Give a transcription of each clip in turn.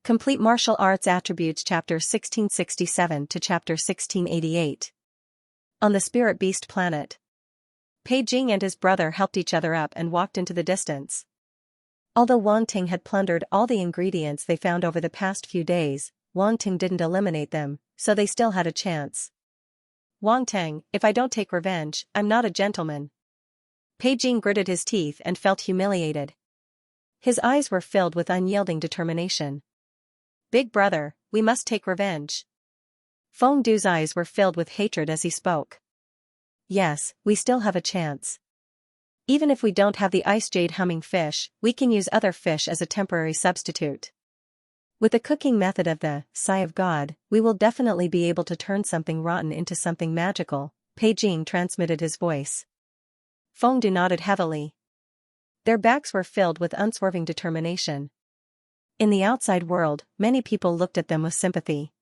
Complete Martial Arts Attributes Chapter 1667 to Chapter 1688. On the Spirit Beast Planet. Pei Jing and his brother helped each other up and walked into the distance. Although Wang Ting had plundered all the ingredients they found over the past few days, Wang Ting didn't eliminate them, so they still had a chance. Wang Ting, if I don't take revenge, I'm not a gentleman. Pei Jing gritted his teeth and felt humiliated. His eyes were filled with unyielding determination. Big brother, we must take revenge. Feng Du's eyes were filled with hatred as he spoke. Yes, we still have a chance. Even if we don't have the ice jade humming fish, we can use other fish as a temporary substitute. With the cooking method of the Sigh of God, we will definitely be able to turn something rotten into something magical, Pei Jing transmitted his voice. Feng Du nodded heavily. Their backs were filled with unswerving determination. In the outside world, many people looked at them with sympathy.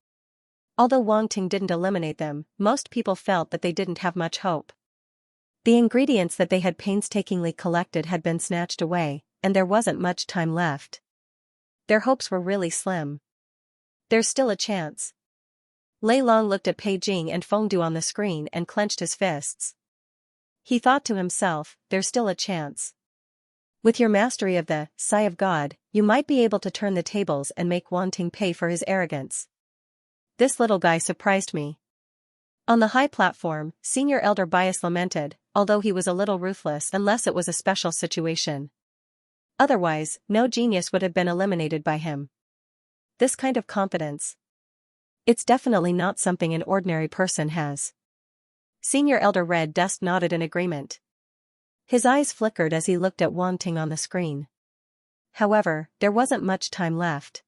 Although Wang Ting didn't eliminate them, most people felt that they didn't have much hope. The ingredients that they had painstakingly collected had been snatched away, and there wasn't much time left. Their hopes were really slim. There's still a chance. Lei Long looked at Pei Jing and Feng Du on the screen and clenched his fists. He thought to himself, there's still a chance. With your mastery of the Sigh of God, you might be able to turn the tables and make Wang Ting pay for his arrogance. This little guy surprised me. On the high platform, Senior Elder Bias lamented, although he was a little ruthless unless it was a special situation. Otherwise, no genius would have been eliminated by him. This kind of confidence. It's definitely not something an ordinary person has. Senior Elder Red Dust nodded in agreement. His eyes flickered as he looked at Wang Ting on the screen. However, there wasn't much time left.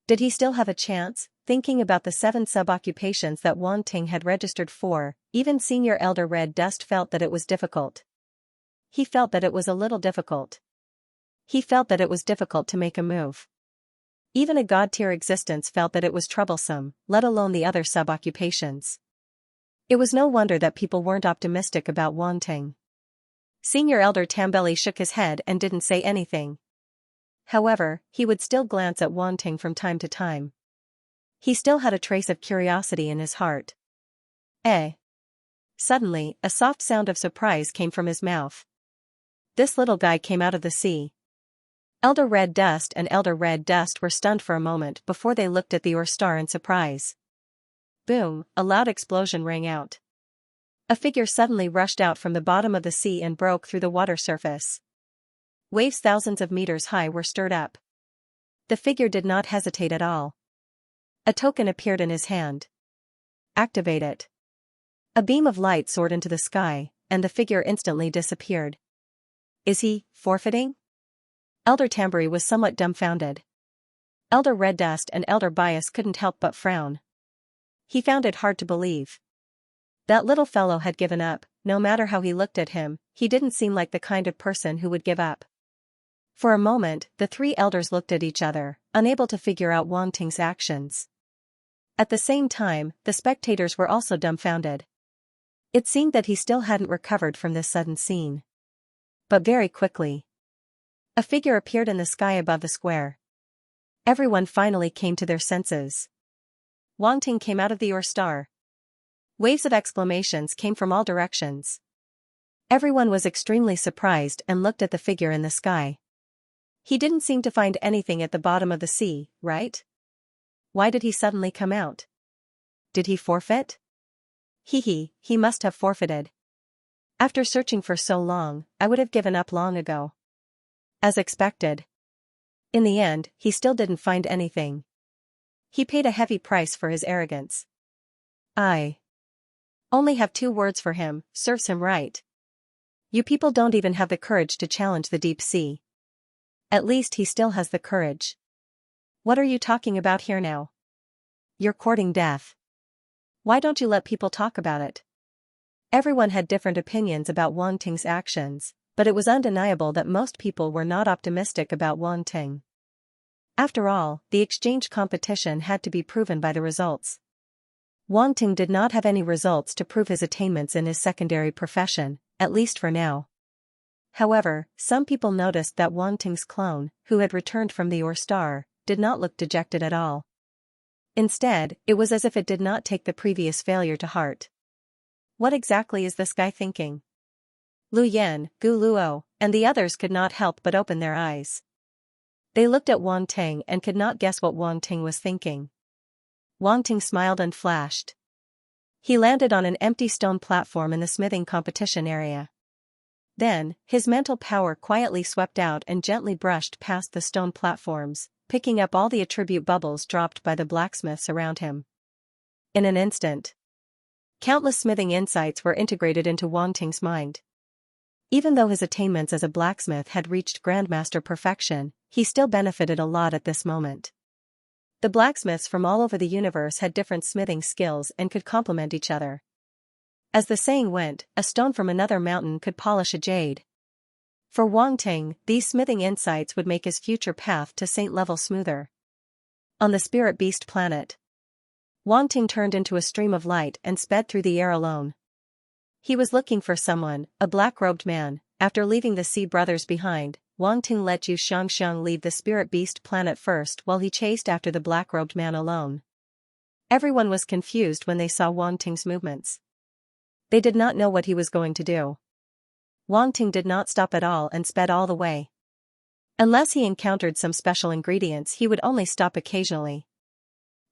Did he still have a chance? Thinking about the 7 sub-occupations that Wang Ting had registered for, even Senior Elder Red Dust felt that it was difficult. He felt that it was a little difficult. He felt that it was difficult to make a move. Even a god-tier existence felt that it was troublesome, let alone the other sub-occupations. It was no wonder that people weren't optimistic about Wang Ting. Senior Elder Tambeli shook his head and didn't say anything. However, he would still glance at Wang Ting from time to time. He still had a trace of curiosity in his heart. Eh? Suddenly, a soft sound of surprise came from his mouth. This little guy came out of the sea. Elder Red Dust and Elder Red Dust were stunned for a moment before they looked at the Ur Star in surprise. Boom, a loud explosion rang out. A figure suddenly rushed out from the bottom of the sea and broke through the water surface. Waves thousands of meters high were stirred up. The figure did not hesitate at all. A token appeared in his hand. Activate it. A beam of light soared into the sky, and the figure instantly disappeared. Is he forfeiting? Elder Tamberi was somewhat dumbfounded. Elder Red Dust and Elder Bias couldn't help but frown. He found it hard to believe. That little fellow had given up. No matter how he looked at him, he didn't seem like the kind of person who would give up. For a moment, the 3 elders looked at each other, unable to figure out Wang Ting's actions. At the same time, the spectators were also dumbfounded. It seemed that he still hadn't recovered from this sudden scene. But very quickly, a figure appeared in the sky above the square. Everyone finally came to their senses. Wang Ting came out of the Ur Star. Waves of exclamations came from all directions. Everyone was extremely surprised and looked at the figure in the sky. He didn't seem to find anything at the bottom of the sea, right? Why did he suddenly come out? Did he forfeit? He must have forfeited. After searching for so long, I would have given up long ago. As expected. In the end, he still didn't find anything. He paid a heavy price for his arrogance. I only have 2 words for him, serves him right. You people don't even have the courage to challenge the deep sea. At least he still has the courage. What are you talking about here now? You're courting death. Why don't you let people talk about it? Everyone had different opinions about Wang Ting's actions, but it was undeniable that most people were not optimistic about Wang Ting. After all, the exchange competition had to be proven by the results. Wang Ting did not have any results to prove his attainments in his secondary profession, at least for now. However, some people noticed that Wang Ting's clone, who had returned from the Ur Star, did not look dejected at all. Instead, it was as if it did not take the previous failure to heart. What exactly is this guy thinking? Lu Yan, Gu Luo, and the others could not help but open their eyes. They looked at Wang Ting and could not guess what Wang Ting was thinking. Wang Ting smiled and flashed. He landed on an empty stone platform in the smithing competition area. Then, his mental power quietly swept out and gently brushed past the stone platforms, picking up all the attribute bubbles dropped by the blacksmiths around him. In an instant, countless smithing insights were integrated into Wang Ting's mind. Even though his attainments as a blacksmith had reached grandmaster perfection, he still benefited a lot at this moment. The blacksmiths from all over the universe had different smithing skills and could complement each other. As the saying went, a stone from another mountain could polish a jade. For Wang Ting, these smithing insights would make his future path to saint level smoother. On the spirit beast planet, Wang Ting turned into a stream of light and sped through the air alone. He was looking for someone, a black-robed man. After leaving the Sea brothers behind, Wang Ting let Xianxia leave the spirit beast planet first while he chased after the black-robed man alone. Everyone was confused when they saw Wang Ting's movements. They did not know what he was going to do. Wang Ting did not stop at all and sped all the way. Unless he encountered some special ingredients, he would only stop occasionally.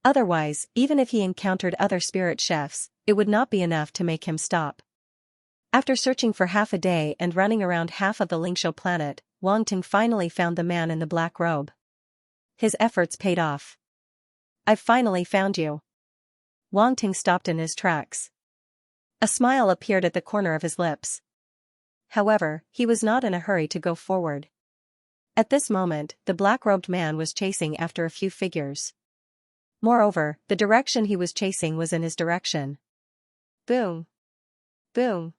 Otherwise, even if he encountered other spirit chefs, it would not be enough to make him stop. After searching for half a day and running around half of the Lingshou planet, Wang Ting finally found the man in the black robe. His efforts paid off. "I've finally found you." Wang Ting stopped in his tracks. A smile appeared at the corner of his lips. However, he was not in a hurry to go forward. At this moment, the black-robed man was chasing after a few figures. Moreover, the direction he was chasing was in his direction. Boom! Boom!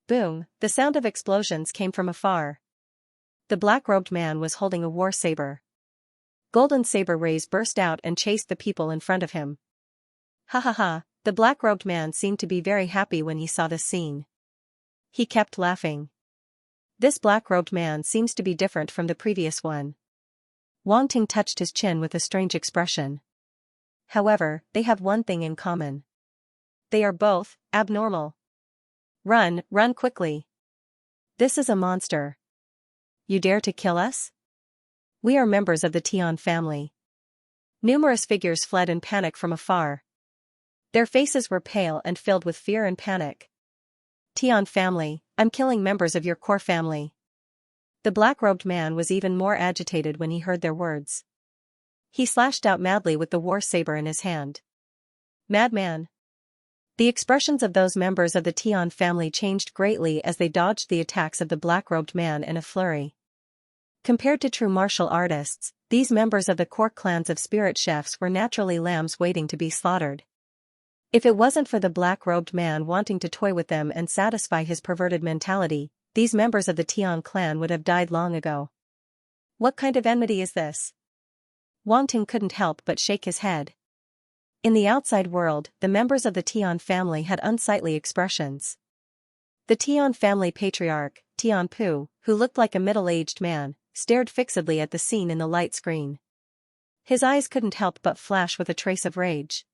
Boom! The sound of explosions came from afar. The black-robed man was holding a war saber. Golden saber rays burst out and chased the people in front of him. Ha ha ha! The black-robed man seemed to be very happy when he saw this scene. He kept laughing. This black-robed man seems to be different from the previous one. Wang Ting touched his chin with a strange expression. However, they have one thing in common. They are both abnormal. Run, run quickly. This is a monster. You dare to kill us? We are members of the Tian family. Numerous figures fled in panic from afar. Their faces were pale and filled with fear and panic. Tian family, I'm killing members of your core family. The black-robed man was even more agitated when he heard their words. He slashed out madly with the war saber in his hand. Madman! The expressions of those members of the Tian family changed greatly as they dodged the attacks of the black-robed man in a flurry. Compared to true martial artists, these members of the core clans of spirit chefs were naturally lambs waiting to be slaughtered. If it wasn't for the black-robed man wanting to toy with them and satisfy his perverted mentality, these members of the Tian clan would have died long ago. What kind of enmity is this? Wang Ting couldn't help but shake his head. In the outside world, the members of the Tian family had unsightly expressions. The Tian family patriarch, Tian Pu, who looked like a middle-aged man, stared fixedly at the scene in the light screen. His eyes couldn't help but flash with a trace of rage.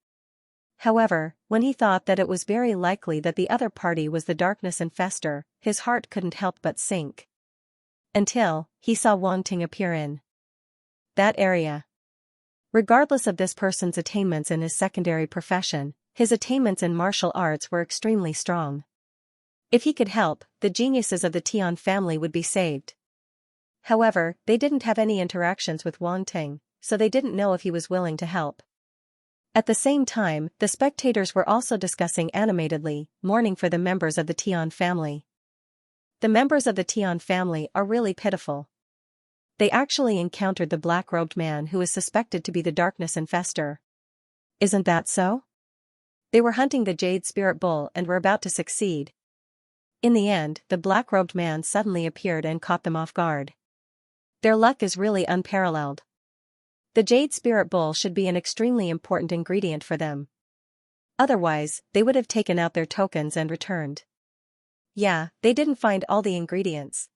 However, when he thought that it was very likely that the other party was the darkness infestor, his heart couldn't help but sink. Until he saw Wang Ting appear in that area. Regardless of this person's attainments in his secondary profession, his attainments in martial arts were extremely strong. If he could help, the geniuses of the Tian family would be saved. However, they didn't have any interactions with Wang Ting, so they didn't know if he was willing to help. At the same time, the spectators were also discussing animatedly, mourning for the members of the Tian family. The members of the Tian family are really pitiful. They actually encountered the black-robed man who is suspected to be the darkness infestor. Isn't that so? They were hunting the Jade Spirit Bull and were about to succeed. In the end, the black-robed man suddenly appeared and caught them off guard. Their luck is really unparalleled. The Jade Spirit Bull should be an extremely important ingredient for them. Otherwise, they would have taken out their tokens and returned. Yeah, they didn't find all the ingredients.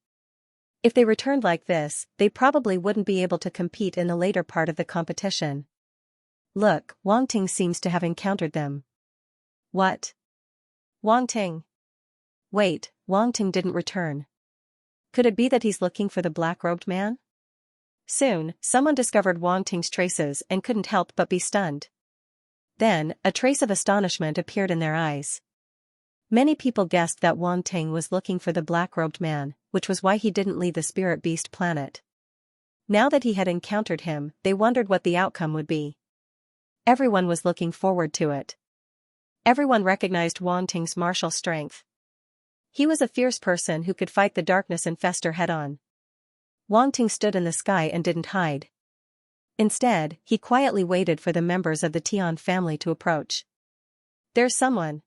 If they returned like this, they probably wouldn't be able to compete in the later part of the competition. Look, Wang Ting seems to have encountered them. What? Wang Ting. Wait, Wang Ting didn't return. Could it be that he's looking for the black-robed man? Soon, someone discovered Wang Ting's traces and couldn't help but be stunned. Then, a trace of astonishment appeared in their eyes. Many people guessed that Wang Ting was looking for the black-robed man, which was why he didn't leave the spirit beast planet. Now that he had encountered him, they wondered what the outcome would be. Everyone was looking forward to it. Everyone recognized Wang Ting's martial strength. He was a fierce person who could fight the darkness and fester head-on. Wang Ting stood in the sky and didn't hide. Instead, he quietly waited for the members of the Tian family to approach. There's someone.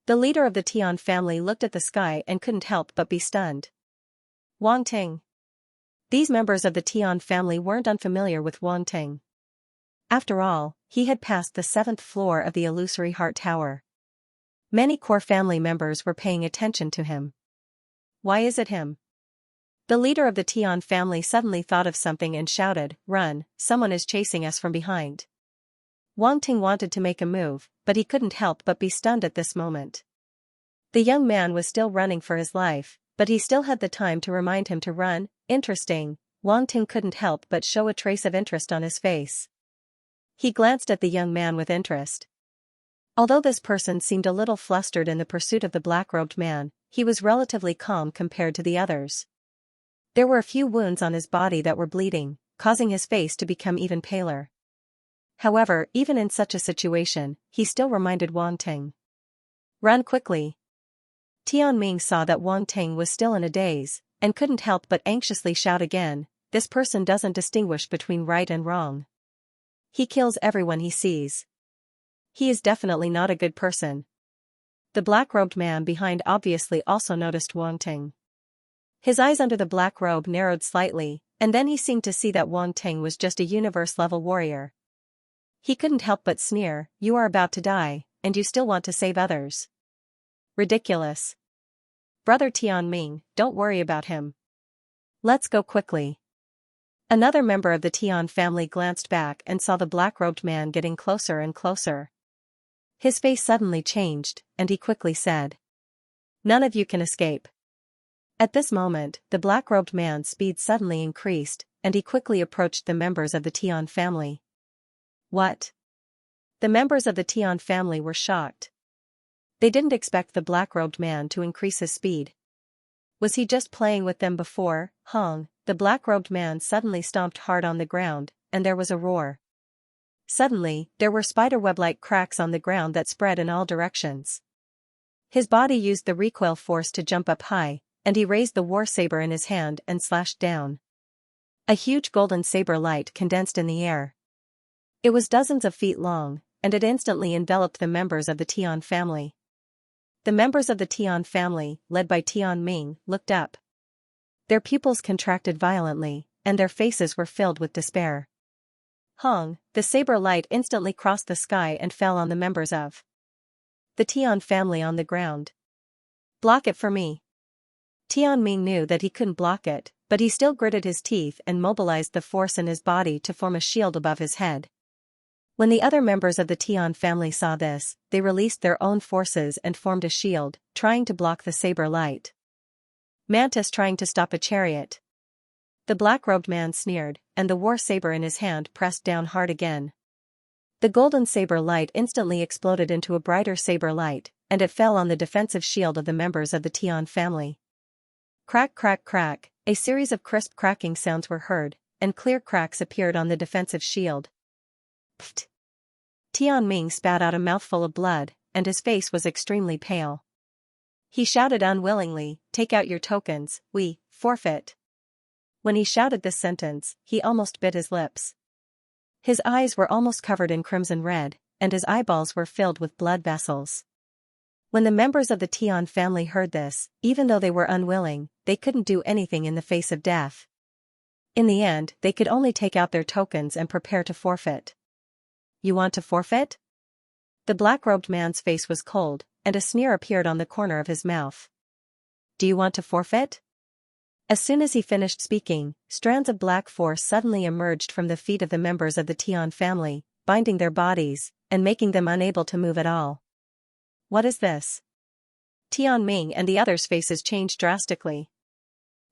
The leader of the Tian family looked at the sky and couldn't help but be stunned. Wang Ting. These members of the Tian family weren't unfamiliar with Wang Ting. After all, he had passed the 7th floor of the illusory heart tower. Many core family members were paying attention to him. Why is it him? The leader of the Tian family suddenly thought of something and shouted, "Run, someone is chasing us from behind." Wang Ting wanted to make a move, but he couldn't help but be stunned at this moment. The young man was still running for his life, but he still had the time to remind him to run. Interesting, Wang Ting couldn't help but show a trace of interest on his face. He glanced at the young man with interest. Although this person seemed a little flustered in the pursuit of the black-robed man, he was relatively calm compared to the others. There were a few wounds on his body that were bleeding, causing his face to become even paler. However, even in such a situation, he still reminded Wang Ting. Run quickly. Tian Ming saw that Wang Ting was still in a daze, and couldn't help but anxiously shout again, "This person doesn't distinguish between right and wrong. He kills everyone he sees. He is definitely not a good person." The black-robed man behind obviously also noticed Wang Ting. His eyes under the black robe narrowed slightly, and then he seemed to see that Wang Ting was just a universe-level warrior. He couldn't help but sneer, "You are about to die, and you still want to save others. Ridiculous. Brother Tian Ming, don't worry about him. Let's go quickly." Another member of the Tian family glanced back and saw the black-robed man getting closer and closer. His face suddenly changed, and he quickly said, "None of you can escape." At this moment, the black-robed man's speed suddenly increased, and he quickly approached the members of the Tian family. What? The members of the Tian family were shocked. They didn't expect the black-robed man to increase his speed. Was he just playing with them before? Hong, the black-robed man suddenly stomped hard on the ground, and there was a roar. Suddenly, there were spiderweb-like cracks on the ground that spread in all directions. His body used the recoil force to jump up high, and he raised the war saber in his hand and slashed down. A huge golden saber light condensed in the air. It was dozens of feet long, and it instantly enveloped the members of the Tian family. The members of the Tian family, led by Tian Ming, looked up. Their pupils contracted violently, and their faces were filled with despair. Hong, the saber light instantly crossed the sky and fell on the members of the Tian family on the ground. "Block it for me." Tian Ming knew that he couldn't block it, but he still gritted his teeth and mobilized the force in his body to form a shield above his head. When the other members of the Tian family saw this, they released their own forces and formed a shield, trying to block the saber light. Mantis trying to stop a chariot. The black-robed man sneered, and the war saber in his hand pressed down hard again. The golden saber light instantly exploded into a brighter saber light, and it fell on the defensive shield of the members of the Tian family. Crack, crack, crack, a series of crisp cracking sounds were heard, and clear cracks appeared on the defensive shield. Pfft! Tian Ming spat out a mouthful of blood, and his face was extremely pale. He shouted unwillingly, "Take out your tokens, we forfeit." When he shouted this sentence, he almost bit his lips. His eyes were almost covered in crimson red, and his eyeballs were filled with blood vessels. When the members of the Tian family heard this, even though they were unwilling, they couldn't do anything in the face of death. In the end, they could only take out their tokens and prepare to forfeit. "You want to forfeit?" The black-robed man's face was cold, and a sneer appeared on the corner of his mouth. "Do you want to forfeit?" As soon as he finished speaking, strands of black force suddenly emerged from the feet of the members of the Tian family, binding their bodies, and making them unable to move at all. What is this? Tian Ming and the others' faces changed drastically.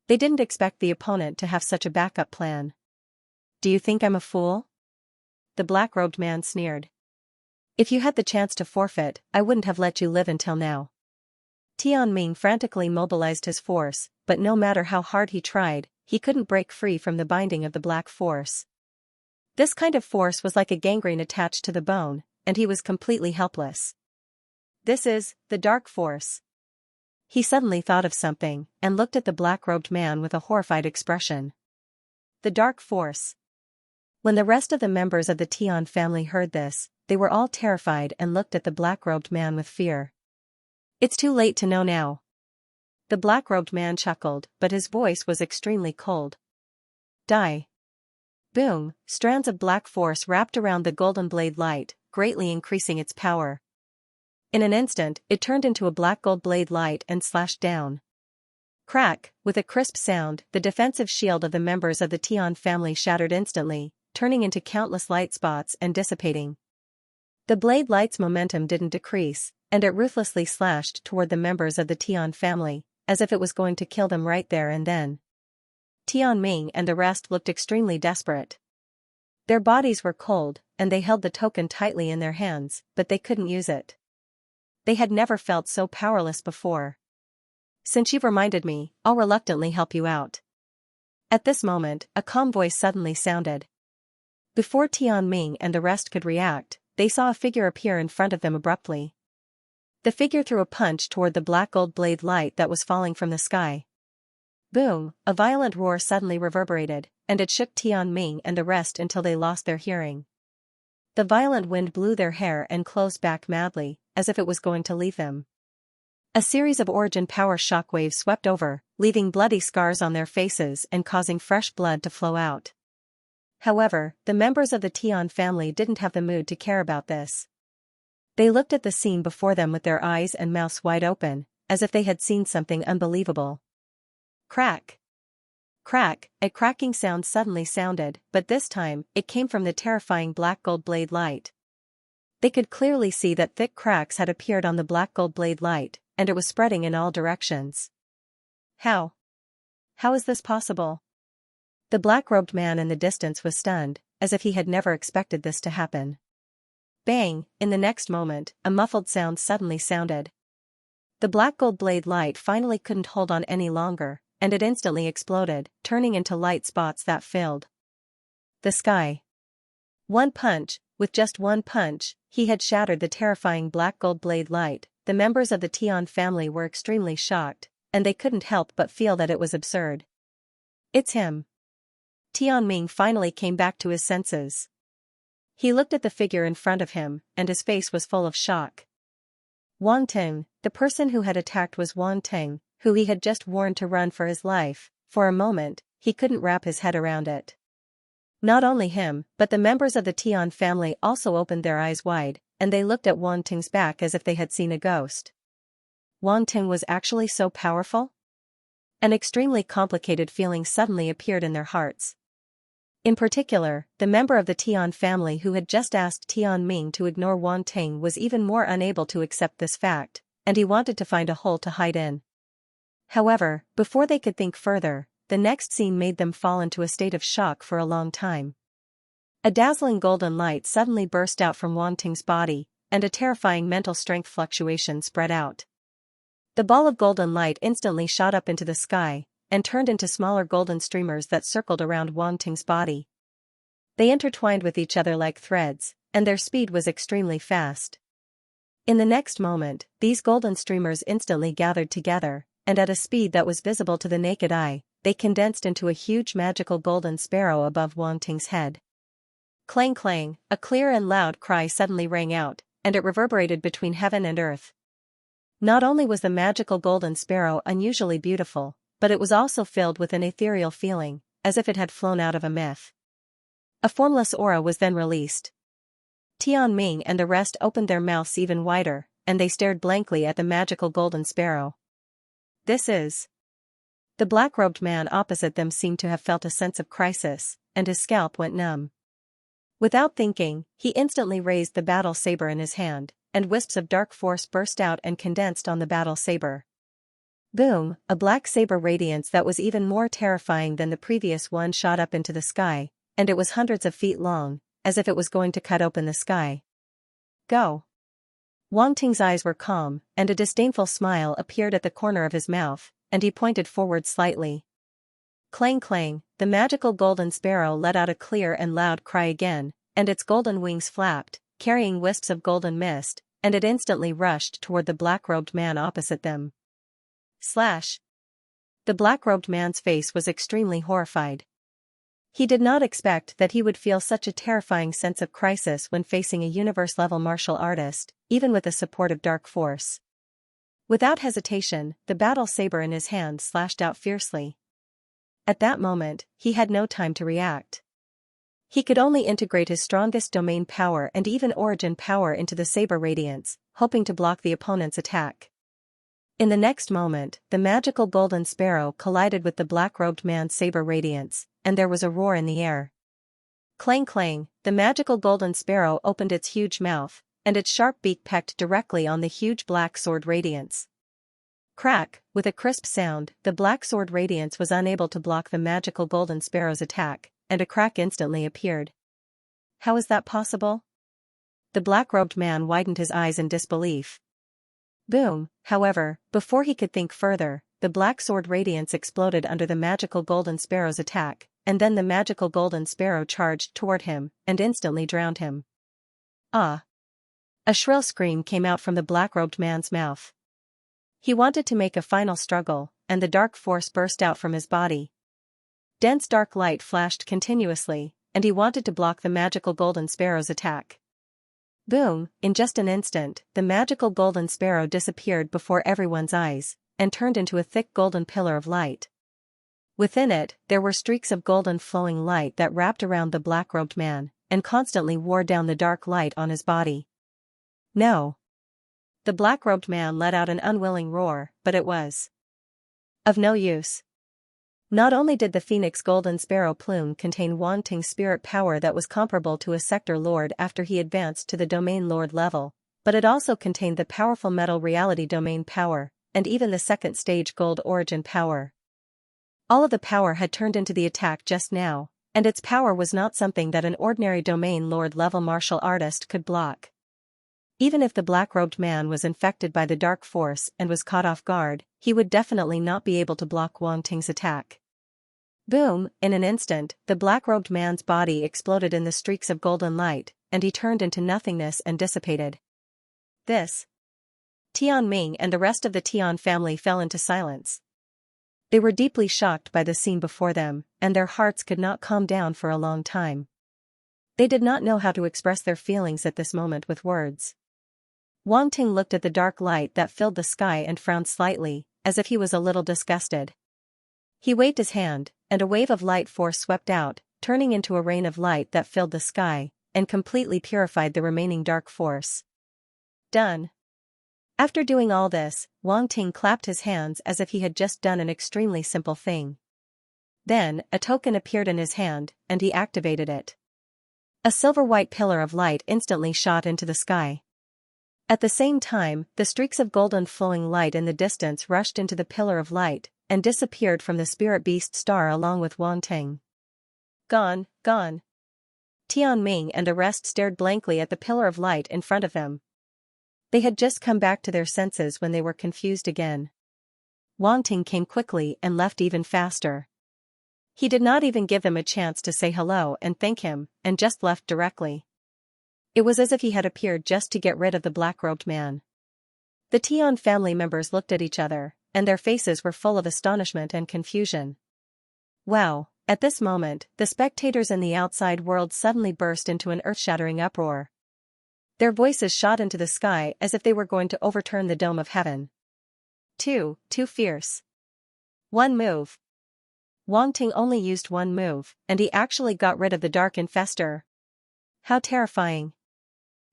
They didn't expect the opponent to have such a backup plan. Do you think I'm a fool? The black-robed man sneered. If you had the chance to forfeit, I wouldn't have let you live until now. Tian Ming frantically mobilized his force, but no matter how hard he tried, he couldn't break free from the binding of the black force. This kind of force was like a gangrene attached to the bone, and he was completely helpless. This is the dark force. He suddenly thought of something, and looked at the black-robed man with a horrified expression. The dark force. When the rest of the members of the Tian family heard this, they were all terrified and looked at the black-robed man with fear. It's too late to know now. The black-robed man chuckled, but his voice was extremely cold. Die. Boom, strands of black force wrapped around the golden blade light, greatly increasing its power. In an instant, it turned into a black gold blade light and slashed down. Crack, with a crisp sound, the defensive shield of the members of the Tian family shattered instantly, turning into countless light spots and dissipating. The blade light's momentum didn't decrease, and it ruthlessly slashed toward the members of the Tian family, as if it was going to kill them right there and then. Tian Ming and the rest looked extremely desperate. Their bodies were cold, and they held the token tightly in their hands, but they couldn't use it. They had never felt so powerless before. Since you've reminded me, I'll reluctantly help you out. At this moment, a calm voice suddenly sounded. Before Tian Ming and the rest could react, they saw a figure appear in front of them abruptly. The figure threw a punch toward the black gold blade light that was falling from the sky. Boom, a violent roar suddenly reverberated, and it shook Tian Ming and the rest until they lost their hearing. The violent wind blew their hair and clothes back madly, as if it was going to leave them. A series of origin power shockwaves swept over, leaving bloody scars on their faces and causing fresh blood to flow out. However, the members of the Tian family didn't have the mood to care about this. They looked at the scene before them with their eyes and mouths wide open, as if they had seen something unbelievable. Crack! Crack! A cracking sound suddenly sounded, but this time, it came from the terrifying black gold blade light. They could clearly see that thick cracks had appeared on the black gold blade light, and it was spreading in all directions. How? How is this possible? The black-robed man in the distance was stunned, as if he had never expected this to happen. Bang! In the next moment, a muffled sound suddenly sounded. The black gold blade light finally couldn't hold on any longer, and it instantly exploded, turning into light spots that filled the sky. One punch, with just one punch, he had shattered the terrifying black gold blade light. The members of the Tian family were extremely shocked, and they couldn't help but feel that it was absurd. It's him. Tian Ming finally came back to his senses. He looked at the figure in front of him, and his face was full of shock. Wang Ting, the person who had attacked was Wang Ting, who he had just warned to run for his life. For a moment, he couldn't wrap his head around it. Not only him, but the members of the Tian family also opened their eyes wide, and they looked at Wang Ting's back as if they had seen a ghost. Wang Ting was actually so powerful? An extremely complicated feeling suddenly appeared in their hearts. In particular, the member of the Tian family who had just asked Tian Ming to ignore Wang Ting was even more unable to accept this fact, and he wanted to find a hole to hide in. However, before they could think further, the next scene made them fall into a state of shock for a long time. A dazzling golden light suddenly burst out from Wang Ting's body, and a terrifying mental strength fluctuation spread out. The ball of golden light instantly shot up into the sky, and turned into smaller golden streamers that circled around Wang Ting's body. They intertwined with each other like threads, and their speed was extremely fast. In the next moment, these golden streamers instantly gathered together, and at a speed that was visible to the naked eye, they condensed into a huge magical golden sparrow above Wang Ting's head. Clang clang, a clear and loud cry suddenly rang out, and it reverberated between heaven and earth. Not only was the magical golden sparrow unusually beautiful, but it was also filled with an ethereal feeling, as if it had flown out of a myth. A formless aura was then released. Tian Ming and the rest opened their mouths even wider, and they stared blankly at the magical golden sparrow. This is The black-robed man opposite them seemed to have felt a sense of crisis, and his scalp went numb. Without thinking, he instantly raised the battle saber in his hand, and wisps of dark force burst out and condensed on the battle saber. Boom, a black saber radiance that was even more terrifying than the previous one shot up into the sky, and it was hundreds of feet long, as if it was going to cut open the sky. Go. Wang Ting's eyes were calm, and a disdainful smile appeared at the corner of his mouth, and he pointed forward slightly. Clang clang, the magical golden sparrow let out a clear and loud cry again, and its golden wings flapped, carrying wisps of golden mist, and it instantly rushed toward the black-robed man opposite them. Slash! The black-robed man's face was extremely horrified. He did not expect that he would feel such a terrifying sense of crisis when facing a universe-level martial artist, even with the support of dark force. Without hesitation, the battle saber in his hand slashed out fiercely. At that moment, he had no time to react. He could only integrate his strongest domain power and even origin power into the saber radiance, hoping to block the opponent's attack. In the next moment, the magical golden sparrow collided with the black-robed man's saber radiance, and there was a roar in the air. Clang clang, the magical golden sparrow opened its huge mouth, and its sharp beak pecked directly on the huge black sword radiance. Crack, with a crisp sound, the black sword radiance was unable to block the magical golden sparrow's attack, and a crack instantly appeared. How is that possible? The black-robed man widened his eyes in disbelief. Boom, however, before he could think further, the black sword radiance exploded under the magical golden sparrow's attack, and then the magical golden sparrow charged toward him, and instantly drowned him. Ah! A shrill scream came out from the black-robed man's mouth. He wanted to make a final struggle, and the dark force burst out from his body. Dense dark light flashed continuously, and he wanted to block the magical golden sparrow's attack. Boom, in just an instant, the magical golden sparrow disappeared before everyone's eyes, and turned into a thick golden pillar of light. Within it, there were streaks of golden flowing light that wrapped around the black-robed man, and constantly wore down the dark light on his body. No. The black-robed man let out an unwilling roar, but it was of no use. Not only did the Phoenix Golden Sparrow plume contain wanting spirit power that was comparable to a Sector Lord after he advanced to the Domain Lord level, but it also contained the powerful Metal Reality Domain power, and even the second stage Gold Origin power. All of the power had turned into the attack just now, and its power was not something that an ordinary Domain Lord level martial artist could block. Even if the black-robed man was infected by the dark force and was caught off guard, he would definitely not be able to block Wang Ting's attack. Boom, in an instant, the black-robed man's body exploded in the streaks of golden light, and he turned into nothingness and dissipated. This. Tian Ming and the rest of the Tian family fell into silence. They were deeply shocked by the scene before them, and their hearts could not calm down for a long time. They did not know how to express their feelings at this moment with words. Wang Ting looked at the dark light that filled the sky and frowned slightly, as if he was a little disgusted. He waved his hand, and a wave of light force swept out, turning into a rain of light that filled the sky, and completely purified the remaining dark force. Done. After doing all this, Wang Ting clapped his hands as if he had just done an extremely simple thing. Then, a token appeared in his hand, and he activated it. A silver-white pillar of light instantly shot into the sky. At the same time, the streaks of golden flowing light in the distance rushed into the pillar of light, and disappeared from the spirit beast star along with Wang Ting. Gone, gone. Tian Ming and the rest stared blankly at the pillar of light in front of them. They had just come back to their senses when they were confused again. Wang Ting came quickly and left even faster. He did not even give them a chance to say hello and thank him, and just left directly. It was as if he had appeared just to get rid of the black-robed man. The Tian family members looked at each other, and their faces were full of astonishment and confusion. Wow, at this moment, the spectators in the outside world suddenly burst into an earth-shattering uproar. Their voices shot into the sky as if they were going to overturn the dome of heaven. Too fierce. One move. Wang Ting only used one move, and he actually got rid of the dark infestor. How terrifying.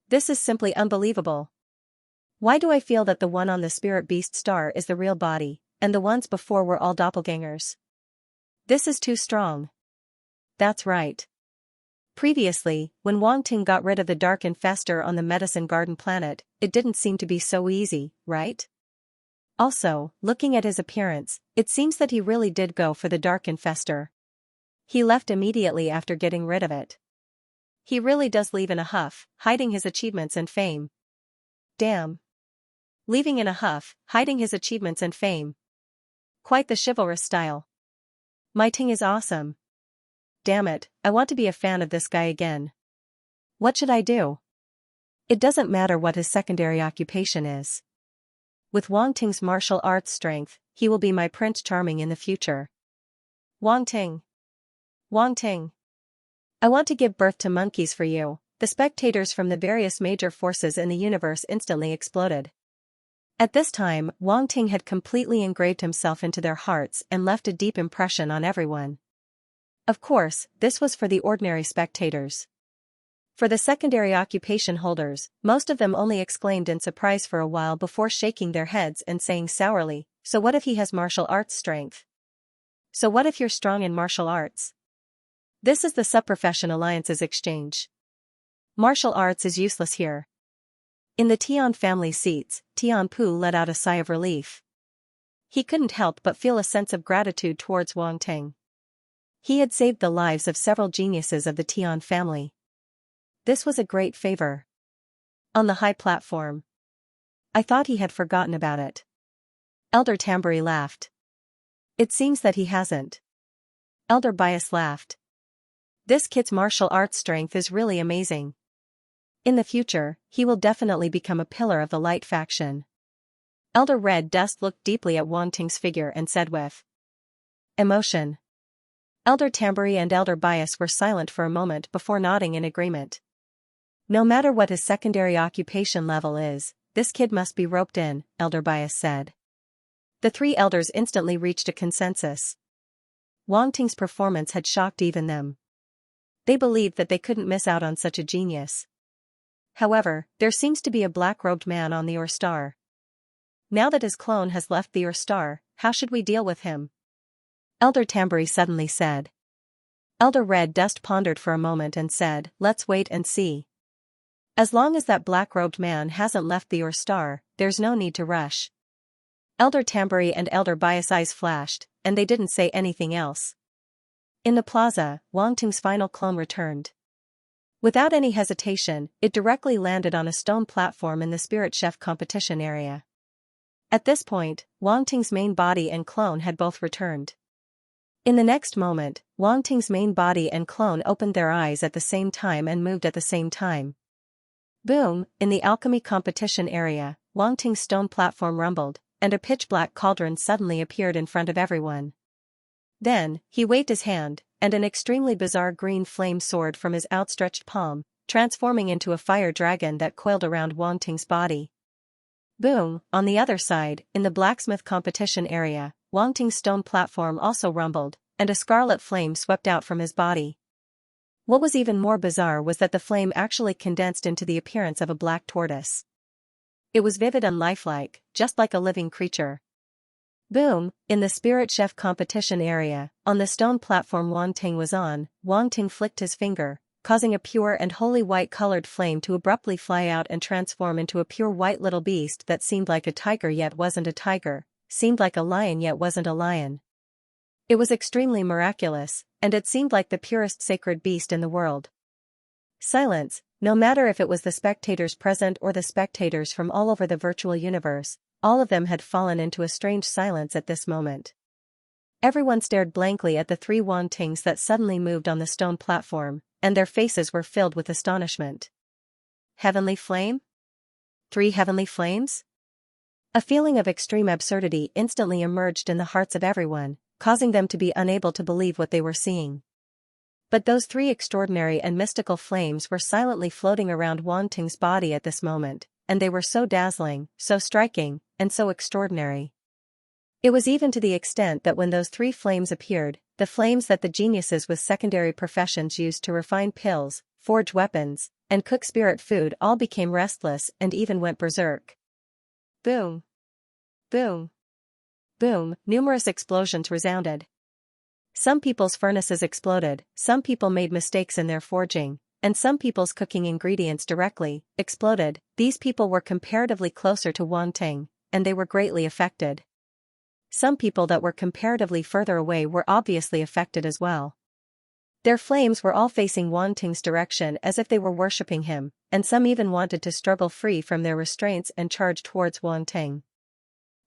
This is simply unbelievable. Why do I feel that the one on the spirit beast star is the real body, and the ones before were all doppelgangers. This is too strong. That's right. Previously, when Wang Ting got rid of the dark infestor on the Medicine Garden planet, it didn't seem to be so easy, right? Also, looking at his appearance, it seems that he really did go for the dark infestor. He left immediately after getting rid of it. He really does leave in a huff, hiding his achievements and fame. Damn. Leaving in a huff, hiding his achievements and fame. Quite the chivalrous style. My Ting is awesome. Damn it, I want to be a fan of this guy again. What should I do? It doesn't matter what his secondary occupation is. With Wang Ting's martial arts strength, he will be my Prince Charming in the future. Wang Ting. Wang Ting. I want to give birth to monkeys for you. The spectators from the various major forces in the universe instantly exploded. At this time, Wang Ting had completely engraved himself into their hearts and left a deep impression on everyone. Of course, this was for the ordinary spectators. For the secondary occupation holders, most of them only exclaimed in surprise for a while before shaking their heads and saying sourly, "So what if he has martial arts strength? So what if you're strong in martial arts?" This is the Subprofession Alliance's exchange. Martial arts is useless here. In the Tian family seats, Tian Pu let out a sigh of relief. He couldn't help but feel a sense of gratitude towards Wang Ting. He had saved the lives of several geniuses of the Tian family. This was a great favor. On the high platform. I thought he had forgotten about it. Elder Tamburi laughed. It seems that he hasn't. Elder Bias laughed. This kid's martial arts strength is really amazing. In the future, he will definitely become a pillar of the Light faction. Elder Red Dust looked deeply at Wang Ting's figure and said with emotion. Elder Tamburi and Elder Bias were silent for a moment before nodding in agreement. No matter what his secondary occupation level is, this kid must be roped in, Elder Bias said. The three elders instantly reached a consensus. Wang Ting's performance had shocked even them. They believed that they couldn't miss out on such a genius. However, there seems to be a black-robed man on the Ur Star. Now that his clone has left the Ur Star, how should we deal with him? Elder Tamburi suddenly said. Elder Red Dust pondered for a moment and said, let's wait and see. As long as that black-robed man hasn't left the Ur Star, there's no need to rush. Elder Tamburi and Elder Bias eyes flashed, and they didn't say anything else. In the plaza, Wang Ting's final clone returned. Without any hesitation, it directly landed on a stone platform in the Spirit Chef competition area. At this point, Wang Ting's main body and clone had both returned. In the next moment, Wang Ting's main body and clone opened their eyes at the same time and moved at the same time. Boom! In the alchemy competition area, Wang Ting's stone platform rumbled, and a pitch-black cauldron suddenly appeared in front of everyone. Then, he waved his hand, and an extremely bizarre green flame soared from his outstretched palm, transforming into a fire dragon that coiled around Wang Ting's body. Boom! On the other side, in the blacksmith competition area, Wang Ting's stone platform also rumbled, and a scarlet flame swept out from his body. What was even more bizarre was that the flame actually condensed into the appearance of a black tortoise. It was vivid and lifelike, just like a living creature. Boom! In the Spirit Chef competition area, on the stone platform Wang Ting was on, Wang Ting flicked his finger, causing a pure and wholly white-colored flame to abruptly fly out and transform into a pure white little beast that seemed like a tiger yet wasn't a tiger, seemed like a lion yet wasn't a lion. It was extremely miraculous, and it seemed like the purest sacred beast in the world. Silence, no matter if it was the spectators present or the spectators from all over the virtual universe, all of them had fallen into a strange silence at this moment. Everyone stared blankly at the three Wang Tings that suddenly moved on the stone platform, and their faces were filled with astonishment. Heavenly flame? 3 heavenly flames? A feeling of extreme absurdity instantly emerged in the hearts of everyone, causing them to be unable to believe what they were seeing. But those 3 extraordinary and mystical flames were silently floating around Wang Ting's body at this moment, and they were so dazzling, so striking, and so extraordinary. It was even to the extent that when those 3 flames appeared, the flames that the geniuses with secondary professions used to refine pills, forge weapons, and cook spirit food all became restless and even went berserk. Boom! Boom! Boom, numerous explosions resounded. Some people's furnaces exploded, some people made mistakes in their forging, and some people's cooking ingredients directly exploded. These people were comparatively closer to Wanting, and they were greatly affected. Some people that were comparatively further away were obviously affected as well. Their flames were all facing Wanting's direction as if they were worshipping him, and some even wanted to struggle free from their restraints and charge towards Wanting.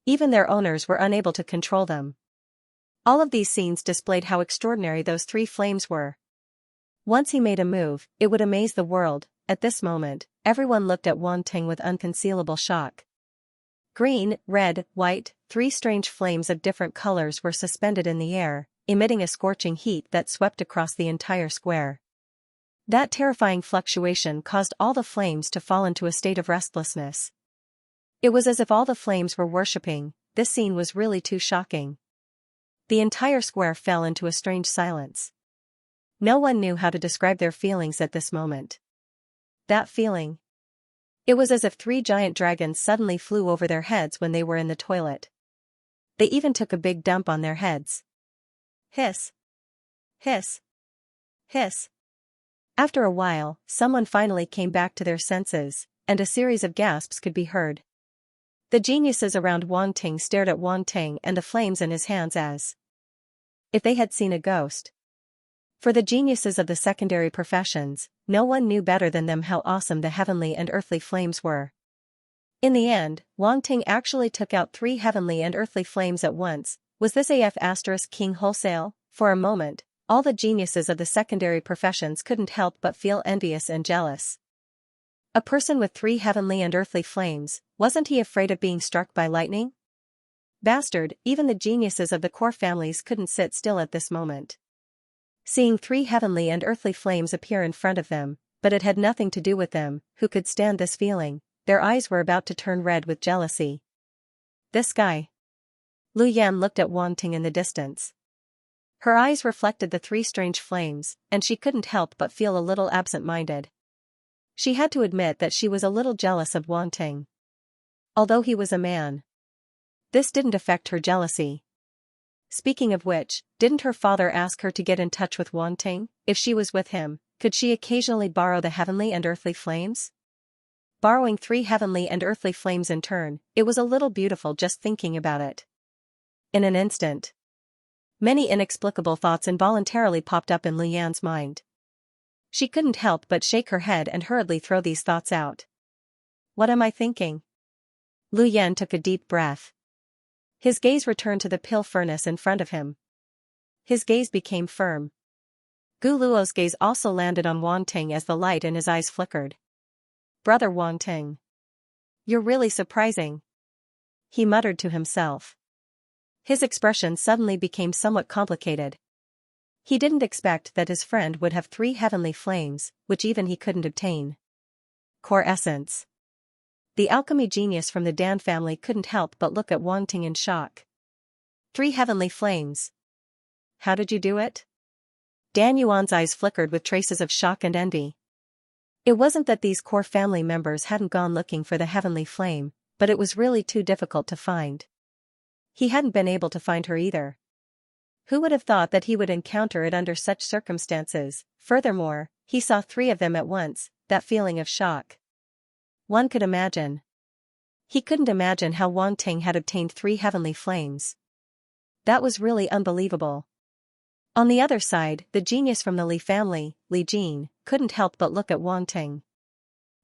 Even their owners were unable to control them. All of these scenes displayed how extraordinary those three flames were. Once he made a move, it would amaze the world. At this moment, everyone looked at Wanting with unconcealable shock. Green, red, white, three strange flames of different colors were suspended in the air, emitting a scorching heat that swept across the entire square. That terrifying fluctuation caused all the flames to fall into a state of restlessness. It was as if all the flames were worshipping. This scene was really too shocking. The entire square fell into a strange silence. No one knew how to describe their feelings at this moment. That feeling. It was as if three giant dragons suddenly flew over their heads when they were in the toilet. They even took a big dump on their heads. Hiss. Hiss. Hiss. After a while, someone finally came back to their senses, and a series of gasps could be heard. The geniuses around Wanting stared at Wanting and the flames in his hands as if they had seen a ghost. For the geniuses of the secondary professions, no one knew better than them how awesome the heavenly and earthly flames were. In the end, Wanting actually took out three heavenly and earthly flames at once. Was this King wholesale? For a moment, all the geniuses of the secondary professions couldn't help but feel envious and jealous. A person with three heavenly and earthly flames, wasn't he afraid of being struck by lightning? Bastard, even the geniuses of the core families couldn't sit still at this moment. Seeing three heavenly and earthly flames appear in front of them, but it had nothing to do with them. Who could stand this feeling? Their eyes were about to turn red with jealousy. This guy. Lu Yan looked at Wanting in the distance. Her eyes reflected the three strange flames, and she couldn't help but feel a little absent-minded. She had to admit that she was a little jealous of Wanting. Although he was a man. This didn't affect her jealousy. Speaking of which, didn't her father ask her to get in touch with Wanting? If she was with him, could she occasionally borrow the heavenly and earthly flames? Borrowing three heavenly and earthly flames in turn, it was a little beautiful just thinking about it. In an instant, many inexplicable thoughts involuntarily popped up in Lu Yan's mind. She couldn't help but shake her head and hurriedly throw these thoughts out. What am I thinking? Lu Yan took a deep breath. His gaze returned to the pill furnace in front of him. His gaze became firm. Gu Luo's gaze also landed on Wanting as the light in his eyes flickered. Brother Wanting. You're really surprising. He muttered to himself. His expression suddenly became somewhat complicated. He didn't expect that his friend would have three heavenly flames, which even he couldn't obtain. Core essence. The alchemy genius from the Dan family couldn't help but look at Wanting in shock. Three heavenly flames. How did you do it? Dan Yuan's eyes flickered with traces of shock and envy. It wasn't that these core family members hadn't gone looking for the heavenly flame, but it was really too difficult to find. He hadn't been able to find her either. Who would have thought that he would encounter it under such circumstances? Furthermore, he saw three of them at once, that feeling of shock. One could imagine. He couldn't imagine how Wanting had obtained three heavenly flames. That was really unbelievable. On the other side, the genius from the Li family, Li Jin, couldn't help but look at Wanting.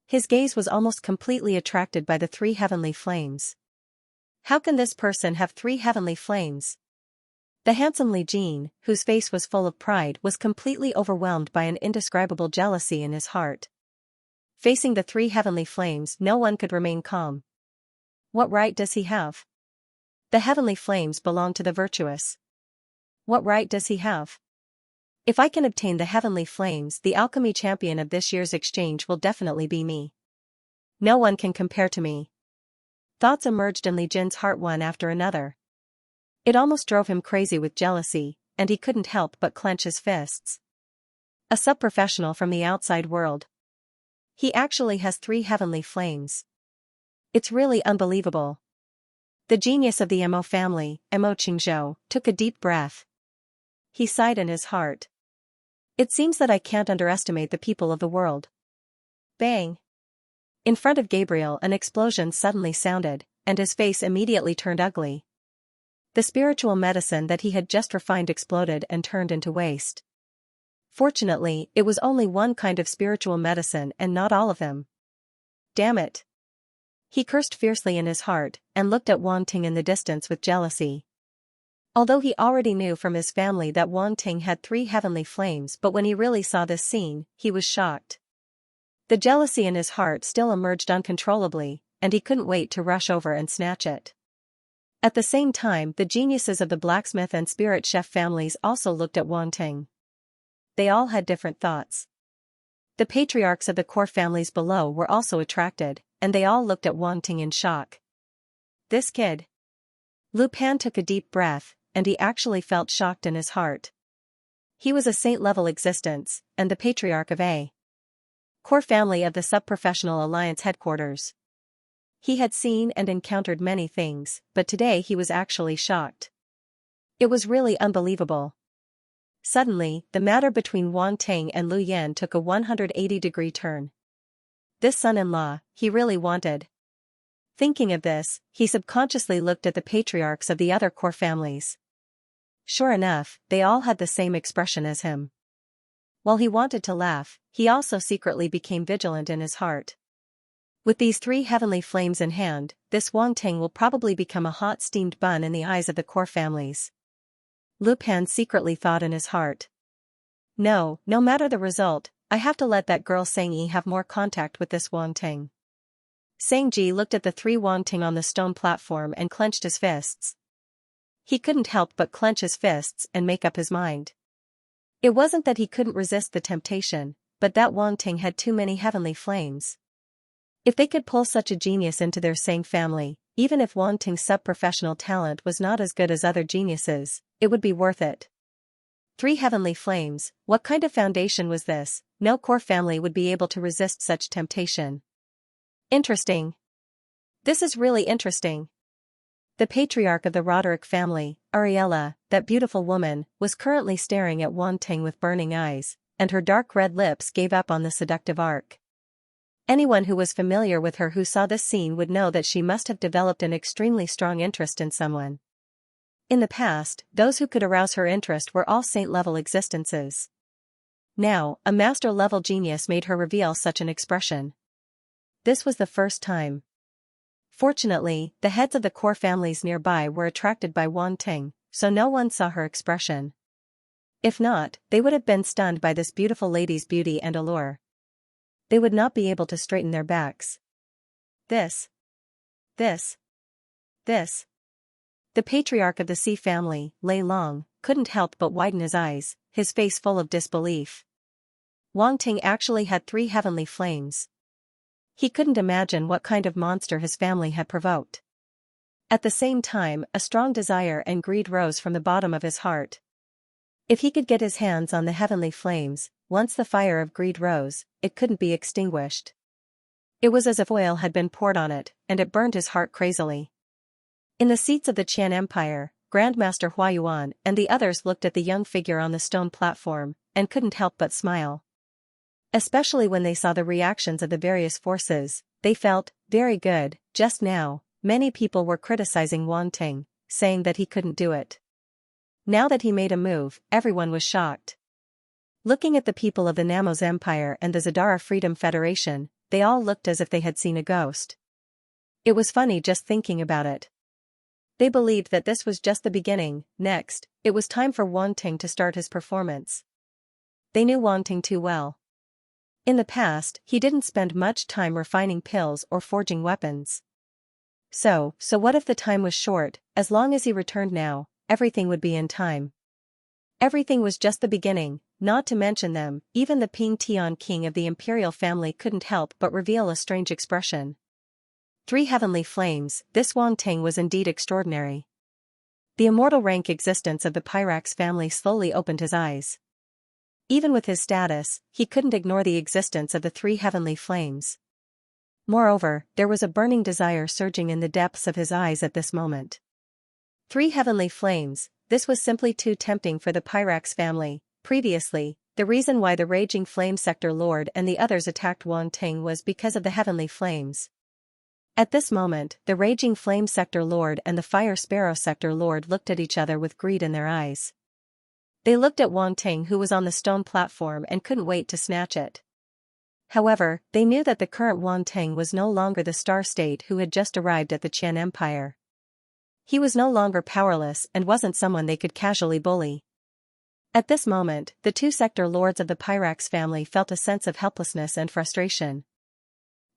His gaze was almost completely attracted by the three heavenly flames. How can this person have three heavenly flames? The handsome Li Jin, whose face was full of pride, was completely overwhelmed by an indescribable jealousy in his heart. Facing the three heavenly flames, no one could remain calm. What right does he have? The heavenly flames belong to the virtuous. What right does he have? If I can obtain the heavenly flames, the alchemy champion of this year's exchange will definitely be me. No one can compare to me. Thoughts emerged in Li Jin's heart one after another. It almost drove him crazy with jealousy, and he couldn't help but clench his fists. A sub-professional from the outside world. He actually has three heavenly flames. It's really unbelievable. The genius of the Mo family, Mo Qingzhou, took a deep breath. He sighed in his heart. It seems that I can't underestimate the people of the world. Bang! In front of Gabriel an explosion suddenly sounded, and his face immediately turned ugly. The spiritual medicine that he had just refined exploded and turned into waste. Fortunately, it was only one kind of spiritual medicine and not all of them. Damn it! He cursed fiercely in his heart, and looked at Wan Ting in the distance with jealousy. Although he already knew from his family that Wan Ting had 3 heavenly flames, but when he really saw this scene, he was shocked. The jealousy in his heart still emerged uncontrollably, and he couldn't wait to rush over and snatch it. At the same time, the geniuses of the blacksmith and spirit chef families also looked at Wan Ting. They all had different thoughts. The patriarchs of the core families below were also attracted, and they all looked at Wan Ting in shock. This kid. Lu Pan took a deep breath, and he actually felt shocked in his heart. He was a saint-level existence, and the patriarch of a core family of the Sub-Professional Alliance headquarters. He had seen and encountered many things, but today he was actually shocked. It was really unbelievable. Suddenly, the matter between Wan Ting and Lu Yan took a 180-degree turn. This son-in-law, he really wanted. Thinking of this, he subconsciously looked at the patriarchs of the other core families. Sure enough, they all had the same expression as him. While he wanted to laugh, he also secretly became vigilant in his heart. With these 3 heavenly flames in hand, this Wan Ting will probably become a hot steamed bun in the eyes of the core families. Lu Pan secretly thought in his heart. No matter the result, I have to let that girl Sangyi have more contact with this Wan Ting. Sangji looked at the 3 Wan Ting on the stone platform and clenched his fists. He couldn't help but clench his fists and make up his mind. It wasn't that he couldn't resist the temptation, but that Wan Ting had too many heavenly flames. If they could pull such a genius into their Sang family, even if Wan Ting's sub-professional talent was not as good as other geniuses, it would be worth it. 3 heavenly flames, what kind of foundation was this? No core family would be able to resist such temptation. Interesting. This is really interesting. The patriarch of the Roderick family, Ariella, that beautiful woman, was currently staring at Wan Ting with burning eyes, and her dark red lips gave up on the seductive arc. Anyone who was familiar with her who saw this scene would know that she must have developed an extremely strong interest in someone. In the past, those who could arouse her interest were all saint-level existences. Now, a master-level genius made her reveal such an expression. This was the first time. Fortunately, the heads of the core families nearby were attracted by Wan Ting, so no one saw her expression. If not, they would have been stunned by this beautiful lady's beauty and allure. They would not be able to straighten their backs. This. The patriarch of the C family, Lei Long, couldn't help but widen his eyes, his face full of disbelief. Wan Ting actually had 3 heavenly flames. He couldn't imagine what kind of monster his family had provoked. At the same time, a strong desire and greed rose from the bottom of his heart. If he could get his hands on the heavenly flames, once the fire of greed rose, it couldn't be extinguished. It was as if oil had been poured on it, and it burned his heart crazily. In the seats of the Qian Empire, Grandmaster Huayuan and the others looked at the young figure on the stone platform, and couldn't help but smile. Especially when they saw the reactions of the various forces, they felt very good. Just now, many people were criticizing Wan Ting, saying that he couldn't do it. Now that he made a move, everyone was shocked. Looking at the people of the Namos Empire and the Zadara Freedom Federation, they all looked as if they had seen a ghost. It was funny just thinking about it. They believed that this was just the beginning. Next, it was time for Wan Ting to start his performance. They knew Wan Ting too well. In the past, he didn't spend much time refining pills or forging weapons. So what if the time was short? As long as he returned now, everything would be in time. Everything was just the beginning, not to mention them, even the Ping Tian king of the imperial family couldn't help but reveal a strange expression. 3 heavenly flames, this Wan Ting was indeed extraordinary. The immortal rank existence of the Pyrax family slowly opened his eyes. Even with his status, he couldn't ignore the existence of the 3 heavenly flames. Moreover, there was a burning desire surging in the depths of his eyes at this moment. 3 heavenly flames, this was simply too tempting for the Pyrax family. Previously, the reason why the Raging Flame Sector Lord and the others attacked Wang Ting was because of the heavenly flames. At this moment, the Raging Flame Sector Lord and the Fire Sparrow Sector Lord looked at each other with greed in their eyes. They looked at Wang Ting, who was on the stone platform, and couldn't wait to snatch it. However, they knew that the current Wang Ting was no longer the Star State who had just arrived at the Qian Empire. He was no longer powerless and wasn't someone they could casually bully. At this moment, the 2 sector lords of the Pyrax family felt a sense of helplessness and frustration.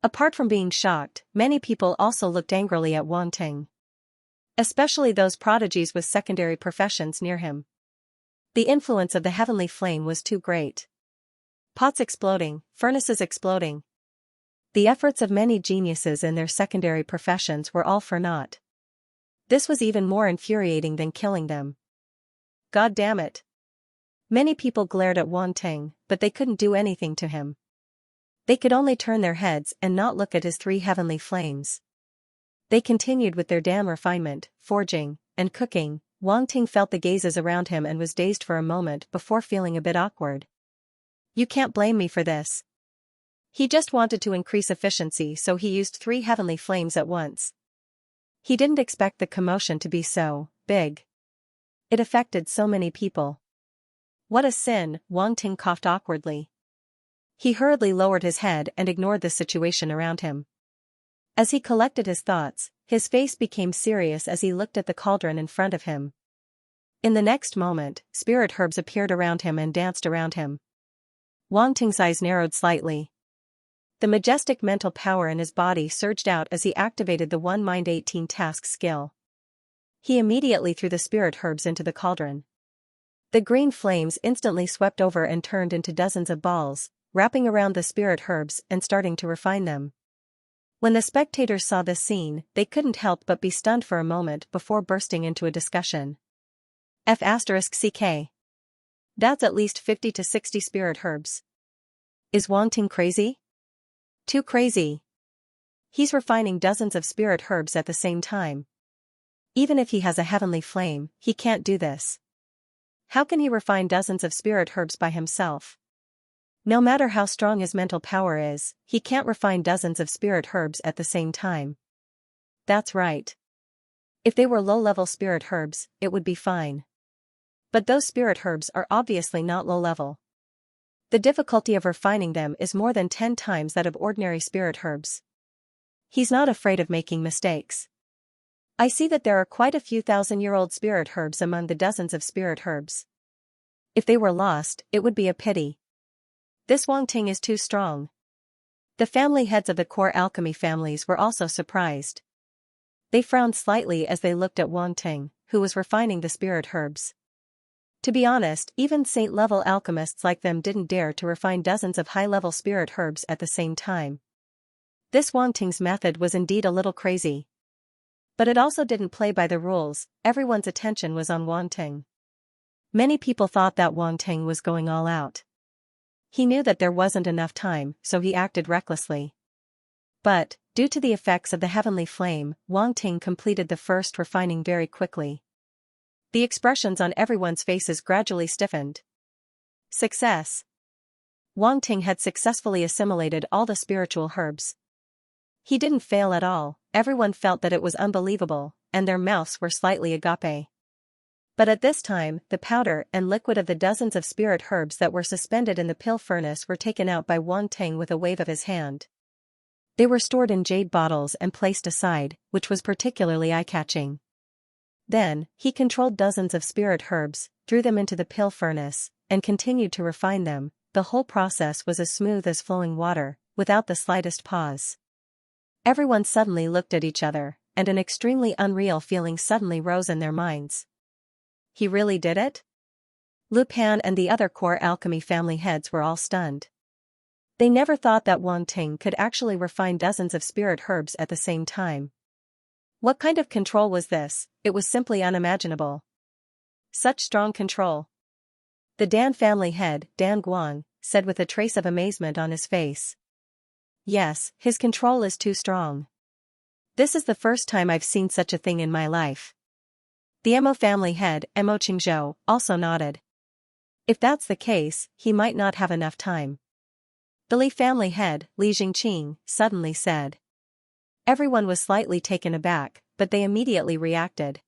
Apart from being shocked, many people also looked angrily at Wang Ting. Especially those prodigies with secondary professions near him. The influence of the heavenly flame was too great. Pots exploding, furnaces exploding. The efforts of many geniuses in their secondary professions were all for naught. This was even more infuriating than killing them. God damn it. Many people glared at Wang Ting, but they couldn't do anything to him. They could only turn their heads and not look at his 3 heavenly flames. They continued with their damn refinement, forging, and cooking. Wang Ting felt the gazes around him and was dazed for a moment before feeling a bit awkward. You can't blame me for this. He just wanted to increase efficiency, so he used 3 heavenly flames at once. He didn't expect the commotion to be so big. It affected so many people. What a sin, Wang Ting coughed awkwardly. He hurriedly lowered his head and ignored the situation around him. As he collected his thoughts, his face became serious as he looked at the cauldron in front of him. In the next moment, spirit herbs appeared around him and danced around him. Wang Ting's eyes narrowed slightly. The majestic mental power in his body surged out as he activated the One Mind 18 task skill. He immediately threw the spirit herbs into the cauldron. The green flames instantly swept over and turned into dozens of balls, wrapping around the spirit herbs and starting to refine them. When the spectators saw this scene, they couldn't help but be stunned for a moment before bursting into a discussion. F***CK. That's at least 50 to 60 spirit herbs. Is Wang Ting crazy? Too crazy. He's refining dozens of spirit herbs at the same time. Even if he has a heavenly flame, he can't do this. How can he refine dozens of spirit herbs by himself? No matter how strong his mental power is, he can't refine dozens of spirit herbs at the same time. That's right. If they were low-level spirit herbs, it would be fine. But those spirit herbs are obviously not low-level. The difficulty of refining them is more than 10 times that of ordinary spirit herbs. He's not afraid of making mistakes. I see that there are quite a few thousand-year-old spirit herbs among the dozens of spirit herbs. If they were lost, it would be a pity. This Wang Ting is too strong. The family heads of the core alchemy families were also surprised. They frowned slightly as they looked at Wang Ting, who was refining the spirit herbs. To be honest, even saint-level alchemists like them didn't dare to refine dozens of high-level spirit herbs at the same time. This Wang Ting's method was indeed a little crazy. But it also didn't play by the rules. Everyone's attention was on Wang Ting. Many people thought that Wang Ting was going all out. He knew that there wasn't enough time, so he acted recklessly. But, due to the effects of the heavenly flame, Wang Ting completed the first refining very quickly. The expressions on everyone's faces gradually stiffened. Success. Wang Ting had successfully assimilated all the spiritual herbs. He didn't fail at all. Everyone felt that it was unbelievable, and their mouths were slightly agape. But at this time, the powder and liquid of the dozens of spirit herbs that were suspended in the pill furnace were taken out by Wang Ting with a wave of his hand. They were stored in jade bottles and placed aside, which was particularly eye-catching. Then, he controlled dozens of spirit herbs, threw them into the pill furnace, and continued to refine them. The whole process was as smooth as flowing water, without the slightest pause. Everyone suddenly looked at each other, and an extremely unreal feeling suddenly rose in their minds. He really did it? Lu Pan and the other core alchemy family heads were all stunned. They never thought that Wang Ting could actually refine dozens of spirit herbs at the same time. What kind of control was this? It was simply unimaginable. Such strong control. The Dan family head, Dan Guang, said with a trace of amazement on his face. Yes, his control is too strong. This is the first time I've seen such a thing in my life. The Mo family head, Mo Qingzhou, also nodded. If that's the case, he might not have enough time. The Li family head, Li Jingqing, suddenly said. Everyone was slightly taken aback, but they immediately reacted.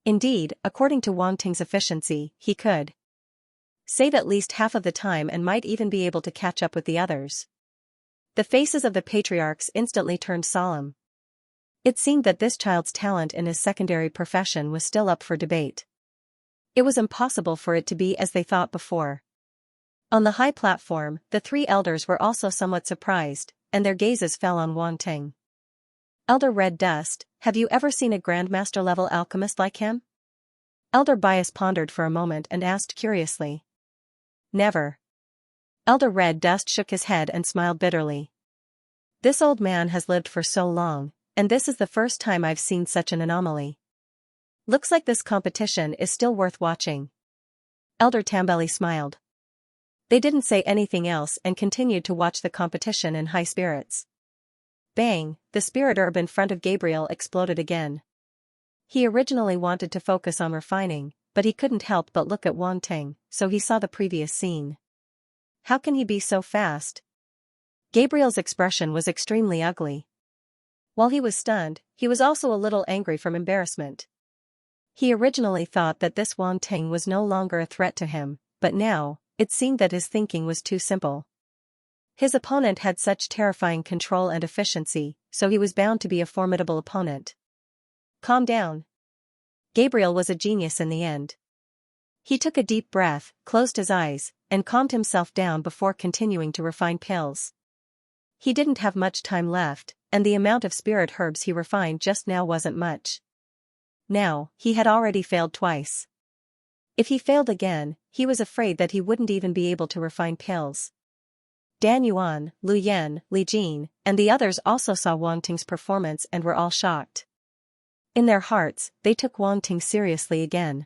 Indeed, according to Wang Ting's efficiency, he could save at least half of the time and might even be able to catch up with the others. The faces of the patriarchs instantly turned solemn. It seemed that this child's talent in his secondary profession was still up for debate. It was impossible for it to be as they thought before. On the high platform, the three elders were also somewhat surprised, and their gazes fell on Wang Ting. Elder Red Dust, have you ever seen a Grandmaster-level alchemist like him? Elder Bias pondered for a moment and asked curiously. Never. Elder Red Dust shook his head and smiled bitterly. This old man has lived for so long, and this is the first time I've seen such an anomaly. Looks like this competition is still worth watching. Elder Tambelli smiled. They didn't say anything else and continued to watch the competition in high spirits. Bang, the spirit orb in front of Gabriel exploded again. He originally wanted to focus on refining, but he couldn't help but look at Wang Ting, so he saw the previous scene. How can he be so fast? Gabriel's expression was extremely ugly. While he was stunned, he was also a little angry from embarrassment. He originally thought that this Wang Ting was no longer a threat to him, but now, it seemed that his thinking was too simple. His opponent had such terrifying control and efficiency, so he was bound to be a formidable opponent. Calm down. Gabriel was a genius in the end. He took a deep breath, closed his eyes, and calmed himself down before continuing to refine pills. He didn't have much time left, and the amount of spirit herbs he refined just now wasn't much. Now, he had already failed twice. If he failed again, he was afraid that he wouldn't even be able to refine pills. Dan Yuan, Lu Yan, Li Jin, and the others also saw Wang Ting's performance and were all shocked. In their hearts, they took Wang Ting seriously again.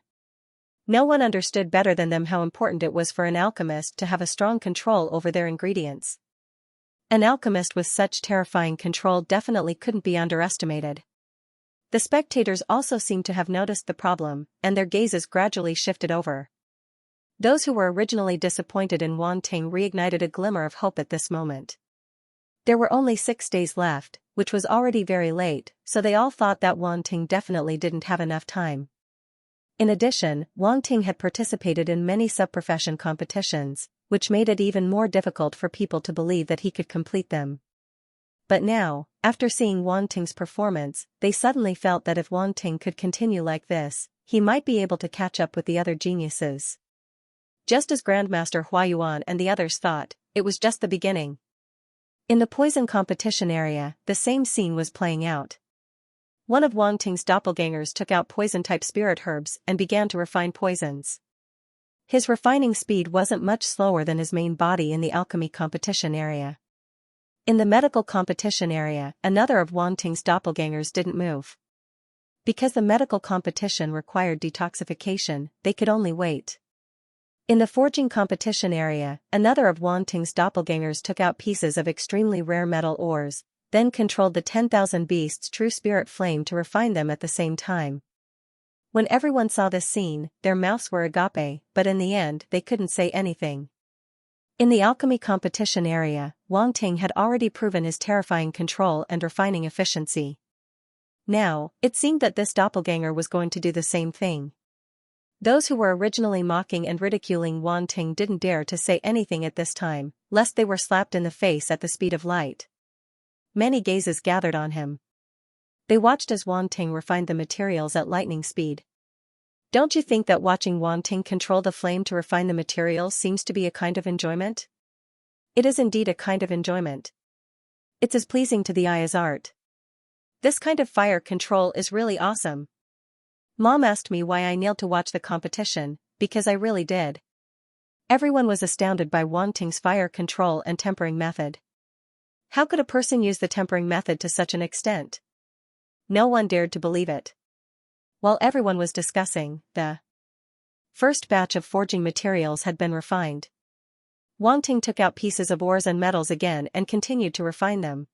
No one understood better than them how important it was for an alchemist to have a strong control over their ingredients. An alchemist with such terrifying control definitely couldn't be underestimated. The spectators also seemed to have noticed the problem, and their gazes gradually shifted over. Those who were originally disappointed in Wang Ting reignited a glimmer of hope at this moment. There were only 6 days left, which was already very late, so they all thought that Wang Ting definitely didn't have enough time. In addition, Wang Ting had participated in many sub-profession competitions, which made it even more difficult for people to believe that he could complete them. But now, after seeing Wang Ting's performance, they suddenly felt that if Wang Ting could continue like this, he might be able to catch up with the other geniuses. Just as Grandmaster Huayuan and the others thought, it was just the beginning. In the poison competition area, the same scene was playing out. One of Wang Ting's doppelgangers took out poison-type spirit herbs and began to refine poisons. His refining speed wasn't much slower than his main body in the alchemy competition area. In the medical competition area, another of Wang Ting's doppelgangers didn't move. Because the medical competition required detoxification, they could only wait. In the forging competition area, another of Wang Ting's doppelgangers took out pieces of extremely rare metal ores, then controlled the 10,000 beasts' true spirit flame to refine them at the same time. When everyone saw this scene, their mouths were agape, but in the end they couldn't say anything. In the alchemy competition area, Wang Ting had already proven his terrifying control and refining efficiency. Now, it seemed that this doppelganger was going to do the same thing. Those who were originally mocking and ridiculing Wang Ting didn't dare to say anything at this time, lest they were slapped in the face at the speed of light. Many gazes gathered on him. They watched as Wang Ting refined the materials at lightning speed. Don't you think that watching Wang Ting control the flame to refine the materials seems to be a kind of enjoyment? It is indeed a kind of enjoyment. It's as pleasing to the eye as art. This kind of fire control is really awesome. Mom asked me why I kneeled to watch the competition, because I really did. Everyone was astounded by Wang Ting's fire control and tempering method. How could a person use the tempering method to such an extent? No one dared to believe it. While everyone was discussing, the first batch of forging materials had been refined. Wang Ting took out pieces of ores and metals again and continued to refine them.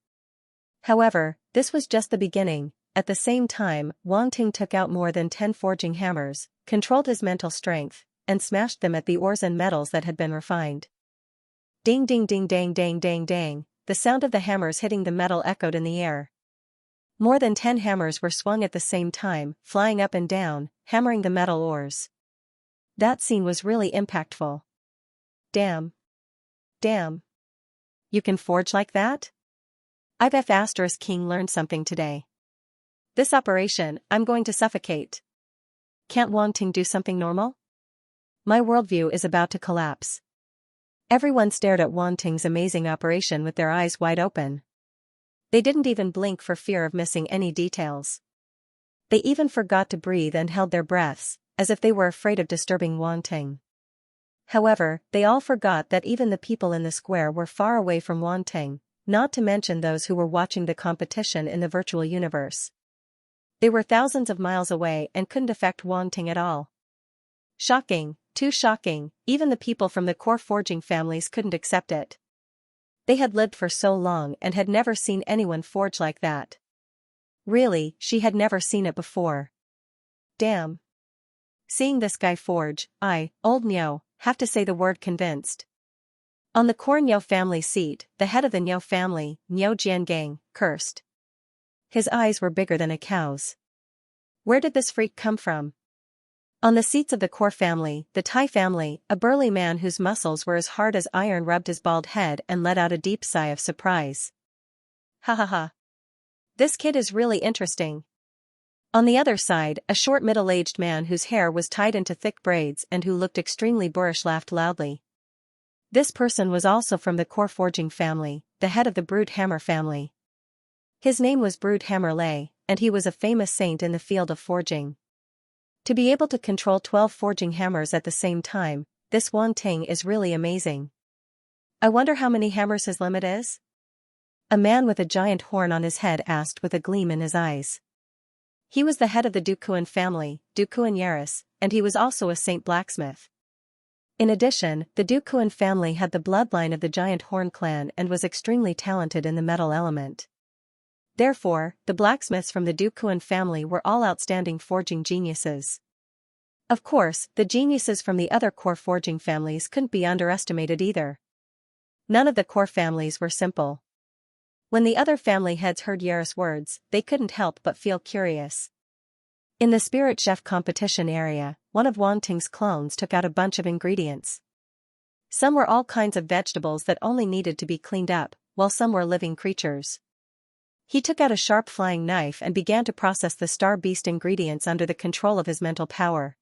However, this was just the beginning. At the same time, Wang Ting took out more than 10 forging hammers, controlled his mental strength, and smashed them at the ores and metals that had been refined. Ding ding ding dang dang dang dang, the sound of the hammers hitting the metal echoed in the air. More than 10 hammers were swung at the same time, flying up and down, hammering the metal ores. That scene was really impactful. Damn. Damn. You can forge like that? I've King learned something today. This operation, I'm going to suffocate. Can't Wang Ting do something normal? My worldview is about to collapse. Everyone stared at Wang Ting's amazing operation with their eyes wide open. They didn't even blink for fear of missing any details. They even forgot to breathe and held their breaths, as if they were afraid of disturbing Wang Ting. However, they all forgot that even the people in the square were far away from Wang Ting, not to mention those who were watching the competition in the virtual universe. They were thousands of miles away and couldn't affect Wang Ting at all. Shocking, too shocking, even the people from the core forging families couldn't accept it. They had lived for so long and had never seen anyone forge like that. Really, she had never seen it before. Damn. Seeing this guy forge, old Niu, have to say the word convinced. On the core Niu family seat, the head of the Niu family, Niu Jiangang, cursed. His eyes were bigger than a cow's. Where did this freak come from? On the seats of the core family, the Tai family, a burly man whose muscles were as hard as iron rubbed his bald head and let out a deep sigh of surprise. Ha ha ha. This kid is really interesting. On the other side, a short middle-aged man whose hair was tied into thick braids and who looked extremely boorish laughed loudly. This person was also from the core forging family, the head of the Brood Hammer family. His name was Brood Hammer Lei, and he was a famous saint in the field of forging. To be able to control 12 forging hammers at the same time, this Wang Ting is really amazing. I wonder how many hammers his limit is? A man with a giant horn on his head asked with a gleam in his eyes. He was the head of the Dukuan family, Dukuan Yaris, and he was also a saint blacksmith. In addition, the Dukuan family had the bloodline of the giant horn clan and was extremely talented in the metal element. Therefore, the blacksmiths from the Dukuan family were all outstanding forging geniuses. Of course, the geniuses from the other core forging families couldn't be underestimated either. None of the core families were simple. When the other family heads heard Yaris' words, they couldn't help but feel curious. In the spirit chef competition area, one of Wang Ting's clones took out a bunch of ingredients. Some were all kinds of vegetables that only needed to be cleaned up, while some were living creatures. He took out a sharp flying knife and began to process the star beast ingredients under the control of his mental power.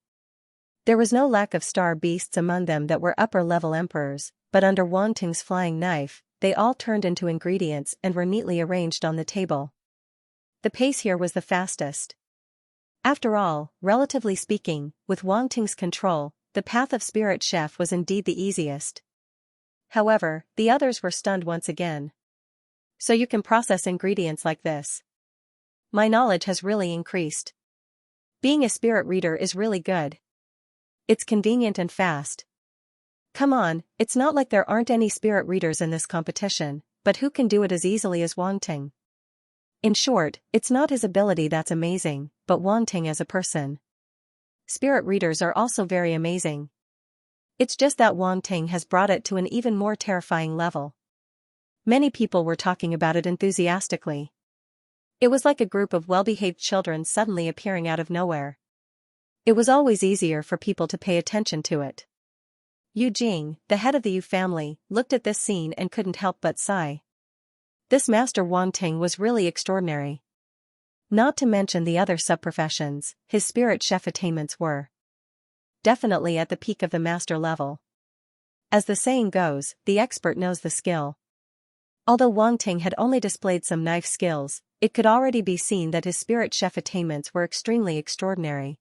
There was no lack of star beasts among them that were upper-level emperors, but under Wang Ting's flying knife, they all turned into ingredients and were neatly arranged on the table. The pace here was the fastest. After all, relatively speaking, with Wang Ting's control, the path of Spirit Chef was indeed the easiest. However, the others were stunned once again. So you can process ingredients like this. My knowledge has really increased. Being a spirit reader is really good. It's convenient and fast. Come on, it's not like there aren't any spirit readers in this competition, but who can do it as easily as Wang Ting? In short, it's not his ability that's amazing, but Wang Ting as a person. Spirit readers are also very amazing. It's just that Wang Ting has brought it to an even more terrifying level. Many people were talking about it enthusiastically. It was like a group of well-behaved children suddenly appearing out of nowhere. It was always easier for people to pay attention to it. Yu Jing, the head of the Yu family, looked at this scene and couldn't help but sigh. This Master Wang Ting was really extraordinary. Not to mention the other sub-professions, his spirit chef attainments were definitely at the peak of the master level. As the saying goes, the expert knows the skill. Although Wang Ting had only displayed some knife skills, it could already be seen that his spirit chef attainments were extremely extraordinary.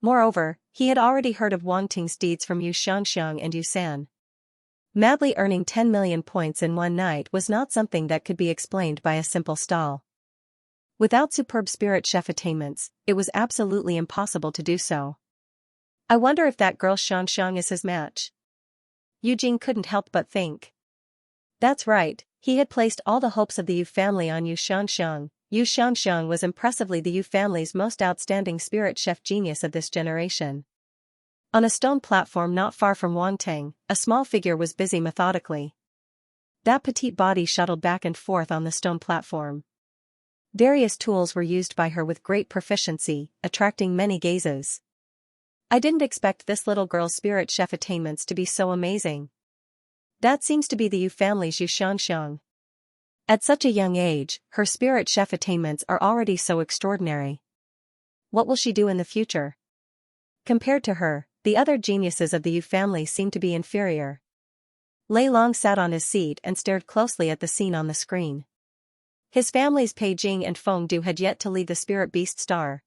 Moreover, he had already heard of Wang Ting's deeds from Yu Xianxia and Yu San. Madly earning 10 million points in one night was not something that could be explained by a simple stall. Without superb spirit chef attainments, it was absolutely impossible to do so. I wonder if that girl Xianxia is his match. Eugene couldn't help but think. That's right, he had placed all the hopes of the Yu family on Yu Xianxia. Yu Xianxia was impressively the Yu family's most outstanding spirit chef genius of this generation. On a stone platform not far from Wangtang, a small figure was busy methodically. That petite body shuttled back and forth on the stone platform. Various tools were used by her with great proficiency, attracting many gazes. I didn't expect this little girl's spirit chef attainments to be so amazing. That seems to be the Yu family's Yu Xianxia. At such a young age, her spirit chef attainments are already so extraordinary. What will she do in the future? Compared to her, the other geniuses of the Yu family seem to be inferior. Lei Long sat on his seat and stared closely at the scene on the screen. His family's Pei Jing and Feng Du had yet to leave the spirit beast star.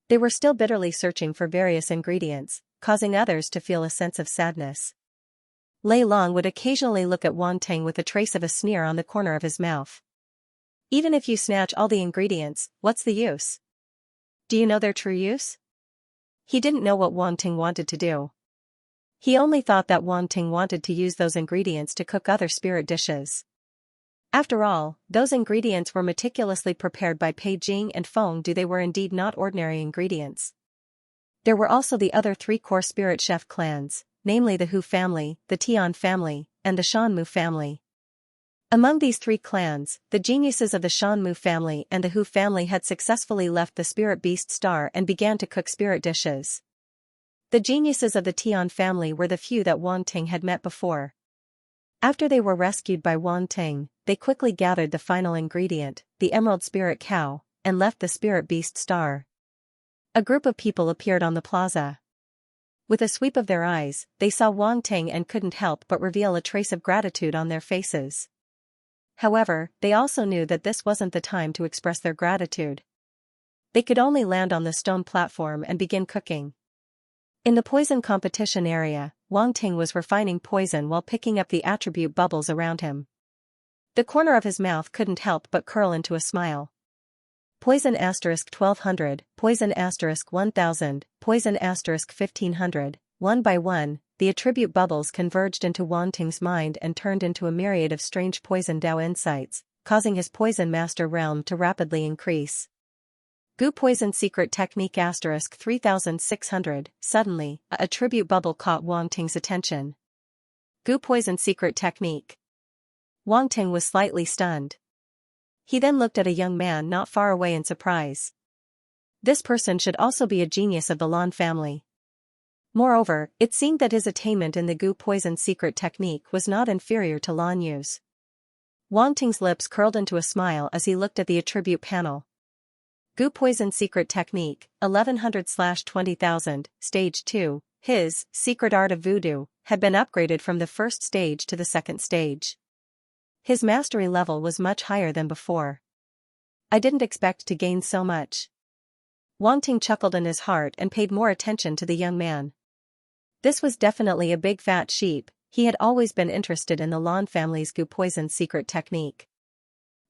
They were still bitterly searching for various ingredients, causing others to feel a sense of sadness. Lei Long would occasionally look at Wangtang with a trace of a sneer on the corner of his mouth. Even if you snatch all the ingredients, what's the use? Do you know their true use? He didn't know what Wangtang wanted to do. He only thought that Wangtang wanted to use those ingredients to cook other spirit dishes. After all, those ingredients were meticulously prepared by Pei Jing and Feng Du. They were indeed not ordinary ingredients. There were also the other three core spirit chef clans, namely the Hu family, the Tian family, and the Shanmu family. Among these three clans, the geniuses of the Shanmu family and the Hu family had successfully left the spirit beast star and began to cook spirit dishes. The geniuses of the Tian family were the few that Wangtang had met before. After they were rescued by Wangtang, they quickly gathered the final ingredient, the emerald spirit cow, and left the spirit beast star. A group of people appeared on the plaza. With a sweep of their eyes, they saw Wangtang and couldn't help but reveal a trace of gratitude on their faces. However, they also knew that this wasn't the time to express their gratitude. They could only land on the stone platform and begin cooking. In the poison competition area, Wangtang was refining poison while picking up the attribute bubbles around him. The corner of his mouth couldn't help but curl into a smile. Poison *1200, poison *1000, poison *1500, one by one, the attribute bubbles converged into Wangtang's mind and turned into a myriad of strange poison Dao insights, causing his poison master realm to rapidly increase. Gu Poison Secret Technique *3600, suddenly, a attribute bubble caught Wangtang's attention. Gu Poison Secret Technique. Wangtang was slightly stunned. He then looked at a young man not far away in surprise. This person should also be a genius of the Lan family. Moreover, it seemed that his attainment in the Gu Poison Secret Technique was not inferior to Lan Yu's. Wangtang's lips curled into a smile as he looked at the attribute panel. Gu Poison Secret Technique, 1100/20,000, Stage 2, his Secret Art of Voodoo, had been upgraded from the first stage to the second stage. His mastery level was much higher than before. I didn't expect to gain so much. Wangtang chuckled in his heart and paid more attention to the young man. This was definitely a big fat sheep. He had always been interested in the Lan family's Gu Poison Secret Technique.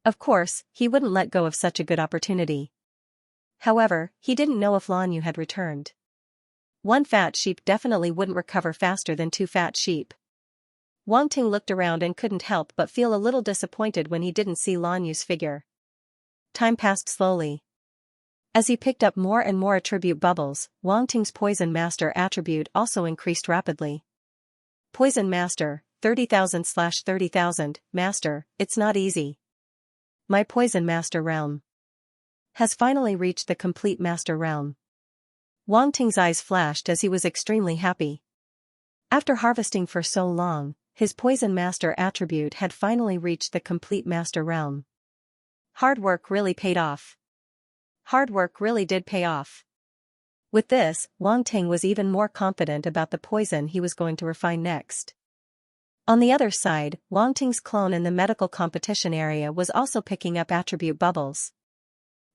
Of course, he wouldn't let go of such a good opportunity. However, he didn't know if Lan Yu had returned. One fat sheep definitely wouldn't recover faster than two fat sheep. Wangtang looked around and couldn't help but feel a little disappointed when he didn't see Lan Yu's figure. Time passed slowly. As he picked up more and more attribute bubbles, Wangtang's Poison Master attribute also increased rapidly. Poison Master, 30,000/30,000, Master, it's not easy. My Poison Master realm has finally reached the complete Master realm. Wangtang's eyes flashed as he was extremely happy. After harvesting for so long, his Poison Master attribute had finally reached the complete Master realm. Hard work really paid off. Hard work really did pay off. With this, Wangtang was even more confident about the poison he was going to refine next. On the other side, Wangtang's clone in the medical competition area was also picking up attribute bubbles.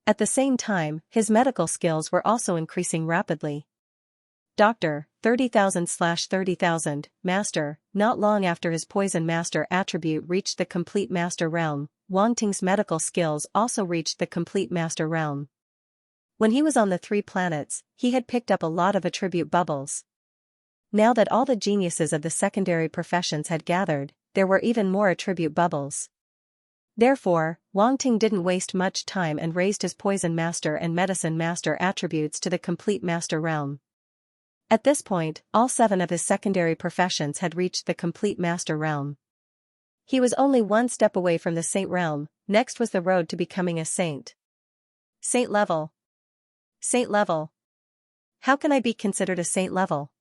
At the same time, his medical skills were also increasing rapidly. Doctor, 30,000/30,000, Master. Not long after his Poison Master attribute reached the complete Master realm, Wangtang's medical skills also reached the complete Master realm. When he was on the 3 planets, he had picked up a lot of attribute bubbles. Now that all the geniuses of the secondary professions had gathered, there were even more attribute bubbles. Therefore, Wang Ting didn't waste much time and raised his poison master and medicine master attributes to the complete master realm. At this point, all 7 of his secondary professions had reached the complete master realm. He was only one step away from the saint realm. Next was the road to becoming a saint. Saint level. Saint level. How can I be considered a saint level?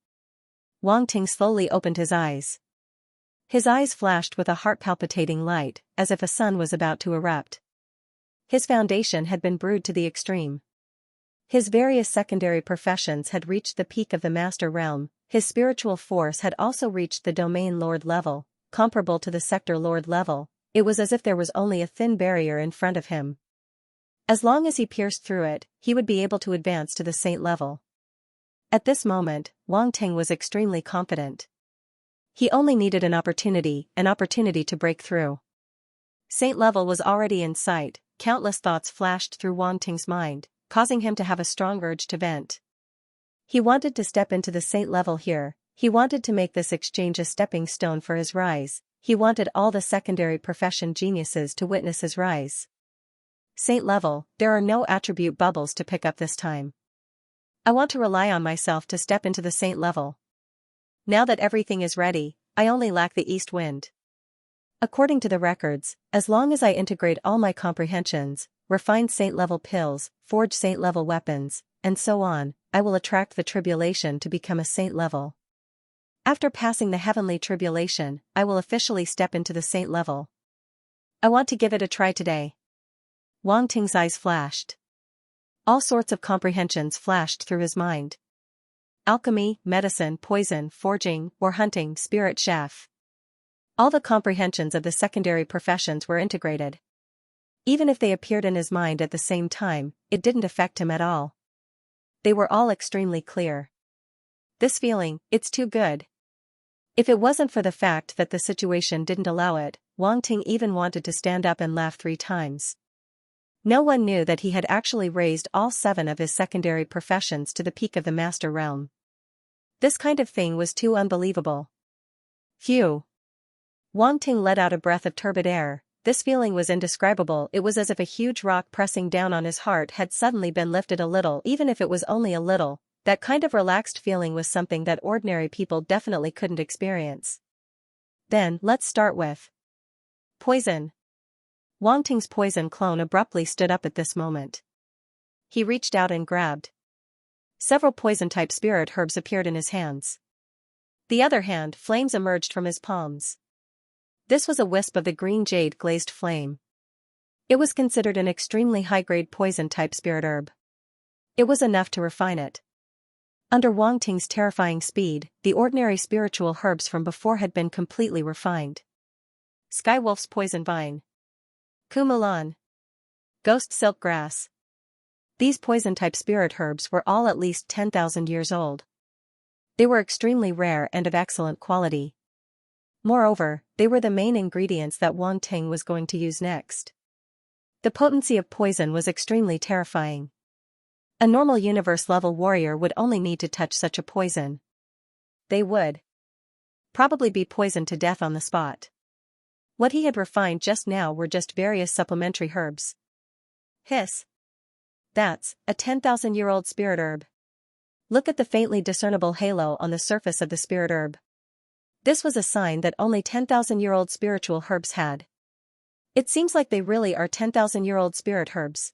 Wang Ting slowly opened his eyes. His eyes flashed with a heart-palpitating light, as if a sun was about to erupt. His foundation had been brewed to the extreme. His various secondary professions had reached the peak of the master realm. His spiritual force had also reached the domain lord level, comparable to the sector lord level. It was as if there was only a thin barrier in front of him. As long as he pierced through it, he would be able to advance to the saint level. At this moment, Wang Ting was extremely confident. He only needed an opportunity to break through. Saint level was already in sight. Countless thoughts flashed through Wang Ting's mind, causing him to have a strong urge to vent. He wanted to step into the saint level here. He wanted to make this exchange a stepping stone for his rise. He wanted all the secondary profession geniuses to witness his rise. Saint level, there are no attribute bubbles to pick up this time. I want to rely on myself to step into the saint level. Now that everything is ready, I only lack the east wind. According to the records, as long as I integrate all my comprehensions, refine saint-level pills, forge saint-level weapons, and so on, I will attract the tribulation to become a saint level. After passing the heavenly tribulation, I will officially step into the saint level. I want to give it a try today. Wang Ting's eyes flashed. All sorts of comprehensions flashed through his mind. Alchemy, medicine, poison, forging, war hunting, spirit chef. All the comprehensions of the secondary professions were integrated. Even if they appeared in his mind at the same time, it didn't affect him at all. They were all extremely clear. This feeling, it's too good. If it wasn't for the fact that the situation didn't allow it, Wang Ting even wanted to stand up and laugh 3 times. No one knew that he had actually raised all 7 of his secondary professions to the peak of the master realm. This kind of thing was too unbelievable. Phew. Wang Ting let out a breath of turbid air. This feeling was indescribable. It was as if a huge rock pressing down on his heart had suddenly been lifted a little, even if it was only a little. That kind of relaxed feeling was something that ordinary people definitely couldn't experience. Then, let's start with poison. Wang Ting's poison clone abruptly stood up at this moment. He reached out and grabbed. Several poison-type spirit herbs appeared in his hands. The other hand, flames emerged from his palms. This was a wisp of the green jade glazed flame. It was considered an extremely high-grade poison-type spirit herb. It was enough to refine it. Under Wang Ting's terrifying speed, the ordinary spiritual herbs from before had been completely refined. Skywolf's poison vine. Kumulan. Ghost silk grass. These poison-type spirit herbs were all at least 10,000 years old. They were extremely rare and of excellent quality. Moreover, they were the main ingredients that Wang Ting was going to use next. The potency of poison was extremely terrifying. A normal universe-level warrior would only need to touch such a poison. They would probably be poisoned to death on the spot. What he had refined just now were just various supplementary herbs. Hiss. That's a 10,000-year-old spirit herb. Look at the faintly discernible halo on the surface of the spirit herb. This was a sign that only 10,000-year-old spiritual herbs had. It seems like they really are 10,000-year-old spirit herbs.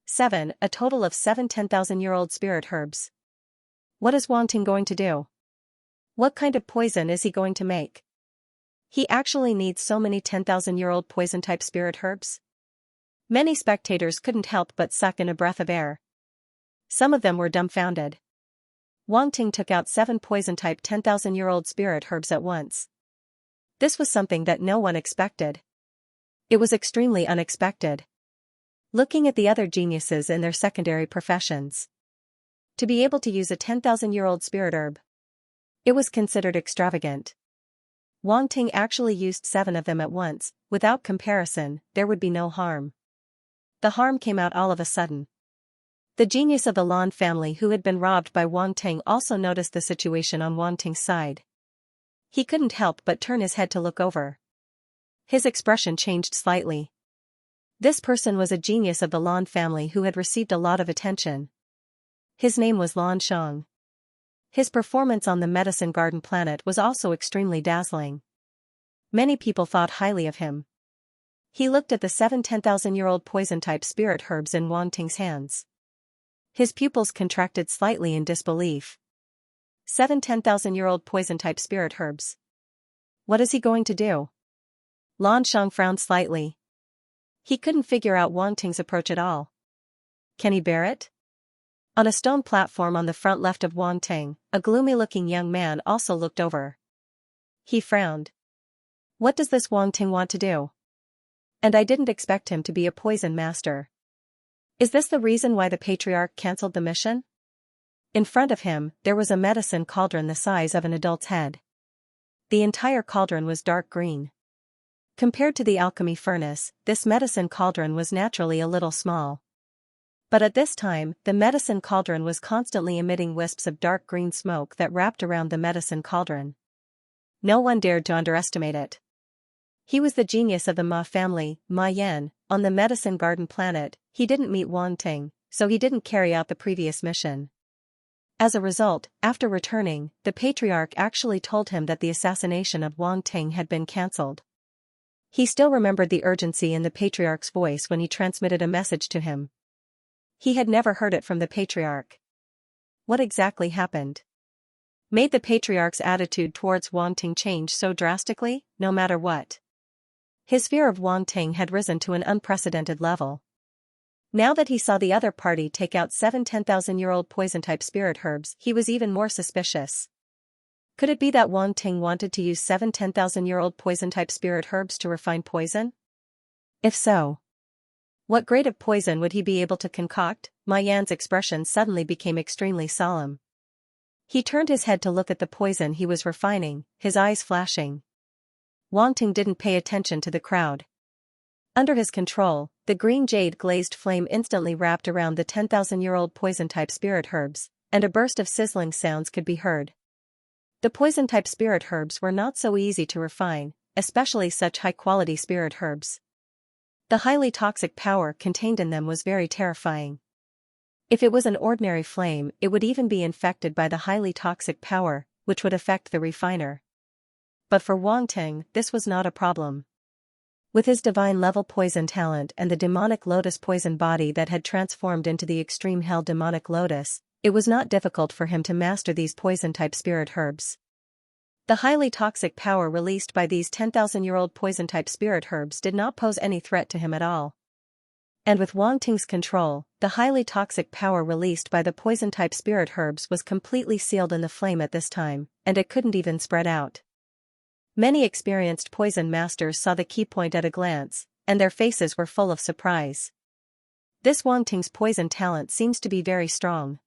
7. A total of 7 10,000-year-old spirit herbs. What is Wang Ting going to do? What kind of poison is he going to make? He actually needs so many 10,000-year-old poison-type spirit herbs? Many spectators couldn't help but suck in a breath of air. Some of them were dumbfounded. Wang Ting took out 7 poison-type 10,000-year-old spirit herbs at once. This was something that no one expected. It was extremely unexpected. Looking at the other geniuses in their secondary professions. To be able to use a 10,000-year-old spirit herb. It was considered extravagant. Wang Ting actually used 7 of them at once. Without comparison, there would be no harm. The harm came out all of a sudden. The genius of the Lan family who had been robbed by Wang Ting also noticed the situation on Wang Ting's side. He couldn't help but turn his head to look over. His expression changed slightly. This person was a genius of the Lan family who had received a lot of attention. His name was Lan Shang. His performance on the Medicine Garden planet was also extremely dazzling. Many people thought highly of him. He looked at the 7 10,000-year-old poison-type spirit herbs in Wang Ting's hands. His pupils contracted slightly in disbelief. 7 10,000-year-old poison-type spirit herbs. What is he going to do? Lan Shang frowned slightly. He couldn't figure out Wang Ting's approach at all. Can he bear it? On a stone platform on the front left of Wang Ting, a gloomy-looking young man also looked over. He frowned. What does this Wang Ting want to do? And I didn't expect him to be a poison master. Is this the reason why the patriarch cancelled the mission? In front of him, there was a medicine cauldron the size of an adult's head. The entire cauldron was dark green. Compared to the alchemy furnace, this medicine cauldron was naturally a little small. But at this time, the medicine cauldron was constantly emitting wisps of dark green smoke that wrapped around the medicine cauldron. No one dared to underestimate it. He was the genius of the Ma family, Ma Yan. On the Medicine Garden planet, he didn't meet Wang Ting, so he didn't carry out the previous mission. As a result, after returning, the patriarch actually told him that the assassination of Wang Ting had been cancelled. He still remembered the urgency in the patriarch's voice when he transmitted a message to him. He had never heard it from the patriarch. What exactly happened? Made the patriarch's attitude towards Wang Ting change so drastically, no matter what? His fear of Wang Ting had risen to an unprecedented level. Now that he saw the other party take out 7 10,000-year-old poison-type spirit herbs, he was even more suspicious. Could it be that Wang Ting wanted to use 7 10,000-year-old poison-type spirit herbs to refine poison? If so, what grade of poison would he be able to concoct? Ma Yan's expression suddenly became extremely solemn. He turned his head to look at the poison he was refining, his eyes flashing. Wang Ting didn't pay attention to the crowd. Under his control, the green jade glazed flame instantly wrapped around the 10,000-year-old poison-type spirit herbs, and a burst of sizzling sounds could be heard. The poison-type spirit herbs were not so easy to refine, especially such high-quality spirit herbs. The highly toxic power contained in them was very terrifying. If it was an ordinary flame, it would even be infected by the highly toxic power, which would affect the refiner. But for Wang Ting, this was not a problem. With his divine-level poison talent and the demonic lotus poison body that had transformed into the extreme hell demonic lotus, it was not difficult for him to master these poison-type spirit herbs. The highly toxic power released by these 10,000-year-old poison-type spirit herbs did not pose any threat to him at all. And with Wang Ting's control, the highly toxic power released by the poison-type spirit herbs was completely sealed in the flame at this time, and it couldn't even spread out. Many experienced poison masters saw the key point at a glance, and their faces were full of surprise. This Wang Ting's poison talent seems to be very strong.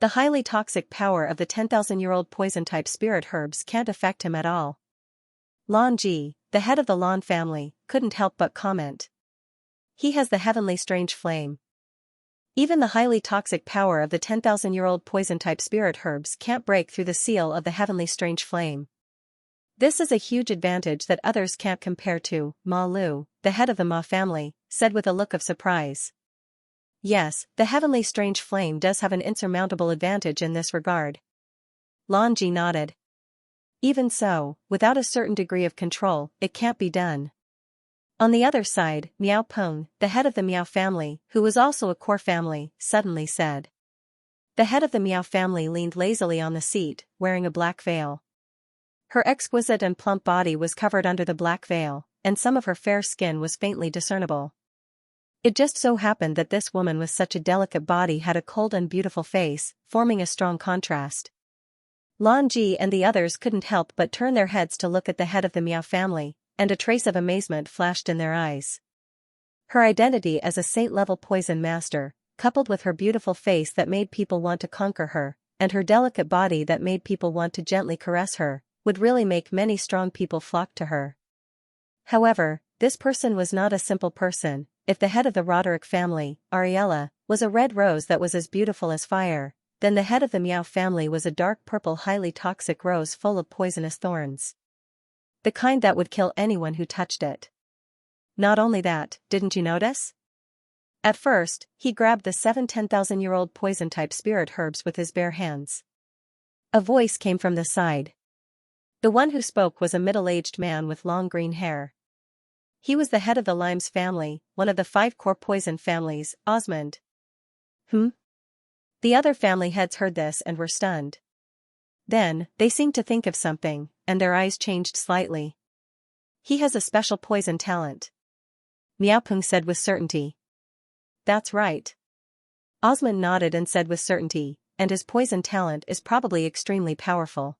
The highly toxic power of the 10,000-year-old poison-type spirit herbs can't affect him at all. Lan Ji, the head of the Lan family, couldn't help but comment. He has the heavenly strange flame. Even the highly toxic power of the 10,000-year-old poison-type spirit herbs can't break through the seal of the heavenly strange flame. This is a huge advantage that others can't compare to, Ma Lu, the head of the Ma family, said with a look of surprise. Yes, the heavenly strange flame does have an insurmountable advantage in this regard. Lan Ji nodded. Even so, without a certain degree of control, it can't be done. On the other side, Miao Peng, the head of the Miao family, who was also a core family, suddenly said. The head of the Miao family leaned lazily on the seat, wearing a black veil. Her exquisite and plump body was covered under the black veil, and some of her fair skin was faintly discernible. It just so happened that this woman with such a delicate body had a cold and beautiful face, forming a strong contrast. Lan Ji and the others couldn't help but turn their heads to look at the head of the Miao family, and a trace of amazement flashed in their eyes. Her identity as a saint-level poison master, coupled with her beautiful face that made people want to conquer her, and her delicate body that made people want to gently caress her, would really make many strong people flock to her. However, this person was not a simple person. If the head of the Roderick family, Ariella, was a red rose that was as beautiful as fire. Then the head of the Miao family was a dark purple highly toxic rose full of poisonous thorns. The kind that would kill anyone who touched it. Not only that, didn't you notice? At first, he grabbed the 7-10,000-year-old poison-type spirit herbs with his bare hands. A voice came from the side. The one who spoke was a middle-aged man with long green hair. He was the head of the Limes family, one of the 5 core poison families, Osmond. The other family heads heard this and were stunned. Then, they seemed to think of something, and their eyes changed slightly. He has a special poison talent. Miaopeng said with certainty. That's right. Osmond nodded and said with certainty, and his poison talent is probably extremely powerful.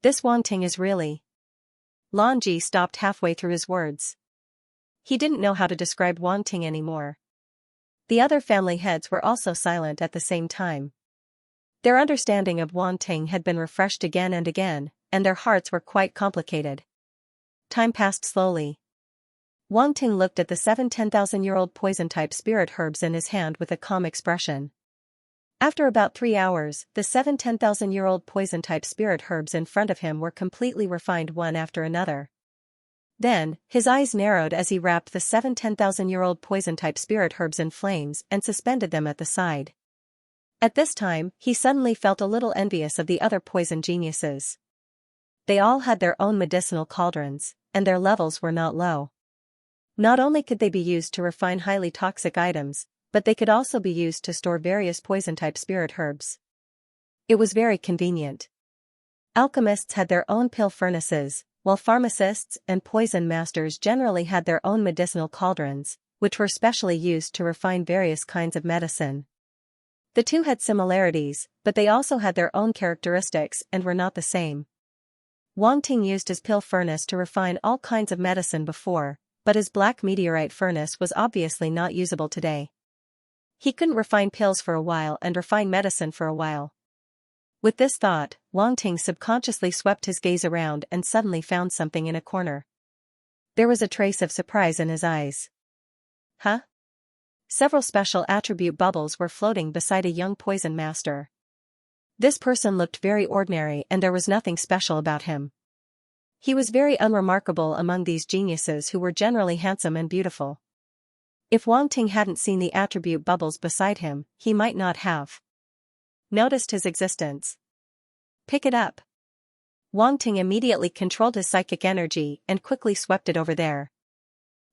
This Wang Ting is really... Lan Ji stopped halfway through his words. He didn't know how to describe Wang Ting anymore. The other family heads were also silent at the same time. Their understanding of Wang Ting had been refreshed again and again, and their hearts were quite complicated. Time passed slowly. Wang Ting looked at the 7-10,000-year-old poison-type spirit herbs in his hand with a calm expression. After about 3 hours, the 7-10,000-year-old poison-type spirit herbs in front of him were completely refined one after another. Then, his eyes narrowed as he wrapped the 7-10,000-year-old poison-type spirit herbs in flames and suspended them at the side. At this time, he suddenly felt a little envious of the other poison geniuses. They all had their own medicinal cauldrons, and their levels were not low. Not only could they be used to refine highly toxic items, but they could also be used to store various poison-type spirit herbs. It was very convenient. Alchemists had their own pill furnaces, while pharmacists and poison masters generally had their own medicinal cauldrons, which were specially used to refine various kinds of medicine. The two had similarities, but they also had their own characteristics and were not the same. Wang Ting used his pill furnace to refine all kinds of medicine before, but his black meteorite furnace was obviously not usable today. He couldn't refine pills for a while and refine medicine for a while. With this thought, Wang Ting subconsciously swept his gaze around and suddenly found something in a corner. There was a trace of surprise in his eyes. Huh? Several special attribute bubbles were floating beside a young poison master. This person looked very ordinary and there was nothing special about him. He was very unremarkable among these geniuses who were generally handsome and beautiful. If Wang Ting hadn't seen the attribute bubbles beside him, he might not have noticed his existence. Pick it up. Wang Ting immediately controlled his psychic energy and quickly swept it over there.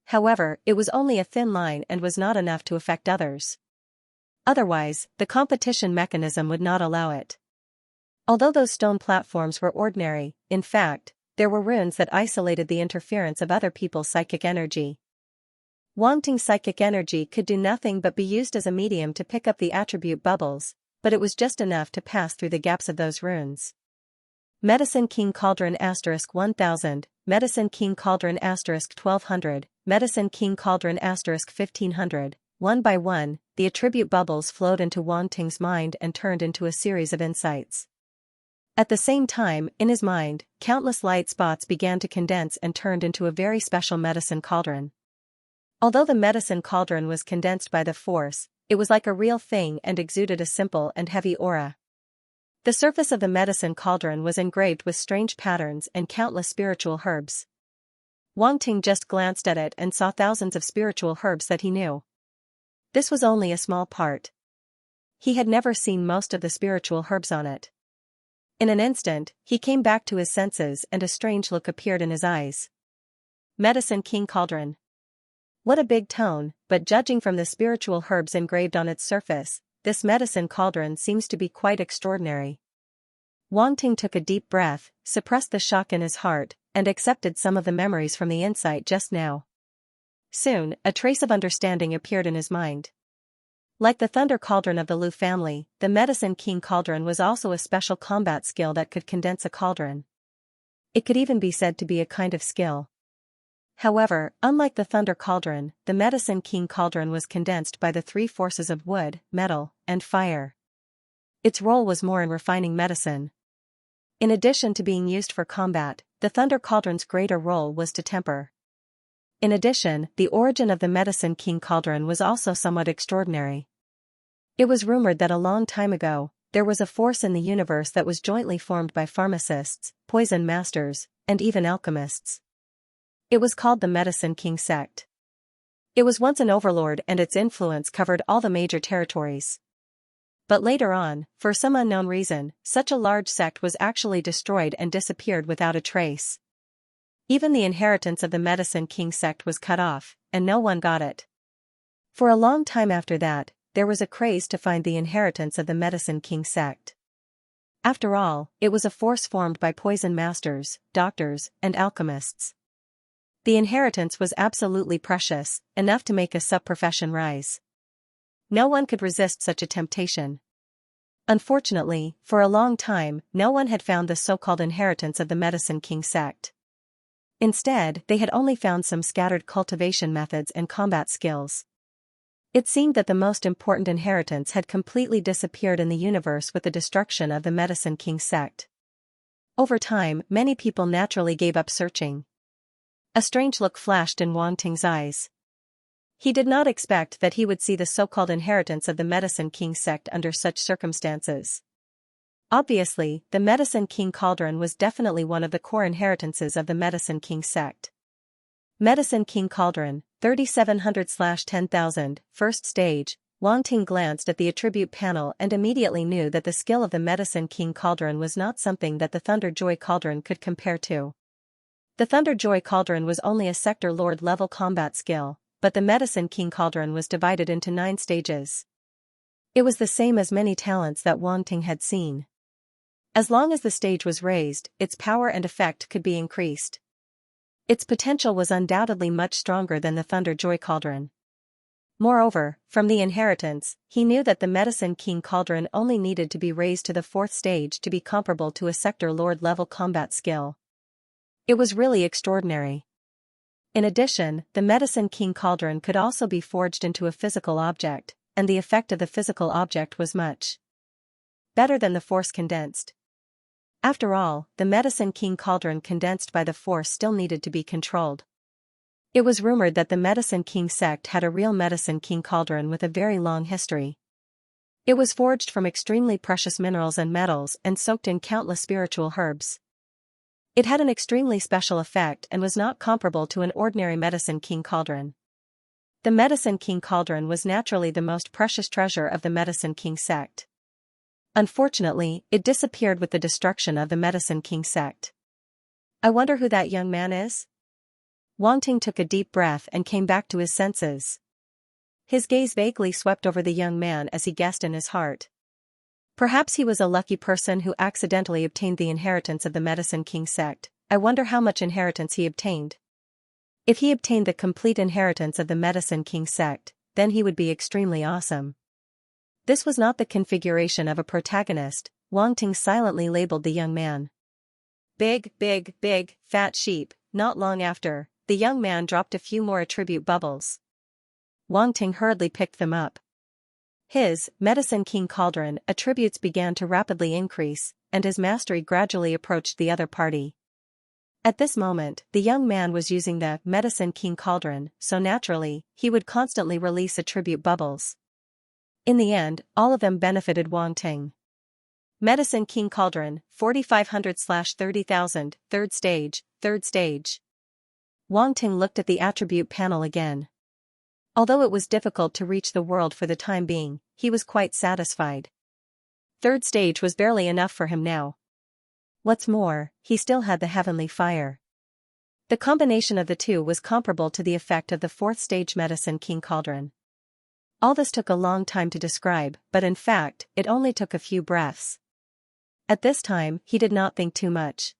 However, it was only a thin line and was not enough to affect others. Otherwise, the competition mechanism would not allow it. Although those stone platforms were ordinary, in fact, there were runes that isolated the interference of other people's psychic energy. Wang Ting's psychic energy could do nothing but be used as a medium to pick up the attribute bubbles, but it was just enough to pass through the gaps of those runes. Medicine King Cauldron *1000, Medicine King Cauldron *1200, Medicine King Cauldron *1500, one by one, the attribute bubbles flowed into Wang Ting's mind and turned into a series of insights. At the same time, in his mind, countless light spots began to condense and turned into a very special medicine cauldron. Although the medicine cauldron was condensed by the force, it was like a real thing and exuded a simple and heavy aura. The surface of the medicine cauldron was engraved with strange patterns and countless spiritual herbs. Wang Ting just glanced at it and saw thousands of spiritual herbs that he knew. This was only a small part. He had never seen most of the spiritual herbs on it. In an instant, he came back to his senses and a strange look appeared in his eyes. Medicine King Cauldron. What a big tone, but judging from the spiritual herbs engraved on its surface, this medicine cauldron seems to be quite extraordinary. Wang Ting took a deep breath, suppressed the shock in his heart, and accepted some of the memories from the insight just now. Soon, a trace of understanding appeared in his mind. Like the Thunder Cauldron of the Lu family, the Medicine King Cauldron was also a special combat skill that could condense a cauldron. It could even be said to be a kind of skill. However, unlike the Thunder Cauldron, the Medicine King Cauldron was condensed by the 3 forces of wood, metal, and fire. Its role was more in refining medicine. In addition to being used for combat, the Thunder Cauldron's greater role was to temper. In addition, the origin of the Medicine King Cauldron was also somewhat extraordinary. It was rumored that a long time ago, there was a force in the universe that was jointly formed by pharmacists, poison masters, and even alchemists. It was called the Medicine King sect. It was once an overlord and its influence covered all the major territories. But later on, for some unknown reason, such a large sect was actually destroyed and disappeared without a trace. Even the inheritance of the Medicine King sect was cut off, and no one got it. For a long time after that, there was a craze to find the inheritance of the Medicine King sect. After all, it was a force formed by poison masters, doctors, and alchemists. The inheritance was absolutely precious, enough to make a sub-profession rise. No one could resist such a temptation. Unfortunately, for a long time, no one had found the so-called inheritance of the Medicine King sect. Instead, they had only found some scattered cultivation methods and combat skills. It seemed that the most important inheritance had completely disappeared in the universe with the destruction of the Medicine King sect. Over time, many people naturally gave up searching. A strange look flashed in Wang Ting's eyes. He did not expect that he would see the so-called inheritance of the Medicine King sect under such circumstances. Obviously, the Medicine King cauldron was definitely one of the core inheritances of the Medicine King sect. Medicine King cauldron, 3700/10,000, first stage. Wang Ting glanced at the attribute panel and immediately knew that the skill of the Medicine King cauldron was not something that the Thunder Joy cauldron could compare to. The Thunder Joy cauldron was only a sector lord level combat skill, but the Medicine King cauldron was divided into 9 stages. It was the same as many talents that Wang Ting had seen. As long as the stage was raised, its power and effect could be increased. Its potential was undoubtedly much stronger than the Thunder Joy cauldron. Moreover, from the inheritance, he knew that the Medicine King cauldron only needed to be raised to the 4th stage to be comparable to a sector lord level combat skill. It was really extraordinary. In addition, the Medicine King cauldron could also be forged into a physical object, and the effect of the physical object was much better than the force condensed. After all, the Medicine King cauldron condensed by the force still needed to be controlled. It was rumored that the Medicine King sect had a real Medicine King cauldron with a very long history. It was forged from extremely precious minerals and metals and soaked in countless spiritual herbs. It had an extremely special effect and was not comparable to an ordinary Medicine King cauldron. The Medicine King cauldron was naturally the most precious treasure of the Medicine King sect. Unfortunately, it disappeared with the destruction of the Medicine King sect. I wonder who that young man is? Wang Ting took a deep breath and came back to his senses. His gaze vaguely swept over the young man as he guessed in his heart. Perhaps he was a lucky person who accidentally obtained the inheritance of the Medicine King sect. I wonder how much inheritance he obtained. If he obtained the complete inheritance of the Medicine King sect, then he would be extremely awesome. This was not the configuration of a protagonist. Wang Ting silently labeled the young man. Big, fat sheep. Not long after, the young man dropped a few more attribute bubbles. Wang Ting hurriedly picked them up. His Medicine King cauldron attributes began to rapidly increase, and his mastery gradually approached the other party. At this moment, the young man was using the Medicine King cauldron, so naturally, he would constantly release attribute bubbles. In the end, all of them benefited Wang Ting. Medicine King cauldron, 4500/30,000, third stage. Wang Ting looked at the attribute panel again. Although it was difficult to reach the world for the time being, he was quite satisfied. 3rd stage was barely enough for him now. What's more, he still had the heavenly fire. The combination of the two was comparable to the effect of the 4th stage Medicine King cauldron. All this took a long time to describe, but in fact, it only took a few breaths. At this time, he did not think too much.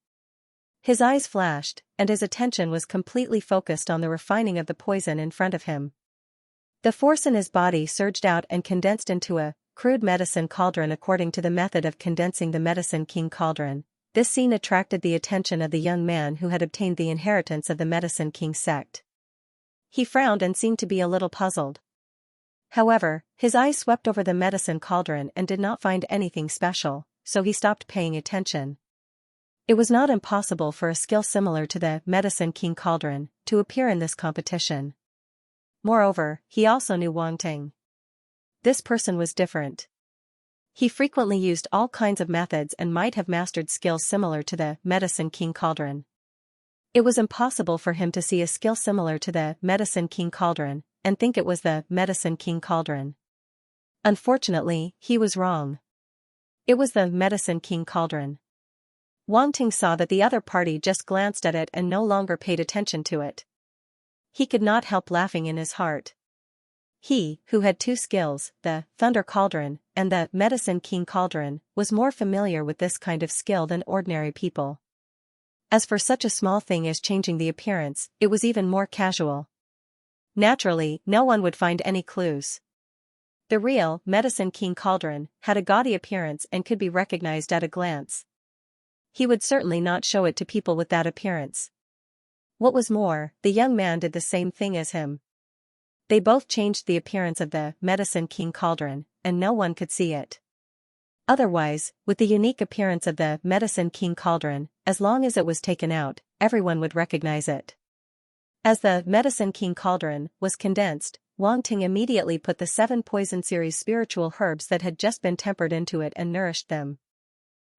His eyes flashed, and his attention was completely focused on the refining of the poison in front of him. The force in his body surged out and condensed into a crude medicine cauldron according to the method of condensing the Medicine King cauldron. This scene attracted the attention of the young man who had obtained the inheritance of the Medicine King sect. He frowned and seemed to be a little puzzled. However, his eyes swept over the medicine cauldron and did not find anything special, so he stopped paying attention. It was not impossible for a skill similar to the Medicine King cauldron to appear in this competition. Moreover, he also knew Wang Ting. this person was different. He frequently used all kinds of methods and might have mastered skills similar to the Medicine King Cauldron. It was impossible for him to see a skill similar to the Medicine King Cauldron and think it was the Medicine King Cauldron. Unfortunately, he was wrong. It was the Medicine King Cauldron. Wang Ting saw that the other party just glanced at it and no longer paid attention to it. He could not help laughing in his heart. He, who had two skills, the Thunder Cauldron and the Medicine King Cauldron, was more familiar with this kind of skill than ordinary people. As for such a small thing as changing the appearance, it was even more casual. Naturally, no one would find any clues. The real Medicine King Cauldron had a gaudy appearance and could be recognized at a glance. He would certainly not show it to people with that appearance. What was more, the young man did the same thing as him. They both changed the appearance of the Medicine King Cauldron, and no one could see it. Otherwise, with the unique appearance of the Medicine King Cauldron, as long as it was taken out, everyone would recognize it. As the Medicine King Cauldron was condensed, Wang Ting immediately put the 7 Poison Series spiritual herbs that had just been tempered into it and nourished them.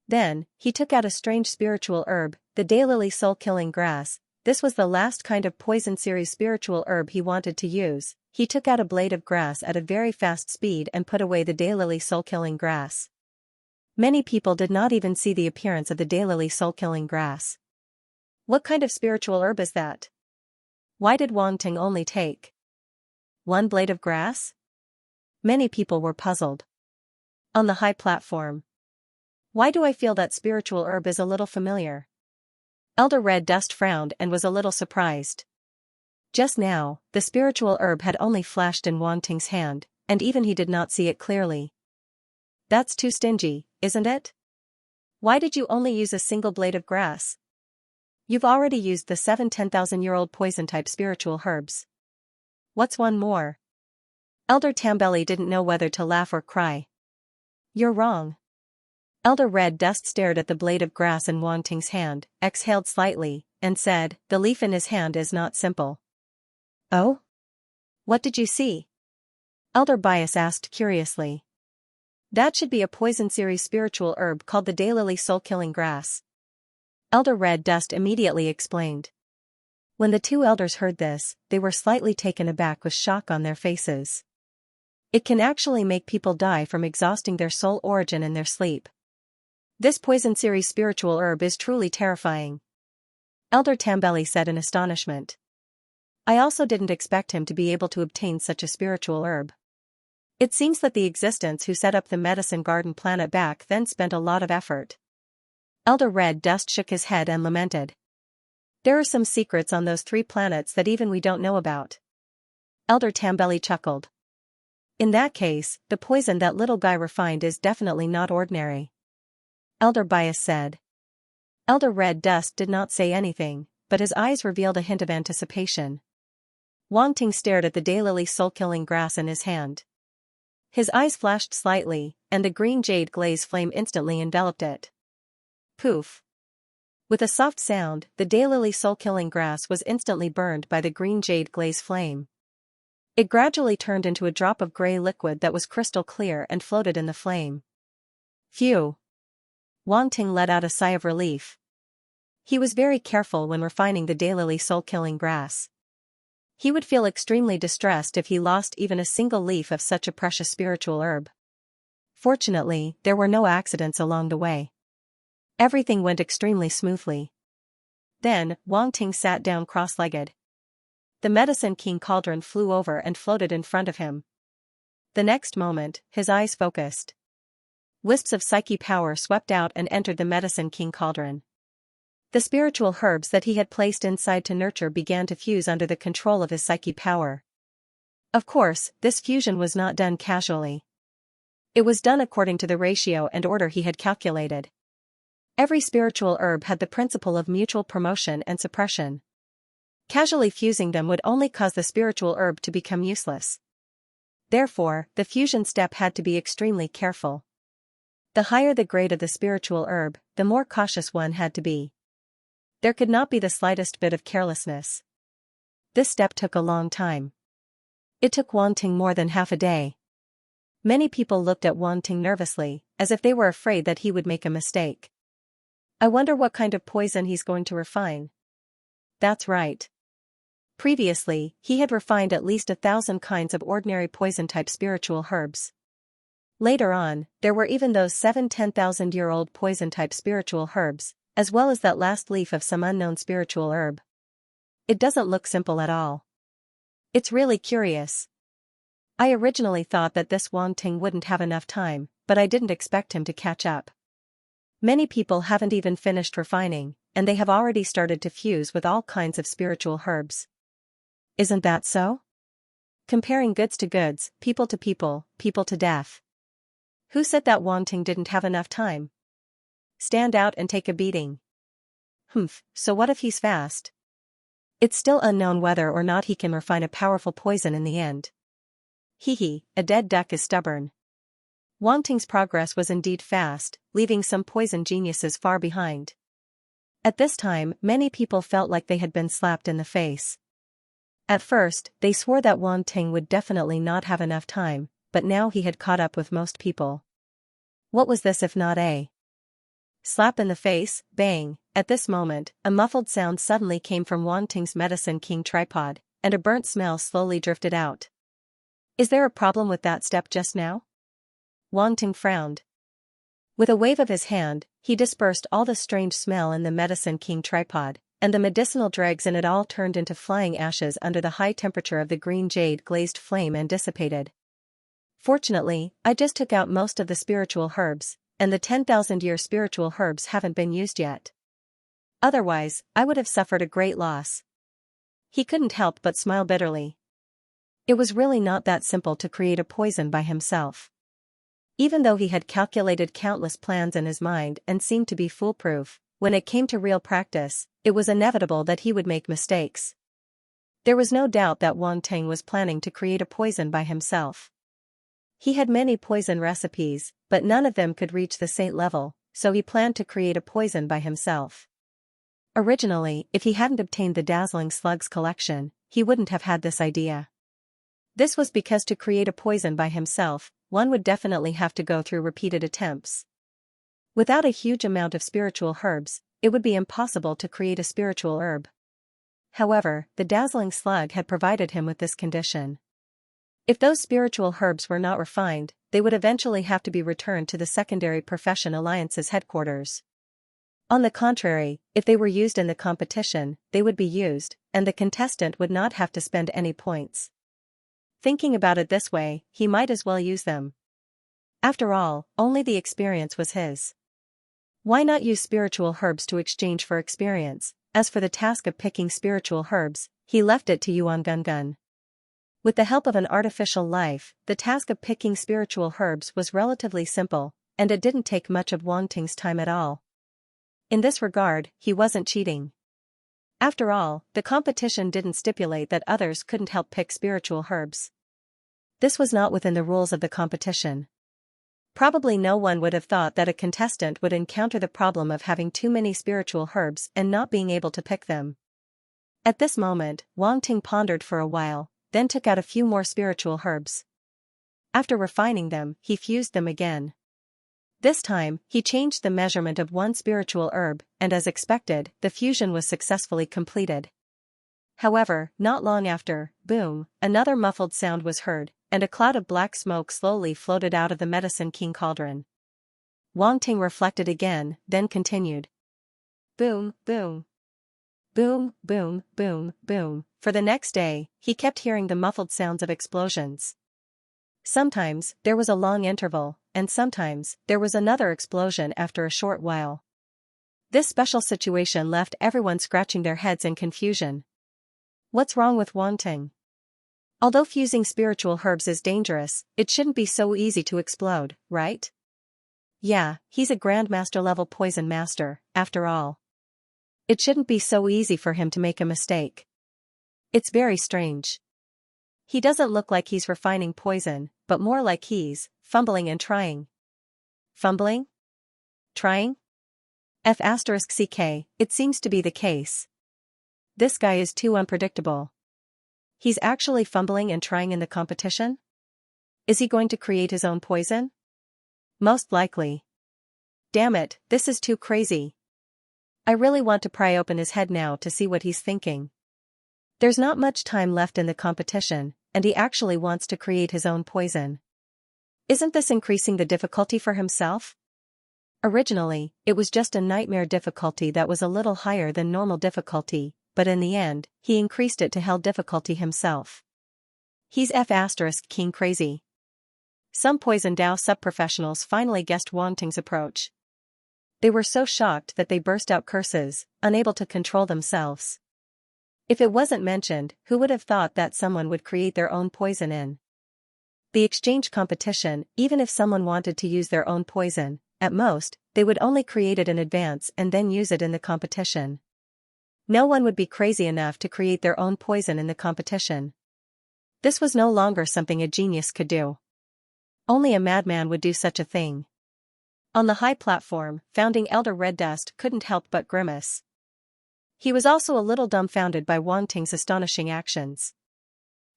Then, he took out a strange spiritual herb, the Daylily Soul-Killing Grass. This was the last kind of Poison Series spiritual herb he wanted to use. He took out a blade of grass at a very fast speed and put away the Daylily Soul-Killing Grass. Many people did not even see the appearance of the Daylily Soul-Killing Grass. What kind of spiritual herb is that? Why did Wang Ting only take 1 blade of grass? Many people were puzzled. On the high platform. Why do I feel that spiritual herb is a little familiar? Elder Red Dust frowned and was a little surprised. Just now, the spiritual herb had only flashed in Wang Ting's hand, and even he did not see it clearly. That's too stingy, isn't it? Why did you only use a single blade of grass? You've already used the 7 10,000-year-old poison-type spiritual herbs. What's one more? Elder Tambelli didn't know whether to laugh or cry. You're wrong. Elder Red Dust stared at the blade of grass in Wang Ting's hand, exhaled slightly, and said, the leaf in his hand is not simple. Oh? What did you see? Elder Bias asked curiously. That should be a Poison Series spiritual herb called the Daylily Soul-Killing Grass. Elder Red Dust immediately explained. When the 2 elders heard this, they were slightly taken aback with shock on their faces. It can actually make people die from exhausting their soul origin in their sleep. This Poison Series spiritual herb is truly terrifying. Elder Tambelli said in astonishment. I also didn't expect him to be able to obtain such a spiritual herb. It seems that the existence who set up the Medicine Garden planet back then spent a lot of effort. Elder Red Dust shook his head and lamented. There are some secrets on those 3 planets that even we don't know about. Elder Tambelli chuckled. In that case, the poison that little guy refined is definitely not ordinary. Elder Bias said. Elder Red Dust did not say anything, but his eyes revealed a hint of anticipation. Wang Ting stared at the Daylily Soul-Killing Grass in his hand. His eyes flashed slightly, and the green jade glaze flame instantly enveloped it. Poof! With a soft sound, the Daylily Soul-Killing Grass was instantly burned by the green jade glaze flame. It gradually turned into a drop of gray liquid that was crystal clear and floated in the flame. Phew! Wang Ting let out a sigh of relief. He was very careful when refining the Daylily Soul-Killing Grass. He would feel extremely distressed if he lost even a single leaf of such a precious spiritual herb. Fortunately, there were no accidents along the way. Everything went extremely smoothly. Then, Wang Ting sat down cross-legged. The Medicine King Cauldron flew over and floated in front of him. The next moment, his eyes focused. Wisps of psyche power swept out and entered the Medicine King Cauldron. The spiritual herbs that he had placed inside to nurture began to fuse under the control of his psyche power. Of course, this fusion was not done casually. It was done according to the ratio and order he had calculated. Every spiritual herb had the principle of mutual promotion and suppression. Casually fusing them would only cause the spiritual herb to become useless. Therefore, the fusion step had to be extremely careful. The higher the grade of the spiritual herb, the more cautious one had to be. There could not be the slightest bit of carelessness. This step took a long time. It took Wang Ting more than half a day. Many people looked at Wang Ting nervously, as if they were afraid that he would make a mistake. I wonder what kind of poison he's going to refine. That's right. Previously, he had refined at least 1,000 kinds of ordinary poison-type spiritual herbs. Later on, there were even those 7-10,000-year-old poison-type spiritual herbs, as well as that last leaf of some unknown spiritual herb. It doesn't look simple at all. It's really curious. I originally thought that this Wang Ting wouldn't have enough time, but I didn't expect him to catch up. Many people haven't even finished refining, and they have already started to fuse with all kinds of spiritual herbs. Isn't that so? Comparing goods to goods, people to people, people to death. Who said that Wang Ting didn't have enough time? Stand out and take a beating. So what if he's fast? It's still unknown whether or not he can refine a powerful poison in the end. A dead duck is stubborn. Wang Ting's progress was indeed fast, leaving some poison geniuses far behind. At this time, many people felt like they had been slapped in the face. At first, they swore that Wang Ting would definitely not have enough time, but now he had caught up with most people. What was this if not a slap in the face? Bang! At this moment, a muffled sound suddenly came from Wang Ting's Medicine King tripod, and a burnt smell slowly drifted out. Is there a problem with that step just now? Wang Ting frowned. With a wave of his hand, he dispersed all the strange smell in the Medicine King tripod, and the medicinal dregs in it all turned into flying ashes under the high temperature of the green jade glazed flame and dissipated. Fortunately, I just took out most of the spiritual herbs, and the 10,000-year spiritual herbs haven't been used yet. Otherwise, I would have suffered a great loss. He couldn't help but smile bitterly. It was really not that simple to create a poison by himself. Even though he had calculated countless plans in his mind and seemed to be foolproof, when it came to real practice, it was inevitable that he would make mistakes. There was no doubt that Wang Ting was planning to create a poison by himself. He had many poison recipes, but none of them could reach the saint level, so he planned to create a poison by himself. Originally, if he hadn't obtained the dazzling slugs collection, he wouldn't have had this idea. This was because to create a poison by himself, one would definitely have to go through repeated attempts. Without a huge amount of spiritual herbs, it would be impossible to create a spiritual herb. However, the dazzling slug had provided him with this condition. If those spiritual herbs were not refined, they would eventually have to be returned to the Secondary Profession Alliance's headquarters. On the contrary, if they were used in the competition, they would be used, and the contestant would not have to spend any points. Thinking about it this way, he might as well use them. After all, only the experience was his. Why not use spiritual herbs to exchange for experience? As for the task of picking spiritual herbs, he left it to Yuan Gungun. With the help of an artificial life, the task of picking spiritual herbs was relatively simple, and it didn't take much of Wang Ting's time at all. In this regard, he wasn't cheating. After all, the competition didn't stipulate that others couldn't help pick spiritual herbs. This was not within the rules of the competition. Probably no one would have thought that a contestant would encounter the problem of having too many spiritual herbs and not being able to pick them. At this moment, Wang Ting pondered for a while, then took out a few more spiritual herbs. After refining them, he fused them again. This time, he changed the measurement of one spiritual herb, and as expected, the fusion was successfully completed. However, not long after, boom, another muffled sound was heard, and a cloud of black smoke slowly floated out of the Medicine King cauldron. Wang Ting reflected again, then continued. Boom, boom. Boom, boom, boom, boom. For the next day, he kept hearing the muffled sounds of explosions. Sometimes, there was a long interval, and sometimes, there was another explosion after a short while. This special situation left everyone scratching their heads in confusion. What's wrong with Wang Ting? Although fusing spiritual herbs is dangerous, it shouldn't be so easy to explode, right? Yeah, he's a Grandmaster-level poison master, after all. It shouldn't be so easy for him to make a mistake. It's very strange. He doesn't look like he's refining poison, but more like he's fumbling and trying. Fumbling? Trying? F***ck, it seems to be the case. This guy is too unpredictable. He's actually fumbling and trying in the competition? Is he going to create his own poison? Most likely. Damn it, this is too crazy. I really want to pry open his head now to see what he's thinking. There's not much time left in the competition, and he actually wants to create his own poison. Isn't this increasing the difficulty for himself? Originally, it was just a nightmare difficulty that was a little higher than normal difficulty, but in the end, he increased it to hell difficulty himself. He's F***king crazy. Some Poison Dao subprofessionals finally guessed Wang Ting's approach. They were so shocked that they burst out curses, unable to control themselves. If it wasn't mentioned, who would have thought that someone would create their own poison in the exchange competition? Even if someone wanted to use their own poison, at most, they would only create it in advance and then use it in the competition. No one would be crazy enough to create their own poison in the competition. This was no longer something a genius could do. Only a madman would do such a thing. On the high platform, Founding Elder Red Dust couldn't help but grimace. He was also a little dumbfounded by Wang Ting's astonishing actions.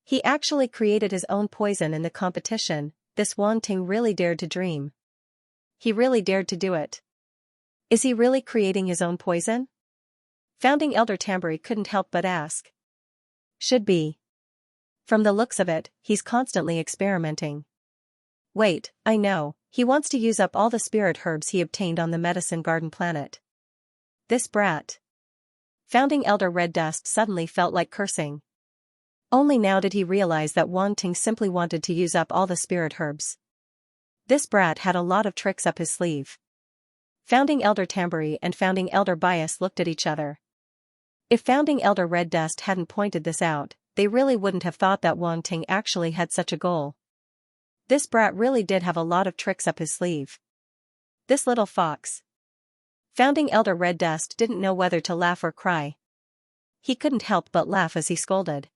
He actually created his own poison in the competition. This Wang Ting really dared to dream. He really dared to do it. Is he really creating his own poison? Founding Elder Tamburi couldn't help but ask. Should be. From the looks of it, he's constantly experimenting. Wait, I know, he wants to use up all the spirit herbs he obtained on the Medicine Garden planet. This brat. Founding Elder Red Dust suddenly felt like cursing. Only now did he realize that Wang Ting simply wanted to use up all the spirit herbs. This brat had a lot of tricks up his sleeve. Founding Elder Tamburi and Founding Elder Bias looked at each other. If Founding Elder Red Dust hadn't pointed this out, they really wouldn't have thought that Wang Ting actually had such a goal. This brat really did have a lot of tricks up his sleeve. This little fox. Founding Elder Red Dust didn't know whether to laugh or cry. He couldn't help but laugh as he scolded.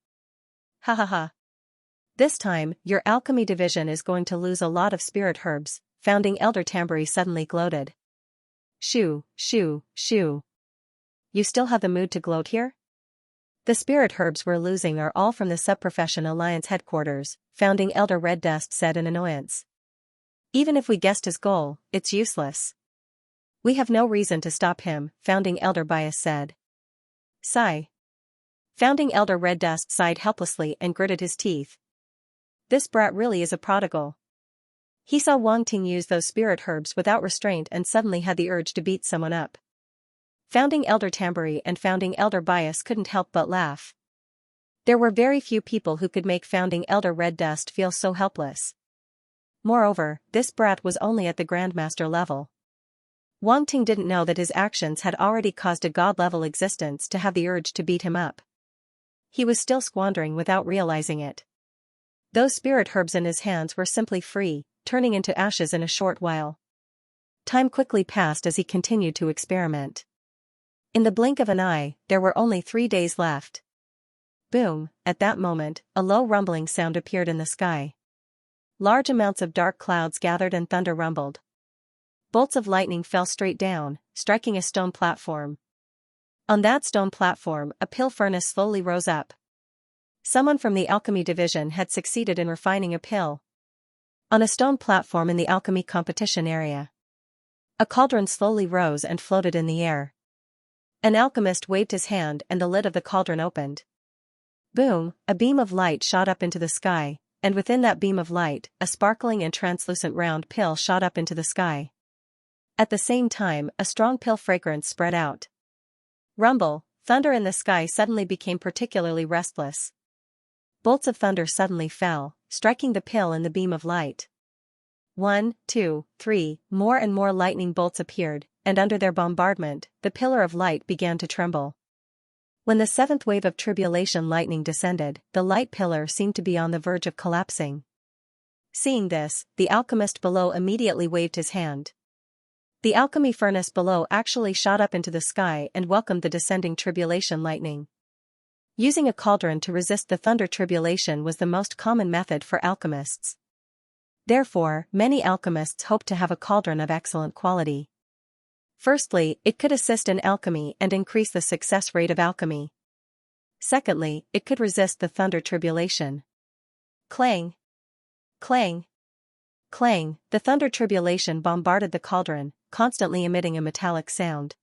Ha ha ha. This time, your alchemy division is going to lose a lot of spirit herbs, Founding Elder Tamburi suddenly gloated. Shoo, shoo, shoo. You still have the mood to gloat here? The spirit herbs we're losing are all from the Subprofession Alliance headquarters, Founding Elder Red Dust said in annoyance. Even if we guessed his goal, it's useless. We have no reason to stop him, Founding Elder Bias said. Sigh. Founding Elder Red Dust sighed helplessly and gritted his teeth. This brat really is a prodigal. He saw Wang Ting use those spirit herbs without restraint and suddenly had the urge to beat someone up. Founding Elder Tamburi and Founding Elder Bias couldn't help but laugh. There were very few people who could make Founding Elder Red Dust feel so helpless. Moreover, this brat was only at the Grandmaster level. Wang Ting didn't know that his actions had already caused a god-level existence to have the urge to beat him up. He was still squandering without realizing it. Those spirit herbs in his hands were simply free, turning into ashes in a short while. Time quickly passed as he continued to experiment. In the blink of an eye, there were only 3 days left. Boom, at that moment, a low rumbling sound appeared in the sky. Large amounts of dark clouds gathered and thunder rumbled. Bolts of lightning fell straight down, striking a stone platform. On that stone platform, a pill furnace slowly rose up. Someone from the alchemy division had succeeded in refining a pill. On a stone platform in the alchemy competition area, a cauldron slowly rose and floated in the air. An alchemist waved his hand and the lid of the cauldron opened. Boom, a beam of light shot up into the sky, and within that beam of light, a sparkling and translucent round pill shot up into the sky. At the same time, a strong pill fragrance spread out. Rumble, thunder in the sky suddenly became particularly restless. Bolts of thunder suddenly fell, striking the pill in the beam of light. 1, 2, 3, more and more lightning bolts appeared, and under their bombardment, the pillar of light began to tremble. When the 7th wave of tribulation lightning descended, the light pillar seemed to be on the verge of collapsing. Seeing this, the alchemist below immediately waved his hand. The alchemy furnace below actually shot up into the sky and welcomed the descending tribulation lightning. Using a cauldron to resist the thunder tribulation was the most common method for alchemists. Therefore, many alchemists hoped to have a cauldron of excellent quality. Firstly, it could assist in alchemy and increase the success rate of alchemy. Secondly, it could resist the thunder tribulation. Clang! Clang! Clang! The thunder tribulation bombarded the cauldron, constantly emitting a metallic sound.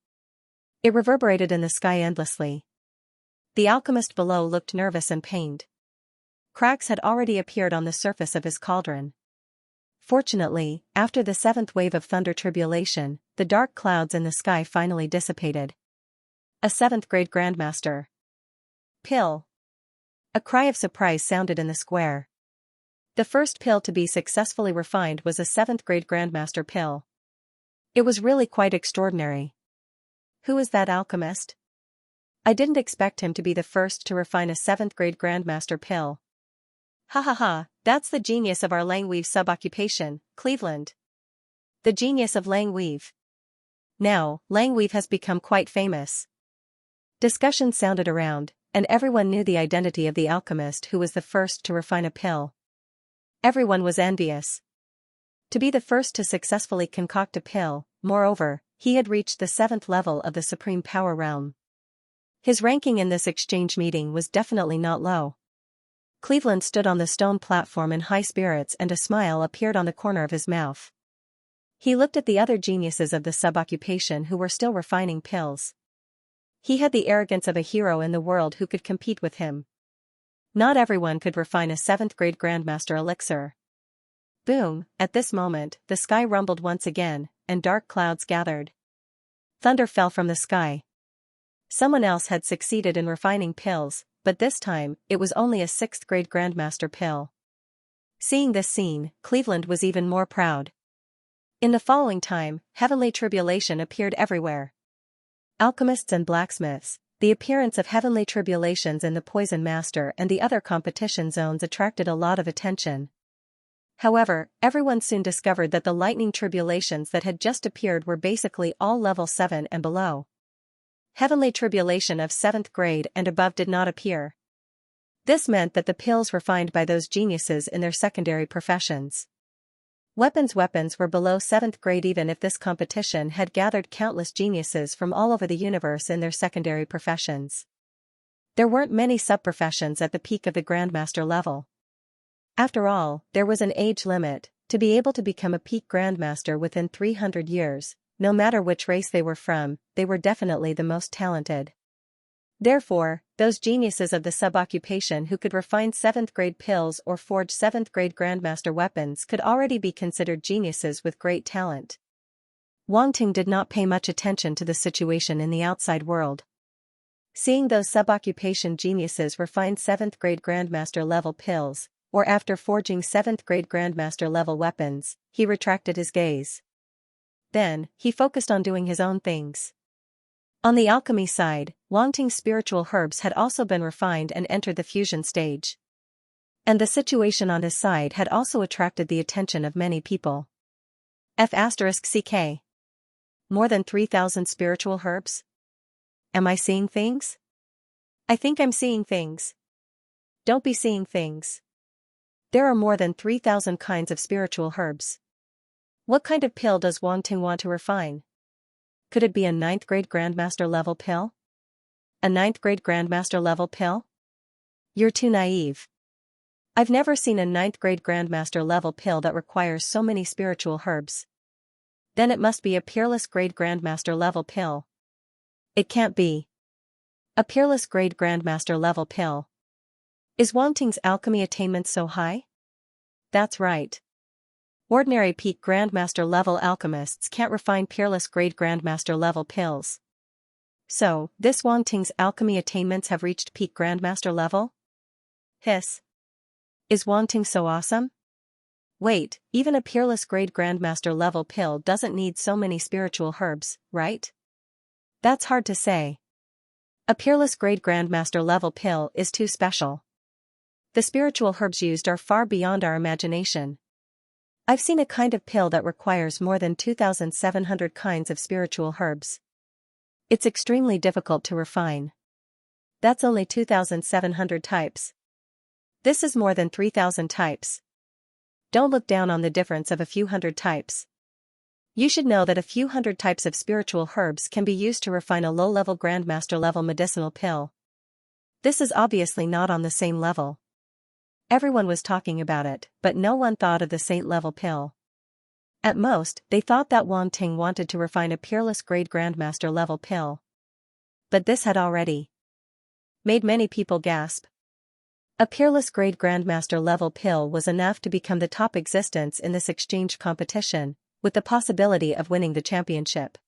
It reverberated in the sky endlessly. The alchemist below looked nervous and pained. Cracks had already appeared on the surface of his cauldron. Fortunately, after the seventh wave of thunder tribulation, the dark clouds in the sky finally dissipated. A 7th grade grandmaster. Pill. A cry of surprise sounded in the square. The first pill to be successfully refined was a 7th grade grandmaster pill. It was really quite extraordinary. Who is that alchemist? I didn't expect him to be the first to refine a 7th grade grandmaster pill. Ha ha ha, that's the genius of our Langweave sub-occupation, Cleveland. The genius of Langweave. Now, Langweave has become quite famous. Discussions sounded around, and everyone knew the identity of the alchemist who was the first to refine a pill. Everyone was envious. To be the first to successfully concoct a pill, moreover, he had reached the 7th level of the supreme power realm. His ranking in this exchange meeting was definitely not low. Cleveland stood on the stone platform in high spirits and a smile appeared on the corner of his mouth. He looked at the other geniuses of the sub-occupation who were still refining pills. He had the arrogance of a hero in the world who could compete with him. Not everyone could refine a 7th grade grandmaster elixir. Boom! At this moment, the sky rumbled once again, and dark clouds gathered. Thunder fell from the sky. Someone else had succeeded in refining pills, but this time, it was only a 6th grade grandmaster pill. Seeing this scene, Cleveland was even more proud. In the following time, heavenly tribulation appeared everywhere. Alchemists and blacksmiths, the appearance of heavenly tribulations in the Poison Master and the other competition zones attracted a lot of attention. However, everyone soon discovered that the lightning tribulations that had just appeared were basically all level 7 and below. Heavenly tribulation of 7th grade and above did not appear. This meant that the pills refined by those geniuses in their secondary professions. Weapons were below 7th grade even if this competition had gathered countless geniuses from all over the universe in their secondary professions. There weren't many sub-professions at the peak of the Grandmaster level. After all, there was an age limit. To be able to become a peak Grandmaster within 300 years, no matter which race they were from, they were definitely the most talented. Therefore, those geniuses of the sub-occupation who could refine 7th grade pills or forge 7th grade Grandmaster weapons could already be considered geniuses with great talent. Wang Ting did not pay much attention to the situation in the outside world. Seeing those sub-occupation geniuses refine 7th grade Grandmaster level pills, or after forging 7th grade Grandmaster level weapons, he retracted his gaze. Then, he focused on doing his own things. On the alchemy side, Wang Ting's spiritual herbs had also been refined and entered the fusion stage. And the situation on his side had also attracted the attention of many people. F*CK. More than 3,000 spiritual herbs? Am I seeing things? I think I'm seeing things. Don't be seeing things. There are more than 3,000 kinds of spiritual herbs. What kind of pill does Wang Ting want to refine? Could it be a 9th grade Grandmaster level pill? A 9th grade Grandmaster level pill? You're too naive. I've never seen a 9th grade Grandmaster level pill that requires so many spiritual herbs. Then it must be a peerless grade Grandmaster level pill. It can't be. A peerless grade Grandmaster level pill. Is Wang Ting's alchemy attainment so high? That's right. Ordinary peak Grandmaster level alchemists can't refine peerless grade Grandmaster level pills. So, this Wang Ting's alchemy attainments have reached peak Grandmaster level? Hiss. Is Wang Ting so awesome? Wait, even a peerless grade Grandmaster level pill doesn't need so many spiritual herbs, right? That's hard to say. A peerless grade Grandmaster level pill is too special. The spiritual herbs used are far beyond our imagination. I've seen a kind of pill that requires more than 2,700 kinds of spiritual herbs. It's extremely difficult to refine. That's only 2,700 types. This is more than 3,000 types. Don't look down on the difference of a few hundred types. You should know that a few hundred types of spiritual herbs can be used to refine a low-level Grandmaster level medicinal pill. This is obviously not on the same level. Everyone was talking about it, but no one thought of the saint-level pill. At most, they thought that Wang Ting wanted to refine a peerless grade grandmaster-level pill. But this had already made many people gasp. A peerless grade grandmaster-level pill was enough to become the top existence in this exchange competition, with the possibility of winning the championship.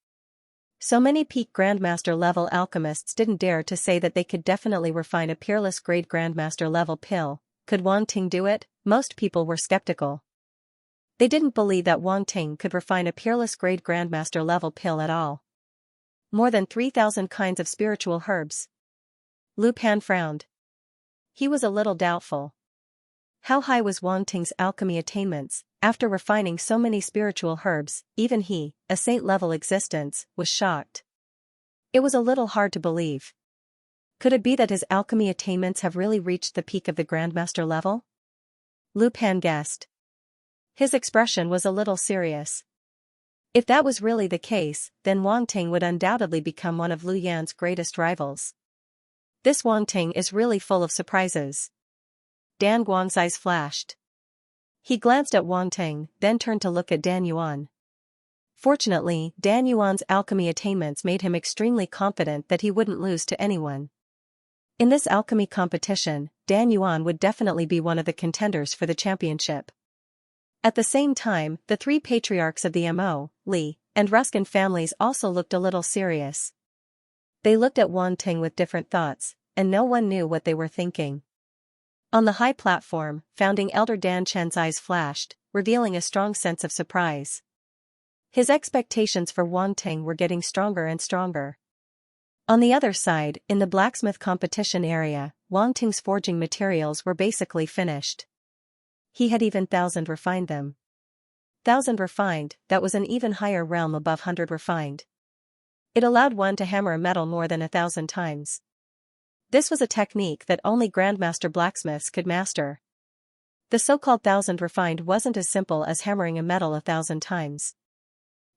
So many peak grandmaster-level alchemists didn't dare to say that they could definitely refine a peerless grade grandmaster-level pill. Could Wang Ting do it? Most people were skeptical. They didn't believe that Wang Ting could refine a peerless grade grandmaster-level pill at all. More than 3,000 kinds of spiritual herbs. Lu Pan frowned. He was a little doubtful. How high was Wang Ting's alchemy attainments? After refining so many spiritual herbs, even he, a saint-level existence, was shocked. It was a little hard to believe. Could it be that his alchemy attainments have really reached the peak of the grandmaster level? Lu Pan guessed. His expression was a little serious. If that was really the case, then Wang Ting would undoubtedly become one of Lu Yan's greatest rivals. This Wang Ting is really full of surprises. Dan Guang's eyes flashed. He glanced at Wang Ting, then turned to look at Dan Yuan. Fortunately, Dan Yuan's alchemy attainments made him extremely confident that he wouldn't lose to anyone. In this alchemy competition, Dan Yuan would definitely be one of the contenders for the championship. At the same time, the three patriarchs of the Mo, Li, and Ruskin families also looked a little serious. They looked at Wang Ting with different thoughts, and no one knew what they were thinking. On the high platform, founding elder Dan Chen's eyes flashed, revealing a strong sense of surprise. His expectations for Wang Ting were getting stronger and stronger. On the other side, in the blacksmith competition area, Wang Ting's forging materials were basically finished. He had even 1,000 refined them. 1,000 refined, that was an even higher realm above 100 refined. It allowed one to hammer a metal more than 1,000 times. This was a technique that only grandmaster blacksmiths could master. The so-called 1,000 refined wasn't as simple as hammering a metal 1,000 times.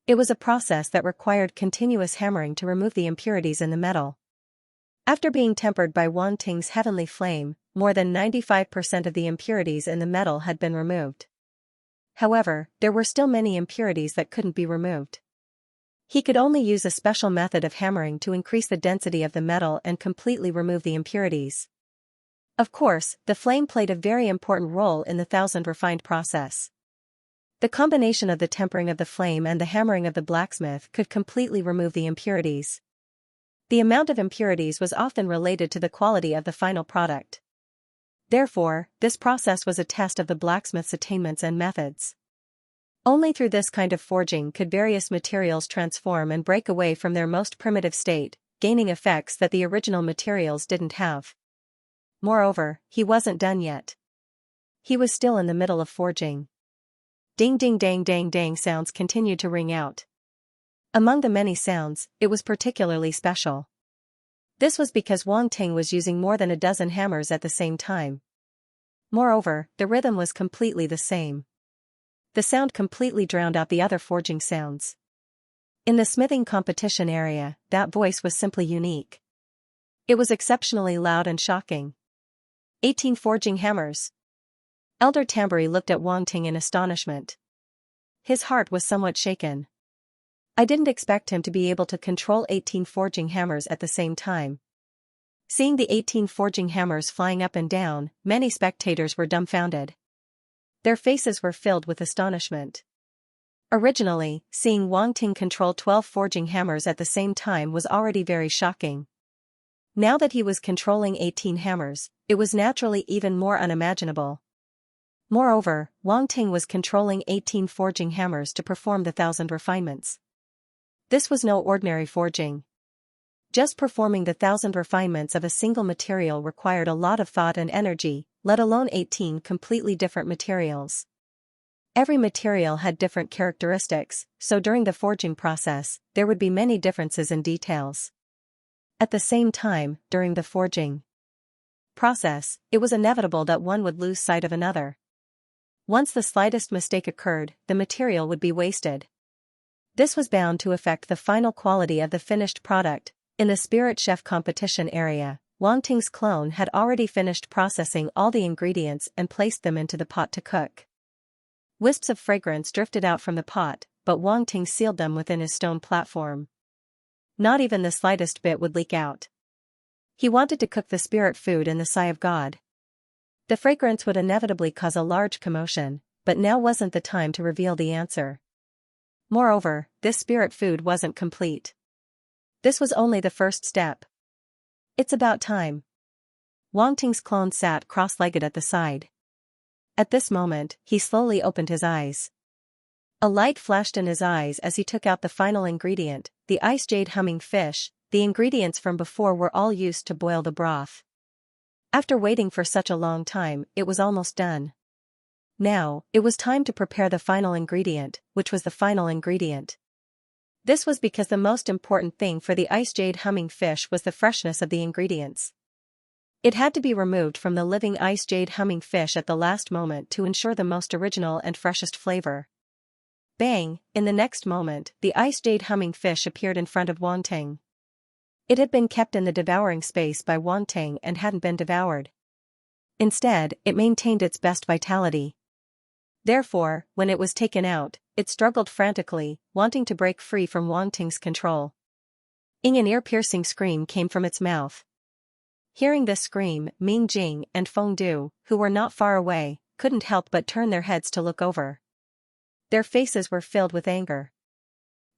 It was a process that required continuous hammering to remove the impurities in the metal. After being tempered by Wang Ting's heavenly flame, more than 95% of the impurities in the metal had been removed. However, there were still many impurities that couldn't be removed. He could only use a special method of hammering to increase the density of the metal and completely remove the impurities. Of course, the flame played a very important role in the 1,000 refined process. The combination of the tempering of the flame and the hammering of the blacksmith could completely remove the impurities. The amount of impurities was often related to the quality of the final product. Therefore, this process was a test of the blacksmith's attainments and methods. Only through this kind of forging could various materials transform and break away from their most primitive state, gaining effects that the original materials didn't have. Moreover, he wasn't done yet. He was still in the middle of forging. Ding ding dang dang dang sounds continued to ring out. Among the many sounds, it was particularly special. This was because Wang Ting was using more than a dozen hammers at the same time. Moreover, the rhythm was completely the same. The sound completely drowned out the other forging sounds. In the smithing competition area, that voice was simply unique. It was exceptionally loud and shocking. 18 forging hammers. Elder Tamburi looked at Wang Ting in astonishment. His heart was somewhat shaken. I didn't expect him to be able to control 18 forging hammers at the same time. Seeing the 18 forging hammers flying up and down, many spectators were dumbfounded. Their faces were filled with astonishment. Originally, seeing Wang Ting control 12 forging hammers at the same time was already very shocking. Now that he was controlling 18 hammers, it was naturally even more unimaginable. Moreover, Wang Ting was controlling 18 forging hammers to perform the 1,000 refinements. This was no ordinary forging. Just performing the 1,000 refinements of a single material required a lot of thought and energy, let alone 18 completely different materials. Every material had different characteristics, so during the forging process, there would be many differences in details. At the same time, during the forging process, it was inevitable that one would lose sight of another. Once the slightest mistake occurred, the material would be wasted. This was bound to affect the final quality of the finished product. In the Spirit Chef competition area, Wang Ting's clone had already finished processing all the ingredients and placed them into the pot to cook. Wisps of fragrance drifted out from the pot, but Wang Ting sealed them within his stone platform. Not even the slightest bit would leak out. He wanted to cook the spirit food in the Sigh of God. The fragrance would inevitably cause a large commotion, but now wasn't the time to reveal the answer. Moreover, this spirit food wasn't complete. This was only the first step. It's about time. Wang Ting's clone sat cross-legged at the side. At this moment, he slowly opened his eyes. A light flashed in his eyes as he took out the final ingredient, the ice jade humming fish. The ingredients from before were all used to boil the broth. After waiting for such a long time, it was almost done. Now, it was time to prepare the final ingredient, which was the final ingredient. This was because the most important thing for the ice jade humming fish was the freshness of the ingredients. It had to be removed from the living ice jade humming fish at the last moment to ensure the most original and freshest flavor. Bang! In the next moment, the ice jade humming fish appeared in front of Wang Ting. It had been kept in the devouring space by Wang Ting and hadn't been devoured. Instead, it maintained its best vitality. Therefore, when it was taken out, it struggled frantically, wanting to break free from Wang Ting's control. An ear-piercing scream came from its mouth. Hearing this scream, Ming Jing and Feng Du, who were not far away, couldn't help but turn their heads to look over. Their faces were filled with anger.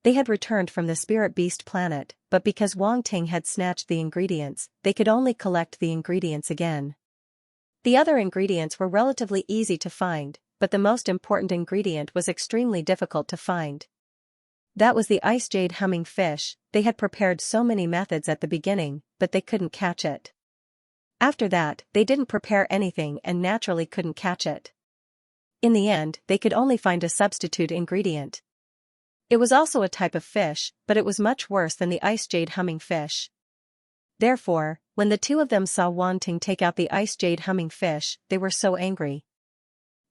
They had returned from the spirit beast planet, but because Wang Ting had snatched the ingredients, they could only collect the ingredients again. The other ingredients were relatively easy to find, but the most important ingredient was extremely difficult to find. That was the ice jade humming fish. They had prepared so many methods at the beginning, but they couldn't catch it. After that, they didn't prepare anything and naturally couldn't catch it. In the end, they could only find a substitute ingredient. It was also a type of fish, but it was much worse than the ice jade humming fish. Therefore, when the two of them saw Wang Ting take out the ice jade humming fish, they were so angry.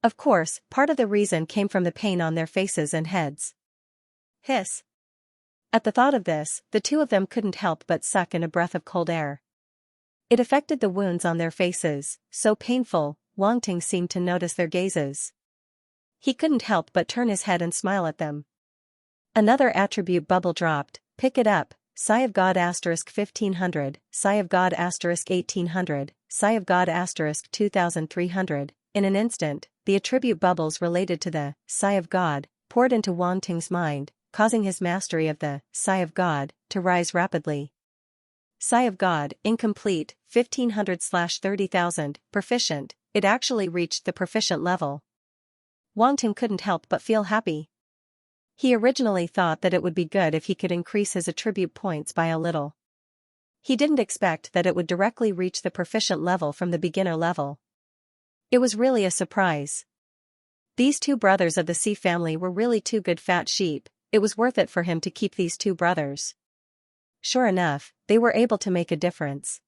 Of course, part of the reason came from the pain on their faces and heads. Hiss! At the thought of this, the two of them couldn't help but suck in a breath of cold air. It affected the wounds on their faces, so painful, Wang Ting seemed to notice their gazes. He couldn't help but turn his head and smile at them. Another attribute bubble dropped. Pick it up. Sigh of God *1500, Sigh of God *1800, Sigh of God *2300. In an instant, the attribute bubbles related to the Sigh of God poured into Wang Ting's mind, causing his mastery of the Sigh of God to rise rapidly. Sigh of God, incomplete, 1500/30,000, proficient. It actually reached the proficient level. Wang Ting couldn't help but feel happy. He originally thought that it would be good if he could increase his attribute points by a little. He didn't expect that it would directly reach the proficient level from the beginner level. It was really a surprise. These two brothers of the sea family were really two good fat sheep. It was worth it for him to keep these two brothers. Sure enough, they were able to make a difference.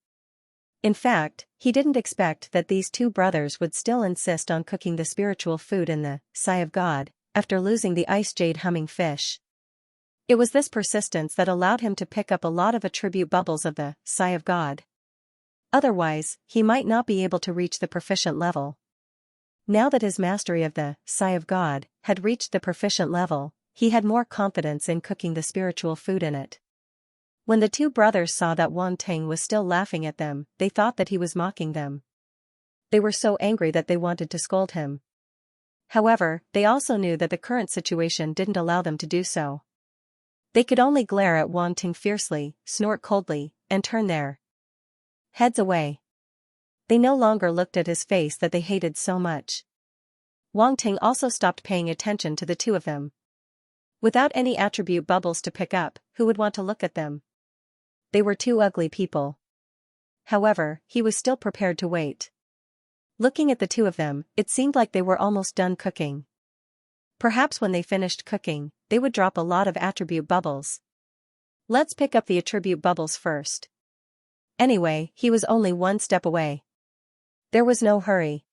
In fact, he didn't expect that these two brothers would still insist on cooking the spiritual food in the Sigh of God, after losing the ice jade humming fish. It was this persistence that allowed him to pick up a lot of attribute bubbles of the Sigh of God. Otherwise, he might not be able to reach the proficient level. Now that his mastery of the Sigh of God had reached the proficient level, he had more confidence in cooking the spiritual food in it. When the two brothers saw that Wang Ting was still laughing at them, they thought that he was mocking them. They were so angry that they wanted to scold him. However, they also knew that the current situation didn't allow them to do so. They could only glare at Wang Ting fiercely, snort coldly, and turn their heads away. They no longer looked at his face that they hated so much. Wang Ting also stopped paying attention to the two of them. Without any attribute bubbles to pick up, who would want to look at them? They were two ugly people. However, he was still prepared to wait. Looking at the two of them, it seemed like they were almost done cooking. Perhaps when they finished cooking, they would drop a lot of attribute bubbles. Let's pick up the attribute bubbles first. Anyway, he was only one step away. There was no hurry.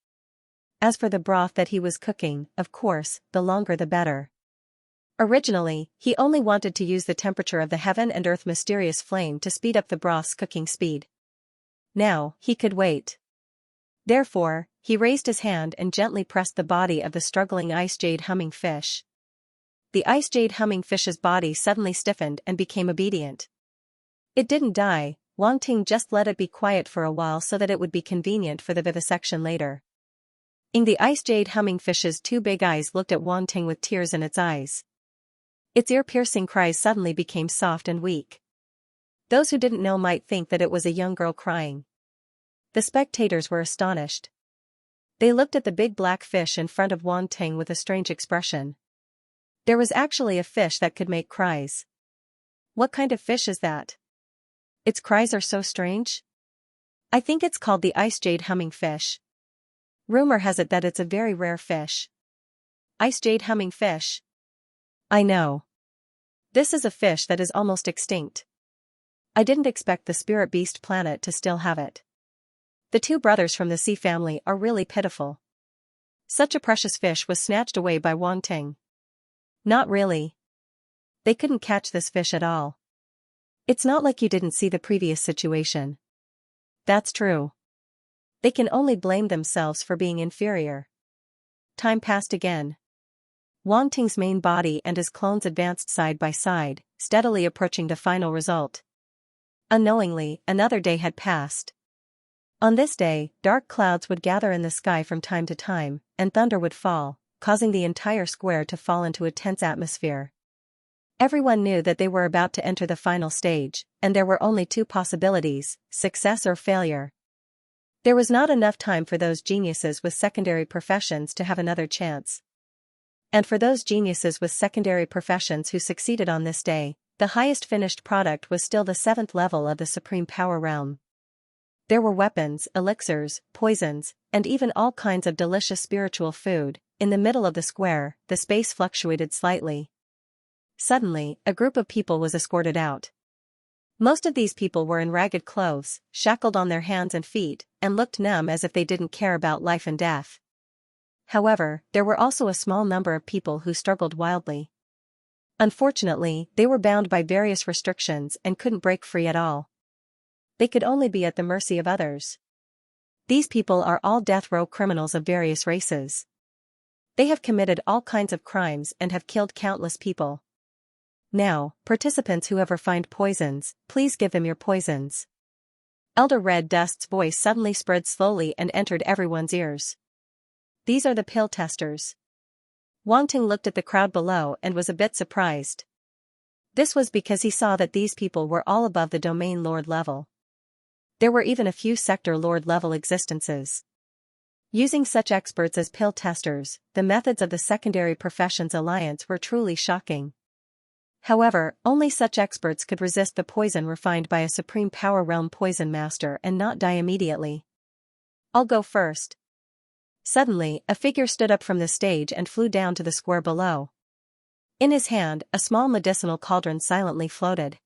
As for the broth that he was cooking, of course, the longer the better. Originally, he only wanted to use the temperature of the heaven and earth mysterious flame to speed up the broth's cooking speed. Now, he could wait. Therefore, he raised his hand and gently pressed the body of the struggling ice jade humming fish. The ice jade humming fish's body suddenly stiffened and became obedient. It didn't die. Wang Ting just let it be quiet for a while so that it would be convenient for the vivisection later. The ice jade humming fish's two big eyes looked at Wang Ting with tears in its eyes. Its ear-piercing cries suddenly became soft and weak. Those who didn't know might think that it was a young girl crying. The spectators were astonished. They looked at the big black fish in front of Wang Ting with a strange expression. There was actually a fish that could make cries. What kind of fish is that? Its cries are so strange? I think it's called the ice jade humming fish. Rumor has it that it's a very rare fish. Ice jade humming fish? I know. This is a fish that is almost extinct. I didn't expect the spirit beast planet to still have it. The two brothers from the sea family are really pitiful. Such a precious fish was snatched away by Wang Ting. Not really. They couldn't catch this fish at all. It's not like you didn't see the previous situation. That's true. They can only blame themselves for being inferior. Time passed again. Wang Ting's main body and his clones advanced side by side, steadily approaching the final result. Unknowingly, another day had passed. On this day, dark clouds would gather in the sky from time to time, and thunder would fall, causing the entire square to fall into a tense atmosphere. Everyone knew that they were about to enter the final stage, and there were only two possibilities: success or failure. There was not enough time for those geniuses with secondary professions to have another chance. And for those geniuses with secondary professions who succeeded on this day, the highest finished product was still the 7th level of the Supreme Power Realm. There were weapons, elixirs, poisons, and even all kinds of delicious spiritual food. In the middle of the square, the space fluctuated slightly. Suddenly, a group of people was escorted out. Most of these people were in ragged clothes, shackled on their hands and feet, and looked numb as if they didn't care about life and death. However, there were also a small number of people who struggled wildly. Unfortunately, they were bound by various restrictions and couldn't break free at all. They could only be at the mercy of others. These people are all death row criminals of various races. They have committed all kinds of crimes and have killed countless people. Now, participants who ever find poisons, please give them your poisons. Elder Red Dust's voice suddenly spread slowly and entered everyone's ears. These are the pill testers. Wang Ting looked at the crowd below and was a bit surprised. This was because he saw that these people were all above the domain lord level. There were even a few sector lord level existences. Using such experts as pill testers, the methods of the Secondary Professions Alliance were truly shocking. However, only such experts could resist the poison refined by a Supreme Power Realm poison master and not die immediately. I'll go first. Suddenly, a figure stood up from the stage and flew down to the square below. In his hand, a small medicinal cauldron silently floated.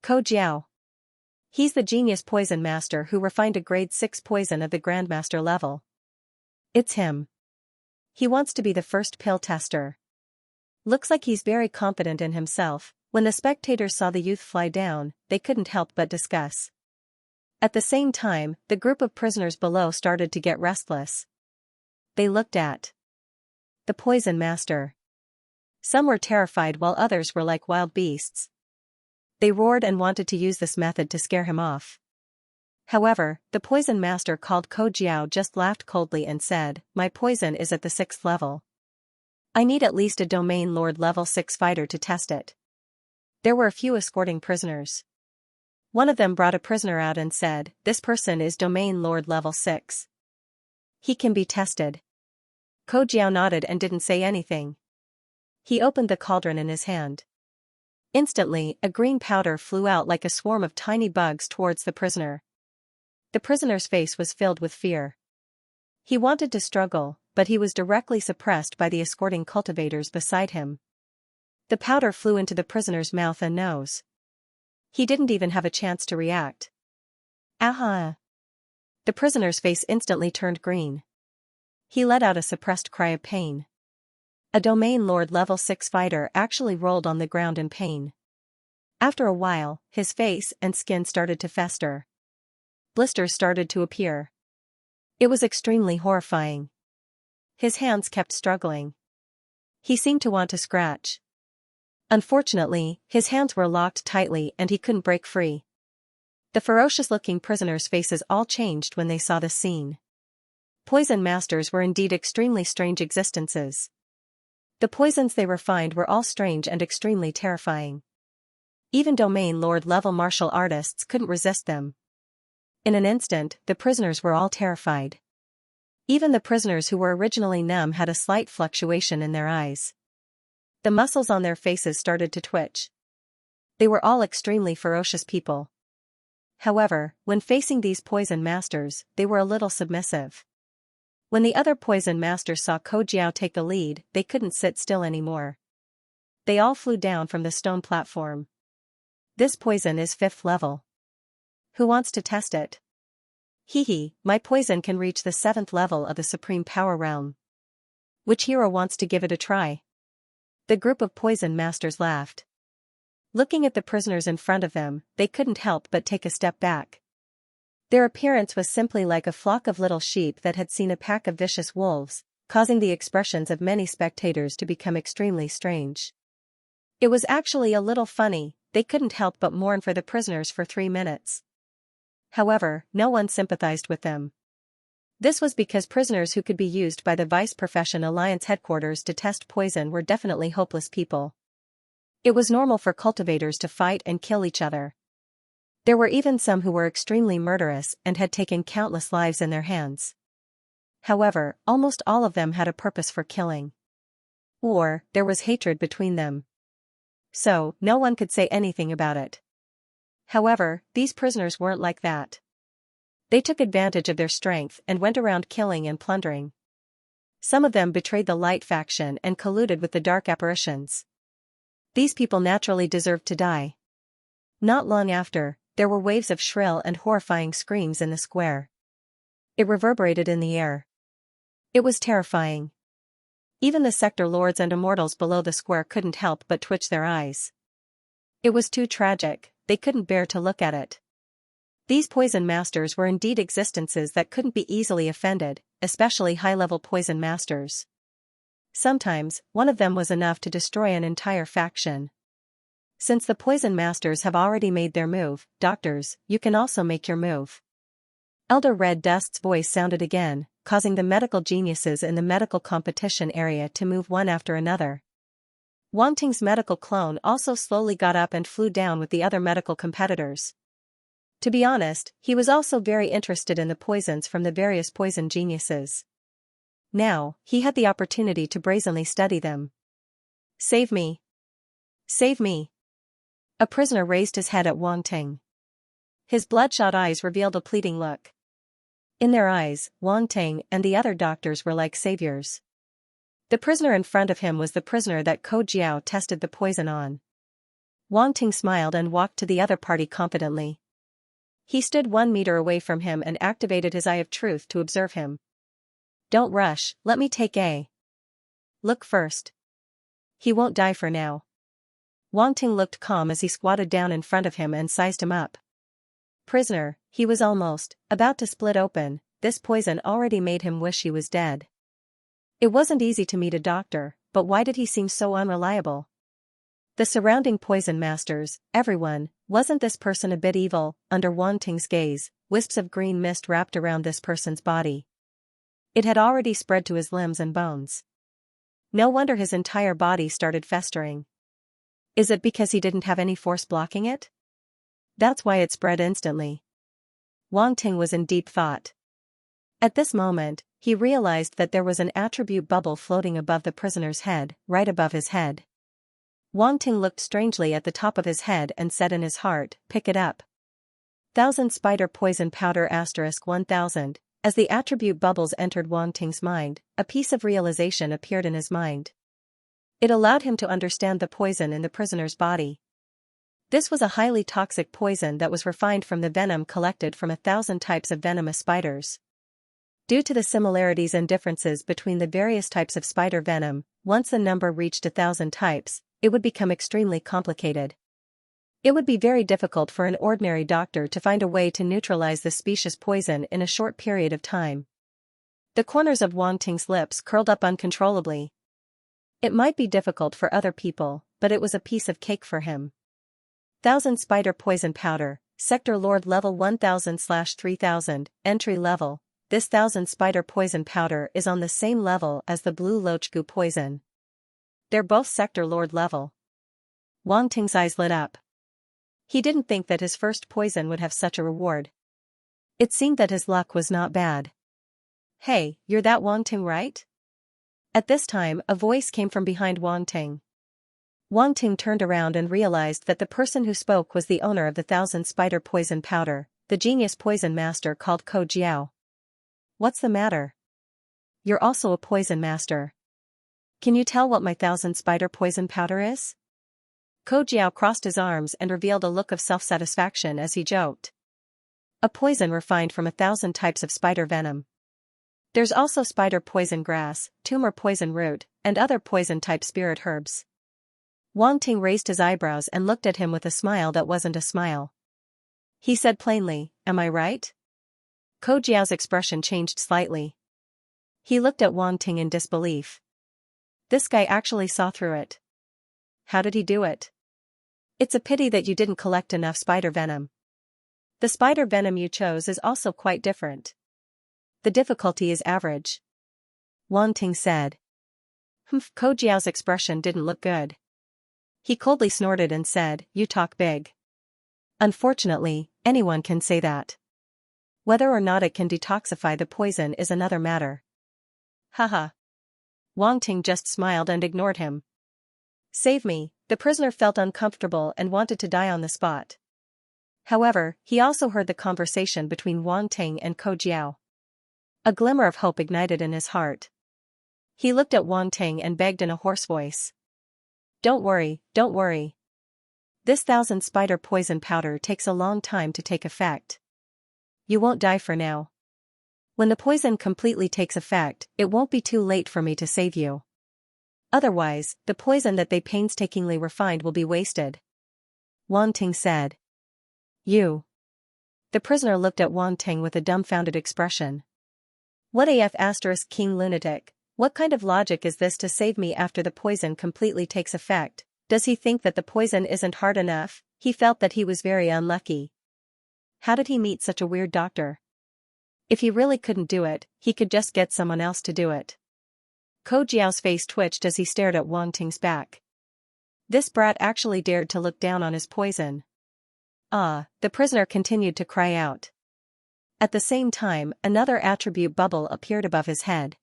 Ko Jiao. He's the genius poison master who refined a grade 6 poison of the Grandmaster level. It's him. He wants to be the first pill tester. Looks like he's very confident in himself. When the spectators saw the youth fly down, they couldn't help but discuss. At the same time, the group of prisoners below started to get restless. They looked at the poison master. Some were terrified while others were like wild beasts. They roared and wanted to use this method to scare him off. However, the poison master called Ko Jiao just laughed coldly and said, "My poison is at the 6th level. I need at least a domain lord level 6 fighter to test it." There were a few escorting prisoners. One of them brought a prisoner out and said, "This person is domain lord level 6. He can be tested." Ko Jiao nodded and didn't say anything. He opened the cauldron in his hand. Instantly, a green powder flew out like a swarm of tiny bugs towards the prisoner. The prisoner's face was filled with fear. He wanted to struggle, but he was directly suppressed by the escorting cultivators beside him. The powder flew into the prisoner's mouth and nose. He didn't even have a chance to react. Aha! The prisoner's face instantly turned green. He let out a suppressed cry of pain. A domain lord level 6 fighter actually rolled on the ground in pain. After a while, his face and skin started to fester. blisters started to appear. It was extremely horrifying. His hands kept struggling. He seemed to want to scratch. Unfortunately, his hands were locked tightly and he couldn't break free. The ferocious-looking prisoners' faces all changed when they saw the scene. Poison masters were indeed extremely strange existences. The poisons they refined were all strange and extremely terrifying. Even domain lord-level martial artists couldn't resist them. In an instant, the prisoners were all terrified. Even the prisoners who were originally numb had a slight fluctuation in their eyes. The muscles on their faces started to twitch. They were all extremely ferocious people. However, when facing these poison masters, they were a little submissive. When the other poison masters saw Ko Jiao take the lead, they couldn't sit still anymore. They all flew down from the stone platform. This poison is 5th level. Who wants to test it? Hee, my poison can reach the 7th level of the Supreme Power Realm. Which hero wants to give it a try? The group of poison masters laughed. Looking at the prisoners in front of them, they couldn't help but take a step back. Their appearance was simply like a flock of little sheep that had seen a pack of vicious wolves, causing the expressions of many spectators to become extremely strange. It was actually a little funny. They couldn't help but mourn for the prisoners for 3 minutes. However, no one sympathized with them. This was because prisoners who could be used by the Vice Profession Alliance headquarters to test poison were definitely hopeless people. It was normal for cultivators to fight and kill each other. There were even some who were extremely murderous and had taken countless lives in their hands. However, almost all of them had a purpose for killing. Or, there was hatred between them. So, no one could say anything about it. However, these prisoners weren't like that. They took advantage of their strength and went around killing and plundering. Some of them betrayed the light faction and colluded with the dark apparitions. These people naturally deserved to die. Not long after, there were waves of shrill and horrifying screams in the square. It reverberated in the air. It was terrifying. Even the sector lords and immortals below the square couldn't help but twitch their eyes. It was too tragic, they couldn't bear to look at it. These poison masters were indeed existences that couldn't be easily offended, especially high-level poison masters. Sometimes, one of them was enough to destroy an entire faction. Since the poison masters have already made their move, doctors, you can also make your move. Elder Red Dust's voice sounded again, causing the medical geniuses in the medical competition area to move one after another. Wang Ting's medical clone also slowly got up and flew down with the other medical competitors. To be honest, he was also very interested in the poisons from the various poison geniuses. Now, he had the opportunity to brazenly study them. Save me! Save me! A prisoner raised his head at Wang Ting. His bloodshot eyes revealed a pleading look. In their eyes, Wang Ting and the other doctors were like saviors. The prisoner in front of him was the prisoner that Ko Jiao tested the poison on. Wang Ting smiled and walked to the other party confidently. He stood 1 meter away from him and activated his eye of truth to observe him. Don't rush, let me take a look first. He won't die for now. Wang Ting looked calm as he squatted down in front of him and sized him up. Prisoner, he was almost about to split open, this poison already made him wish he was dead. It wasn't easy to meet a doctor, but why did he seem so unreliable? The surrounding poison masters, everyone, wasn't this person a bit evil? Under Wang Ting's gaze, wisps of green mist wrapped around this person's body. It had already spread to his limbs and bones. No wonder his entire body started festering. Is it because he didn't have any force blocking it? That's why it spread instantly. Wang Ting was in deep thought. At this moment, he realized that there was an attribute bubble floating above the prisoner's head, right above his head. Wang Ting looked strangely at the top of his head and said in his heart, pick it up. 1000 spider poison powder *1000. As the attribute bubbles entered Wang Ting's mind, a piece of realization appeared in his mind. It allowed him to understand the poison in the prisoner's body. This was a highly toxic poison that was refined from the venom collected from 1,000 types of venomous spiders. Due to the similarities and differences between the various types of spider venom, once the number reached 1,000 types, it would become extremely complicated. It would be very difficult for an ordinary doctor to find a way to neutralize this specious poison in a short period of time. The corners of Wang Ting's lips curled up uncontrollably. It might be difficult for other people, but it was a piece of cake for him. 1000 Spider Poison Powder, Sector Lord Level 1000/3000, Entry Level. This 1000 Spider Poison Powder is on the same level as the Blue Lochgu Poison. They're both Sector Lord level. Wang Ting's eyes lit up. He didn't think that his first poison would have such a reward. It seemed that his luck was not bad. Hey, you're that Wang Ting, right? At this time, a voice came from behind Wang Ting. Wang Ting turned around and realized that the person who spoke was the owner of the 1000 Spider Poison Powder, the genius poison master called Ko Jiao. What's the matter? You're also a poison master. Can you tell what my 1000 Spider Poison Powder is? Ko Jiao crossed his arms and revealed a look of self-satisfaction as he joked. A poison refined from 1000 types of spider venom. There's also spider poison grass, tumor poison root, and other poison-type spirit herbs. Wang Ting raised his eyebrows and looked at him with a smile that wasn't a smile. He said plainly, "Am I right?" Ko Jiao's expression changed slightly. He looked at Wang Ting in disbelief. This guy actually saw through it. How did he do it? It's a pity that you didn't collect enough spider venom. The spider venom you chose is also quite different. The difficulty is average. Wang Ting said. Ko Jiao's expression didn't look good. He coldly snorted and said, "You talk big." Unfortunately, anyone can say that. Whether or not it can detoxify the poison is another matter. Haha. Wang Ting just smiled and ignored him. Save me, the prisoner felt uncomfortable and wanted to die on the spot. However, he also heard the conversation between Wang Ting and Ko Jiao. A glimmer of hope ignited in his heart. He looked at Wang Ting and begged in a hoarse voice. Don't worry, don't worry. This 1000 Spider Poison Powder takes a long time to take effect. You won't die for now. When the poison completely takes effect, it won't be too late for me to save you. Otherwise, the poison that they painstakingly refined will be wasted. Wang Ting said. You. The prisoner looked at Wang Ting with a dumbfounded expression. What AF * king lunatic, what kind of logic is this to save me after the poison completely takes effect? Does he think that the poison isn't hard enough? He felt that he was very unlucky. How did he meet such a weird doctor? If he really couldn't do it, he could just get someone else to do it. Ko Jiao's face twitched as he stared at Wang Ting's back. This brat actually dared to look down on his poison. Ah, the prisoner continued to cry out. At the same time, another attribute bubble appeared above his head.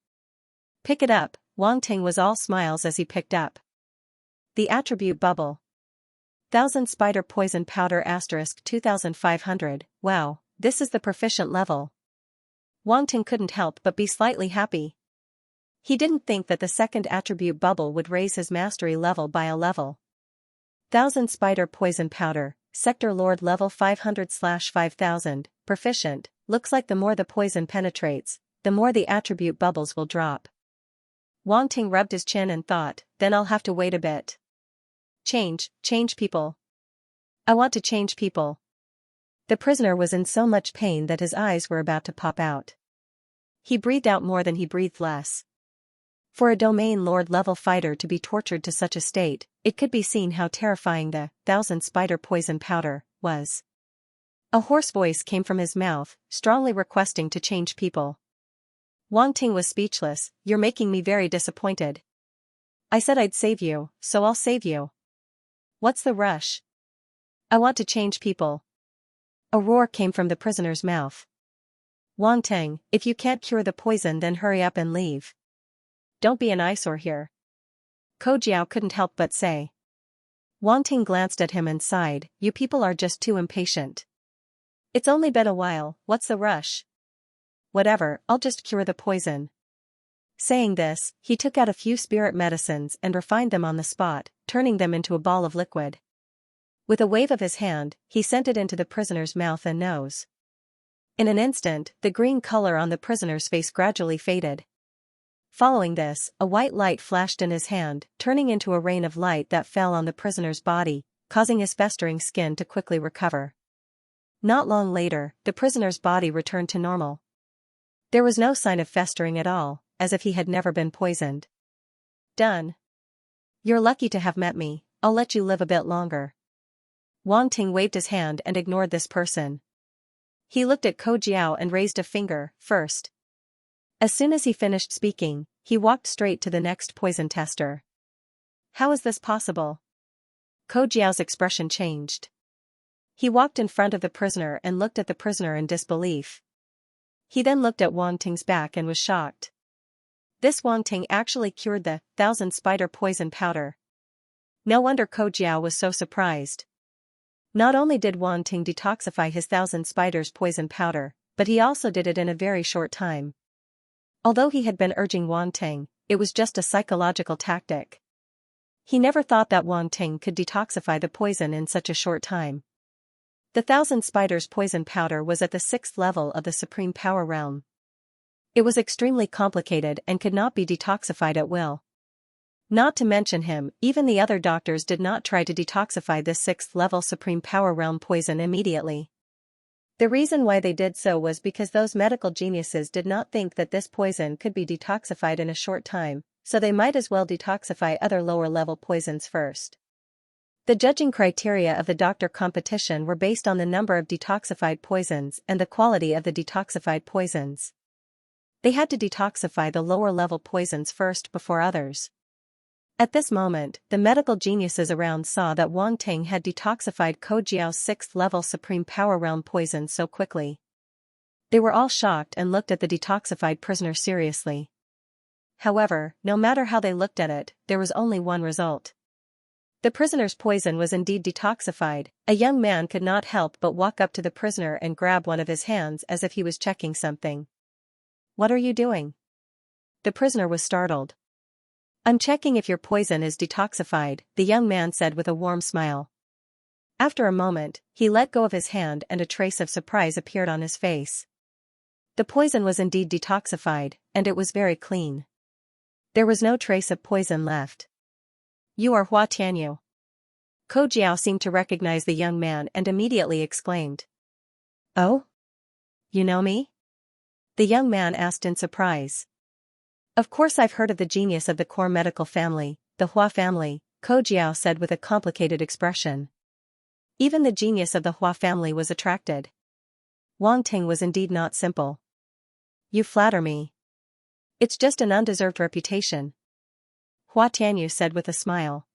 Pick it up, Wang Ting was all smiles as he picked up the attribute bubble. 1000 Spider Poison Powder * 2500, wow, this is the proficient level. Wang Ting couldn't help but be slightly happy. He didn't think that the second attribute bubble would raise his mastery level by a level. 1000 Spider Poison Powder, Sector Lord Level 500/5000, proficient, looks like the more the poison penetrates, the more the attribute bubbles will drop. Wang Ting rubbed his chin and thought, then I'll have to wait a bit. Change people. I want to change people. The prisoner was in so much pain that his eyes were about to pop out. He breathed out more than he breathed less. For a domain lord level fighter to be tortured to such a state, it could be seen how terrifying the 1000 Spider Poison Powder was. A hoarse voice came from his mouth, strongly requesting to change people. Wang Ting was speechless. You're making me very disappointed. I said I'd save you, so I'll save you. What's the rush? I want to change people. A roar came from the prisoner's mouth. Wang Ting, if you can't cure the poison then hurry up and leave. Don't be an eyesore here. Ko Jiao couldn't help but say. Wang Ting glanced at him and sighed, you people are just too impatient. It's only been a while, what's the rush? Whatever, I'll just cure the poison. Saying this, he took out a few spirit medicines and refined them on the spot, turning them into a ball of liquid. With a wave of his hand, he sent it into the prisoner's mouth and nose. In an instant, the green color on the prisoner's face gradually faded. Following this, a white light flashed in his hand, turning into a rain of light that fell on the prisoner's body, causing his festering skin to quickly recover. Not long later, the prisoner's body returned to normal. There was no sign of festering at all, as if he had never been poisoned. Done. You're lucky to have met me, I'll let you live a bit longer. Wang Ting waved his hand and ignored this person. He looked at Ko Jiao and raised a finger, first. As soon as he finished speaking, he walked straight to the next poison tester. How is this possible? Ko Jiao's expression changed. He walked in front of the prisoner and looked at the prisoner in disbelief. He then looked at Wang Ting's back and was shocked. This Wang Ting actually cured the 1,000 spider poison powder. No wonder Ko Jiao was so surprised. Not only did Wang Ting detoxify his 1,000 spiders poison powder, but he also did it in a very short time. Although he had been urging Wang Ting, it was just a psychological tactic. He never thought that Wang Ting could detoxify the poison in such a short time. The 1,000 spiders poison powder was at the 6th level of the supreme power realm. It was extremely complicated and could not be detoxified at will. Not to mention him, even the other doctors did not try to detoxify this 6th level supreme power realm poison immediately. The reason why they did so was because those medical geniuses did not think that this poison could be detoxified in a short time, so they might as well detoxify other lower level poisons first. The judging criteria of the doctor competition were based on the number of detoxified poisons and the quality of the detoxified poisons. They had to detoxify the lower level poisons first before others. At this moment, the medical geniuses around saw that Wang Ting had detoxified Ko Jiao's 6th level supreme power realm poison so quickly. They were all shocked and looked at the detoxified prisoner seriously. However, no matter how they looked at it, there was only one result. The prisoner's poison was indeed detoxified. A young man could not help but walk up to the prisoner and grab one of his hands as if he was checking something. What are you doing? The prisoner was startled. I'm checking if your poison is detoxified, the young man said with a warm smile. After a moment, he let go of his hand and a trace of surprise appeared on his face. The poison was indeed detoxified, and it was very clean. There was no trace of poison left. You are Hua Tianyu. Ko Jiao seemed to recognize the young man and immediately exclaimed. Oh? You know me? The young man asked in surprise. Of course I've heard of the genius of the core medical family, the Hua family, Ko Jiao said with a complicated expression. Even the genius of the Hua family was attracted. Wang Ting was indeed not simple. You flatter me. It's just an undeserved reputation. Hua Tianyu said with a smile.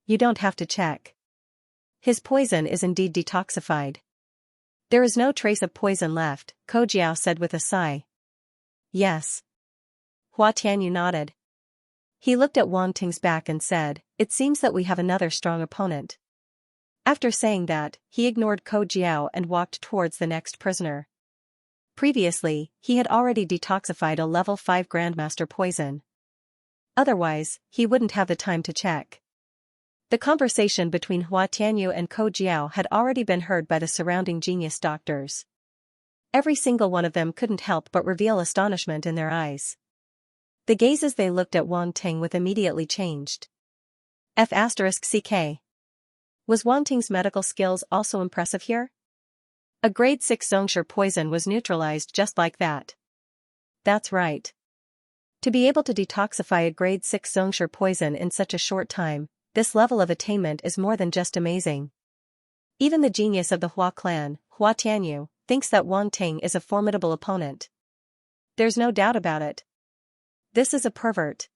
You don't have to check. His poison is indeed detoxified. There is no trace of poison left, Ko Jiao said with a sigh. Yes. Hua Tianyu nodded. He looked at Wang Ting's back and said, it seems that we have another strong opponent. After saying that, he ignored Ko Jiao and walked towards the next prisoner. Previously, he had already detoxified a level 5 Grandmaster poison. Otherwise, he wouldn't have the time to check. The conversation between Hua Tianyu and Ko Jiao had already been heard by the surrounding genius doctors. Every single one of them couldn't help but reveal astonishment in their eyes. The gazes they looked at Wang Ting with immediately changed. F***CK. Was Wang Ting's medical skills also impressive here? A grade 6 Xianxia poison was neutralized just like that. That's right. To be able to detoxify a grade 6 Xianxia poison in such a short time, this level of attainment is more than just amazing. Even the genius of the Hua clan, Hua Tianyu, thinks that Wang Ting is a formidable opponent. There's no doubt about it. This is a pervert.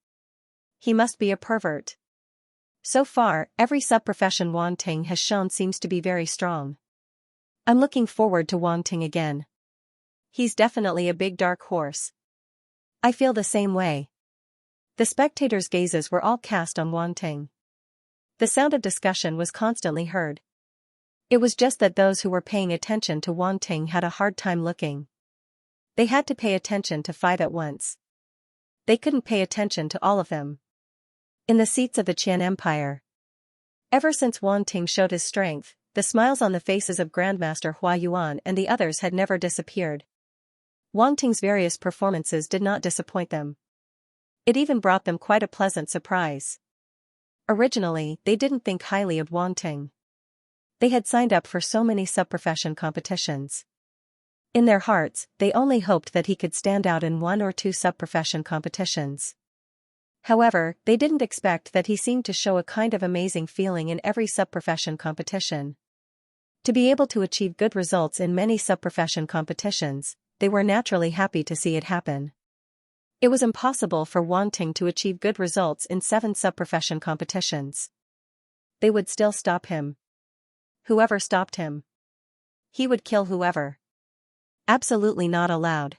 He must be a pervert. So far, every sub-profession Wang Ting has shown seems to be very strong. I'm looking forward to Wang Ting again. He's definitely a big dark horse. I feel the same way. The spectators' gazes were all cast on Wang Ting. The sound of discussion was constantly heard. It was just that those who were paying attention to Wang Ting had a hard time looking. They had to pay attention to 5 at once. They couldn't pay attention to all of them. In the seats of the Qian Empire. Ever since Wang Ting showed his strength, the smiles on the faces of Grandmaster Hua Yuan and the others had never disappeared. Wang Ting's various performances did not disappoint them. It even brought them quite a pleasant surprise. Originally, they didn't think highly of Wang Ting. They had signed up for so many sub-profession competitions. In their hearts, they only hoped that he could stand out in one or two sub-profession competitions. However, they didn't expect that he seemed to show a kind of amazing feeling in every sub-profession competition. To be able to achieve good results in many sub-profession competitions, they were naturally happy to see it happen. It was impossible for Wang Ting to achieve good results in 7 sub-profession competitions. They would still stop him. Whoever stopped him, he would kill whoever. Absolutely not allowed.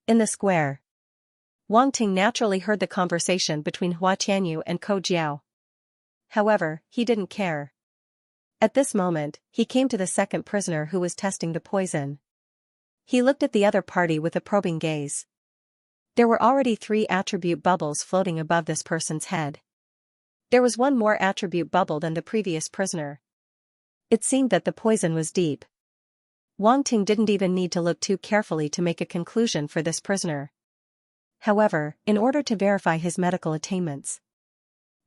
In the square, Wang Ting naturally heard the conversation between Hua Tianyu and Ko Jiao. However, he didn't care. At this moment, he came to the second prisoner who was testing the poison. He looked at the other party with a probing gaze. There were already 3 attribute bubbles floating above this person's head. There was one more attribute bubble than the previous prisoner. It seemed that the poison was deep. Wang Ting didn't even need to look too carefully to make a conclusion for this prisoner. However, in order to verify his medical attainments,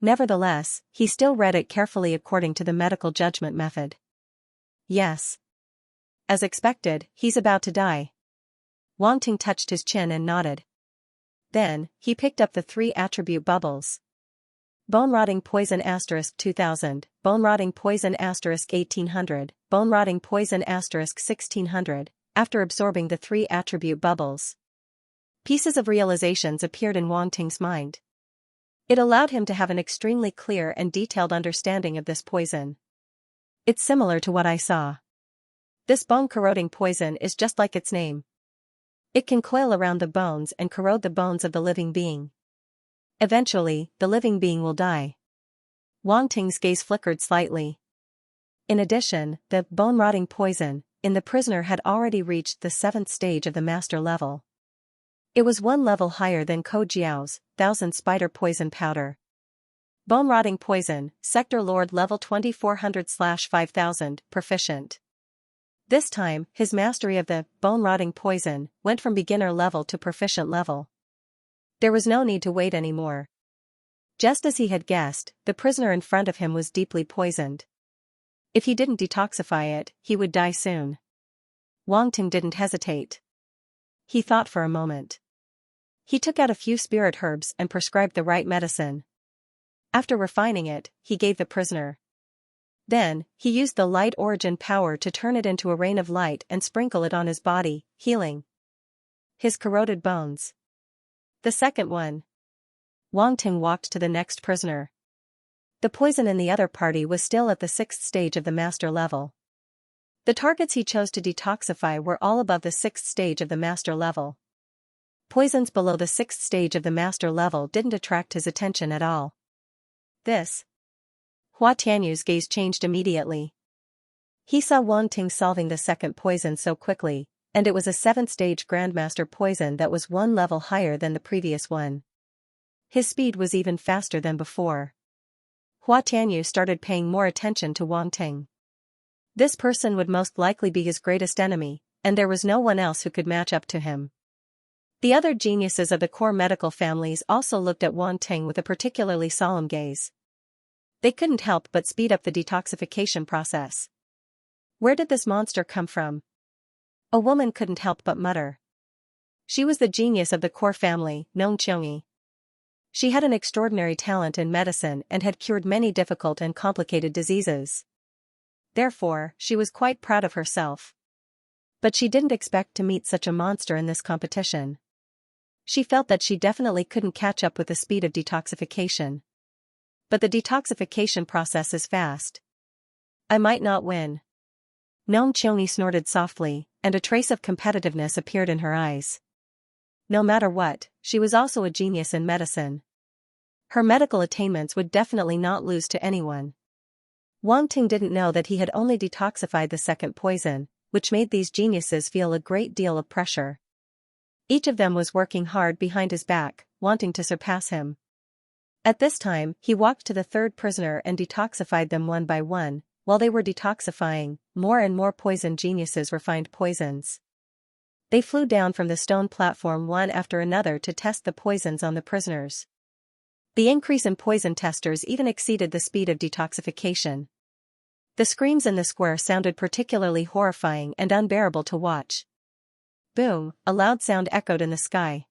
nevertheless, he still read it carefully according to the medical judgment method. Yes. As expected, he's about to die. Wang Ting touched his chin and nodded. Then, he picked up the 3 attribute bubbles. Bone-rotting poison * 2000, bone-rotting poison * 1800, bone-rotting poison * 1600, after absorbing the 3 attribute bubbles. Pieces of realizations appeared in Wang Ting's mind. It allowed him to have an extremely clear and detailed understanding of this poison. It's similar to what I saw. This bone-corroding poison is just like its name. It can coil around the bones and corrode the bones of the living being. Eventually, the living being will die. Wang Ting's gaze flickered slightly. In addition, the bone-rotting poison in the prisoner had already reached the 7th stage of the master level. It was 1 level higher than Ko Jiao's 1000 spider poison powder. Bone-rotting poison, Sector Lord level 2400/5000, proficient. This time, his mastery of the bone-rotting poison went from beginner level to proficient level. There was no need to wait anymore. Just as he had guessed, the prisoner in front of him was deeply poisoned. If he didn't detoxify it, he would die soon. Wang Ting didn't hesitate. He thought for a moment. He took out a few spirit herbs and prescribed the right medicine. After refining it, he gave the prisoner. Then, he used the light origin power to turn it into a rain of light and sprinkle it on his body, healing his corroded bones. The second one. Wang Ting walked to the next prisoner. The poison in the other party was still at the 6th stage of the master level. The targets he chose to detoxify were all above the 6th stage of the master level. Poisons below the 6th stage of the master level didn't attract his attention at all. This. Hua Tianyu's gaze changed immediately. He saw Wang Ting solving the second poison so quickly, and it was a 7th stage Grandmaster poison that was 1 level higher than the previous one. His speed was even faster than before. Hua Tianyu started paying more attention to Wang Ting. This person would most likely be his greatest enemy, and there was no one else who could match up to him. The other geniuses of the core medical families also looked at Wang Ting with a particularly solemn gaze. They couldn't help but speed up the detoxification process. Where did this monster come from? A woman couldn't help but mutter. She was the genius of the core family, Nong Qiongyi. She had an extraordinary talent in medicine and had cured many difficult and complicated diseases. Therefore, she was quite proud of herself. But she didn't expect to meet such a monster in this competition. She felt that she definitely couldn't catch up with the speed of detoxification. But the detoxification process is fast. I might not win. Nong Qiongyi snorted softly, and a trace of competitiveness appeared in her eyes. No matter what, she was also a genius in medicine. Her medical attainments would definitely not lose to anyone. Wang Ting didn't know that he had only detoxified the second poison, which made these geniuses feel a great deal of pressure. Each of them was working hard behind his back, wanting to surpass him. At this time, he walked to the third prisoner and detoxified them one by one. While they were detoxifying, more and more poison geniuses refined poisons. They flew down from the stone platform one after another to test the poisons on the prisoners. The increase in poison testers even exceeded the speed of detoxification. The screams in the square sounded particularly horrifying and unbearable to watch. Boom, a loud sound echoed in the sky.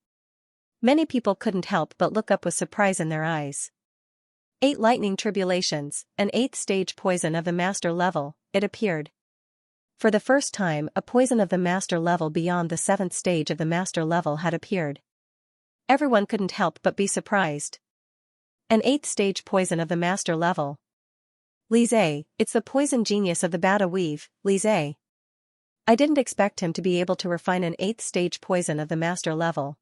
Many people couldn't help but look up with surprise in their eyes. 8 lightning tribulations, an 8th stage poison of the master level, it appeared. For the first time, a poison of the master level beyond the 7th stage of the master level had appeared. Everyone couldn't help but be surprised. An 8th stage poison of the master level. Lise, it's the poison genius of the Bata Weave, Lise. I didn't expect him to be able to refine an 8th stage poison of the master level.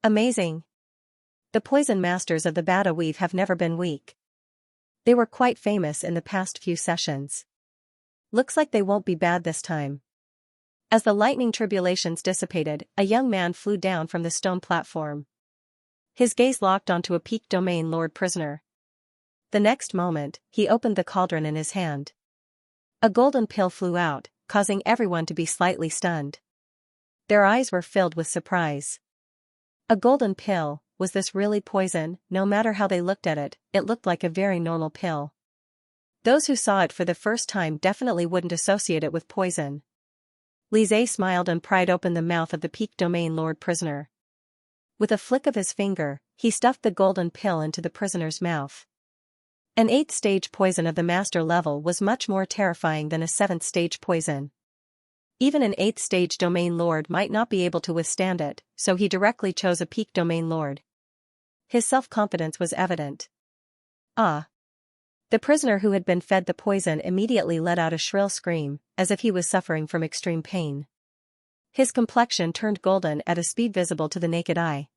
Amazing. The poison masters of the Bata Weave have never been weak. They were quite famous in the past few sessions. Looks like they won't be bad this time. As the lightning tribulations dissipated, a young man flew down from the stone platform. His gaze locked onto a peak domain lord prisoner. The next moment, he opened the cauldron in his hand. A golden pill flew out, causing everyone to be slightly stunned. Their eyes were filled with surprise. A golden pill, was this really poison? No matter how they looked at it, it looked like a very normal pill. Those who saw it for the first time definitely wouldn't associate it with poison. Lise smiled and pried open the mouth of the peak domain lord prisoner. With a flick of his finger, he stuffed the golden pill into the prisoner's mouth. An 8th stage poison of the master level was much more terrifying than a 7th stage poison. Even an 8th stage domain lord might not be able to withstand it, so he directly chose a peak domain lord. His self-confidence was evident. Ah! The prisoner who had been fed the poison immediately let out a shrill scream, as if he was suffering from extreme pain. His complexion turned golden at a speed visible to the naked eye.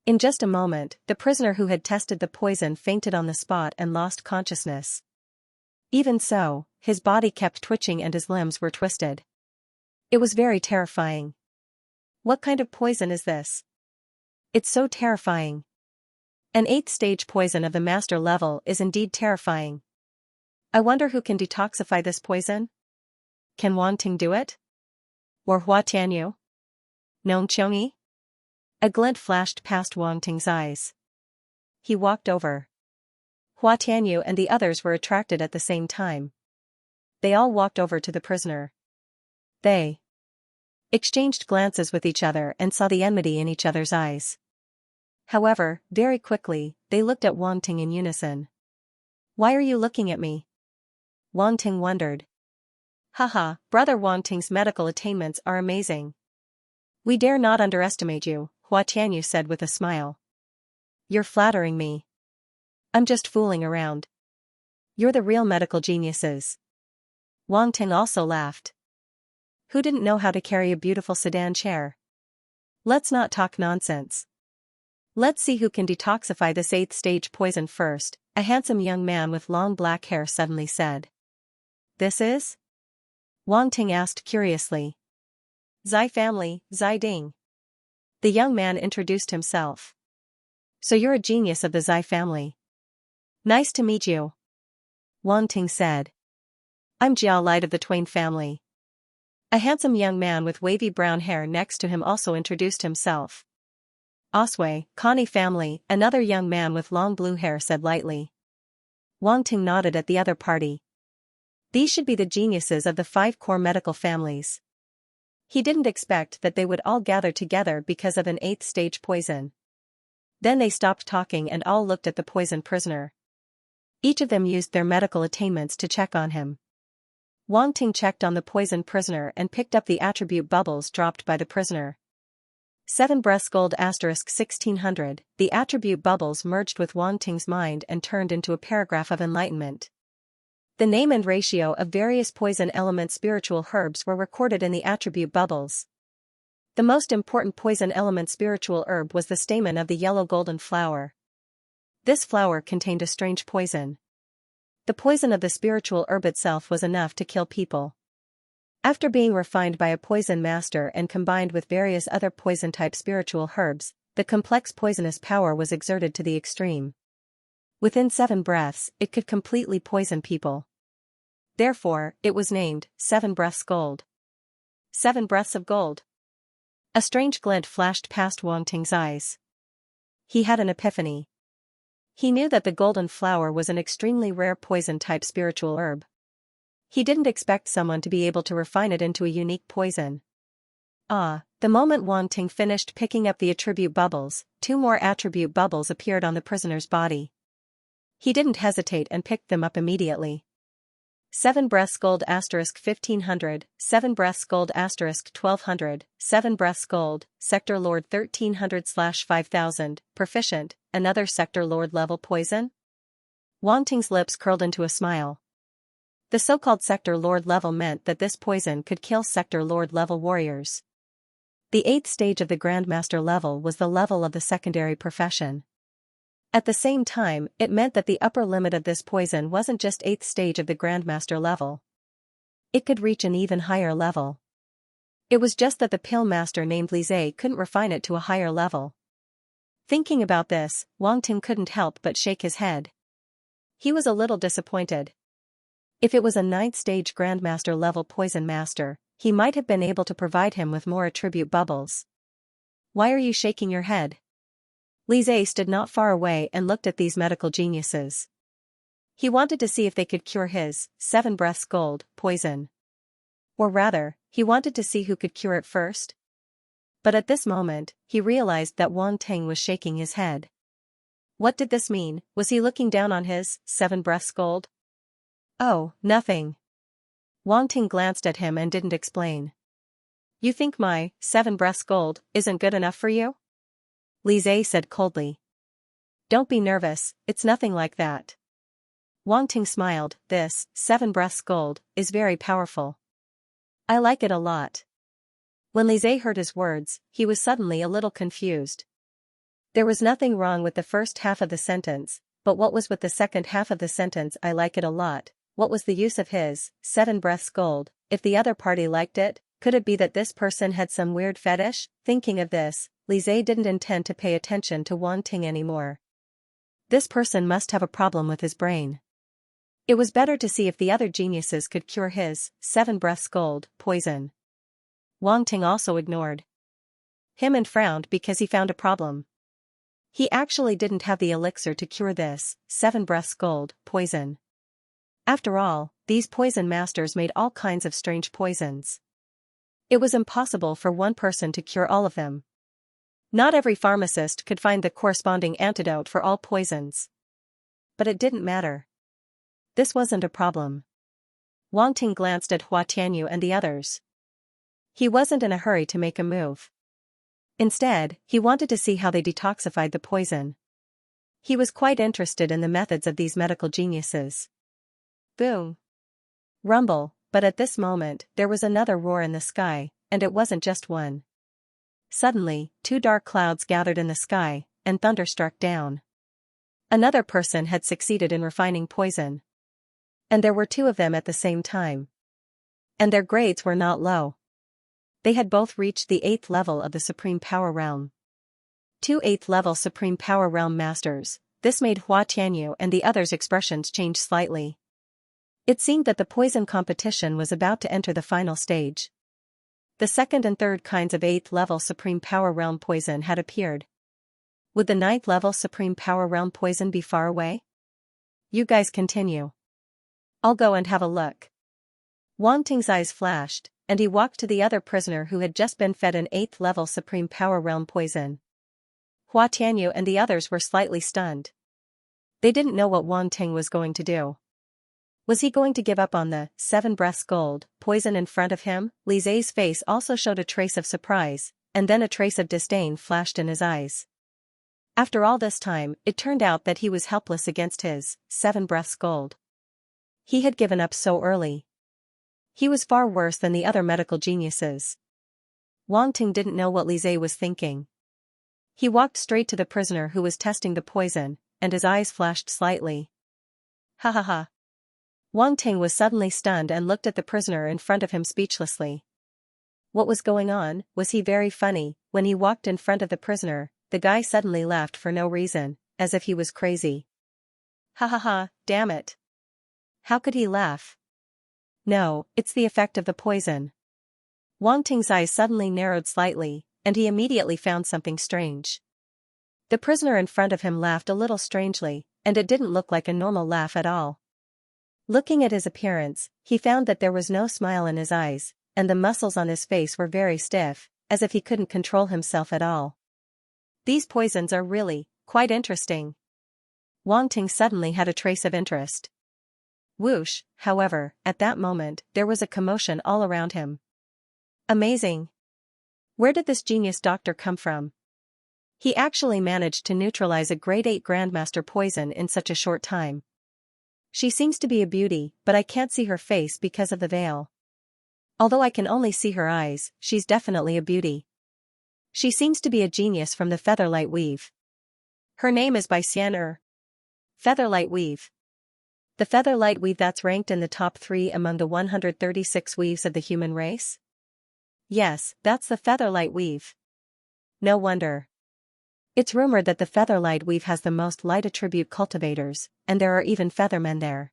In just a moment, the prisoner who had tested the poison fainted on the spot and lost consciousness. Even so, his body kept twitching and his limbs were twisted. It was very terrifying. What kind of poison is this? It's so terrifying. An 8th stage poison of the master level is indeed terrifying. I wonder who can detoxify this poison? Can Wan Ting do it? Or Hua Tianyu? Nong Chongyi? A glint flashed past Wang Ting's eyes. He walked over. Hua Tianyu and the others were attracted at the same time. They all walked over to the prisoner. They exchanged glances with each other and saw the enmity in each other's eyes. However, very quickly, they looked at Wang Ting in unison. Why are you looking at me? Wang Ting wondered. Haha, brother Wang Ting's medical attainments are amazing. We dare not underestimate you, Hua Tianyu said with a smile. You're flattering me. I'm just fooling around. You're the real medical geniuses. Wang Ting also laughed. Who didn't know how to carry a beautiful sedan chair? Let's not talk nonsense. Let's see who can detoxify this 8th stage poison first, a handsome young man with long black hair suddenly said. This is? Wang Ting asked curiously. Zai family, Zai Ding. The young man introduced himself. So you're a genius of the Zai family. Nice to meet you. Wang Ting said. I'm Jiao Light of the Twain family. A handsome young man with wavy brown hair next to him also introduced himself. Oswei, Connie family, another young man with long blue hair said lightly. Wang Ting nodded at the other party. These should be the geniuses of the 5 core medical families. He didn't expect that they would all gather together because of an 8th stage poison. Then they stopped talking and all looked at the poison prisoner. Each of them used their medical attainments to check on him. Wang Ting checked on the poison prisoner and picked up the attribute bubbles dropped by the prisoner. 7 breaths gold * 1600, the attribute bubbles merged with Wang Ting's mind and turned into a paragraph of enlightenment. The name and ratio of various poison element spiritual herbs were recorded in the attribute bubbles. The most important poison element spiritual herb was the stamen of the yellow golden flower. This flower contained a strange poison. The poison of the spiritual herb itself was enough to kill people. After being refined by a poison master and combined with various other poison-type spiritual herbs, the complex poisonous power was exerted to the extreme. Within 7 breaths, it could completely poison people. Therefore, it was named 7 breaths gold. 7 breaths of gold. A strange glint flashed past Wang Ting's eyes. He had an epiphany. He knew that the golden flower was an extremely rare poison-type spiritual herb. He didn't expect someone to be able to refine it into a unique poison. The moment Wang Ting finished picking up the attribute bubbles, 2 more attribute bubbles appeared on the prisoner's body. He didn't hesitate and picked them up immediately. 7 breaths gold * 1500, 7 breaths gold * 1200, 7 breaths gold, Sector Lord 1300/5000, proficient, another Sector Lord level poison? Wang Ting's lips curled into a smile. The so-called Sector Lord level meant that this poison could kill Sector Lord level warriors. The 8th stage of the Grandmaster level was the level of the secondary profession. At the same time, it meant that the upper limit of this poison wasn't just 8th stage of the Grandmaster level. It could reach an even higher level. It was just that the pill master named Li Zhe couldn't refine it to a higher level. Thinking about this, Wang Ting couldn't help but shake his head. He was a little disappointed. If it was a 9th stage Grandmaster level poison master, he might have been able to provide him with more attribute bubbles. Why are you shaking your head? Li Zhe stood not far away and looked at these medical geniuses. He wanted to see if they could cure his 7 breaths gold poison. Or rather, he wanted to see who could cure it first. But at this moment, he realized that Wang Ting was shaking his head. What did this mean? Was he looking down on his 7 breaths gold? Oh, nothing. Wang Ting glanced at him and didn't explain. You think my 7 breaths gold isn't good enough for you? Li Zhe said coldly. Don't be nervous, it's nothing like that. Wang Ting smiled. This 7 breaths gold is very powerful. I like it a lot. When Li Zhe heard his words, he was suddenly a little confused. There was nothing wrong with the first half of the sentence, but what was with the second half of the sentence? I like it a lot. What was the use of his 7 breaths gold if the other party liked it? Could it be that this person had some weird fetish? Thinking of this, Li Zhe didn't intend to pay attention to Wang Ting anymore. This person must have a problem with his brain. It was better to see if the other geniuses could cure his 7 breaths gold poison. Wang Ting also ignored him and frowned because he found a problem. He actually didn't have the elixir to cure this 7 breaths gold poison. After all, these poison masters made all kinds of strange poisons. It was impossible for one person to cure all of them. Not every pharmacist could find the corresponding antidote for all poisons. But it didn't matter. This wasn't a problem. Wang Ting glanced at Hua Tianyu and the others. He wasn't in a hurry to make a move. Instead, he wanted to see how they detoxified the poison. He was quite interested in the methods of these medical geniuses. Boom! Rumble, but at this moment, there was another roar in the sky, and it wasn't just one. Suddenly, 2 dark clouds gathered in the sky, and thunder struck down. Another person had succeeded in refining poison. And there were 2 of them at the same time. And their grades were not low. They had both reached the 8th level of the Supreme Power Realm. 2 8th level Supreme Power Realm masters. This made Hua Tianyu and the others' expressions change slightly. It seemed that the poison competition was about to enter the final stage. The 2nd and 3rd kinds of 8th level Supreme Power Realm poison had appeared. Would the 9th level Supreme Power Realm poison be far away? You guys continue. I'll go and have a look. Wang Ting's eyes flashed, and he walked to the other prisoner who had just been fed an 8th level Supreme Power Realm poison. Hua Tianyu and the others were slightly stunned. They didn't know what Wang Ting was going to do. Was he going to give up on the 7 breaths gold poison in front of him? Li Zhe's face also showed a trace of surprise, and then a trace of disdain flashed in his eyes. After all this time, it turned out that he was helpless against his 7 breaths gold. He had given up so early. He was far worse than the other medical geniuses. Wang Ting didn't know what Li Zhe was thinking. He walked straight to the prisoner who was testing the poison, and his eyes flashed slightly. Ha ha ha. Wang Ting was suddenly stunned and looked at the prisoner in front of him speechlessly. What was going on? Was he very funny? When he walked in front of the prisoner, the guy suddenly laughed for no reason, as if he was crazy. Ha ha ha, damn it. How could he laugh? No, it's the effect of the poison. Wang Ting's eyes suddenly narrowed slightly, and he immediately found something strange. The prisoner in front of him laughed a little strangely, and it didn't look like a normal laugh at all. Looking at his appearance, he found that there was no smile in his eyes, and the muscles on his face were very stiff, as if he couldn't control himself at all. These poisons are really quite interesting. Wang Ting suddenly had a trace of interest. Whoosh, however, at that moment, there was a commotion all around him. Amazing! Where did this genius doctor come from? He actually managed to neutralize a grade 8 Grandmaster poison in such a short time. She seems to be a beauty, but I can't see her face because of the veil. Although I can only see her eyes, she's definitely a beauty. She seems to be a genius from the Featherlight Weave. Her name is by Xianxia. Featherlight Weave. The Featherlight Weave that's ranked in the top 3 among the 136 weaves of the human race? Yes, that's the Featherlight Weave. No wonder. It's rumored that the Featherlight Weave has the most light attribute cultivators, and there are even feathermen there.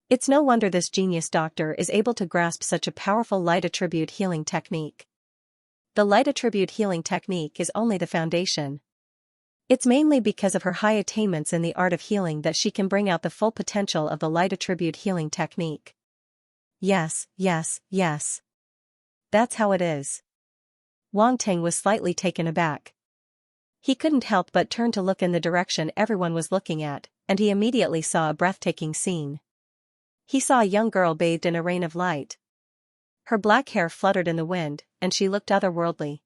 It's no wonder this genius doctor is able to grasp such a powerful light attribute healing technique. The light attribute healing technique is only the foundation. It's mainly because of her high attainments in the art of healing that she can bring out the full potential of the light attribute healing technique. Yes, yes, yes. That's how it is. Wang Ting was slightly taken aback. He couldn't help but turn to look in the direction everyone was looking at, and he immediately saw a breathtaking scene. He saw a young girl bathed in a rain of light. Her black hair fluttered in the wind, and she looked otherworldly.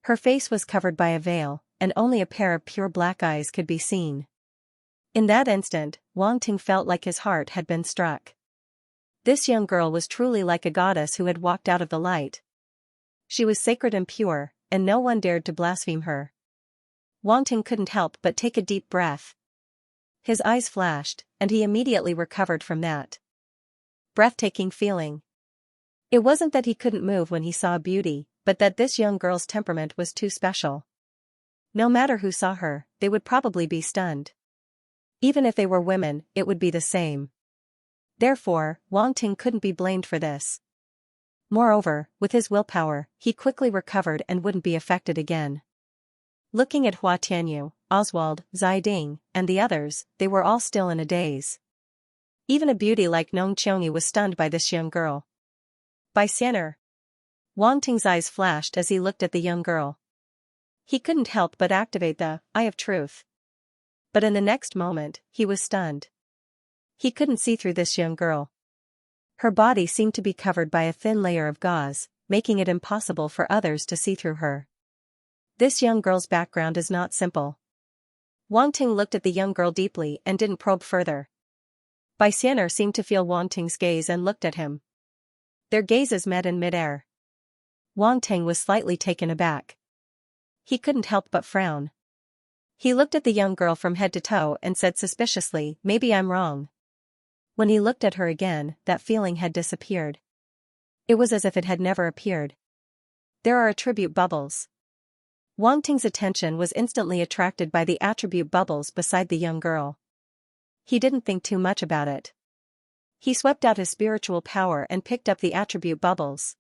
Her face was covered by a veil, and only a pair of pure black eyes could be seen. In that instant, Wang Ting felt like his heart had been struck. This young girl was truly like a goddess who had walked out of the light. She was sacred and pure, and no one dared to blaspheme her. Wang Ting couldn't help but take a deep breath. His eyes flashed, and he immediately recovered from that breathtaking feeling. It wasn't that he couldn't move when he saw beauty, but that this young girl's temperament was too special. No matter who saw her, they would probably be stunned. Even if they were women, it would be the same. Therefore, Wang Ting couldn't be blamed for this. Moreover, with his willpower, he quickly recovered and wouldn't be affected again. Looking at Hua Tianyu, Oswald, Ziding, and the others, they were all still in a daze. Even a beauty like Nong Qiongyi was stunned by this young girl. By Xianxia. Wang Ting's eyes flashed as he looked at the young girl. He couldn't help but activate the Eye of Truth. But in the next moment, he was stunned. He couldn't see through this young girl. Her body seemed to be covered by a thin layer of gauze, making it impossible for others to see through her. This young girl's background is not simple. Wang Ting looked at the young girl deeply and didn't probe further. Bai Xianxia seemed to feel Wang Ting's gaze and looked at him. Their gazes met in midair. Wang Ting was slightly taken aback. He couldn't help but frown. He looked at the young girl from head to toe and said suspiciously, "Maybe I'm wrong." When he looked at her again, that feeling had disappeared. It was as if it had never appeared. There are attribute bubbles. Wang Ting's attention was instantly attracted by the attribute bubbles beside the young girl. He didn't think too much about it. He swept out his spiritual power and picked up the attribute bubbles.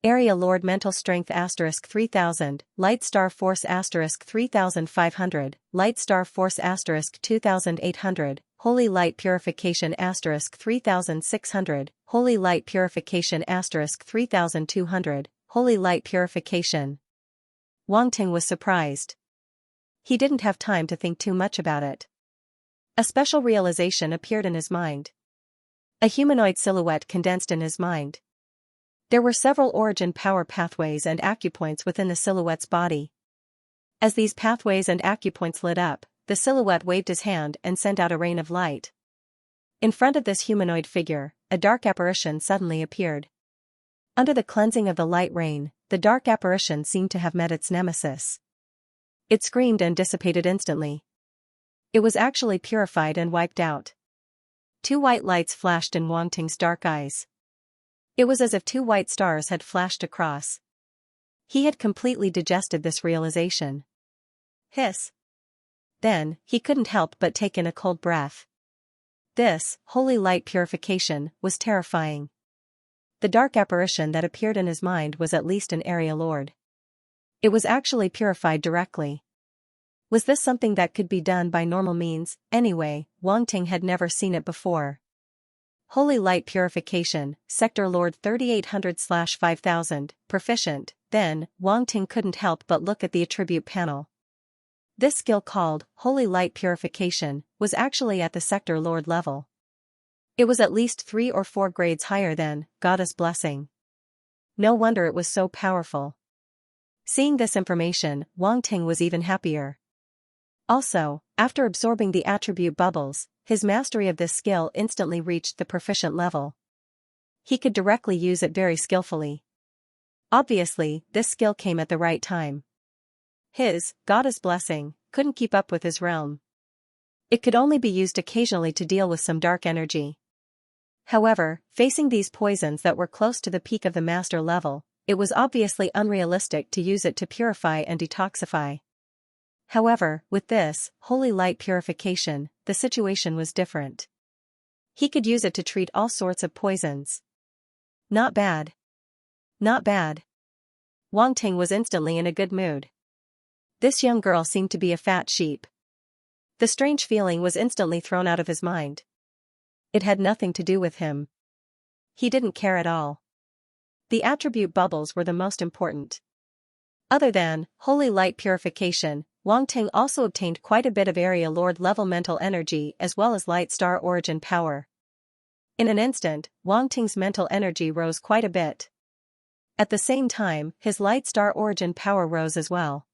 Area Lord Mental Strength *3000, Light Star Force *3500, Light Star Force *2800, Holy Light Purification *3600, Holy Light Purification *3200, Holy Light Purification. Wang Ting was surprised. He didn't have time to think too much about it. A special realization appeared in his mind. A humanoid silhouette condensed in his mind. There were several origin power pathways and acupoints within the silhouette's body. As these pathways and acupoints lit up, the silhouette waved his hand and sent out a rain of light. In front of this humanoid figure, a dark apparition suddenly appeared. Under the cleansing of the light rain, the dark apparition seemed to have met its nemesis. It screamed and dissipated instantly. It was actually purified and wiped out. 2 white lights flashed in Wang Ting's dark eyes. It was as if 2 white stars had flashed across. He had completely digested this realization. Hiss. Then, he couldn't help but take in a cold breath. This, holy light purification, was terrifying. The dark apparition that appeared in his mind was at least an area lord. It was actually purified directly. Was this something that could be done by normal means? Anyway, Wang Ting had never seen it before. Holy Light Purification, Sector Lord 3800/5000, Proficient. Then, Wang Ting couldn't help but look at the attribute panel. This skill called Holy Light Purification was actually at the Sector Lord level. It was at least 3 or 4 grades higher than Goddess Blessing. No wonder it was so powerful. Seeing this information, Wang Ting was even happier. Also, after absorbing the attribute bubbles, his mastery of this skill instantly reached the proficient level. He could directly use it very skillfully. Obviously, this skill came at the right time. His Goddess Blessing couldn't keep up with his realm. It could only be used occasionally to deal with some dark energy. However, facing these poisons that were close to the peak of the master level, it was obviously unrealistic to use it to purify and detoxify. However, with this Holy Light Purification, the situation was different. He could use it to treat all sorts of poisons. Not bad. Not bad. Wang Ting was instantly in a good mood. This young girl seemed to be a fat sheep. The strange feeling was instantly thrown out of his mind. It had nothing to do with him. He didn't care at all. The attribute bubbles were the most important. Other than Holy Light Purification, Wang Ting also obtained quite a bit of Area Lord level mental energy as well as Light Star Origin power. In an instant, Wang Ting's mental energy rose quite a bit. At the same time, his Light Star Origin power rose as well.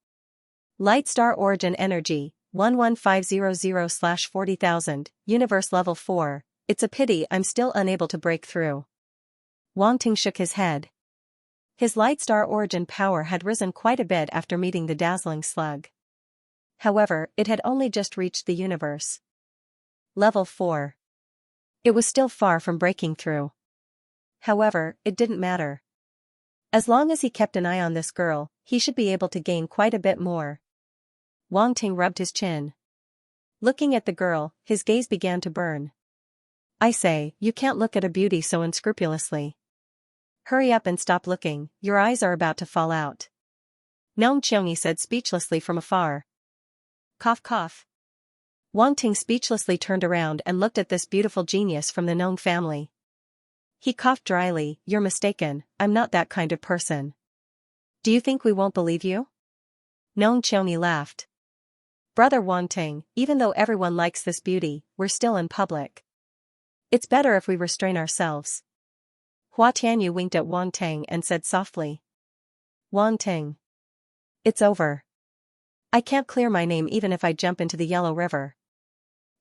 Light Star Origin Energy, 11500/40,000, Universe Level 4, it's a pity I'm still unable to break through. Wang Ting shook his head. His Light Star Origin power had risen quite a bit after meeting the dazzling slug. However, it had only just reached the universe. Level 4. It was still far from breaking through. However, it didn't matter. As long as he kept an eye on this girl, he should be able to gain quite a bit more. Wang Ting rubbed his chin. Looking at the girl, his gaze began to burn. I say, you can't look at a beauty so unscrupulously. Hurry up and stop looking, your eyes are about to fall out. Nong Xianxia said speechlessly from afar. Cough cough. Wang Ting speechlessly turned around and looked at this beautiful genius from the Nong family. He coughed dryly, you're mistaken, I'm not that kind of person. Do you think we won't believe you? Nong Xianxia laughed. Brother Wang Ting, even though everyone likes this beauty, we're still in public. It's better if we restrain ourselves. Hua Tianyu winked at Wang Ting and said softly. Wang Ting. It's over. I can't clear my name even if I jump into the Yellow River.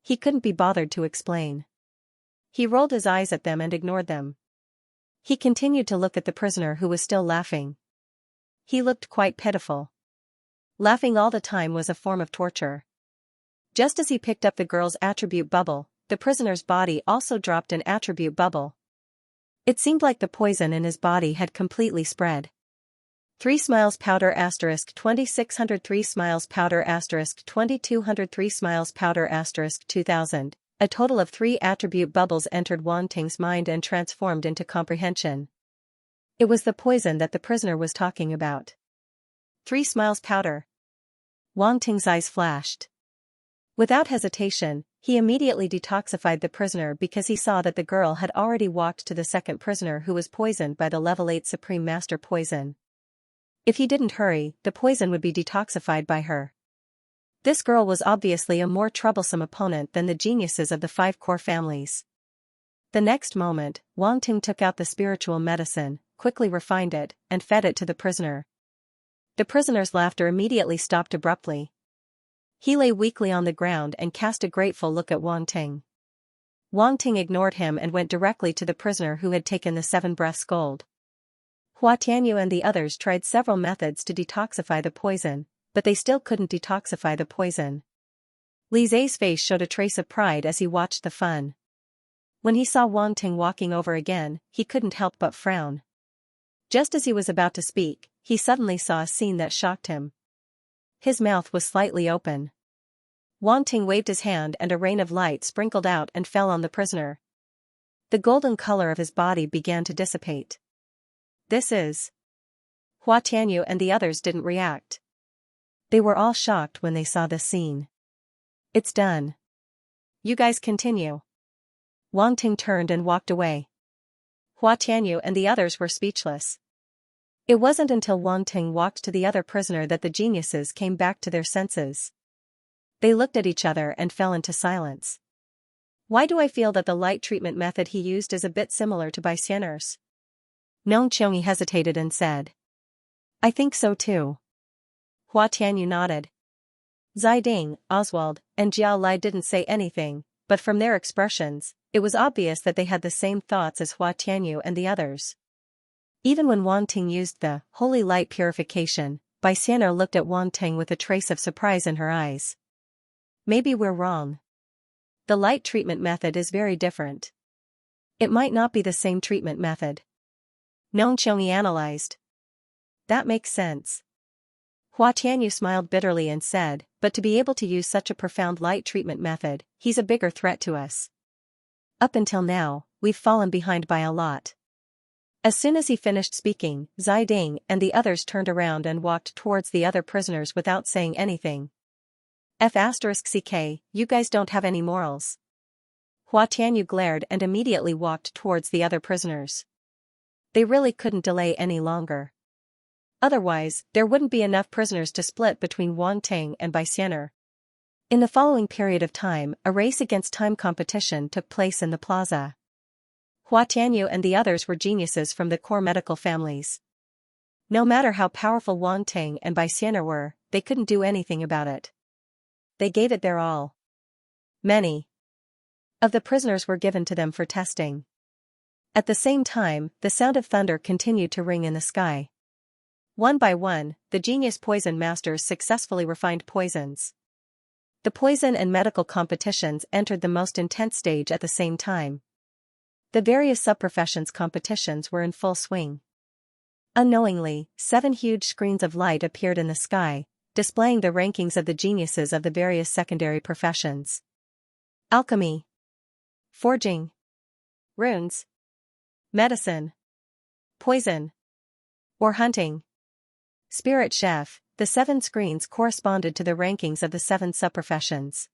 He couldn't be bothered to explain. He rolled his eyes at them and ignored them. He continued to look at the prisoner who was still laughing. He looked quite pitiful. Laughing all the time was a form of torture. Just as he picked up the girl's attribute bubble, the prisoner's body also dropped an attribute bubble. It seemed like the poison in his body had completely spread. 3 smiles powder asterisk 2603 smiles powder asterisk 2203 smiles powder asterisk 2000. A total of 3 attribute bubbles entered Wang Ting's mind and transformed into comprehension. It was the poison that the prisoner was talking about. 3 smiles powder. Wang Ting's eyes flashed. Without hesitation, he immediately detoxified the prisoner because he saw that the girl had already walked to the second prisoner who was poisoned by the level 8 Supreme Master poison. If he didn't hurry, the poison would be detoxified by her. This girl was obviously a more troublesome opponent than the geniuses of the 5 core families. The next moment, Wang Ting took out the spiritual medicine, quickly refined it, and fed it to the prisoner. The prisoner's laughter immediately stopped abruptly. He lay weakly on the ground and cast a grateful look at Wang Ting. Wang Ting ignored him and went directly to the prisoner who had taken the 7 breaths gold. Hua Tianyu and the others tried several methods to detoxify the poison, but they still couldn't detoxify the poison. Li Zai's face showed a trace of pride as he watched the fun. When he saw Wang Ting walking over again, he couldn't help but frown. Just as he was about to speak, he suddenly saw a scene that shocked him. His mouth was slightly open. Wang Ting waved his hand and a rain of light sprinkled out and fell on the prisoner. The golden color of his body began to dissipate. This is... Hua Tianyu and the others didn't react. They were all shocked when they saw this scene. It's done. You guys continue. Wang Ting turned and walked away. Hua Tianyu and the others were speechless. It wasn't until Wang Ting walked to the other prisoner that the geniuses came back to their senses. They looked at each other and fell into silence. Why do I feel that the light treatment method he used is a bit similar to Bai Xian'er's? Nong Qiongyi hesitated and said. I think so too. Hua Tianyu nodded. Zai Ding, Oswald, and Jiao Lai didn't say anything, but from their expressions, it was obvious that they had the same thoughts as Hua Tianyu and the others. Even when Wang Ting used the holy light purification, Bai Xian'er looked at Wang Ting with a trace of surprise in her eyes. Maybe we're wrong. The light treatment method is very different. It might not be the same treatment method. Nong Qiongyi analyzed. That makes sense. Hua Tianyu smiled bitterly and said, but to be able to use such a profound light treatment method, he's a bigger threat to us. Up until now, we've fallen behind by a lot. As soon as he finished speaking, Zai Ding and the others turned around and walked towards the other prisoners without saying anything. F***ck, you guys don't have any morals. Hua Tianyu glared and immediately walked towards the other prisoners. They really couldn't delay any longer. Otherwise, there wouldn't be enough prisoners to split between Wang Ting and Bai Xian'er. In the following period of time, a race against time competition took place in the plaza. Hua Tianyu and the others were geniuses from the core medical families. No matter how powerful Wang Ting and Bai Xian'er were, they couldn't do anything about it. They gave it their all. Many of the prisoners were given to them for testing. At the same time, the sound of thunder continued to ring in the sky. One by one, the genius poison masters successfully refined poisons. The poison and medical competitions entered the most intense stage at the same time. The various subprofessions competitions were in full swing. Unknowingly, 7 huge screens of light appeared in the sky, displaying the rankings of the geniuses of the various secondary professions. Alchemy, forging, runes, medicine, poison, or hunting. Spirit chef, the 7 screens corresponded to the rankings of the 7 subprofessions.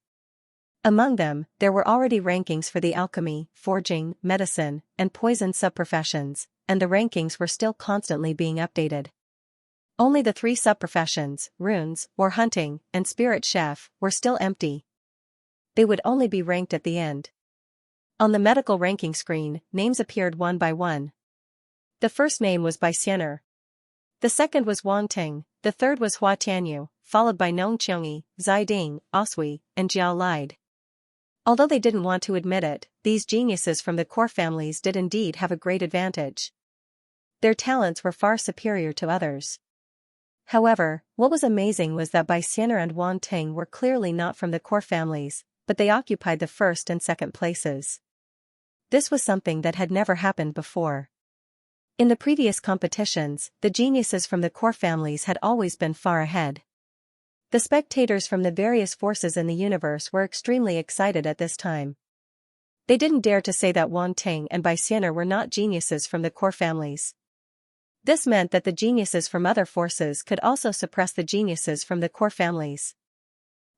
Among them, there were already rankings for the alchemy, forging, medicine, and poison subprofessions, and the rankings were still constantly being updated. Only the 3 subprofessions, runes, or hunting, and spirit chef, were still empty. They would only be ranked at the end. On the medical ranking screen, names appeared one by one. The first name was Bai Xian'er. The second was Wang Ting, the third was Hua Tianyu, followed by Nong Qiongyi, Zai Ding, Osui, and Jiao Lai. Although they didn't want to admit it, these geniuses from the core families did indeed have a great advantage. Their talents were far superior to others. However, what was amazing was that Bai Xian'er and Wang Ting were clearly not from the core families, but they occupied the first and second places. This was something that had never happened before. In the previous competitions, the geniuses from the core families had always been far ahead. The spectators from the various forces in the universe were extremely excited at this time. They didn't dare to say that Wang Ting and Bai Xian'er were not geniuses from the core families. This meant that the geniuses from other forces could also suppress the geniuses from the core families.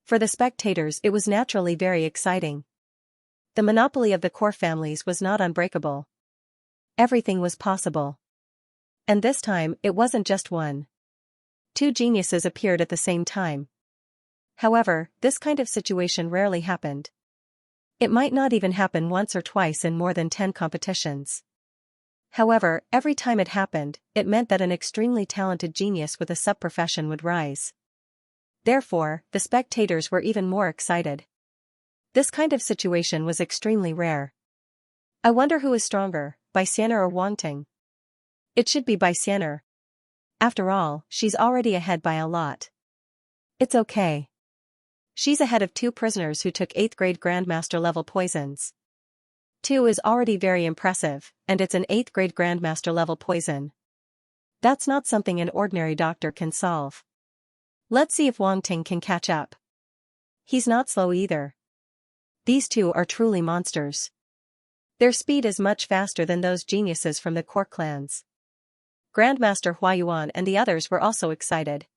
For the spectators, it was naturally very exciting. The monopoly of the core families was not unbreakable. Everything was possible. And this time, it wasn't just 1. 2 geniuses appeared at the same time. However, this kind of situation rarely happened. It might not even happen once or twice in more than 10 competitions. However, every time it happened, it meant that an extremely talented genius with a subprofession would rise. Therefore, the spectators were even more excited. This kind of situation was extremely rare. I wonder who is stronger, Bai Xian'er or Wang Ting? It should be Bai Xian'er. After all, she's already ahead by a lot. It's okay. She's ahead of 2 prisoners who took 8th grade Grandmaster level poisons. 2 is already very impressive, and it's an 8th grade Grandmaster level poison. That's not something an ordinary doctor can solve. Let's see if Wang Ting can catch up. He's not slow either. These 2 are truly monsters. Their speed is much faster than those geniuses from the core clans. Grandmaster Huayuan and the others were also excited.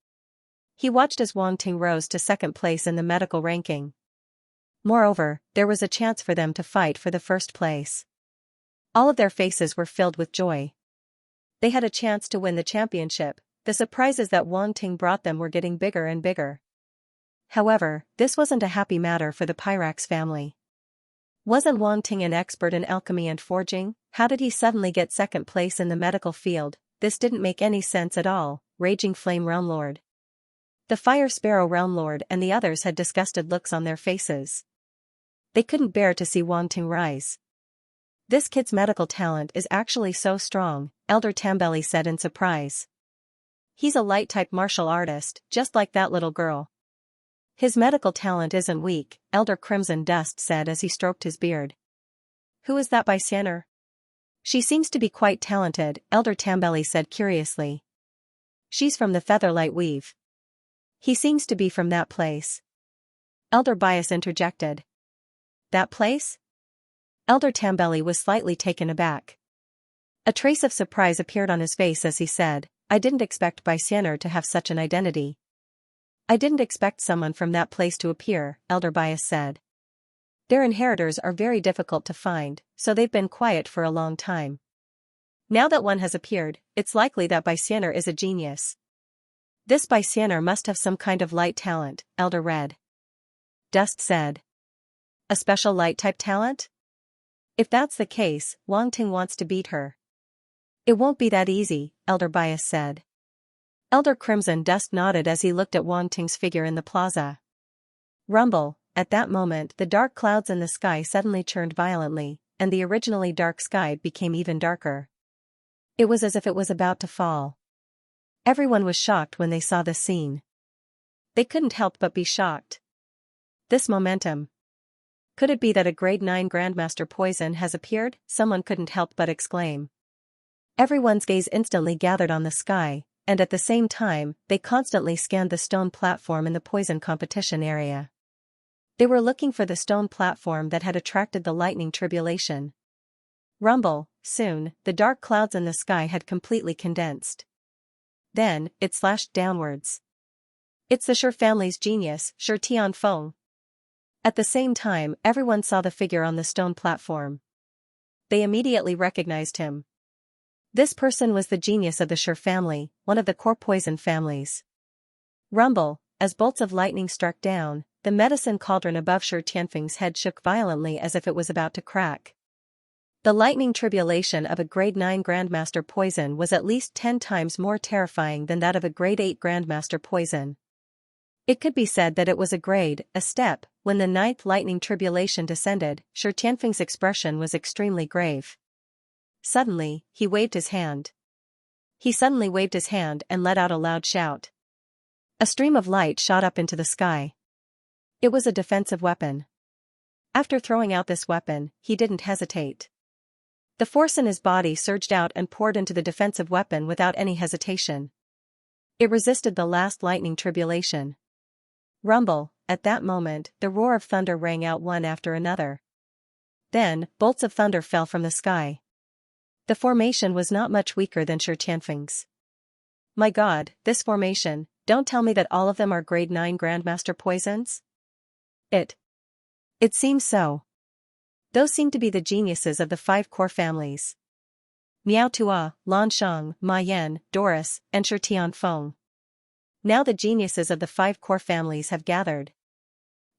He watched as Wang Ting rose to 2nd place in the medical ranking. Moreover, there was a chance for them to fight for the first place. All of their faces were filled with joy. They had a chance to win the championship. The surprises that Wang Ting brought them were getting bigger and bigger. However, this wasn't a happy matter for the Pyrax family. Wasn't Wang Ting an expert in alchemy and forging? How did he suddenly get second place in the medical field? This didn't make any sense at all. Raging Flame Realm Lord, the Fire Sparrow Realm Lord and the others had disgusted looks on their faces. They couldn't bear to see Wang Ting rise. This kid's medical talent is actually so strong, Elder Tambelli said in surprise. He's a light-type martial artist, just like that little girl. His medical talent isn't weak, Elder Crimson Dust said as he stroked his beard. Who is that by Xianxia? She seems to be quite talented, Elder Tambelli said curiously. She's from the Featherlight Weave. He seems to be from that place. Elder Bias interjected. That place? Elder Tambelli was slightly taken aback. A trace of surprise appeared on his face as he said, I didn't expect Bai Xianxia to have such an identity. I didn't expect someone from that place to appear, Elder Bias said. Their inheritors are very difficult to find, so they've been quiet for a long time. Now that one has appeared, it's likely that Bai Xianxia is a genius. This Bai Xianxia must have some kind of light talent, Elder Red Dust said. A special light-type talent? If that's the case, Wang Ting wants to beat her. It won't be that easy, Elder Bias said. Elder Crimson Dust nodded as he looked at Wang Ting's figure in the plaza. Rumble, at that moment the dark clouds in the sky suddenly churned violently, and the originally dark sky became even darker. It was as if it was about to fall. Everyone was shocked when they saw this scene. They couldn't help but be shocked. This momentum. Could it be that a grade 9 Grandmaster Poison has appeared? Someone couldn't help but exclaim. Everyone's gaze instantly gathered on the sky, and at the same time, they constantly scanned the stone platform in the poison competition area. They were looking for the stone platform that had attracted the lightning tribulation. Rumble, soon, the dark clouds in the sky had completely condensed. Then, it slashed downwards. It's the Shi family's genius, Shi Tianfeng. At the same time, everyone saw the figure on the stone platform. They immediately recognized him. This person was the genius of the Shi family, one of the core poison families. Rumble, as bolts of lightning struck down, the medicine cauldron above Shi Tianfeng's head shook violently as if it was about to crack. The lightning tribulation of a grade 9 Grandmaster Poison was at least 10 times more terrifying than that of a grade 8 Grandmaster Poison. It could be said that it was a step. When the 9th lightning tribulation descended, Shi Tianfeng's expression was extremely grave. Suddenly, he waved his hand. He suddenly waved his hand and let out a loud shout. A stream of light shot up into the sky. It was a defensive weapon. After throwing out this weapon, he didn't hesitate. The force in his body surged out and poured into the defensive weapon without any hesitation. It resisted the last lightning tribulation. Rumble, at that moment, the roar of thunder rang out one after another. Then, bolts of thunder fell from the sky. The formation was not much weaker than Shi Tianfeng's. My God, this formation, don't tell me that all of them are grade 9 Grandmaster Poisons? It seems so. Those seem to be the geniuses of the 5 core families. Miao Tua, Lan Shang, Ma Yan, Doris, and Shi Tianfeng. Now the geniuses of the 5 core families have gathered.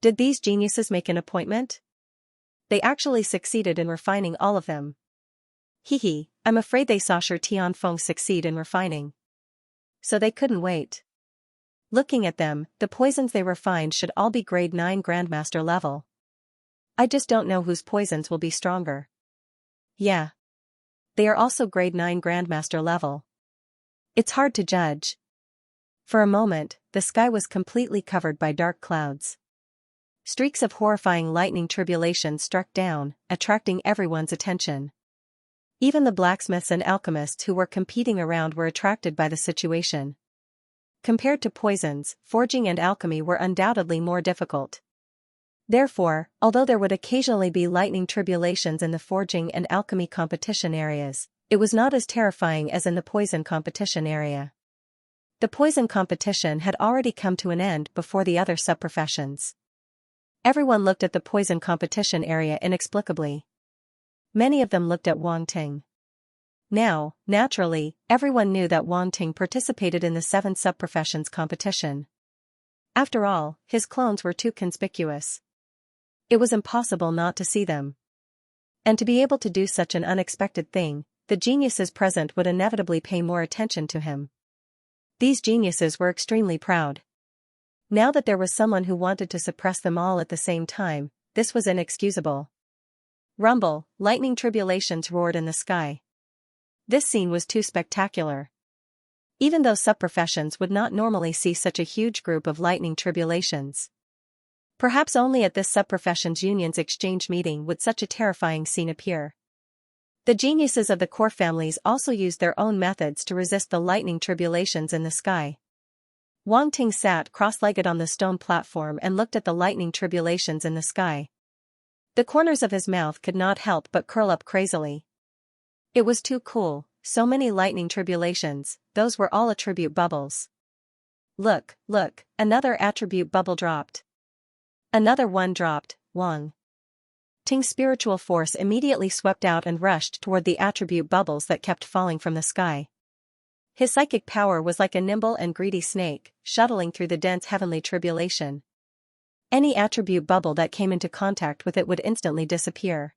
Did these geniuses make an appointment? They actually succeeded in refining all of them. I'm afraid they saw Shi Tianfeng succeed in refining. So they couldn't wait. Looking at them, the poisons they refined should all be grade 9 Grandmaster level. I just don't know whose poisons will be stronger. Yeah. They are also grade 9 Grandmaster level. It's hard to judge. For a moment, the sky was completely covered by dark clouds. Streaks of horrifying lightning tribulation struck down, attracting everyone's attention. Even the blacksmiths and alchemists who were competing around were attracted by the situation. Compared to poisons, forging and alchemy were undoubtedly more difficult. Therefore, although there would occasionally be lightning tribulations in the forging and alchemy competition areas, it was not as terrifying as in the poison competition area. The poison competition had already come to an end before the other subprofessions. Everyone looked at the poison competition area inexplicably. Many of them looked at Wang Ting. Now, naturally, everyone knew that Wang Ting participated in the 7 subprofessions competition. After all, his clones were too conspicuous. It was impossible not to see them. And to be able to do such an unexpected thing, the geniuses present would inevitably pay more attention to him. These geniuses were extremely proud. Now that there was someone who wanted to suppress them all at the same time, this was inexcusable. Rumble, lightning tribulations roared in the sky. This scene was too spectacular. Even though subprofessions would not normally see such a huge group of lightning tribulations. Perhaps only at this subprofessions union's exchange meeting would such a terrifying scene appear. The geniuses of the core families also used their own methods to resist the lightning tribulations in the sky. Wang Ting sat cross-legged on the stone platform and looked at the lightning tribulations in the sky. The corners of his mouth could not help but curl up crazily. It was too cool, so many lightning tribulations, those were all attribute bubbles. Look, another attribute bubble dropped. Another one dropped. Wang Ting's spiritual force immediately swept out and rushed toward the attribute bubbles that kept falling from the sky. His psychic power was like a nimble and greedy snake, shuttling through the dense heavenly tribulation. Any attribute bubble that came into contact with it would instantly disappear.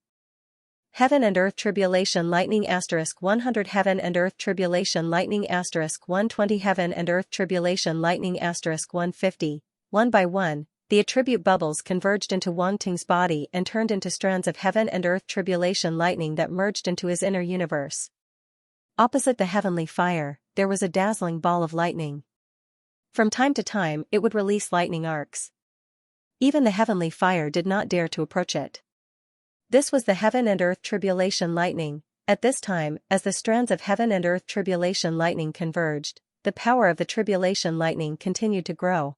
Heaven and Earth Tribulation Lightning *100 Heaven and Earth Tribulation Lightning *120 Heaven and Earth Tribulation Lightning *150. One by one, the attribute bubbles converged into Wang Ting's body and turned into strands of Heaven and Earth Tribulation Lightning that merged into his inner universe. Opposite the heavenly fire, there was a dazzling ball of lightning. From time to time, it would release lightning arcs. Even the heavenly fire did not dare to approach it. This was the Heaven and Earth Tribulation Lightning. At this time, as the strands of Heaven and Earth Tribulation Lightning converged, the power of the Tribulation Lightning continued to grow.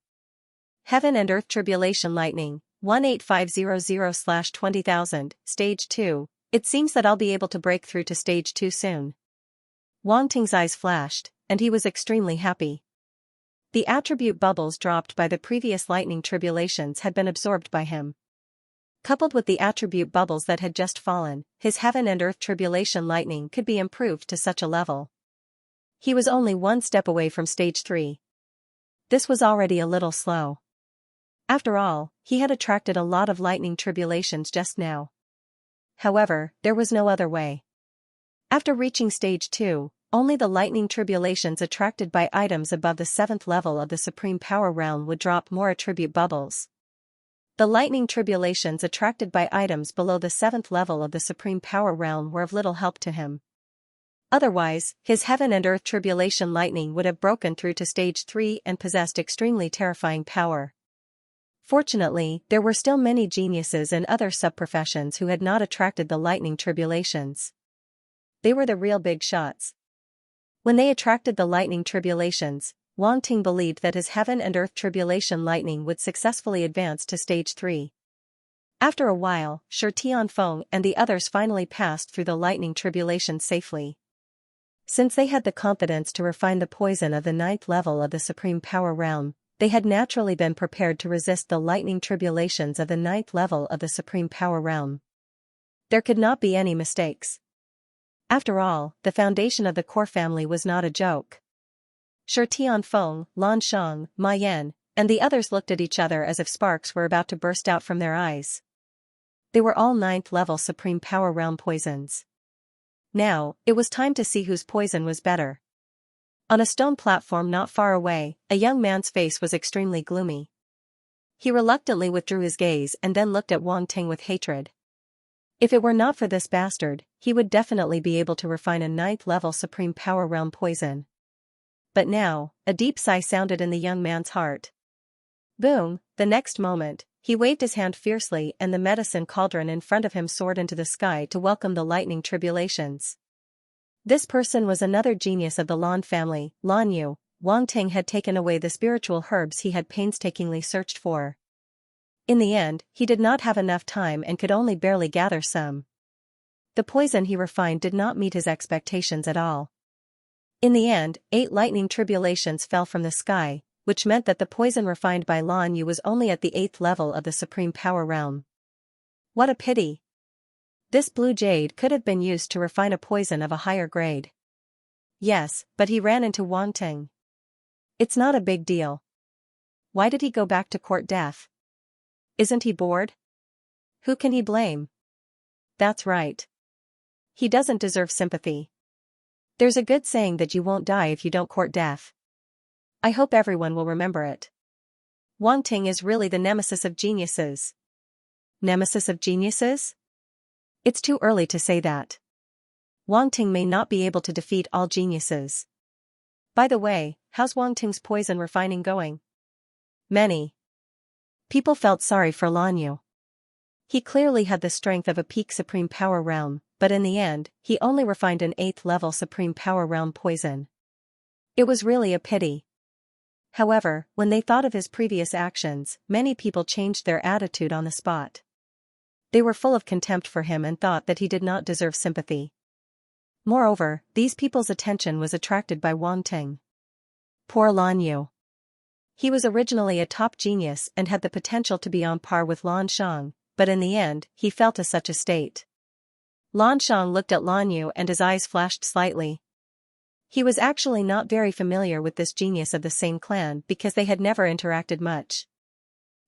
Heaven and Earth Tribulation Lightning, 18500/20,000, Stage 2, it seems that I'll be able to break through to Stage 2 soon. Wang Ting's eyes flashed, and he was extremely happy. The attribute bubbles dropped by the previous lightning tribulations had been absorbed by him. Coupled with the attribute bubbles that had just fallen, his Heaven and Earth Tribulation Lightning could be improved to such a level. He was only one step away from Stage 3. This was already a little slow. After all, he had attracted a lot of lightning tribulations just now. However, there was no other way. After reaching Stage 2, only the lightning tribulations attracted by items above the 7th level of the Supreme Power Realm would drop more attribute bubbles. The lightning tribulations attracted by items below the 7th level of the Supreme Power Realm were of little help to him. Otherwise, his Heaven and Earth Tribulation Lightning would have broken through to Stage 3 and possessed extremely terrifying power. Fortunately, there were still many geniuses in other subprofessions who had not attracted the lightning tribulations. They were the real big shots. When they attracted the lightning tribulations, Wang Ting believed that his Heaven and Earth Tribulation Lightning would successfully advance to Stage 3. After a while, Shi Tianfeng and the others finally passed through the lightning tribulation safely. Since they had the confidence to refine the poison of the 9th level of the Supreme Power Realm, they had naturally been prepared to resist the lightning tribulations of the 9th level of the Supreme Power Realm. There could not be any mistakes. After all, the foundation of the core family was not a joke. Shi Tianfeng, Lan Shang, Ma Yan, and the others looked at each other as if sparks were about to burst out from their eyes. They were all 9th level Supreme Power Realm poisons. Now, it was time to see whose poison was better. On a stone platform not far away, a young man's face was extremely gloomy. He reluctantly withdrew his gaze and then looked at Wang Ting with hatred. If it were not for this bastard, he would definitely be able to refine a 9th level Supreme Power Realm poison. But now, a deep sigh sounded in the young man's heart. Boom, the next moment, he waved his hand fiercely and the medicine cauldron in front of him soared into the sky to welcome the lightning tribulations. This person was another genius of the Lan family, Lan Yu. Wang Ting had taken away the spiritual herbs he had painstakingly searched for. In the end, he did not have enough time and could only barely gather some. The poison he refined did not meet his expectations at all. In the end, 8 lightning tribulations fell from the sky, which meant that the poison refined by Lan Yu was only at the 8th level of the supreme power realm. What a pity. This blue jade could have been used to refine a poison of a higher grade. Yes, but he ran into Wang Ting. It's not a big deal. Why did he go back to court deaf? Isn't he bored? Who can he blame? That's right. He doesn't deserve sympathy. There's a good saying that you won't die if you don't court death. I hope everyone will remember it. Wang Ting is really the nemesis of geniuses. Nemesis of geniuses? It's too early to say that. Wang Ting may not be able to defeat all geniuses. By the way, how's Wang Ting's poison refining going? Many people felt sorry for Lan Yu. He clearly had the strength of a peak supreme power realm, but in the end, he only refined an 8th level supreme power realm poison. It was really a pity. However, when they thought of his previous actions, many people changed their attitude on the spot. They were full of contempt for him and thought that he did not deserve sympathy. Moreover, these people's attention was attracted by Wang Ting. Poor Lan Yu. He was originally a top genius and had the potential to be on par with Lan Shang, but in the end, he fell to such a state. Lan Shang looked at Lan Yu and his eyes flashed slightly. He was actually not very familiar with this genius of the same clan because they had never interacted much.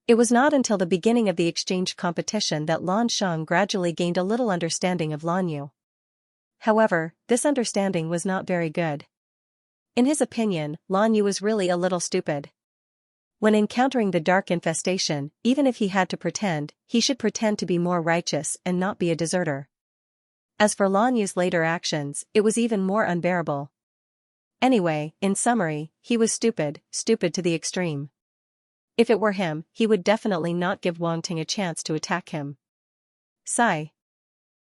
It was not until the beginning of the exchange competition that Lan Shang gradually gained a little understanding of Lan Yu. However, this understanding was not very good. In his opinion, Lan Yu was really a little stupid. When encountering the dark infestation, even if he had to pretend, he should pretend to be more righteous and not be a deserter. As for Lan Yu's later actions, it was even more unbearable. Anyway, in summary, he was stupid to the extreme. If it were him, he would definitely not give Wang Ting a chance to attack him. Sigh.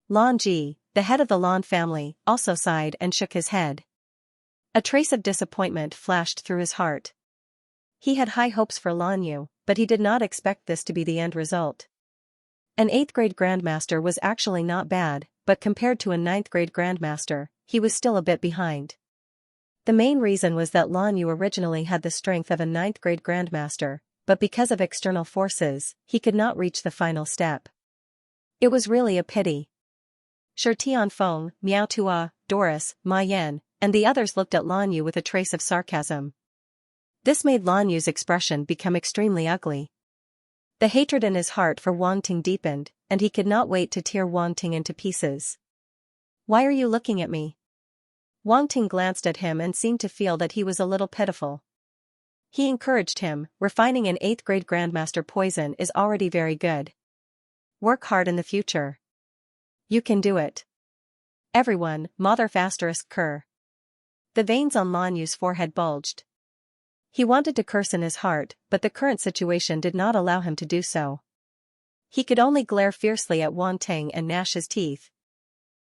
Lan Ji, the head of the Lan family, also sighed and shook his head. A trace of disappointment flashed through his heart. He had high hopes for Lan Yu, but he did not expect this to be the end result. An 8th grade grandmaster was actually not bad, but compared to a 9th grade grandmaster, he was still a bit behind. The main reason was that Lan Yu originally had the strength of a 9th grade grandmaster, but because of external forces, he could not reach the final step. It was really a pity. Shi Tianfeng, Miao Tua, Doris, Ma Yan, and the others looked at Lan Yu with a trace of sarcasm. This made Lan Yu's expression become extremely ugly. The hatred in his heart for Wang Ting deepened, and he could not wait to tear Wang Ting into pieces. Why are you looking at me? Wang Ting glanced at him and seemed to feel that he was a little pitiful. He encouraged him, refining an 8th grade grandmaster poison is already very good. Work hard in the future. You can do it. Everyone, mother ****. The veins on Lan Yu's forehead bulged. He wanted to curse in his heart, but the current situation did not allow him to do so. He could only glare fiercely at Wang Ting and gnash his teeth.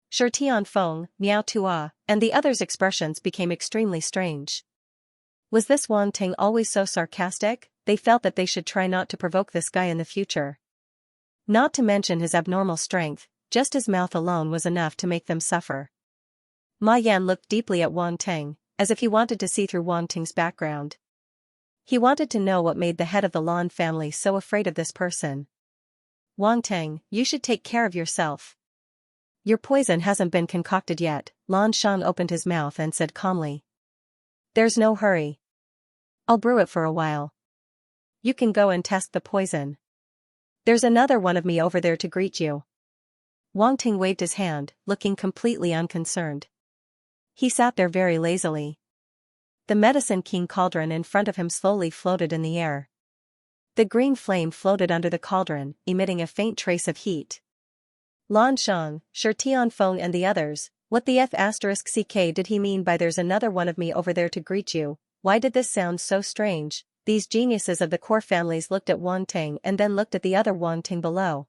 Shi Tianfeng, Miao Tua, and the others' expressions became extremely strange. Was this Wang Ting always so sarcastic? They felt that they should try not to provoke this guy in the future. Not to mention his abnormal strength, just his mouth alone was enough to make them suffer. Ma Yan looked deeply at Wang Ting, as if he wanted to see through Wang Ting's background. He wanted to know what made the head of the Lan family so afraid of this person. Wang Ting, you should take care of yourself. Your poison hasn't been concocted yet. Lan Shang opened his mouth and said calmly. There's no hurry. I'll brew it for a while. You can go and test the poison. There's another one of me over there to greet you. Wang Ting waved his hand, looking completely unconcerned. He sat there very lazily. The Medicine King cauldron in front of him slowly floated in the air. The green flame floated under the cauldron, emitting a faint trace of heat. Lan Shang, Shi Tianfeng and the others, what the ****ck did he mean by there's another one of me over there to greet you? Why did this sound so strange? These geniuses of the core families looked at Wang Ting and then looked at the other Wang Ting below.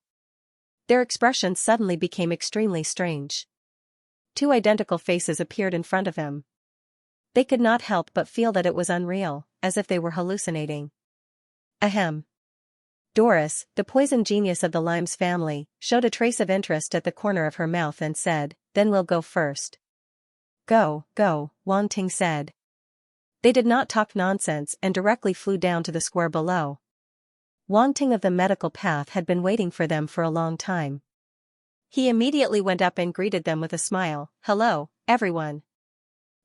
Their expressions suddenly became extremely strange. Two identical faces appeared in front of him. They could not help but feel that it was unreal, as if they were hallucinating. Ahem. Doris, the poison genius of the Limes family, showed a trace of interest at the corner of her mouth and said, then we'll go first. Go, Wang Ting said. They did not talk nonsense and directly flew down to the square below. Wang Ting of the medical path had been waiting for them for a long time. He immediately went up and greeted them with a smile. "Hello, everyone."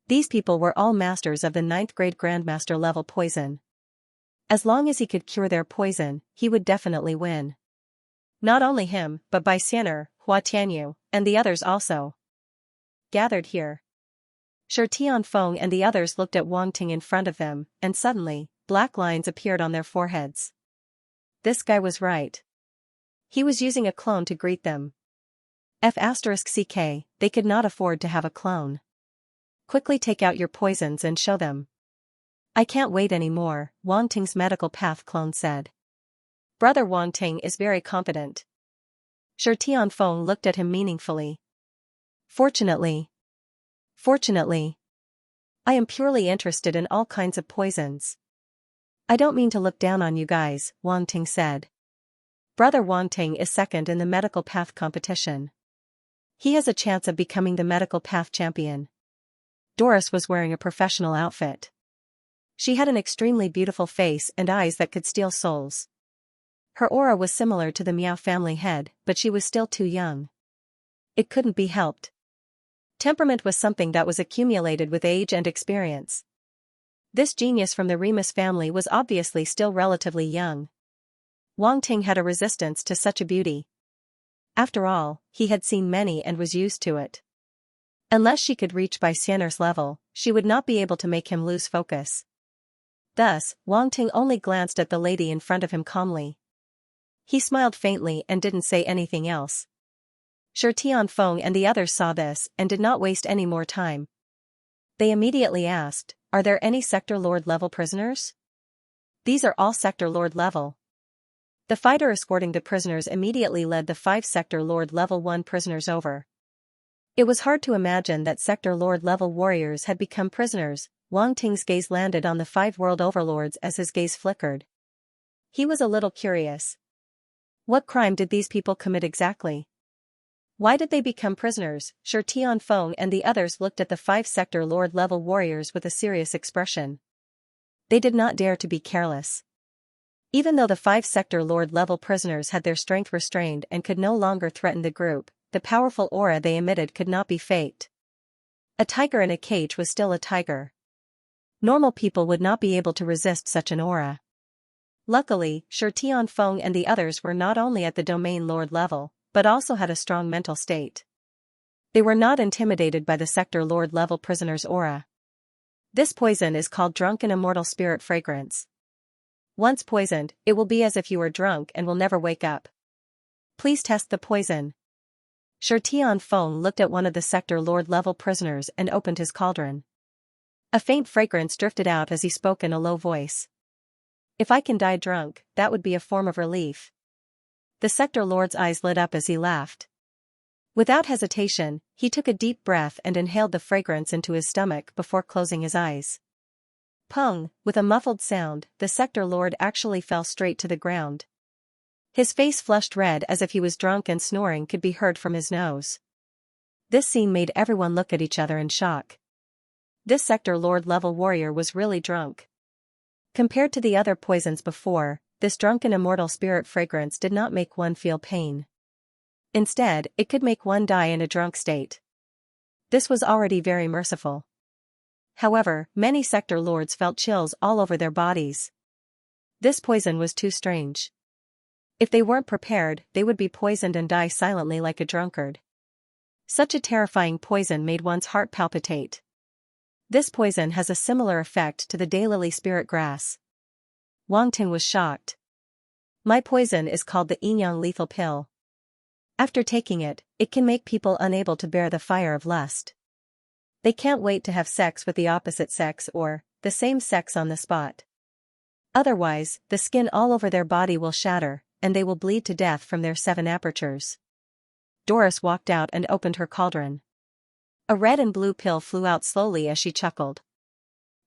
These people were all masters of the 9th grade grandmaster level poison. As long as he could cure their poison, he would definitely win. Not only him, but Bai Xianer, Hua Tianyu, and the others also gathered here. Shi Tianfeng and the others looked at Wang Ting in front of them, and suddenly, black lines appeared on their foreheads. This guy was right. He was using a clone to greet them. F*CK, they could not afford to have a clone. Quickly take out your poisons and show them. I can't wait anymore, Wang Ting's medical path clone said. Brother Wang Ting is very competent. Shi Tianfeng looked at him meaningfully. Fortunately, I am purely interested in all kinds of poisons. I don't mean to look down on you guys, Wang Ting said. Brother Wang Ting is second in the medical path competition. He has a chance of becoming the medical path champion. Doris was wearing a professional outfit. She had an extremely beautiful face and eyes that could steal souls. Her aura was similar to the Miao family head, but she was still too young. It couldn't be helped. Temperament was something that was accumulated with age and experience. This genius from the Remus family was obviously still relatively young. Wang Ting had a resistance to such a beauty. After all, he had seen many and was used to it. Unless she could reach Bai Xianer's level, she would not be able to make him lose focus. Thus, Wang Ting only glanced at the lady in front of him calmly. He smiled faintly and didn't say anything else. Shi Tianfeng and the others saw this and did not waste any more time. They immediately asked, "Are there any Sector Lord level prisoners?" "These are all Sector Lord level." The fighter escorting the prisoners immediately led the 5 Sector Lord level 1 prisoners over. It was hard to imagine that Sector Lord level warriors had become prisoners. Wang Ting's gaze landed on the 5 world overlords as his gaze flickered. He was a little curious. What crime did these people commit exactly? Why did they become prisoners? Shi Tianfeng and the others looked at the 5 Sector Lord level warriors with a serious expression. They did not dare to be careless. Even though the 5 Sector Lord level prisoners had their strength restrained and could no longer threaten the group, the powerful aura they emitted could not be faked. A tiger in a cage was still a tiger. Normal people would not be able to resist such an aura. Luckily, Shi Tianfeng and the others were not only at the domain lord level, but also had a strong mental state. They were not intimidated by the Sector Lord level prisoner's aura. This poison is called Drunken Immortal Spirit Fragrance. Once poisoned, it will be as if you were drunk and will never wake up. Please test the poison. Shi Tianfeng looked at one of the Sector Lord level prisoners and opened his cauldron. A faint fragrance drifted out as he spoke in a low voice. If I can die drunk, that would be a form of relief. The Sector Lord's eyes lit up as he laughed. Without hesitation, he took a deep breath and inhaled the fragrance into his stomach before closing his eyes. Pung, with a muffled sound, the Sector Lord actually fell straight to the ground. His face flushed red as if he was drunk and snoring could be heard from his nose. This scene made everyone look at each other in shock. This Sector Lord level warrior was really drunk. Compared to the other poisons before, this Drunken Immortal Spirit Fragrance did not make one feel pain. Instead, it could make one die in a drunk state. This was already very merciful. However, many Sector Lords felt chills all over their bodies. This poison was too strange. If they weren't prepared, they would be poisoned and die silently like a drunkard. Such a terrifying poison made one's heart palpitate. This poison has a similar effect to the daylily spirit grass. Wang Ting was shocked. My poison is called the Yin-Yang Lethal Pill. After taking it, it can make people unable to bear the fire of lust. They can't wait to have sex with the opposite sex or the same sex on the spot. Otherwise, the skin all over their body will shatter, and they will bleed to death from their 7 apertures. Doris walked out and opened her cauldron. A red and blue pill flew out slowly as she chuckled.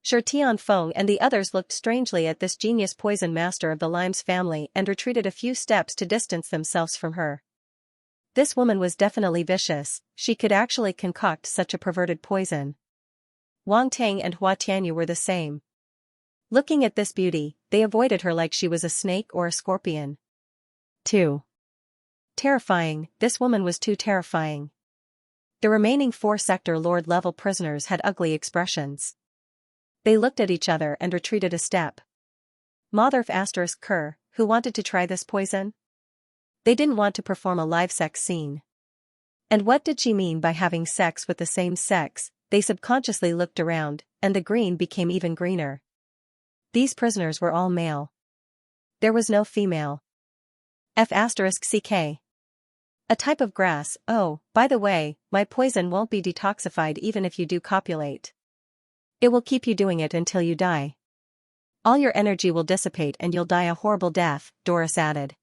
Shi Tianfeng and the others looked strangely at this genius poison master of the Limes family and retreated a few steps to distance themselves from her. This woman was definitely vicious, she could actually concoct such a perverted poison. Wang Tang and Hua Tianyu were the same. Looking at this beauty, they avoided her like she was a snake or a scorpion. 2. Terrifying, this woman was too terrifying. The remaining 4 sector lord level prisoners had ugly expressions. They looked at each other and retreated a step. Motherf ****, who wanted to try this poison? They didn't want to perform a live sex scene. And what did she mean by having sex with the same sex? They subconsciously looked around, and the green became even greener. These prisoners were all male. There was no female. F***ck. A type of grass. Oh, by the way, my poison won't be detoxified even if you do copulate. It will keep you doing it until you die. All your energy will dissipate and you'll die a horrible death, Doris added.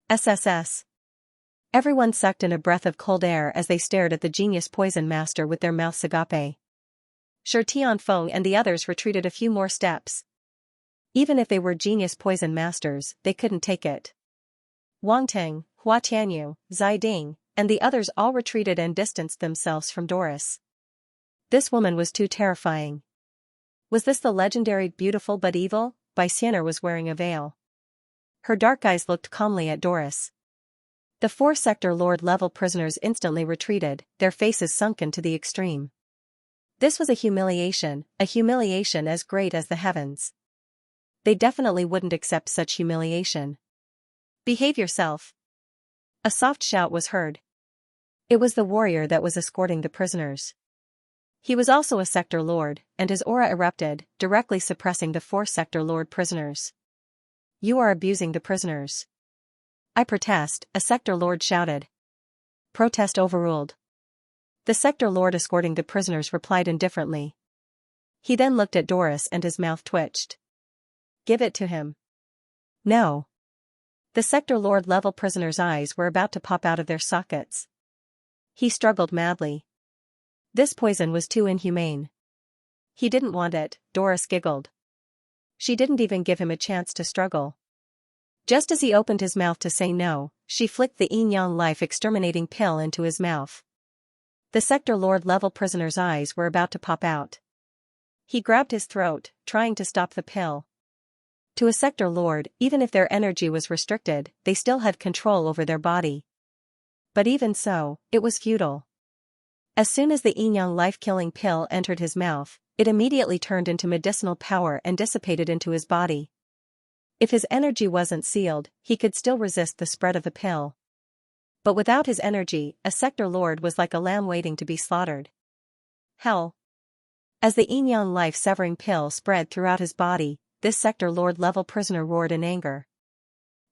SSS. Everyone sucked in a breath of cold air as they stared at the genius poison master with their mouths agape. Shi Tianfeng and the others retreated a few more steps. Even if they were genius poison masters, they couldn't take it. Wang Tang, Hua Tianyu, Zai Ding, and the others all retreated and distanced themselves from Doris. This woman was too terrifying. Was this the legendary Beautiful but Evil? Xianxia was wearing a veil. Her dark eyes looked calmly at Doris. The 4 sector lord level prisoners instantly retreated, their faces sunken to the extreme. This was a humiliation as great as the heavens. They definitely wouldn't accept such humiliation. Behave yourself. A soft shout was heard. It was the warrior that was escorting the prisoners. He was also a sector lord, and his aura erupted, directly suppressing the 4 sector lord prisoners. You are abusing the prisoners. I protest, a sector lord shouted. Protest overruled. The sector lord escorting the prisoners replied indifferently. He then looked at Doris and his mouth twitched. Give it to him. No. The sector lord level prisoner's eyes were about to pop out of their sockets. He struggled madly. This poison was too inhumane. He didn't want it, Doris giggled. She didn't even give him a chance to struggle. Just as he opened his mouth to say no, she flicked the yin-yang life exterminating pill into his mouth. The sector lord level prisoner's eyes were about to pop out. He grabbed his throat, trying to stop the pill. To a sector lord, even if their energy was restricted, they still had control over their body. But even so, it was futile. As soon as the yin-yang life-killing pill entered his mouth, it immediately turned into medicinal power and dissipated into his body. If his energy wasn't sealed, he could still resist the spread of the pill. But without his energy, a sector lord was like a lamb waiting to be slaughtered. Hell! As the yin-yang life-severing pill spread throughout his body, this sector lord level prisoner roared in anger.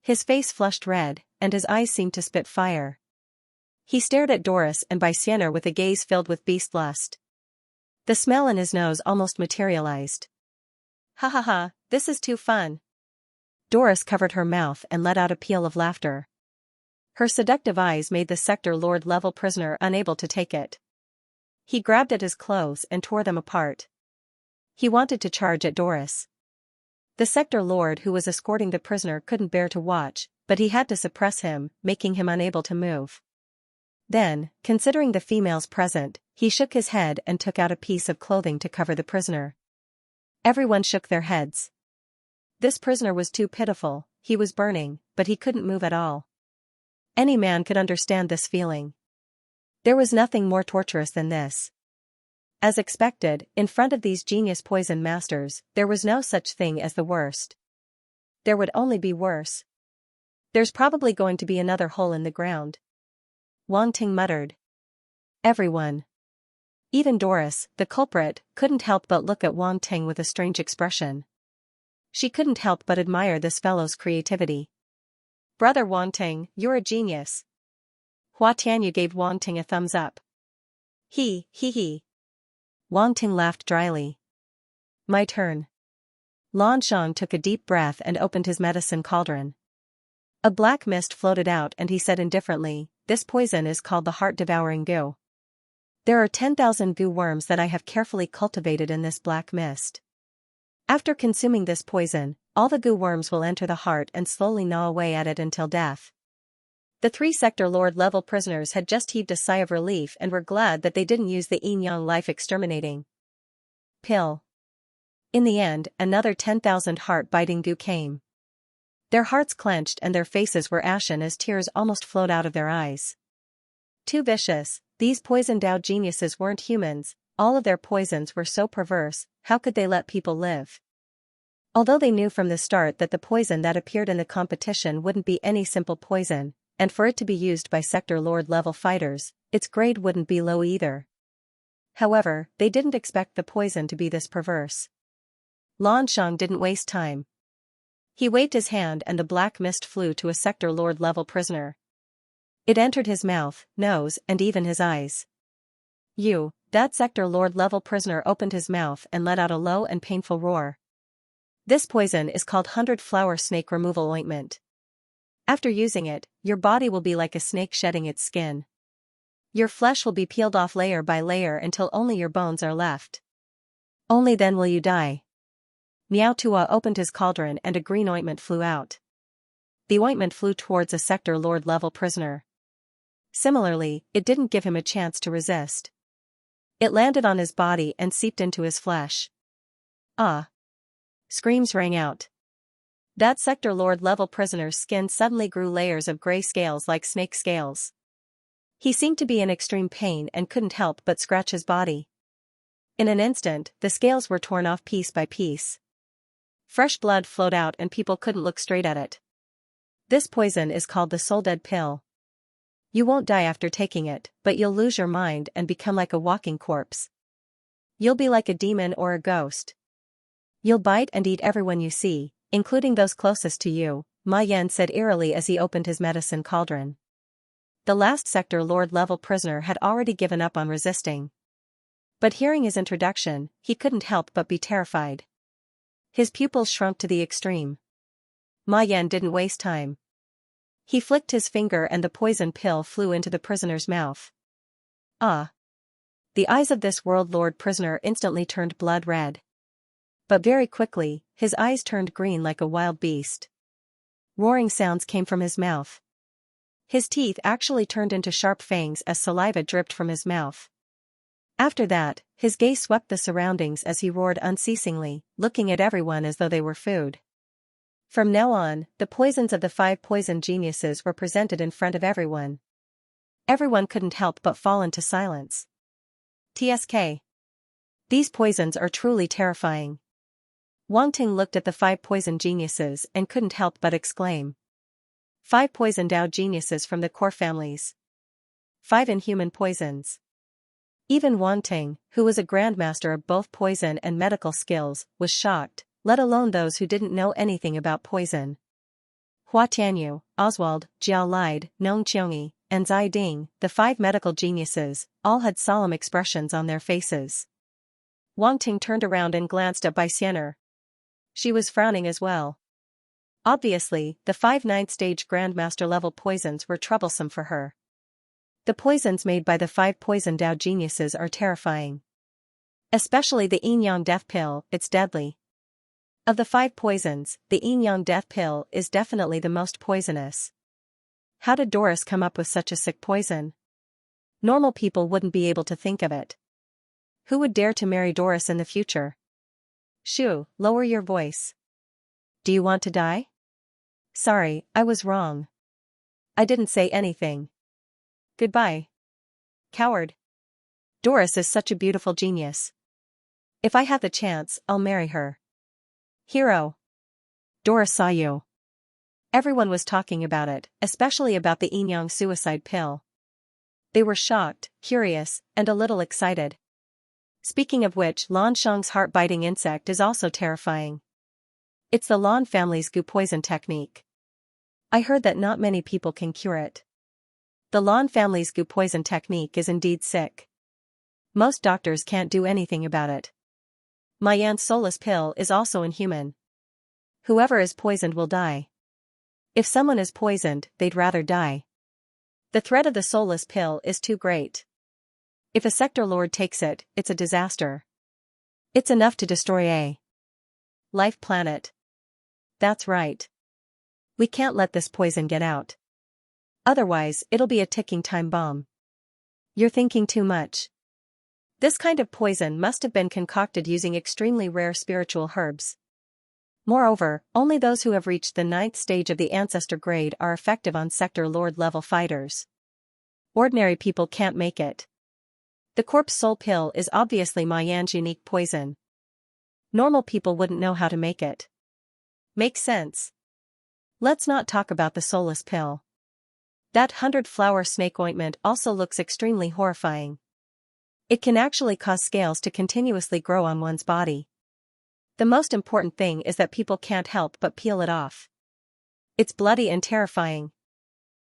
His face flushed red, and his eyes seemed to spit fire. He stared at Doris and Xianxia with a gaze filled with beast lust. The smell in his nose almost materialized. Ha ha ha, this is too fun. Doris covered her mouth and let out a peal of laughter. Her seductive eyes made the sector lord level prisoner unable to take it. He grabbed at his clothes and tore them apart. He wanted to charge at Doris. The sector lord who was escorting the prisoner couldn't bear to watch, but he had to suppress him, making him unable to move. Then, considering the females present, he shook his head and took out a piece of clothing to cover the prisoner. Everyone shook their heads. This prisoner was too pitiful, he was burning, but he couldn't move at all. Any man could understand this feeling. There was nothing more torturous than this. As expected, in front of these genius poison masters, there was no such thing as the worst. There would only be worse. There's probably going to be another hole in the ground. Wang Ting muttered. Everyone, even Doris, the culprit, couldn't help but look at Wang Ting with a strange expression. She couldn't help but admire this fellow's creativity. Brother Wang Ting, you're a genius. Hua Tianyu gave Wang Ting a thumbs up. He. Wang Ting laughed dryly. My turn. Lan Shang took a deep breath and opened his medicine cauldron. A black mist floated out and he said indifferently, this poison is called the heart-devouring goo. There are 10,000 goo worms that I have carefully cultivated in this black mist. After consuming this poison, all the goo worms will enter the heart and slowly gnaw away at it until death. The 3 sector lord level prisoners had just heaved a sigh of relief and were glad that they didn't use the yin-yang life exterminating. Pill. In the end, another 10,000 heart-biting goo came. Their hearts clenched and their faces were ashen as tears almost flowed out of their eyes. Too vicious, these poison-endowed geniuses weren't humans, all of their poisons were so perverse, how could they let people live? Although they knew from the start that the poison that appeared in the competition wouldn't be any simple poison, and for it to be used by Sector Lord level fighters, its grade wouldn't be low either. However, they didn't expect the poison to be this perverse. Lan Shang didn't waste time. He waved his hand and the black mist flew to a Sector Lord level prisoner. It entered his mouth, nose, and even his eyes. That Sector Lord level prisoner opened his mouth and let out a low and painful roar. This poison is called 100-flower snake removal ointment. After using it, your body will be like a snake shedding its skin. Your flesh will be peeled off layer by layer until only your bones are left. Only then will you die. Miao Tua opened his cauldron and a green ointment flew out. The ointment flew towards a Sector Lord level prisoner. Similarly, it didn't give him a chance to resist. It landed on his body and seeped into his flesh. Ah! Screams rang out. That Sector Lord level prisoner's skin suddenly grew layers of gray scales like snake scales. He seemed to be in extreme pain and couldn't help but scratch his body. In an instant, the scales were torn off piece by piece. Fresh blood flowed out and people couldn't look straight at it. This poison is called the Soul Dead Pill. You won't die after taking it, but you'll lose your mind and become like a walking corpse. You'll be like a demon or a ghost. You'll bite and eat everyone you see, including those closest to you, Ma Yan said eerily as he opened his medicine cauldron. The last Sector Lord level prisoner had already given up on resisting. But hearing his introduction, he couldn't help but be terrified. His pupils shrunk to the extreme. Ma Yan didn't waste time. He flicked his finger and the poison pill flew into the prisoner's mouth. Ah! The eyes of this world lord prisoner instantly turned blood red. But very quickly, his eyes turned green like a wild beast. Roaring sounds came from his mouth. His teeth actually turned into sharp fangs as saliva dripped from his mouth. After that, his gaze swept the surroundings as he roared unceasingly, looking at everyone as though they were food. From now on, the poisons of the 5 poison geniuses were presented in front of everyone. Everyone couldn't help but fall into silence. TSK. These poisons are truly terrifying. Wang Ting looked at the 5 poison geniuses and couldn't help but exclaim. 5 poison-endowed geniuses from the core families. 5 inhuman poisons. Even Wang Ting, who was a grandmaster of both poison and medical skills, was shocked, let alone those who didn't know anything about poison. Hua Tianyu, Oswald, Jiao Lide, Nong Qiongyi, and Zai Ding, the 5 medical geniuses, all had solemn expressions on their faces. Wang Ting turned around and glanced at Bai Xianer. She was frowning as well. Obviously, the 5 9th-stage grandmaster level poisons were troublesome for her. The poisons made by the 5 poison-endowed geniuses are terrifying. Especially the Yin-Yang Death Pill, it's deadly. Of the 5 poisons, the Yin-Yang Death Pill is definitely the most poisonous. How did Doris come up with such a sick poison? Normal people wouldn't be able to think of it. Who would dare to marry Doris in the future? Shoo, lower your voice. Do you want to die? Sorry, I was wrong. I didn't say anything. Goodbye. Coward. Doris is such a beautiful genius. If I have the chance, I'll marry her. Hero. Doris saw you. Everyone was talking about it, especially about the Yin-Yang suicide pill. They were shocked, curious, and a little excited. Speaking of which, Lan Shang's heart-biting insect is also terrifying. It's the Lan family's goo poison technique. I heard that not many people can cure it. The Lan family's goo poison technique is indeed sick. Most doctors can't do anything about it. Ma Yan's soulless pill is also inhuman. Whoever is poisoned will die. If someone is poisoned, they'd rather die. The threat of the soulless pill is too great. If a sector lord takes it, it's a disaster. It's enough to destroy a life planet. That's right. We can't let this poison get out. Otherwise, it'll be a ticking time bomb. You're thinking too much. This kind of poison must have been concocted using extremely rare spiritual herbs. Moreover, only those who have reached the 9th stage of the ancestor grade are effective on sector lord level fighters. Ordinary people can't make it. The corpse soul pill is obviously Ma Yan's unique poison. Normal people wouldn't know how to make it. Makes sense. Let's not talk about the soulless pill. That 100-flower snake ointment also looks extremely horrifying. It can actually cause scales to continuously grow on one's body. The most important thing is that people can't help but peel it off. It's bloody and terrifying.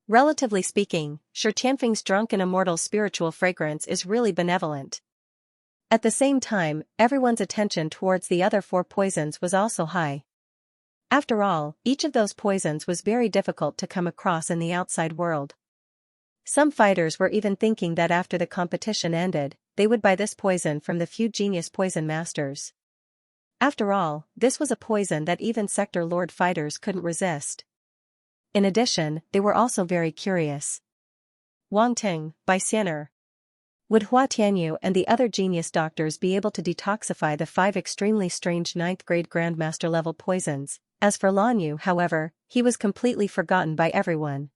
Relatively speaking, Shi Tianfeng's drunken immortal spiritual fragrance is really benevolent. At the same time, everyone's attention towards the other 4 poisons was also high. After all, each of those poisons was very difficult to come across in the outside world. Some fighters were even thinking that after the competition ended, they would buy this poison from the few genius poison masters. After all, this was a poison that even sector lord fighters couldn't resist. In addition, they were also very curious. Wang Ting, by Xianxia. Would Hua Tianyu and the other genius doctors be able to detoxify the 5 extremely strange 9th grade grandmaster level poisons? As for Lan Yu, however, he was completely forgotten by everyone.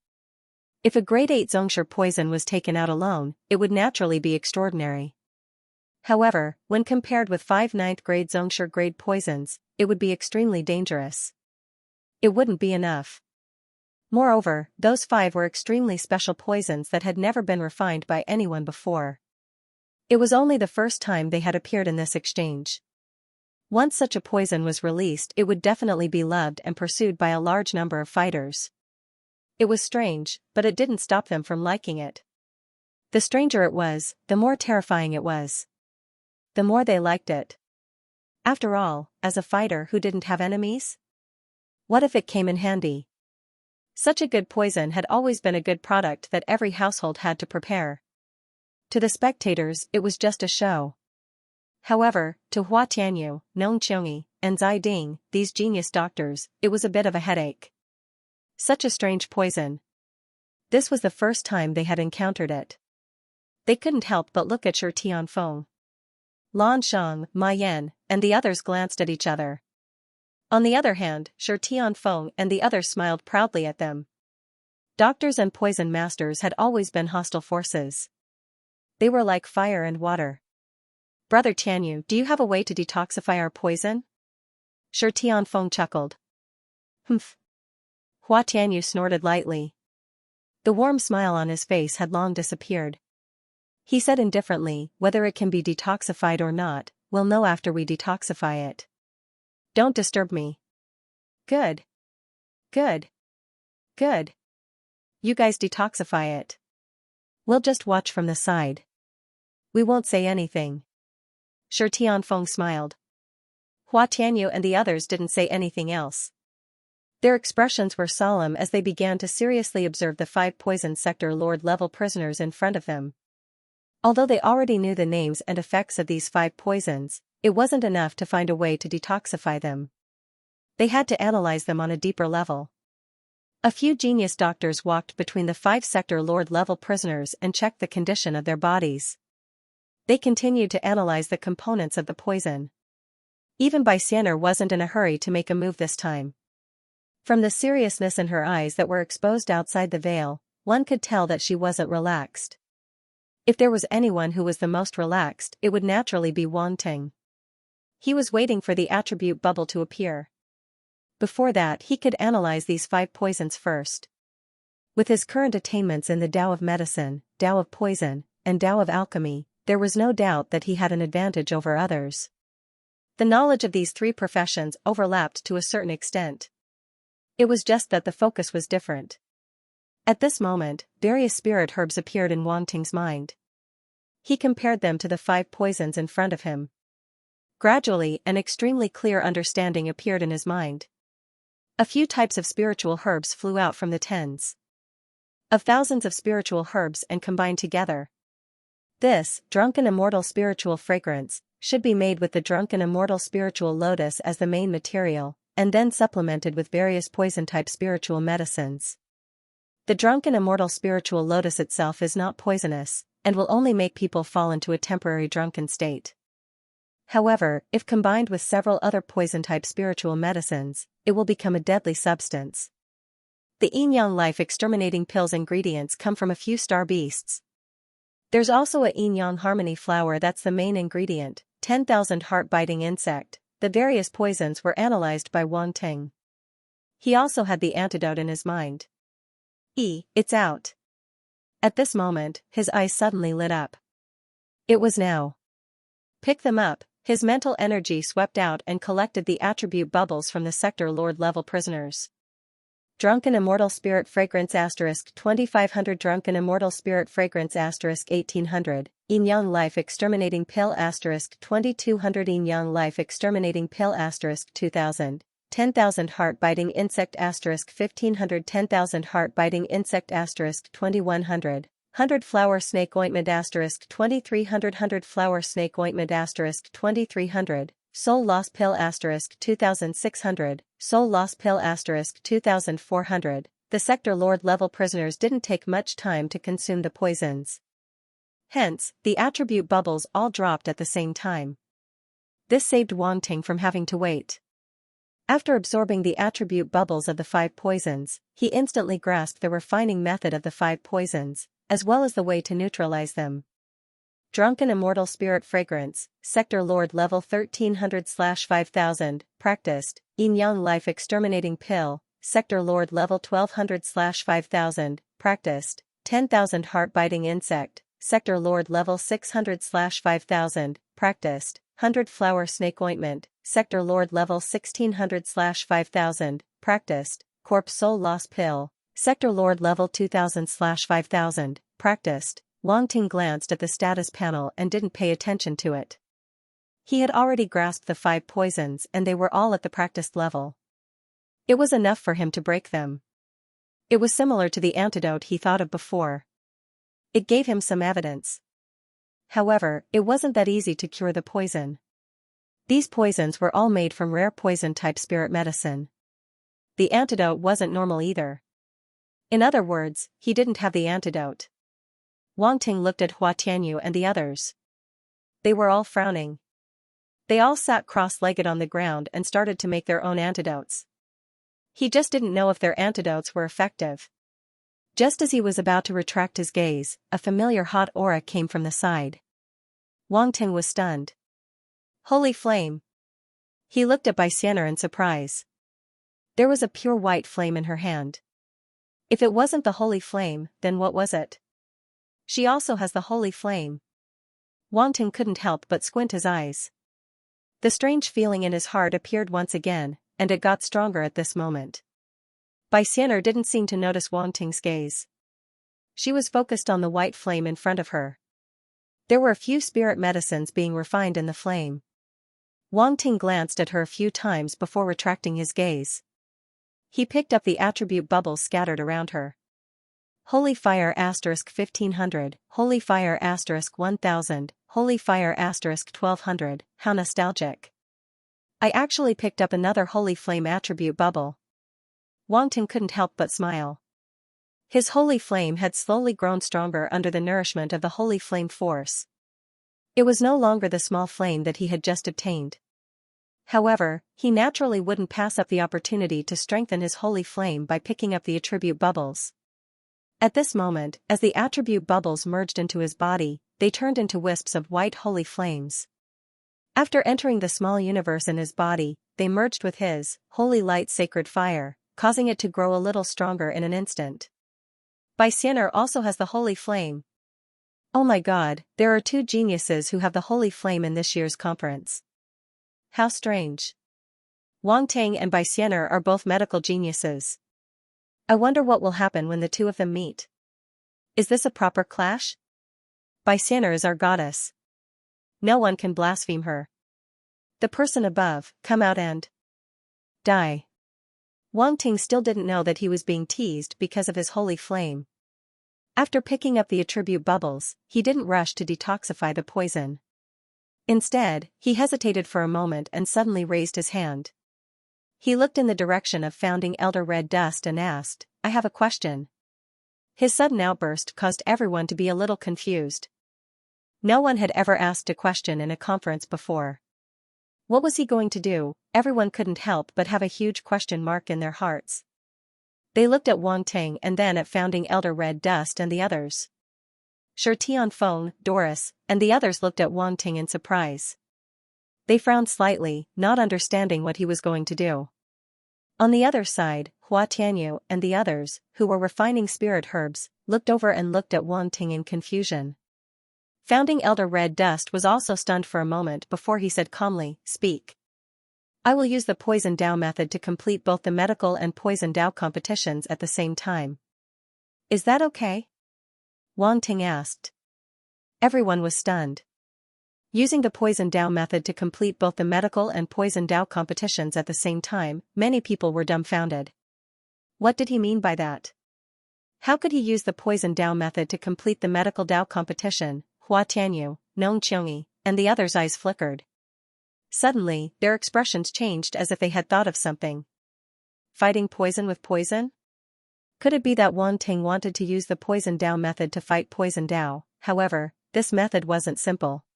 If a grade 8 Zhongsher poison was taken out alone, it would naturally be extraordinary. However, when compared with 5 9th grade Zhongsher grade poisons, it would be extremely dangerous. It wouldn't be enough. Moreover, those 5 were extremely special poisons that had never been refined by anyone before. It was only the first time they had appeared in this exchange. Once such a poison was released, it would definitely be loved and pursued by a large number of fighters. It was strange, but it didn't stop them from liking it. The stranger it was, the more terrifying it was. The more they liked it. After all, as a fighter who didn't have enemies? What if it came in handy? Such a good poison had always been a good product that every household had to prepare. To the spectators, it was just a show. However, to Hua Tianyu, Nong Qiongyi, and Zai Ding, these genius doctors, it was a bit of a headache. Such a strange poison. This was the first time they had encountered it. They couldn't help but look at Shi Tianfeng. Lan Shang, Ma Yan, and the others glanced at each other. On the other hand, Shi Tianfeng and the others smiled proudly at them. Doctors and poison masters had always been hostile forces. They were like fire and water. Brother Tianyu, do you have a way to detoxify our poison? Shi Tianfeng chuckled. Humph. Hua Tianyu snorted lightly. The warm smile on his face had long disappeared. He said indifferently, whether it can be detoxified or not, we'll know after we detoxify it. Don't disturb me. Good. Good. Good. You guys detoxify it. We'll just watch from the side. We won't say anything. Shi Tianfeng smiled. Hua Tianyu and the others didn't say anything else. Their expressions were solemn as they began to seriously observe the 5 poison sector lord level prisoners in front of them. Although they already knew the names and effects of these 5 poisons, it wasn't enough to find a way to detoxify them. They had to analyze them on a deeper level. A few genius doctors walked between the 5 sector lord level prisoners and checked the condition of their bodies. They continued to analyze the components of the poison. Even Bai Xian'er wasn't in a hurry to make a move this time. From the seriousness in her eyes that were exposed outside the veil, one could tell that she wasn't relaxed. If there was anyone who was the most relaxed, it would naturally be Wang Ting. He was waiting for the attribute bubble to appear. Before that, he could analyze these 5 poisons first. With his current attainments in the Tao of medicine, Tao of poison, and Tao of alchemy, there was no doubt that he had an advantage over others. The knowledge of these 3 professions overlapped to a certain extent. It was just that the focus was different. At this moment, various spirit herbs appeared in Wang Ting's mind. He compared them to the 5 poisons in front of him. Gradually, an extremely clear understanding appeared in his mind. A few types of spiritual herbs flew out from the tens of thousands of spiritual herbs and combined together. This, drunken immortal spiritual fragrance, should be made with the drunken immortal spiritual lotus as the main material, and then supplemented with various poison-type spiritual medicines. The drunken immortal spiritual lotus itself is not poisonous, and will only make people fall into a temporary drunken state. However, if combined with several other poison-type spiritual medicines, it will become a deadly substance. The yin-yang life exterminating pill's ingredients come from a few star beasts. There's also a yin-yang harmony flower that's the main ingredient, 10,000 heart-biting insect. The various poisons were analyzed by Wang Ting. He also had the antidote in his mind. It's out. At this moment, his eyes suddenly lit up. It was now. Pick them up. His mental energy swept out and collected the attribute bubbles from the sector lord level prisoners. Drunken Immortal Spirit Fragrance * 2500 Drunken Immortal Spirit Fragrance * 1800 Yin-Yang Life Exterminating Pill * 2200 Yin-Yang Life Exterminating Pill * 2000 10,000 Heart-Biting Insect * 1500 10,000 Heart-Biting Insect * 2100 100 Flower Snake Ointment * 2300 100 Flower Snake Ointment * 2300 Soul Loss Pill * 2600 Soul Loss Pill * 2400 The sector lord level prisoners didn't take much time to consume the poisons. Hence, the attribute bubbles all dropped at the same time. This saved Wang Ting from having to wait. After absorbing the attribute bubbles of the 5 poisons, he instantly grasped the refining method of the 5 poisons, as well as the way to neutralize them. Drunken Immortal Spirit Fragrance, Sector Lord Level 1300/5000, Practiced, Yin-Yang Life Exterminating Pill, Sector Lord Level 1200/5000, Practiced, 10,000 Heart-Biting Insect, Sector Lord Level 600/5000, Practiced, 100 Flower Snake Ointment, Sector Lord Level 1600/5000, Practiced, Corpse Soul Loss Pill, Sector Lord Level 2000/5000, Practiced. Wang Ting glanced at the status panel and didn't pay attention to it. He had already grasped the 5 poisons and they were all at the practiced level. It was enough for him to break them. It was similar to the antidote he thought of before. It gave him some evidence. However, it wasn't that easy to cure the poison. These poisons were all made from rare poison-type spirit medicine. The antidote wasn't normal either. In other words, he didn't have the antidote. Wang Ting looked at Hua Tianyu and the others. They were all frowning. They all sat cross-legged on the ground and started to make their own antidotes. He just didn't know if their antidotes were effective. Just as he was about to retract his gaze, a familiar hot aura came from the side. Wang Ting was stunned. Holy flame! He looked at Xianxia in surprise. There was a pure white flame in her hand. If it wasn't the holy flame, then what was it? She also has the holy flame. Wang Ting couldn't help but squint his eyes. The strange feeling in his heart appeared once again, and it got stronger at this moment. Xianxia didn't seem to notice Wang Ting's gaze. She was focused on the white flame in front of her. There were a few spirit medicines being refined in the flame. Wang Ting glanced at her a few times before retracting his gaze. He picked up the attribute bubbles scattered around her. Holy Fire * 1500, Holy Fire * 1000, Holy Fire * 1200, how nostalgic. I actually picked up another Holy Flame attribute bubble. Wang Ting couldn't help but smile. His Holy Flame had slowly grown stronger under the nourishment of the Holy Flame force. It was no longer the small flame that he had just obtained. However, he naturally wouldn't pass up the opportunity to strengthen his Holy Flame by picking up the attribute bubbles. At this moment, as the attribute bubbles merged into his body, they turned into wisps of white holy flames. After entering the small universe in his body, they merged with his holy light sacred fire, causing it to grow a little stronger in an instant. Xianxia also has the holy flame. Oh my god, there are 2 geniuses who have the holy flame in this year's conference. How strange. Wang Ting and Xianxia are both medical geniuses. I wonder what will happen when the 2 of them meet. Is this a proper clash? Xianxia is our goddess. No one can blaspheme her. The person above, come out and die. Wang Ting still didn't know that he was being teased because of his holy flame. After picking up the attribute bubbles, he didn't rush to detoxify the poison. Instead, he hesitated for a moment and suddenly raised his hand. He looked in the direction of Founding Elder Red Dust and asked, I have a question. His sudden outburst caused everyone to be a little confused. No one had ever asked a question in a conference before. What was he going to do? Everyone couldn't help but have a huge question mark in their hearts. They looked at Wang Ting and then at Founding Elder Red Dust and the others. Shi Tianfeng, Doris, and the others looked at Wang Ting in surprise. They frowned slightly, not understanding what he was going to do. On the other side, Hua Tianyu and the others, who were refining spirit herbs, looked over and looked at Wang Ting in confusion. Founding Elder Red Dust was also stunned for a moment before he said calmly, "Speak. I will use the Poison Dao method to complete both the medical and Poison Dao competitions at the same time. Is that okay?" Wang Ting asked. Everyone was stunned. Using the Poison Dao method to complete both the medical and Poison Dao competitions at the same time, many people were dumbfounded. What did he mean by that? How could he use the Poison Dao method to complete the medical Dao competition? Hua Tianyu, Nong Qiongyi, and the others' eyes flickered. Suddenly, their expressions changed as if they had thought of something. Fighting poison with poison? Could it be that Wang Ting wanted to use the Poison Dao method to fight Poison Dao? However, this method wasn't simple.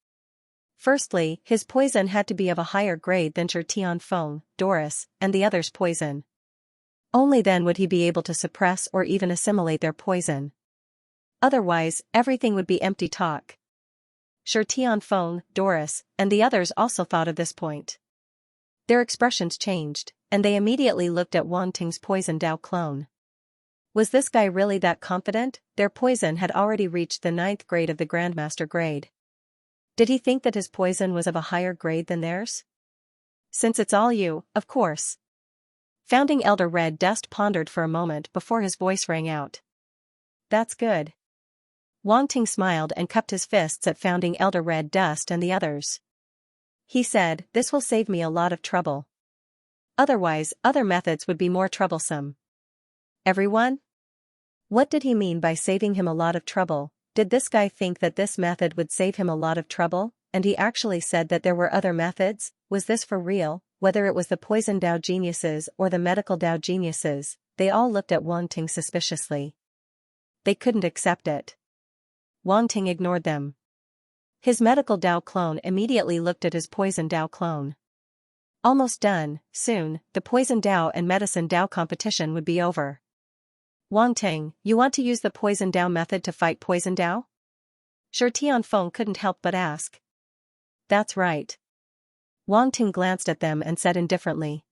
Firstly, his poison had to be of a higher grade than Shi Tianfeng, Doris, and the others' poison. Only then would he be able to suppress or even assimilate their poison. Otherwise, everything would be empty talk. Shi Tianfeng, Doris, and the others also thought of this point. Their expressions changed, and they immediately looked at Wang Ting's Poison Dao clone. Was this guy really that confident? Their poison had already reached the 9th grade of the Grandmaster grade. Did he think that his poison was of a higher grade than theirs? Since it's all you, of course. Founding Elder Red Dust pondered for a moment before his voice rang out. That's good. Wang Ting smiled and cupped his fists at Founding Elder Red Dust and the others. He said, "This will save me a lot of trouble. Otherwise, other methods would be more troublesome." Everyone? What did he mean by saving him a lot of trouble? Did this guy think that this method would save him a lot of trouble, and he actually said that there were other methods? Was this for real? Whether it was the Poison Dao geniuses or the Medical Dao geniuses, they all looked at Wang Ting suspiciously. They couldn't accept it. Wang Ting ignored them. His Medical Dao clone immediately looked at his Poison Dao clone. Almost done, soon, the Poison Dao and Medicine Dao competition would be over. Wang Ting, you want to use the Poison Dao method to fight Poison Dao? Shi Tianfeng couldn't help but ask. That's right. Wang Ting glanced at them and said indifferently.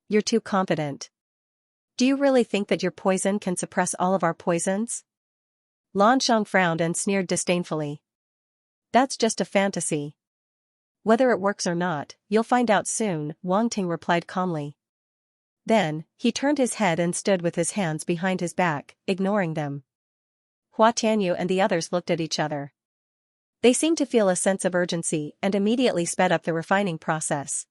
You're too confident. Do you really think that your poison can suppress all of our poisons? Lan Shang frowned and sneered disdainfully. That's just a fantasy. Whether it works or not, you'll find out soon, Wang Ting replied calmly. Then, he turned his head and stood with his hands behind his back, ignoring them. Hua Tianyu and the others looked at each other. They seemed to feel a sense of urgency and immediately sped up the refining process.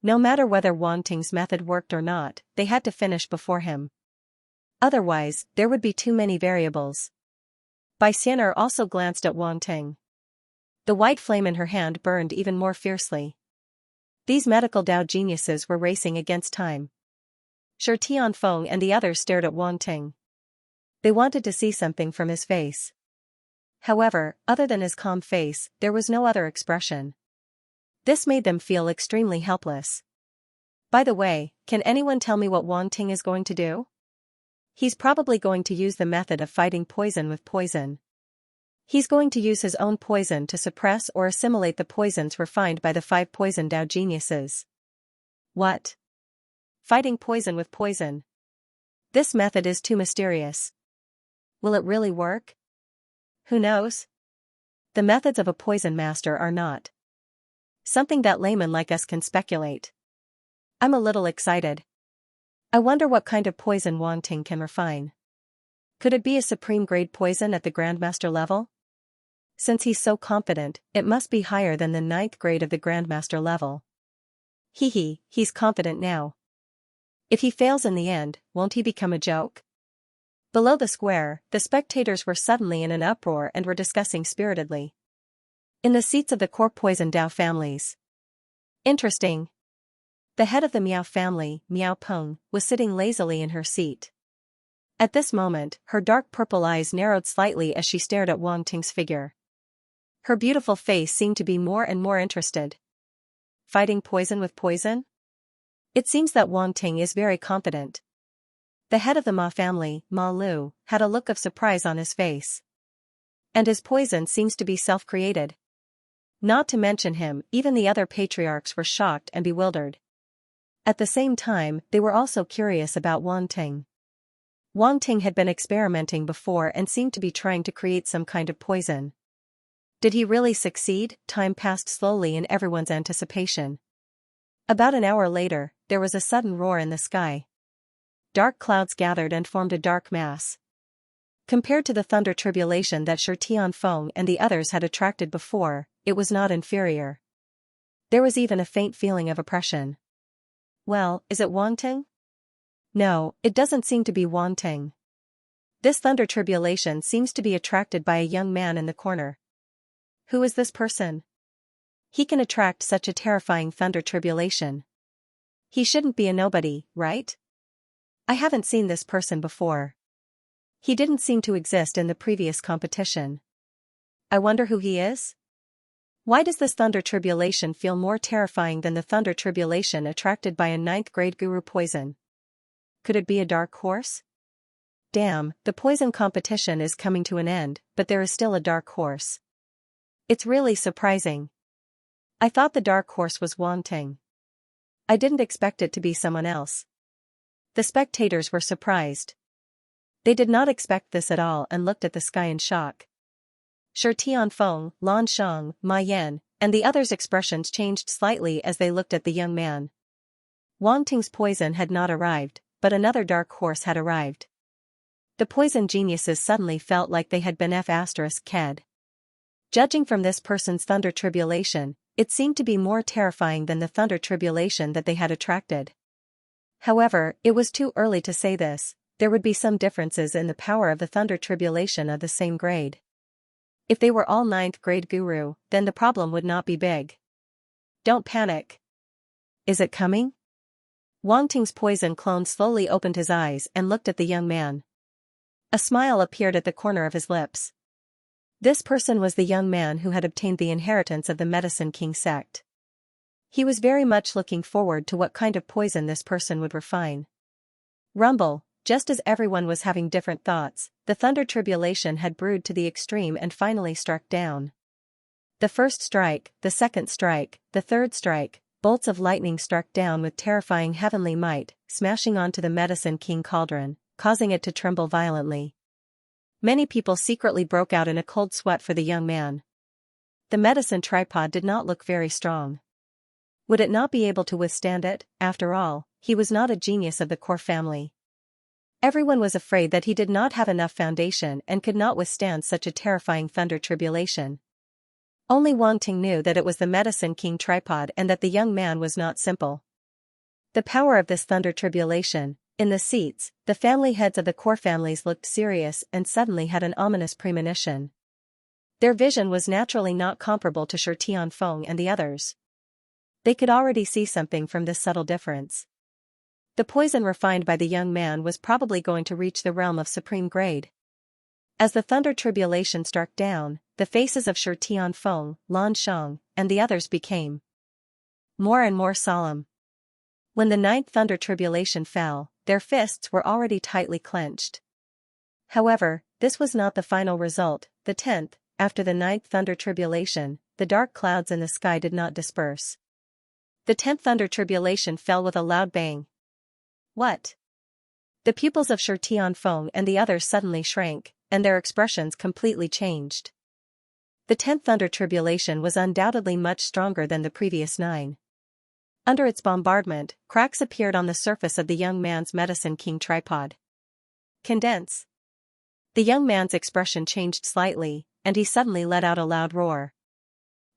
No matter whether Wang Ting's method worked or not, they had to finish before him. Otherwise, there would be too many variables. Bai Xian'er also glanced at Wang Ting. The white flame in her hand burned even more fiercely. These Medical Dao geniuses were racing against time. Shi Tianfeng and the others stared at Wang Ting. They wanted to see something from his face. However, other than his calm face, there was no other expression. This made them feel extremely helpless. By the way, can anyone tell me what Wang Ting is going to do? He's probably going to use the method of fighting poison with poison. He's going to use his own poison to suppress or assimilate the poisons refined by the 5 Poison Dao geniuses. What? Fighting poison with poison. This method is too mysterious. Will it really work? Who knows? The methods of a poison master are not something that laymen like us can speculate. I'm a little excited. I wonder what kind of poison Wang Ting can refine. Could it be a supreme grade poison at the Grandmaster level? Since he's so confident, it must be higher than the 9th grade of the Grandmaster level. He's confident now. If he fails in the end, won't he become a joke? Below the square, the spectators were suddenly in an uproar and were discussing spiritedly. In the seats of the core Poison Dao families. Interesting. The head of the Miao family, Miao Peng, was sitting lazily in her seat. At this moment, her dark purple eyes narrowed slightly as she stared at Wang Ting's figure. Her beautiful face seemed to be more and more interested. Fighting poison with poison? It seems that Wang Ting is very confident. The head of the Ma family, Ma Lu, had a look of surprise on his face. And his poison seems to be self-created. Not to mention him, even the other patriarchs were shocked and bewildered. At the same time, they were also curious about Wang Ting. Wang Ting had been experimenting before and seemed to be trying to create some kind of poison. Did he really succeed? Time passed slowly in everyone's anticipation. About an hour later, there was a sudden roar in the sky. Dark clouds gathered and formed a dark mass. Compared to the thunder tribulation that Shi Tianfeng and the others had attracted before, it was not inferior. There was even a faint feeling of oppression. Well, is it Wang Ting? No, it doesn't seem to be Wang Ting. This thunder tribulation seems to be attracted by a young man in the corner. Who is this person? He can attract such a terrifying thunder tribulation. He shouldn't be a nobody, right? I haven't seen this person before. He didn't seem to exist in the previous competition. I wonder who he is? Why does this thunder tribulation feel more terrifying than the thunder tribulation attracted by a 9th grade guru poison? Could it be a dark horse? Damn, the poison competition is coming to an end, but there is still a dark horse. It's really surprising. I thought the dark horse was Wang Ting. I didn't expect it to be someone else. The spectators were surprised. They did not expect this at all and looked at the sky in shock. Shi Tianfeng, Lan Shang, Ma Yan, and the others' expressions changed slightly as they looked at the young man. Wang Ting's poison had not arrived, but another dark horse had arrived. The poison geniuses suddenly felt like they had been F***ed. Judging from this person's thunder tribulation, it seemed to be more terrifying than the thunder tribulation that they had attracted. However, it was too early to say this. There would be some differences in the power of the thunder tribulation of the same grade. If they were all 9th grade guru, then the problem would not be big. Don't panic. Is it coming? Wang Ting's poison clone slowly opened his eyes and looked at the young man. A smile appeared at the corner of his lips. This person was the young man who had obtained the inheritance of the Medicine King sect. He was very much looking forward to what kind of poison this person would refine. Rumble. Just as everyone was having different thoughts, the thunder tribulation had brewed to the extreme and finally struck down. The first strike, the second strike, the third strike, bolts of lightning struck down with terrifying heavenly might, smashing onto the Medicine King cauldron, causing it to tremble violently. Many people secretly broke out in a cold sweat for the young man. The medicine tripod did not look very strong. Would it not be able to withstand it? After all, he was not a genius of the core family. Everyone was afraid that he did not have enough foundation and could not withstand such a terrifying thunder tribulation. Only Wang Ting knew that it was the Medicine King tripod and that the young man was not simple. The power of this thunder tribulation. In the seats, the family heads of the core families looked serious and suddenly had an ominous premonition. Their vision was naturally not comparable to Shi Tianfeng and the others. They could already see something from this subtle difference. The poison refined by the young man was probably going to reach the realm of supreme grade. As the thunder tribulation struck down, the faces of Shi Tianfeng, Lan Shang, and the others became more and more solemn. When the 9th thunder tribulation fell, their fists were already tightly clenched. However, this was not the final result. The 10th, after the 9th thunder tribulation, the dark clouds in the sky did not disperse. The 10th thunder tribulation fell with a loud bang. What? The pupils of Shi Tianfeng and the others suddenly shrank, and their expressions completely changed. The 10th thunder tribulation was undoubtedly much stronger than the previous 9. Under its bombardment, cracks appeared on the surface of the young man's Medicine King tripod. Condense. The young man's expression changed slightly, and he suddenly let out a loud roar.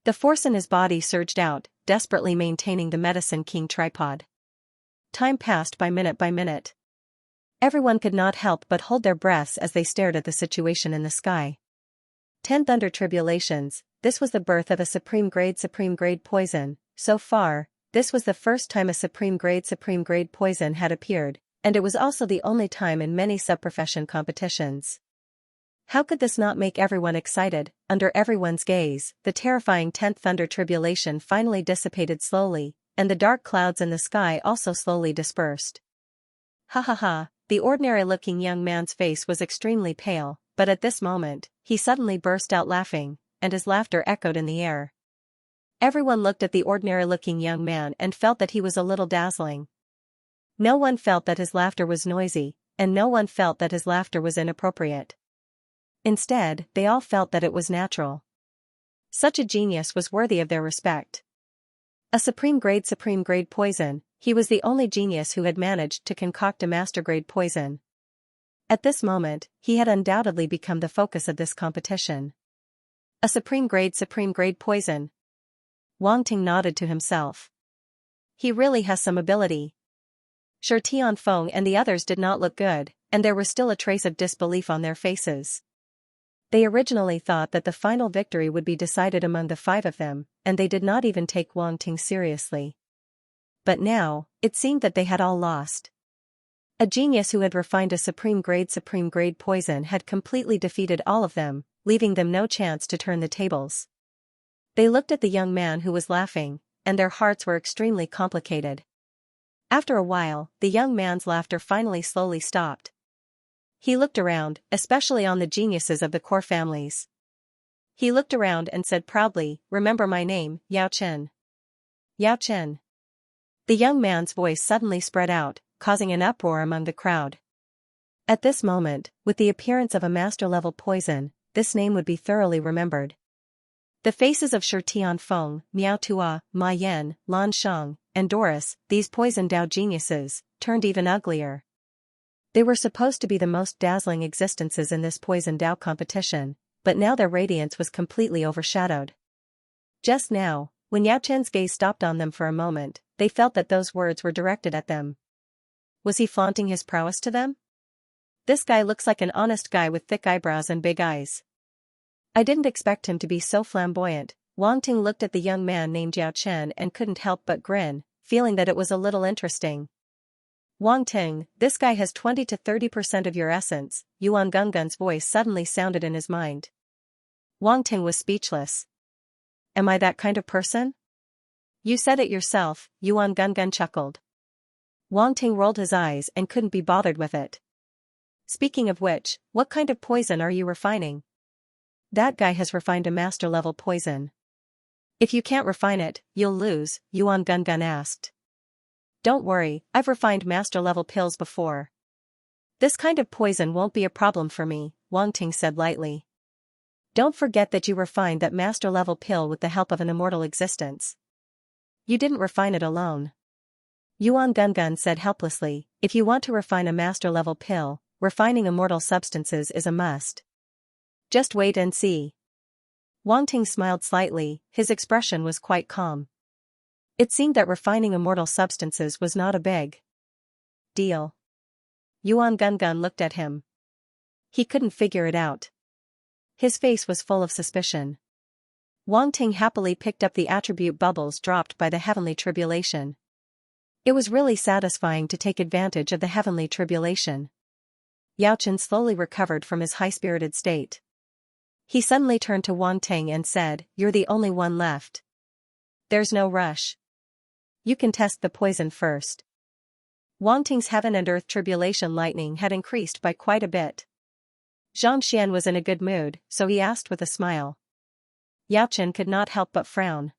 The force in his body surged out, desperately maintaining the Medicine King tripod. Time passed by minute. Everyone could not help but hold their breaths as they stared at the situation in the sky. 10 thunder tribulations. This was the birth of a supreme grade poison. So far, this was the first time a supreme grade poison had appeared, and it was also the only time in many subprofession competitions. How could this not make everyone excited? Under everyone's gaze, the terrifying 10th thunder tribulation finally dissipated slowly, and the dark clouds in the sky also slowly dispersed. Ha ha ha, the ordinary-looking young man's face was extremely pale, but at this moment, he suddenly burst out laughing, and his laughter echoed in the air. Everyone looked at the ordinary-looking young man and felt that he was a little dazzling. No one felt that his laughter was noisy, and no one felt that his laughter was inappropriate. Instead, they all felt that it was natural. Such a genius was worthy of their respect. A supreme grade poison, he was the only genius who had managed to concoct a master-grade poison. At this moment, he had undoubtedly become the focus of this competition. A supreme grade poison. Wang Ting nodded to himself. He really has some ability. Shi Tianfeng and the others did not look good, and there was still a trace of disbelief on their faces. They originally thought that the final victory would be decided among the 5 of them, and they did not even take Wang Ting seriously. But now, it seemed that they had all lost. A genius who had refined a supreme grade poison had completely defeated all of them, leaving them no chance to turn the tables. They looked at the young man who was laughing, and their hearts were extremely complicated. After a while, the young man's laughter finally slowly stopped. He looked around, especially on the geniuses of the core families. He looked around and said proudly, "Remember my name, Yao Chen." Yao Chen. The young man's voice suddenly spread out, causing an uproar among the crowd. At this moment, with the appearance of a master-level poison, this name would be thoroughly remembered. The faces of Shi Tianfeng, Miao Tua, Ma Yan, Lan Shang, and Doris, these poison Dao geniuses, turned even uglier. They were supposed to be the most dazzling existences in this poison Dao competition, but now their radiance was completely overshadowed. Just now, when Yao Chen's gaze stopped on them for a moment, they felt that those words were directed at them. Was he flaunting his prowess to them? This guy looks like an honest guy with thick eyebrows and big eyes. I didn't expect him to be so flamboyant. Wang Ting looked at the young man named Yao Chen and couldn't help but grin, feeling that it was a little interesting. Wang Ting, this guy has 20 to 30% of your essence, Yuan Gungun's voice suddenly sounded in his mind. Wang Ting was speechless. Am I that kind of person? You said it yourself, Yuan Gungun chuckled. Wang Ting rolled his eyes and couldn't be bothered with it. Speaking of which, what kind of poison are you refining? That guy has refined a master-level poison. If you can't refine it, you'll lose, Yuan Gungun asked. Don't worry, I've refined master-level pills before. This kind of poison won't be a problem for me, Wang Ting said lightly. Don't forget that you refined that master-level pill with the help of an immortal existence. You didn't refine it alone. Yuan Gungun said helplessly, if you want to refine a master-level pill, refining immortal substances is a must. Just wait and see. Wang Ting smiled slightly, his expression was quite calm. It seemed that refining immortal substances was not a big deal. Yuan Gungun looked at him. He couldn't figure it out. His face was full of suspicion. Wang Ting happily picked up the attribute bubbles dropped by the heavenly tribulation. It was really satisfying to take advantage of the heavenly tribulation. Yao Chen slowly recovered from his high-spirited state. He suddenly turned to Wang Ting and said, "You're the only one left. There's no rush. You can test the poison first." Wang Ting's heaven and earth tribulation lightning had increased by quite a bit. Xianxia was in a good mood, so he asked with a smile. Yao Chen could not help but frown.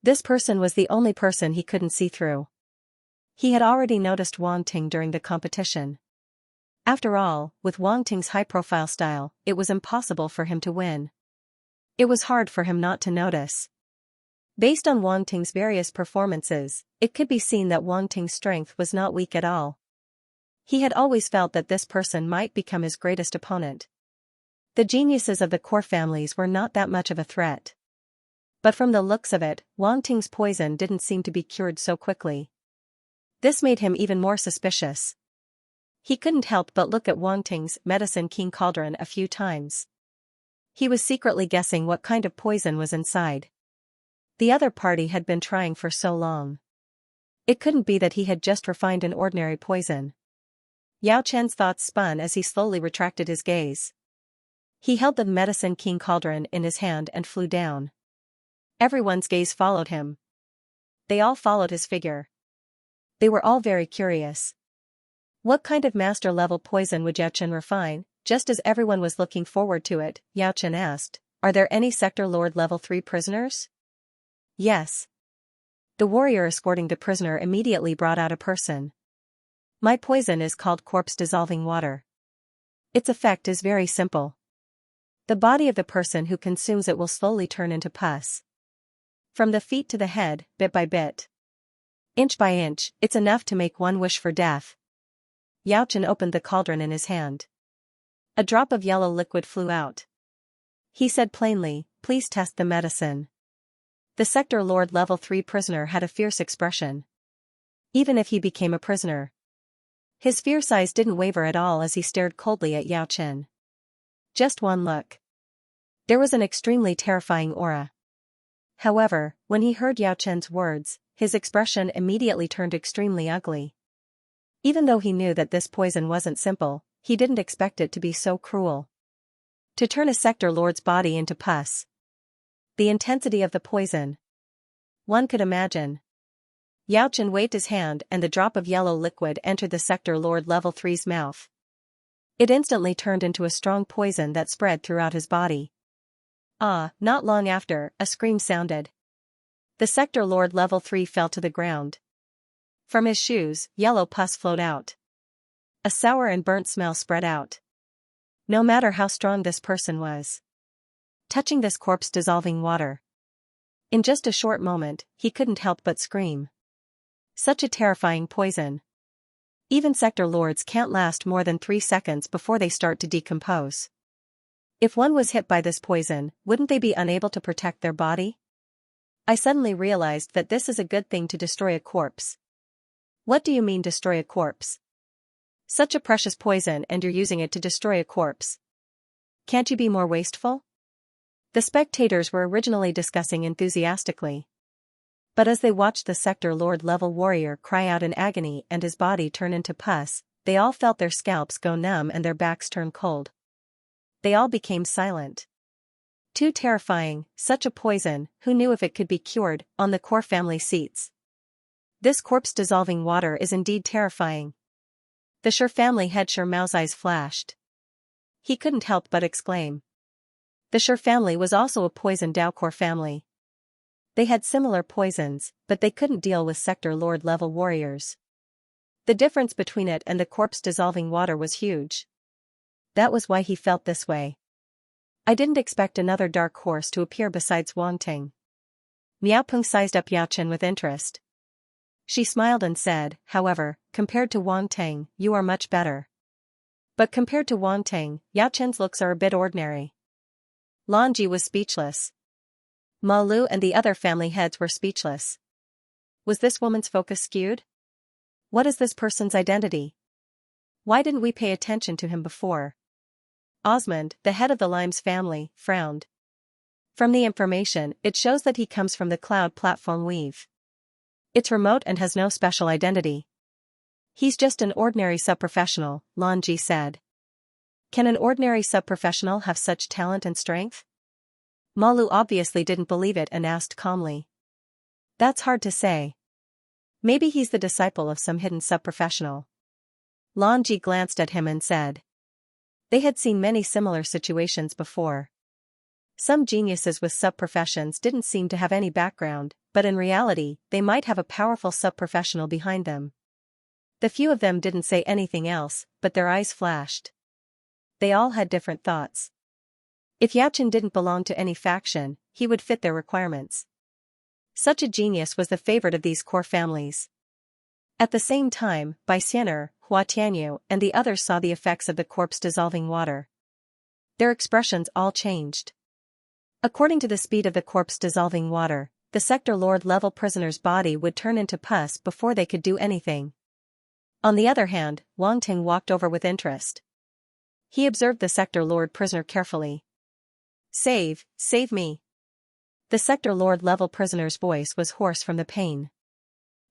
This person was the only person he couldn't see through. He had already noticed Wang Ting during the competition. After all, with Wang Ting's high-profile style, it was impossible for him to win. It was hard for him not to notice. Based on Wang Ting's various performances, it could be seen that Wang Ting's strength was not weak at all. He had always felt that this person might become his greatest opponent. The geniuses of the core families were not that much of a threat. But from the looks of it, Wang Ting's poison didn't seem to be cured so quickly. This made him even more suspicious. He couldn't help but look at Wang Ting's medicine king cauldron a few times. He was secretly guessing what kind of poison was inside. The other party had been trying for so long. It couldn't be that he had just refined an ordinary poison. Yao Chen's thoughts spun as he slowly retracted his gaze. He held the Medicine King cauldron in his hand and flew down. Everyone's gaze followed him. They all followed his figure. They were all very curious. What kind of master-level poison would Yao Chen refine? Just as everyone was looking forward to it, Yao Chen asked, "Are there any Sector Lord Level 3 prisoners?" "Yes." The warrior escorting the prisoner immediately brought out a person. "My poison is called corpse-dissolving water. Its effect is very simple. The body of the person who consumes it will slowly turn into pus. From the feet to the head, bit by bit. Inch by inch, it's enough to make one wish for death." Yao Chen opened the cauldron in his hand. A drop of yellow liquid flew out. He said plainly, "Please test the medicine." The Sector Lord Level 3 prisoner had a fierce expression. Even if he became a prisoner, his fierce eyes didn't waver at all as he stared coldly at Yao Chen. Just one look. There was an extremely terrifying aura. However, when he heard Yao Chen's words, his expression immediately turned extremely ugly. Even though he knew that this poison wasn't simple, he didn't expect it to be so cruel. To turn a Sector Lord's body into pus. The intensity of the poison. One could imagine. Yao Chen waved his hand and the drop of yellow liquid entered the Sector Lord Level 3's mouth. It instantly turned into a strong poison that spread throughout his body. Not long after, a scream sounded. The Sector Lord Level 3 fell to the ground. From his shoes, yellow pus flowed out. A sour and burnt smell spread out. No matter how strong this person was touching this corpse-dissolving water, in just a short moment, he couldn't help but scream. Such a terrifying poison. Even Sector Lords can't last more than 3 seconds before they start to decompose. If one was hit by this poison, wouldn't they be unable to protect their body? I suddenly realized that this is a good thing to destroy a corpse. What do you mean destroy a corpse? Such a precious poison and you're using it to destroy a corpse. Can't you be more wasteful? The spectators were originally discussing enthusiastically. But as they watched the Sector Lord Level warrior cry out in agony and his body turn into pus, they all felt their scalps go numb and their backs turn cold. They all became silent. Too terrifying, such a poison, who knew if it could be cured, on the core family seats. This corpse-dissolving water is indeed terrifying. The Shi family head Shi Mao's eyes flashed. He couldn't help but exclaim. The Shi family was also a poisoned Daocore family. They had similar poisons, but they couldn't deal with Sector Lord Level warriors. The difference between it and the corpse-dissolving water was huge. That was why he felt this way. I didn't expect another dark horse to appear besides Wang Ting. Miao Peng sized up Yao Chen with interest. She smiled and said, "However, compared to Wang Ting, you are much better." But compared to Wang Ting, Yao Chen's looks are a bit ordinary. Lan Ji was speechless. Ma Lu and the other family heads were speechless. Was this woman's focus skewed? What is this person's identity? Why didn't we pay attention to him before? Osmond, the head of the Limes family, frowned. From the information, it shows that he comes from the cloud platform weave. It's remote and has no special identity. He's just an ordinary sub-professional, Lan Ji said. Can an ordinary sub-professional have such talent and strength? Malu obviously didn't believe it and asked calmly. That's hard to say. Maybe he's the disciple of some hidden sub-professional. Lan Ji glanced at him and said. They had seen many similar situations before. Some geniuses with sub-professions didn't seem to have any background, but in reality, they might have a powerful sub-professional behind them. The few of them didn't say anything else, but their eyes flashed. They all had different thoughts. If Yao Chen didn't belong to any faction, he would fit their requirements. Such a genius was the favorite of these core families. At the same time, Bai Xianer, Hua Tianyu, and the others saw the effects of the corpse-dissolving water. Their expressions all changed. According to the speed of the corpse-dissolving water, the Sector Lord Level prisoner's body would turn into pus before they could do anything. On the other hand, Wang Ting walked over with interest. He observed the Sector Lord prisoner carefully. Save me. The Sector Lord Level prisoner's voice was hoarse from the pain.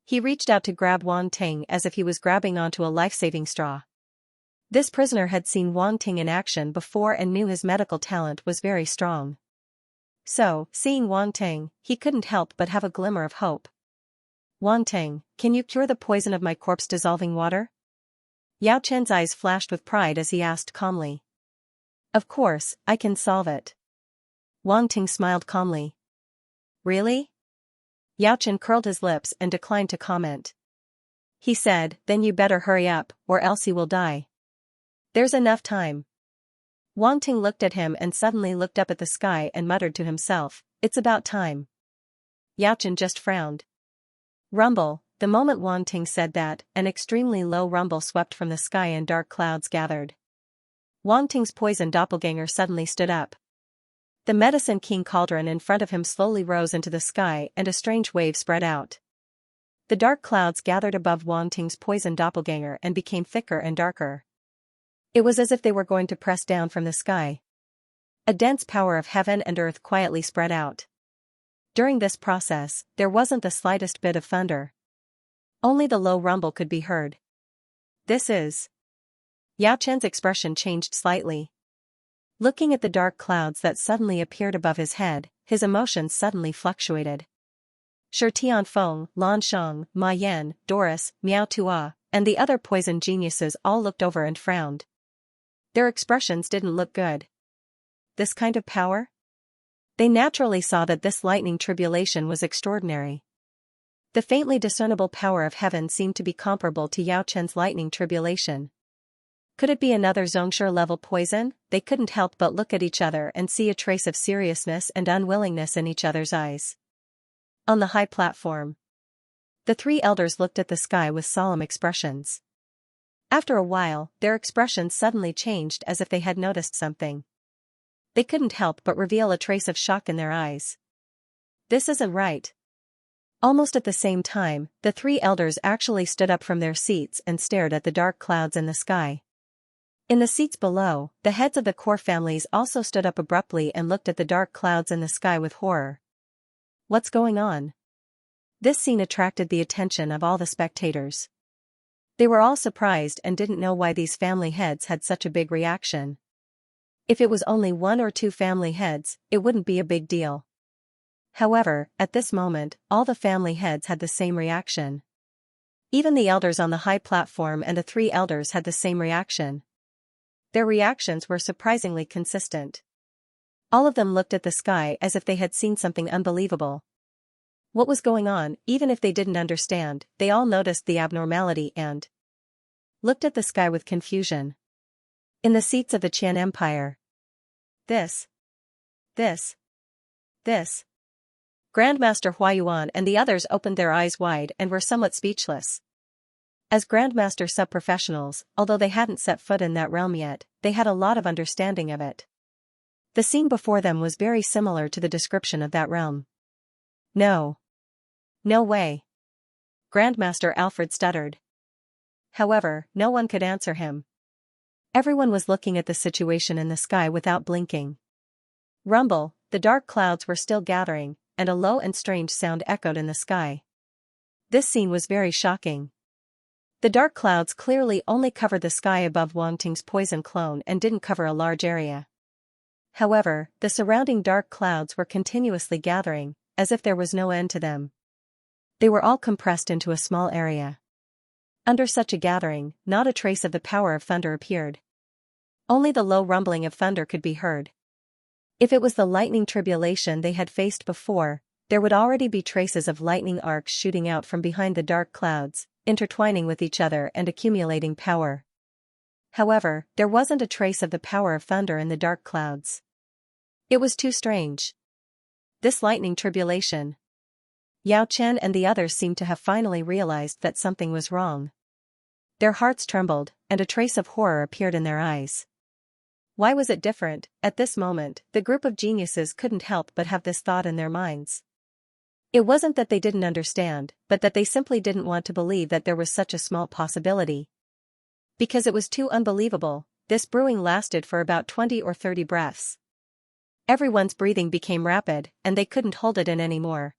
He reached out to grab Wang Ting as if he was grabbing onto a life-saving straw. This prisoner had seen Wang Ting in action before and knew his medical talent was very strong. So, seeing Wang Ting, he couldn't help but have a glimmer of hope. "Wang Ting, can you cure the poison of my corpse-dissolving water?" Yao Chen's eyes flashed with pride as he asked calmly. "Of course, I can solve it." Wang Ting smiled calmly. "Really?" Yao Chen curled his lips and declined to comment. He said, "Then you better hurry up, or else you will die. There's enough time." Wang Ting looked at him and suddenly looked up at the sky and muttered to himself, "It's about time." Yao Chen just frowned. Rumble. The moment Wang Ting said that, an extremely low rumble swept from the sky and dark clouds gathered. Wang Ting's poison doppelganger suddenly stood up. The Medicine King cauldron in front of him slowly rose into the sky and a strange wave spread out. The dark clouds gathered above Wang Ting's poison doppelganger and became thicker and darker. It was as if they were going to press down from the sky. A dense power of heaven and earth quietly spread out. During this process, there wasn't the slightest bit of thunder. Only the low rumble could be heard. "This is..." Yao Chen's expression changed slightly. Looking at the dark clouds that suddenly appeared above his head, his emotions suddenly fluctuated. Shi Tianfeng, Lan Sheng, Ma Yan, Doris, Miao Tua, and the other poison geniuses all looked over and frowned. Their expressions didn't look good. This kind of power? They naturally saw that this lightning tribulation was extraordinary. The faintly discernible power of heaven seemed to be comparable to Yao Chen's lightning tribulation. Could it be another Xianxia-level poison? They couldn't help but look at each other and see a trace of seriousness and unwillingness in each other's eyes. On the high platform, the three elders looked at the sky with solemn expressions. After a while, their expressions suddenly changed as if they had noticed something. They couldn't help but reveal a trace of shock in their eyes. "This isn't right." Almost at the same time, the three elders actually stood up from their seats and stared at the dark clouds in the sky. In the seats below, the heads of the core families also stood up abruptly and looked at the dark clouds in the sky with horror. What's going on? This scene attracted the attention of all the spectators. They were all surprised and didn't know why these family heads had such a big reaction. If it was only one or two family heads, it wouldn't be a big deal. However, at this moment, all the family heads had the same reaction. Even the elders on the high platform and the three elders had the same reaction. Their reactions were surprisingly consistent. All of them looked at the sky as if they had seen something unbelievable. What was going on? Even if they didn't understand, they all noticed the abnormality and looked at the sky with confusion. In the seats of the Qian Empire. This. Grandmaster Huayuan and the others opened their eyes wide and were somewhat speechless. As Grandmaster sub-professionals, although they hadn't set foot in that realm yet, they had a lot of understanding of it. The scene before them was very similar to the description of that realm. No. No way. Grandmaster Alfred stuttered. However, no one could answer him. Everyone was looking at the situation in the sky without blinking. Rumble, the dark clouds were still gathering, and a low and strange sound echoed in the sky. This scene was very shocking. The dark clouds clearly only covered the sky above Wang Ting's poison clone and didn't cover a large area. However, the surrounding dark clouds were continuously gathering, as if there was no end to them. They were all compressed into a small area. Under such a gathering, not a trace of the power of thunder appeared. Only the low rumbling of thunder could be heard. If it was the lightning tribulation they had faced before, there would already be traces of lightning arcs shooting out from behind the dark clouds, intertwining with each other and accumulating power. However, there wasn't a trace of the power of thunder in the dark clouds. It was too strange. This lightning tribulation. Yao Chen and the others seemed to have finally realized that something was wrong. Their hearts trembled, and a trace of horror appeared in their eyes. Why was it different? At this moment, the group of geniuses couldn't help but have this thought in their minds. It wasn't that they didn't understand, but that they simply didn't want to believe that there was such a small possibility. Because it was too unbelievable, this brewing lasted for about 20 or 30 breaths. Everyone's breathing became rapid, and they couldn't hold it in anymore.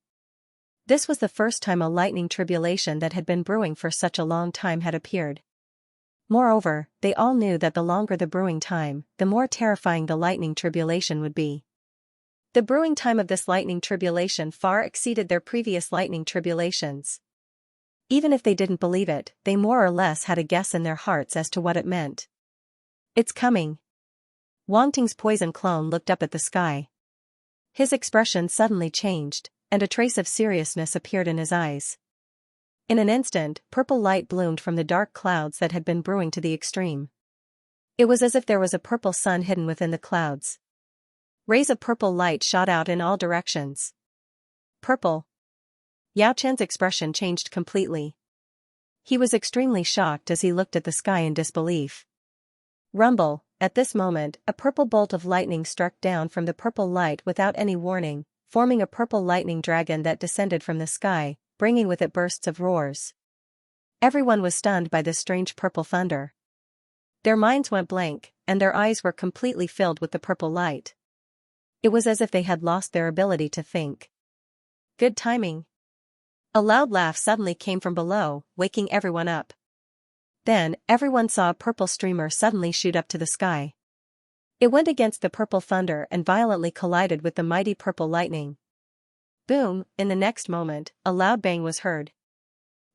This was the first time a lightning tribulation that had been brewing for such a long time had appeared. Moreover, they all knew that the longer the brewing time, the more terrifying the lightning tribulation would be. The brewing time of this lightning tribulation far exceeded their previous lightning tribulations. Even if they didn't believe it, they more or less had a guess in their hearts as to what it meant. It's coming. Wang Ting's poison clone looked up at the sky. His expression suddenly changed, and a trace of seriousness appeared in his eyes. In an instant, purple light bloomed from the dark clouds that had been brewing to the extreme. It was as if there was a purple sun hidden within the clouds. Rays of purple light shot out in all directions. Purple. Yao Chen's expression changed completely. He was extremely shocked as he looked at the sky in disbelief. Rumble, at this moment, a purple bolt of lightning struck down from the purple light without any warning, forming a purple lightning dragon that descended from the sky, bringing with it bursts of roars. Everyone was stunned by this strange purple thunder. Their minds went blank, and their eyes were completely filled with the purple light. It was as if they had lost their ability to think. Good timing. A loud laugh suddenly came from below, waking everyone up. Then, everyone saw a purple streamer suddenly shoot up to the sky. It went against the purple thunder and violently collided with the mighty purple lightning. Boom, in the next moment, a loud bang was heard.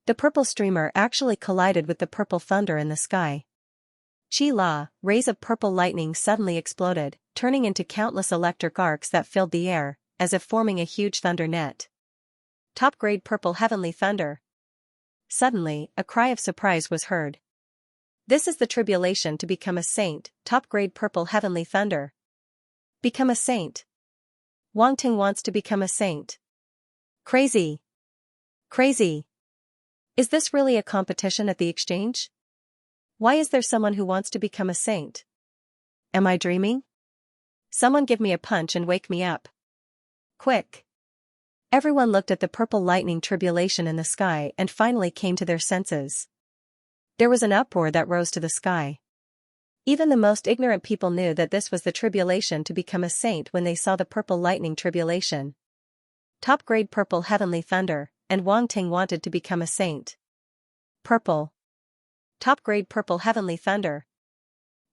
The purple streamer actually collided with the purple thunder in the sky. Chi La, rays of purple lightning suddenly exploded, turning into countless electric arcs that filled the air, as if forming a huge thunder net. Top-grade purple heavenly thunder. Suddenly, a cry of surprise was heard. This is the tribulation to become a saint, top-grade purple heavenly thunder. Become a saint. Wang Ting wants to become a saint. Crazy. Crazy. Is this really a competition at the exchange? Why is there someone who wants to become a saint? Am I dreaming? Someone give me a punch and wake me up. Quick. Everyone looked at the purple lightning tribulation in the sky and finally came to their senses. There was an uproar that rose to the sky. Even the most ignorant people knew that this was the tribulation to become a saint when they saw the purple lightning tribulation. Top-grade purple heavenly thunder, and Wang Ting wanted to become a saint. Purple. Top-grade purple heavenly thunder.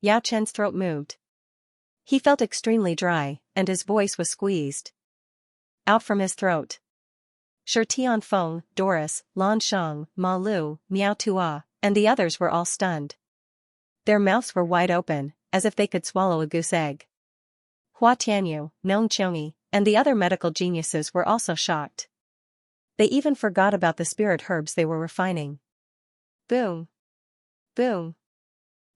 Yao Chen's throat moved. He felt extremely dry, and his voice was squeezed out from his throat. Shi Tianfeng, Doris, Lan Shang, Ma Lu, Miao Tua, and the others were all stunned. Their mouths were wide open, as if they could swallow a goose egg. Hua Tianyu, Nong Qiongyi, and the other medical geniuses were also shocked. They even forgot about the spirit herbs they were refining. Boom. Boom.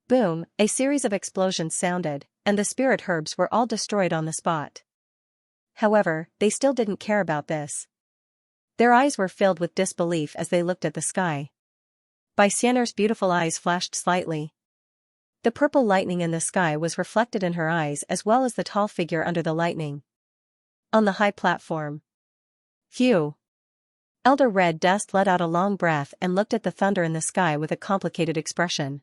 Boom, a series of explosions sounded, and the spirit herbs were all destroyed on the spot. However, they still didn't care about this. Their eyes were filled with disbelief as they looked at the sky. Bai Xian'er's beautiful eyes flashed slightly. The purple lightning in the sky was reflected in her eyes as well as the tall figure under the lightning. On the high platform. Phew. Elder Red Dust let out a long breath and looked at the thunder in the sky with a complicated expression.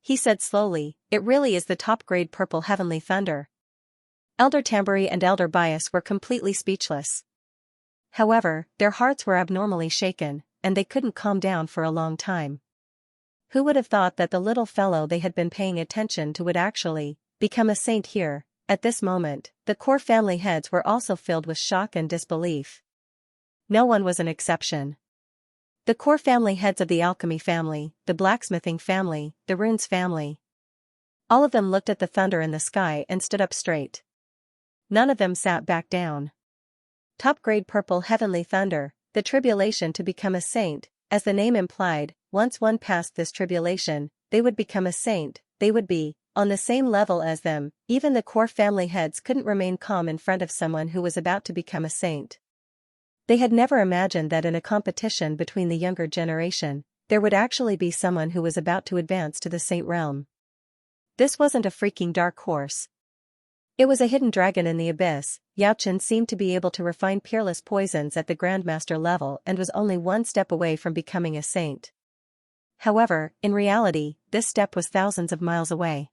He said slowly, "It really is the top-grade purple heavenly thunder." Elder Tamburi and Elder Bias were completely speechless. However, their hearts were abnormally shaken, and they couldn't calm down for a long time. Who would have thought that the little fellow they had been paying attention to would actually become a saint here? At this moment, the core family heads were also filled with shock and disbelief. No one was an exception. The core family heads of the alchemy family, the blacksmithing family, the runes family. All of them looked at the thunder in the sky and stood up straight. None of them sat back down. Top-grade purple heavenly thunder, the tribulation to become a saint, as the name implied, once one passed this tribulation, they would become a saint, they would be on the same level as them. Even the core family heads couldn't remain calm in front of someone who was about to become a saint. They had never imagined that in a competition between the younger generation, there would actually be someone who was about to advance to the saint realm. This wasn't a freaking dark horse. It was a hidden dragon in the abyss. Yao Chen seemed to be able to refine peerless poisons at the Grandmaster level and was only one step away from becoming a saint. However, in reality, this step was thousands of miles away.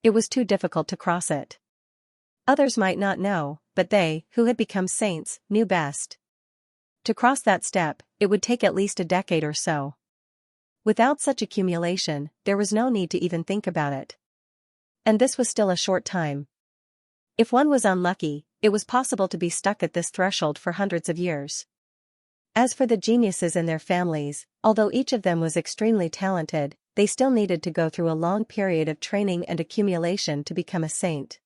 It was too difficult to cross it. Others might not know, but they, who had become saints, knew best. To cross that step, it would take at least a decade or so. Without such accumulation, there was no need to even think about it. And this was still a short time. If one was unlucky, it was possible to be stuck at this threshold for hundreds of years. As for the geniuses and their families, although each of them was extremely talented, they still needed to go through a long period of training and accumulation to become a saint.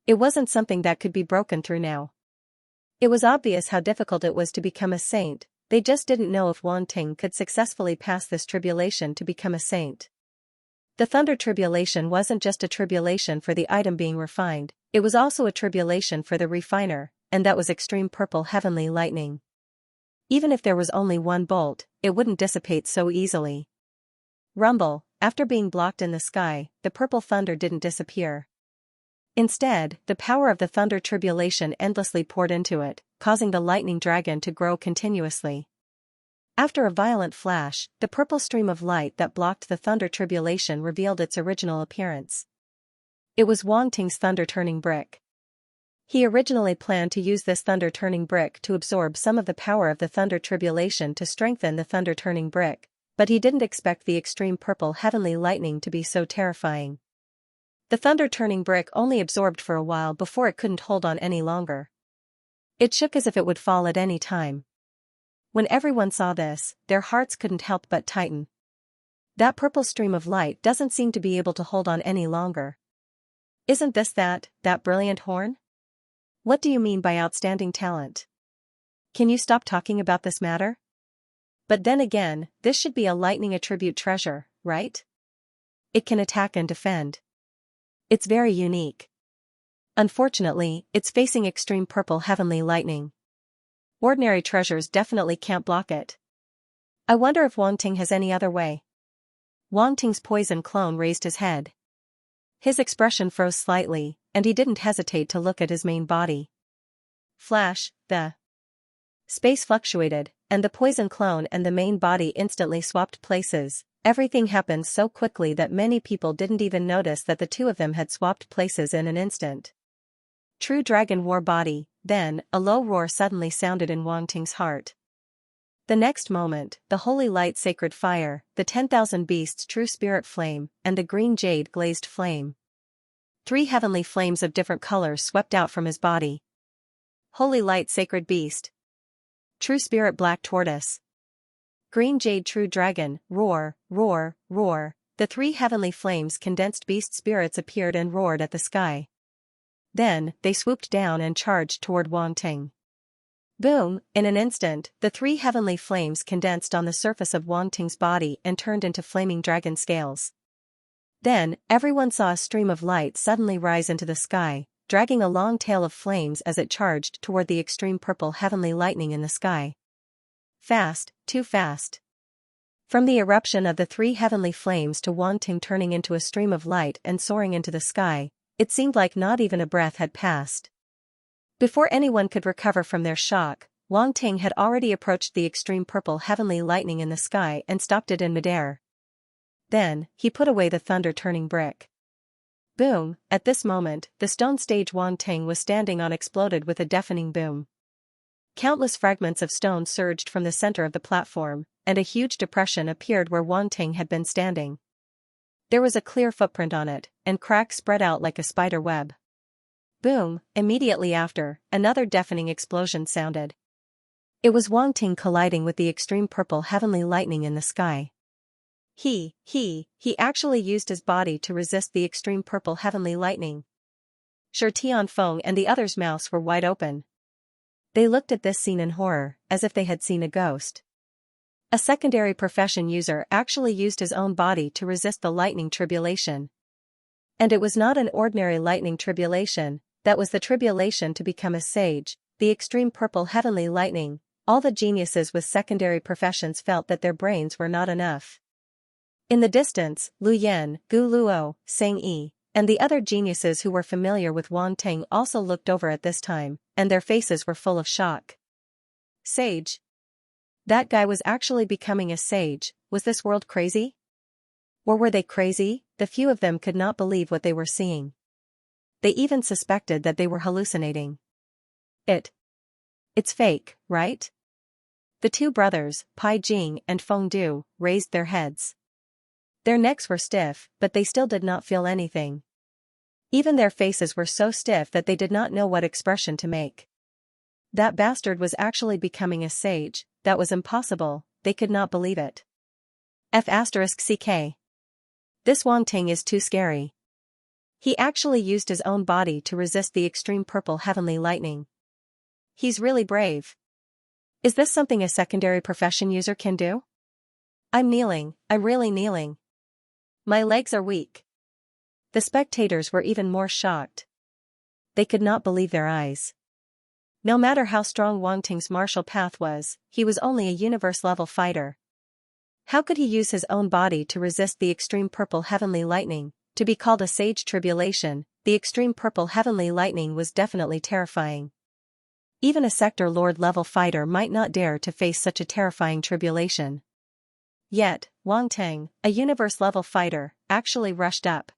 It wasn't something that could be broken through now. It was obvious how difficult it was to become a saint, they just didn't know if Wang Ting could successfully pass this tribulation to become a saint. The thunder tribulation wasn't just a tribulation for the item being refined, it was also a tribulation for the refiner, and that was extreme purple heavenly lightning. Even if there was only one bolt, it wouldn't dissipate so easily. Rumble, after being blocked in the sky, the purple thunder didn't disappear. Instead, the power of the thunder tribulation endlessly poured into it, causing the lightning dragon to grow continuously. After a violent flash, the purple stream of light that blocked the thunder tribulation revealed its original appearance. It was Wang Ting's thunder-turning brick. He originally planned to use this thunder-turning brick to absorb some of the power of the thunder tribulation to strengthen the thunder-turning brick, but he didn't expect the extreme purple heavenly lightning to be so terrifying. The thunder-turning brick only absorbed for a while before it couldn't hold on any longer. It shook as if it would fall at any time. When everyone saw this, their hearts couldn't help but tighten. That purple stream of light doesn't seem to be able to hold on any longer. Isn't this that brilliant horn? What do you mean by outstanding talent? Can you stop talking about this matter? But then again, this should be a lightning attribute treasure, right? It can attack and defend. It's very unique. Unfortunately, it's facing extreme purple heavenly lightning. Ordinary treasures definitely can't block it. I wonder if Wang Ting has any other way. Wang Ting's poison clone raised his head. His expression froze slightly, and he didn't hesitate to look at his main body. Flash, the space fluctuated, and the poison clone and the main body instantly swapped places. Everything happened so quickly that many people didn't even notice that the two of them had swapped places in an instant. True Dragon War body, then, a low roar suddenly sounded in Wang Ting's heart. The next moment, the holy light sacred fire, the 10,000 beasts true spirit flame, and the green jade glazed flame. 3 heavenly flames of different colors swept out from his body. Holy light sacred beast. True spirit black tortoise. Green jade true dragon, roar, roar, roar. The 3 heavenly flames condensed beast spirits appeared and roared at the sky. Then, they swooped down and charged toward Wang Ting. Boom, in an instant, the 3 heavenly flames condensed on the surface of Wang Ting's body and turned into flaming dragon scales. Then, everyone saw a stream of light suddenly rise into the sky, dragging a long tail of flames as it charged toward the extreme purple heavenly lightning in the sky. Fast, too fast. From the eruption of the 3 heavenly flames to Wang Ting turning into a stream of light and soaring into the sky, it seemed like not even a breath had passed. Before anyone could recover from their shock, Wang Ting had already approached the extreme purple heavenly lightning in the sky and stopped it in midair. Then, he put away the thunder-turning brick. Boom, at this moment, the stone stage Wang Ting was standing on exploded with a deafening boom. Countless fragments of stone surged from the center of the platform, and a huge depression appeared where Wang Ting had been standing. There was a clear footprint on it, and cracks spread out like a spider web. Boom, immediately after, another deafening explosion sounded. It was Wang Ting colliding with the extreme purple heavenly lightning in the sky. He actually used his body to resist the extreme purple heavenly lightning. Shi Tianfeng and the others' mouths were wide open. They looked at this scene in horror, as if they had seen a ghost. A secondary profession user actually used his own body to resist the lightning tribulation. And it was not an ordinary lightning tribulation, that was the tribulation to become a sage, the extreme purple heavenly lightning. All the geniuses with secondary professions felt that their brains were not enough. In the distance, Lu Yan, Gu Luo, Sang Yi, and the other geniuses who were familiar with Wang Ting also looked over at this time, and their faces were full of shock. Sage? That guy was actually becoming a sage. Was this world crazy? Or were they crazy? The few of them could not believe what they were seeing. They even suspected that they were hallucinating. It's fake, right? The two brothers, Pai Jing and Feng Du, raised their heads. Their necks were stiff, but they still did not feel anything. Even their faces were so stiff that they did not know what expression to make. That bastard was actually becoming a sage, that was impossible, they could not believe it. F***ck. This Wang Ting is too scary. He actually used his own body to resist the extreme purple heavenly lightning. He's really brave. Is this something a secondary profession user can do? I'm kneeling, I'm really kneeling. My legs are weak. The spectators were even more shocked. They could not believe their eyes. No matter how strong Wang Ting's martial path was, he was only a universe-level fighter. How could he use his own body to resist the extreme purple heavenly lightning? To be called a sage tribulation, the extreme purple heavenly lightning was definitely terrifying. Even a sector lord level fighter might not dare to face such a terrifying tribulation. Yet, Wang Ting, a universe-level fighter, actually rushed up.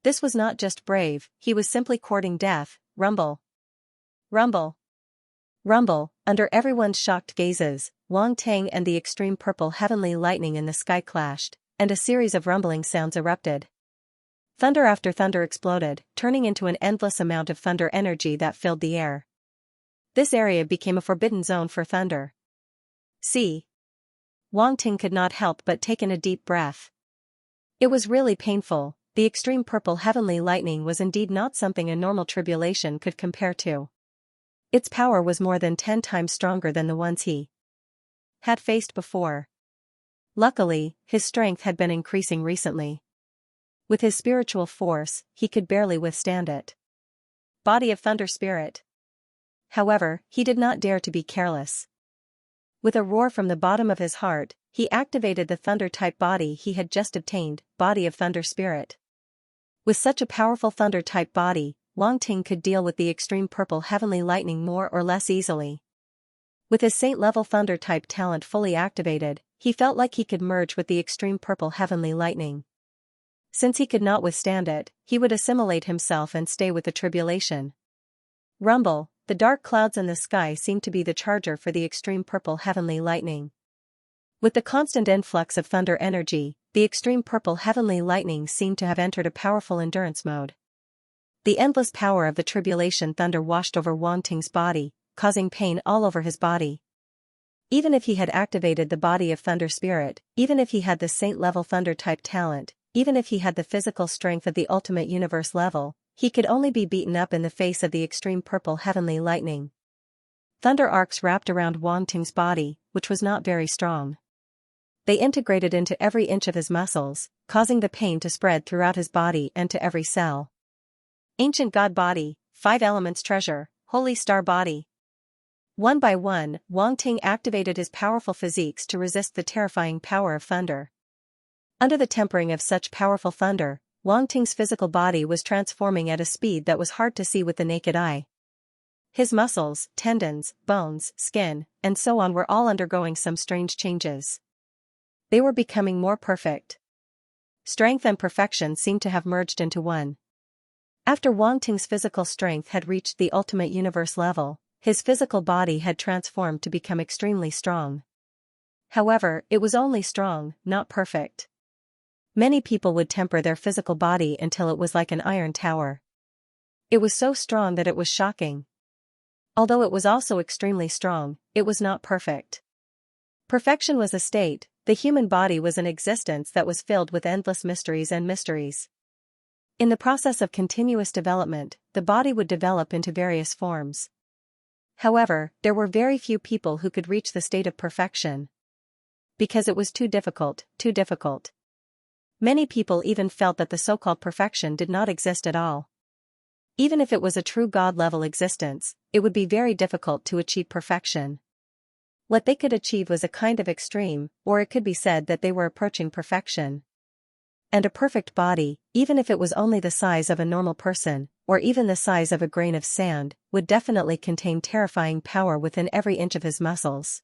This was not just brave, he was simply courting death. Rumble. Rumble. Rumble. Under everyone's shocked gazes, Wang Ting and the extreme purple heavenly lightning in the sky clashed, and a series of rumbling sounds erupted. Thunder after thunder exploded, turning into an endless amount of thunder energy that filled the air. This area became a forbidden zone for thunder. See. Wang Ting could not help but take in a deep breath. It was really painful. The extreme purple heavenly lightning was indeed not something a normal tribulation could compare to. Its power was more than 10 times stronger than the ones he had faced before. Luckily, his strength had been increasing recently. With his spiritual force, he could barely withstand it. Body of Thunder Spirit. However, he did not dare to be careless. With a roar from the bottom of his heart, he activated the thunder-type body he had just obtained, Body of Thunder Spirit. With such a powerful thunder-type body, Wang Ting could deal with the extreme purple heavenly lightning more or less easily. With his saint-level thunder-type talent fully activated, he felt like he could merge with the extreme purple heavenly lightning. Since he could not withstand it, he would assimilate himself and stay with the tribulation. Rumble. The dark clouds in the sky seemed to be the charger for the extreme purple heavenly lightning. With the constant influx of thunder energy, the extreme purple heavenly lightning seemed to have entered a powerful endurance mode. The endless power of the tribulation thunder washed over Wang Ting's body, causing pain all over his body. Even if he had activated the Body of Thunder Spirit, even if he had the saint-level thunder-type talent, even if he had the physical strength of the ultimate universe level, he could only be beaten up in the face of the extreme purple heavenly lightning. Thunder arcs wrapped around Wang Ting's body, which was not very strong. They integrated into every inch of his muscles, causing the pain to spread throughout his body and to every cell. Ancient God Body, 5 Elements Treasure, Holy Star Body. One by one, Wang Ting activated his powerful physiques to resist the terrifying power of thunder. Under the tempering of such powerful thunder, Wang Ting's physical body was transforming at a speed that was hard to see with the naked eye. His muscles, tendons, bones, skin, and so on were all undergoing some strange changes. They were becoming more perfect. Strength and perfection seemed to have merged into one. After Wang Ting's physical strength had reached the ultimate universe level, his physical body had transformed to become extremely strong. However, it was only strong, not perfect. Many people would temper their physical body until it was like an iron tower. It was so strong that it was shocking. Although it was also extremely strong, it was not perfect. Perfection was a state, the human body was an existence that was filled with endless mysteries and mysteries. In the process of continuous development, the body would develop into various forms. However, there were very few people who could reach the state of perfection. Because it was too difficult, too difficult. Many people even felt that the so-called perfection did not exist at all. Even if it was a true God-level existence, it would be very difficult to achieve perfection. What they could achieve was a kind of extreme, or it could be said that they were approaching perfection. And a perfect body, even if it was only the size of a normal person, or even the size of a grain of sand, would definitely contain terrifying power within every inch of his muscles.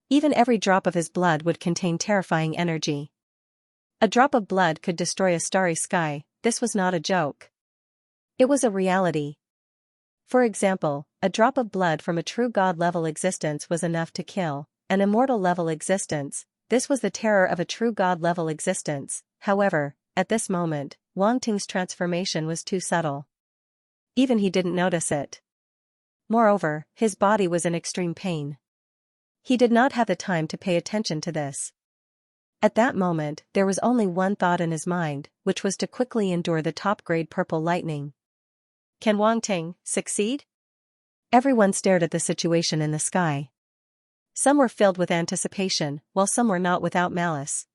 Even every drop of his blood would contain terrifying energy. A drop of blood could destroy a starry sky. This was not a joke. It was a reality. For example, a drop of blood from a true god-level existence was enough to kill an immortal-level existence. This was the terror of a true god-level existence. However, at this moment, Wang Ting's transformation was too subtle. Even he didn't notice it. Moreover, his body was in extreme pain. He did not have the time to pay attention to this. At that moment, there was only one thought in his mind, which was to quickly endure the top-grade purple lightning. Can Wang Ting succeed? Everyone stared at the situation in the sky. Some were filled with anticipation, while some were not without malice.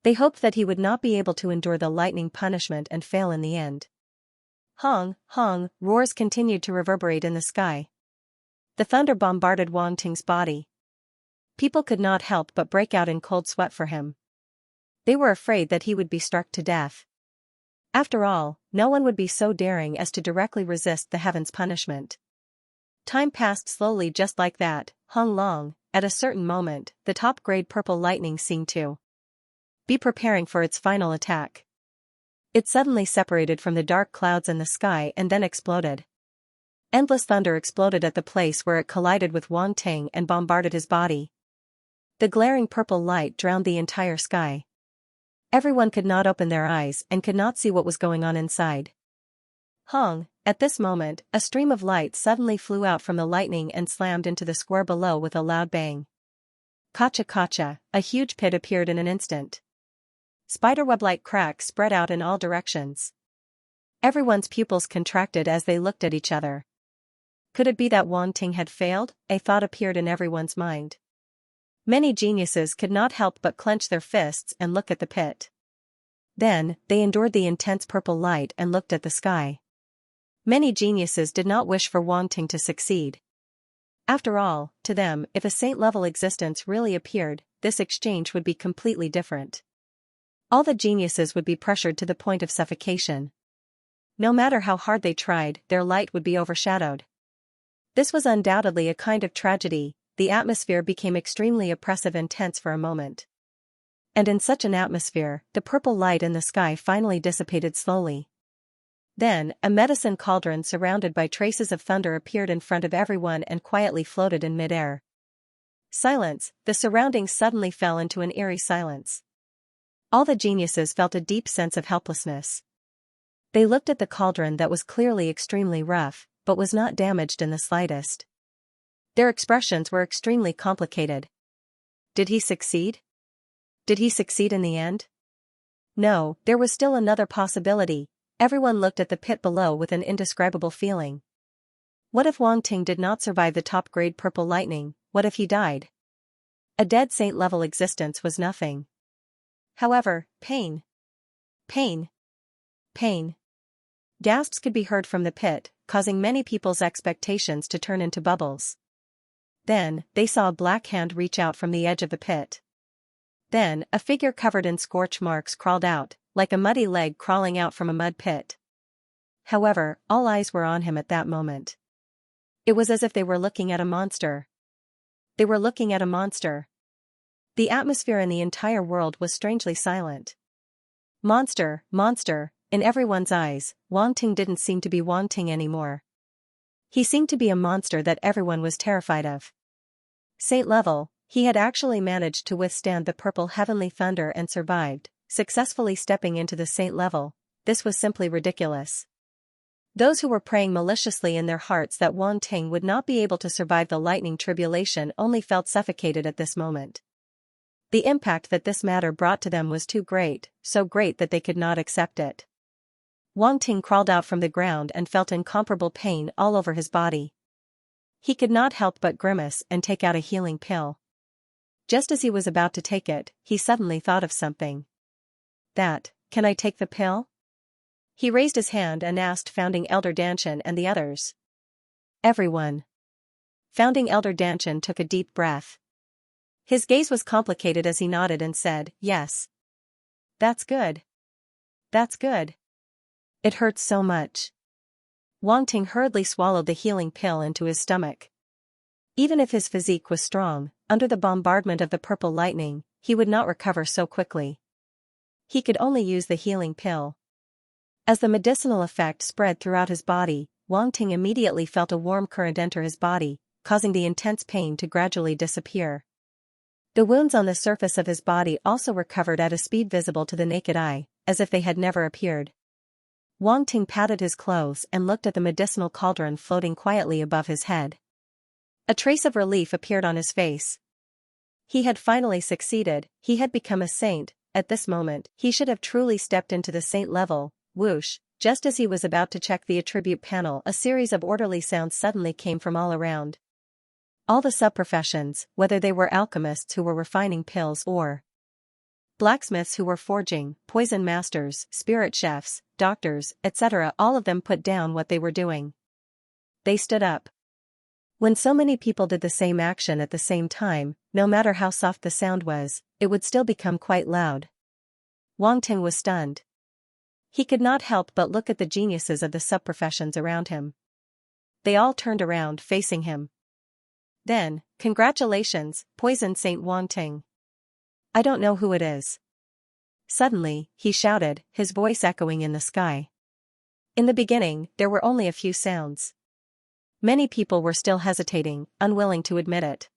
They hoped that he would not be able to endure the lightning punishment and fail in the end. Hong, hong, roars continued to reverberate in the sky. The thunder bombarded Wang Ting's body. People could not help but break out in cold sweat for him. They were afraid that he would be struck to death. After all, no one would be so daring as to directly resist the heavens' punishment. Time passed slowly just like that. Hong Long, at a certain moment, the top-grade purple lightning seemed to be preparing for its final attack. It suddenly separated from the dark clouds in the sky and then exploded. Endless thunder exploded at the place where it collided with Wang Ting and bombarded his body. The glaring purple light drowned the entire sky. Everyone could not open their eyes and could not see what was going on inside. Hong, at this moment, a stream of light suddenly flew out from the lightning and slammed into the square below with a loud bang. Kacha kacha, a huge pit appeared in an instant. Spiderweb-like cracks spread out in all directions. Everyone's pupils contracted as they looked at each other. Could it be that Wang Ting had failed? A thought appeared in everyone's mind. Many geniuses could not help but clench their fists and look at the pit. Then, they endured the intense purple light and looked at the sky. Many geniuses did not wish for Wang Ting to succeed. After all, to them, if a saint-level existence really appeared, this exchange would be completely different. All the geniuses would be pressured to the point of suffocation. No matter how hard they tried, their light would be overshadowed. This was undoubtedly a kind of tragedy. The atmosphere became extremely oppressive and tense for a moment. And in such an atmosphere, the purple light in the sky finally dissipated slowly. Then, a medicine cauldron surrounded by traces of thunder appeared in front of everyone and quietly floated in midair. Silence, the surroundings suddenly fell into an eerie silence. All the geniuses felt a deep sense of helplessness. They looked at the cauldron that was clearly extremely rough, but was not damaged in the slightest. Their expressions were extremely complicated. Did he succeed? Did he succeed in the end? No, there was still another possibility. Everyone looked at the pit below with an indescribable feeling. What if Wang Ting did not survive the top-grade purple lightning? What if he died? A dead saint-level existence was nothing. However, pain. Pain. Pain. Gasps could be heard from the pit, causing many people's expectations to turn into bubbles. Then, they saw a black hand reach out from the edge of the pit. Then, a figure covered in scorch marks crawled out, like a muddy leg crawling out from a mud pit. However, all eyes were on him at that moment. It was as if they were looking at a monster. They were looking at a monster. The atmosphere in the entire world was strangely silent. Monster, monster, in everyone's eyes, Wang Ting didn't seem to be Wang Ting anymore. He seemed to be a monster that everyone was terrified of. Saint level, he had actually managed to withstand the purple heavenly thunder and survived, successfully stepping into the saint level. This was simply ridiculous. Those who were praying maliciously in their hearts that Wang Ting would not be able to survive the lightning tribulation only felt suffocated at this moment. The impact that this matter brought to them was too great, so great that they could not accept it. Wang Ting crawled out from the ground and felt incomparable pain all over his body. He could not help but grimace and take out a healing pill. Just as he was about to take it, he suddenly thought of something. Can I take the pill? He raised his hand and asked Founding Elder Danshan and the others. Everyone. Founding Elder Danshan took a deep breath. His gaze was complicated as he nodded and said, yes. That's good. That's good. It hurts so much. Wang Ting hurriedly swallowed the healing pill into his stomach. Even if his physique was strong, under the bombardment of the purple lightning, he would not recover so quickly. He could only use the healing pill. As the medicinal effect spread throughout his body, Wang Ting immediately felt a warm current enter his body, causing the intense pain to gradually disappear. The wounds on the surface of his body also recovered at a speed visible to the naked eye, as if they had never appeared. Wang Ting patted his clothes and looked at the medicinal cauldron floating quietly above his head. A trace of relief appeared on his face. He had finally succeeded, he had become a saint. At this moment, he should have truly stepped into the saint level. Whoosh, just as he was about to check the attribute panel, a series of orderly sounds suddenly came from all around. All the sub-professions, whether they were alchemists who were refining pills or blacksmiths who were forging, poison masters, spirit chefs, doctors, etc., all of them put down what they were doing. They stood up. When so many people did the same action at the same time, no matter how soft the sound was, it would still become quite loud. Wang Ting was stunned. He could not help but look at the geniuses of the sub-professions around him. They all turned around facing him. Then, "Congratulations, Poison Saint Wang Ting. I don't know who it is." Suddenly, he shouted, his voice echoing in the sky. In the beginning, there were only a few sounds. Many people were still hesitating, unwilling to admit it.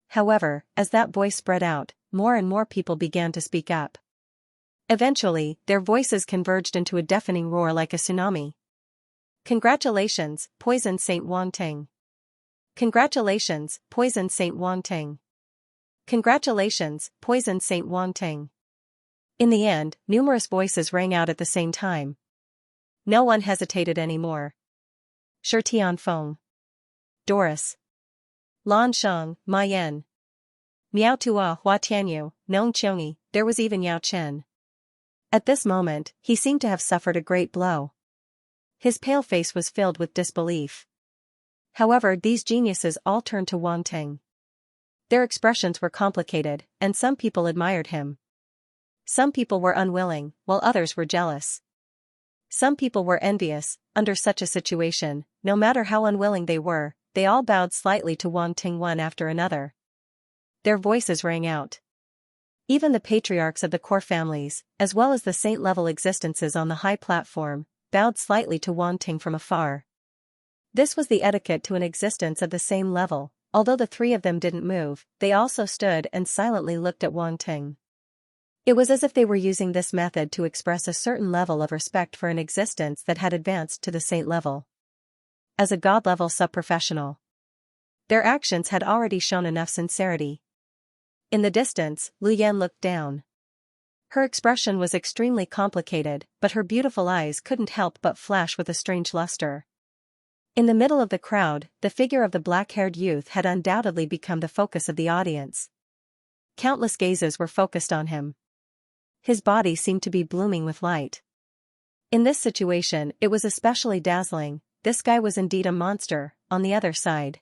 However, as that voice spread out, more and more people began to speak up. Eventually, their voices converged into a deafening roar like a tsunami. "Congratulations, Poison Saint Wang Ting. Congratulations, Poison Saint Wang Ting. Congratulations, Poison Saint Wang Ting." In the end, numerous voices rang out at the same time. No one hesitated anymore. Shi Tianfeng, Doris, Lan Sheng, Ma Yan, Miao Tua, Hua Tianyu, Nong Qiongyi, there was even Yao Chen. At this moment, he seemed to have suffered a great blow. His pale face was filled with disbelief. However, these geniuses all turned to Wang Ting. Their expressions were complicated, and some people admired him. Some people were unwilling, while others were jealous. Some people were envious. Under such a situation, no matter how unwilling they were, they all bowed slightly to Wang Ting one after another. Their voices rang out. Even the patriarchs of the core families, as well as the saint-level existences on the high platform, bowed slightly to Wang Ting from afar. This was the etiquette to an existence of the same level. Although the three of them didn't move, they also stood and silently looked at Wang Ting. It was as if they were using this method to express a certain level of respect for an existence that had advanced to the saint level. As a god-level sub-professional, their actions had already shown enough sincerity. In the distance, Lu Yan looked down. Her expression was extremely complicated, but her beautiful eyes couldn't help but flash with a strange luster. In the middle of the crowd, the figure of the black-haired youth had undoubtedly become the focus of the audience. Countless gazes were focused on him. His body seemed to be blooming with light. In this situation, it was especially dazzling. This guy was indeed a monster. On the other side,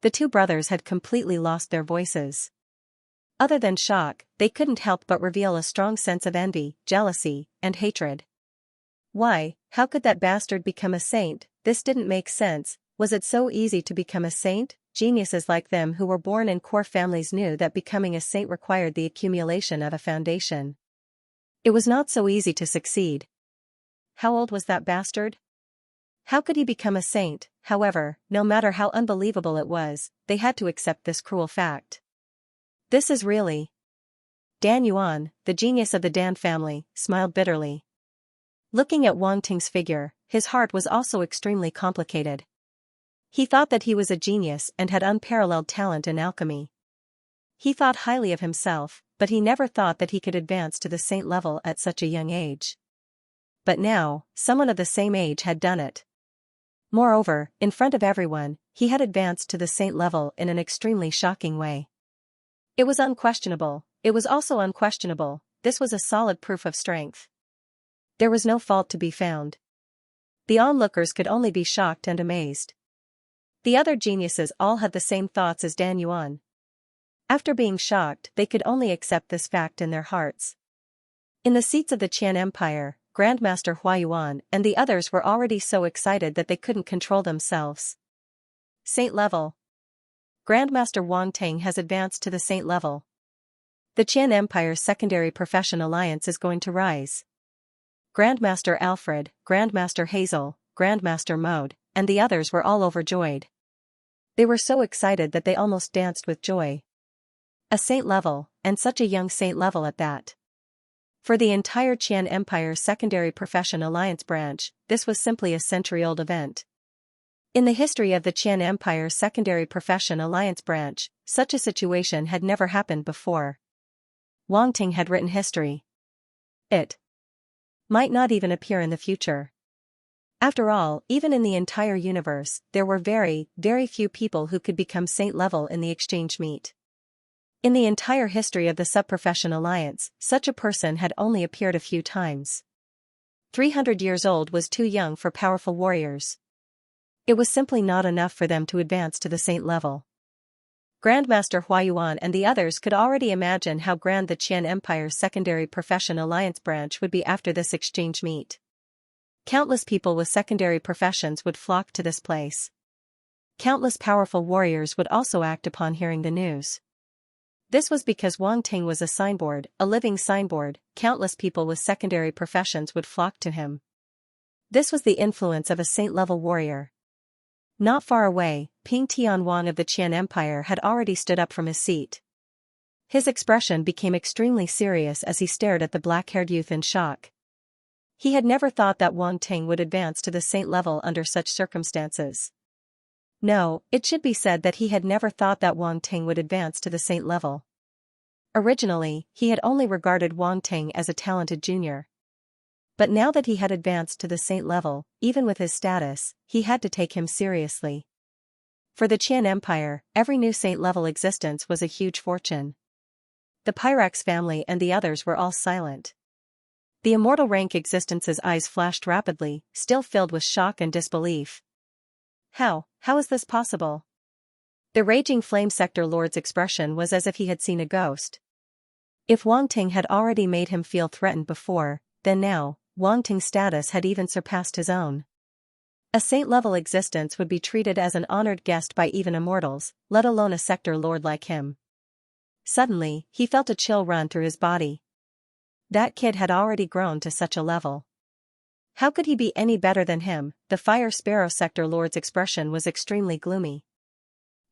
the two brothers had completely lost their voices. Other than shock, they couldn't help but reveal a strong sense of envy, jealousy, and hatred. Why, how could that bastard become a saint? This didn't make sense. Was it so easy to become a saint? Geniuses like them who were born in core families knew that becoming a saint required the accumulation of a foundation. It was not so easy to succeed. How old was that bastard? How could he become a saint? However, no matter how unbelievable it was, they had to accept this cruel fact. This is really... Dan Yuan, the genius of the Dan family, smiled bitterly. Looking at Wang Ting's figure, his heart was also extremely complicated. He thought that he was a genius and had unparalleled talent in alchemy. He thought highly of himself, but he never thought that he could advance to the saint level at such a young age. But now, someone of the same age had done it. Moreover, in front of everyone, he had advanced to the saint level in an extremely shocking way. It was unquestionable. It was also unquestionable. This was a solid proof of strength. There was no fault to be found. The onlookers could only be shocked and amazed. The other geniuses all had the same thoughts as Dan Yuan. After being shocked, they could only accept this fact in their hearts. In the seats of the Qian Empire, Grandmaster Hua Yuan and the others were already so excited that they couldn't control themselves. Saint level. Grandmaster Wang Ting has advanced to the saint level. The Qian Empire's secondary profession alliance is going to rise. Grandmaster Alfred, Grandmaster Hazel, Grandmaster mode, and the others were all overjoyed. They were so excited that they almost danced with joy. A saint level, and such a young saint level at that. For the entire Qian Empire's secondary profession alliance branch, this was simply a century-old event. In the history of the Qian Empire's secondary profession alliance branch, such a situation had never happened before. Wang Ting had written history. It might not even appear in the future. After all, even in the entire universe, there were very, very few people who could become saint level in the exchange meet. In the entire history of the Subprofession Alliance, such a person had only appeared a few times. 300 years old was too young for powerful warriors. It was simply not enough for them to advance to the saint level. Grandmaster Huayuan and the others could already imagine how grand the Qian Empire's secondary profession alliance branch would be after this exchange meet. Countless people with secondary professions would flock to this place. Countless powerful warriors would also act upon hearing the news. This was because Wang Ting was a signboard, a living signboard. Countless people with secondary professions would flock to him. This was the influence of a saint-level warrior. Not far away, Ping Tianwang of the Qian Empire had already stood up from his seat. His expression became extremely serious as he stared at the black-haired youth in shock. He had never thought that Wang Ting would advance to the saint level under such circumstances. No, it should be said that he had never thought that Wang Ting would advance to the saint level. Originally, he had only regarded Wang Ting as a talented junior. But now that he had advanced to the saint level, even with his status, he had to take him seriously. For the Qian Empire, every new saint-level existence was a huge fortune. The Pyrax family and the others were all silent. The immortal rank existence's eyes flashed rapidly, still filled with shock and disbelief. How is this possible? The raging flame sector lord's expression was as if he had seen a ghost. If Wang Ting had already made him feel threatened before, then now, Wang Ting's status had even surpassed his own. A saint-level existence would be treated as an honored guest by even immortals, let alone a sector lord like him. Suddenly, he felt a chill run through his body. That kid had already grown to such a level. How could he be any better than him? The Fire Sparrow sector lord's expression was extremely gloomy.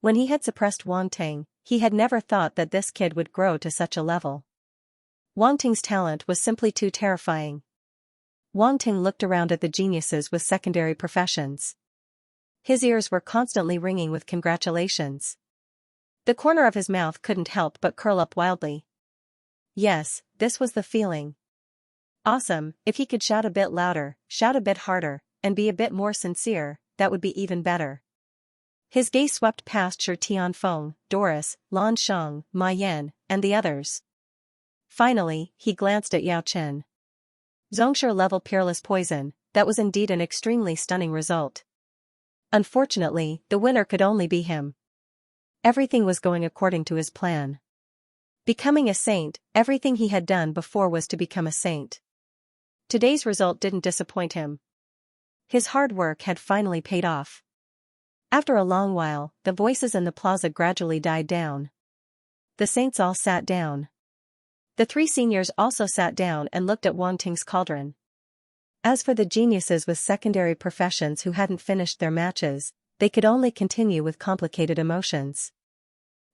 When he had suppressed Wang Ting, he had never thought that this kid would grow to such a level. Wang Ting's talent was simply too terrifying. Wang Ting looked around at the geniuses with secondary professions. His ears were constantly ringing with congratulations. The corner of his mouth couldn't help but curl up wildly. Yes, this was the feeling. Awesome, if he could shout a bit louder, shout a bit harder, and be a bit more sincere, that would be even better. His gaze swept past Shi Tianfeng, Doris, Lan Sheng, Ma Yan, and the others. Finally, he glanced at Yao Chen. Zhongsher level peerless poison, that was indeed an extremely stunning result. Unfortunately, the winner could only be him. Everything was going according to his plan. Becoming a saint, everything he had done before was to become a saint. Today's result didn't disappoint him. His hard work had finally paid off. After a long while, the voices in the plaza gradually died down. The saints all sat down. The three seniors also sat down and looked at Wang Ting's cauldron. As for the geniuses with secondary professions who hadn't finished their matches, they could only continue with complicated emotions.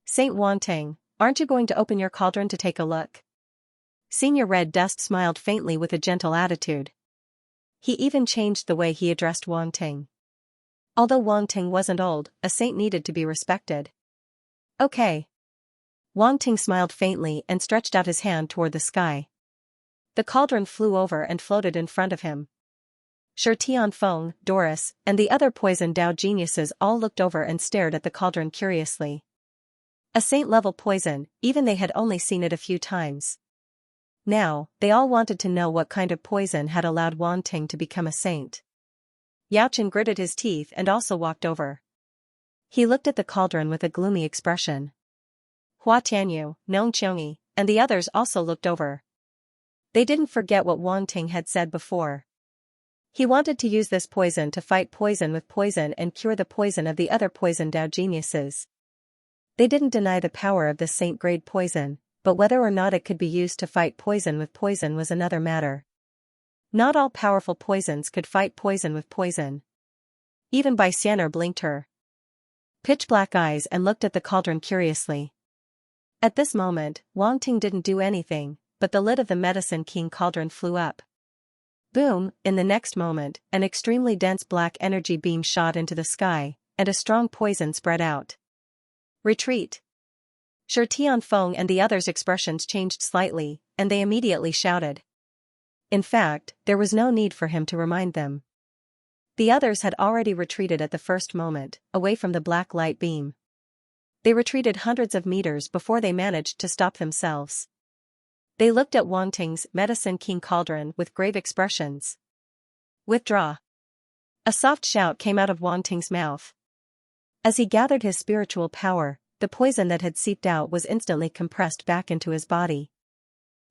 Saint Wang Ting, aren't you going to open your cauldron to take a look? Senior Red Dust smiled faintly with a gentle attitude. He even changed the way he addressed Wang Ting. Although Wang Ting wasn't old, a saint needed to be respected. Okay. Wang Ting smiled faintly and stretched out his hand toward the sky. The cauldron flew over and floated in front of him. Shi Tianfeng, Doris, and the other Poison Dao geniuses all looked over and stared at the cauldron curiously. A saint-level poison, even they had only seen it a few times. Now, they all wanted to know what kind of poison had allowed Wang Ting to become a saint. Yao Chen gritted his teeth and also walked over. He looked at the cauldron with a gloomy expression. Hua Tianyu, Nong Qiongyi, and the others also looked over. They didn't forget what Wang Ting had said before. He wanted to use this poison to fight poison with poison and cure the poison of the other Poison Dao geniuses. They didn't deny the power of this saint-grade poison, but whether or not it could be used to fight poison with poison was another matter. Not all powerful poisons could fight poison with poison. Even Bai Xianer blinked her pitch-black eyes and looked at the cauldron curiously. At this moment, Wang Ting didn't do anything, but the lid of the Medicine King cauldron flew up. Boom! In the next moment, an extremely dense black energy beam shot into the sky, and a strong poison spread out. Retreat! Shi Tianfeng and the others' expressions changed slightly, and they immediately shouted. In fact, there was no need for him to remind them. The others had already retreated at the first moment, away from the black light beam. They retreated hundreds of meters before they managed to stop themselves. They looked at Wang Ting's Medicine King cauldron with grave expressions. Withdraw! A soft shout came out of Wang Ting's mouth. As he gathered his spiritual power, the poison that had seeped out was instantly compressed back into his body.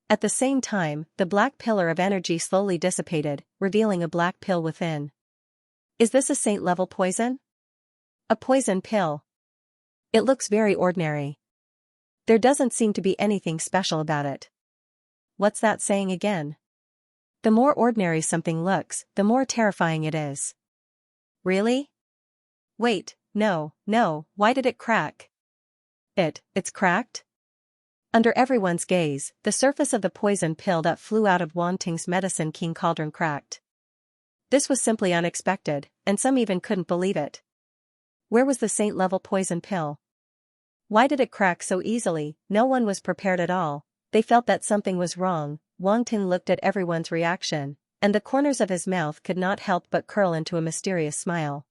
At the same time, the black pillar of energy slowly dissipated, revealing a black pill within. Is this a saint-level poison? A poison pill. It looks very ordinary. There doesn't seem to be anything special about it. What's that saying again? The more ordinary something looks, the more terrifying it is. Really? Wait, no, why did it crack? It's cracked? Under everyone's gaze, the surface of the poison pill that flew out of Wang Ting's Medicine King cauldron cracked. This was simply unexpected, and some even couldn't believe it. Where was the saint-level poison pill? Why did it crack so easily? No one was prepared at all. They felt that something was wrong. Wang Ting looked at everyone's reaction, and the corners of his mouth could not help but curl into a mysterious smile.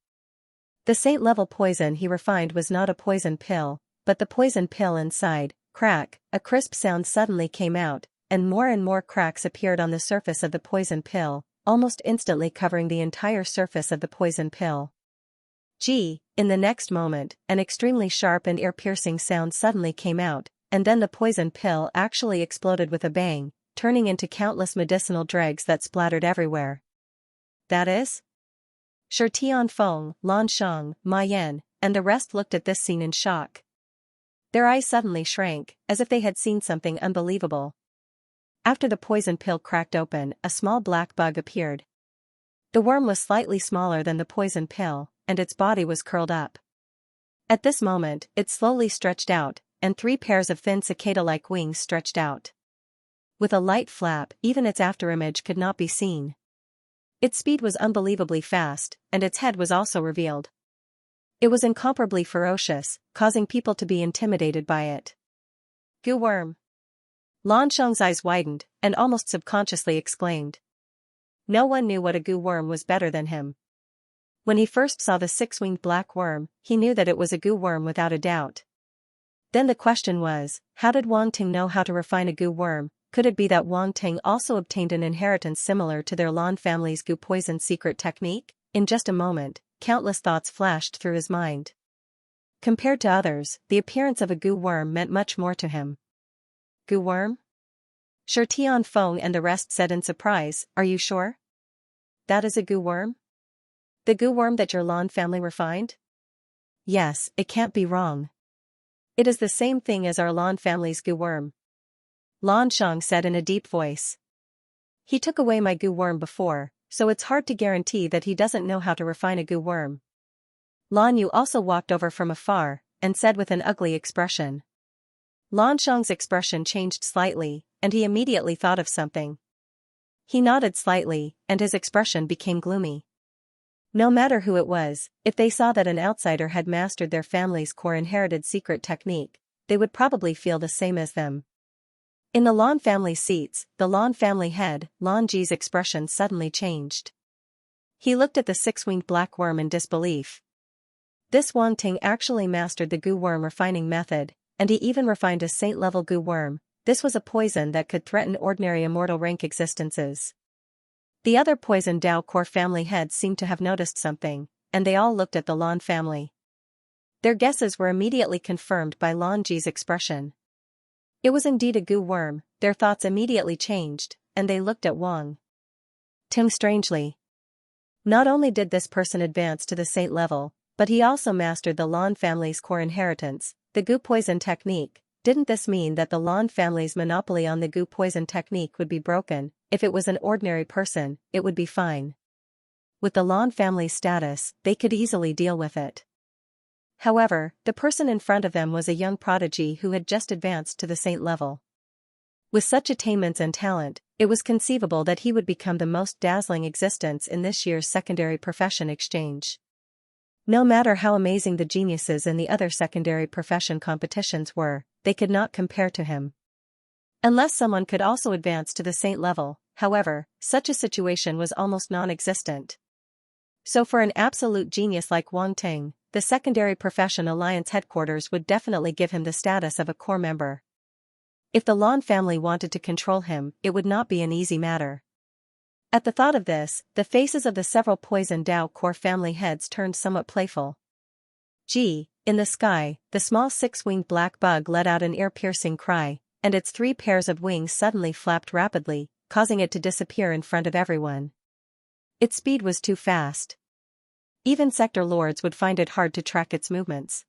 The saint-level poison he refined was not a poison pill, but the poison pill inside. Crack! A crisp sound suddenly came out, and more cracks appeared on the surface of the poison pill, almost instantly covering the entire surface of the poison pill. Gee! In the next moment, an extremely sharp and ear-piercing sound suddenly came out, and then the poison pill actually exploded with a bang, turning into countless medicinal dregs that splattered everywhere. That is? Shi Tianfeng, Lan Shang, Ma Yan, and the rest looked at this scene in shock. Their eyes suddenly shrank, as if they had seen something unbelievable. After the poison pill cracked open, a small black bug appeared. The worm was slightly smaller than the poison pill, and its body was curled up. At this moment, it slowly stretched out, and 3 pairs of thin cicada-like wings stretched out. With a light flap, even its afterimage could not be seen. Its speed was unbelievably fast, and its head was also revealed. It was incomparably ferocious, causing people to be intimidated by it. Goo worm! Lan Shang's eyes widened, and almost subconsciously exclaimed. No one knew what a goo worm was better than him. When he first saw the 6-winged black worm, he knew that it was a goo worm without a doubt. Then the question was, how did Wang Ting know how to refine a goo worm? Could it be that Wang Ting also obtained an inheritance similar to their Lan family's goo poison secret technique? In just a moment, countless thoughts flashed through his mind. Compared to others, the appearance of a goo worm meant much more to him. Goo worm? Shi Tianfeng and the rest said in surprise, are you sure? That is a goo worm? The goo worm that your Lan family refined? Yes, it can't be wrong. It is the same thing as our Lan family's goo worm. Lan Shang said in a deep voice. He took away my goo worm before, so it's hard to guarantee that he doesn't know how to refine a goo worm. Lan Yu also walked over from afar, and said with an ugly expression. Lan Shang's expression changed slightly, and he immediately thought of something. He nodded slightly, and his expression became gloomy. No matter who it was, if they saw that an outsider had mastered their family's core inherited secret technique, they would probably feel the same as them. In the Lan family seats, the Lan family head, Lan Ji's expression suddenly changed. He looked at the 6-winged black worm in disbelief. This Wang Ting actually mastered the goo worm refining method, and he even refined a saint-level goo worm. This was a poison that could threaten ordinary immortal rank existences. The other poison Dao core family heads seemed to have noticed something, and they all looked at the Lan family. Their guesses were immediately confirmed by Lan Ji's expression. It was indeed a goo worm. Their thoughts immediately changed, and they looked at Wang Ting strangely. Not only did this person advance to the saint level, but he also mastered the Lan family's core inheritance, the goo poison technique. Didn't this mean that the Lan family's monopoly on the goo poison technique would be broken? if it was an ordinary person, it would be fine. With the Lan family's status, they could easily deal with it. However, the person in front of them was a young prodigy who had just advanced to the saint level. With such attainments and talent, it was conceivable that he would become the most dazzling existence in this year's secondary profession exchange. No matter how amazing the geniuses in the other secondary profession competitions were, they could not compare to him. Unless someone could also advance to the saint level, however, such a situation was almost non-existent. So for an absolute genius like Wang Ting, the Secondary Profession Alliance headquarters would definitely give him the status of a core member. If the Lan family wanted to control him, it would not be an easy matter. At the thought of this, the faces of the several Poison Dao core family heads turned somewhat playful. Gee, in the sky, the small six-winged black bug let out an ear-piercing cry, and its 3 pairs of wings suddenly flapped rapidly, causing it to disappear in front of everyone. Its speed was too fast. Even sector lords would find it hard to track its movements.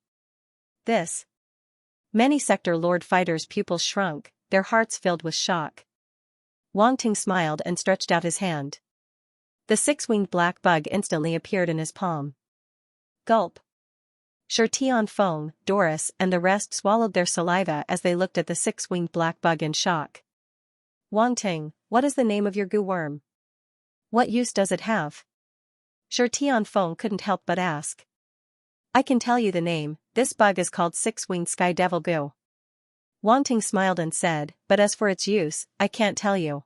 Many sector lord fighters' pupils shrunk, their hearts filled with shock. Wang Ting smiled and stretched out his hand. The 6-winged black bug instantly appeared in his palm. Gulp. Shi Tianfeng, Doris and the rest swallowed their saliva as they looked at the 6-winged black bug in shock. Wang Ting, what is the name of your goo worm? What use does it have? Shi Tianfeng couldn't help but ask. I can tell you the name, this bug is called 6-winged sky devil goo. Wang Ting smiled and said, but as for its use, I can't tell you.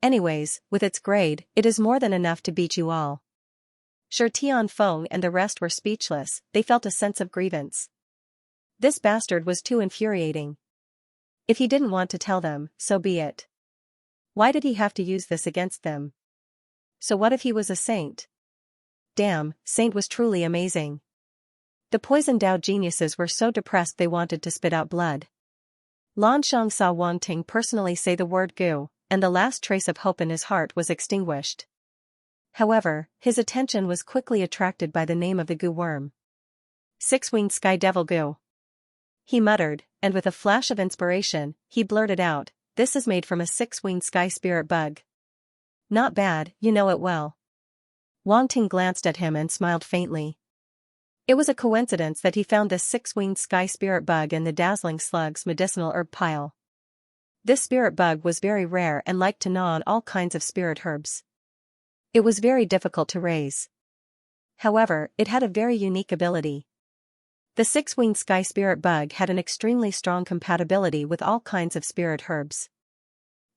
Anyways, with its grade, it is more than enough to beat you all. Shi Tianfeng and the rest were speechless, they felt a sense of grievance. This bastard was too infuriating. If he didn't want to tell them, so be it. Why did he have to use this against them? So what if he was a saint? Damn, saint was truly amazing. The Poison Dao geniuses were so depressed they wanted to spit out blood. Lan Shang saw Wang Ting personally say the word goo, and the last trace of hope in his heart was extinguished. However, his attention was quickly attracted by the name of the goo worm. 6-winged sky devil goo. He muttered, and with a flash of inspiration, he blurted out, this is made from a 6-winged sky spirit bug. Not bad, you know it well. Wang Ting glanced at him and smiled faintly. It was a coincidence that he found this 6-winged sky spirit bug in the dazzling slug's medicinal herb pile. This spirit bug was very rare and liked to gnaw on all kinds of spirit herbs. It was very difficult to raise. However, it had a very unique ability. The 6-winged sky spirit bug had an extremely strong compatibility with all kinds of spirit herbs.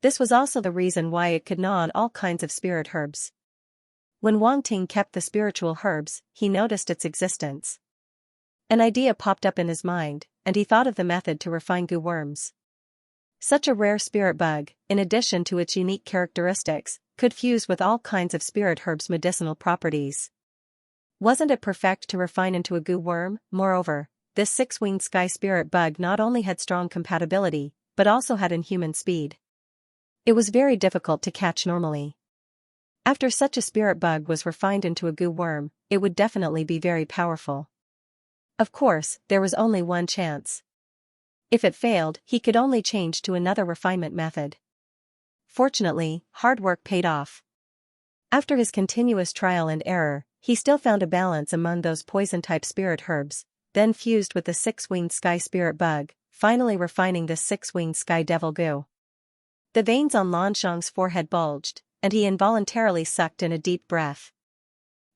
This was also the reason why it could gnaw on all kinds of spirit herbs. When Wang Ting kept the spiritual herbs, he noticed its existence. An idea popped up in his mind, and he thought of the method to refine goo worms. Such a rare spirit bug, in addition to its unique characteristics, could fuse with all kinds of spirit herbs' medicinal properties. Wasn't it perfect to refine into a goo worm? Moreover, this 6-winged sky spirit bug not only had strong compatibility, but also had inhuman speed. It was very difficult to catch normally. After such a spirit bug was refined into a goo worm, it would definitely be very powerful. Of course, there was only one chance. If it failed, he could only change to another refinement method. Fortunately, hard work paid off. After his continuous trial and error, he still found a balance among those poison-type spirit herbs, then fused with the 6-winged sky spirit bug, finally refining the 6-winged sky devil goo. The veins on Lan Shang's forehead bulged, and he involuntarily sucked in a deep breath.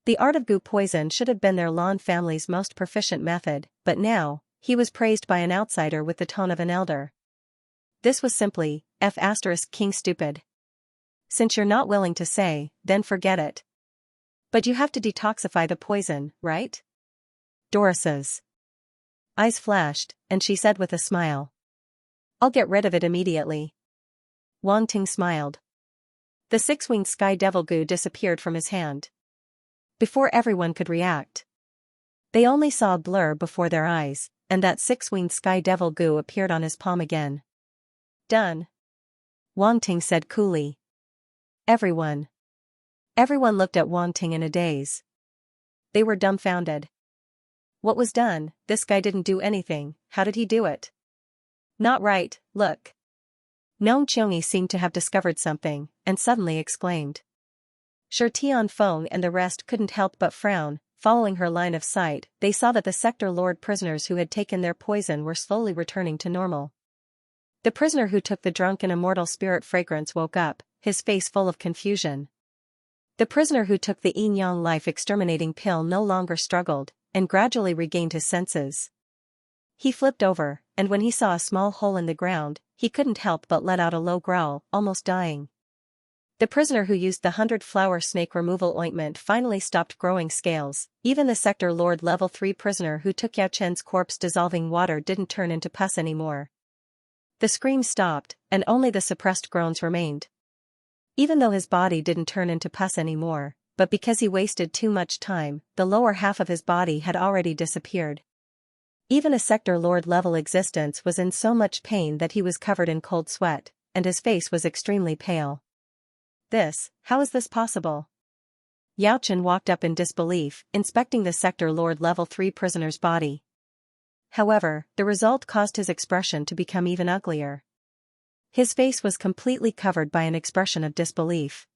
The art of goo poison should have been their Lan family's most proficient method, but now, he was praised by an outsider with the tone of an elder. This was simply, King stupid. Since you're not willing to say, then forget it. But you have to detoxify the poison, right? Doris's eyes flashed, and she said with a smile. I'll get rid of it immediately. Wang Ting smiled. The 6-winged sky devil goo disappeared from his hand. Before everyone could react, they only saw a blur before their eyes, and that 6-winged sky devil goo appeared on his palm again. Done. Wang Ting said coolly. Everyone looked at Wang Ting in a daze. They were dumbfounded. What was done? This guy didn't do anything, how did he do it? Not right, look. Nong Chongi seemed to have discovered something, and suddenly exclaimed. Shi Tianfeng and the rest couldn't help but frown. Following her line of sight, they saw that the sector lord prisoners who had taken their poison were slowly returning to normal. The prisoner who took the drunken immortal spirit fragrance woke up, his face full of confusion. The prisoner who took the yin-yang life-exterminating pill no longer struggled, and gradually regained his senses. He flipped over, and when he saw a small hole in the ground, he couldn't help but let out a low growl, almost dying. The prisoner who used the 100-flower snake removal ointment finally stopped growing scales. Even the sector lord level 3 prisoner who took Yao Chen's corpse dissolving water didn't turn into pus anymore. The screams stopped, and only the suppressed groans remained. Even though his body didn't turn into pus anymore, but because he wasted too much time, the lower half of his body had already disappeared. Even a sector lord level existence was in so much pain that he was covered in cold sweat, and his face was extremely pale. How is this possible? Yao Chen walked up in disbelief, inspecting the sector lord level 3 prisoner's body. However, the result caused his expression to become even uglier. His face was completely covered by an expression of disbelief.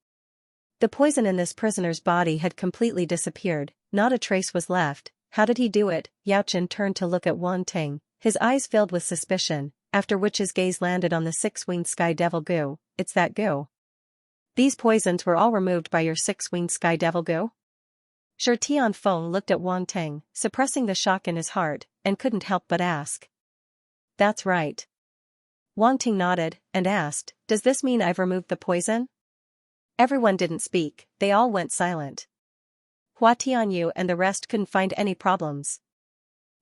The poison in this prisoner's body had completely disappeared, not a trace was left. How did he do it? Yao Chen turned to look at Wan Ting, his eyes filled with suspicion, after which his gaze landed on the 6-winged sky devil goo. It's that goo. These poisons were all removed by your 6-winged sky devil goo? Shi Tianfeng looked at Wan Ting, suppressing the shock in his heart, and couldn't help but ask. That's right. Wan Ting nodded, and asked, does this mean I've removed the poison? Everyone didn't speak, they all went silent. Hua Tianyu and the rest couldn't find any problems.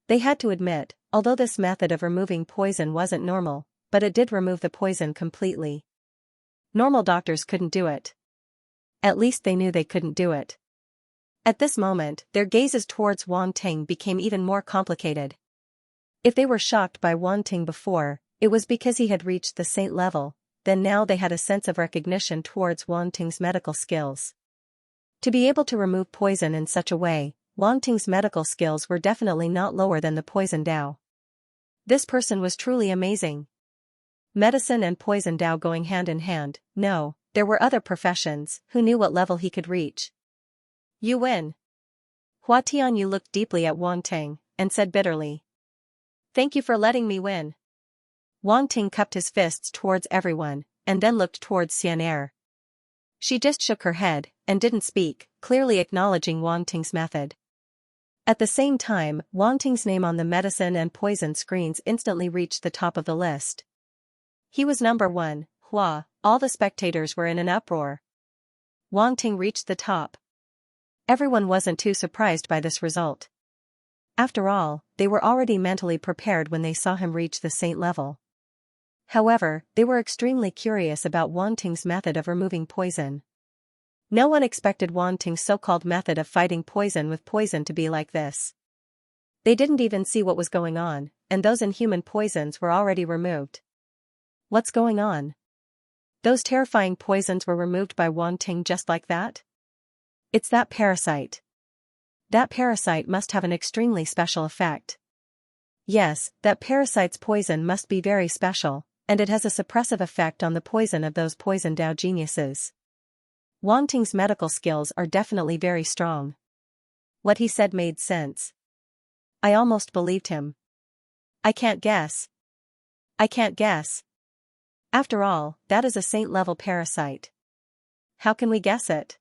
They had to admit, although this method of removing poison wasn't normal, but it did remove the poison completely. Normal doctors couldn't do it. At least they knew they couldn't do it. At this moment, their gazes towards Wan Ting became even more complicated. If they were shocked by Wan Ting before, it was because he had reached the saint level, then now they had a sense of recognition towards Wan Ting's medical skills. To be able to remove poison in such a way, Wan Ting's medical skills were definitely not lower than the poison Dao. This person was truly amazing. Medicine and poison Dao going hand in hand. No, there were other professions. Who knew what level he could reach? You win. Hua Tianyu looked deeply at Wan Ting, and said bitterly. Thank you for letting me win. Wan Ting cupped his fists towards everyone, and then looked towards Xianxia. She just shook her head, and didn't speak, clearly acknowledging Wan Ting's method. At the same time, Wan Ting's name on the medicine and poison screens instantly reached the top of the list. He was number 1, Hua. All the spectators were in an uproar. Wan Ting reached the top. Everyone wasn't too surprised by this result. After all, they were already mentally prepared when they saw him reach the saint level. However, they were extremely curious about Wan Ting's method of removing poison. No one expected Wan Ting's so-called method of fighting poison with poison to be like this. They didn't even see what was going on, and those inhuman poisons were already removed. What's going on? Those terrifying poisons were removed by Wan Ting just like that? It's that parasite. That parasite must have an extremely special effect. Yes, that parasite's poison must be very special, and it has a suppressive effect on the poison of those poison Dao geniuses. Wan Ting's medical skills are definitely very strong. What he said made sense. I almost believed him. I can't guess. After all, that is a saint-level parasite. How can we guess it?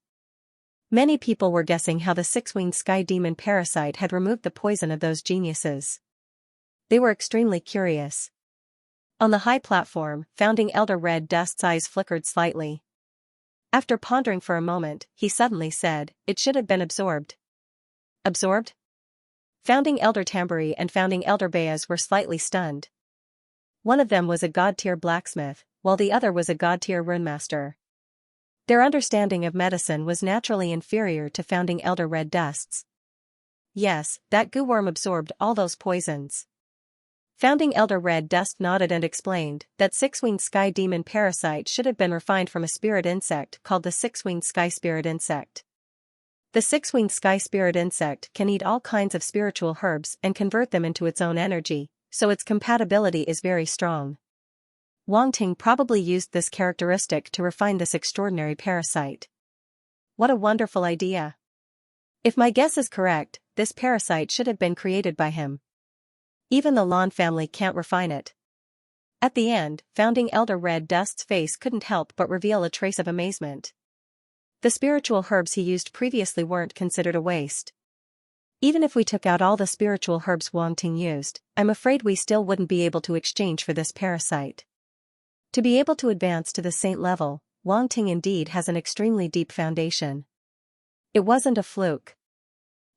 Many people were guessing how the 6-winged sky demon parasite had removed the poison of those geniuses. They were extremely curious. On the high platform, Founding Elder Red Dust's eyes flickered slightly. After pondering for a moment, he suddenly said, it should have been absorbed. Absorbed? Founding Elder Tamburi and Founding Elder Baez were slightly stunned. One of them was a god-tier blacksmith, while the other was a god-tier runemaster. Their understanding of medicine was naturally inferior to Founding Elder Red Dust's. Yes, that goo worm absorbed all those poisons. Founding Elder Red Dust nodded and explained that 6-winged sky demon parasite should have been refined from a spirit insect called the 6-winged sky spirit insect. The 6-winged sky spirit insect can eat all kinds of spiritual herbs and convert them into its own energy, so its compatibility is very strong. Wang Ting probably used this characteristic to refine this extraordinary parasite. What a wonderful idea. If my guess is correct, this parasite should have been created by him. Even the Lan family can't refine it. At the end, Founding Elder Red Dust's face couldn't help but reveal a trace of amazement. The spiritual herbs he used previously weren't considered a waste. Even if we took out all the spiritual herbs Wang Ting used, I'm afraid we still wouldn't be able to exchange for this parasite. To be able to advance to the saint level, Wang Ting indeed has an extremely deep foundation. It wasn't a fluke.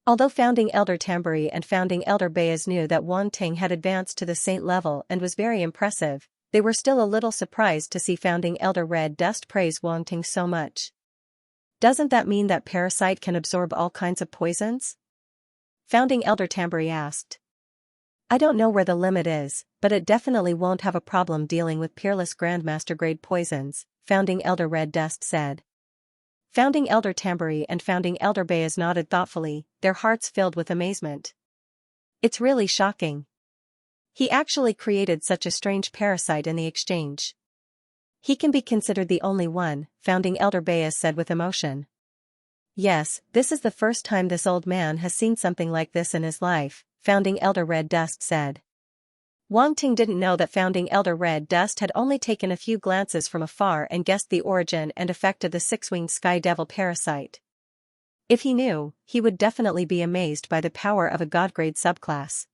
Although Founding Elder Tamburi and Founding Elder Bayez knew that Wang Ting had advanced to the saint level and was very impressive, they were still a little surprised to see Founding Elder Red Dust praise Wang Ting so much. Doesn't that mean that parasite can absorb all kinds of poisons? Founding Elder Tamburi asked. I don't know where the limit is, but it definitely won't have a problem dealing with peerless Grandmaster grade poisons, Founding Elder Red Dust said. Founding Elder Tamburi and Founding Elder Bayez nodded thoughtfully, their hearts filled with amazement. It's really shocking. He actually created such a strange parasite in the exchange. He can be considered the only one, Founding Elder Bayez said with emotion. Yes, this is the first time this old man has seen something like this in his life, Founding Elder Red Dust said. Wang Ting didn't know that Founding Elder Red Dust had only taken a few glances from afar and guessed the origin and effect of the six-winged sky devil parasite. If he knew, he would definitely be amazed by the power of a god-grade subclass.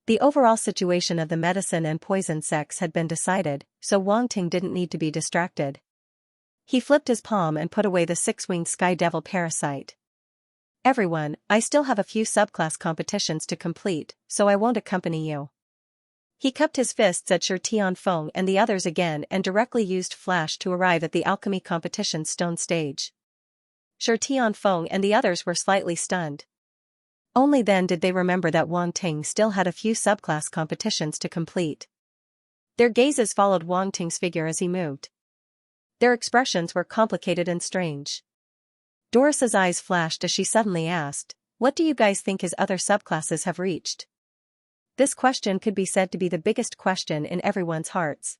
The overall situation of the medicine and poison sects had been decided, so Wang Ting didn't need to be distracted. He flipped his palm and put away the six-winged sky devil parasite. Everyone, I still have a few subclass competitions to complete, so I won't accompany you. He cupped his fists at Shi Tianfeng and the others again and directly used flash to arrive at the alchemy competition's stone stage. Shi Tianfeng and the others were slightly stunned. Only then did they remember that Wang Ting still had a few subclass competitions to complete. Their gazes followed Wang Ting's figure as he moved. Their expressions were complicated and strange. Doris's eyes flashed as she suddenly asked, "What do you guys think his other subclasses have reached?" This question could be said to be the biggest question in everyone's hearts.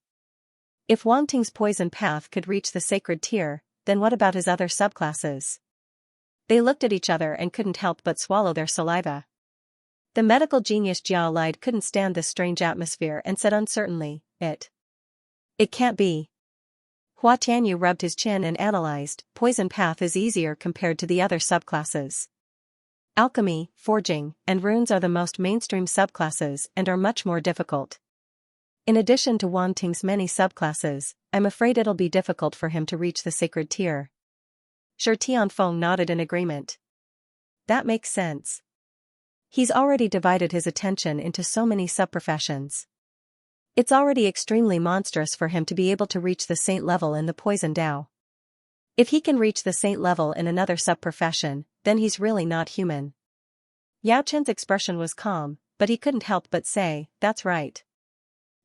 If Wang Ting's poison path could reach the sacred tier, then what about his other subclasses? They looked at each other and couldn't help but swallow their saliva. The medical genius Jiao Lide couldn't stand this strange atmosphere and said uncertainly, It can't be. Hua Tianyu rubbed his chin and analyzed, poison path is easier compared to the other subclasses. Alchemy, forging, and runes are the most mainstream subclasses and are much more difficult. In addition to Wang Ting's many subclasses, I'm afraid it'll be difficult for him to reach the sacred tier. Shi Tianfeng nodded in agreement. That makes sense. He's already divided his attention into so many subprofessions. It's already extremely monstrous for him to be able to reach the saint level in the poison Dao. If he can reach the saint level in another subprofession, then he's really not human. Yao Chen's expression was calm, but he couldn't help but say, that's right.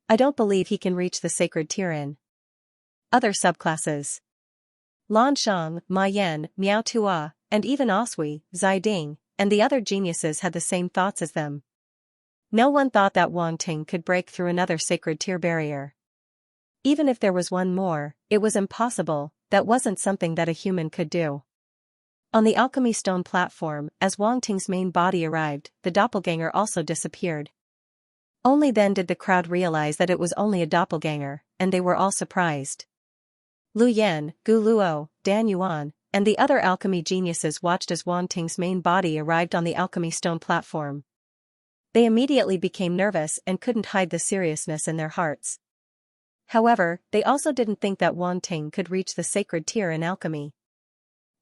I don't believe he can reach the sacred tier in other subclasses. Lan Shang, Ma Yan, Miao Tua, and even Osui, Zai Ding, and the other geniuses had the same thoughts as them. No one thought that Wang Ting could break through another sacred tier barrier. Even if there was one more, it was impossible, that wasn't something that a human could do. On the alchemy stone platform, as Wang Ting's main body arrived, the doppelganger also disappeared. Only then did the crowd realize that it was only a doppelganger, and they were all surprised. Lu Yan, Gu Luo, Dan Yuan, and the other alchemy geniuses watched as Wang Ting's main body arrived on the alchemy stone platform. They immediately became nervous and couldn't hide the seriousness in their hearts. However, they also didn't think that Wang Ting could reach the sacred tier in alchemy.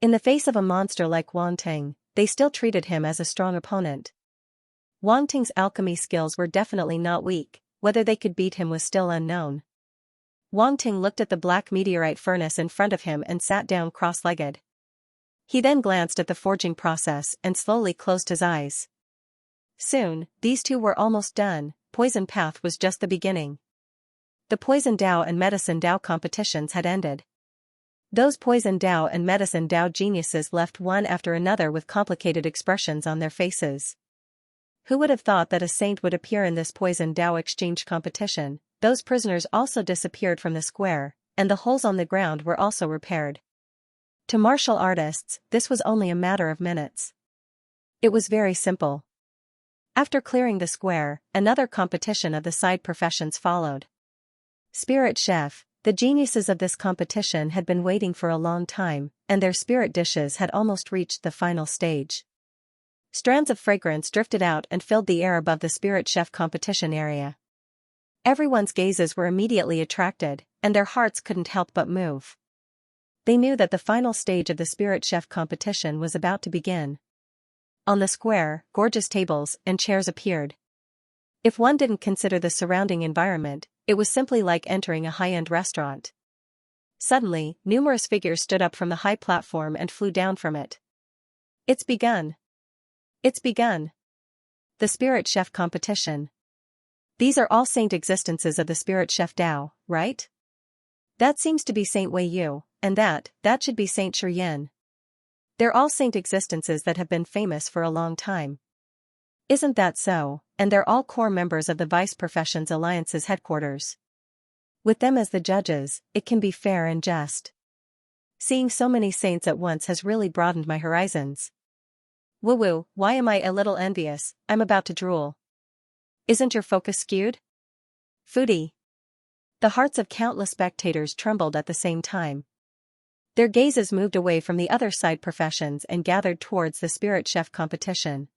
In the face of a monster like Wang Ting, they still treated him as a strong opponent. Wang Ting's alchemy skills were definitely not weak, whether they could beat him was still unknown. Wang Ting looked at the black meteorite furnace in front of him and sat down cross-legged. He then glanced at the forging process and slowly closed his eyes. Soon, these two were almost done. Poison path was just the beginning. The poison Dao and medicine Dao competitions had ended. Those poison Dao and medicine Dao geniuses left one after another with complicated expressions on their faces. Who would have thought that a saint would appear in this poison Dao exchange competition, those prisoners also disappeared from the square, and the holes on the ground were also repaired. To martial artists, this was only a matter of minutes. It was very simple. After clearing the square, another competition of the side professions followed. Spirit Chef, the geniuses of this competition had been waiting for a long time, and their spirit dishes had almost reached the final stage. Strands of fragrance drifted out and filled the air above the Spirit Chef competition area. Everyone's gazes were immediately attracted, and their hearts couldn't help but move. They knew that the final stage of the Spirit Chef competition was about to begin. On the square, gorgeous tables and chairs appeared. If one didn't consider the surrounding environment, it was simply like entering a high-end restaurant. Suddenly, numerous figures stood up from the high platform and flew down from it. It's begun. It's begun. The Spirit Chef competition. These are all saint existences of the Spirit Chef Tao, right? That seems to be Saint Wei Yu, and that should be Saint Shiyin. They're all saint existences that have been famous for a long time. Isn't that so? And they're all core members of the Vice Professions Alliance's headquarters. With them as the judges, it can be fair and just. Seeing so many saints at once has really broadened my horizons. Woo-woo, why am I a little envious? I'm about to drool. Isn't your focus skewed? Foodie. The hearts of countless spectators trembled at the same time. Their gazes moved away from the other side professions and gathered towards the Spirit Chef competition.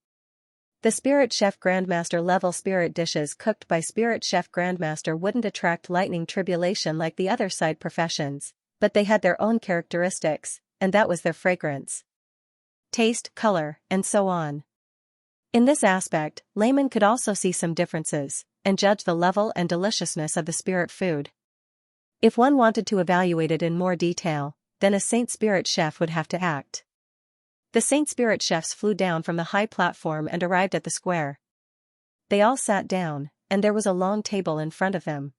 The Spirit Chef Grandmaster level spirit dishes cooked by Spirit Chef Grandmaster wouldn't attract lightning tribulation like the other side professions, but they had their own characteristics, and that was their fragrance, taste, color, and so on. In this aspect, laymen could also see some differences, and judge the level and deliciousness of the spirit food. If one wanted to evaluate it in more detail, then a Saint Spirit Chef would have to act. The Saint Spirit Chefs flew down from the high platform and arrived at the square. They all sat down, and there was a long table in front of them.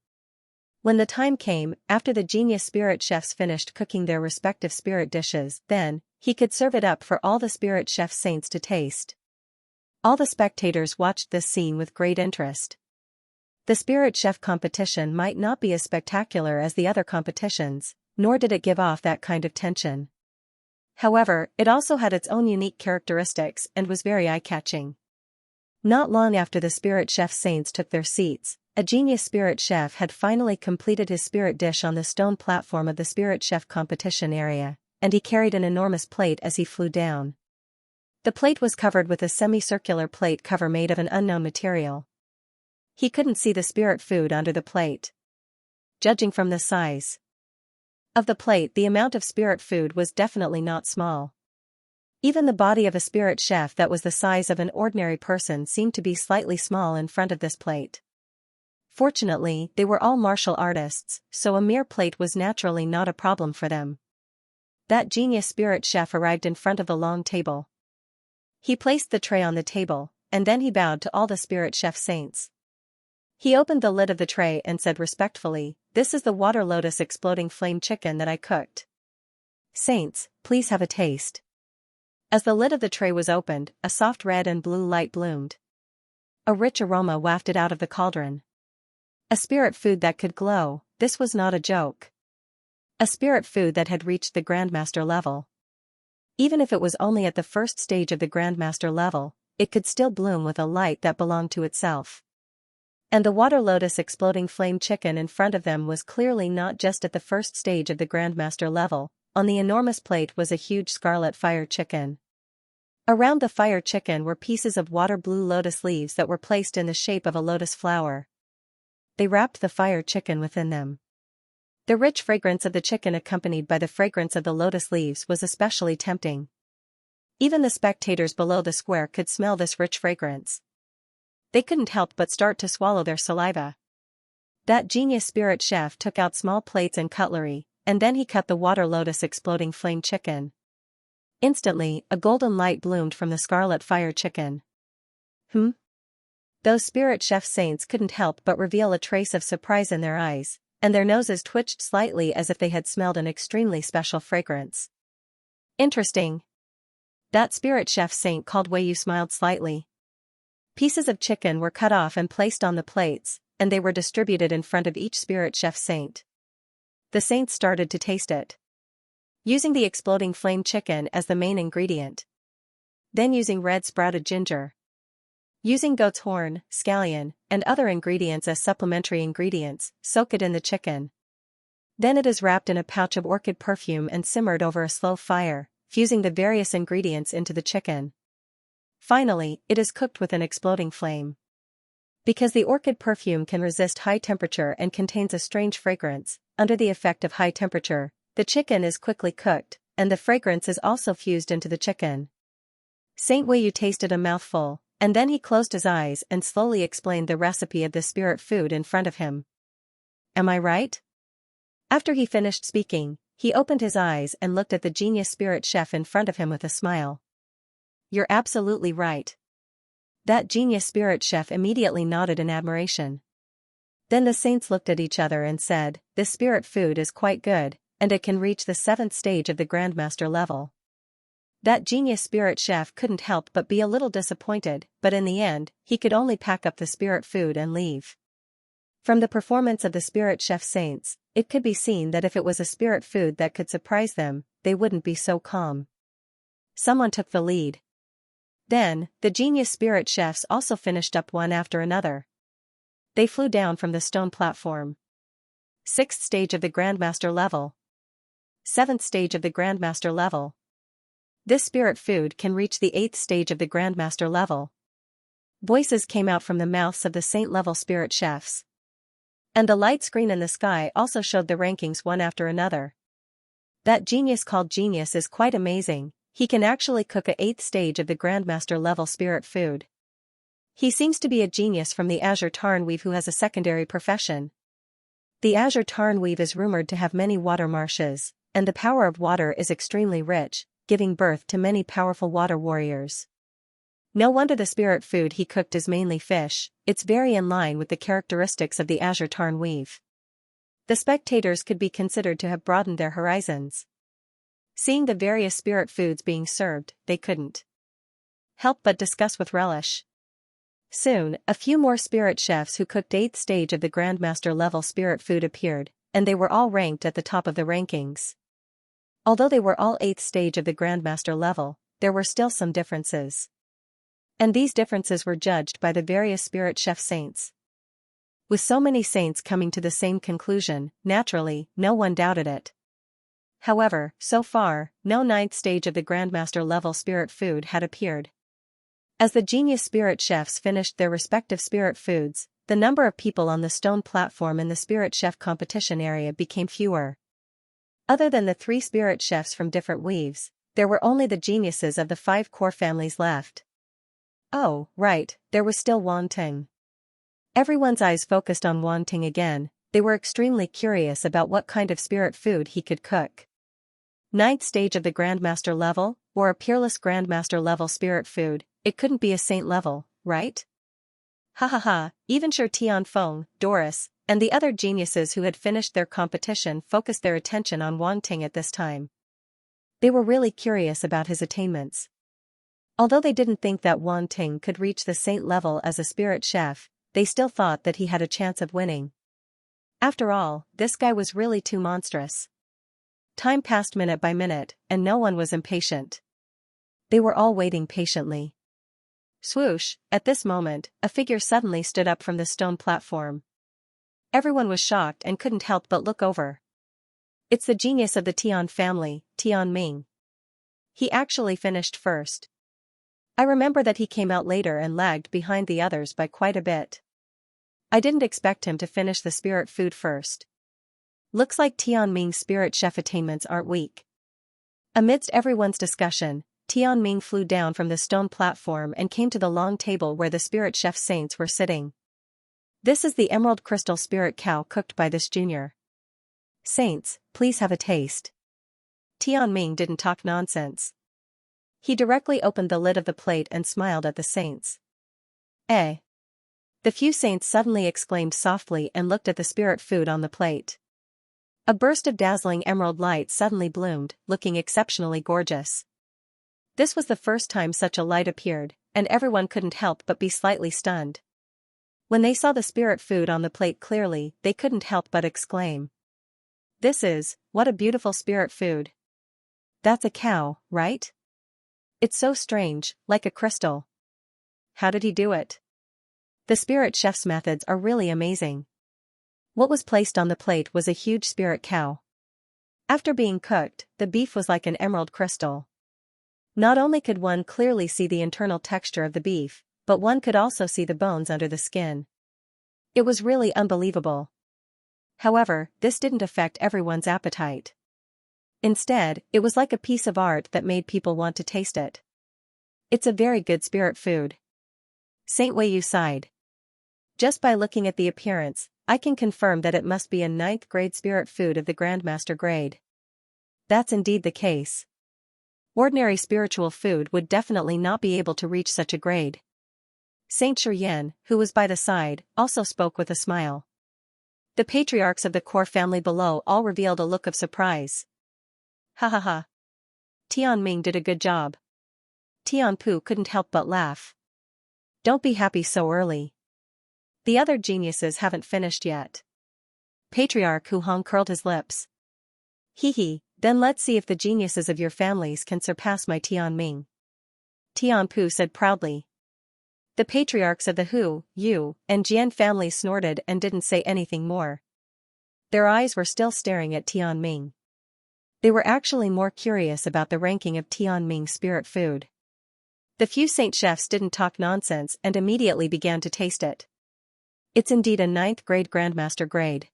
When the time came, after the genius Spirit Chefs finished cooking their respective spirit dishes, then he could serve it up for all the Spirit Chef saints to taste. All the spectators watched this scene with great interest. The Spirit Chef competition might not be as spectacular as the other competitions, nor did it give off that kind of tension. However, it also had its own unique characteristics and was very eye-catching. Not long after the Spirit Chef saints took their seats, a genius Spirit Chef had finally completed his spirit dish on the stone platform of the Spirit Chef competition area, and he carried an enormous plate as he flew down. The plate was covered with a semicircular plate cover made of an unknown material. He couldn't see the spirit food under the plate. Judging from the size of the plate, the amount of spirit food was definitely not small. Even the body of a Spirit Chef that was the size of an ordinary person seemed to be slightly small in front of this plate. Fortunately, they were all martial artists, so a mere plate was naturally not a problem for them. That genius Spirit Chef arrived in front of the long table. He placed the tray on the table, and then he bowed to all the Spirit Chef saints. He opened the lid of the tray and said respectfully, "This is the water lotus exploding flame chicken that I cooked. Saints, please have a taste." As the lid of the tray was opened, a soft red and blue light bloomed. A rich aroma wafted out of the cauldron. A spirit food that could glow, this was not a joke. A spirit food that had reached the Grandmaster level. Even if it was only at the first stage of the Grandmaster level, it could still bloom with a light that belonged to itself. And the water lotus exploding flame chicken in front of them was clearly not just at the first stage of the Grandmaster level. On the enormous plate was a huge scarlet fire chicken. Around the fire chicken were pieces of water blue lotus leaves that were placed in the shape of a lotus flower. They wrapped the fire chicken within them. The rich fragrance of the chicken accompanied by the fragrance of the lotus leaves was especially tempting. Even the spectators below the square could smell this rich fragrance. They couldn't help but start to swallow their saliva. That genius Spirit Chef took out small plates and cutlery, and then he cut the water lotus exploding flame chicken. Instantly, a golden light bloomed from the scarlet fire chicken. Those Spirit Chef saints couldn't help but reveal a trace of surprise in their eyes, and their noses twitched slightly as if they had smelled an extremely special fragrance. Interesting. That Spirit Chef saint called Wei Yu smiled slightly. Pieces of chicken were cut off and placed on the plates, and they were distributed in front of each spirit chef saint. The saints started to taste it, using the exploding flame chicken as the main ingredient. Then using red sprouted ginger, using goat's horn, scallion, and other ingredients as supplementary ingredients, soak it in the chicken. Then it is wrapped in a pouch of orchid perfume and simmered over a slow fire, fusing the various ingredients into the chicken. Finally, it is cooked with an exploding flame. Because the orchid perfume can resist high temperature and contains a strange fragrance, under the effect of high temperature, the chicken is quickly cooked, and the fragrance is also fused into the chicken. Saint Weiyu tasted a mouthful, and then he closed his eyes and slowly explained the recipe of the spirit food in front of him. Am I right? After he finished speaking, he opened his eyes and looked at the genius spirit chef in front of him with a smile. You're absolutely right. That genius spirit chef immediately nodded in admiration. Then the saints looked at each other and said, this spirit food is quite good, and it can reach the 7th stage of the Grandmaster level. That genius spirit chef couldn't help but be a little disappointed, but in the end, he could only pack up the spirit food and leave. From the performance of the spirit chef saints, it could be seen that if it was a spirit food that could surprise them, they wouldn't be so calm. Someone took the lead. Then, the genius spirit chefs also finished up one after another. They flew down from the stone platform. 6th stage of the Grandmaster level. 7th stage of the Grandmaster level. This spirit food can reach the 8th stage of the Grandmaster level. Voices came out from the mouths of the saint-level spirit chefs. And the light screen in the sky also showed the rankings one after another. That genius called Genius is quite amazing, he can actually cook a 8th stage of the Grandmaster level spirit food. He seems to be a genius from the Azure Tarn Weave who has a secondary profession. The Azure Tarn Weave is rumored to have many water marshes, and the power of water is extremely rich, giving birth to many powerful water warriors. No wonder the spirit food he cooked is mainly fish, it's very in line with the characteristics of the Azure Tarn Weave. The spectators could be considered to have broadened their horizons. Seeing the various spirit foods being served, they couldn't help but discuss with relish. Soon, a few more spirit chefs who cooked 8th stage of the Grandmaster level spirit food appeared, and they were all ranked at the top of the rankings. Although they were all 8th stage of the Grandmaster level, there were still some differences. And these differences were judged by the various spirit chef saints. With so many saints coming to the same conclusion, naturally, no one doubted it. However, so far, no 9th stage of the Grandmaster level spirit food had appeared. As the genius spirit chefs finished their respective spirit foods, the number of people on the stone platform in the spirit chef competition area became fewer. Other than the 3 spirit chefs from different weaves, there were only the geniuses of the 5 core families left. Oh, right, there was still Wan Ting. Everyone's eyes focused on Wan Ting again, they were extremely curious about what kind of spirit food he could cook. 9th stage of the Grandmaster level, or a peerless Grandmaster level spirit food, it couldn't be a saint level, right? Ha ha ha, even Sher Tian Feng, Doris, and the other geniuses who had finished their competition focused their attention on Wan Ting at this time. They were really curious about his attainments. Although they didn't think that Wan Ting could reach the saint level as a spirit chef, they still thought that he had a chance of winning. After all, this guy was really too monstrous. Time passed minute by minute, and no one was impatient. They were all waiting patiently. Swoosh, at this moment, a figure suddenly stood up from the stone platform. Everyone was shocked and couldn't help but look over. It's the genius of the Tian family, Tian Ming. He actually finished first. I remember that he came out later and lagged behind the others by quite a bit. I didn't expect him to finish the spirit food first. Looks like Tian Ming's spirit chef attainments aren't weak. Amidst everyone's discussion, Tian Ming flew down from the stone platform and came to the long table where the spirit chef saints were sitting. This is the emerald crystal spirit cow cooked by this junior. Saints, please have a taste. Tian Ming didn't talk nonsense. He directly opened the lid of the plate and smiled at the saints. Eh? The few saints suddenly exclaimed softly and looked at the spirit food on the plate. A burst of dazzling emerald light suddenly bloomed, looking exceptionally gorgeous. This was the first time such a light appeared, and everyone couldn't help but be slightly stunned. When they saw the spirit food on the plate clearly, they couldn't help but exclaim. What a beautiful spirit food. That's a cow, right? It's so strange, like a crystal. How did he do it? The spirit chef's methods are really amazing. What was placed on the plate was a huge spirit cow. After being cooked, the beef was like an emerald crystal. Not only could one clearly see the internal texture of the beef, but one could also see the bones under the skin. It was really unbelievable. However, this didn't affect everyone's appetite. Instead, it was like a piece of art that made people want to taste it. It's a very good spirit food. Saint Weiyu sighed. Just by looking at the appearance, I can confirm that it must be a 9th grade spirit food of the Grandmaster grade. That's indeed the case. Ordinary spiritual food would definitely not be able to reach such a grade. Saint Xianxia, who was by the side, also spoke with a smile. The patriarchs of the core family below all revealed a look of surprise. Ha ha ha. Tianming did a good job. Tianpu couldn't help but laugh. Don't be happy so early. The other geniuses haven't finished yet. Patriarch Hu Hong curled his lips. Hee hee, then let's see if the geniuses of your families can surpass my Tianming. Tianpu said proudly. The patriarchs of the Hu, Yu, and Jian families snorted and didn't say anything more. Their eyes were still staring at Tianming. They were actually more curious about the ranking of Tianming's spirit food. The few saint chefs didn't talk nonsense and immediately began to taste it. It's indeed a 9th grade Grandmaster grade.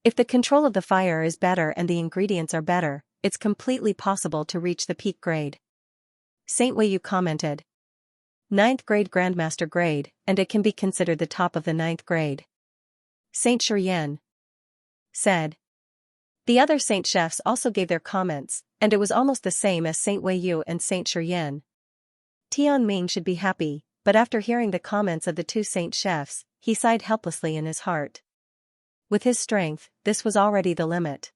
If the control of the fire is better and the ingredients are better, it's completely possible to reach the peak grade. Saint Weiyu commented. 9th grade Grandmaster grade, and it can be considered the top of the 9th grade. Saint Xianxia said. The other saint chefs also gave their comments, and it was almost the same as Saint Weiyu and Saint Xianxia. Tianming should be happy, but after hearing the comments of the two saint chefs, he sighed helplessly in his heart. With his strength, this was already the limit.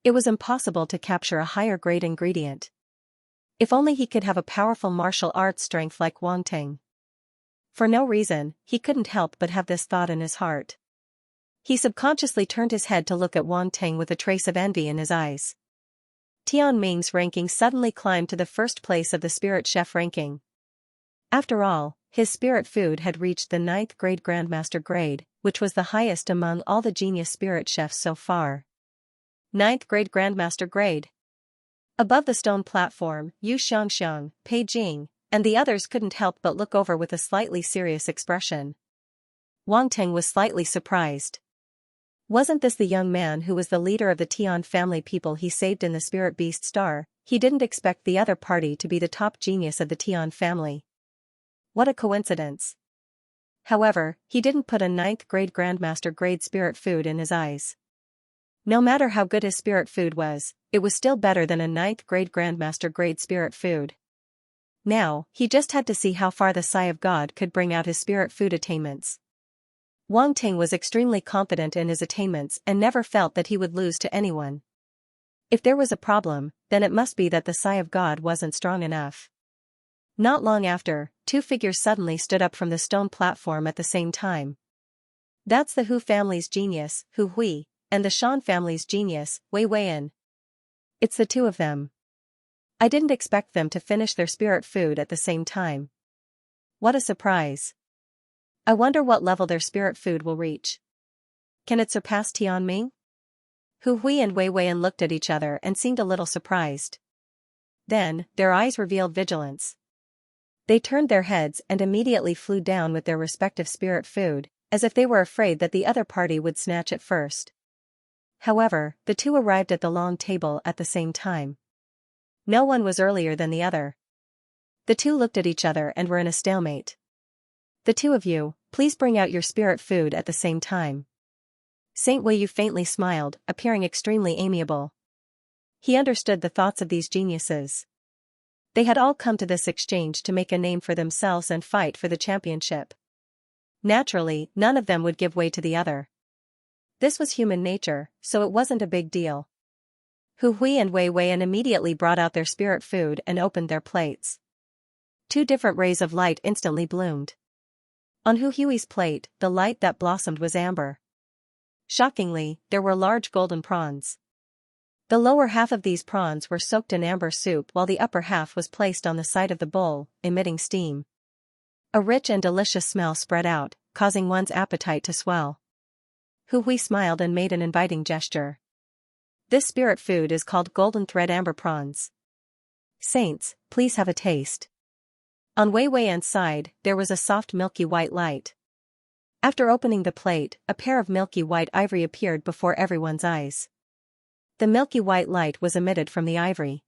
It was impossible to capture a higher grade ingredient. If only he could have a powerful martial arts strength like Wang Ting. For no reason, he couldn't help but have this thought in his heart. He subconsciously turned his head to look at Wang Ting with a trace of envy in his eyes. Tianming's ranking suddenly climbed to the first place of the spirit chef ranking. After all, his spirit food had reached the 9th grade Grandmaster grade, which was the highest among all the genius spirit chefs so far. 9th grade Grandmaster grade. Above the stone platform, Yu Xianxiang, Pei Jing, and the others couldn't help but look over with a slightly serious expression. Wang Ting was slightly surprised. Wasn't this the young man who was the leader of the Tian family people he saved in the Spirit Beast Star? He didn't expect the other party to be the top genius of the Tian family. What a coincidence. However, he didn't put a 9th grade Grandmaster grade spirit food in his eyes. No matter how good his spirit food was, it was still better than a 9th grade Grandmaster grade spirit food. Now, he just had to see how far the Sigh of God could bring out his spirit food attainments. Wang Ting was extremely confident in his attainments and never felt that he would lose to anyone. If there was a problem, then it must be that the Sigh of God wasn't strong enough. Not long after, two figures suddenly stood up from the stone platform at the same time. That's the Hu family's genius, Hu Hui, and the Shan family's genius, Wei Weian. It's the two of them. I didn't expect them to finish their spirit food at the same time. What a surprise. I wonder what level their spirit food will reach. Can it surpass Tianming? Hu Hui and Wei Weian looked at each other and seemed a little surprised. Then, their eyes revealed vigilance. They turned their heads and immediately flew down with their respective spirit food, as if they were afraid that the other party would snatch it first. However, the two arrived at the long table at the same time. No one was earlier than the other. The two looked at each other and were in a stalemate. The two of you, please bring out your spirit food at the same time. Saint Weiyu faintly smiled, appearing extremely amiable. He understood the thoughts of these geniuses. They had all come to this exchange to make a name for themselves and fight for the championship. Naturally, none of them would give way to the other. This was human nature, so it wasn't a big deal. Hu Hui and Wei Weian immediately brought out their spirit food and opened their plates. Two different rays of light instantly bloomed. On Hu Hui's plate, the light that blossomed was amber. Shockingly, there were large golden prawns. The lower half of these prawns were soaked in amber soup while the upper half was placed on the side of the bowl, emitting steam. A rich and delicious smell spread out, causing one's appetite to swell. Hu Hui smiled and made an inviting gesture. This spirit food is called golden thread amber prawns. Saints, please have a taste. On Wei Wei's side, there was a soft milky white light. After opening the plate, a pair of milky white ivory appeared before everyone's eyes. The milky white light was emitted from the ivory.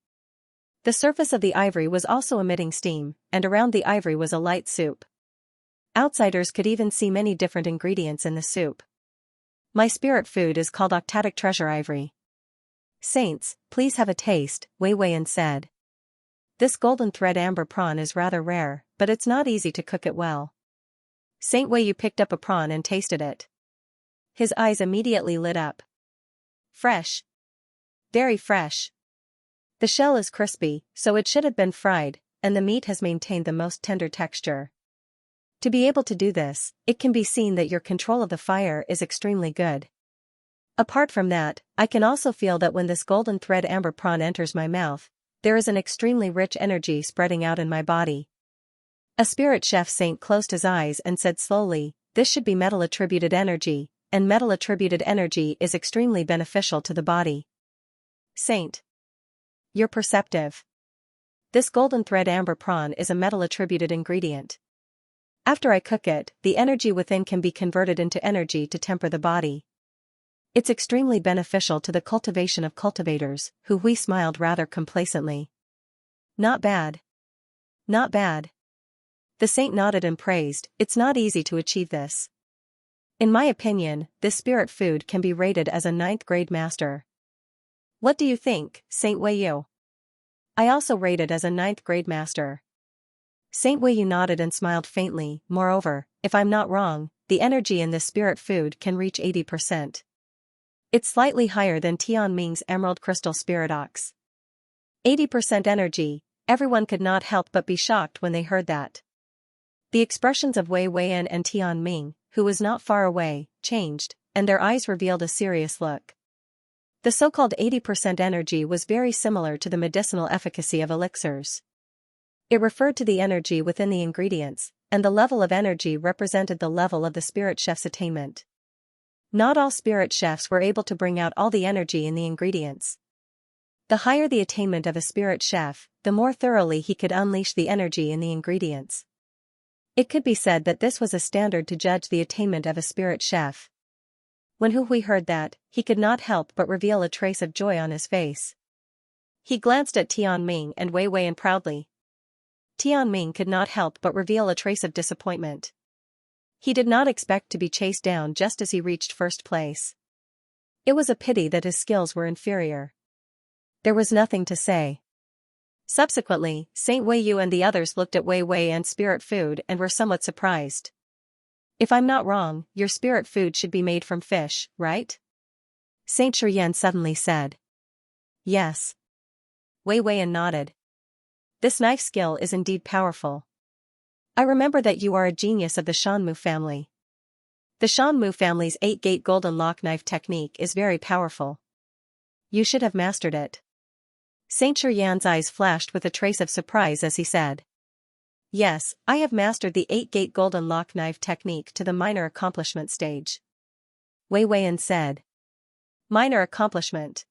The surface of the ivory was also emitting steam, and around the ivory was a light soup. Outsiders could even see many different ingredients in the soup. My spirit food is called octatic treasure ivory. Saints, please have a taste, Wei Weiyan said. This golden thread amber prawn is rather rare, but it's not easy to cook it well. Saint Weiyu picked up a prawn and tasted it. His eyes immediately lit up. Fresh. Very fresh. The shell is crispy, so it should have been fried, and the meat has maintained the most tender texture. To be able to do this, it can be seen that your control of the fire is extremely good. Apart from that, I can also feel that when this golden thread amber prawn enters my mouth, there is an extremely rich energy spreading out in my body. A spirit chef saint closed his eyes and said slowly, this should be metal-attributed energy, and metal-attributed energy is extremely beneficial to the body. Saint. You're perceptive. This golden thread amber prawn is a metal-attributed ingredient. After I cook it, the energy within can be converted into energy to temper the body. It's extremely beneficial to the cultivation of cultivators, Hu Hui smiled rather complacently. Not bad. Not bad. The saint nodded and praised, it's not easy to achieve this. In my opinion, this spirit food can be rated as a 9th grade master. What do you think, Saint Weiyu? I also rate it as a 9th grade master. Saint Weiyu nodded and smiled faintly. Moreover, if I'm not wrong, the energy in this spirit food can reach 80%. It's slightly higher than Tian Ming's Emerald Crystal Spirit Ox. 80% energy, everyone could not help but be shocked when they heard that. The expressions of Wei Weiyan and Tian Ming, who was not far away, changed, and their eyes revealed a serious look. The so-called 80% energy was very similar to the medicinal efficacy of elixirs. It referred to the energy within the ingredients, and the level of energy represented the level of the spirit chef's attainment. Not all spirit chefs were able to bring out all the energy in the ingredients. The higher the attainment of a spirit chef, the more thoroughly he could unleash the energy in the ingredients. It could be said that this was a standard to judge the attainment of a spirit chef. When Hu Hui heard that, he could not help but reveal a trace of joy on his face. He glanced at Tian Ming and Wei Weiyan proudly. Tian Ming could not help but reveal a trace of disappointment. He did not expect to be chased down just as he reached first place. It was a pity that his skills were inferior. There was nothing to say. Subsequently, Saint Weiyu and the others looked at Wei Weiyan's spirit food and were somewhat surprised. If I'm not wrong, your spirit food should be made from fish, right? Saint Shuryan suddenly said. Yes. Wei Weiyan nodded. This knife skill is indeed powerful. I remember that you are a genius of the Shanmu family. The Shanmu family's 8-gate golden lock knife technique is very powerful. You should have mastered it. Saint Shuryan's eyes flashed with a trace of surprise as he said. Yes, I have mastered the 8-gate golden lock knife technique to the minor accomplishment stage. Wei Weiyan said. Minor accomplishment.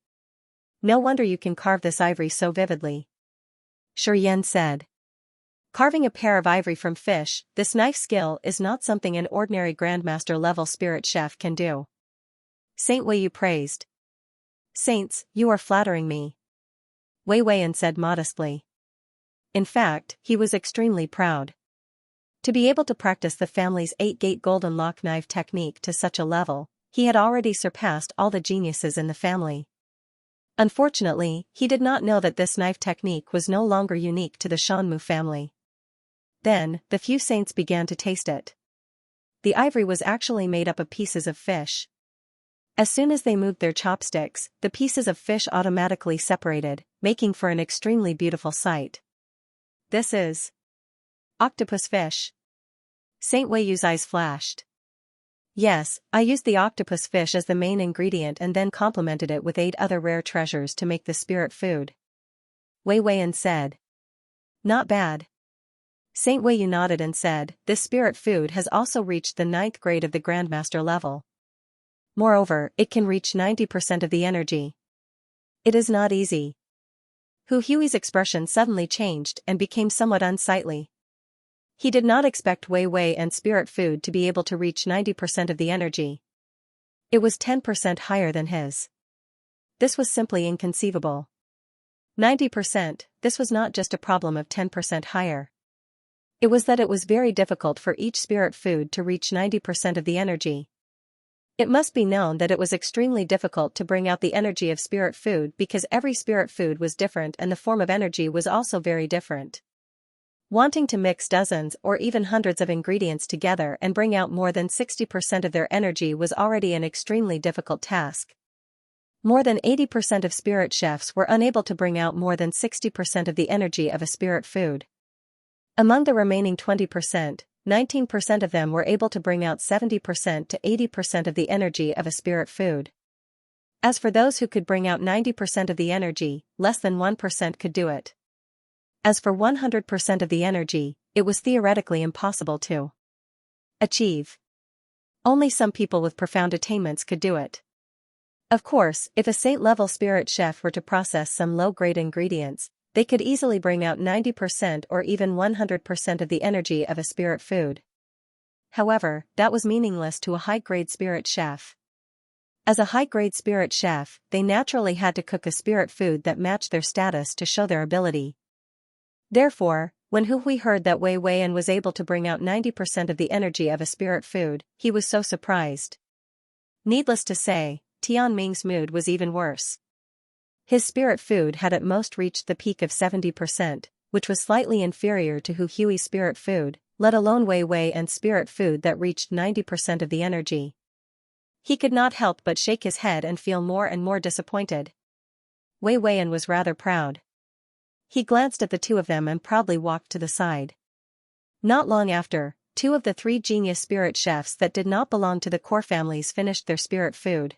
No wonder you can carve this ivory so vividly. Shuryan said. Carving a pair of ivory from fish, this knife skill is not something an ordinary grandmaster level spirit chef can do. Saint Weiyu praised. Saints, you are flattering me. Wei Weiyan said modestly. In fact, he was extremely proud. To be able to practice the family's 8-gate golden lock knife technique to such a level, he had already surpassed all the geniuses in the family. Unfortunately, he did not know that this knife technique was no longer unique to the Shanmu family. Then, the few saints began to taste it. The ivory was actually made up of pieces of fish. As soon as they moved their chopsticks, the pieces of fish automatically separated, making for an extremely beautiful sight. This is octopus fish. Saint Wei Yu's eyes flashed. Yes, I used the octopus fish as the main ingredient and then complemented it with 8 other rare treasures to make the spirit food. Wei Weiyan said. Not bad. Saint Wei Yu nodded and said, this spirit food has also reached the 9th grade of the Grandmaster level. Moreover, it can reach 90% of the energy. It is not easy. Hu Hui's expression suddenly changed and became somewhat unsightly. He did not expect Wei Wei and spirit food to be able to reach 90% of the energy. It was 10% higher than his. This was simply inconceivable. 90%, this was not just a problem of 10% higher. It was that it was very difficult for each spirit food to reach 90% of the energy. It must be known that it was extremely difficult to bring out the energy of spirit food because every spirit food was different and the form of energy was also very different. Wanting to mix dozens or even hundreds of ingredients together and bring out more than 60% of their energy was already an extremely difficult task. More than 80% of spirit chefs were unable to bring out more than 60% of the energy of a spirit food. Among the remaining 20%, 19% of them were able to bring out 70% to 80% of the energy of a spirit food. As for those who could bring out 90% of the energy, less than 1% could do it. As for 100% of the energy, it was theoretically impossible to achieve. Only some people with profound attainments could do it. Of course, if a saint-level spirit chef were to process some low-grade ingredients, they could easily bring out 90% or even 100% of the energy of a spirit food. However, that was meaningless to a high-grade spirit chef. As a high-grade spirit chef, they naturally had to cook a spirit food that matched their status to show their ability. Therefore, when Hu Hui heard that Wei Weiyan was able to bring out 90% of the energy of a spirit food, he was so surprised. Needless to say, Tian Ming's mood was even worse. His spirit food had at most reached the peak of 70%, which was slightly inferior to Hu Hui's spirit food, let alone Wei Weiyan's spirit food that reached 90% of the energy. He could not help but shake his head and feel more and more disappointed. Wei Weiyan was rather proud. He glanced at the two of them and proudly walked to the side. Not long after, 2 of the 3 genius spirit chefs that did not belong to the core families finished their spirit food.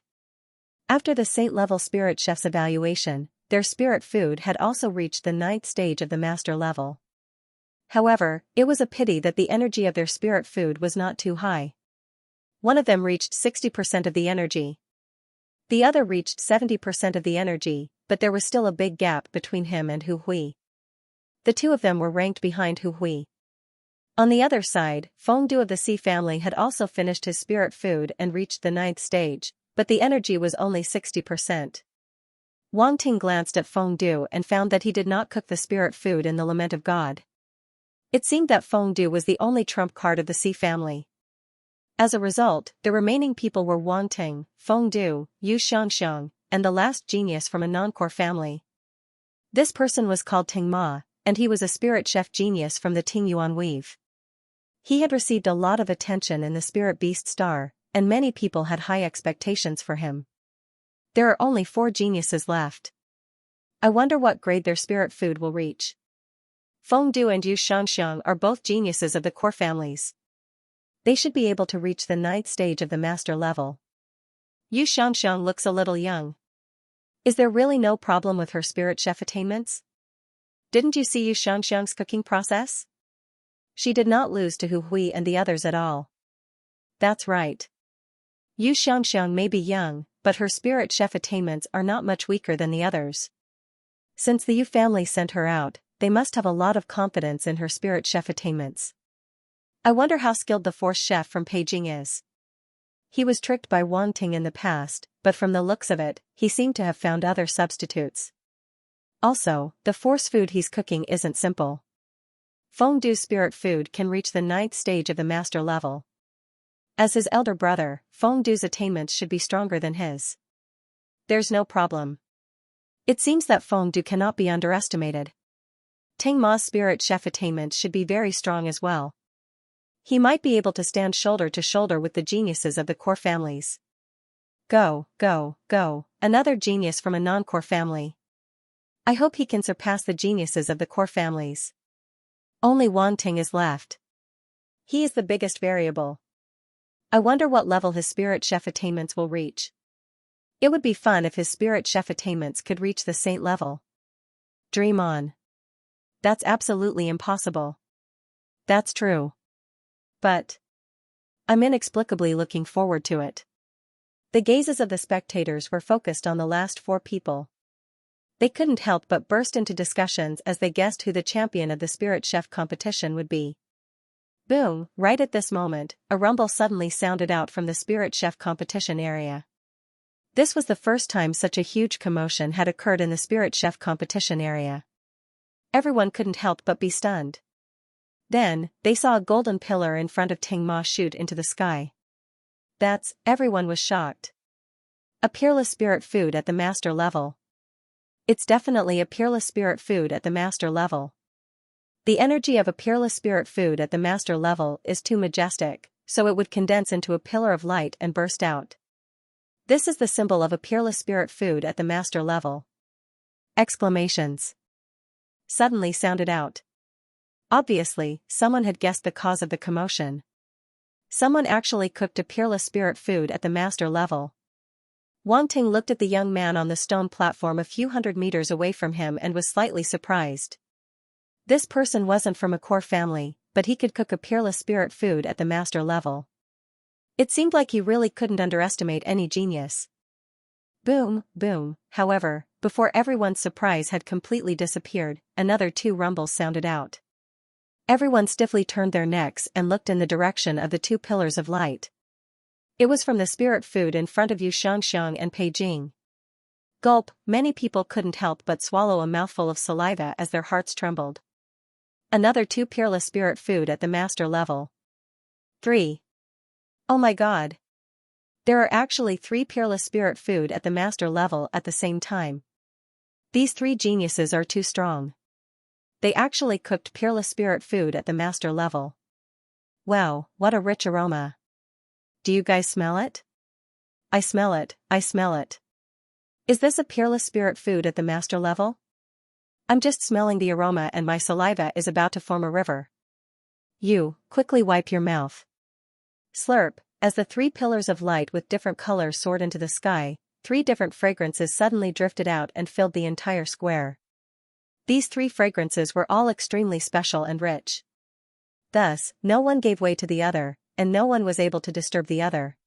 After the saint-level spirit chef's evaluation, their spirit food had also reached the 9th stage of the master level. However, it was a pity that the energy of their spirit food was not too high. One of them reached 60% of the energy. The other reached 70% of the energy, but there was still a big gap between him and Hu Hui. The 2 of them were ranked behind Hu Hui. On the other side, Feng Du of the Sea family had also finished his spirit food and reached the 9th stage, but the energy was only 60%. Wang Ting glanced at Feng Du and found that he did not cook the spirit food in the Lament of God. It seemed that Feng Du was the only trump card of the Sea family. As a result, the remaining people were Wang Ting, Feng Du, Yu Xianxia, and the last genius from a non-core family. This person was called Ting Ma, and he was a spirit chef genius from the Ting Yuan weave. He had received a lot of attention in the Spirit Beast Star, and many people had high expectations for him. There are only 4 geniuses left. I wonder what grade their spirit food will reach. Feng Du and Yu Xianxiang are both geniuses of the core families. They should be able to reach the 9th stage of the master level. Yu Xianxiang looks a little young. Is there really no problem with her spirit chef attainments? Didn't you see Yu Xianxiang's cooking process? She did not lose to Hu Hui and the others at all. That's right. Yu Xianxiang may be young, but her spirit chef attainments are not much weaker than the others. Since the Yu family sent her out, they must have a lot of confidence in her spirit chef attainments. I wonder how skilled the force chef from Beijing is. He was tricked by Wang Ting in the past, but from the looks of it, he seemed to have found other substitutes. Also, the force food he's cooking isn't simple. Feng Du's spirit food can reach the 9th stage of the master level. As his elder brother, Feng Du's attainments should be stronger than his. There's no problem. It seems that Feng Du cannot be underestimated. Ting Ma's spirit chef attainments should be very strong as well. He might be able to stand shoulder to shoulder with the geniuses of the core families. Go, another genius from a non-core family. I hope he can surpass the geniuses of the core families. Only Wang Ting is left. He is the biggest variable. I wonder what level his spirit chef attainments will reach. It would be fun if his spirit chef attainments could reach the saint level. Dream on. That's absolutely impossible. That's true. But I'm inexplicably looking forward to it. The gazes of the spectators were focused on the last 4 people. They couldn't help but burst into discussions as they guessed who the champion of the Spirit Chef competition would be. Boom! Right at this moment, a rumble suddenly sounded out from the Spirit Chef competition area. This was the first time such a huge commotion had occurred in the Spirit Chef competition area. Everyone couldn't help but be stunned. Then, they saw a golden pillar in front of Ting Ma shoot into the sky. Everyone was shocked. A peerless spirit food at the master level. It's definitely a peerless spirit food at the master level. The energy of a peerless spirit food at the master level is too majestic, so it would condense into a pillar of light and burst out. This is the symbol of a peerless spirit food at the master level. Exclamations suddenly sounded out. Obviously, someone had guessed the cause of the commotion. Someone actually cooked a peerless spirit food at the master level. Wang Ting looked at the young man on the stone platform a few hundred meters away from him and was slightly surprised. This person wasn't from a core family, but he could cook a peerless spirit food at the master level. It seemed like he really couldn't underestimate any genius. Boom, boom. However, before everyone's surprise had completely disappeared, another 2 rumbles sounded out. Everyone stiffly turned their necks and looked in the direction of the 2 pillars of light. It was from the spirit food in front of Xianxia and Peijing. Gulp, many people couldn't help but swallow a mouthful of saliva as their hearts trembled. Another 2 peerless spirit food at the master level. 3. Oh my god. There are actually 3 peerless spirit food at the master level at the same time. These 3 geniuses are too strong. They actually cooked peerless spirit food at the master level. Wow, what a rich aroma. Do you guys smell it? I smell it, I smell it. Is this a peerless spirit food at the master level? I'm just smelling the aroma and my saliva is about to form a river. You, quickly wipe your mouth. Slurp, as the 3 pillars of light with different colors soared into the sky, 3 different fragrances suddenly drifted out and filled the entire square. These 3 fragrances were all extremely special and rich. Thus, no one gave way to the other, and no one was able to disturb the other.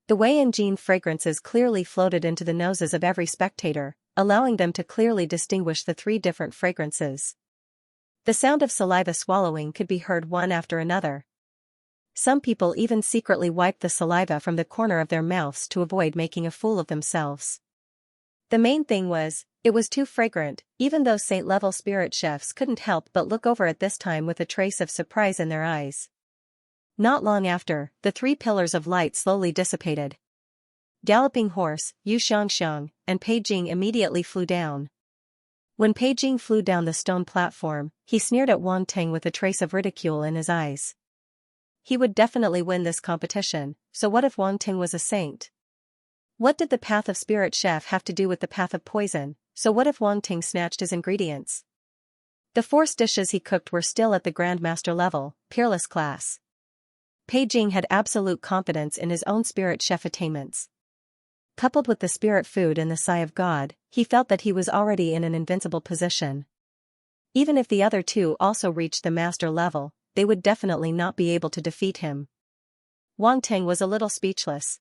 The Wei and Jin fragrances clearly floated into the noses of every spectator, allowing them to clearly distinguish the 3 different fragrances. The sound of saliva swallowing could be heard one after another. Some people even secretly wiped the saliva from the corner of their mouths to avoid making a fool of themselves. The main thing was, it was too fragrant, even though saint-level spirit chefs couldn't help but look over at this time with a trace of surprise in their eyes. Not long after, the 3 pillars of light slowly dissipated. Galloping Horse, Xianxia, and Peijing immediately flew down. When Peijing flew down the stone platform, he sneered at Wang Ting with a trace of ridicule in his eyes. He would definitely win this competition, so what if Wang Ting was a saint? What did the path of spirit chef have to do with the path of poison, so what if Wang Ting snatched his ingredients? The 4 dishes he cooked were still at the Grandmaster level, peerless class. Peijing had absolute confidence in his own spirit chef attainments. Coupled with the spirit food and the sigh of God, he felt that he was already in an invincible position. Even if the other 2 also reached the master level, they would definitely not be able to defeat him. Wang Ting was a little speechless.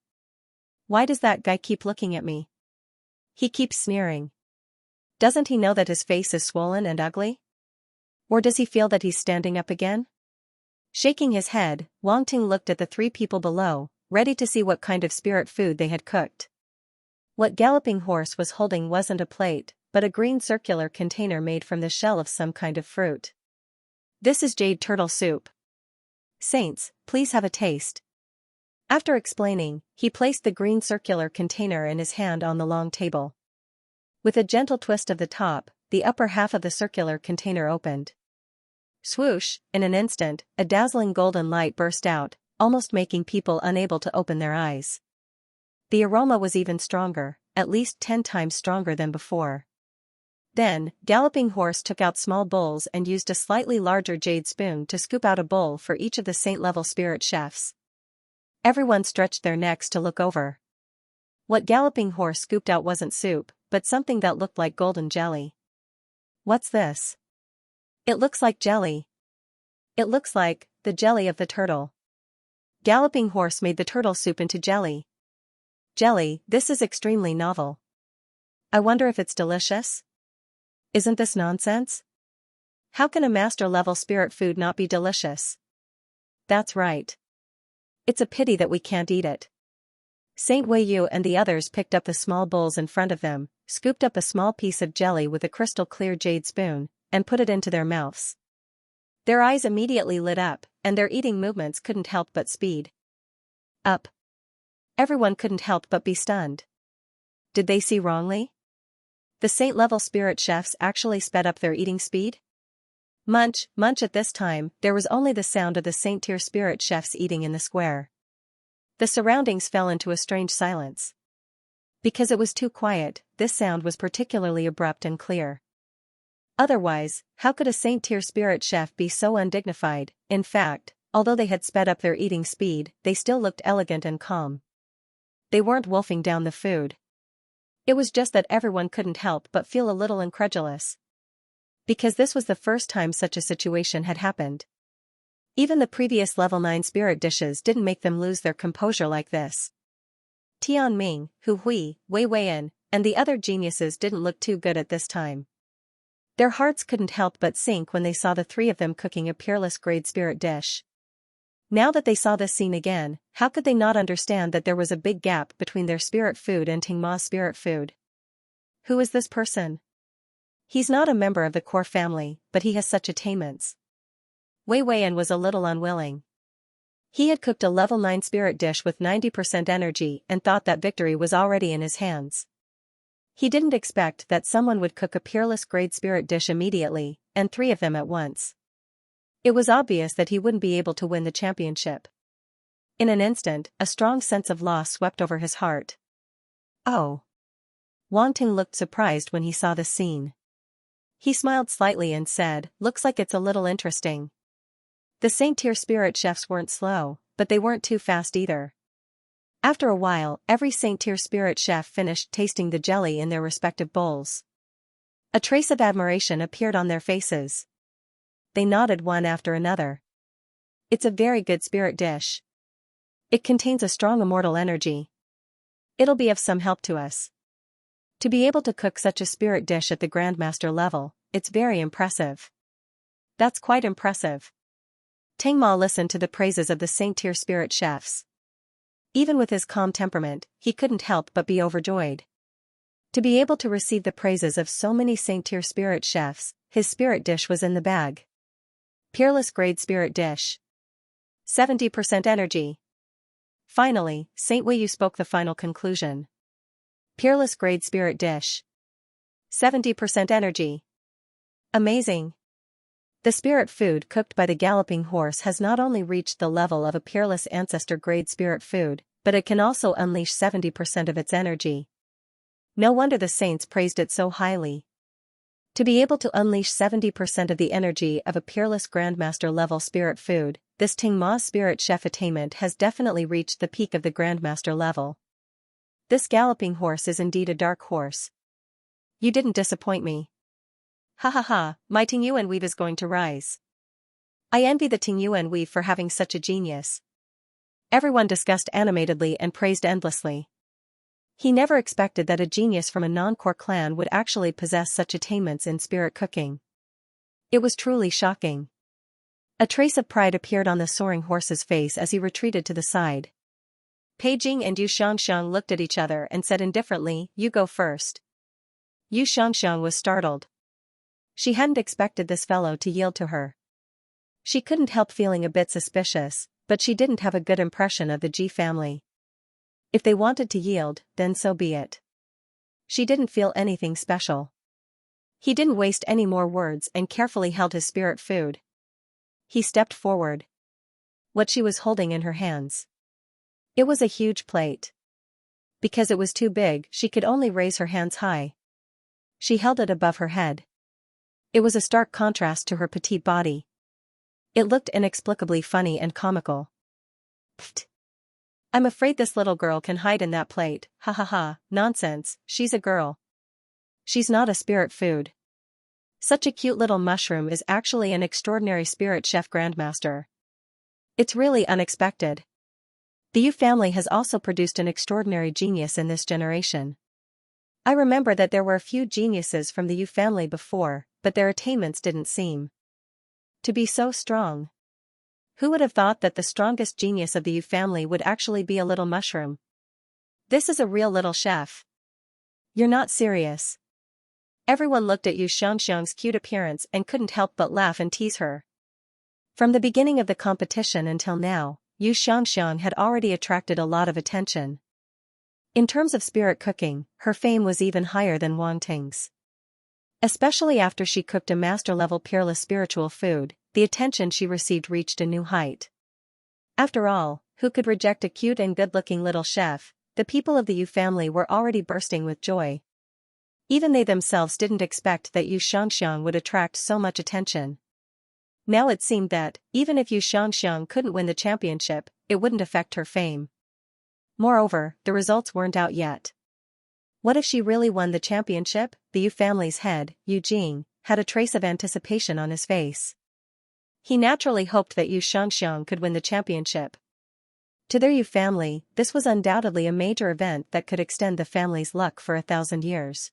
Why does that guy keep looking at me? He keeps sneering. Doesn't he know that his face is swollen and ugly? Or does he feel that he's standing up again? Shaking his head, Wang Ting looked at the 3 people below, ready to see what kind of spirit food they had cooked. What Galloping Horse was holding wasn't a plate, but a green circular container made from the shell of some kind of fruit. This is jade turtle soup. Saints, please have a taste. After explaining, he placed the green circular container in his hand on the long table. With a gentle twist of the top, the upper half of the circular container opened. Swoosh, in an instant, a dazzling golden light burst out, almost making people unable to open their eyes. The aroma was even stronger, at least 10 times stronger than before. Then, Galloping Horse took out small bowls and used a slightly larger jade spoon to scoop out a bowl for each of the saint-level spirit chefs. Everyone stretched their necks to look over. What Galloping Horse scooped out wasn't soup, but something that looked like golden jelly. What's this? It looks like jelly. It looks like the jelly of the turtle. Galloping Horse made the turtle soup into jelly. Jelly, this is extremely novel. I wonder if it's delicious? Isn't this nonsense? How can a master-level spirit food not be delicious? That's right. It's a pity that we can't eat it. Saint Weiyu and the others picked up the small bowls in front of them, scooped up a small piece of jelly with a crystal-clear jade spoon, and put it into their mouths. Their eyes immediately lit up, and their eating movements couldn't help but speed up. Everyone couldn't help but be stunned. Did they see wrongly? The saint-level spirit chefs actually sped up their eating speed? Munch, munch. At this time, there was only the sound of the saint-tier spirit chefs eating in the square. The surroundings fell into a strange silence. Because it was too quiet, this sound was particularly abrupt and clear. Otherwise, how could a saint-tier spirit chef be so undignified? In fact, although they had sped up their eating speed, they still looked elegant and calm. They weren't wolfing down the food. It was just that everyone couldn't help but feel a little incredulous. Because this was the first time such a situation had happened. Even the previous level 9 spirit dishes didn't make them lose their composure like this. Tian Ming, Hu Hui, Wei Weiyan, and the other geniuses didn't look too good at this time. Their hearts couldn't help but sink when they saw the three of them cooking a peerless grade spirit dish. Now that they saw this scene again, how could they not understand that there was a big gap between their spirit food and Ting Ma's spirit food? Who is this person? He's not a member of the core family, but he has such attainments. Wei Weiyan was a little unwilling. He had cooked a level 9 spirit dish with 90% energy and thought that victory was already in his hands. He didn't expect that someone would cook a peerless grade spirit dish immediately, and three of them at once. It was obvious that he wouldn't be able to win the championship. In an instant, a strong sense of loss swept over his heart. Oh. Wang Ting looked surprised when he saw the scene. He smiled slightly and said, "Looks like it's a little interesting." The saint-tier spirit chefs weren't slow, but they weren't too fast either. After a while, every saint-tier spirit chef finished tasting the jelly in their respective bowls. A trace of admiration appeared on their faces. They nodded one after another. It's a very good spirit dish. It contains a strong immortal energy. It'll be of some help to us. To be able to cook such a spirit dish at the Grandmaster level, it's very impressive. That's quite impressive. Ting Ma listened to the praises of the saint-tier spirit chefs. Even with his calm temperament, he couldn't help but be overjoyed. To be able to receive the praises of so many saint-tier spirit chefs, his spirit dish was in the bag. Peerless grade spirit dish. 70% energy. Finally, Saint Weiyu spoke the final conclusion. Peerless grade spirit dish. 70% energy. Amazing. The spirit food cooked by the Galloping Horse has not only reached the level of a peerless ancestor grade spirit food, but it can also unleash 70% of its energy. No wonder the saints praised it so highly. To be able to unleash 70% of the energy of a peerless Grandmaster level spirit food, this Ting Ma spirit chef attainment has definitely reached the peak of the Grandmaster level. This Galloping Horse is indeed a dark horse. You didn't disappoint me. Ha ha ha, my Ting Yuan weave is going to rise. I envy the Ting Yuan weave for having such a genius. Everyone discussed animatedly and praised endlessly. He never expected that a genius from a non-core clan would actually possess such attainments in spirit cooking. It was truly shocking. A trace of pride appeared on the soaring horse's face as he retreated to the side. Pei Jing and Yu Xianxia looked at each other and said indifferently, "You go first." Yu Xianxia was startled. She hadn't expected this fellow to yield to her. She couldn't help feeling a bit suspicious, but she didn't have a good impression of the Ji family. If they wanted to yield, then so be it. She didn't feel anything special. He didn't waste any more words and carefully held his spirit food. He stepped forward. What she was holding in her hands. It was a huge plate. Because it was too big, she could only raise her hands high. She held it above her head. It was a stark contrast to her petite body. It looked inexplicably funny and comical. Pfft. I'm afraid this little girl can hide in that plate, ha ha ha, nonsense, she's a girl. She's not a spirit food. Such a cute little mushroom is actually an extraordinary spirit chef grandmaster. It's really unexpected. The Yu family has also produced an extraordinary genius in this generation. I remember that there were a few geniuses from the Yu family before, but their attainments didn't seem to be so strong. Who would have thought that the strongest genius of the Yu family would actually be a little mushroom? This is a real little chef. You're not serious. Everyone looked at Yu Xianxia's cute appearance and couldn't help but laugh and tease her. From the beginning of the competition until now, Yu Xianxia had already attracted a lot of attention. In terms of spirit cooking, her fame was even higher than Wang Ting's. Especially after she cooked a master-level peerless spiritual food, the attention she received reached a new height. After all, who could reject a cute and good-looking little chef? The people of the Yu family were already bursting with joy. Even they themselves didn't expect that Yu Xianxia would attract so much attention. Now it seemed that, even if Yu Xianxia couldn't win the championship, it wouldn't affect her fame. Moreover, the results weren't out yet. What if she really won the championship? The Yu family's head, Yu Jing, had a trace of anticipation on his face. He naturally hoped that Yu Xianxia could win the championship. To their Yu family, this was undoubtedly a major event that could extend the family's luck for 1,000 years.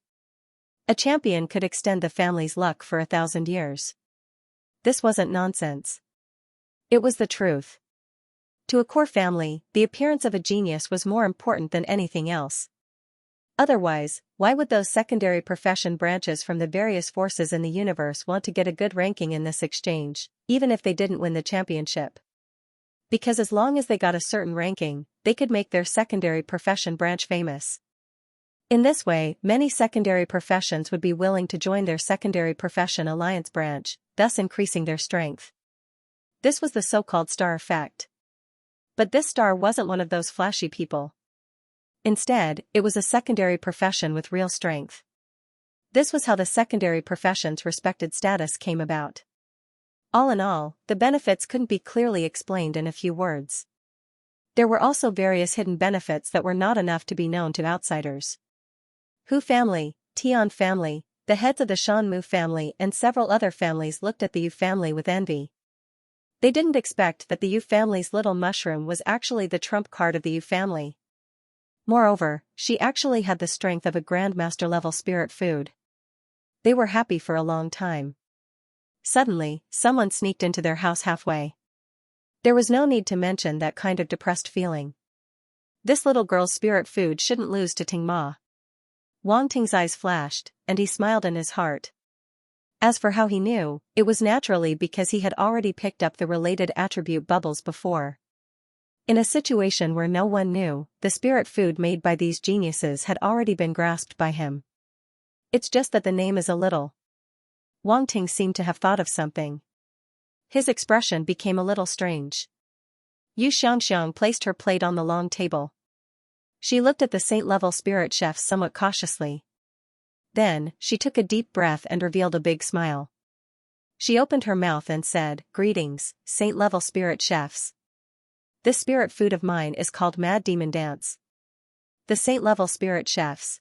A champion could extend the family's luck for 1,000 years. This wasn't nonsense. It was the truth. To a core family, the appearance of a genius was more important than anything else. Otherwise, why would those secondary profession branches from the various forces in the universe want to get a good ranking in this exchange, even if they didn't win the championship? Because as long as they got a certain ranking, they could make their secondary profession branch famous. In this way, many secondary professions would be willing to join their secondary profession alliance branch, thus increasing their strength. This was the so-called star effect. But this star wasn't one of those flashy people. Instead, it was a secondary profession with real strength. This was how the secondary profession's respected status came about. All in all, the benefits couldn't be clearly explained in a few words. There were also various hidden benefits that were not enough to be known to outsiders. Hu family, Tian family, the heads of the Shanmu family and several other families looked at the Yu family with envy. They didn't expect that the Yu family's little mushroom was actually the trump card of the Yu family. Moreover, she actually had the strength of a grandmaster-level spirit food. They were happy for a long time. Suddenly, someone sneaked into their house halfway. There was no need to mention that kind of depressed feeling. This little girl's spirit food shouldn't lose to Ting Ma. Wang Ting's eyes flashed, and he smiled in his heart. As for how he knew, it was naturally because he had already picked up the related attribute bubbles before. In a situation where no one knew, the spirit food made by these geniuses had already been grasped by him. It's just that the name is a little. Wang Ting seemed to have thought of something. His expression became a little strange. Yu Xianxiang placed her plate on the long table. She looked at the saint-level spirit chef somewhat cautiously. Then, she took a deep breath and revealed a big smile. She opened her mouth and said, "Greetings, saint-level spirit chefs. This spirit food of mine is called Mad Demon Dance." The saint-level spirit chefs.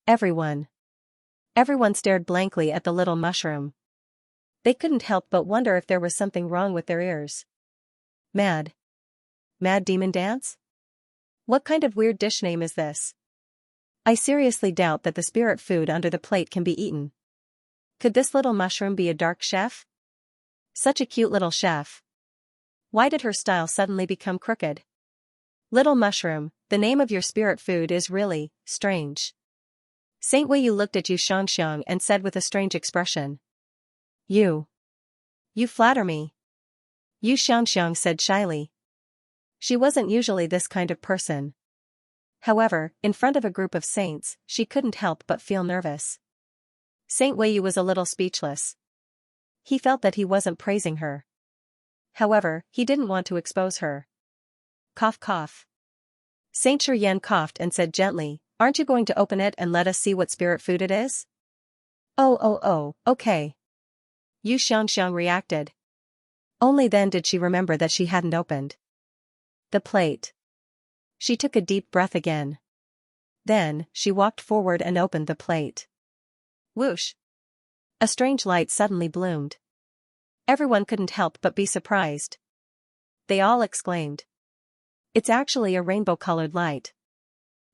Everyone stared blankly at the little mushroom. They couldn't help but wonder if there was something wrong with their ears. Mad Demon Dance? What kind of weird dish name is this? I seriously doubt that the spirit food under the plate can be eaten. Could this little mushroom be a dark chef? Such a cute little chef. Why did her style suddenly become crooked? Little mushroom, the name of your spirit food is really strange. Saint Weiyu looked at Yu Xianxiang and said with a strange expression. You flatter me. Yu Xianxiang said shyly. She wasn't usually this kind of person. However, in front of a group of saints, she couldn't help but feel nervous. Saint Weiyu was a little speechless. He felt that he wasn't praising her. However, he didn't want to expose her. Cough cough. Saint Shuryen coughed and said gently, "Aren't you going to open it and let us see what spirit food it is?" Okay. Yu Xianxiang reacted. Only then did she remember that she hadn't opened the plate. She took a deep breath again. Then, she walked forward and opened the plate. Whoosh! A strange light suddenly bloomed. Everyone couldn't help but be surprised. They all exclaimed. It's actually a rainbow-colored light.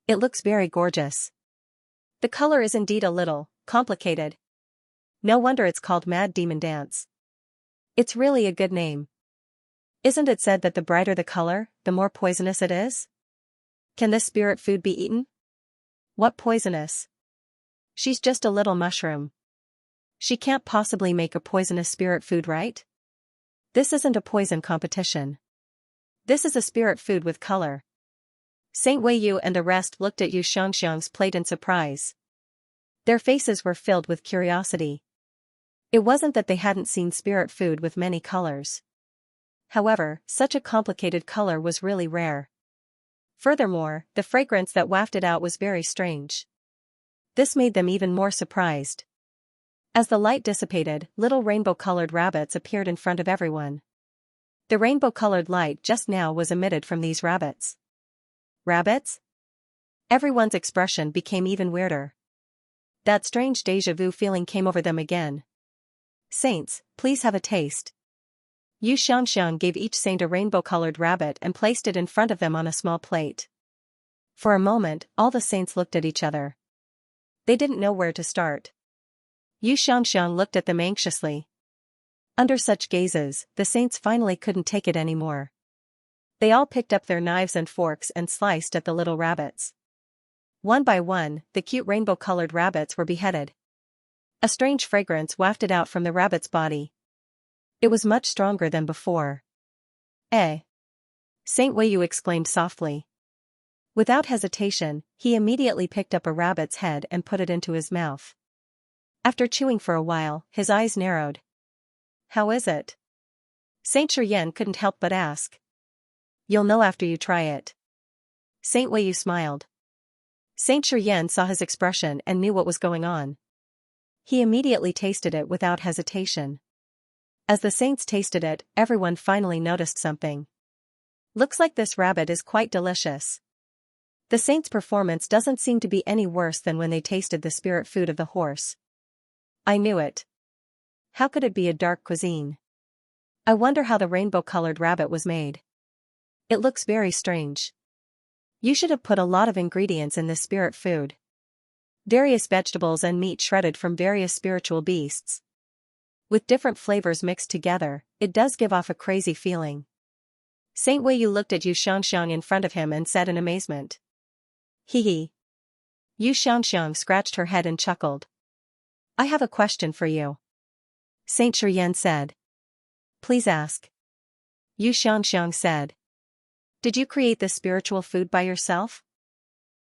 It looks very gorgeous. The color is indeed a little complicated. No wonder it's called Mad Demon Dance. It's really a good name. Isn't it said that the brighter the color, the more poisonous it is? Can this spirit food be eaten? What poisonous? She's just a little mushroom. She can't possibly make a poisonous spirit food, right? This isn't a poison competition. This is a spirit food with color. Saint Weiyu and the rest looked at Yu Xianxiang's plate in surprise. Their faces were filled with curiosity. It wasn't that they hadn't seen spirit food with many colors. However, such a complicated color was really rare. Furthermore, the fragrance that wafted out was very strange. This made them even more surprised. As the light dissipated, little rainbow-colored rabbits appeared in front of everyone. The rainbow-colored light just now was emitted from these rabbits. Rabbits? Everyone's expression became even weirder. That strange déjà vu feeling came over them again. Saints, please have a taste. Yu Xianxiang gave each saint a rainbow-colored rabbit and placed it in front of them on a small plate. For a moment, all the saints looked at each other. They didn't know where to start. Yu Xianxiang looked at them anxiously. Under such gazes, the saints finally couldn't take it anymore. They all picked up their knives and forks and sliced at the little rabbits. One by one, the cute rainbow-colored rabbits were beheaded. A strange fragrance wafted out from the rabbit's body. It was much stronger than before. Eh? Saint Weiyu exclaimed softly. Without hesitation, he immediately picked up a rabbit's head and put it into his mouth. After chewing for a while, his eyes narrowed. How is it? Saint Shiryan couldn't help but ask. You'll know after you try it. Saint Weiyu smiled. Saint Shiryan saw his expression and knew what was going on. He immediately tasted it without hesitation. As the saints tasted it, everyone finally noticed something. Looks like this rabbit is quite delicious. The saints' performance doesn't seem to be any worse than when they tasted the spirit food of the horse. I knew it. How could it be a dark cuisine? I wonder how the rainbow-colored rabbit was made. It looks very strange. You should have put a lot of ingredients in this spirit food. Various vegetables and meat shredded from various spiritual beasts. With different flavors mixed together, it does give off a crazy feeling. Saint Weiyu looked at Yu Xianxiang in front of him and said in amazement. Hee hee. Yu Xianxiang scratched her head and chuckled. I have a question for you. Saint Shiryan said. Please ask. Yu Xianxiang said. Did you create this spiritual food by yourself?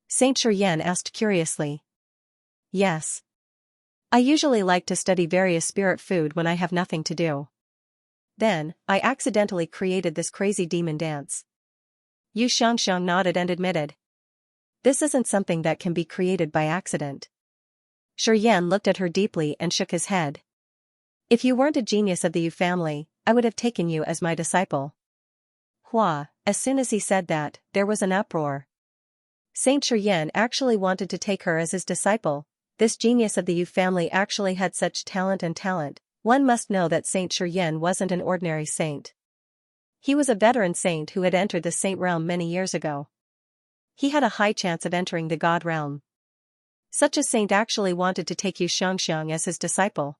Saint Shiryan asked curiously. Yes. I usually like to study various spirit food when I have nothing to do. Then, I accidentally created this crazy demon dance. Yu Xianxiang nodded and admitted. This isn't something that can be created by accident. Shiryan looked at her deeply and shook his head. If you weren't a genius of the Yu family, I would have taken you as my disciple. Hua, as soon as he said that, there was an uproar. Saint Shiryan actually wanted to take her as his disciple. This genius of the Yu family actually had such talent. One must know that Saint Shiryan wasn't an ordinary saint. He was a veteran saint who had entered the saint realm many years ago. He had a high chance of entering the god realm. Such a saint actually wanted to take Yu Xianxiang as his disciple.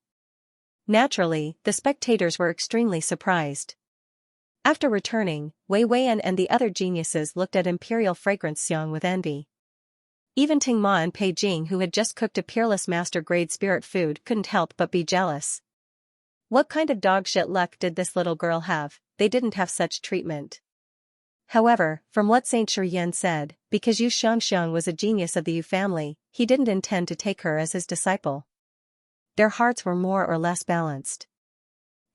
Naturally, the spectators were extremely surprised. After returning, Wei Weiyan and the other geniuses looked at Imperial Fragrance Xiang with envy. Even Ting Ma and Pei Jing, who had just cooked a peerless master-grade spirit food, couldn't help but be jealous. What kind of dog-shit luck did this little girl have? They didn't have such treatment. However, from what Saint Shiryan said, because Yu Xianxiang was a genius of the Yu family, he didn't intend to take her as his disciple. Their hearts were more or less balanced.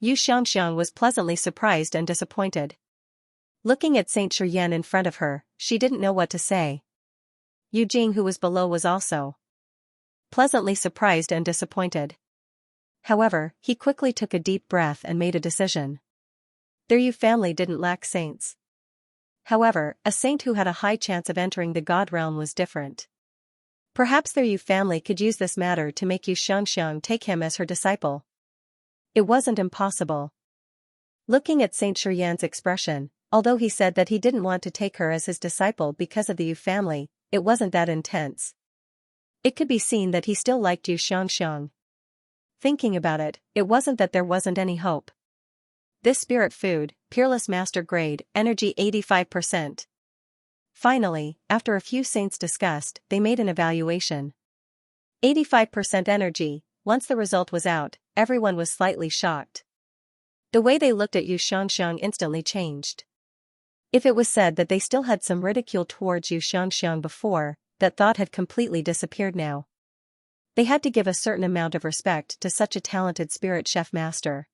Yu Xianxiang was pleasantly surprised and disappointed. Looking at Saint Shiryan in front of her, she didn't know what to say. Yu Jing, who was below, was also pleasantly surprised and disappointed. However, he quickly took a deep breath and made a decision. Their Yu family didn't lack saints. However, a saint who had a high chance of entering the god realm was different. Perhaps their Yu family could use this matter to make Yu Xianxia take him as her disciple. It wasn't impossible. Looking at Saint Shiyan's expression, although he said that he didn't want to take her as his disciple because of the Yu family, it wasn't that intense. It could be seen that he still liked Yu Xianxia. Thinking about it, it wasn't that there wasn't any hope. This spirit food, peerless master grade, energy 85%. Finally, after a few saints discussed, they made an evaluation. 85% energy. Once the result was out, everyone was slightly shocked. The way they looked at Yu Xianxia instantly changed. If it was said that they still had some ridicule towards Yu Xianxia before, that thought had completely disappeared now. They had to give a certain amount of respect to such a talented spirit chef master.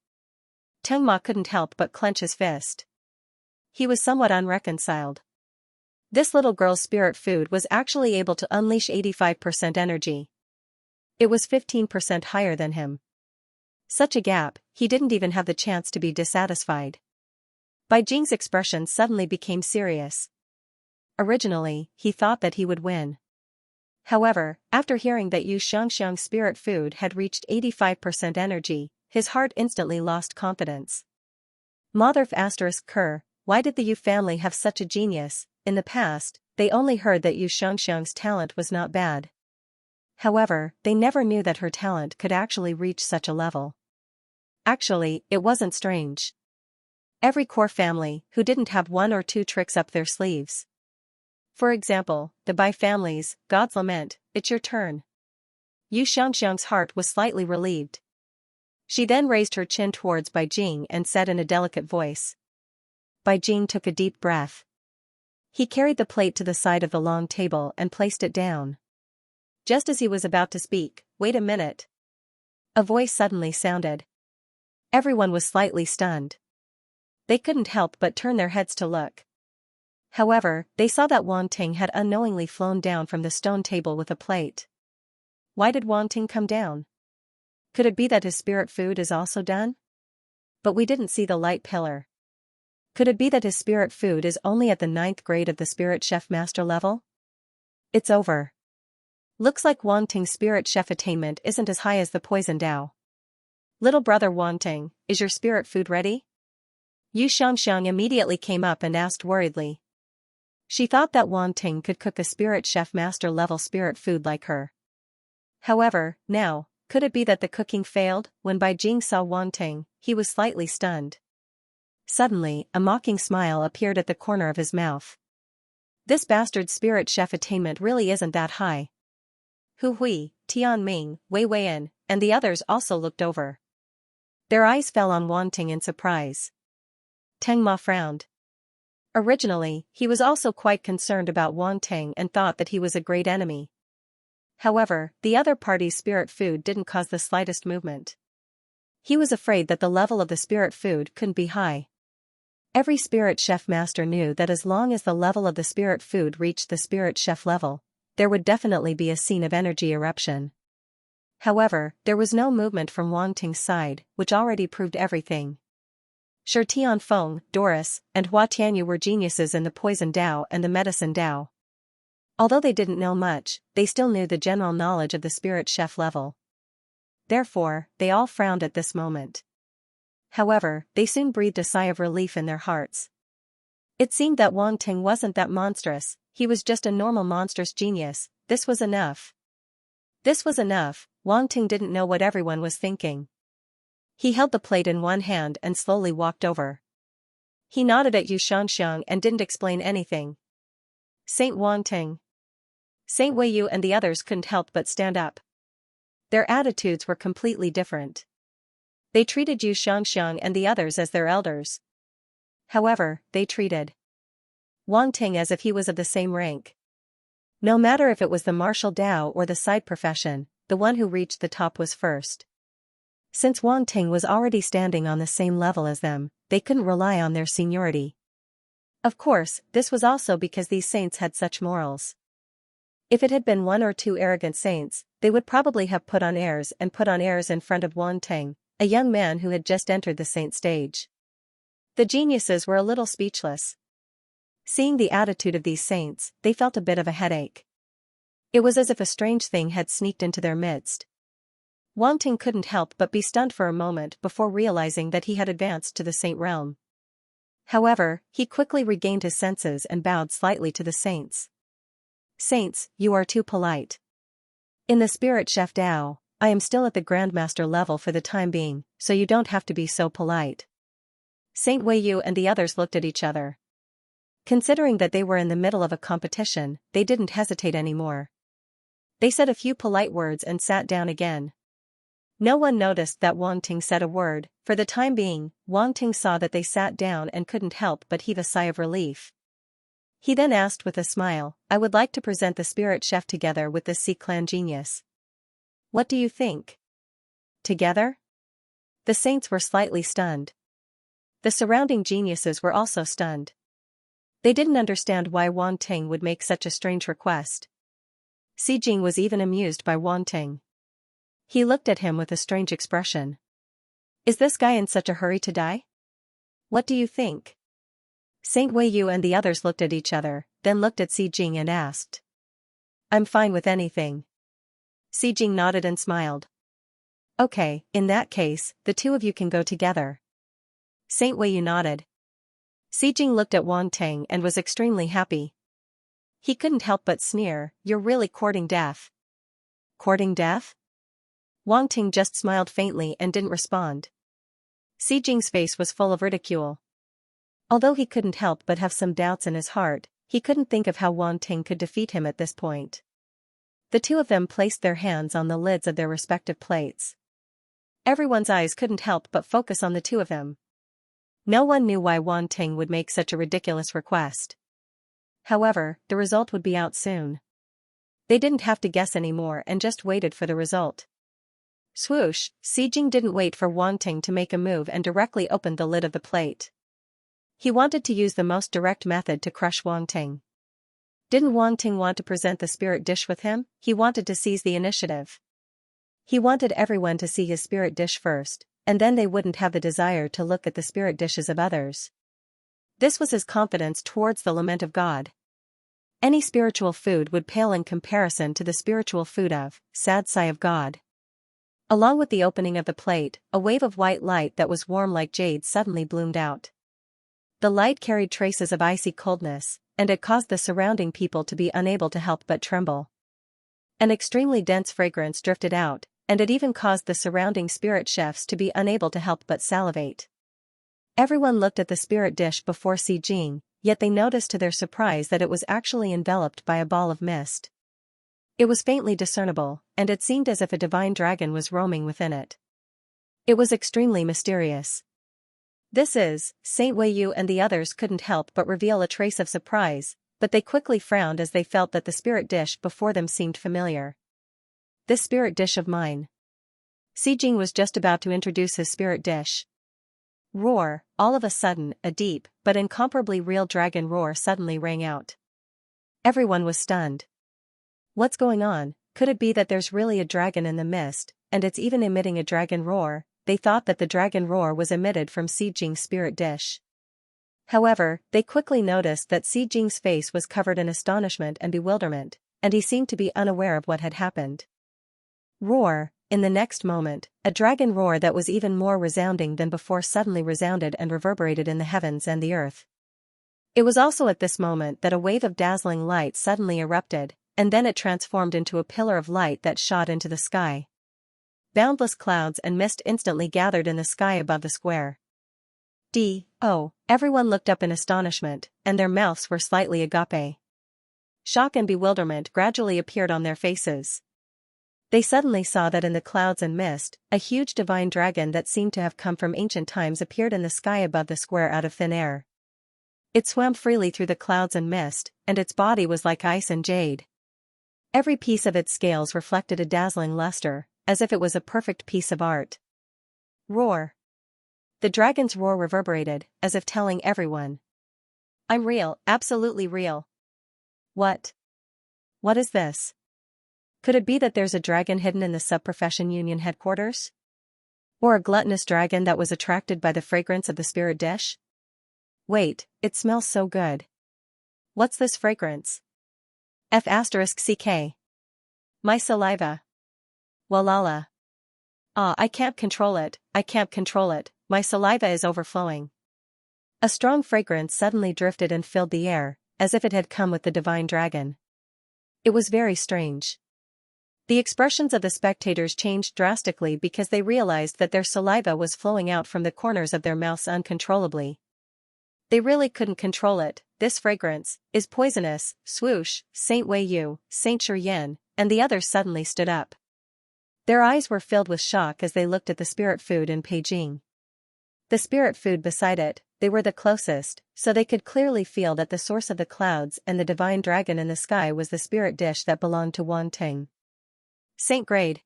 Teng Ma couldn't help but clench his fist. He was somewhat unreconciled. This little girl's spirit food was actually able to unleash 85% energy. It was 15% higher than him. Such a gap, he didn't even have the chance to be dissatisfied. Bai Jing's expression suddenly became serious. Originally, he thought that he would win. However, after hearing that Yu Xianxia's spirit food had reached 85% energy, his heart instantly lost confidence. Mother *Ker, why did the Yu family have such a genius? In the past, they only heard that Yu Xianxia's talent was not bad. However, they never knew that her talent could actually reach such a level. Actually, it wasn't strange. Every core family who didn't have one or two tricks up their sleeves. For example, the Bai family's God's Lament, it's your turn. Yu Xianxia's heart was slightly relieved. She then raised her chin towards Bai Jing and said in a delicate voice. Bai Jing took a deep breath. He carried the plate to the side of the long table and placed it down. Just as he was about to speak, "Wait a minute." A voice suddenly sounded. Everyone was slightly stunned. They couldn't help but turn their heads to look. However, they saw that Wang Ting had unknowingly flown down from the stone table with a plate. Why did Wang Ting come down? Could it be that his spirit food is also done? But we didn't see the light pillar. Could it be that his spirit food is only at the 9th grade of the spirit chef master level? It's over. Looks like Wang Ting's spirit chef attainment isn't as high as the poison Dao. Little brother Wang Ting, is your spirit food ready? Yu Xianxia immediately came up and asked worriedly. She thought that Wang Ting could cook a spirit chef master level spirit food like her. However, now, could it be that the cooking failed? When Bai Jing saw Wang Ting, he was slightly stunned. Suddenly, a mocking smile appeared at the corner of his mouth. This bastard's spirit chef attainment really isn't that high. Hu Hui, Tian Ming, Wei Weian, and the others also looked over. Their eyes fell on Wang Ting in surprise. Teng Ma frowned. Originally, he was also quite concerned about Wang Ting and thought that he was a great enemy. However, the other party's spirit food didn't cause the slightest movement. He was afraid that the level of the spirit food couldn't be high. Every spirit chef master knew that as long as the level of the spirit food reached the spirit chef level, there would definitely be a scene of energy eruption. However, there was no movement from Wang Ting's side, which already proved everything. Sure, Tianfeng, Doris, and Hua Tianyu were geniuses in the poison Dao and the medicine Dao. Although they didn't know much, they still knew the general knowledge of the spirit chef level. Therefore, they all frowned at this moment. However, they soon breathed a sigh of relief in their hearts. It seemed that Wang Ting wasn't that monstrous, he was just a normal monstrous genius. This was enough. This was enough. Wang Ting didn't know what everyone was thinking. He held the plate in one hand and slowly walked over. He nodded at Yu Xianxia and didn't explain anything. Saint Wang Ting. Saint Wei Yu and the others couldn't help but stand up. Their attitudes were completely different. They treated Yu Xianxia and the others as their elders. However, they treated Wang Ting as if he was of the same rank. No matter if it was the martial Dao or the side profession, the one who reached the top was first. Since Wang Ting was already standing on the same level as them, they couldn't rely on their seniority. Of course, this was also because these saints had such morals. If it had been one or two arrogant saints, they would probably have put on airs in front of Wan Ting, a young man who had just entered the saint stage. The geniuses were a little speechless. Seeing the attitude of these saints, they felt a bit of a headache. It was as if a strange thing had sneaked into their midst. Wan Ting couldn't help but be stunned for a moment before realizing that he had advanced to the saint realm. However, he quickly regained his senses and bowed slightly to the saints. "Saints, you are too polite. In the spirit chef Dao, I am still at the grandmaster level for the time being, so you don't have to be so polite." Saint Weiyu and the others looked at each other. Considering that they were in the middle of a competition, they didn't hesitate anymore. They said a few polite words and sat down again. No one noticed that Wang Ting said a word. For the time being, Wang Ting saw that they sat down and couldn't help but heave a sigh of relief. He then asked with a smile, "I would like to present the spirit chef together with this Sea Clan genius. What do you think? Together?" The saints were slightly stunned. The surrounding geniuses were also stunned. They didn't understand why Wan Ting would make such a strange request. Si Jing was even amused by Wan Ting. He looked at him with a strange expression. "Is this guy in such a hurry to die? What do you think?" Saint Weiyu and the others looked at each other, then looked at Si Jing and asked. "I'm fine with anything." Si Jing nodded and smiled. "Okay, in that case, the two of you can go together." Saint Weiyu nodded. Si Jing looked at Wan Ting and was extremely happy. He couldn't help but sneer, "You're really courting death." "Courting death?" Wang Ting just smiled faintly and didn't respond. Si Jing's face was full of ridicule. Although he couldn't help but have some doubts in his heart, he couldn't think of how Wang Ting could defeat him at this point. The two of them placed their hands on the lids of their respective plates. Everyone's eyes couldn't help but focus on the two of them. No one knew why Wang Ting would make such a ridiculous request. However, the result would be out soon. They didn't have to guess anymore and just waited for the result. Swoosh, Si Jing didn't wait for Wan Ting to make a move and directly opened the lid of the plate. He wanted to use the most direct method to crush Wan Ting. Didn't Wan Ting want to present the spirit dish with him? He wanted to seize the initiative. He wanted everyone to see his spirit dish first, and then they wouldn't have the desire to look at the spirit dishes of others. This was his confidence towards the lament of God. Any spiritual food would pale in comparison to the spiritual food of, sad sigh of God. Along with the opening of the plate, a wave of white light that was warm like jade suddenly bloomed out. The light carried traces of icy coldness, and it caused the surrounding people to be unable to help but tremble. An extremely dense fragrance drifted out, and it even caused the surrounding spirit chefs to be unable to help but salivate. Everyone looked at the spirit dish before Si Jing, yet they noticed to their surprise that it was actually enveloped by a ball of mist. It was faintly discernible, and it seemed as if a divine dragon was roaming within it. It was extremely mysterious. "This is," Saint Weiyu and the others couldn't help but reveal a trace of surprise, but they quickly frowned as they felt that the spirit dish before them seemed familiar. "This spirit dish of mine." Si Jing was just about to introduce his spirit dish. Roar, all of a sudden, a deep, but incomparably real dragon roar suddenly rang out. Everyone was stunned. What's going on? Could it be that there's really a dragon in the mist, and it's even emitting a dragon roar? They thought that the dragon roar was emitted from Si Jing's spirit dish. However, they quickly noticed that Si Jing's face was covered in astonishment and bewilderment, and he seemed to be unaware of what had happened. Roar, in the next moment, a dragon roar that was even more resounding than before suddenly resounded and reverberated in the heavens and the earth. It was also at this moment that a wave of dazzling light suddenly erupted, and then it transformed into a pillar of light that shot into the sky. Boundless clouds and mist instantly gathered in the sky above the square. Everyone looked up in astonishment, and their mouths were slightly agape. Shock and bewilderment gradually appeared on their faces. They suddenly saw that in the clouds and mist, a huge divine dragon that seemed to have come from ancient times appeared in the sky above the square out of thin air. It swam freely through the clouds and mist, and its body was like ice and jade. Every piece of its scales reflected a dazzling luster, as if it was a perfect piece of art. Roar. The dragon's roar reverberated, as if telling everyone, "I'm real, absolutely real." What? What is this? Could it be that there's a dragon hidden in the sub-profession union headquarters? Or a gluttonous dragon that was attracted by the fragrance of the spirit dish? Wait, it smells so good. What's this fragrance? F***ck. My saliva. Walala. Ah, I can't control it, I can't control it, my saliva is overflowing. A strong fragrance suddenly drifted and filled the air, as if it had come with the divine dragon. It was very strange. The expressions of the spectators changed drastically because they realized that their saliva was flowing out from the corners of their mouths uncontrollably. They really couldn't control it. This fragrance is poisonous. Swoosh, Saint Wei Yu, Saint Shuryan, and the others suddenly stood up. Their eyes were filled with shock as they looked at the spirit food in Peijing. The spirit food beside it, they were the closest, so they could clearly feel that the source of the clouds and the divine dragon in the sky was the spirit dish that belonged to Wang Ting. Saint Grade.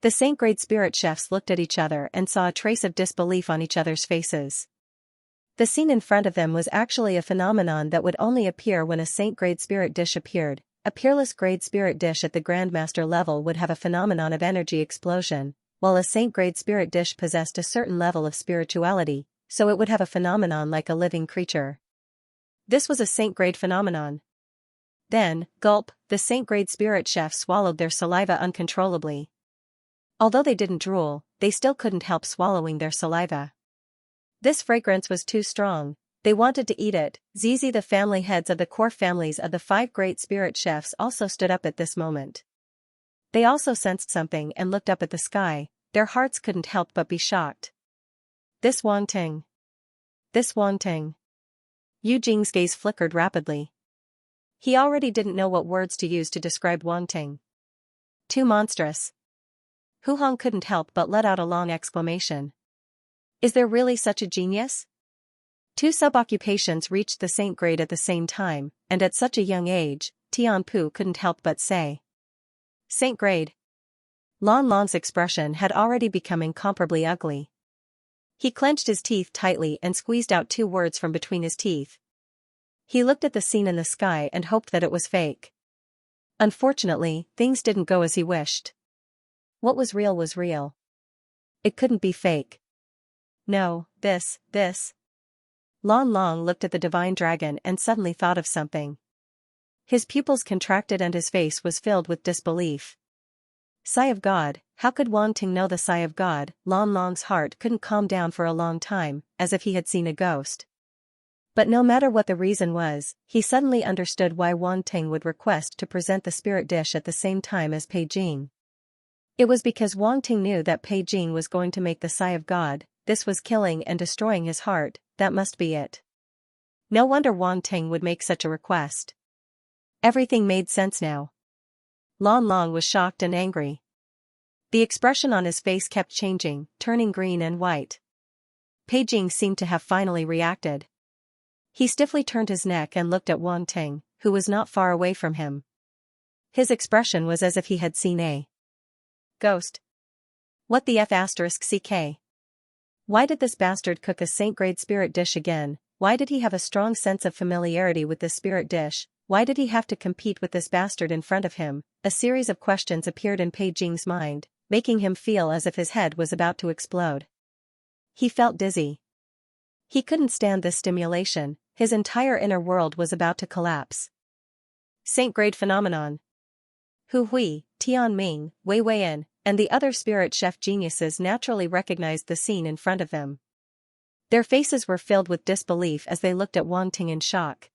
The Saint Grade spirit chefs looked at each other and saw a trace of disbelief on each other's faces. The scene in front of them was actually a phenomenon that would only appear when a Saint Grade spirit dish appeared. A peerless grade spirit dish at the Grandmaster level would have a phenomenon of energy explosion, while a Saint Grade spirit dish possessed a certain level of spirituality, so it would have a phenomenon like a living creature. This was a Saint Grade phenomenon. Then, gulp, the Saint Grade spirit chefs swallowed their saliva uncontrollably. Although they didn't drool, they still couldn't help swallowing their saliva. This fragrance was too strong. They wanted to eat it. Zizi, the family heads of the core families of the 5 great spirit chefs, also stood up at this moment. They also sensed something and looked up at the sky. Their hearts couldn't help but be shocked. This Wang Ting. This Wang Ting. Yu Jing's gaze flickered rapidly. He already didn't know what words to use to describe Wang Ting. Too monstrous. Hu Hong couldn't help but let out a long exclamation. Is there really such a genius? 2 sub-occupations reached the Saint Grade at the same time, and at such a young age, Tian Pu couldn't help but say. Saint Grade. Lan Lang's expression had already become incomparably ugly. He clenched his teeth tightly and squeezed out 2 words from between his teeth. He looked at the scene in the sky and hoped that it was fake. Unfortunately, things didn't go as he wished. What was real was real. It couldn't be fake. No, this. Lan Lang looked at the divine dragon and suddenly thought of something. His pupils contracted and his face was filled with disbelief. Sigh of God, how could Wang Ting know the sigh of God? Lan Lang's heart couldn't calm down for a long time, as if he had seen a ghost. But no matter what the reason was, he suddenly understood why Wang Ting would request to present the spirit dish at the same time as Peijing. It was because Wang Ting knew that Peijing was going to make the sigh of God. This was killing and destroying his heart. That must be it. No wonder Wang Ting would make such a request. Everything made sense now. Lan Lang was shocked and angry. The expression on his face kept changing, turning green and white. Peijing seemed to have finally reacted. He stiffly turned his neck and looked at Wang Ting, who was not far away from him. His expression was as if he had seen a ghost. What the f***ck? Why did this bastard cook a Saint Grade spirit dish again? Why did he have a strong sense of familiarity with this spirit dish? Why did he have to compete with this bastard in front of him? A series of questions appeared in Peijing's mind, making him feel as if his head was about to explode. He felt dizzy. He couldn't stand this stimulation. His entire inner world was about to collapse. Saint Grade phenomenon. Hu Hui, Tian Ming, Wei Weian, and the other spirit chef geniuses naturally recognized the scene in front of them. Their faces were filled with disbelief as they looked at Wang Ting in shock.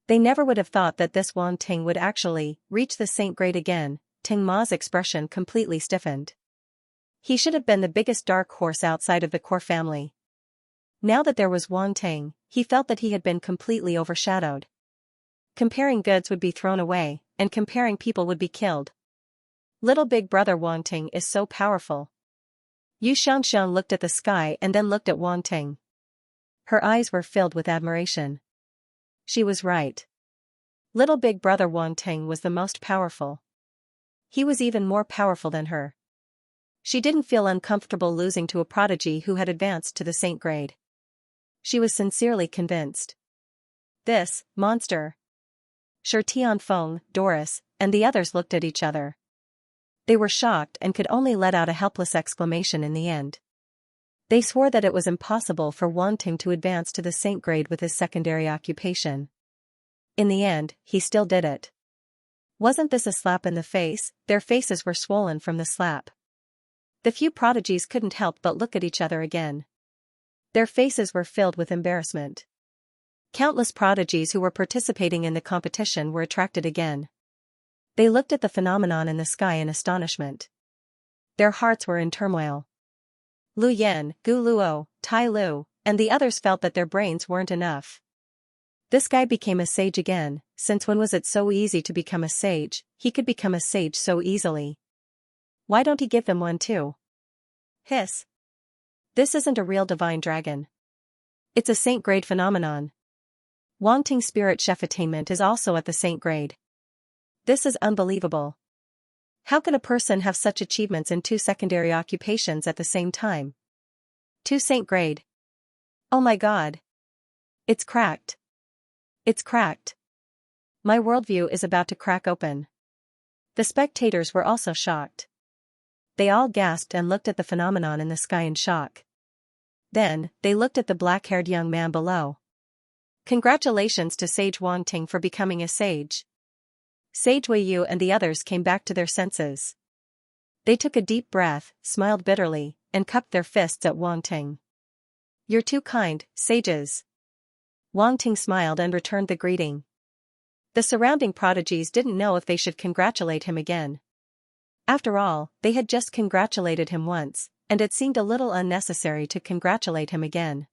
They never would have thought that this Wang Ting would actually reach the Saint Grade again. Ting Ma's expression completely stiffened. He should have been the biggest dark horse outside of the core family. Now that there was Wang Ting, he felt that he had been completely overshadowed. Comparing goods would be thrown away, and comparing people would be killed. Little big brother Wang Ting is so powerful. Yu Xianxia looked at the sky and then looked at Wang Ting. Her eyes were filled with admiration. She was right. Little big brother Wang Ting was the most powerful. He was even more powerful than her. She didn't feel uncomfortable losing to a prodigy who had advanced to the Saint Grade. She was sincerely convinced. This monster. Sure Tianfeng, Doris, and the others looked at each other. They were shocked and could only let out a helpless exclamation in the end. They swore that it was impossible for Wang Ting to advance to the saint grade with his secondary occupation. In the end, he still did it. Wasn't this a slap in the face? Their faces were swollen from the slap. The few prodigies couldn't help but look at each other again. Their faces were filled with embarrassment. Countless prodigies who were participating in the competition were attracted again. They looked at the phenomenon in the sky in astonishment. Their hearts were in turmoil. Lu Yan, Gu Luo, Tai Lu, and the others felt that their brains weren't enough. This guy became a sage again. Since when was it so easy to become a sage? He could become a sage so easily. Why don't he give them one too? Hiss. This isn't a real divine dragon. It's a saint grade phenomenon. Wang Ting's spirit chef attainment is also at the saint grade. This is unbelievable. How can a person have such achievements in 2 secondary occupations at the same time? 2 saint grade. Oh my god. It's cracked. It's cracked. My worldview is about to crack open. The spectators were also shocked. They all gasped and looked at the phenomenon in the sky in shock. Then, they looked at the black-haired young man below. Congratulations to Sage Wang Ting for becoming a sage. Sage Wei Yu and the others came back to their senses. They took a deep breath, smiled bitterly, and cupped their fists at Wang Ting. You're too kind, sages. Wang Ting smiled and returned the greeting. The surrounding prodigies didn't know if they should congratulate him again. After all, they had just congratulated him once, and it seemed a little unnecessary to congratulate him again.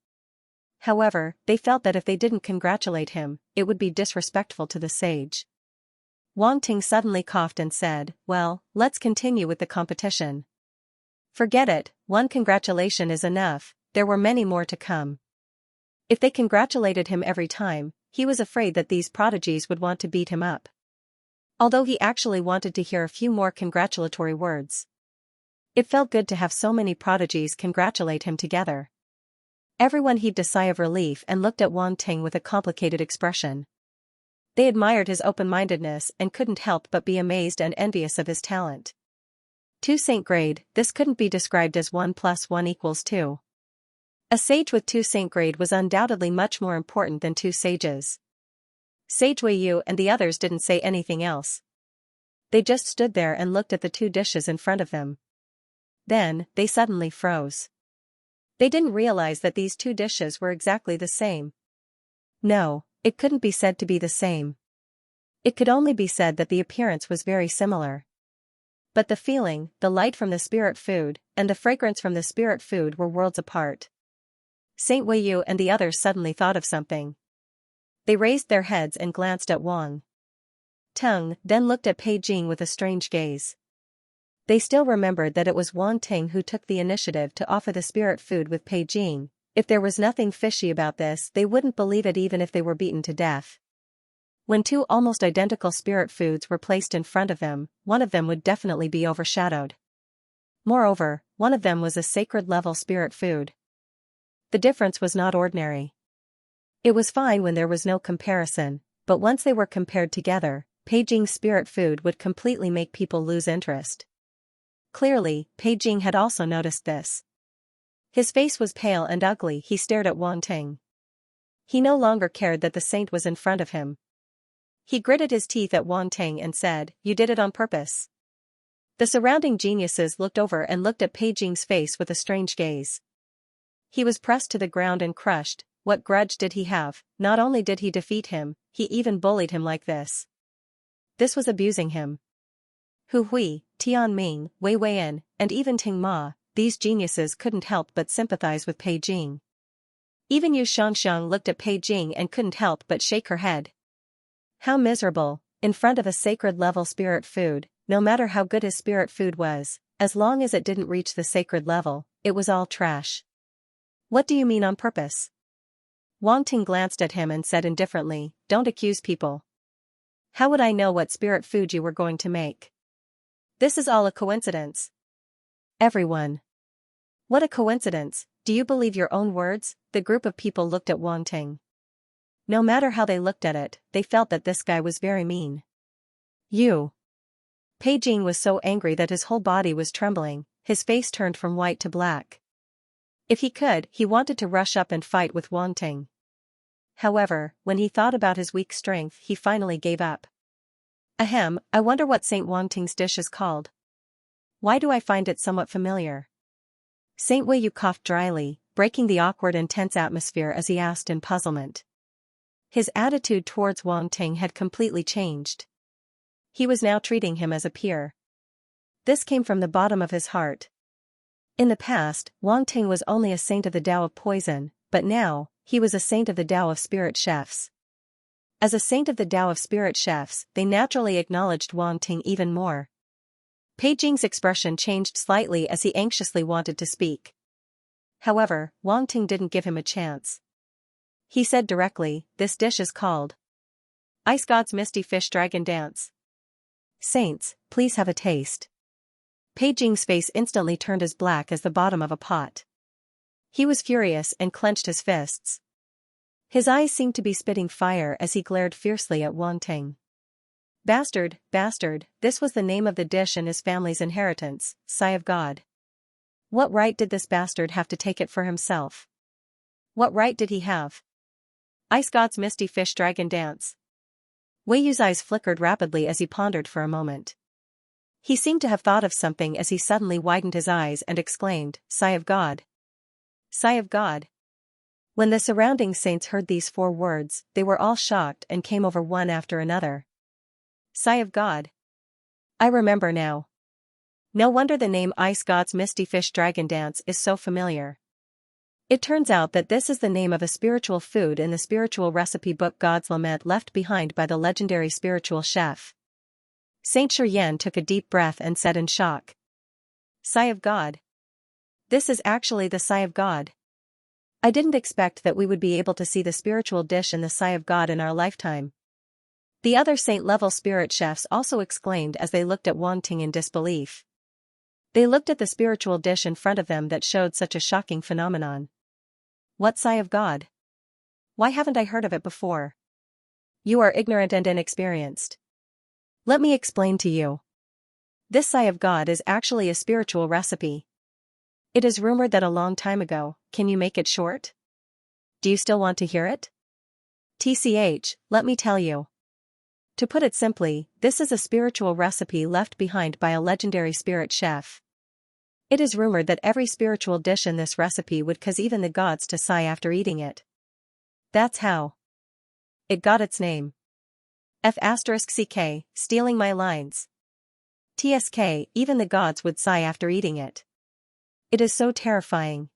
However, they felt that if they didn't congratulate him, it would be disrespectful to the sage. Wang Ting suddenly coughed and said, well, let's continue with the competition. Forget it, one congratulation is enough, there were many more to come. If they congratulated him every time, he was afraid that these prodigies would want to beat him up. Although he actually wanted to hear a few more congratulatory words. It felt good to have so many prodigies congratulate him together. Everyone heaved a sigh of relief and looked at Wang Ting with a complicated expression. They admired his open-mindedness and couldn't help but be amazed and envious of his talent. 2 saint grade, this couldn't be described as 1 + 1 = 2. A sage with 2 saint grade was undoubtedly much more important than 2 sages. Sage Wei Yu and the others didn't say anything else. They just stood there and looked at the 2 dishes in front of them. Then, they suddenly froze. They didn't realize that these 2 dishes were exactly the same. No, it couldn't be said to be the same. It could only be said that the appearance was very similar. But the feeling, the light from the spirit food, and the fragrance from the spirit food were worlds apart. Saint Wei Yu and the others suddenly thought of something. They raised their heads and glanced at Wang Ting, then looked at Pei Jing with a strange gaze. They still remembered that it was Wang Ting who took the initiative to offer the spirit food with Pei Jing. If there was nothing fishy about this, they wouldn't believe it even if they were beaten to death. When 2 almost identical spirit foods were placed in front of them, one of them would definitely be overshadowed. Moreover, one of them was a sacred-level spirit food. The difference was not ordinary. It was fine when there was no comparison, but once they were compared together, Pei Jing's spirit food would completely make people lose interest. Clearly, Pei Jing had also noticed this. His face was pale and ugly. He stared at Wang Ting. He no longer cared that the saint was in front of him. He gritted his teeth at Wang Ting and said, "You did it on purpose." The surrounding geniuses looked over and looked at Pei Jing's face with a strange gaze. He was pressed to the ground and crushed. What grudge did he have? Not only did he defeat him, he even bullied him like this. This was abusing him. Hu Hui, Tian Ming, Wei Weian, and even Ting Ma, these geniuses couldn't help but sympathize with Pei Jing. Even Yu Xianxia looked at Pei Jing and couldn't help but shake her head. How miserable, in front of a sacred-level spirit food, no matter how good his spirit food was, as long as it didn't reach the sacred level, it was all trash. What do you mean on purpose? Wang Ting glanced at him and said indifferently, "Don't accuse people. How would I know what spirit food you were going to make? This is all a coincidence." Everyone. What a coincidence, do you believe your own words? The group of people looked at Wang Ting. No matter how they looked at it, they felt that this guy was very mean. You. Pei Jing was so angry that his whole body was trembling, his face turned from white to black. If he could, he wanted to rush up and fight with Wang Ting. However, when he thought about his weak strength, he finally gave up. Ahem, I wonder what Saint Wang Ting's dish is called. Why do I find it somewhat familiar? Saint Wei Yu coughed dryly, breaking the awkward and tense atmosphere as he asked in puzzlement. His attitude towards Wang Ting had completely changed. He was now treating him as a peer. This came from the bottom of his heart. In the past, Wang Ting was only a saint of the Tao of poison, but now, he was a saint of the Tao of spirit chefs. As a saint of the Tao of spirit chefs, they naturally acknowledged Wang Ting even more. Pei Jing's expression changed slightly as he anxiously wanted to speak. However, Wang Ting didn't give him a chance. He said directly, this dish is called Ice God's Misty Fish Dragon Dance. Saints, please have a taste. Pei Jing's face instantly turned as black as the bottom of a pot. He was furious and clenched his fists. His eyes seemed to be spitting fire as he glared fiercely at Wang Ting. Bastard, bastard, this was the name of the dish and his family's inheritance, Sigh of God. What right did this bastard have to take it for himself? What right did he have? Ice God's Misty Fish Dragon Dance. Wei Yu's eyes flickered rapidly as he pondered for a moment. He seemed to have thought of something as he suddenly widened his eyes and exclaimed, Sigh of God. Sigh of God. When the surrounding saints heard these 4 words, they were all shocked and came over one after another. Sigh of God. I remember now. No wonder the name Ice God's Misty Fish Dragon Dance is so familiar. It turns out that this is the name of a spiritual food in the spiritual recipe book God's Lament left behind by the legendary spiritual chef. Saint Shiryan took a deep breath and said in shock. Sigh of God. This is actually the Sigh of God. I didn't expect that we would be able to see the spiritual dish in the Sigh of God in our lifetime. The other saint-level spirit chefs also exclaimed as they looked at Wang Ting in disbelief. They looked at the spiritual dish in front of them that showed such a shocking phenomenon. What Sigh of God? Why haven't I heard of it before? You are ignorant and inexperienced. Let me explain to you. This Sigh of God is actually a spiritual recipe. It is rumored that a long time ago, can you make it short? Do you still want to hear it? TCH, let me tell you. To put it simply, this is a spiritual recipe left behind by a legendary spirit chef. It is rumored that every spiritual dish in this recipe would cause even the gods to sigh after eating it. That's how it got its name. F***ck, stealing my lines. TSK, even the gods would sigh after eating it. It is so terrifying.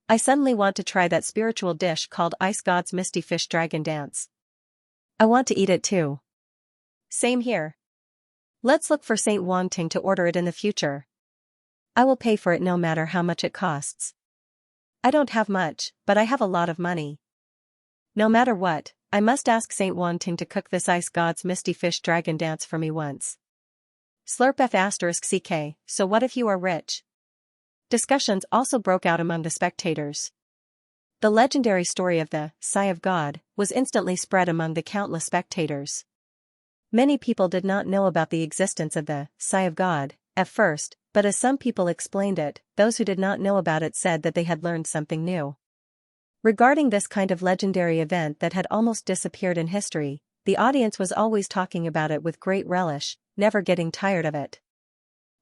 I suddenly want to try that spiritual dish called Ice God's Misty Fish Dragon Dance. I want to eat it too. Same here. Let's look for Saint Wang Ting to order it in the future. I will pay for it no matter how much it costs. I don't have much, but I have a lot of money. No matter what, I must ask Saint Wang Ting to cook this Ice God's Misty Fish Dragon Dance for me once. Slurp F***ck, so what if you are rich? Discussions also broke out among the spectators. The legendary story of the Sigh of God was instantly spread among the countless spectators. Many people did not know about the existence of the Sigh of God at first, but as some people explained it, those who did not know about it said that they had learned something new. Regarding this kind of legendary event that had almost disappeared in history, the audience was always talking about it with great relish, never getting tired of it.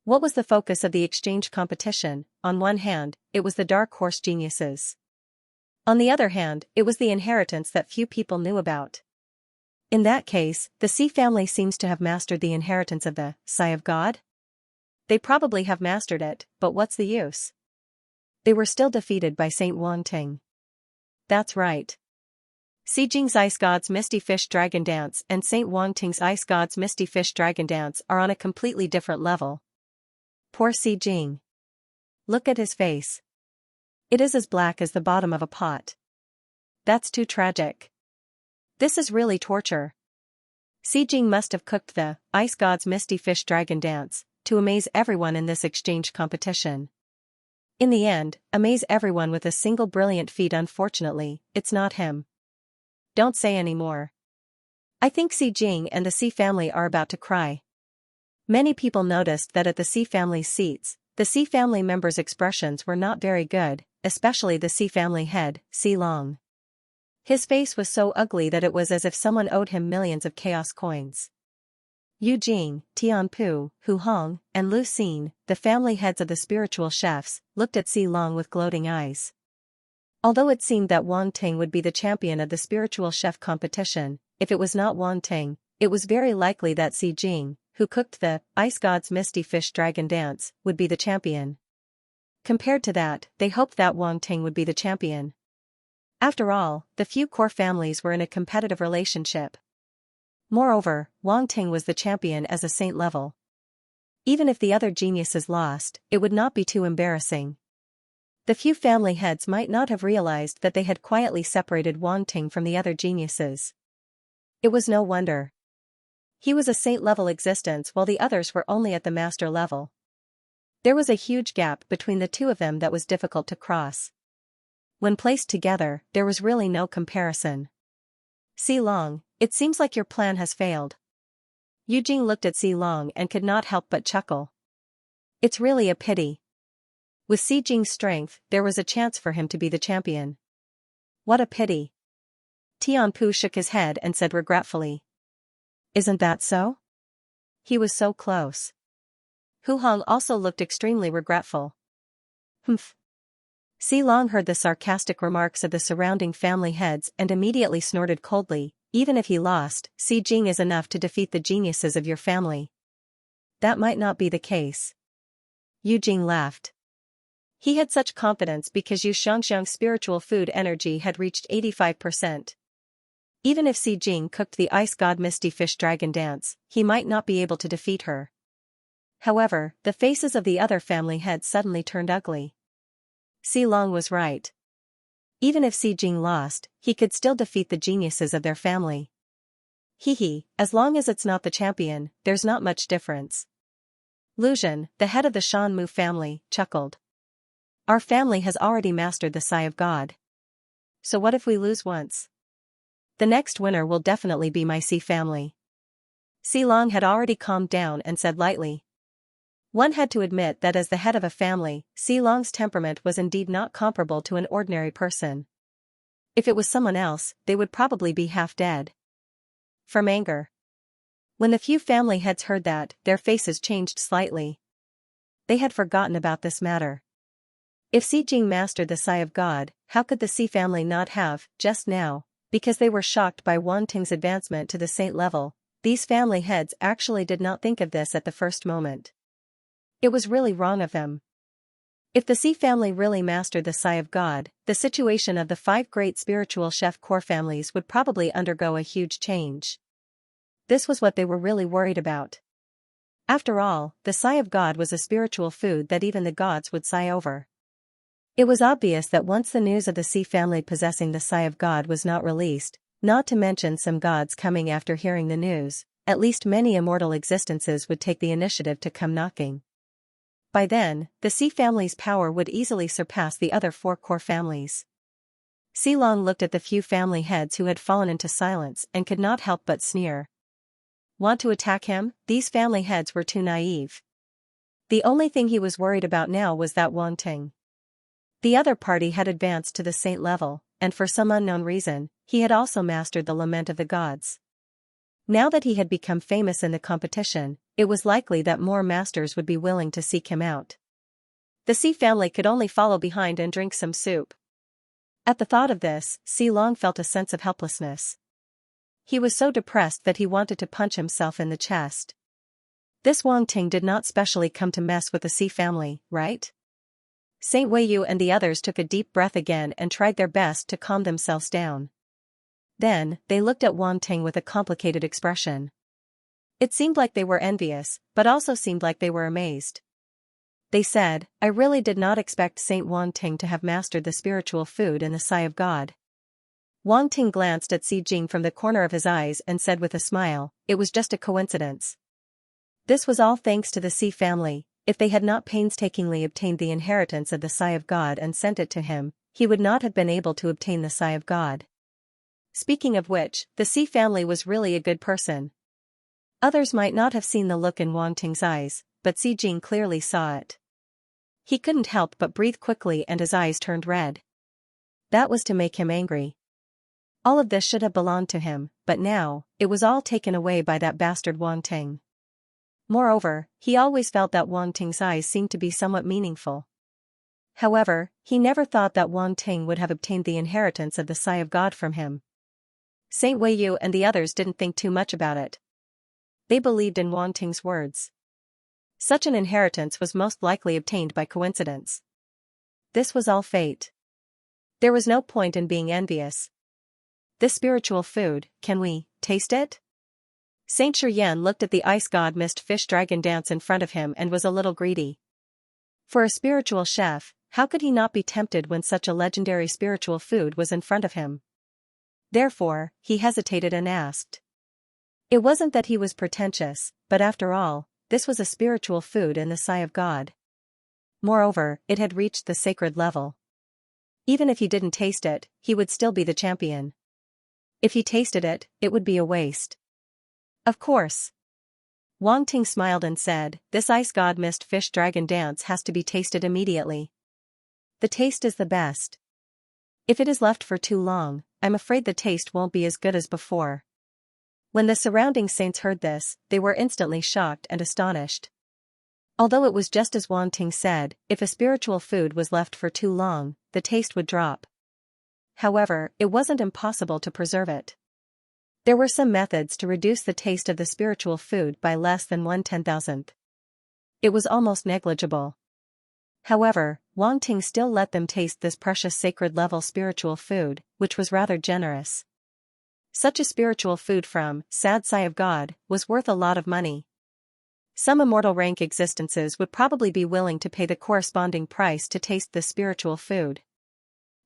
What was the focus of the exchange competition? On one hand, it was the dark horse geniuses. On the other hand, it was the inheritance that few people knew about. In that case, the Xi family seems to have mastered the inheritance of the Sigh of God? They probably have mastered it, but what's the use? They were still defeated by Saint Wang Ting. That's right. Xi Jing's Ice God's Misty Fish Dragon Dance and Saint Wang Ting's Ice God's Misty Fish Dragon Dance are on a completely different level. Poor Xi Jing. Look at his face. It is as black as the bottom of a pot. That's too tragic. This is really torture. Xi Jing must have cooked the Ice God's Misty Fish Dragon Dance to amaze everyone in this exchange competition. In the end, amaze everyone with a single brilliant feat. Unfortunately, it's not him. Don't say any more. I think Xi Jing and the Xi family are about to cry. Many people noticed that at the C family's seats, the C family members' expressions were not very good, especially the C family head, C Long. His face was so ugly that it was as if someone owed him millions of chaos coins. Yu Jing, Tianpu, Hu Hong, and Lu Xin, the family heads of the spiritual chefs, looked at C Long with gloating eyes. Although it seemed that Wang Ting would be the champion of the spiritual chef competition, if it was not Wang Ting, it was very likely that Si Jing, who cooked the Ice God's Misty Fish Dragon Dance, would be the champion. Compared to that, they hoped that Wang Ting would be the champion. After all, the few core families were in a competitive relationship. Moreover, Wang Ting was the champion as a saint level. Even if the other geniuses lost, it would not be too embarrassing. The few family heads might not have realized that they had quietly separated Wang Ting from the other geniuses. It was no wonder. He was a saint-level existence while the others were only at the master level. There was a huge gap between the two of them that was difficult to cross. When placed together, there was really no comparison. Si Long, it seems like your plan has failed. Yu Jing looked at Si Long and could not help but chuckle. It's really a pity. With Si Jing's strength, there was a chance for him to be the champion. What a pity. Tianpu shook his head and said regretfully. Isn't that so? He was so close. Hu Hong also looked extremely regretful. Humph. Si Long heard the sarcastic remarks of the surrounding family heads and immediately snorted coldly. Even if he lost, Si Jing is enough to defeat the geniuses of your family. That might not be the case. Yu Jing laughed. He had such confidence because Xianxia's spiritual food energy had reached 85%. Even if Si Jing cooked the Ice God Misty Fish Dragon Dance, he might not be able to defeat her. However, the faces of the other family heads suddenly turned ugly. Si Long was right. Even if Si Jing lost, he could still defeat the geniuses of their family. As long as it's not the champion, there's not much difference. Lu Zhen, the head of the Shanmu family, chuckled. Our family has already mastered the Sigh of God. So what if we lose once? The next winner will definitely be my Si family. Si Long had already calmed down and said lightly. One had to admit that as the head of a family, Si Long's temperament was indeed not comparable to an ordinary person. If it was someone else, they would probably be half dead. From anger. When the few family heads heard that, their faces changed slightly. They had forgotten about this matter. If Si Jing mastered the Sigh of God, how could the Si family not have, just now? Because they were shocked by Wang Ting's advancement to the saint level, these family heads actually did not think of this at the first moment. It was really wrong of them. If the Si family really mastered the Sigh of God, the situation of the 5 great spiritual chef core families would probably undergo a huge change. This was what they were really worried about. After all, the Sigh of God was a spiritual food that even the gods would sigh over. It was obvious that once the news of the Si family possessing the Sigh of God was not released, not to mention some gods coming after hearing the news, at least many immortal existences would take the initiative to come knocking. By then, the Si family's power would easily surpass the other 4 core families. Si Long looked at the few family heads who had fallen into silence and could not help but sneer. Want to attack him? These family heads were too naive. The only thing he was worried about now was that Wang Ting. The other party had advanced to the saint level, and for some unknown reason, he had also mastered the Lament of the Gods. Now that he had become famous in the competition, it was likely that more masters would be willing to seek him out. The Si family could only follow behind and drink some soup. At the thought of this, Si Long felt a sense of helplessness. He was so depressed that he wanted to punch himself in the chest. This Wang Ting did not specially come to mess with the Si family, right? Saint Weiyu and the others took a deep breath again and tried their best to calm themselves down. Then, they looked at Wang Ting with a complicated expression. It seemed like they were envious, but also seemed like they were amazed. They said, I really did not expect Saint Wang Ting to have mastered the spiritual food and the Sigh of God. Wang Ting glanced at Si Jing from the corner of his eyes and said with a smile, it was just a coincidence. This was all thanks to the Si family. If they had not painstakingly obtained the inheritance of the Sigh of God and sent it to him, he would not have been able to obtain the Sigh of God. Speaking of which, the Si family was really a good person. Others might not have seen the look in Wang Ting's eyes, but Jing clearly saw it. He couldn't help but breathe quickly and his eyes turned red. That was to make him angry. All of this should have belonged to him, but now, it was all taken away by that bastard Wang Ting. Moreover, he always felt that Wang Ting's eyes seemed to be somewhat meaningful. However, he never thought that Wang Ting would have obtained the inheritance of the Sigh of God from him. Saint Wei Yu and the others didn't think too much about it. They believed in Wang Ting's words. Such an inheritance was most likely obtained by coincidence. This was all fate. There was no point in being envious. This spiritual food, can we taste it? Saint Shiryan looked at the ice god mist fish dragon dance in front of him and was a little greedy. For a spiritual chef, how could he not be tempted when such a legendary spiritual food was in front of him? Therefore, he hesitated and asked. It wasn't that he was pretentious, but after all, this was a spiritual food in the Sigh of God. Moreover, it had reached the sacred level. Even if he didn't taste it, he would still be the champion. If he tasted it, it would be a waste. Of course. Wang Ting smiled and said, this ice god mist fish dragon dance has to be tasted immediately. The taste is the best. If it is left for too long, I'm afraid the taste won't be as good as before. When the surrounding saints heard this, they were instantly shocked and astonished. Although it was just as Wang Ting said, if a spiritual food was left for too long, the taste would drop. However, it wasn't impossible to preserve it. There were some methods to reduce the taste of the spiritual food by less than 1/10,000th. It was almost negligible. However, Wang Ting still let them taste this precious sacred-level spiritual food, which was rather generous. Such a spiritual food from Sad Sigh of God was worth a lot of money. Some immortal rank existences would probably be willing to pay the corresponding price to taste this spiritual food.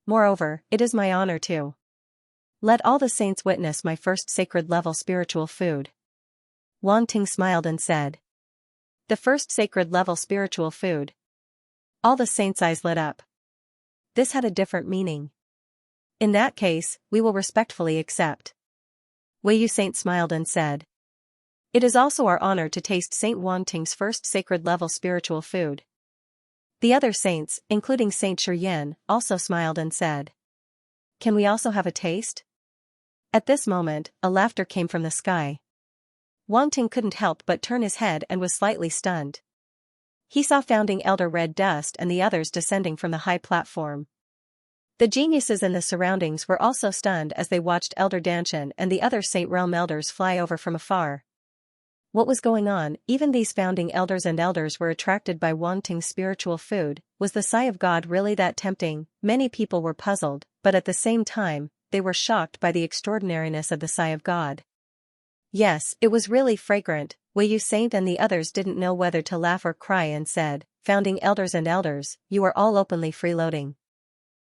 Moreover, it is my honor to let all the saints witness my first sacred-level spiritual food. Wang Ting smiled and said. The first sacred-level spiritual food. All the saints' eyes lit up. This had a different meaning. In that case, we will respectfully accept. Wei Yu Saint smiled and said. It is also our honor to taste Saint Wang Ting's first sacred-level spiritual food. The other saints, including Saint Shiryan, also smiled and said. Can we also have a taste? At this moment, a laughter came from the sky. Wang Ting couldn't help but turn his head and was slightly stunned. He saw Founding Elder Red Dust and the others descending from the high platform. The geniuses in the surroundings were also stunned as they watched Elder Danshan and the other Saint Realm elders fly over from afar. What was going on? Even these founding elders and elders were attracted by Wang Ting's spiritual food. Was the Sigh of God really that tempting? Many people were puzzled, but at the same time, they were shocked by the extraordinariness of the Sigh of God. Yes, it was really fragrant. Wei Yu Saint and the others didn't know whether to laugh or cry and said, Founding elders and elders, you are all openly freeloading.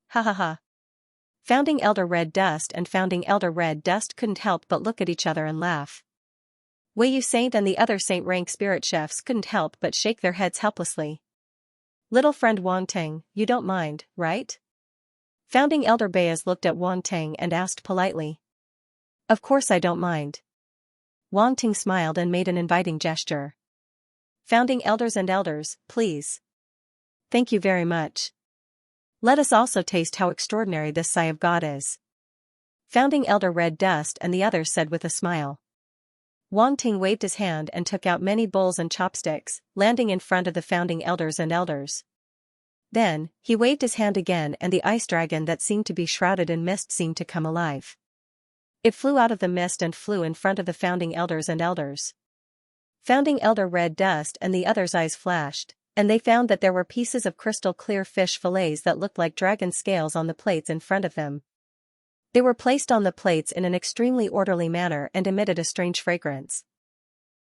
Ha ha ha. Founding Elder Red Dust and Founding Elder Red Dust couldn't help but look at each other and laugh. Wei Yu Saint and the other Saint rank spirit chefs couldn't help but shake their heads helplessly. Little friend Wang Ting, you don't mind, right? Founding Elder Baez looked at Wang Ting and asked politely. Of course I don't mind. Wang Ting smiled and made an inviting gesture. Founding elders and elders, please. Thank you very much. Let us also taste how extraordinary this Sigh of God is. Founding Elder Red Dust and the others said with a smile. Wang Ting waved his hand and took out many bowls and chopsticks, landing in front of the founding elders and elders. Then, he waved his hand again and the ice dragon that seemed to be shrouded in mist seemed to come alive. It flew out of the mist and flew in front of the founding elders and elders. Founding Elder Red Dust and the others' eyes flashed, and they found that there were pieces of crystal clear fish fillets that looked like dragon scales on the plates in front of them. They were placed on the plates in an extremely orderly manner and emitted a strange fragrance.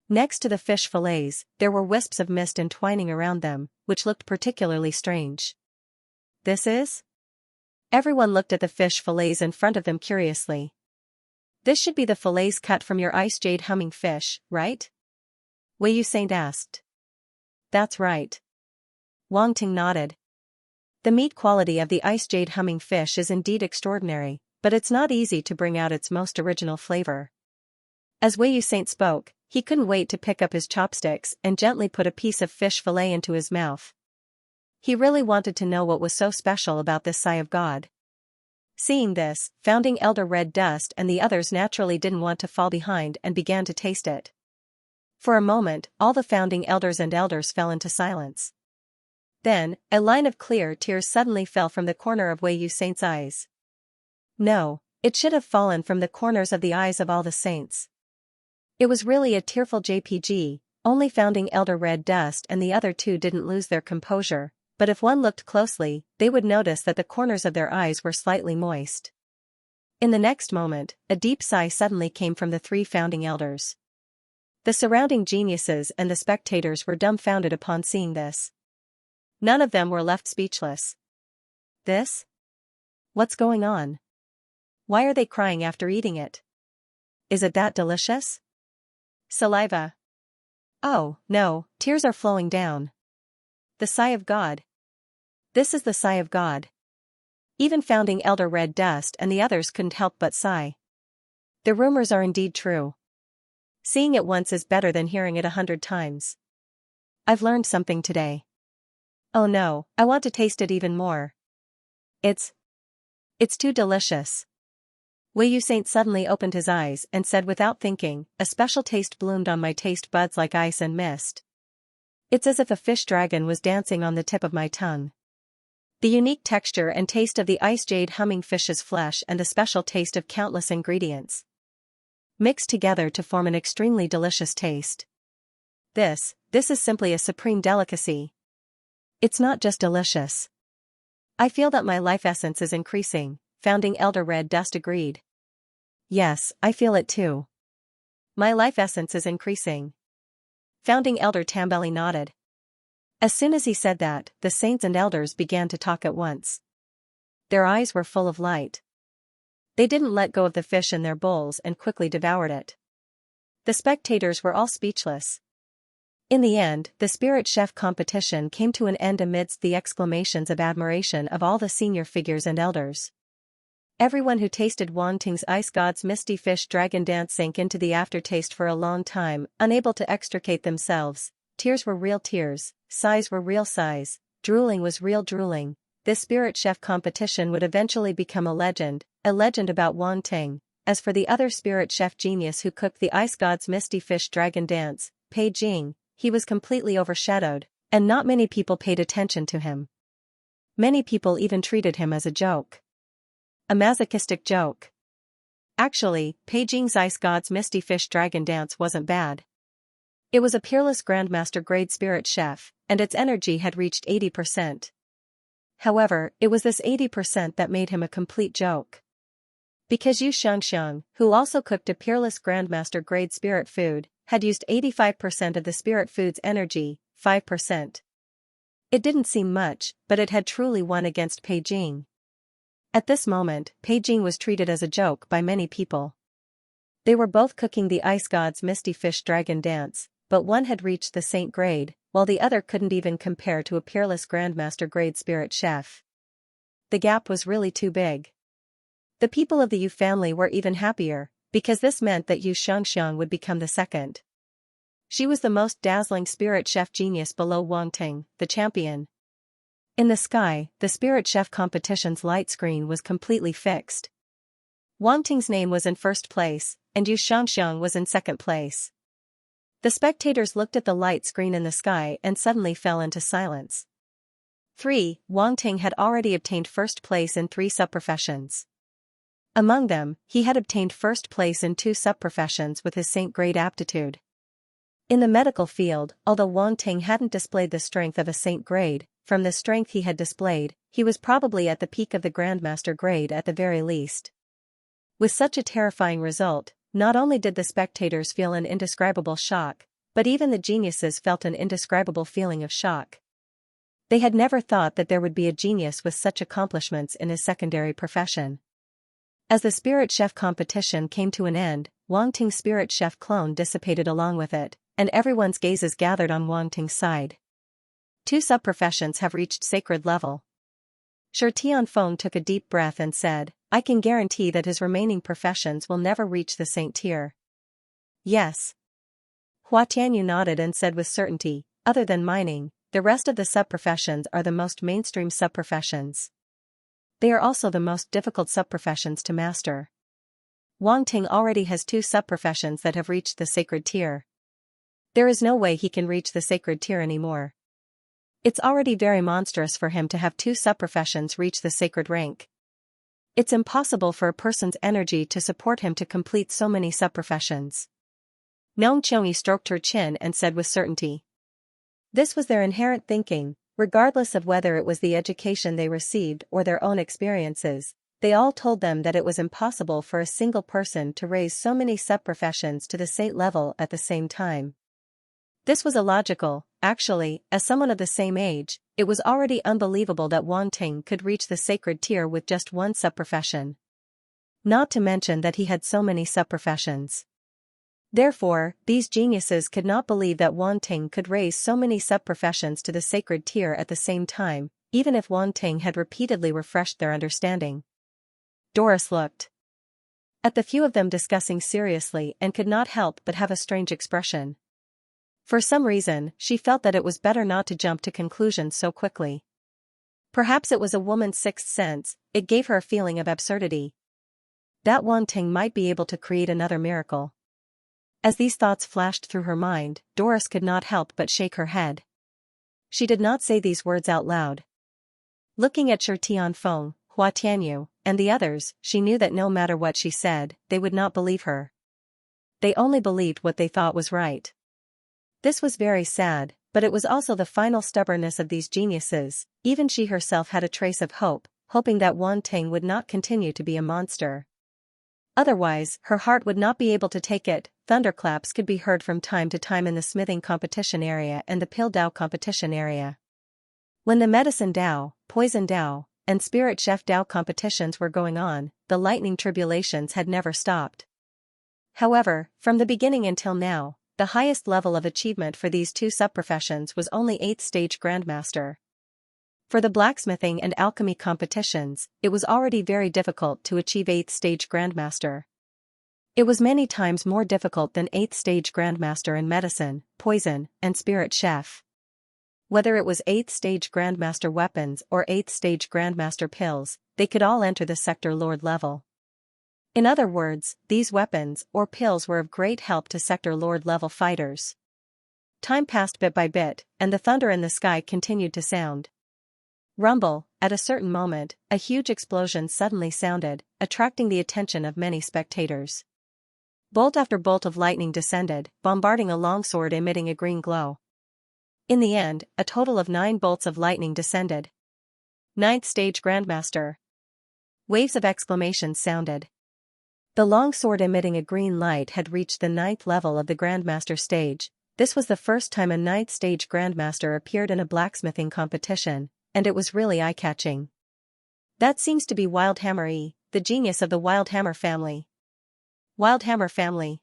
Next to the fish fillets, there were wisps of mist entwining around them, which looked particularly strange. This is? Everyone looked at the fish fillets in front of them curiously. This should be the fillets cut from your ice jade humming fish, right? Wei Yu Saint asked. That's right. Wang Ting nodded. The meat quality of the ice jade humming fish is indeed extraordinary, but it's not easy to bring out its most original flavor. As Wei Yu Saint spoke, He couldn't wait to pick up his chopsticks and gently put a piece of fish fillet into his mouth. He really wanted to know what was so special about this Sai of God. Seeing this, Founding Elder Red Dust and the others naturally didn't want to fall behind and began to taste it. For a moment, all the Founding Elders and Elders fell into silence. Then, a line of clear tears suddenly fell from the corner of Wei Yu Saint's eyes. No, it should have fallen from the corners of the eyes of all the saints. It was really a tearful JPG. Only Founding Elder Red Dust and the other two didn't lose their composure, but if one looked closely, they would notice that the corners of their eyes were slightly moist. In the next moment, a deep sigh suddenly came from the three Founding Elders. The surrounding geniuses and the spectators were dumbfounded upon seeing this. None of them were left speechless. This? What's going on? Why are they crying after eating it? Is it that delicious? Saliva. Oh, no, tears are flowing down. The Sai of God. This is the Sai of God. Even Founding Elder Red Dust and the others couldn't help but sigh. The rumors are indeed true. Seeing it once is better than hearing it 100 times. I've learned something today. Oh no, I want to taste it even more. It's too delicious. Wei Yu Saint suddenly opened his eyes and said without thinking, a special taste bloomed on my taste buds like ice and mist. It's as if a fish dragon was dancing on the tip of my tongue. The unique texture and taste of the ice jade humming fish's flesh and the special taste of countless ingredients mixed together to form an extremely delicious taste. This is simply a supreme delicacy. It's not just delicious. I feel that my life essence is increasing, Founding Elder Red Dust agreed. Yes, I feel it too. My life essence is increasing. Founding Elder Tambeli nodded. As soon as he said that, the saints and elders began to talk at once. Their eyes were full of light. They didn't let go of the fish in their bowls and quickly devoured it. The spectators were all speechless. In the end, the Spirit Chef competition came to an end amidst the exclamations of admiration of all the senior figures and elders. Everyone who tasted Wang Ting's Ice God's Misty Fish Dragon Dance sank into the aftertaste for a long time, unable to extricate themselves. Tears were real tears, sighs were real sighs, drooling was real drooling. This Spirit Chef competition would eventually become a legend about Wang Ting. As for the other Spirit Chef genius who cooked the Ice God's Misty Fish Dragon Dance, Pei Jing, he was completely overshadowed, and not many people paid attention to him. Many people even treated him as a joke. A masochistic joke. Actually, Pei Jing's Ice God's Misty Fish Dragon Dance wasn't bad. It was a peerless Grandmaster grade Spirit Chef, and its energy had reached 80%. However, it was this 80% that made him a complete joke. Because Yu Xianxia, who also cooked a peerless Grandmaster grade spirit food, had used 85% of the spirit food's energy, 5%. It didn't seem much, but it had truly won against Pei Jing. At this moment, Pei Jing was treated as a joke by many people. They were both cooking the Ice God's Misty Fish Dragon Dance, but one had reached the saint grade, while the other couldn't even compare to a peerless Grandmaster grade Spirit Chef. The gap was really too big. The people of the Yu family were even happier, because this meant that Yu Xianxia would become the second. She was the most dazzling Spirit Chef genius below Wang Ting, the champion. In the sky, the Spirit Chef competition's light screen was completely fixed. Wang Ting's name was in first place, and Yu Xianxia was in second place. The spectators looked at the light screen in the sky and suddenly fell into silence. 3. Wang Ting had already obtained first place in 3 subprofessions. Among them, he had obtained first place in 2 subprofessions with his saint-grade aptitude. In the medical field, although Wang Ting hadn't displayed the strength of a saint grade, from the strength he had displayed, he was probably at the peak of the Grandmaster grade at the very least. With such a terrifying result, not only did the spectators feel an indescribable shock, but even the geniuses felt an indescribable feeling of shock. They had never thought that there would be a genius with such accomplishments in his secondary profession. As the Spirit Chef competition came to an end, Wang Ting's Spirit Chef clone dissipated along with it, and everyone's gazes gathered on Wang Ting's side. 2 subprofessions have reached sacred level. Shi Tianfeng took a deep breath and said, I can guarantee that his remaining professions will never reach the saint tier. Yes. Hua Tianyu nodded and said with certainty, other than mining, the rest of the subprofessions are the most mainstream subprofessions. They are also the most difficult subprofessions to master. Wang Ting already has 2 subprofessions that have reached the sacred tier. There is no way he can reach the sacred tier anymore. It's already very monstrous for him to have 2 subprofessions reach the sacred rank. It's impossible for a person's energy to support him to complete so many subprofessions. Nong Chongyi stroked her chin and said with certainty. This was their inherent thinking, regardless of whether it was the education they received or their own experiences. They all told them that it was impossible for a single person to raise so many subprofessions to the saint level at the same time. This was illogical. Actually, as someone of the same age, it was already unbelievable that Wang Ting could reach the sacred tier with just 1 subprofession. Not to mention that he had so many subprofessions. Therefore, these geniuses could not believe that Wang Ting could raise so many subprofessions to the sacred tier at the same time, even if Wang Ting had repeatedly refreshed their understanding. Doris looked at the few of them discussing seriously and could not help but have a strange expression. For some reason, she felt that it was better not to jump to conclusions so quickly. Perhaps it was a woman's sixth sense, it gave her a feeling of absurdity. That Wang Ting might be able to create another miracle. As these thoughts flashed through her mind, Doris could not help but shake her head. She did not say these words out loud. Looking at Shi Tianfeng, Hua Tianyu, and the others, she knew that no matter what she said, they would not believe her. They only believed what they thought was right. This was very sad, but it was also the final stubbornness of these geniuses. Even she herself had a trace of hope, hoping that Wang Ting would not continue to be a monster. Otherwise, her heart would not be able to take it. Thunderclaps could be heard from time to time in the smithing competition area and the pill Dao competition area. When the medicine Dao, poison Dao, and spirit chef Dao competitions were going on, the lightning tribulations had never stopped. However, from the beginning until now, the highest level of achievement for these 2 subprofessions was only 8th stage Grandmaster. For the blacksmithing and alchemy competitions, it was already very difficult to achieve 8th stage Grandmaster. It was many times more difficult than 8th stage Grandmaster in medicine, poison, and spirit chef. Whether it was 8th stage Grandmaster weapons or 8th stage Grandmaster pills, they could all enter the Sector Lord level. In other words, these weapons or pills were of great help to Sector Lord level fighters. Time passed bit by bit, and the thunder in the sky continued to sound. Rumble, at a certain moment, a huge explosion suddenly sounded, attracting the attention of many spectators. Bolt after bolt of lightning descended, bombarding a longsword emitting a green glow. In the end, a total of 9 bolts of lightning descended. 9th stage Grandmaster. Waves of exclamations sounded. The longsword emitting a green light had reached the 9th level of the Grandmaster stage. This was the first time a 9th stage Grandmaster appeared in a blacksmithing competition, and it was really eye-catching. That seems to be Wildhammer E, the genius of the Wildhammer family. Wildhammer family.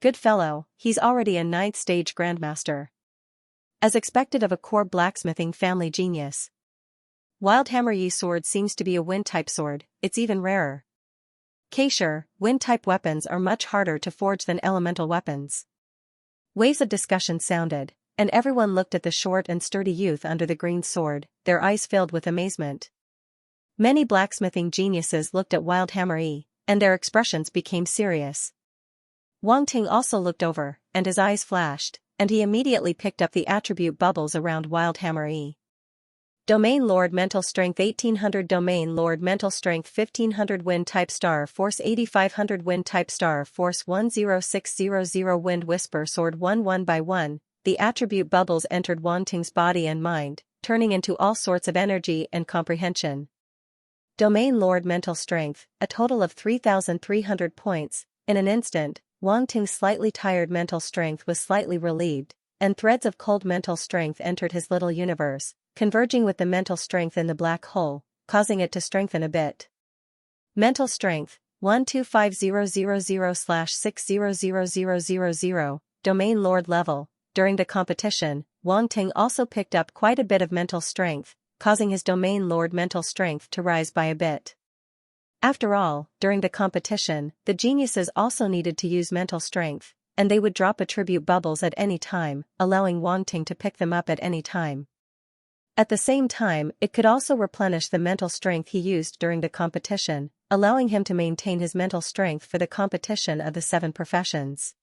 Good fellow, he's already a 9th stage Grandmaster. As expected of a core blacksmithing family genius. Wildhammer E sword seems to be a wind-type sword, it's even rarer. Sure, wind-type weapons are much harder to forge than elemental weapons. Waves of discussion sounded, and everyone looked at the short and sturdy youth under the green sword, their eyes filled with amazement. Many blacksmithing geniuses looked at Wildhammer E, and their expressions became serious. Wang Ting also looked over, and his eyes flashed, and he immediately picked up the attribute bubbles around Wildhammer E. Domain Lord Mental Strength 1800, Domain Lord Mental Strength 1500, Wind Type Star Force 8500, Wind Type Star Force 10600, Wind Whisper Sword 1 by 1. The attribute bubbles entered Wang Ting's body and mind, turning into all sorts of energy and comprehension. Domain Lord Mental Strength, a total of 3,300 points. In an instant, Wang Ting's slightly tired mental strength was slightly relieved, and threads of cold mental strength entered his little universe, converging with the mental strength in the black hole, causing it to strengthen a bit. Mental Strength 12500/600000, Domain Lord level. During the competition, Wang Ting also picked up quite a bit of mental strength, causing his Domain Lord mental strength to rise by a bit. After all, during the competition, the geniuses also needed to use mental strength, and they would drop attribute bubbles at any time, allowing Wanting to pick them up at any time. At the same time, it could also replenish the mental strength he used during the competition, allowing him to maintain his mental strength for the competition of the 7 professions.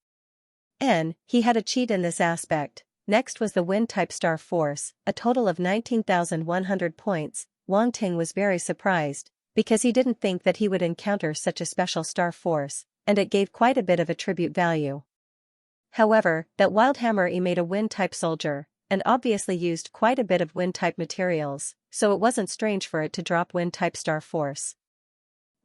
He had a cheat in this aspect. Next was the Wind-type Star Force, a total of 19,100 points. Wanting was very surprised, because he didn't think that he would encounter such a special Star Force, and it gave quite a bit of attribute value. However, that Wildhammer made a Wind-type soldier, and obviously used quite a bit of Wind-type materials, so it wasn't strange for it to drop Wind-type Star Force.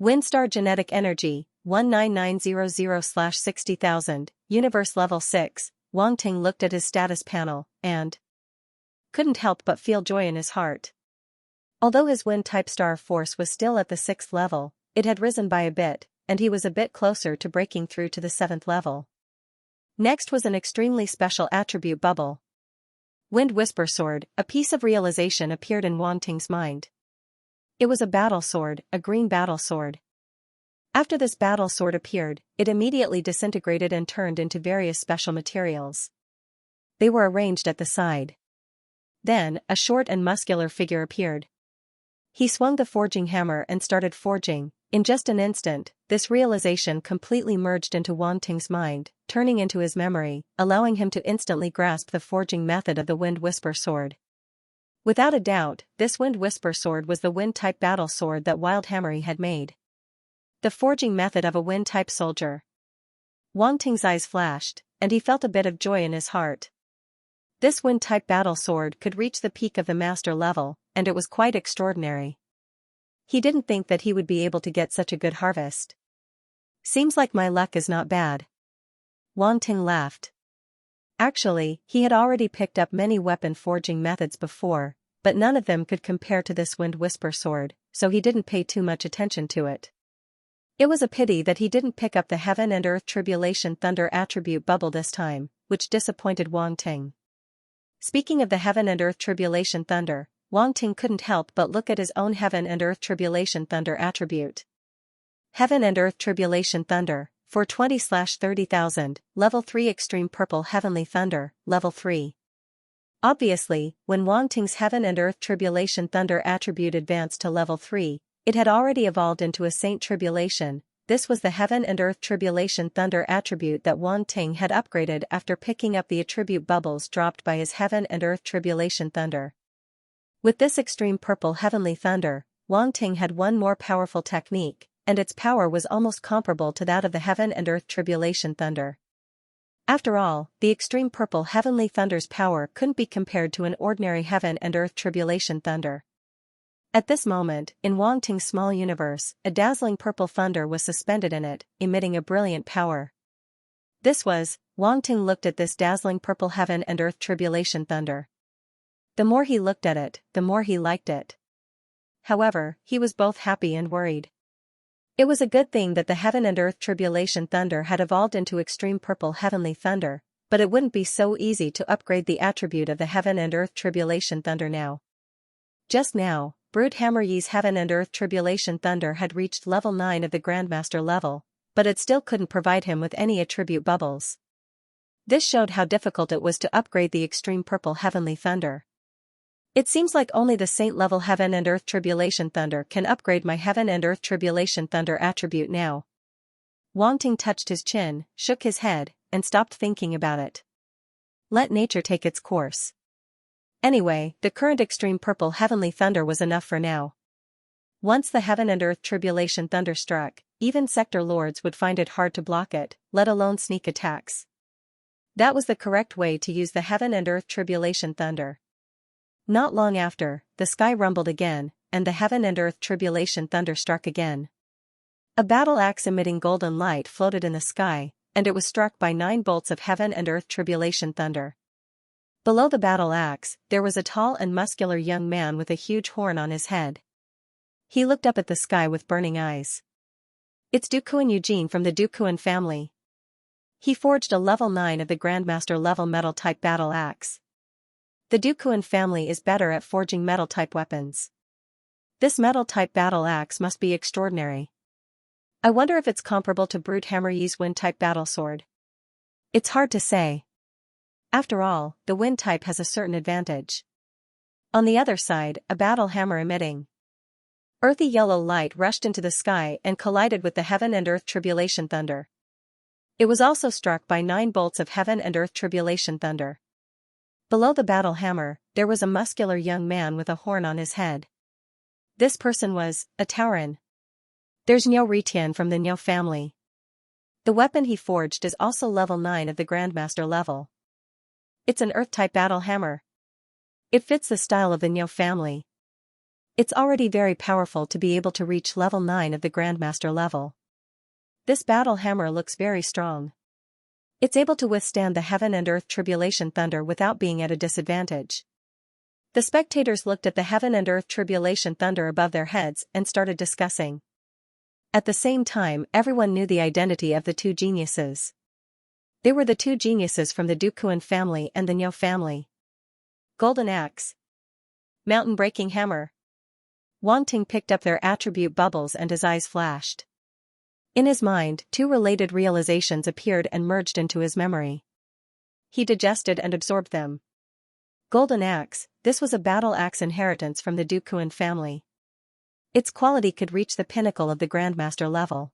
Windstar Genetic Energy, 19900/60,000, Universe Level 6, Wanting looked at his status panel, and couldn't help but feel joy in his heart. Although his Wind-type Star Force was still at the 6th level, it had risen by a bit, and he was a bit closer to breaking through to the 7th level. Next was an extremely special attribute bubble. Wind Whisper Sword, a piece of realization appeared in Wanting's mind. It was a battle sword, a green battle sword. After this battle sword appeared, it immediately disintegrated and turned into various special materials. They were arranged at the side. Then, a short and muscular figure appeared. He swung the forging hammer and started forging. In just an instant, this realization completely merged into Wanting's mind, turning into his memory, allowing him to instantly grasp the forging method of the Wind Whisper Sword. Without a doubt, this Wind Whisper Sword was the Wind-type battle sword that Wildhammer had made. The forging method of a Wind-type soldier. Wanting's eyes flashed, and he felt a bit of joy in his heart. This Wind-type battle sword could reach the peak of the master level, and it was quite extraordinary. He didn't think that he would be able to get such a good harvest. Seems like my luck is not bad. Wanting laughed. Actually, he had already picked up many weapon forging methods before, but none of them could compare to this Wind Whisper Sword, so he didn't pay too much attention to it. It was a pity that he didn't pick up the Heaven and Earth Tribulation Thunder attribute bubble this time, which disappointed Wanting. Speaking of the Heaven and Earth Tribulation Thunder, Wanting couldn't help but look at his own Heaven and Earth Tribulation Thunder attribute. Heaven and Earth Tribulation Thunder, 420/30,000, Level 3 Extreme Purple Heavenly Thunder, Level 3. Obviously, when Wanting's Heaven and Earth Tribulation Thunder attribute advanced to Level 3, it had already evolved into a Saint Tribulation. This was the Heaven and Earth Tribulation Thunder attribute that Wanting had upgraded after picking up the attribute bubbles dropped by his Heaven and Earth Tribulation Thunder. With this Extreme Purple Heavenly Thunder, Wanting had one more powerful technique, and its power was almost comparable to that of the Heaven and Earth Tribulation Thunder. After all, the Extreme Purple Heavenly Thunder's power couldn't be compared to an ordinary Heaven and Earth Tribulation Thunder. At this moment, in Wanting's small universe, a dazzling purple thunder was suspended in it, emitting a brilliant power. Wanting looked at this dazzling purple Heaven and Earth Tribulation Thunder. The more he looked at it, the more he liked it. However, he was both happy and worried. It was a good thing that the Heaven and Earth Tribulation Thunder had evolved into Extreme Purple Heavenly Thunder, but it wouldn't be so easy to upgrade the attribute of the Heaven and Earth Tribulation Thunder now. Just now, Broodhammer's Heaven and Earth Tribulation Thunder had reached level 9 of the Grandmaster level, but it still couldn't provide him with any attribute bubbles. This showed how difficult it was to upgrade the Extreme Purple Heavenly Thunder. It seems like only the Saint-level Heaven and Earth Tribulation Thunder can upgrade my Heaven and Earth Tribulation Thunder attribute now. Wanting touched his chin, shook his head, and stopped thinking about it. Let nature take its course. Anyway, the current Extreme Purple Heavenly Thunder was enough for now. Once the Heaven and Earth Tribulation Thunder struck, even Sector Lords would find it hard to block it, let alone sneak attacks. That was the correct way to use the Heaven and Earth Tribulation Thunder. Not long after, the sky rumbled again, and the Heaven and Earth Tribulation Thunder struck again. A battle axe emitting golden light floated in the sky, and it was struck by 9 bolts of Heaven and Earth Tribulation Thunder. Below the battle axe, there was a tall and muscular young man with a huge horn on his head. He looked up at the sky with burning eyes. It's Dukuan Eugene from the Dukuan family. He forged a level 9 of the Grandmaster level metal-type battle axe. The Dukuan family is better at forging metal-type weapons. This metal-type battle axe must be extraordinary. I wonder if it's comparable to Broodhammer's wind-type battle sword. It's hard to say. After all, the wind type has a certain advantage. On the other side, a battle hammer emitting earthy yellow light rushed into the sky and collided with the heaven and earth tribulation thunder. It was also struck by 9 bolts of heaven and earth tribulation thunder. Below the battle hammer, there was a muscular young man with a horn on his head. This person was a Tauren. There's Niu Ritian from the Niu family. The weapon he forged is also level 9 of the Grandmaster level. It's an Earth-type battle hammer. It fits the style of the Niu family. It's already very powerful to be able to reach level 9 of the Grandmaster level. This battle hammer looks very strong. It's able to withstand the heaven and earth tribulation thunder without being at a disadvantage. The spectators looked at the heaven and earth tribulation thunder above their heads and started discussing. At the same time, everyone knew the identity of the 2 geniuses. They were the 2 geniuses from the Dukuan family and the Niu family. Golden Axe. Mountain-breaking hammer. Wang Ting picked up their attribute bubbles and his eyes flashed. In his mind, 2 related realizations appeared and merged into his memory. He digested and absorbed them. Golden Axe, this was a battle axe inheritance from the Dukuan family. Its quality could reach the pinnacle of the Grandmaster level.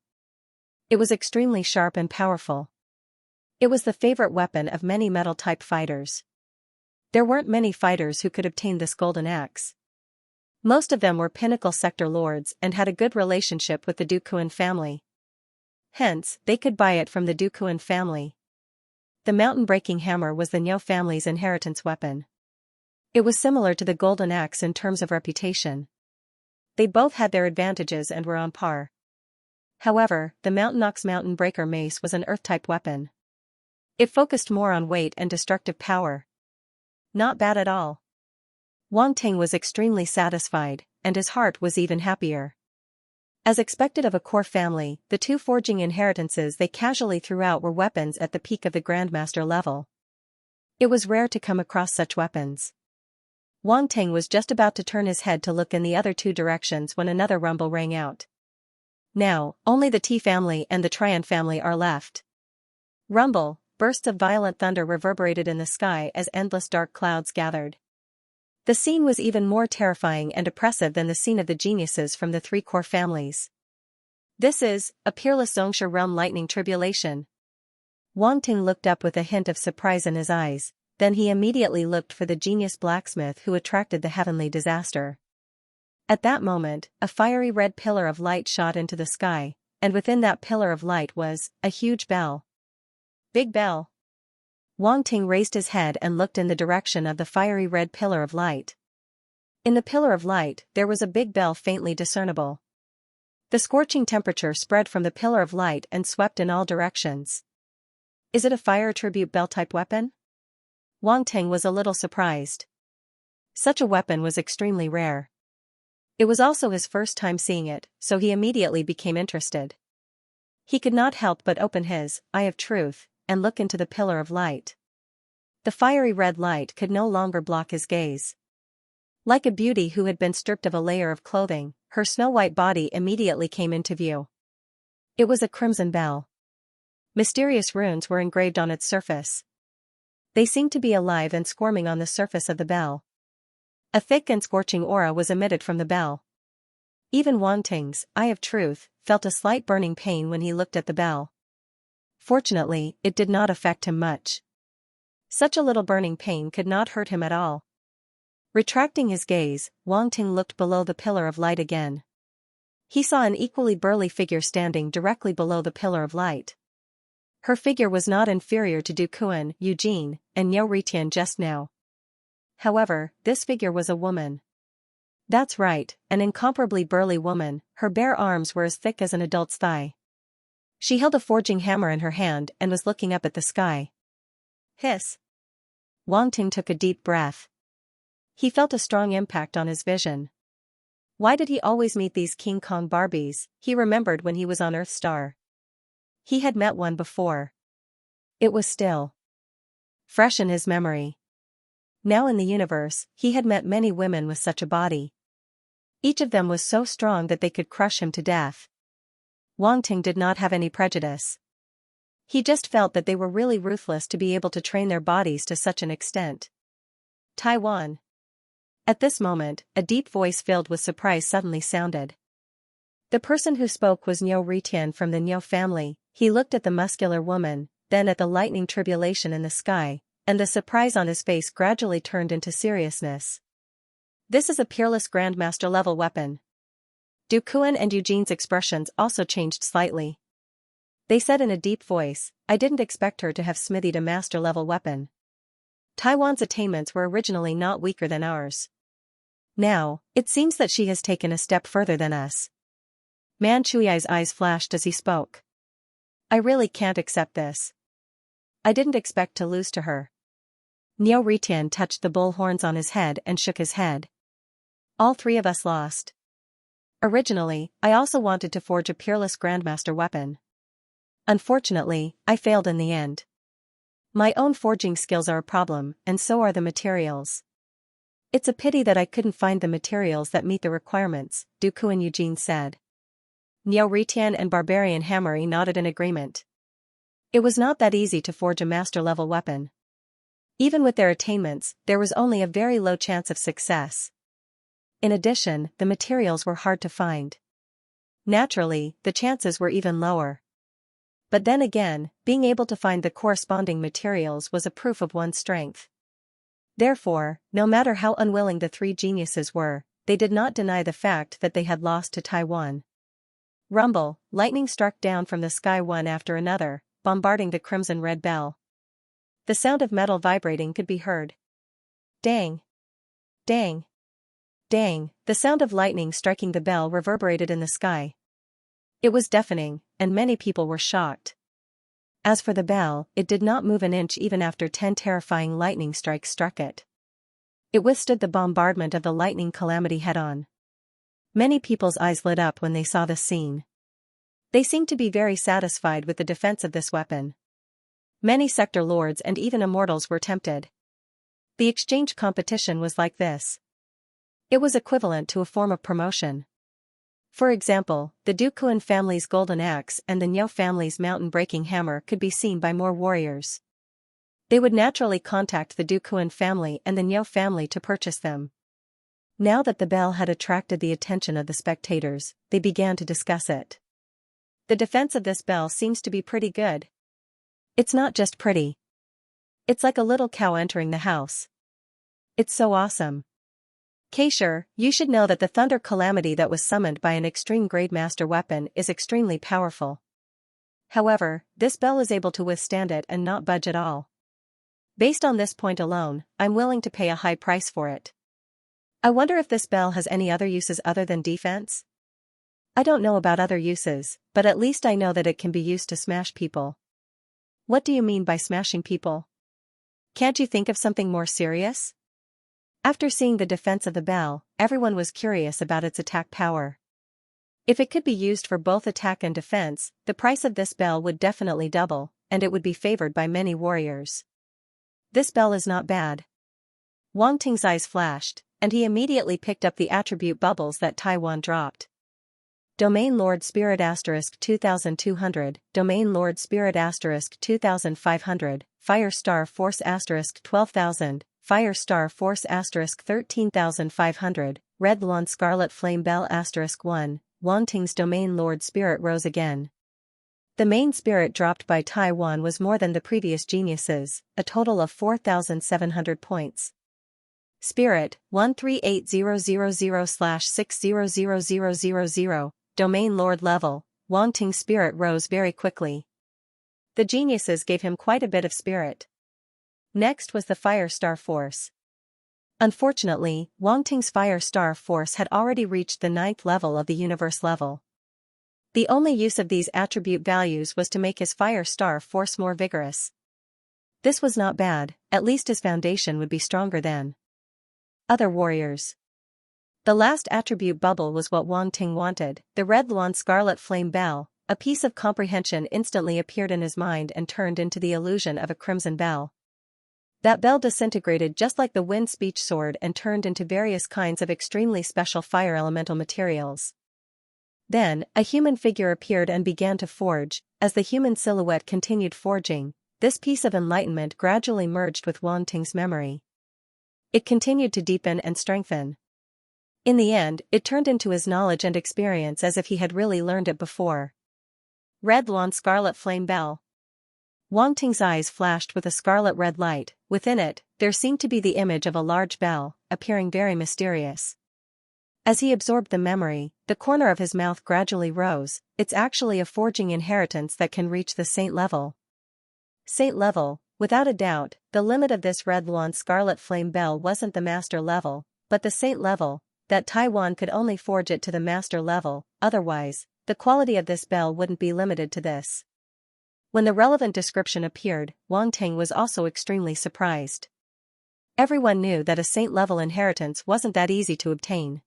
It was extremely sharp and powerful. It was the favorite weapon of many metal-type fighters. There weren't many fighters who could obtain this golden axe. Most of them were pinnacle sector lords and had a good relationship with the Dukuan family. Hence, they could buy it from the Dukuan family. The mountain-breaking hammer was the Niu family's inheritance weapon. It was similar to the golden axe in terms of reputation. They both had their advantages and were on par. However, the mountain breaker mace was an earth-type weapon. It focused more on weight and destructive power. Not bad at all. Wang Ting was extremely satisfied, and his heart was even happier. As expected of a core family, the 2 forging inheritances they casually threw out were weapons at the peak of the Grandmaster level. It was rare to come across such weapons. Wang Ting was just about to turn his head to look in the other 2 directions when another rumble rang out. Now, only the T family and the Trian family are left. Rumble, bursts of violent thunder reverberated in the sky as endless dark clouds gathered. The scene was even more terrifying and oppressive than the scene of the geniuses from the 3 core families. This is a peerless Xianxia realm lightning tribulation. Wang Ting looked up with a hint of surprise in his eyes, then he immediately looked for the genius blacksmith who attracted the heavenly disaster. At that moment, a fiery red pillar of light shot into the sky, and within that pillar of light was a huge bell. Big bell. Wang Ting raised his head and looked in the direction of the fiery red pillar of light. In the pillar of light, there was a big bell faintly discernible. The scorching temperature spread from the pillar of light and swept in all directions. Is it a fire tribute bell-type weapon? Wang Ting was a little surprised. Such a weapon was extremely rare. It was also his first time seeing it, so he immediately became interested. He could not help but open his eye of truth and look into the pillar of light. The fiery red light could no longer block his gaze. Like a beauty who had been stripped of a layer of clothing, her snow-white body immediately came into view. It was a crimson bell. Mysterious runes were engraved on its surface. They seemed to be alive and squirming on the surface of the bell. A thick and scorching aura was emitted from the bell. Even Wang Ting's eye of truth felt a slight burning pain when he looked at the bell. Fortunately, it did not affect him much. Such a little burning pain could not hurt him at all. Retracting his gaze, Wang Ting looked below the pillar of light again. He saw an equally burly figure standing directly below the pillar of light. Her figure was not inferior to Dukuan, Eugene, and Niu Ritian just now. However, this figure was a woman. That's right, an incomparably burly woman. Her bare arms were as thick as an adult's thigh. She held a forging hammer in her hand and was looking up at the sky. Hiss. Wang Ting took a deep breath. He felt a strong impact on his vision. Why did he always meet these King Kong Barbies? He remembered when he was on Earth Star. He had met one before. It was still fresh in his memory. Now in the universe, he had met many women with such a body. Each of them was so strong that they could crush him to death. Wang Ting did not have any prejudice. He just felt that they were really ruthless to be able to train their bodies to such an extent. Taiwan. At this moment, a deep voice filled with surprise suddenly sounded. The person who spoke was Niu Ritian from the Niu family. He looked at the muscular woman, then at the lightning tribulation in the sky, and the surprise on his face gradually turned into seriousness. This is a peerless Grandmaster-level weapon. Du Kuan and Eugene's expressions also changed slightly. They said in a deep voice, I didn't expect her to have smithied a master-level weapon. Taiwan's attainments were originally not weaker than ours. Now, it seems that she has taken a step further than us. Man Chui's eyes flashed as he spoke. I really can't accept this. I didn't expect to lose to her. Niu Ritian touched the bull horns on his head and shook his head. All three of us lost. Originally, I also wanted to forge a peerless Grandmaster weapon. Unfortunately, I failed in the end. My own forging skills are a problem, and so are the materials. It's a pity that I couldn't find the materials that meet the requirements, Du Kuan Eugene said. Niu Ritian and Barbarian Hammery nodded in agreement. It was not that easy to forge a master-level weapon. Even with their attainments, there was only a very low chance of success. In addition, the materials were hard to find. Naturally, the chances were even lower. But then again, being able to find the corresponding materials was a proof of one's strength. Therefore, no matter how unwilling the three geniuses were, they did not deny the fact that they had lost to Taiwan. Rumble, lightning struck down from the sky one after another, bombarding the crimson-red bell. The sound of metal vibrating could be heard. Dang! Dang! Dang! The sound of lightning striking the bell reverberated in the sky. It was deafening, and many people were shocked. As for the bell, it did not move an inch even after 10 terrifying lightning strikes struck it. It withstood the bombardment of the lightning calamity head-on. Many people's eyes lit up when they saw this scene. They seemed to be very satisfied with the defense of this weapon. Many sector lords and even immortals were tempted. The exchange competition was like this. It was equivalent to a form of promotion. For example, the Du Kuan family's golden axe and the Niu family's mountain-breaking hammer could be seen by more warriors. They would naturally contact the Du Kuan family and the Niu family to purchase them. Now that the bell had attracted the attention of the spectators, they began to discuss it. The defense of this bell seems to be pretty good. It's not just pretty. It's like a little cow entering the house. It's so awesome. Kaisher, you should know that the thunder calamity that was summoned by an extreme-grade master weapon is extremely powerful. However, this bell is able to withstand it and not budge at all. Based on this point alone, I'm willing to pay a high price for it. I wonder if this bell has any other uses other than defense? I don't know about other uses, but at least I know that it can be used to smash people. What do you mean by smashing people? Can't you think of something more serious? After seeing the defense of the bell, everyone was curious about its attack power. If it could be used for both attack and defense, the price of this bell would definitely double, and it would be favored by many warriors. This bell is not bad. Wang Ting's eyes flashed, and he immediately picked up the attribute bubbles that Taiwan dropped. Domain Lord Spirit * 2200, Domain Lord Spirit * 2500, Fire Star Force * 12,000, Fire Star Force * 13,500, Red Lawn Scarlet Flame Bell * 1, Wang Ting's Domain Lord Spirit rose again. The main spirit dropped by Taiwan was more than the previous geniuses, a total of 4,700 points. Spirit 138000/600000, Domain Lord level, Wang Ting's spirit rose very quickly. The geniuses gave him quite a bit of spirit. Next was the Fire Star Force. Unfortunately, Wang Ting's Fire Star Force had already reached the 9th level of the universe level. The only use of these attribute values was to make his Fire Star Force more vigorous. This was not bad, at least his foundation would be stronger then. Other warriors. The last attribute bubble was what Wang Ting wanted, the Red Lawn Scarlet Flame Bell. A piece of comprehension instantly appeared in his mind and turned into the illusion of a crimson bell. That bell disintegrated just like the wind speech sword and turned into various kinds of extremely special fire elemental materials. Then, a human figure appeared and began to forge. As the human silhouette continued forging, this piece of enlightenment gradually merged with Wang Ting's memory. It continued to deepen and strengthen. In the end, it turned into his knowledge and experience as if he had really learned it before. Red Lawn Scarlet Flame Bell. Wang Ting's eyes flashed with a scarlet-red light. Within it, there seemed to be the image of a large bell, appearing very mysterious. As he absorbed the memory, the corner of his mouth gradually rose. It's actually a forging inheritance that can reach the saint level. Saint level, without a doubt, the limit of this Red Lawn Scarlet Flame Bell wasn't the master level, but the saint level, that Taiwan could only forge it to the master level, otherwise, the quality of this bell wouldn't be limited to this. When the relevant description appeared, Wang Ting was also extremely surprised. Everyone knew that a saint-level inheritance wasn't that easy to obtain.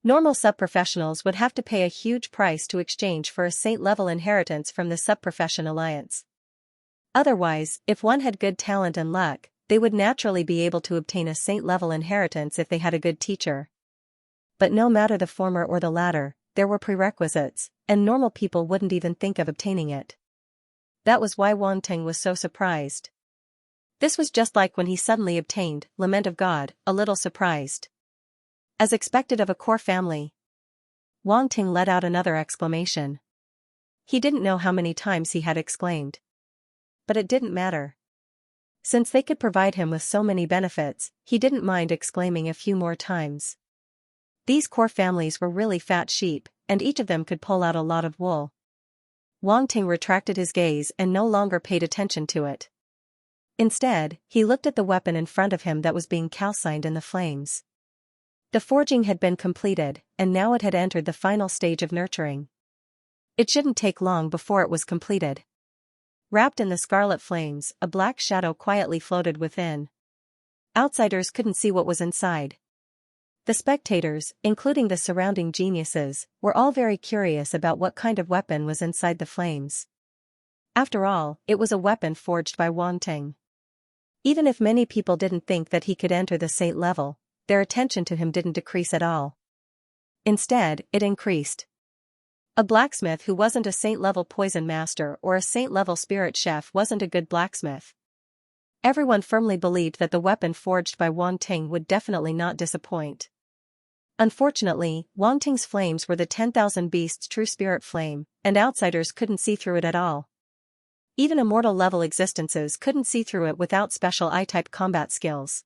Normal sub-professionals would have to pay a huge price to exchange for a saint-level inheritance from the sub-profession alliance. Otherwise, if one had good talent and luck, they would naturally be able to obtain a saint-level inheritance if they had a good teacher. But no matter the former or the latter, there were prerequisites, and normal people wouldn't even think of obtaining it. That was why Wang Ting was so surprised. This was just like when he suddenly obtained Lament of God, a little surprised. As expected of a core family. Wang Ting let out another exclamation. He didn't know how many times he had exclaimed. But it didn't matter. Since they could provide him with so many benefits, he didn't mind exclaiming a few more times. These core families were really fat sheep, and each of them could pull out a lot of wool. Wang Ting retracted his gaze and no longer paid attention to it. Instead, he looked at the weapon in front of him that was being calcined in the flames. The forging had been completed, and now it had entered the final stage of nurturing. It shouldn't take long before it was completed. Wrapped in the scarlet flames, a black shadow quietly floated within. Outsiders couldn't see what was inside. The spectators, including the surrounding geniuses, were all very curious about what kind of weapon was inside the flames. After all, it was a weapon forged by Wang Ting. Even if many people didn't think that he could enter the saint level, their attention to him didn't decrease at all. Instead, it increased. A blacksmith who wasn't a saint-level poison master or a saint-level spirit chef wasn't a good blacksmith. Everyone firmly believed that the weapon forged by Wang Ting would definitely not disappoint. Unfortunately, Wang Ting's flames were the 10,000 beasts' true spirit flame, and outsiders couldn't see through it at all. Even immortal-level existences couldn't see through it without special I-type combat skills.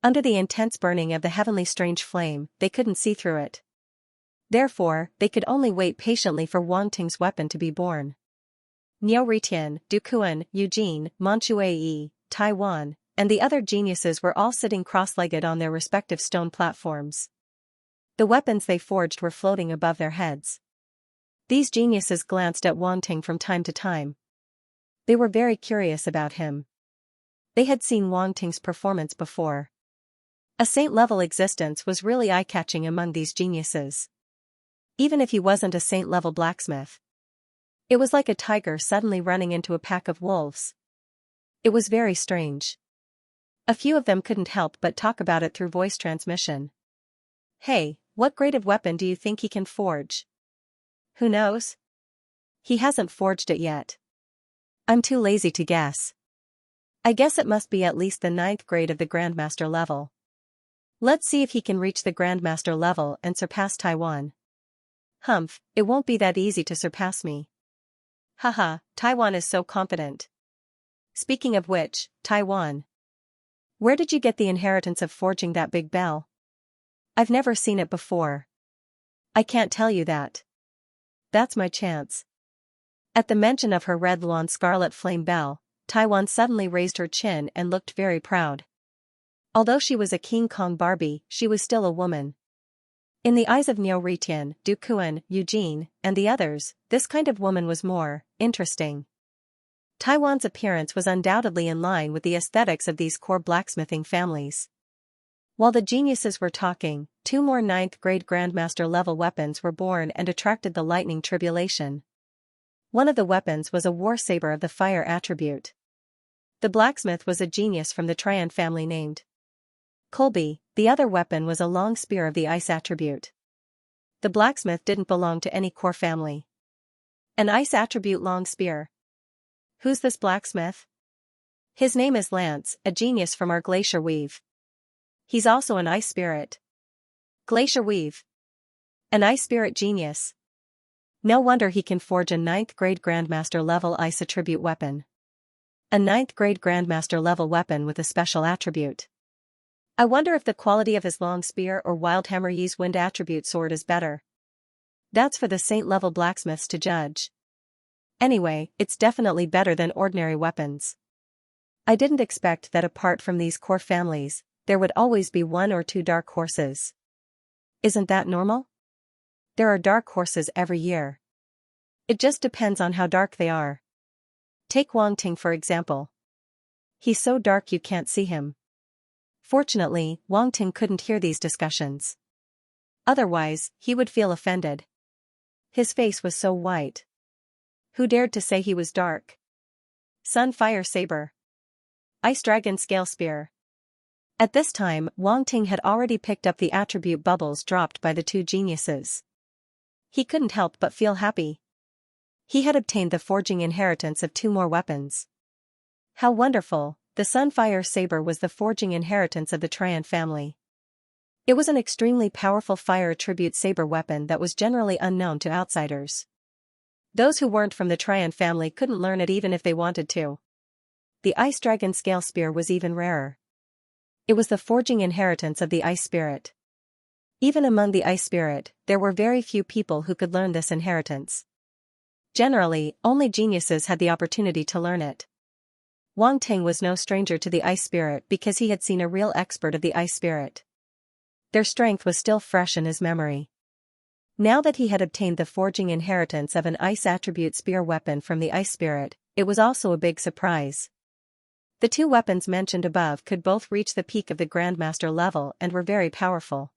Under the intense burning of the heavenly strange flame, they couldn't see through it. Therefore, they could only wait patiently for Wang Ting's weapon to be born. Niu Ritian, Duquan, Eugene, Manchuei, Taiwan, and the other geniuses were all sitting cross-legged on their respective stone platforms. The weapons they forged were floating above their heads. These geniuses glanced at Wang Ting from time to time. They were very curious about him. They had seen Wang Ting's performance before. A saint-level existence was really eye-catching among these geniuses. Even if he wasn't a saint-level blacksmith. It was like a tiger suddenly running into a pack of wolves. It was very strange. A few of them couldn't help but talk about it through voice transmission. Hey, what grade of weapon do you think he can forge? Who knows? He hasn't forged it yet. I'm too lazy to guess. I guess it must be at least the 9th grade of the Grandmaster level. Let's see if he can reach the Grandmaster level and surpass Taiwan. Humph, it won't be that easy to surpass me. Haha, Taiwan is so confident. Speaking of which, Taiwan. Where did you get the inheritance of forging that big bell? I've never seen it before. I can't tell you that. That's my chance. At the mention of her Red Lawn Scarlet Flame Bell, Taiwan suddenly raised her chin and looked very proud. Although she was a King Kong Barbie, she was still a woman. In the eyes of Niu Ritian, Duquan, Eugene, and the others, this kind of woman was more interesting. Taiwan's appearance was undoubtedly in line with the aesthetics of these core blacksmithing families. While the geniuses were talking, 2 more 9th grade Grandmaster level weapons were born and attracted the lightning tribulation. One of the weapons was a war saber of the fire attribute. The blacksmith was a genius from the Trian family named Colby. The other weapon was a long spear of the ice attribute. The blacksmith didn't belong to any core family. An ice attribute long spear. Who's this blacksmith? His name is Lance, a genius from our glacier weave. He's also an ice spirit. Glacier weave. An ice spirit genius. No wonder he can forge a 9th grade Grandmaster level ice attribute weapon. A 9th grade Grandmaster level weapon with a special attribute. I wonder if the quality of his long spear or Wildhammer Yi's wind attribute sword is better. That's for the Saint level blacksmiths to judge. Anyway, it's definitely better than ordinary weapons. I didn't expect that apart from these core families, there would always be 1 or 2 dark horses. Isn't that normal? There are dark horses every year. It just depends on how dark they are. Take Wang Ting for example. He's so dark you can't see him. Fortunately, Wang Ting couldn't hear these discussions. Otherwise, he would feel offended. His face was so white. Who dared to say he was dark? Sun Fire Saber. Ice Dragon Scale Spear. At this time, Wang Ting had already picked up the attribute bubbles dropped by the 2 geniuses. He couldn't help but feel happy. He had obtained the forging inheritance of 2 more weapons. How wonderful! The Sunfire Saber was the forging inheritance of the Trian family. It was an extremely powerful fire attribute saber weapon that was generally unknown to outsiders. Those who weren't from the Trian family couldn't learn it even if they wanted to. The Ice Dragon Scale Spear was even rarer. It was the forging inheritance of the Ice Spirit. Even among the Ice Spirit, there were very few people who could learn this inheritance. Generally, only geniuses had the opportunity to learn it. Wang Ting was no stranger to the Ice Spirit because he had seen a real expert of the Ice Spirit. Their strength was still fresh in his memory. Now that he had obtained the forging inheritance of an Ice attribute spear weapon from the Ice Spirit, it was also a big surprise. The 2 weapons mentioned above could both reach the peak of the Grandmaster level and were very powerful.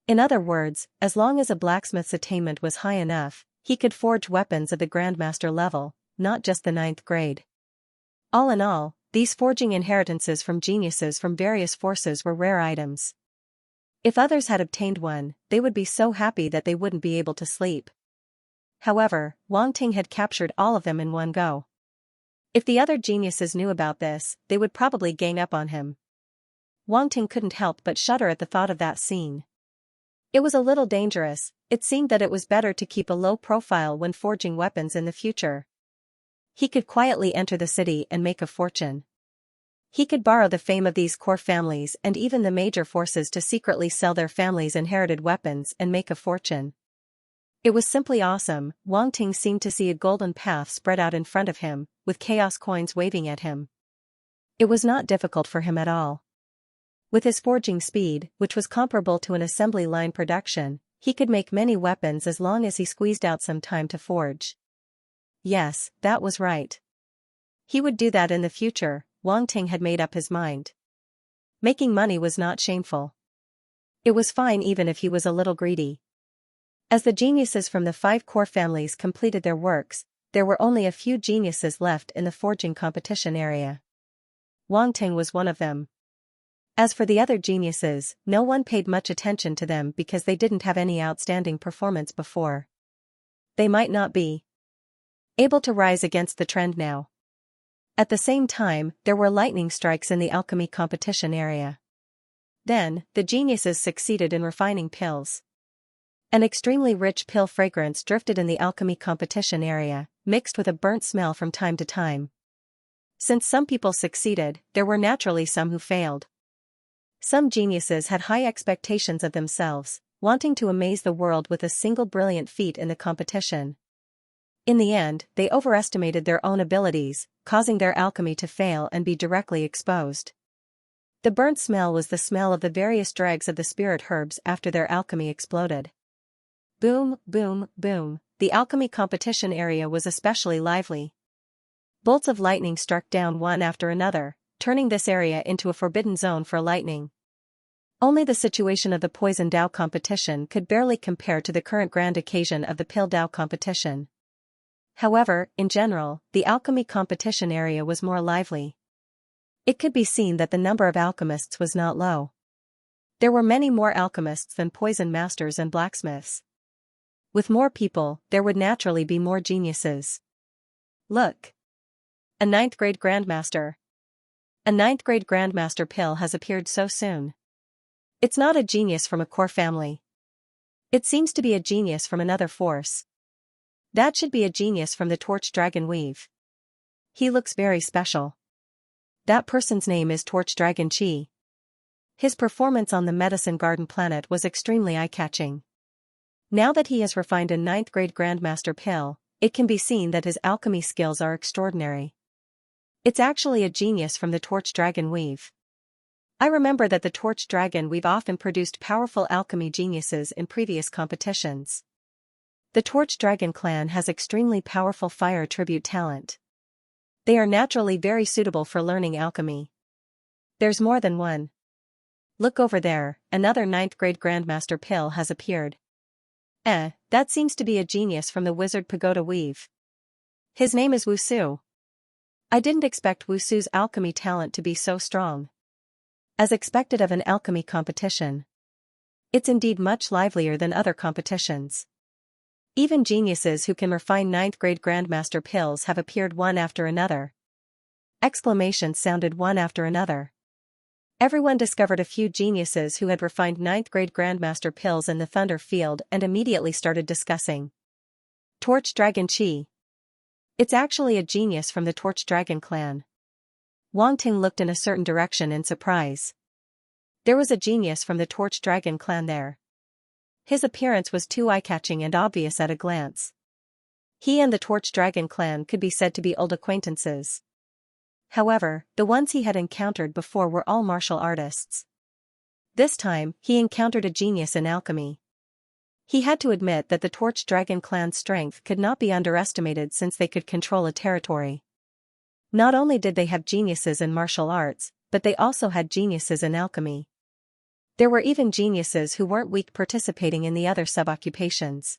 In other words, as long as a blacksmith's attainment was high enough, he could forge weapons of the Grandmaster level, not just the 9th grade. All in all, these forging inheritances from geniuses from various forces were rare items. If others had obtained one, they would be so happy that they wouldn't be able to sleep. However, Wang Ting had captured all of them in one go. If the other geniuses knew about this, they would probably gang up on him. Wang Ting couldn't help but shudder at the thought of that scene. It was a little dangerous. It seemed that it was better to keep a low profile when forging weapons in the future. He could quietly enter the city and make a fortune. He could borrow the fame of these core families and even the major forces to secretly sell their families' inherited weapons and make a fortune. It was simply awesome. Wang Ting seemed to see a golden path spread out in front of him, with chaos coins waving at him. It was not difficult for him at all. With his forging speed, which was comparable to an assembly line production, he could make many weapons as long as he squeezed out some time to forge. Yes, that was right. He would do that in the future. Wang Ting had made up his mind. Making money was not shameful. It was fine even if he was a little greedy. As the geniuses from the 5 core families completed their works, there were only a few geniuses left in the forging competition area. Wang Ting was one of them. As for the other geniuses, no one paid much attention to them because they didn't have any outstanding performance before. They might not be able to rise against the trend now. At the same time, there were lightning strikes in the alchemy competition area. Then, the geniuses succeeded in refining pills. An extremely rich pill fragrance drifted in the alchemy competition area, mixed with a burnt smell from time to time. Since some people succeeded, there were naturally some who failed. Some geniuses had high expectations of themselves, wanting to amaze the world with a single brilliant feat in the competition. In the end, they overestimated their own abilities, causing their alchemy to fail and be directly exposed. The burnt smell was the smell of the various dregs of the spirit herbs after their alchemy exploded. Boom, boom, boom, the alchemy competition area was especially lively. Bolts of lightning struck down one after another, turning this area into a forbidden zone for lightning. Only the situation of the Poison Dao competition could barely compare to the current grand occasion of the Pill Dao competition. However, in general, the alchemy competition area was more lively. It could be seen that the number of alchemists was not low. There were many more alchemists than poison masters and blacksmiths. With more people, there would naturally be more geniuses. Look! A 9th grade grandmaster. A 9th grade grandmaster pill has appeared so soon. It's not a genius from a core family. It seems to be a genius from another force. That should be a genius from the Torch Dragon Weave. He looks very special. That person's name is Torch Dragon Chi. His performance on the Medicine Garden planet was extremely eye-catching. Now that he has refined a 9th grade grandmaster pill, it can be seen that his alchemy skills are extraordinary. It's actually a genius from the Torch Dragon Weave. I remember that the Torch Dragon Weave often produced powerful alchemy geniuses in previous competitions. The Torch Dragon clan has extremely powerful fire tribute talent. They are naturally very suitable for learning alchemy. There's more than one. Look over there, another 9th grade grandmaster pill has appeared. That seems to be a genius from the Wizard Pagoda Weave. His name is Wusu. I didn't expect Wusu's alchemy talent to be so strong. As expected of an alchemy competition. It's indeed much livelier than other competitions. Even geniuses who can refine 9th grade grandmaster pills have appeared one after another. Exclamations sounded one after another. Everyone discovered a few geniuses who had refined 9th grade grandmaster pills in the Thunder Field and immediately started discussing. Torch Dragon Chi. It's actually a genius from the Torch Dragon clan. Wang Ting looked in a certain direction in surprise. There was a genius from the Torch Dragon clan there. His appearance was too eye-catching and obvious at a glance. He and the Torch Dragon clan could be said to be old acquaintances. However, the ones he had encountered before were all martial artists. This time, he encountered a genius in alchemy. He had to admit that the Torch Dragon clan's strength could not be underestimated since they could control a territory. Not only did they have geniuses in martial arts, but they also had geniuses in alchemy. There were even geniuses who weren't weak participating in the other sub-occupations.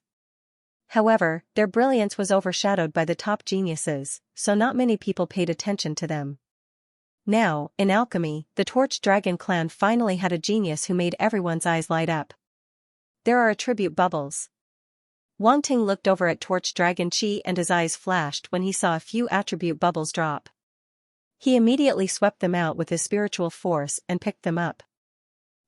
However, their brilliance was overshadowed by the top geniuses, so not many people paid attention to them. Now, in alchemy, the Torch Dragon clan finally had a genius who made everyone's eyes light up. There are attribute bubbles. Wang Ting looked over at Torch Dragon Chi and his eyes flashed when he saw a few attribute bubbles drop. He immediately swept them out with his spiritual force and picked them up.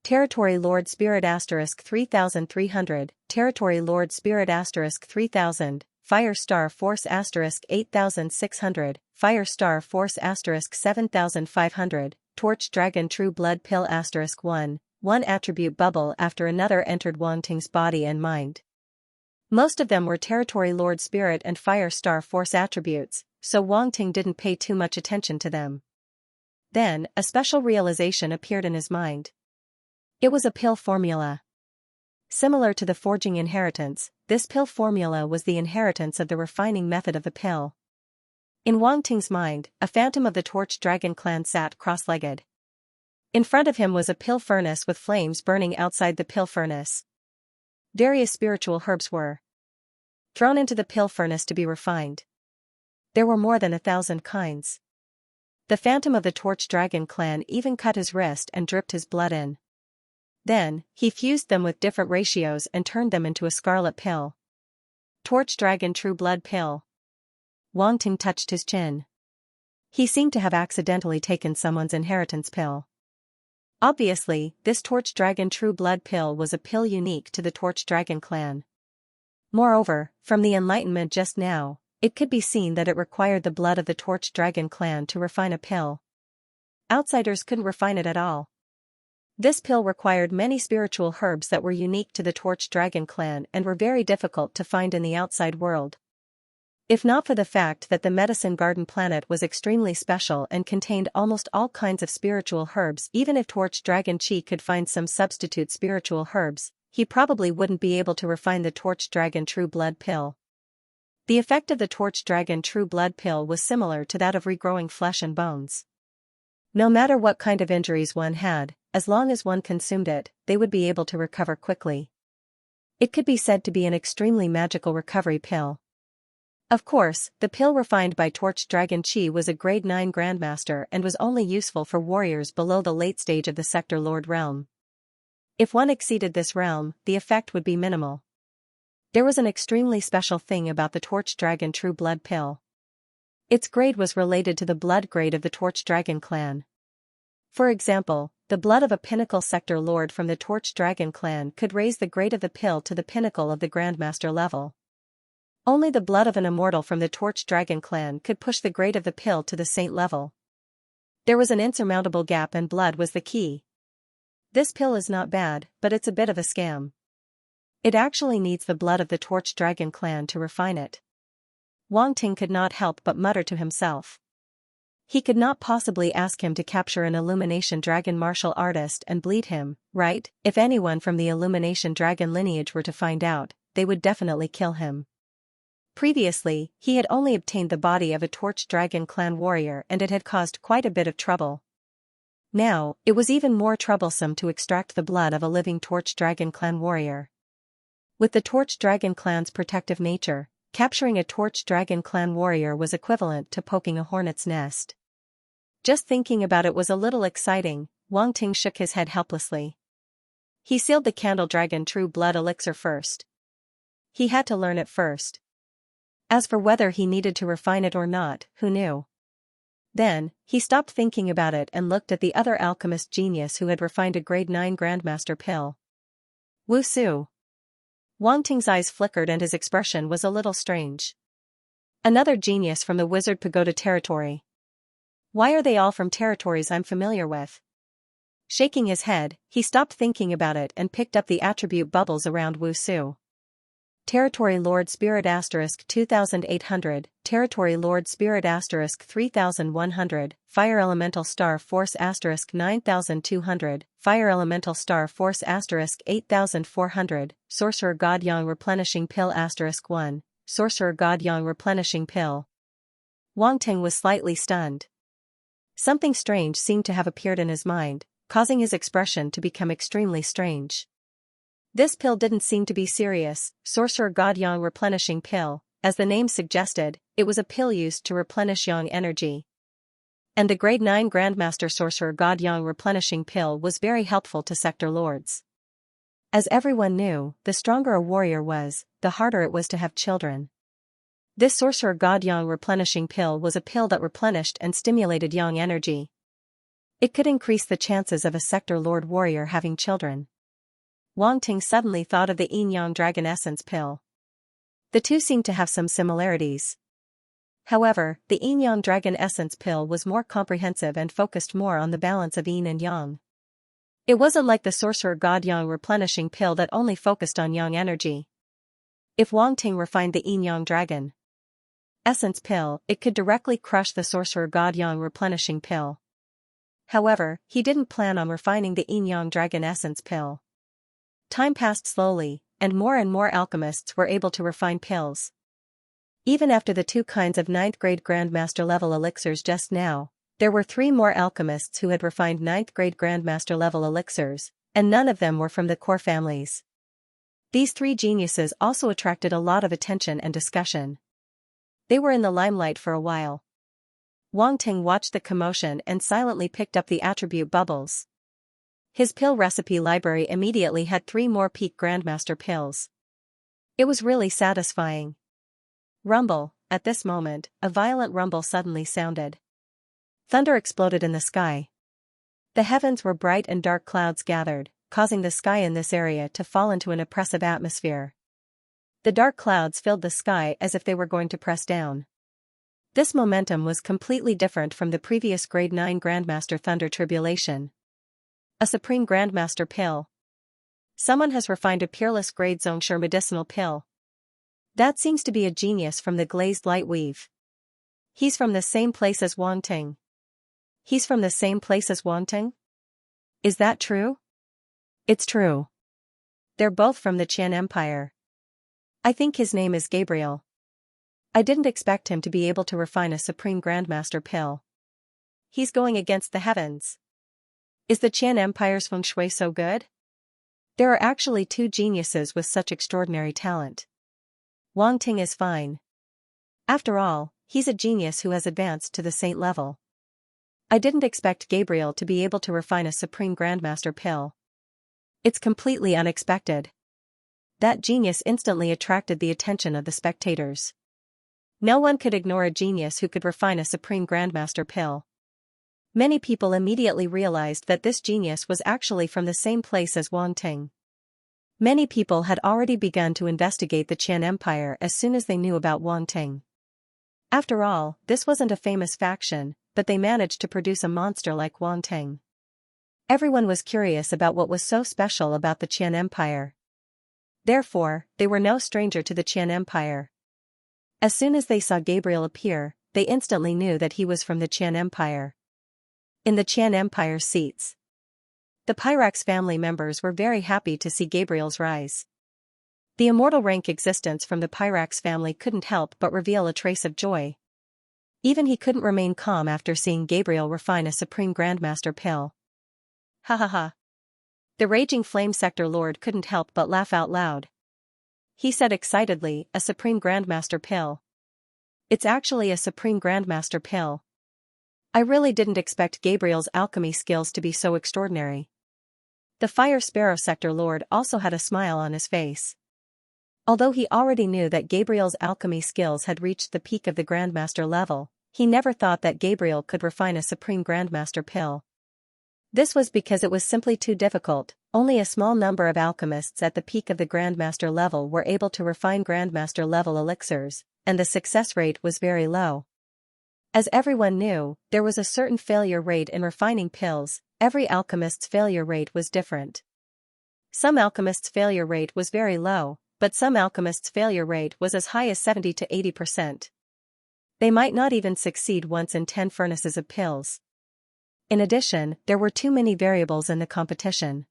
Territory Lord Spirit * 3300, Territory Lord Spirit * 3000, Fire Star Force * 8600, Fire Star Force * 7500, Torch Dragon True Blood Pill * 1. One attribute bubble after another entered Wang Ting's body and mind. Most of them were Territory Lord Spirit and Fire Star Force attributes, so Wang Ting didn't pay too much attention to them. Then, a special realization appeared in his mind. It was a pill formula. Similar to the forging inheritance, this pill formula was the inheritance of the refining method of the pill. In Wang Ting's mind, a phantom of the Torch Dragon clan sat cross-legged. In front of him was a pill furnace with flames burning outside the pill furnace. Various spiritual herbs were thrown into the pill furnace to be refined. There were more than 1,000 kinds. The phantom of the Torch Dragon clan even cut his wrist and dripped his blood in. Then, he fused them with different ratios and turned them into a scarlet pill. Torch Dragon True Blood Pill. Wang Ting touched his chin. He seemed to have accidentally taken someone's inheritance pill. Obviously, this Torch Dragon True Blood Pill was a pill unique to the Torch Dragon clan. Moreover, from the enlightenment just now, it could be seen that it required the blood of the Torch Dragon clan to refine a pill. Outsiders couldn't refine it at all. This pill required many spiritual herbs that were unique to the Torch Dragon clan and were very difficult to find in the outside world. If not for the fact that the Medicine Garden planet was extremely special and contained almost all kinds of spiritual herbs, even if Torch Dragon Chi could find some substitute spiritual herbs, he probably wouldn't be able to refine the Torch Dragon True Blood Pill. The effect of the Torch Dragon True Blood Pill was similar to that of regrowing flesh and bones. No matter what kind of injuries one had, as long as one consumed it, they would be able to recover quickly. It could be said to be an extremely magical recovery pill. Of course, the pill refined by Torch Dragon Chi was a grade 9 Grandmaster and was only useful for warriors below the late stage of the Sector Lord realm. If one exceeded this realm, the effect would be minimal. There was an extremely special thing about the Torch Dragon True Blood pill. Its grade was related to the blood grade of the Torch Dragon clan. For example, the blood of a pinnacle sector lord from the Torch Dragon clan could raise the grade of the pill to the pinnacle of the Grandmaster level. Only the blood of an immortal from the Torch Dragon clan could push the grade of the pill to the saint level. There was an insurmountable gap and blood was the key. This pill is not bad, but it's a bit of a scam. It actually needs the blood of the Torch Dragon clan to refine it. Wang Ting could not help but mutter to himself. He could not possibly ask him to capture an Illumination Dragon martial artist and bleed him, right? If anyone from the Illumination Dragon lineage were to find out, they would definitely kill him. Previously, he had only obtained the body of a Torch Dragon clan warrior and it had caused quite a bit of trouble. Now, it was even more troublesome to extract the blood of a living Torch Dragon clan warrior. With the Torch Dragon clan's protective nature, capturing a Torch Dragon clan warrior was equivalent to poking a hornet's nest. Just thinking about it was a little exciting. Wang Ting shook his head helplessly. He sealed the Candle Dragon True Blood elixir first. He had to learn it first. As for whether he needed to refine it or not, who knew? Then, he stopped thinking about it and looked at the other alchemist genius who had refined a grade 9 Grandmaster pill. Wu Su. Wang Ting's eyes flickered and his expression was a little strange. Another genius from the Wizard Pagoda territory. Why are they all from territories I'm familiar with? Shaking his head, he stopped thinking about it and picked up the attribute bubbles around Wu Su. Territory Lord Spirit * 2800, Territory Lord Spirit * 3100, Fire Elemental Star Force * 9200, Fire Elemental Star Force * 8400, Sorcerer God Yang Replenishing Pill * 1, Sorcerer God Yang Replenishing Pill. Wang Ting was slightly stunned. Something strange seemed to have appeared in his mind, causing his expression to become extremely strange. This pill didn't seem to be serious. Sorcerer God Yang Replenishing Pill, as the name suggested, it was a pill used to replenish Yang energy. And the grade 9 Grandmaster Sorcerer God Yang Replenishing Pill was very helpful to sector lords. As everyone knew, the stronger a warrior was, the harder it was to have children. This Sorcerer God Yang Replenishing Pill was a pill that replenished and stimulated Yang energy. It could increase the chances of a sector lord warrior having children. Wang Ting suddenly thought of the Yin Yang Dragon Essence pill. The two seemed to have some similarities. However, the Yin Yang Dragon Essence pill was more comprehensive and focused more on the balance of Yin and Yang. It wasn't like the Sorcerer God Yang Replenishing Pill that only focused on Yang energy. If Wang Ting refined the Yin Yang Dragon Essence pill, it could directly crush the Sorcerer God Yang Replenishing Pill. However, he didn't plan on refining the Yin Yang Dragon Essence pill. Time passed slowly, and more alchemists were able to refine pills. Even after the 2 kinds of 9th grade Grandmaster level elixirs just now, there were 3 more alchemists who had refined 9th grade Grandmaster level elixirs, and none of them were from the core families. These 3 geniuses also attracted a lot of attention and discussion. They were in the limelight for a while. Wang Ting watched the commotion and silently picked up the attribute bubbles. His pill recipe library immediately had 3 more peak Grandmaster pills. It was really satisfying. Rumble. At this moment, a violent rumble suddenly sounded. Thunder exploded in the sky. The heavens were bright and dark clouds gathered, causing the sky in this area to fall into an oppressive atmosphere. The dark clouds filled the sky as if they were going to press down. This momentum was completely different from the previous grade 9 Grandmaster Thunder Tribulation. A Supreme Grandmaster pill. Someone has refined a Peerless Grade Zone Sure medicinal pill. That seems to be a genius from the Glazed Light Weave. He's from the same place as Wang Ting. He's from the same place as Wang Ting? Is that true? It's true. They're both from the Qian Empire. I think his name is Gabriel. I didn't expect him to be able to refine a Supreme Grandmaster pill. He's going against the heavens. Is the Qian Empire's feng shui so good? There are actually 2 geniuses with such extraordinary talent. Wang Ting is fine. After all, he's a genius who has advanced to the saint level. I didn't expect Gabriel to be able to refine a Supreme Grandmaster pill. It's completely unexpected. that genius instantly attracted the attention of the spectators. No one could ignore a genius who could refine a supreme grandmaster pill. Many people immediately realized that this genius was actually from the same place as Wang Ting. Many people had already begun to investigate the Qian Empire as soon as they knew about Wang Ting. After all, this wasn't a famous faction, but they managed to produce a monster like Wang Ting. Everyone was curious about what was so special about the Qian Empire. Therefore, they were no stranger to the Qian Empire. As soon as they saw Gabriel appear, they instantly knew that he was from the Qian Empire. In the Qian Empire seats, the Pyrax family members were very happy to see Gabriel's rise. The immortal rank existence from the Pyrax family couldn't help but reveal a trace of joy. Even he couldn't remain calm after seeing Gabriel refine a supreme grandmaster pill. Ha ha ha. The raging flame sector lord couldn't help but laugh out loud. He said excitedly, "A supreme grandmaster pill. It's actually a supreme grandmaster pill. I really didn't expect Gabriel's alchemy skills to be so extraordinary." The fire sparrow sector lord also had a smile on his face. Although he already knew that Gabriel's alchemy skills had reached the peak of the grandmaster level, he never thought that Gabriel could refine a supreme grandmaster pill. This was because it was simply too difficult. Only a small number of alchemists at the peak of the grandmaster level were able to refine grandmaster level elixirs, and the success rate was very low. As everyone knew, there was a certain failure rate in refining pills. Every alchemist's failure rate was different. Some alchemists' failure rate was very low, but some alchemists' failure rate was as high as 70 to 80%. They might not even succeed once in 10 furnaces of pills. In addition, there were too many variables in the competition.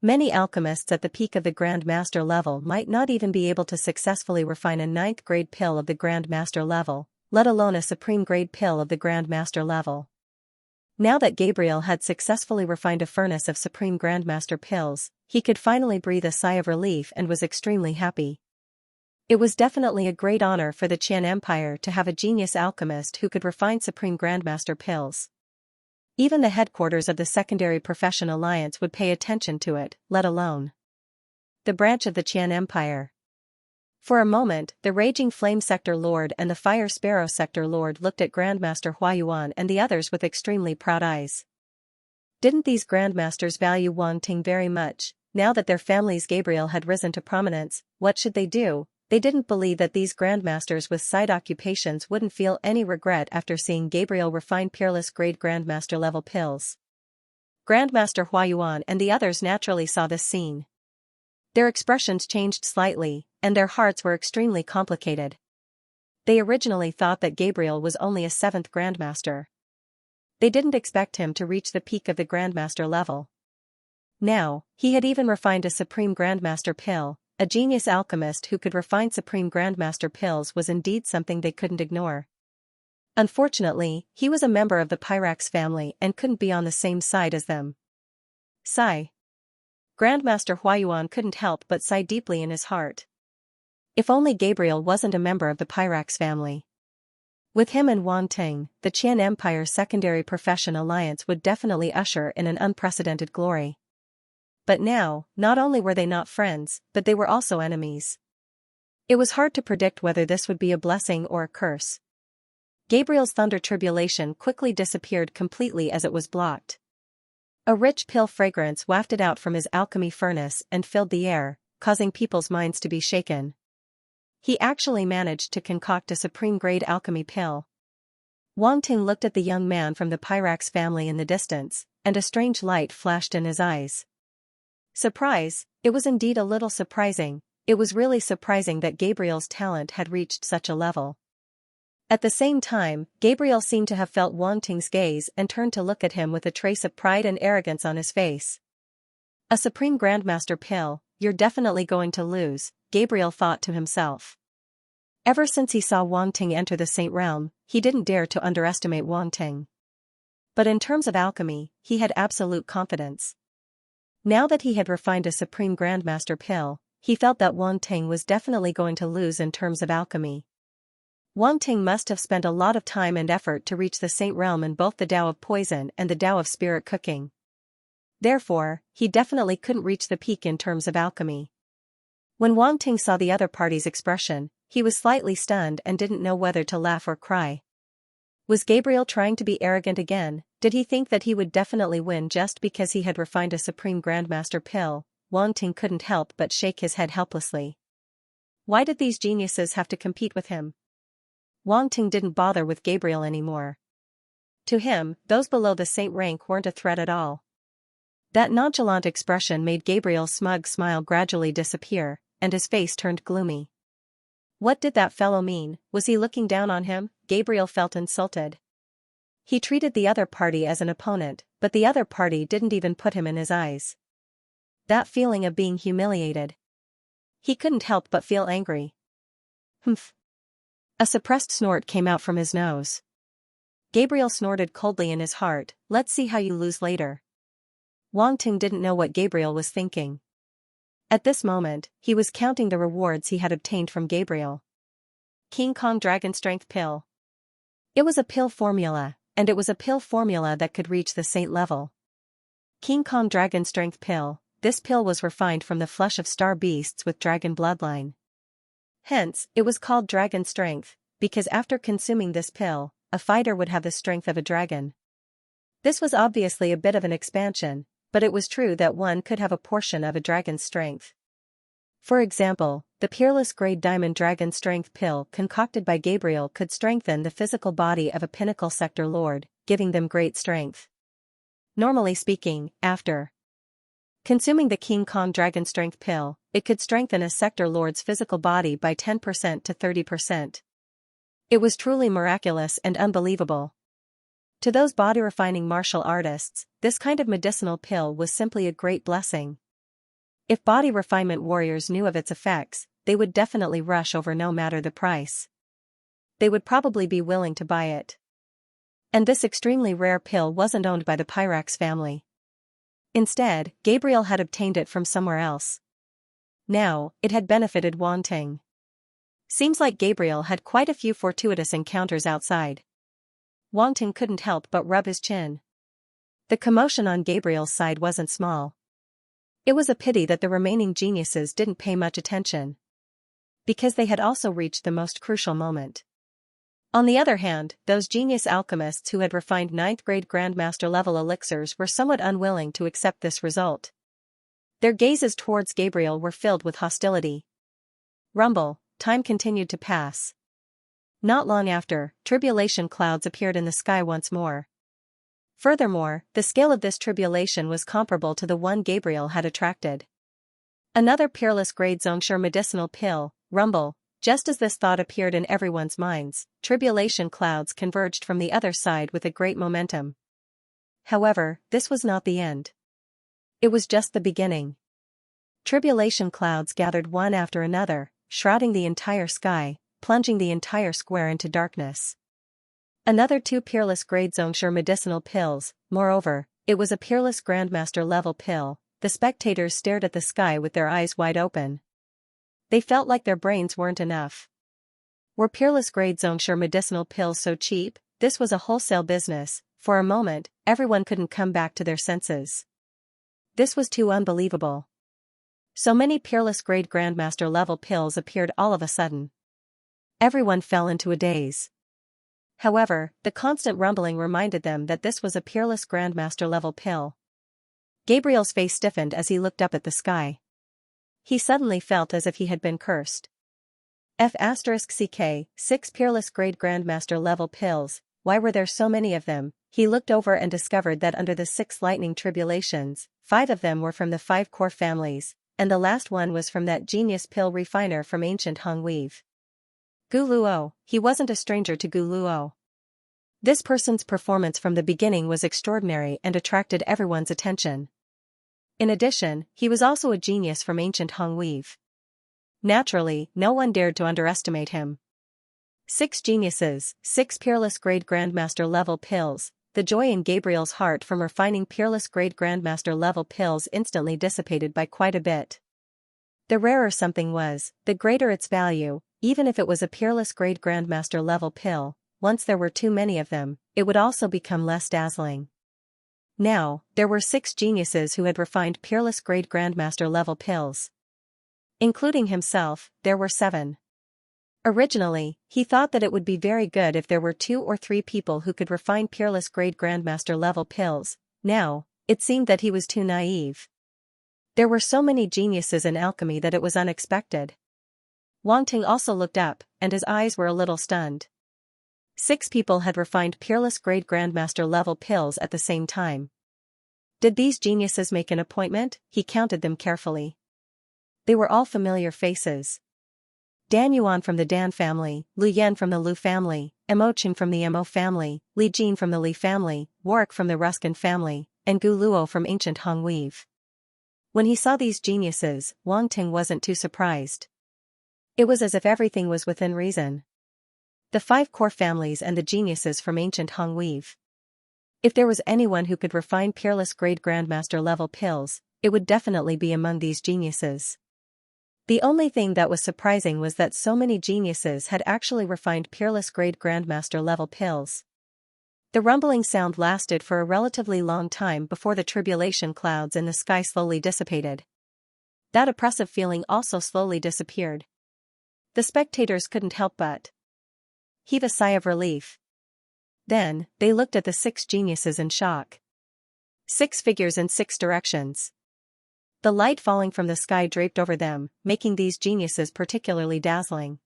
Many alchemists at the peak of the grandmaster level might not even be able to successfully refine a 9th grade pill of the grandmaster level, let alone a supreme grade pill of the grandmaster level. Now that Gabriel had successfully refined a furnace of supreme grandmaster pills, he could finally breathe a sigh of relief and was extremely happy. It was definitely a great honor for the Qian Empire to have a genius alchemist who could refine supreme grandmaster pills. Even the headquarters of the Secondary Profession Alliance would pay attention to it, let alone the branch of the Qian Empire. For a moment, the Raging Flame Sector Lord and the Fire Sparrow Sector Lord looked at Grandmaster Huayuan and the others with extremely proud eyes. Didn't these Grandmasters value Wang Ting very much? Now that their family's Gabriel had risen to prominence, what should they do? They didn't believe that these Grandmasters with side occupations wouldn't feel any regret after seeing Gabriel refine peerless grade Grandmaster level pills. Grandmaster Huayuan and the others naturally saw this scene. Their expressions changed slightly, and their hearts were extremely complicated. They originally thought that Gabriel was only a 7th Grandmaster. They didn't expect him to reach the peak of the Grandmaster level. Now, he had even refined a Supreme Grandmaster pill. A genius alchemist who could refine Supreme Grandmaster pills was indeed something they couldn't ignore. Unfortunately, he was a member of the Pyrax family and couldn't be on the same side as them. Sigh. Grandmaster Huayuan couldn't help but sigh deeply in his heart. If only Gabriel wasn't a member of the Pyrax family. With him and Wang Ting, the Qian Empire's Secondary Profession Alliance would definitely usher in an unprecedented glory. But now, not only were they not friends, but they were also enemies. It was hard to predict whether this would be a blessing or a curse. Gabriel's thunder tribulation quickly disappeared completely as it was blocked. A rich pill fragrance wafted out from his alchemy furnace and filled the air, causing people's minds to be shaken. He actually managed to concoct a supreme-grade alchemy pill. Wang Ting looked at the young man from the Pyrax family in the distance, and a strange light flashed in his eyes. Surprise, it was indeed a little surprising. It was really surprising that Gabriel's talent had reached such a level. At the same time, Gabriel seemed to have felt Wang Ting's gaze and turned to look at him with a trace of pride and arrogance on his face. A Supreme Grandmaster pill, you're definitely going to lose, Gabriel thought to himself. Ever since he saw Wang Ting enter the Saint Realm, he didn't dare to underestimate Wang Ting. But in terms of alchemy, he had absolute confidence. Now that he had refined a Supreme Grandmaster pill, he felt that Wang Ting was definitely going to lose in terms of alchemy. Wang Ting must have spent a lot of time and effort to reach the Saint Realm in both the Tao of Poison and the Tao of Spirit Cooking. Therefore, he definitely couldn't reach the peak in terms of alchemy. When Wang Ting saw the other party's expression, he was slightly stunned and didn't know whether to laugh or cry. Was Gabriel trying to be arrogant again? Did he think that he would definitely win just because he had refined a Supreme Grandmaster pill? Wang Ting couldn't help but shake his head helplessly. Why did these geniuses have to compete with him? Wang Ting didn't bother with Gabriel anymore. To him, those below the saint rank weren't a threat at all. That nonchalant expression made Gabriel's smug smile gradually disappear, and his face turned gloomy. What did that fellow mean? Was he looking down on him? Gabriel felt insulted. He treated the other party as an opponent, but the other party didn't even put him in his eyes. That feeling of being humiliated. He couldn't help but feel angry. Humph. A suppressed snort came out from his nose. Gabriel snorted coldly in his heart, let's see how you lose later. Wang Ting didn't know what Gabriel was thinking. At this moment, he was counting the rewards he had obtained from Gabriel. King Kong Dragon Strength Pill. It was a pill formula, and it was a pill formula that could reach the saint level. King Kong Dragon Strength Pill. This pill was refined from the flesh of star beasts with dragon bloodline. Hence, it was called Dragon Strength, because after consuming this pill, a fighter would have the strength of a dragon. This was obviously a bit of an expansion, but it was true that one could have a portion of a dragon's strength. For example, the Peerless Grade Diamond Dragon Strength Pill concocted by Gabriel could strengthen the physical body of a Pinnacle Sector Lord, giving them great strength. Normally speaking, after consuming the King Kong Dragon Strength Pill, it could strengthen a Sector Lord's physical body by 10% to 30%. It was truly miraculous and unbelievable. To those body-refining martial artists, this kind of medicinal pill was simply a great blessing. If body refinement warriors knew of its effects, they would definitely rush over no matter the price. They would probably be willing to buy it. And this extremely rare pill wasn't owned by the Pyrax family. Instead, Gabriel had obtained it from somewhere else. Now, it had benefited Wang Ting. Seems like Gabriel had quite a few fortuitous encounters outside. Wang Ting couldn't help but rub his chin. The commotion on Gabriel's side wasn't small. It was a pity that the remaining geniuses didn't pay much attention, because they had also reached the most crucial moment. On the other hand, those genius alchemists who had refined 9th grade Grandmaster level elixirs were somewhat unwilling to accept this result. Their gazes towards Gabriel were filled with hostility. Rumble, time continued to pass. Not long after, tribulation clouds appeared in the sky once more. Furthermore, the scale of this tribulation was comparable to the one Gabriel had attracted. Another Peerless Grade Xianxia medicinal pill, Rumble. Just as this thought appeared in everyone's minds, tribulation clouds converged from the other side with a great momentum. However, this was not the end. It was just the beginning. Tribulation clouds gathered one after another, shrouding the entire sky, plunging the entire square into darkness. Another 2 Peerless Grade Xianxia medicinal pills. Moreover, it was a Peerless Grandmaster level pill. The spectators stared at the sky with their eyes wide open. They felt like their brains weren't enough. Were Peerless Grade Xianxia medicinal pills so cheap? This was a wholesale business. For a moment, everyone couldn't come back to their senses. This was too unbelievable. So many Peerless Grade Grandmaster level pills appeared all of a sudden. Everyone fell into a daze. However, the constant rumbling reminded them that this was a Peerless Grandmaster level pill. Gabriel's face stiffened as he looked up at the sky. He suddenly felt as if he had been cursed. F***CK, 6 Peerless Grade Grandmaster level pills. Why were there so many of them? He looked over and discovered that under the 6 lightning tribulations, 5 of them were from the 5 core families, and the last one was from that genius pill refiner from ancient Hong Weave. Gu Luo. He wasn't a stranger to Gu Luo. This person's performance from the beginning was extraordinary and attracted everyone's attention. In addition, he was also a genius from ancient Hong Weave. Naturally, no one dared to underestimate him. 6 geniuses, 6 Peerless Grade Grandmaster level pills. The joy in Gabriel's heart from refining Peerless Grade Grandmaster level pills instantly dissipated by quite a bit. The rarer something was, the greater its value. Even if it was a Peerless Grade Grandmaster level pill, once there were too many of them, it would also become less dazzling. Now, there were 6 geniuses who had refined Peerless Grade Grandmaster level pills. Including himself, there were 7. Originally, he thought that it would be very good if there were 2 or 3 people who could refine peerless grade grandmaster level pills. Now, it seemed that he was too naive. There were so many geniuses in alchemy that it was unexpected. Wang Ting also looked up, and his eyes were a little stunned. 6 people had refined peerless grade grandmaster level pills at the same time. Did these geniuses make an appointment? He counted them carefully. They were all familiar faces. Dan Yuan from the Dan family, Lu Yan from the Lu family, Mo Qing from the Mo family, Li Jin from the Li family, Warwick from the Ruskin family, and Gu Luo from ancient Hong Weave. When he saw these geniuses, Wang Ting wasn't too surprised. It was as if everything was within reason. The 5 core families and the geniuses from ancient Hong Weave. If there was anyone who could refine peerless grade grandmaster level pills, it would definitely be among these geniuses. The only thing that was surprising was that so many geniuses had actually refined peerless grade grandmaster level pills. The rumbling sound lasted for a relatively long time before the tribulation clouds in the sky slowly dissipated. That oppressive feeling also slowly disappeared. The spectators couldn't help but heave a sigh of relief. Then, they looked at the 6 geniuses in shock. 6 figures in 6 directions. The light falling from the sky draped over them, making these geniuses particularly dazzling.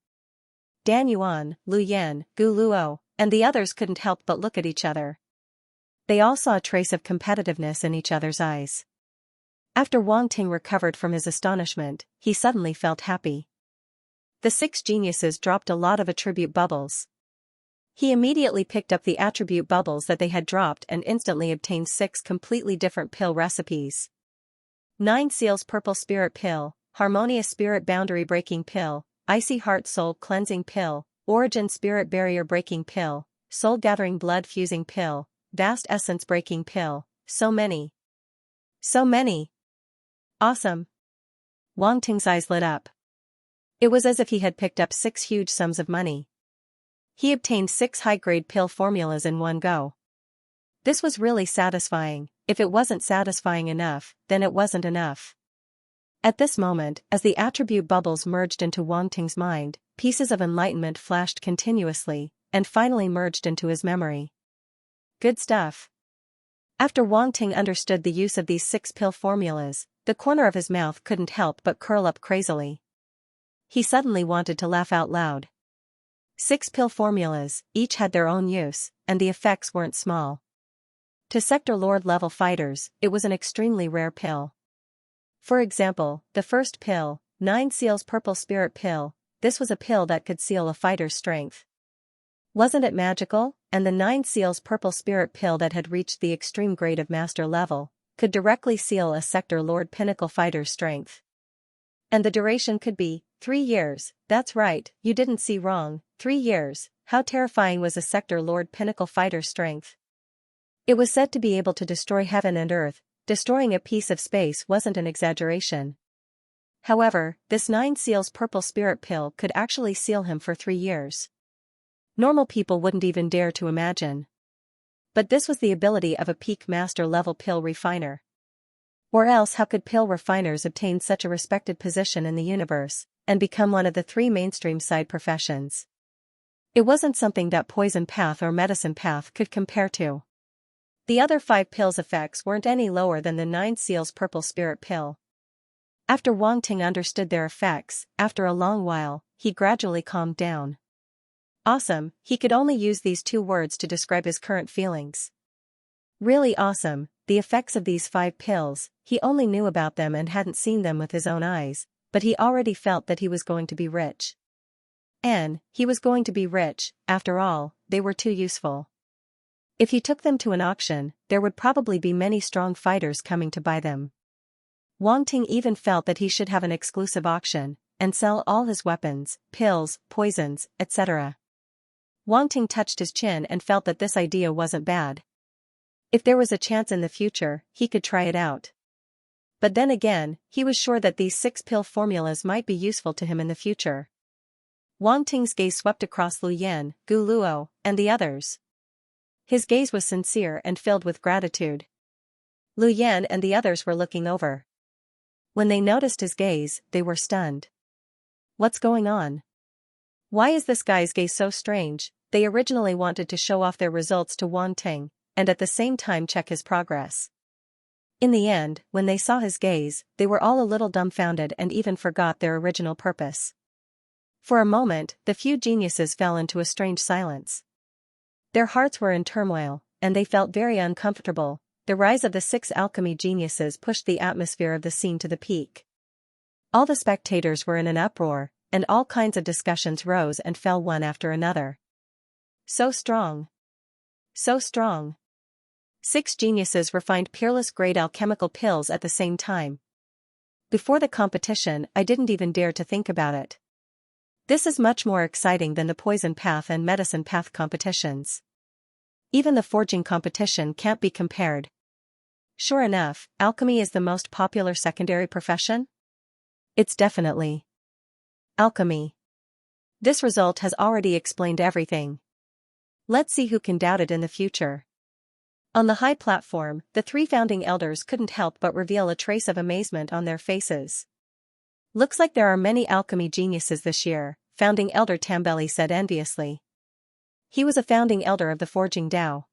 Dan Yuan, Lu Yan, Gu Luo, and the others couldn't help but look at each other. They all saw a trace of competitiveness in each other's eyes. After Wang Ting recovered from his astonishment, he suddenly felt happy. The 6 geniuses dropped a lot of attribute bubbles. He immediately picked up the attribute bubbles that they had dropped and instantly obtained 6 completely different pill recipes. 9 Seals Purple Spirit Pill, Harmonious Spirit Boundary Breaking Pill, Icy Heart Soul Cleansing Pill, Origin Spirit Barrier Breaking Pill, Soul Gathering Blood Fusing Pill, Vast Essence Breaking Pill, so many. So many. Awesome. Wang Ting's eyes lit up. It was as if he had picked up 6 huge sums of money. He obtained 6 high-grade pill formulas in one go. This was really satisfying. If it wasn't satisfying enough, then it wasn't enough. At this moment, as the attribute bubbles merged into Wang Ting's mind, pieces of enlightenment flashed continuously, and finally merged into his memory. Good stuff. After Wang Ting understood the use of these 6 pill formulas, the corner of his mouth couldn't help but curl up crazily. He suddenly wanted to laugh out loud. 6 pill formulas, each had their own use, and the effects weren't small. To Sector Lord level fighters, it was an extremely rare pill. For example, the first pill, 9 Seals Purple Spirit Pill, this was a pill that could seal a fighter's strength. Wasn't it magical? And the 9 Seals Purple Spirit Pill that had reached the extreme grade of master level, could directly seal a Sector Lord Pinnacle fighter's strength. And the duration could be 3 years, that's right, you didn't see wrong, 3 years. How terrifying was a Sector Lord Pinnacle fighter's strength? It was said to be able to destroy heaven and earth. Destroying a piece of space wasn't an exaggeration. However, this 9 Seals Purple Spirit Pill could actually seal him for 3 years. Normal people wouldn't even dare to imagine. But this was the ability of a peak master level pill refiner. Or else how could pill refiners obtain such a respected position in the universe, and become one of the 3 mainstream side professions? It wasn't something that Poison Path or Medicine Path could compare to. The other 5 pills' effects weren't any lower than the 9 Seals Purple Spirit Pill. After Wang Ting understood their effects, after a long while, he gradually calmed down. Awesome, he could only use these 2 words to describe his current feelings. Really awesome, the effects of these 5 pills, he only knew about them and hadn't seen them with his own eyes, but he already felt that he was going to be rich. And he was going to be rich, after all, they were too useful. If he took them to an auction, there would probably be many strong fighters coming to buy them. Wang Ting even felt that he should have an exclusive auction, and sell all his weapons, pills, poisons, etc. Wang Ting touched his chin and felt that this idea wasn't bad. If there was a chance in the future, he could try it out. But then again, he was sure that these 6 pill formulas might be useful to him in the future. Wang Ting's gaze swept across Lu Yan, Gu Luo, and the others. His gaze was sincere and filled with gratitude. Lu Yan and the others were looking over. When they noticed his gaze, they were stunned. What's going on? Why is this guy's gaze so strange? They originally wanted to show off their results to Wang Ting, and at the same time check his progress. In the end, when they saw his gaze, they were all a little dumbfounded and even forgot their original purpose. For a moment, the few geniuses fell into a strange silence. Their hearts were in turmoil, and they felt very uncomfortable. The rise of the 6 alchemy geniuses pushed the atmosphere of the scene to the peak. All the spectators were in an uproar, and all kinds of discussions rose and fell one after another. So strong. So strong. 6 geniuses refined peerless grade alchemical pills at the same time. Before the competition, I didn't even dare to think about it. This is much more exciting than the poison path and medicine path competitions. Even the forging competition can't be compared. Sure enough, alchemy is the most popular secondary profession? It's definitely alchemy. This result has already explained everything. Let's see who can doubt it in the future. On the high platform, the 3 founding elders couldn't help but reveal a trace of amazement on their faces. Looks like there are many alchemy geniuses this year, founding elder Tambeli said enviously. He was a founding elder of the forging Dao.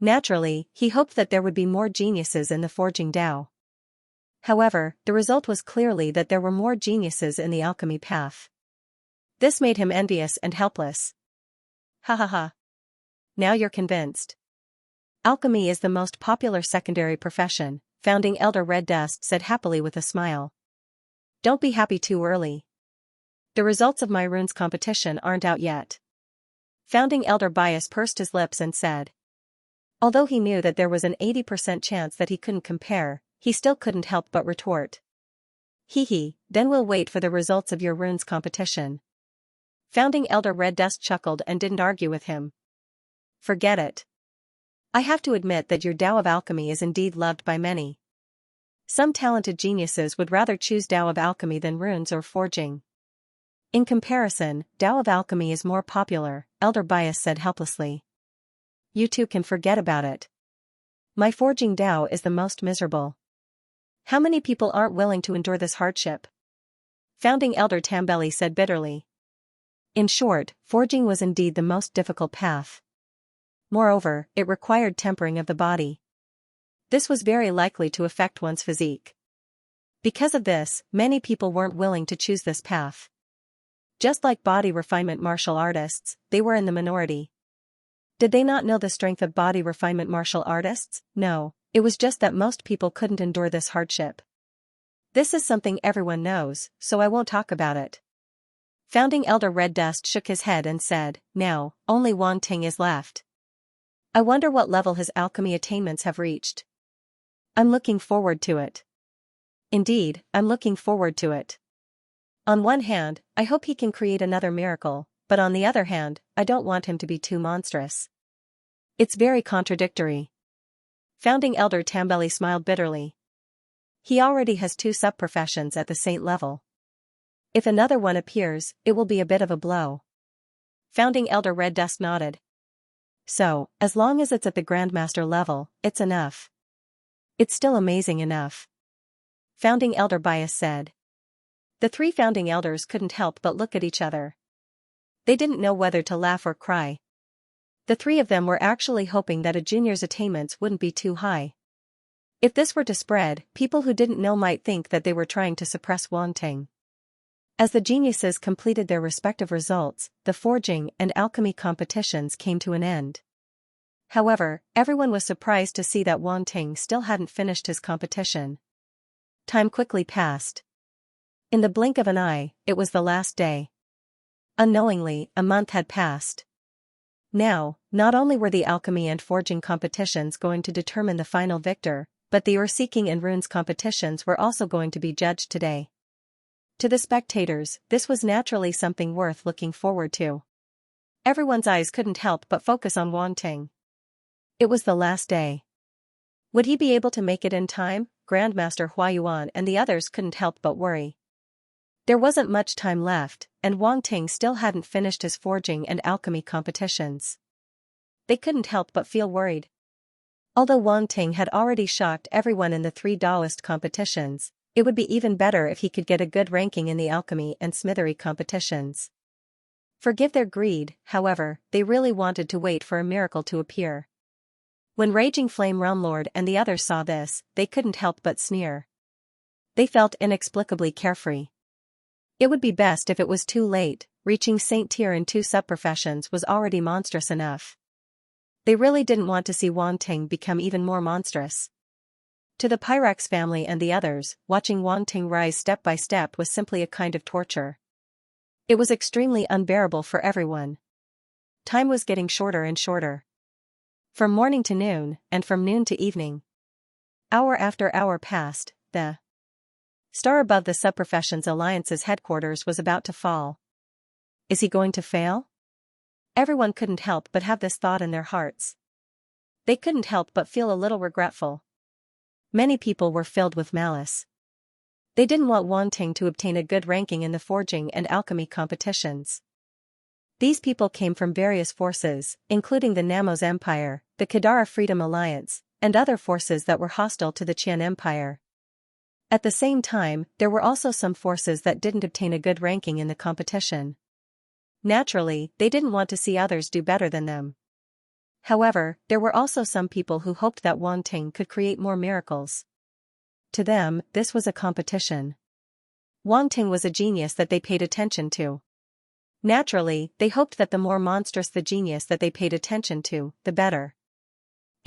Naturally, he hoped that there would be more geniuses in the forging Dao. However, the result was clearly that there were more geniuses in the alchemy path. This made him envious and helpless. Ha ha ha. Now you're convinced. Alchemy is the most popular secondary profession, founding elder Red Dust said happily with a smile. Don't be happy too early. The results of my runes competition aren't out yet. Founding elder Bias pursed his lips and said. Although he knew that there was an 80% chance that he couldn't compare, he still couldn't help but retort. Hee, then we'll wait for the results of your runes competition. Founding elder Red Dust chuckled and didn't argue with him. Forget it. I have to admit that your Tao of Alchemy is indeed loved by many. Some talented geniuses would rather choose Tao of Alchemy than runes or forging. In comparison, Tao of Alchemy is more popular, Elder Bias said helplessly. You two can forget about it. My forging Tao is the most miserable. How many people aren't willing to endure this hardship? Founding Elder Tambeli said bitterly. In short, forging was indeed the most difficult path. Moreover, it required tempering of the body. This was very likely to affect one's physique. Because of this, many people weren't willing to choose this path. Just like body refinement martial artists, they were in the minority. Did they not know the strength of body refinement martial artists? No, it was just that most people couldn't endure this hardship. This is something everyone knows, so I won't talk about it. Founding Elder Red Dust shook his head and said, now, only Wang Ting is left. I wonder what level his alchemy attainments have reached. I'm looking forward to it. Indeed, I'm looking forward to it. On one hand, I hope he can create another miracle, but on the other hand, I don't want him to be too monstrous. It's very contradictory. Founding Elder Tambeli smiled bitterly. He already has 2 sub-professions at the saint level. If another one appears, it will be a bit of a blow. Founding Elder Red Dust nodded. So, as long as it's at the Grandmaster level, it's enough. It's still amazing enough. Founding Elder Bias said. The 3 founding elders couldn't help but look at each other. They didn't know whether to laugh or cry. The 3 of them were actually hoping that a junior's attainments wouldn't be too high. If this were to spread, people who didn't know might think that they were trying to suppress Wang Ting. As the geniuses completed their respective results, the forging and alchemy competitions came to an end. However, everyone was surprised to see that Wang Ting still hadn't finished his competition. Time quickly passed. In the blink of an eye, it was the last day. Unknowingly, a month had passed. Now, not only were the alchemy and forging competitions going to determine the final victor, but the ore-seeking and runes competitions were also going to be judged today. To the spectators, this was naturally something worth looking forward to. Everyone's eyes couldn't help but focus on Wang Ting. It was the last day. Would he be able to make it in time? Grandmaster Huayuan and the others couldn't help but worry. There wasn't much time left, and Wang Ting still hadn't finished his forging and alchemy competitions. They couldn't help but feel worried. Although Wang Ting had already shocked everyone in the 3 Daoist competitions, It would be even better if he could get a good ranking in the alchemy and smithery competitions. Forgive their greed, however, they really wanted to wait for a miracle to appear. When Raging Flame Realm Lord and the others saw this, they couldn't help but sneer. They felt inexplicably carefree. It would be best if it was too late, reaching Saint Tier in 2 subprofessions was already monstrous enough. They really didn't want to see Wan Ting become even more monstrous. To the Pyrex family and the others, watching Wan Ting rise step by step was simply a kind of torture. It was extremely unbearable for everyone. Time was getting shorter and shorter. From morning to noon, and from noon to evening. Hour after hour passed, the star above the Subprofessions Alliance's headquarters was about to fall. Is he going to fail? Everyone couldn't help but have this thought in their hearts. They couldn't help but feel a little regretful. Many people were filled with malice. They didn't want Wan Ting to obtain a good ranking in the forging and alchemy competitions. These people came from various forces, including the Namos Empire, the Kadara Freedom Alliance, and other forces that were hostile to the Qian Empire. At the same time, there were also some forces that didn't obtain a good ranking in the competition. Naturally, they didn't want to see others do better than them. However, there were also some people who hoped that Wan Ting could create more miracles. To them, this was a competition. Wan Ting was a genius that they paid attention to. Naturally, they hoped that the more monstrous the genius that they paid attention to, the better.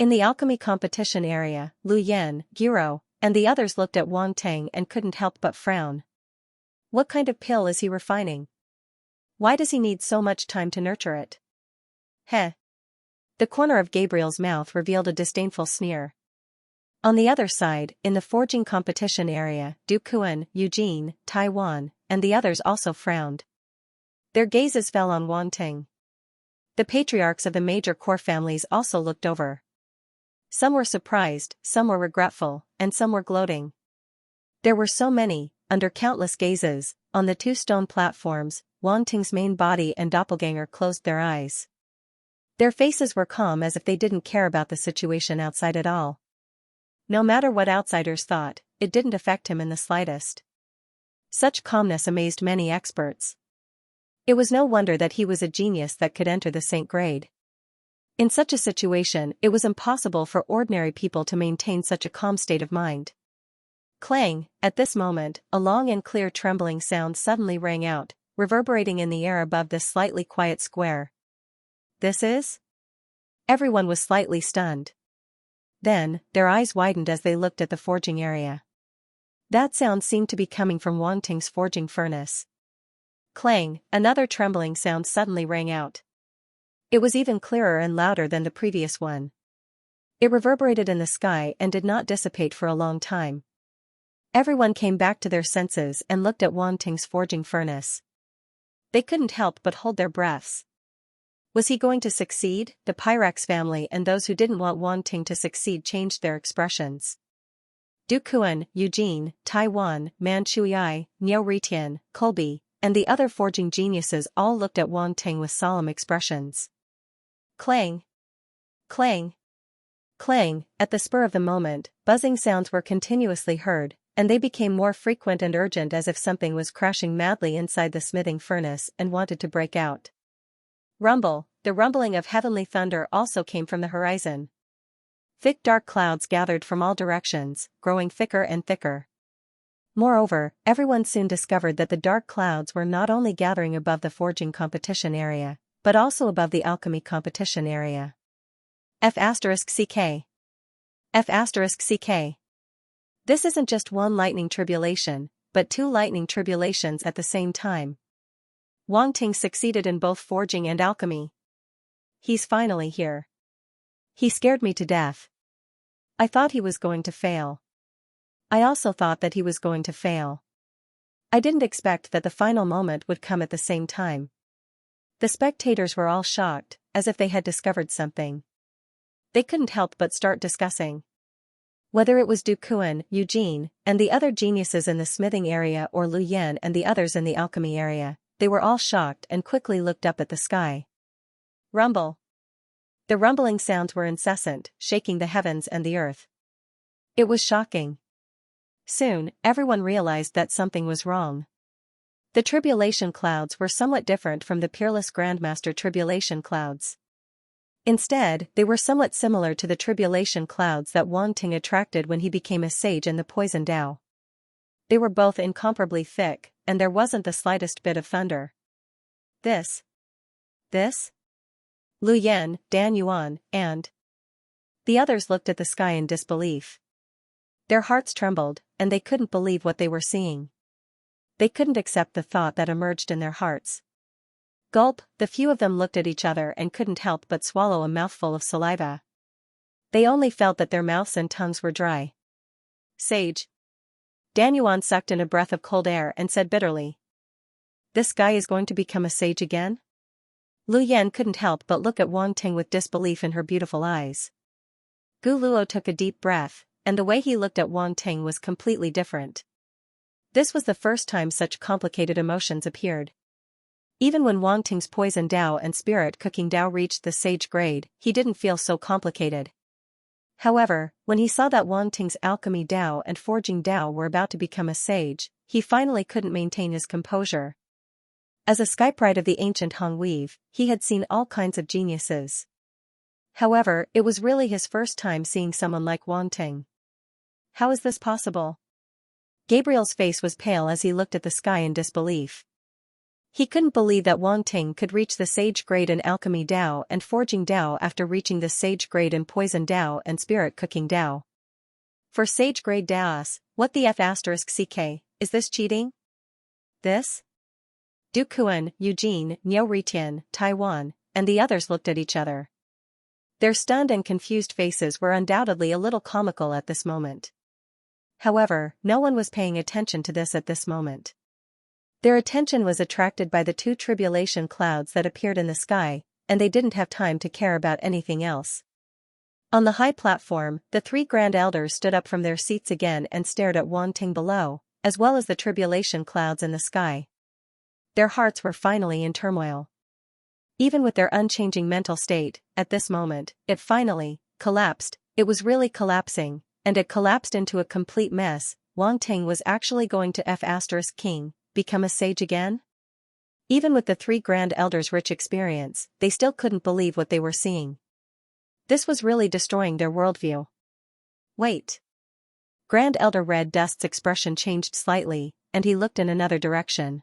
In the alchemy competition area, Lu Yan, Giro, and the others looked at Wan Ting and couldn't help but frown. What kind of pill is he refining? Why does he need so much time to nurture it? Heh. The corner of Gabriel's mouth revealed a disdainful sneer. On the other side, in the forging competition area, Du Kuan, Eugene, Taiwan, and the others also frowned. Their gazes fell on Wan Ting. The patriarchs of the major core families also looked over. Some were surprised, some were regretful, and some were gloating. There were so many, under countless gazes, on the 2 stone platforms. Wan Ting's main body and doppelganger closed their eyes. Their faces were calm as if they didn't care about the situation outside at all. No matter what outsiders thought, it didn't affect him in the slightest. Such calmness amazed many experts. It was no wonder that he was a genius that could enter the Saint grade. In such a situation, it was impossible for ordinary people to maintain such a calm state of mind. Clang, at this moment, a long and clear trembling sound suddenly rang out, reverberating in the air above this slightly quiet square. This is? Everyone was slightly stunned. Then, their eyes widened as they looked at the forging area. That sound seemed to be coming from Wan Ting's forging furnace. Clang, another trembling sound suddenly rang out. It was even clearer and louder than the previous one. It reverberated in the sky and did not dissipate for a long time. Everyone came back to their senses and looked at Wan Ting's forging furnace. They couldn't help but hold their breaths. Was he going to succeed? The Pyrex family and those who didn't want Wan Ting to succeed changed their expressions. Du Kuan, Eugene, Taiwan, Man Shuiai, Niao Ritian, Colby, and the other forging geniuses all looked at Wan Ting with solemn expressions. Clang! Clang! Clang! At the spur of the moment, buzzing sounds were continuously heard, and they became more frequent and urgent as if something was crashing madly inside the smithing furnace and wanted to break out. Rumble, the rumbling of heavenly thunder also came from the horizon. Thick dark clouds gathered from all directions, growing thicker and thicker. Moreover, everyone soon discovered that the dark clouds were not only gathering above the forging competition area, but also above the alchemy competition area. F*CK. F*CK. This isn't just one lightning tribulation, but 2 lightning tribulations at the same time. Wan Ting succeeded in both forging and alchemy. He's finally here. He scared me to death. I thought he was going to fail. I also thought that he was going to fail. I didn't expect that the final moment would come at the same time. The spectators were all shocked, as if they had discovered something. They couldn't help but start discussing. Whether it was Du Kuan, Eugene, and the other geniuses in the smithing area or Lu Yan and the others in the alchemy area, they were all shocked and quickly looked up at the sky. Rumble. The rumbling sounds were incessant, shaking the heavens and the earth. It was shocking. Soon, everyone realized that something was wrong. The tribulation clouds were somewhat different from the peerless Grandmaster tribulation clouds. Instead, they were somewhat similar to the tribulation clouds that Wang Ting attracted when he became a sage in the poison Dao. They were both incomparably thick, and there wasn't the slightest bit of thunder. This? Lu Yan, Dan Yuan, and the others looked at the sky in disbelief. Their hearts trembled, and they couldn't believe what they were seeing. They couldn't accept the thought that emerged in their hearts. Gulp, the few of them looked at each other and couldn't help but swallow a mouthful of saliva. They only felt that their mouths and tongues were dry. Sage. Dan Yuan sucked in a breath of cold air and said bitterly. This guy is going to become a sage again? Lu Yan couldn't help but look at Wang Ting with disbelief in her beautiful eyes. Gu Luo took a deep breath, and the way he looked at Wang Ting was completely different. This was the first time such complicated emotions appeared. Even when Wang Ting's poison Dao and spirit cooking Dao reached the sage grade, he didn't feel so complicated. However, when he saw that Wang Ting's alchemy Dao and forging Dao were about to become a sage, he finally couldn't maintain his composure. As a skypride of the ancient Hong Weave, he had seen all kinds of geniuses. However, it was really his first time seeing someone like Wang Ting. How is this possible? Gabriel's face was pale as he looked at the sky in disbelief. He couldn't believe that Wang Ting could reach the sage grade in alchemy Dao and forging Dao after reaching the sage grade in poison Dao and spirit cooking Dao. For sage grade Daos, what the F***ck, is this cheating? This? Du Kuan, Eugene, Niu Ritian, Taiwan, and the others looked at each other. Their stunned and confused faces were undoubtedly a little comical at this moment. However, no one was paying attention to this at this moment. Their attention was attracted by the two tribulation clouds that appeared in the sky, and they didn't have time to care about anything else. On the high platform, the three grand elders stood up from their seats again and stared at Wang Ting below, as well as the tribulation clouds in the sky. Their hearts were finally in turmoil. Even with their unchanging mental state, at this moment, it finally collapsed. It was really collapsing, and it collapsed into a complete mess. Wang Ting was actually going to F***king, become a sage again? Even with the three grand elders' rich experience, they still couldn't believe what they were seeing. This was really destroying their worldview. Wait. Grand Elder Red Dust's expression changed slightly, and he looked in another direction.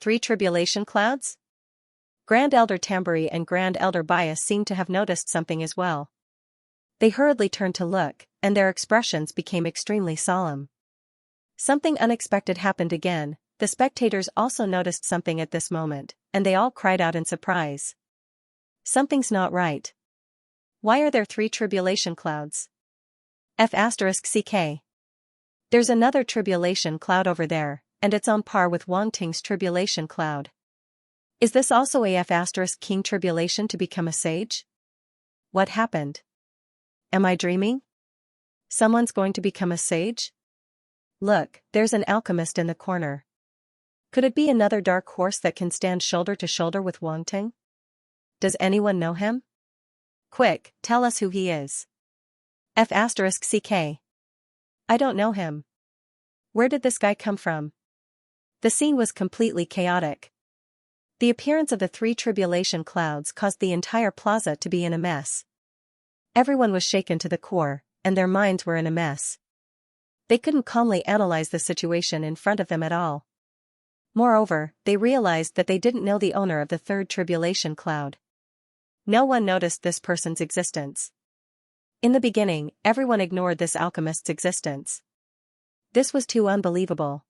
Three tribulation clouds? Grand Elder Tamburi and Grand Elder Bias seemed to have noticed something as well. They hurriedly turned to look, and their expressions became extremely solemn. Something unexpected happened again. The spectators also noticed something at this moment, and they all cried out in surprise. Something's not right. Why are there three tribulation clouds? F***ck. There's another tribulation cloud over there, and it's on par with Wang Ting's tribulation cloud. Is this also a F***king tribulation to become a sage? What happened? Am I dreaming? Someone's going to become a sage? Look, there's an alchemist in the corner. Could it be another dark horse that can stand shoulder to shoulder with Wang Ting? Does anyone know him? Quick, tell us who he is. F***ck. I don't know him. Where did this guy come from? The scene was completely chaotic. The appearance of the three tribulation clouds caused the entire plaza to be in a mess. Everyone was shaken to the core, and their minds were in a mess. They couldn't calmly analyze the situation in front of them at all. Moreover, they realized that they didn't know the owner of the third tribulation cloud. No one noticed this person's existence. In the beginning, everyone ignored this alchemist's existence. This was too unbelievable.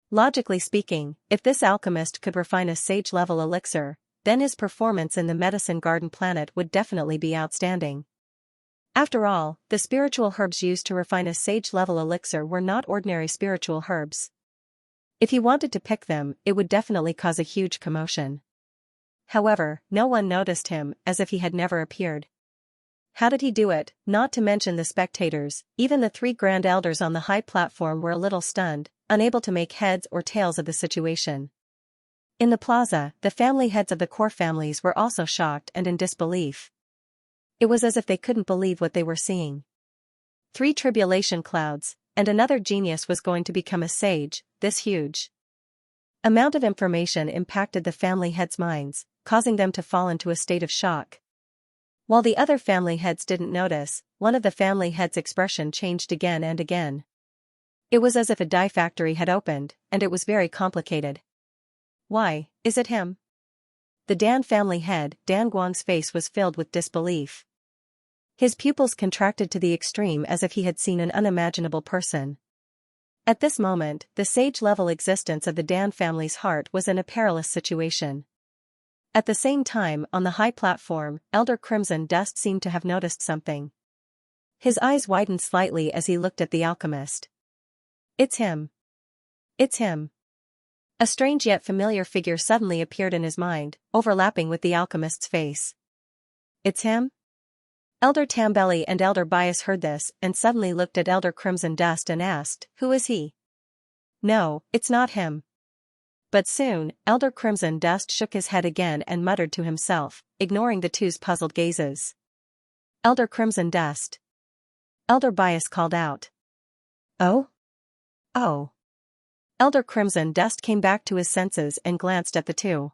Logically speaking, if this alchemist could refine a sage-level elixir, then his performance in the medicine garden planet would definitely be outstanding. After all, the spiritual herbs used to refine a sage-level elixir were not ordinary spiritual herbs. If he wanted to pick them, it would definitely cause a huge commotion. However, no one noticed him, as if he had never appeared. How did he do it? Not to mention the spectators, even the three grand elders on the high platform were a little stunned, unable to make heads or tails of the situation. In the plaza, the family heads of the core families were also shocked and in disbelief. It was as if they couldn't believe what they were seeing. Three tribulation clouds, and another genius was going to become a sage. This huge amount of information impacted the family heads' minds, causing them to fall into a state of shock. While the other family heads didn't notice, one of the family heads' expression changed again and again. It was as if a dye factory had opened, and it was very complicated. Why, is it him? The Dan family head, Dan Guang's face was filled with disbelief. His pupils contracted to the extreme as if he had seen an unimaginable person. At this moment, the sage-level existence of the Dan family's heart was in a perilous situation. At the same time, on the high platform, Elder Crimson Dust seemed to have noticed something. His eyes widened slightly as he looked at the alchemist. It's him. It's him. A strange yet familiar figure suddenly appeared in his mind, overlapping with the alchemist's face. It's him? Elder Tambelli and Elder Bias heard this and suddenly looked at Elder Crimson Dust and asked, "Who is he?" "No, it's not him." But soon, Elder Crimson Dust shook his head again and muttered to himself, ignoring the two's puzzled gazes. "Elder Crimson Dust." Elder Bias called out. "Oh? Oh." Elder Crimson Dust came back to his senses and glanced at the two.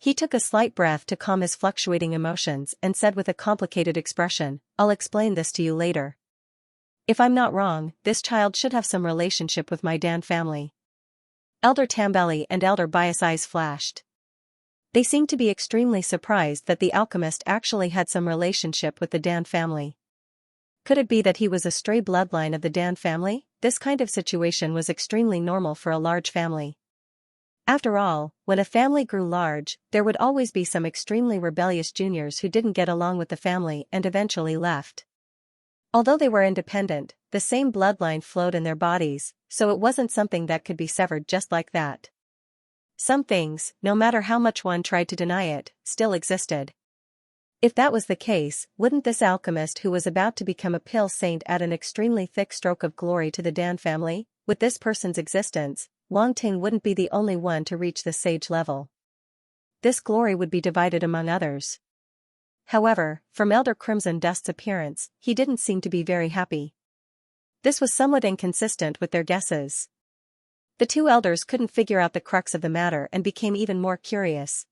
He took a slight breath to calm his fluctuating emotions and said with a complicated expression, "I'll explain this to you later. If I'm not wrong, this child should have some relationship with my Dan family." Elder Tambelli and Elder Bias' eyes flashed. They seemed to be extremely surprised that the alchemist actually had some relationship with the Dan family. Could it be that he was a stray bloodline of the Dan family? This kind of situation was extremely normal for a large family. After all, when a family grew large, there would always be some extremely rebellious juniors who didn't get along with the family and eventually left. Although they were independent, the same bloodline flowed in their bodies, so it wasn't something that could be severed just like that. Some things, no matter how much one tried to deny it, still existed. If that was the case, wouldn't this alchemist who was about to become a pill saint add an extremely thick stroke of glory to the Dan family? With this person's existence, Wang Ting wouldn't be the only one to reach the sage level. This glory would be divided among others. However, from Elder Crimson Dust's appearance, he didn't seem to be very happy. This was somewhat inconsistent with their guesses. The two elders couldn't figure out the crux of the matter and became even more curious.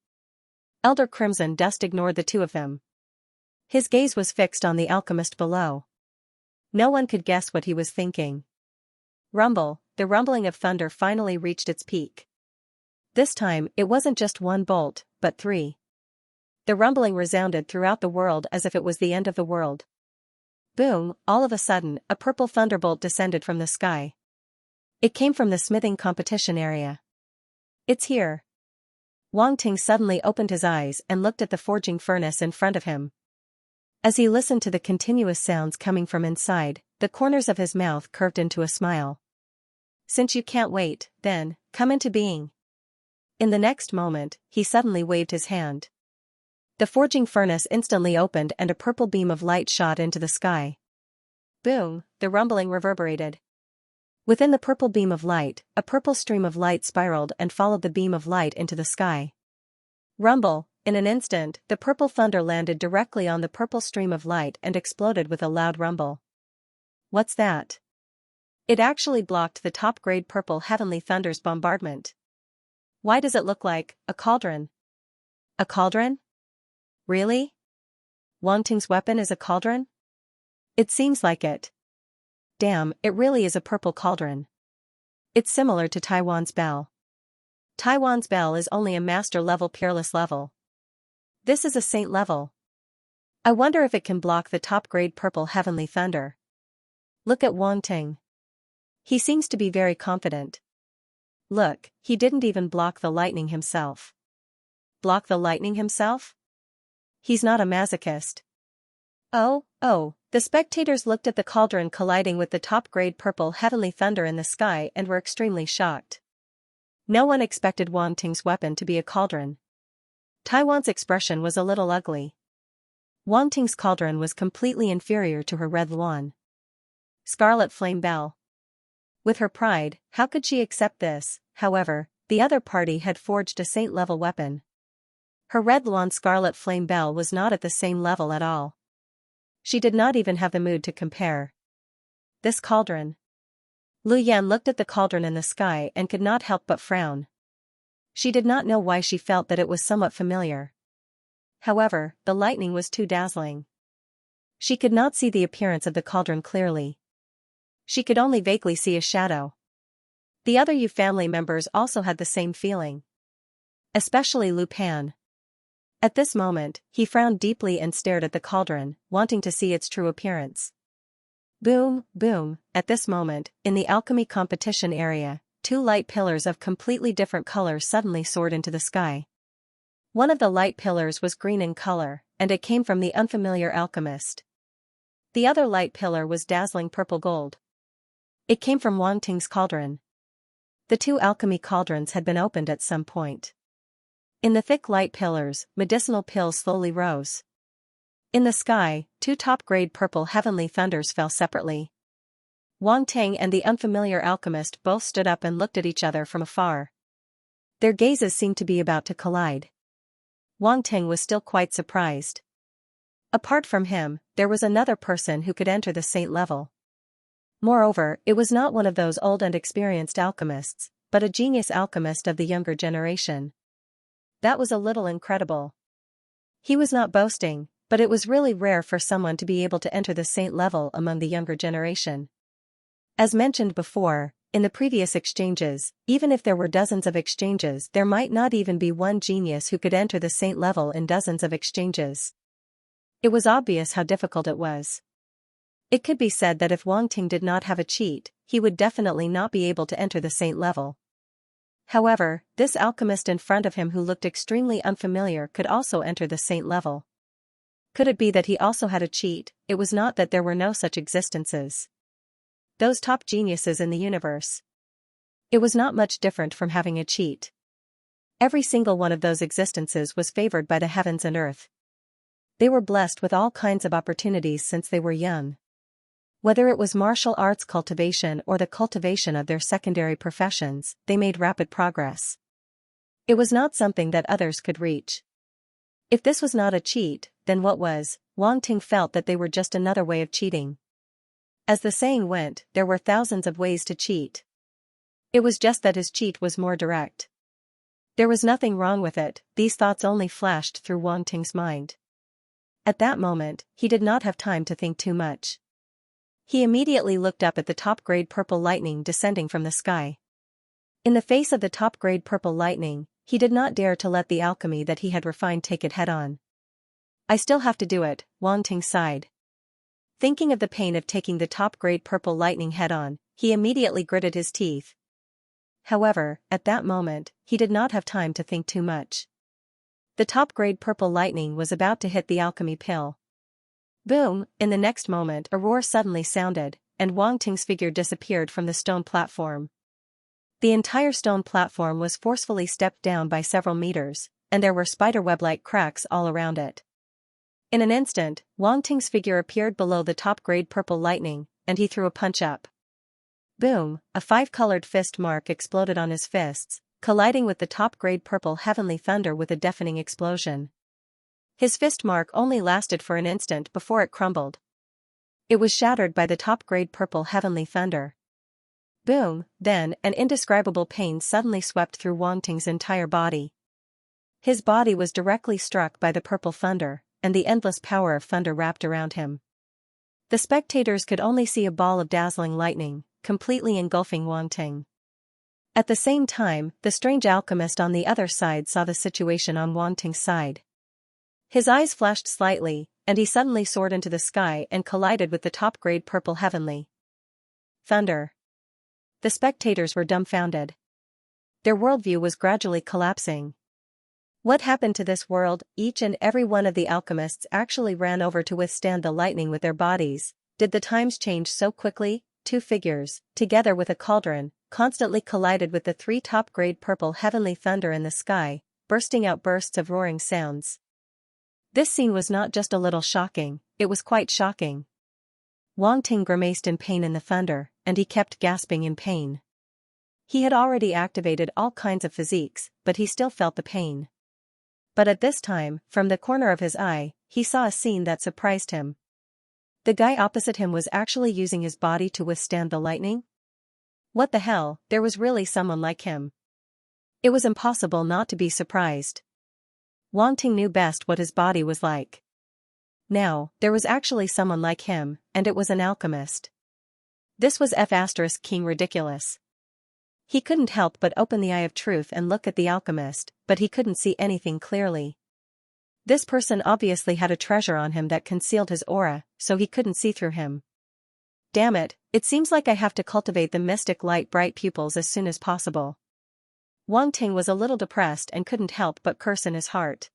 Elder Crimson Dust ignored the two of them. His gaze was fixed on the alchemist below. No one could guess what he was thinking. Rumble, the rumbling of thunder finally reached its peak. This time, it wasn't just one bolt, but three. The rumbling resounded throughout the world as if it was the end of the world. Boom, all of a sudden, a purple thunderbolt descended from the sky. It came from the smithing competition area. "It's here." Wang Ting suddenly opened his eyes and looked at the forging furnace in front of him. As he listened to the continuous sounds coming from inside, the corners of his mouth curved into a smile. "Since you can't wait, then, come into being." In the next moment, he suddenly waved his hand. The forging furnace instantly opened and a purple beam of light shot into the sky. Boom, the rumbling reverberated. Within the purple beam of light, a purple stream of light spiraled and followed the beam of light into the sky. Rumble, in an instant, the purple thunder landed directly on the purple stream of light and exploded with a loud rumble. What's that? It actually blocked the top-grade purple heavenly thunder's bombardment. Why does it look like a cauldron? A cauldron? Really? Wang Ting's weapon is a cauldron? It seems like it. Damn, it really is a purple cauldron. It's similar to Taiwan's bell. Taiwan's bell is only a master level peerless level. This is a saint level. I wonder if it can block the top-grade purple heavenly thunder. Look at Wang Ting. He seems to be very confident. Look, he didn't even block the lightning himself. Block the lightning himself? He's not a masochist. Oh, the spectators looked at the cauldron colliding with the top-grade purple heavenly thunder in the sky and were extremely shocked. No one expected Wang Ting's weapon to be a cauldron. Taiwan's expression was a little ugly. Wang Ting's cauldron was completely inferior to her red luan. Scarlet Flame Bell. With her pride, how could she accept this? However, the other party had forged a saint-level weapon. Her red luan Scarlet Flame Bell was not at the same level at all. She did not even have the mood to compare. This cauldron. Lu Yan looked at the cauldron in the sky and could not help but frown. She did not know why she felt that it was somewhat familiar. However, the lightning was too dazzling. She could not see the appearance of the cauldron clearly. She could only vaguely see a shadow. The other Yu family members also had the same feeling. Especially Lu Pan. At this moment, he frowned deeply and stared at the cauldron, wanting to see its true appearance. Boom, boom, at this moment, in the alchemy competition area, two light pillars of completely different colors suddenly soared into the sky. One of the light pillars was green in color, and it came from the unfamiliar alchemist. The other light pillar was dazzling purple gold. It came from Wang Ting's cauldron. The two alchemy cauldrons had been opened at some point. In the thick light pillars, medicinal pills slowly rose. In the sky, two top-grade purple heavenly thunders fell separately. Wang Ting and the unfamiliar alchemist both stood up and looked at each other from afar. Their gazes seemed to be about to collide. Wang Ting was still quite surprised. Apart from him, there was another person who could enter the saint level. Moreover, it was not one of those old and experienced alchemists, but a genius alchemist of the younger generation. That was a little incredible. He was not boasting, but it was really rare for someone to be able to enter the saint level among the younger generation. As mentioned before, in the previous exchanges, even if there were dozens of exchanges, there might not even be one genius who could enter the saint level in dozens of exchanges. It was obvious how difficult it was. It could be said that if Wang Ting did not have a cheat, he would definitely not be able to enter the saint level. However, this alchemist in front of him who looked extremely unfamiliar could also enter the saint level. Could it be that he also had a cheat? It was not that there were no such existences. Those top geniuses in the universe. It was not much different from having a cheat. Every single one of those existences was favored by the heavens and earth. They were blessed with all kinds of opportunities since they were young. Whether it was martial arts cultivation or the cultivation of their secondary professions, they made rapid progress. It was not something that others could reach. If this was not a cheat, then what was? Wang Ting felt that they were just another way of cheating. As the saying went, there were thousands of ways to cheat. It was just that his cheat was more direct. There was nothing wrong with it, these thoughts only flashed through Wang Ting's mind. At that moment, he did not have time to think too much. He immediately looked up at the top-grade purple lightning descending from the sky. In the face of the top-grade purple lightning, he did not dare to let the alchemy that he had refined take it head-on. I still have to do it, Wang Ting sighed. Thinking of the pain of taking the top-grade purple lightning head-on, he immediately gritted his teeth. However, at that moment, he did not have time to think too much. The top-grade purple lightning was about to hit the alchemy pill. Boom! In the next moment a roar suddenly sounded, and Wang Ting's figure disappeared from the stone platform. The entire stone platform was forcefully stepped down by several meters, and there were spiderweb-like cracks all around it. In an instant, Wang Ting's figure appeared below the top-grade purple lightning, and he threw a punch up. Boom! A five-colored fist mark exploded on his fists, colliding with the top-grade purple heavenly thunder with a deafening explosion. His fist mark only lasted for an instant before it crumbled. It was shattered by the top-grade purple heavenly thunder. Boom! Then, an indescribable pain suddenly swept through Wang Ting's entire body. His body was directly struck by the purple thunder, and the endless power of thunder wrapped around him. The spectators could only see a ball of dazzling lightning, completely engulfing Wang Ting. At the same time, the strange alchemist on the other side saw the situation on Wang Ting's side. His eyes flashed slightly, and he suddenly soared into the sky and collided with the top-grade purple heavenly thunder. The spectators were dumbfounded. Their worldview was gradually collapsing. What happened to this world? Each and every one of the alchemists actually ran over to withstand the lightning with their bodies. Did the times change so quickly? Two figures, together with a cauldron, constantly collided with the three top-grade purple heavenly thunder in the sky, bursting out bursts of roaring sounds. This scene was not just a little shocking, it was quite shocking. Wang Ting grimaced in pain in the thunder, and he kept gasping in pain. He had already activated all kinds of physiques, but he still felt the pain. But at this time, from the corner of his eye, he saw a scene that surprised him. The guy opposite him was actually using his body to withstand the lightning? What the hell, there was really someone like him. It was impossible not to be surprised. Wang Ting knew best what his body was like. Now, there was actually someone like him, and it was an alchemist. This was King ridiculous. He couldn't help but open the eye of truth and look at the alchemist, but he couldn't see anything clearly. This person obviously had a treasure on him that concealed his aura, so he couldn't see through him. Damn it, it seems like I have to cultivate the mystic light bright pupils as soon as possible. Wang Ting was a little depressed and couldn't help but curse in his heart.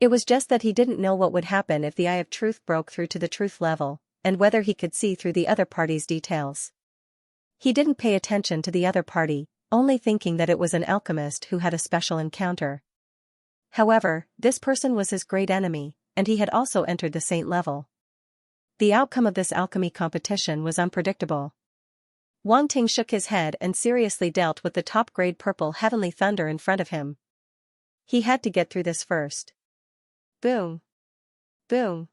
It was just that he didn't know what would happen if the eye of truth broke through to the truth level, and whether he could see through the other party's details. He didn't pay attention to the other party, only thinking that it was an alchemist who had a special encounter. However, this person was his great enemy, and he had also entered the saint level. The outcome of this alchemy competition was unpredictable. Wang Ting shook his head and seriously dealt with the top-grade purple heavenly thunder in front of him. He had to get through this first. Boom. Boom.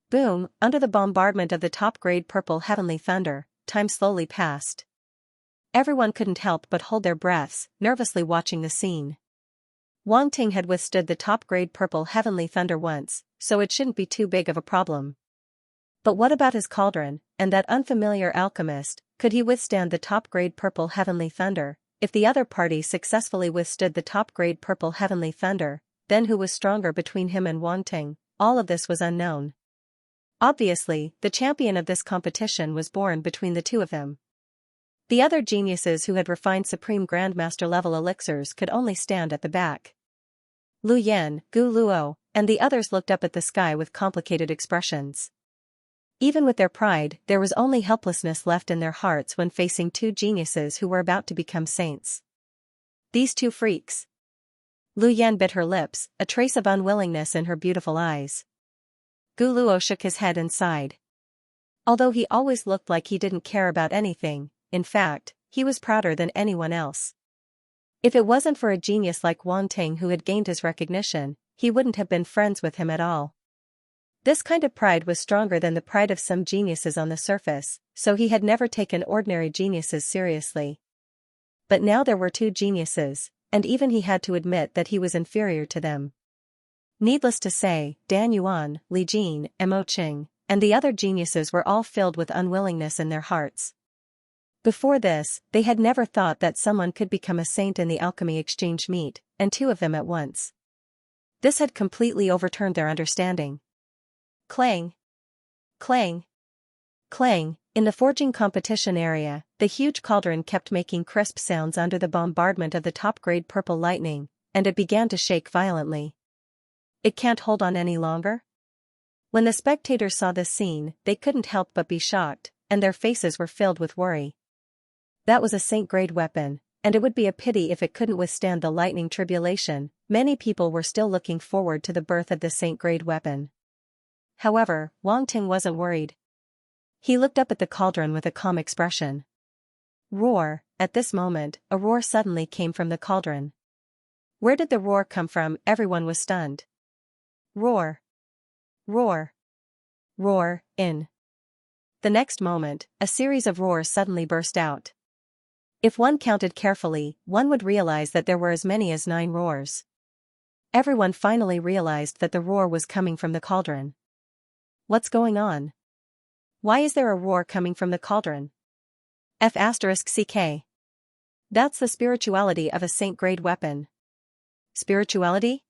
Boom, under the bombardment of the top-grade purple heavenly thunder, time slowly passed. Everyone couldn't help but hold their breaths, nervously watching the scene. Wang Ting had withstood the top-grade purple heavenly thunder once, so it shouldn't be too big of a problem. But what about his cauldron, and that unfamiliar alchemist? Could he withstand the top-grade purple heavenly thunder? If the other party successfully withstood the top-grade purple heavenly thunder, then who was stronger between him and Wang Ting? All of this was unknown. Obviously, the champion of this competition was born between the two of them. The other geniuses who had refined supreme grandmaster level elixirs could only stand at the back. Lu Yan, Gu Luo, and the others looked up at the sky with complicated expressions. Even with their pride, there was only helplessness left in their hearts when facing two geniuses who were about to become saints. These two freaks. Lu Yan bit her lips, a trace of unwillingness in her beautiful eyes. Gu Luo shook his head and sighed. Although he always looked like he didn't care about anything, in fact, he was prouder than anyone else. If it wasn't for a genius like Wang Ting who had gained his recognition, he wouldn't have been friends with him at all. This kind of pride was stronger than the pride of some geniuses on the surface, so he had never taken ordinary geniuses seriously. But now there were two geniuses, and even he had to admit that he was inferior to them. Needless to say, Dan Yuan, Li Jin, Mo Qing, and the other geniuses were all filled with unwillingness in their hearts. Before this, they had never thought that someone could become a saint in the alchemy exchange meet, and two of them at once. This had completely overturned their understanding. Clang. Clang. Clang. In the forging competition area, the huge cauldron kept making crisp sounds under the bombardment of the top-grade purple lightning, and it began to shake violently. It can't hold on any longer? When the spectators saw this scene, they couldn't help but be shocked, and their faces were filled with worry. That was a saint-grade weapon, and it would be a pity if it couldn't withstand the lightning tribulation. Many people were still looking forward to the birth of the saint-grade weapon. However, Wang Ting wasn't worried. He looked up at the cauldron with a calm expression. Roar! At this moment, a roar suddenly came from the cauldron. Where did the roar come from? Everyone was stunned. Roar! Roar! Roar! In. The next moment, a series of roars suddenly burst out. If one counted carefully, one would realize that there were as many as 9 roars. Everyone finally realized that the roar was coming from the cauldron. What's going on? Why is there a roar coming from the cauldron? F***CK. That's the spirituality of a saint-grade weapon. Spirituality?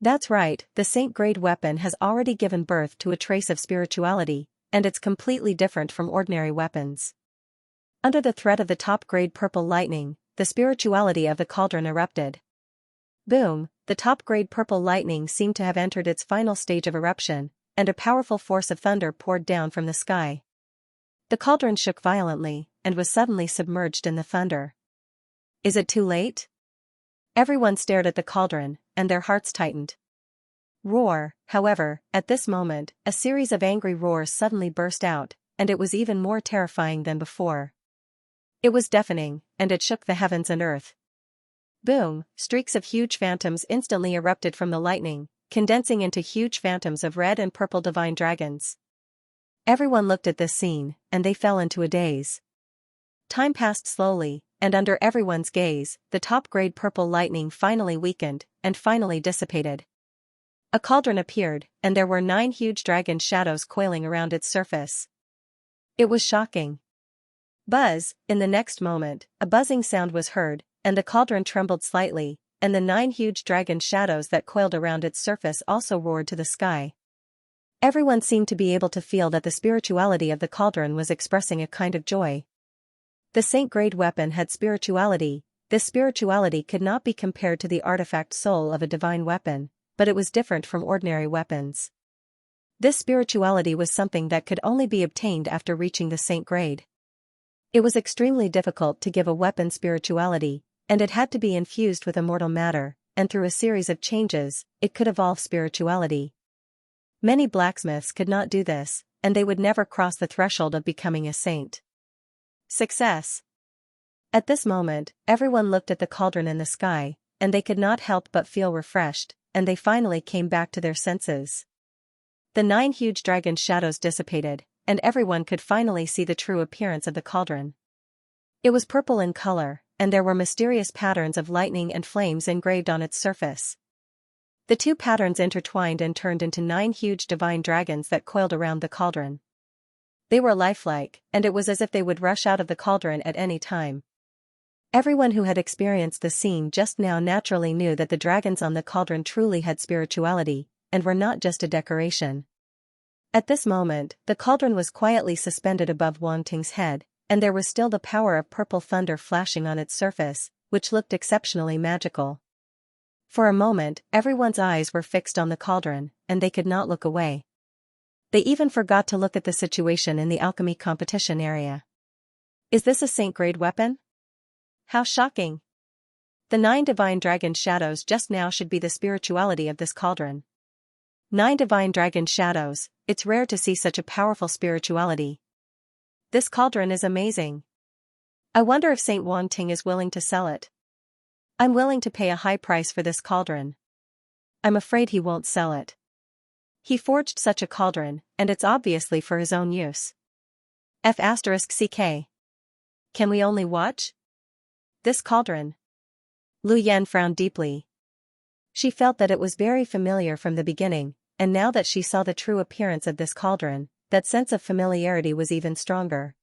That's right, the saint-grade weapon has already given birth to a trace of spirituality, and it's completely different from ordinary weapons. Under the threat of the top-grade purple lightning, the spirituality of the cauldron erupted. Boom, the top-grade purple lightning seemed to have entered its final stage of eruption, and a powerful force of thunder poured down from the sky. The cauldron shook violently, and was suddenly submerged in the thunder. Is it too late? Everyone stared at the cauldron, and their hearts tightened. Roar! However, at this moment, a series of angry roars suddenly burst out, and it was even more terrifying than before. It was deafening, and it shook the heavens and earth. Boom! Streaks of huge phantoms instantly erupted from the lightning, condensing into huge phantoms of red and purple divine dragons. Everyone looked at this scene, and they fell into a daze. Time passed slowly, and under everyone's gaze, the top-grade purple lightning finally weakened, and finally dissipated. A cauldron appeared, and there were 9 huge dragon shadows coiling around its surface. It was shocking. Buzz, in the next moment, a buzzing sound was heard, and the cauldron trembled slightly, and the 9 huge dragon shadows that coiled around its surface also roared to the sky. Everyone seemed to be able to feel that the spirituality of the cauldron was expressing a kind of joy. The saint-grade weapon had spirituality. This spirituality could not be compared to the artifact soul of a divine weapon, but it was different from ordinary weapons. This spirituality was something that could only be obtained after reaching the saint grade. It was extremely difficult to give a weapon spirituality, and it had to be infused with immortal matter, and through a series of changes, it could evolve spirituality. Many blacksmiths could not do this, and they would never cross the threshold of becoming a saint. Success. At this moment, everyone looked at the cauldron in the sky, and they could not help but feel refreshed, and they finally came back to their senses. The 9 huge dragon shadows dissipated, and everyone could finally see the true appearance of the cauldron. It was purple in color, and there were mysterious patterns of lightning and flames engraved on its surface. The 2 patterns intertwined and turned into 9 huge divine dragons that coiled around the cauldron. They were lifelike, and it was as if they would rush out of the cauldron at any time. Everyone who had experienced the scene just now naturally knew that the dragons on the cauldron truly had spirituality, and were not just a decoration. At this moment, the cauldron was quietly suspended above Wang Ting's head, and there was still the power of purple thunder flashing on its surface, which looked exceptionally magical. For a moment, everyone's eyes were fixed on the cauldron, and they could not look away. They even forgot to look at the situation in the alchemy competition area. Is this a saint-grade weapon? How shocking! The 9 divine dragon shadows just now should be the spirituality of this cauldron. 9 divine dragon shadows, it's rare to see such a powerful spirituality. This cauldron is amazing. I wonder if Saint Wang Ting is willing to sell it. I'm willing to pay a high price for this cauldron. I'm afraid he won't sell it. He forged such a cauldron, and it's obviously for his own use. F***ck. Can we only watch? This cauldron. Lu Yan frowned deeply. She felt that it was very familiar from the beginning, and now that she saw the true appearance of this cauldron, that sense of familiarity was even stronger.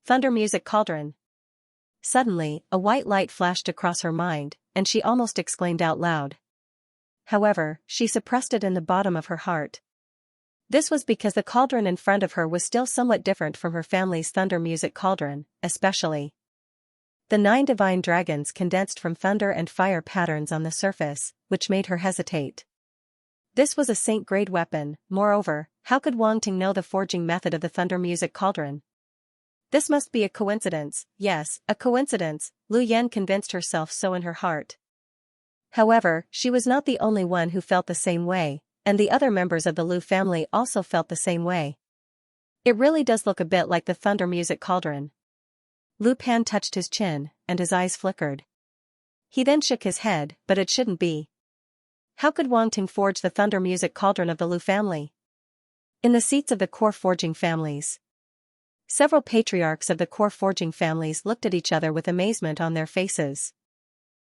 Thunder music cauldron. Suddenly, a white light flashed across her mind, and she almost exclaimed out loud. However, she suppressed it in the bottom of her heart. This was because the cauldron in front of her was still somewhat different from her family's thunder music cauldron, especially the 9 divine dragons condensed from thunder and fire patterns on the surface, which made her hesitate. This was a saint-grade weapon. Moreover, how could Wang Ting know the forging method of the thunder music cauldron? This must be a coincidence. Yes, a coincidence, Lu Yan convinced herself so in her heart. However, she was not the only one who felt the same way, and the other members of the Lu family also felt the same way. It really does look a bit like the thunder music cauldron. Lu Pan touched his chin, and his eyes flickered. He then shook his head, but it shouldn't be. How could Wang Ting forge the thunder music cauldron of the Lu family? In the seats of the core forging families. Several patriarchs of the core forging families looked at each other with amazement on their faces.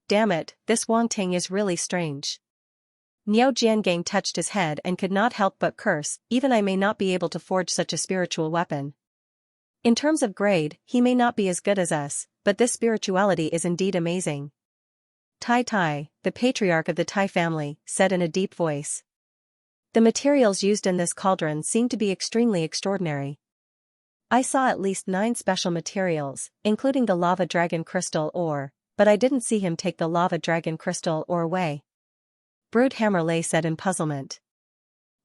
Damn it, this Wang Ting is really strange. Niao Jiangang touched his head and could not help but curse. Even I may not be able to forge such a spiritual weapon. In terms of grade, he may not be as good as us, but this spirituality is indeed amazing. Tai Tai, the patriarch of the Tai family, said in a deep voice. The materials used in this cauldron seem to be extremely extraordinary. I saw at least 9 special materials, including the lava dragon crystal ore, but I didn't see him take the lava dragon crystal ore away. Brood Hammerlay said in puzzlement.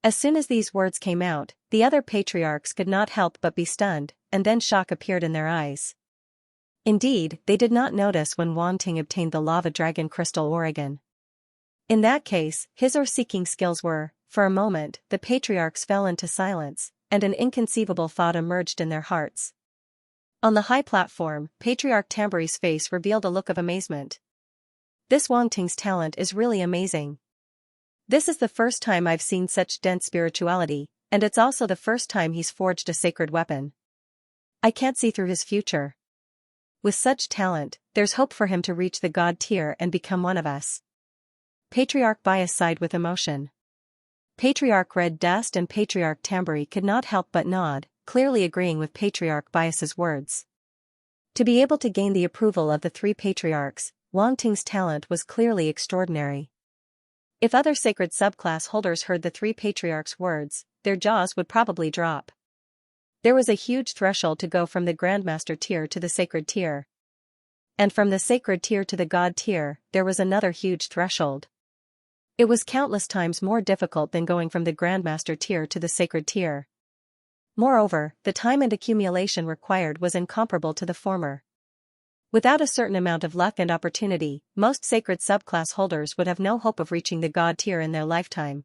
As soon as these words came out, the other patriarchs could not help but be stunned, and then shock appeared in their eyes. Indeed, they did not notice when Wang Ting obtained the lava dragon crystal Oregon. In that case, his ore-seeking skills were, for a moment, the patriarchs fell into silence, and an inconceivable thought emerged in their hearts. On the high platform, Patriarch Tamburi's face revealed a look of amazement. This Wang Ting's talent is really amazing. This is the first time I've seen such dense spirituality, and it's also the first time he's forged a sacred weapon. I can't see through his future. With such talent, there's hope for him to reach the god tier and become one of us. Patriarch Bias sighed with emotion. Patriarch Red Dust and Patriarch Tamburi could not help but nod, clearly agreeing with Patriarch Bias's words. To be able to gain the approval of the three patriarchs, Wang Ting's talent was clearly extraordinary. If other sacred subclass holders heard the three patriarchs' words, their jaws would probably drop. There was a huge threshold to go from the Grandmaster tier to the Sacred tier. And from the Sacred tier to the God tier, there was another huge threshold. It was countless times more difficult than going from the Grandmaster tier to the Sacred tier. Moreover, the time and accumulation required was incomparable to the former. Without a certain amount of luck and opportunity, most sacred subclass holders would have no hope of reaching the God tier in their lifetime.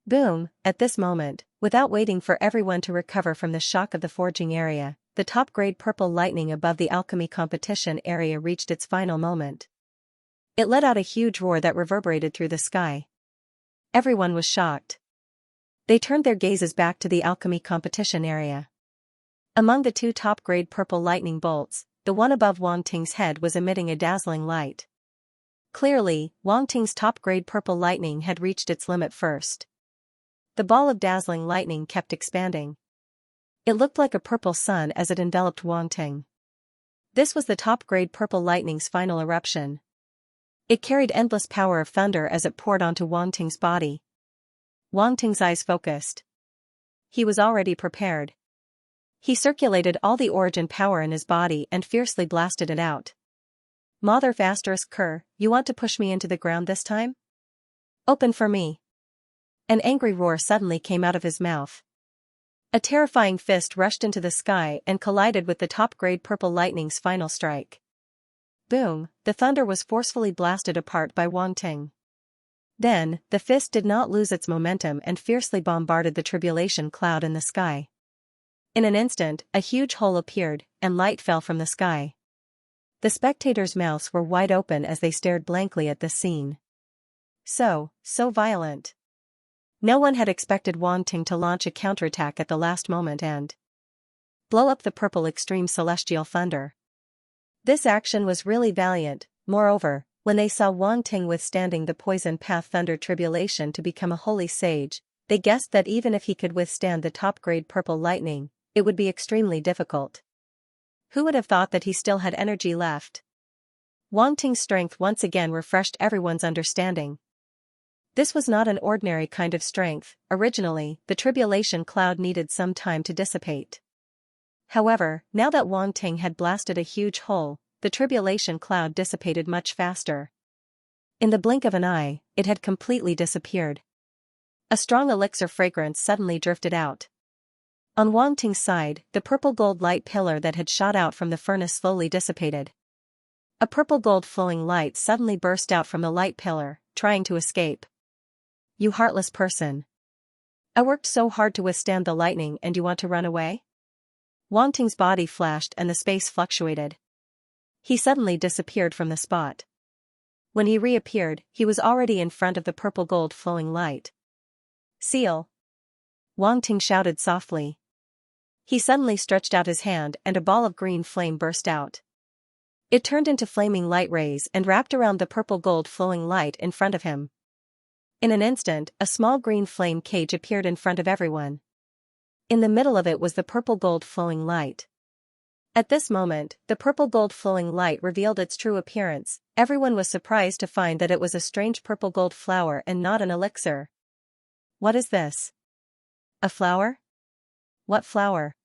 Boom, at this moment, without waiting for everyone to recover from the shock of the forging area, the top-grade purple lightning above the alchemy competition area reached its final moment. It let out a huge roar that reverberated through the sky. Everyone was shocked. They turned their gazes back to the alchemy competition area. Among the two top-grade purple lightning bolts, the one above Wang Ting's head was emitting a dazzling light. Clearly, Wang Ting's top-grade purple lightning had reached its limit first. The ball of dazzling lightning kept expanding. It looked like a purple sun as it enveloped Wang Ting. This was the top-grade purple lightning's final eruption. It carried endless power of thunder as it poured onto Wang Ting's body. Wang Ting's eyes focused. He was already prepared. He circulated all the origin power in his body and fiercely blasted it out. Mother *Ker, you want to push me into the ground this time? Open for me. An angry roar suddenly came out of his mouth. A terrifying fist rushed into the sky and collided with the top-grade purple lightning's final strike. Boom, the thunder was forcefully blasted apart by Wang Ting. Then, the fist did not lose its momentum and fiercely bombarded the tribulation cloud in the sky. In an instant, a huge hole appeared, and light fell from the sky. The spectators' mouths were wide open as they stared blankly at this scene. So violent. No one had expected Wang Ting to launch a counterattack at the last moment and blow up the purple extreme celestial thunder. This action was really valiant. Moreover, when they saw Wang Ting withstanding the poison path thunder tribulation to become a holy sage, they guessed that even if he could withstand the top-grade purple lightning, it would be extremely difficult. Who would have thought that he still had energy left? Wang Ting's strength once again refreshed everyone's understanding. This was not an ordinary kind of strength. Originally, the tribulation cloud needed some time to dissipate. However, now that Wang Ting had blasted a huge hole, the tribulation cloud dissipated much faster. In the blink of an eye, it had completely disappeared. A strong elixir fragrance suddenly drifted out. On Wang Ting's side, the purple-gold light pillar that had shot out from the furnace slowly dissipated. A purple-gold flowing light suddenly burst out from the light pillar, trying to escape. You heartless person. I worked so hard to withstand the lightning and you want to run away? Wang Ting's body flashed and the space fluctuated. He suddenly disappeared from the spot. When he reappeared, he was already in front of the purple-gold flowing light. Seal! Wang Ting shouted softly. He suddenly stretched out his hand and a ball of green flame burst out. It turned into flaming light rays and wrapped around the purple-gold flowing light in front of him. In an instant, a small green flame cage appeared in front of everyone. In the middle of it was the purple-gold flowing light. At this moment, the purple-gold flowing light revealed its true appearance. Everyone was surprised to find that it was a strange purple-gold flower and not an elixir. What is this? A flower? What flower?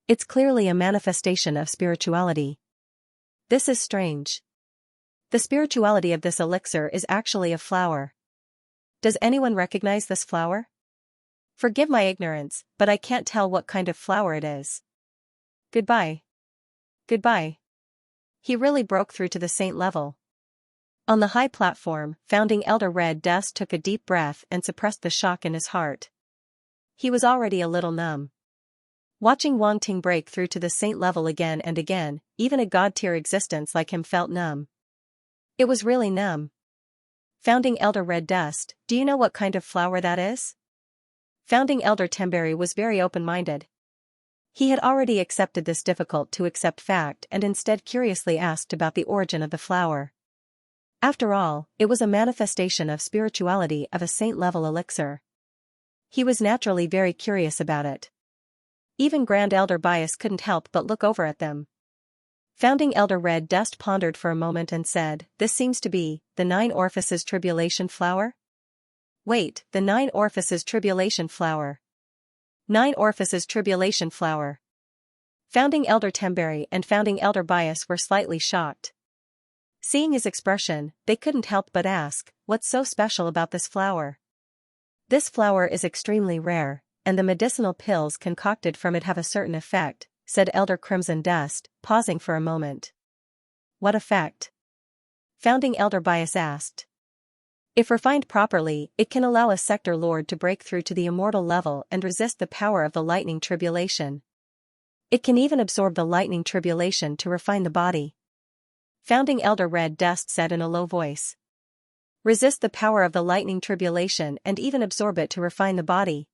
It's clearly a manifestation of spirituality. This is strange. The spirituality of this elixir is actually a flower. Does anyone recognize this flower? Forgive my ignorance, but I can't tell what kind of flower it is. Goodbye. Goodbye. He really broke through to the saint level. On the high platform, Founding Elder Red Dust took a deep breath and suppressed the shock in his heart. He was already a little numb. Watching Wang Ting break through to the saint level again and again, even a god-tier existence like him felt numb. It was really numb. Founding Elder Red Dust, do you know what kind of flower that is? Founding Elder Tamburi was very open-minded. He had already accepted this difficult-to-accept fact and instead curiously asked about the origin of the flower. After all, it was a manifestation of spirituality of a saint-level elixir. He was naturally very curious about it. Even Grand Elder Bias couldn't help but look over at them. Founding Elder Red Dust pondered for a moment and said, "This seems to be the 9 Orifices Tribulation flower?" "Wait, the 9 Orifices Tribulation flower. 9 Orifices Tribulation flower." Founding Elder Temberry and Founding Elder Bias were slightly shocked. Seeing his expression, they couldn't help but ask, "What's so special about this flower?" "This flower is extremely rare, and the medicinal pills concocted from it have a certain effect," said Elder Crimson Dust, pausing for a moment. "What effect?" Founding Elder Bias asked. "If refined properly, it can allow a sector lord to break through to the immortal level and resist the power of the lightning tribulation. It can even absorb the lightning tribulation to refine the body." Founding Elder Red Dust said in a low voice. "Resist the power of the lightning tribulation and even absorb it to refine the body."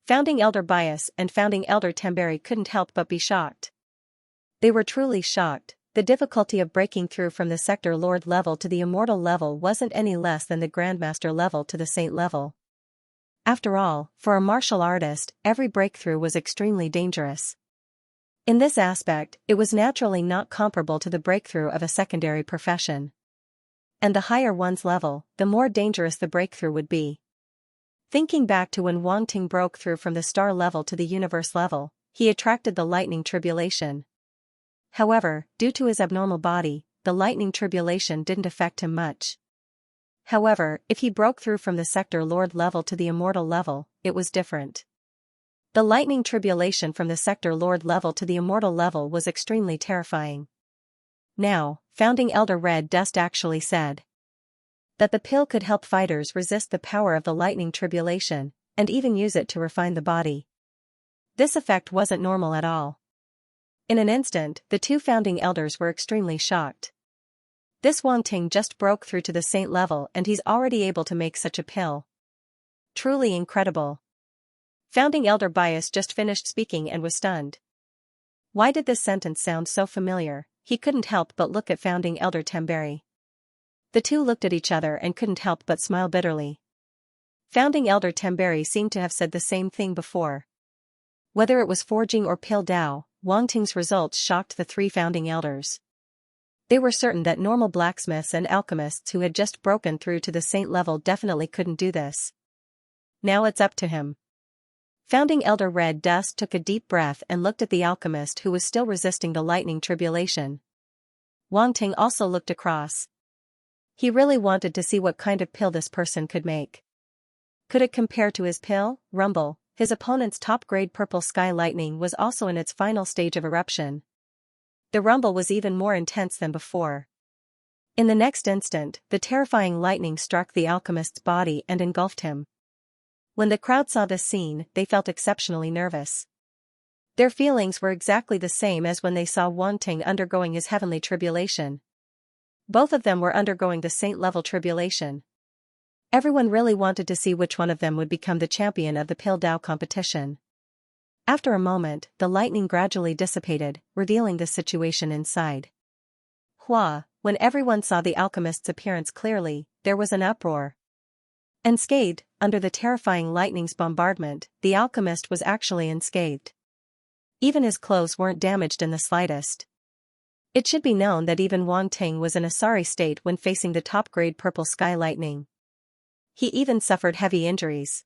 Founding Elder Bias and Founding Elder Temberry couldn't help but be shocked. They were truly shocked. The difficulty of breaking through from the sector lord level to the immortal level wasn't any less than the grandmaster level to the saint level. After all, for a martial artist, every breakthrough was extremely dangerous. In this aspect, it was naturally not comparable to the breakthrough of a secondary profession. And the higher one's level, the more dangerous the breakthrough would be. Thinking back to when Wang Ting broke through from the star level to the universe level, he attracted the lightning tribulation. However, due to his abnormal body, the lightning tribulation didn't affect him much. However, if he broke through from the sector lord level to the immortal level, it was different. The lightning tribulation from the sector lord level to the immortal level was extremely terrifying. Now, Founding Elder Red Dust actually said that the pill could help fighters resist the power of the lightning tribulation, and even use it to refine the body. This effect wasn't normal at all. In an instant, the 2 founding elders were extremely shocked. This Wang Ting just broke through to the saint level and he's already able to make such a pill. Truly incredible. Founding Elder Bias just finished speaking and was stunned. Why did this sentence sound so familiar? He couldn't help but look at Founding Elder Temberry. The 2 looked at each other and couldn't help but smile bitterly. Founding Elder Temberry seemed to have said the same thing before. Whether it was forging or pill Dao, Wang Ting's results shocked the 3 founding elders. They were certain that normal blacksmiths and alchemists who had just broken through to the saint level definitely couldn't do this. Now it's up to him. Founding Elder Red Dust took a deep breath and looked at the alchemist who was still resisting the lightning tribulation. Wang Ting also looked across. He really wanted to see what kind of pill this person could make. Could it compare to his pill, Rumble? His opponent's top-grade purple sky lightning was also in its final stage of eruption. The rumble was even more intense than before. In the next instant, the terrifying lightning struck the alchemist's body and engulfed him. When the crowd saw this scene, they felt exceptionally nervous. Their feelings were exactly the same as when they saw Wang Ting undergoing his heavenly tribulation. Both of them were undergoing the saint-level tribulation. Everyone really wanted to see which one of them would become the champion of the Pill Dao competition. After a moment, the lightning gradually dissipated, revealing the situation inside. When everyone saw the alchemist's appearance clearly, there was an uproar. Unscathed, under the terrifying lightning's bombardment, the alchemist was actually unscathed. Even his clothes weren't damaged in the slightest. It should be known that even Wang Ting was in a sorry state when facing the top-grade purple sky lightning. He even suffered heavy injuries.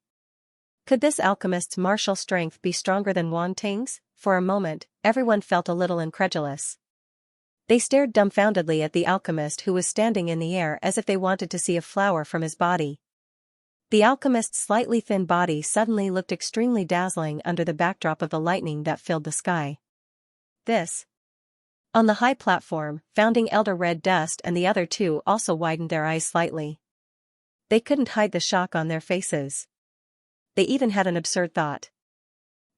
Could this alchemist's martial strength be stronger than Wang Ting's? For a moment, everyone felt a little incredulous. They stared dumbfoundedly at the alchemist who was standing in the air as if they wanted to see a flower from his body. The alchemist's slightly thin body suddenly looked extremely dazzling under the backdrop of the lightning that filled the sky. On the high platform, Founding Elder Red Dust and the other 2 also widened their eyes slightly. They couldn't hide the shock on their faces. They even had an absurd thought.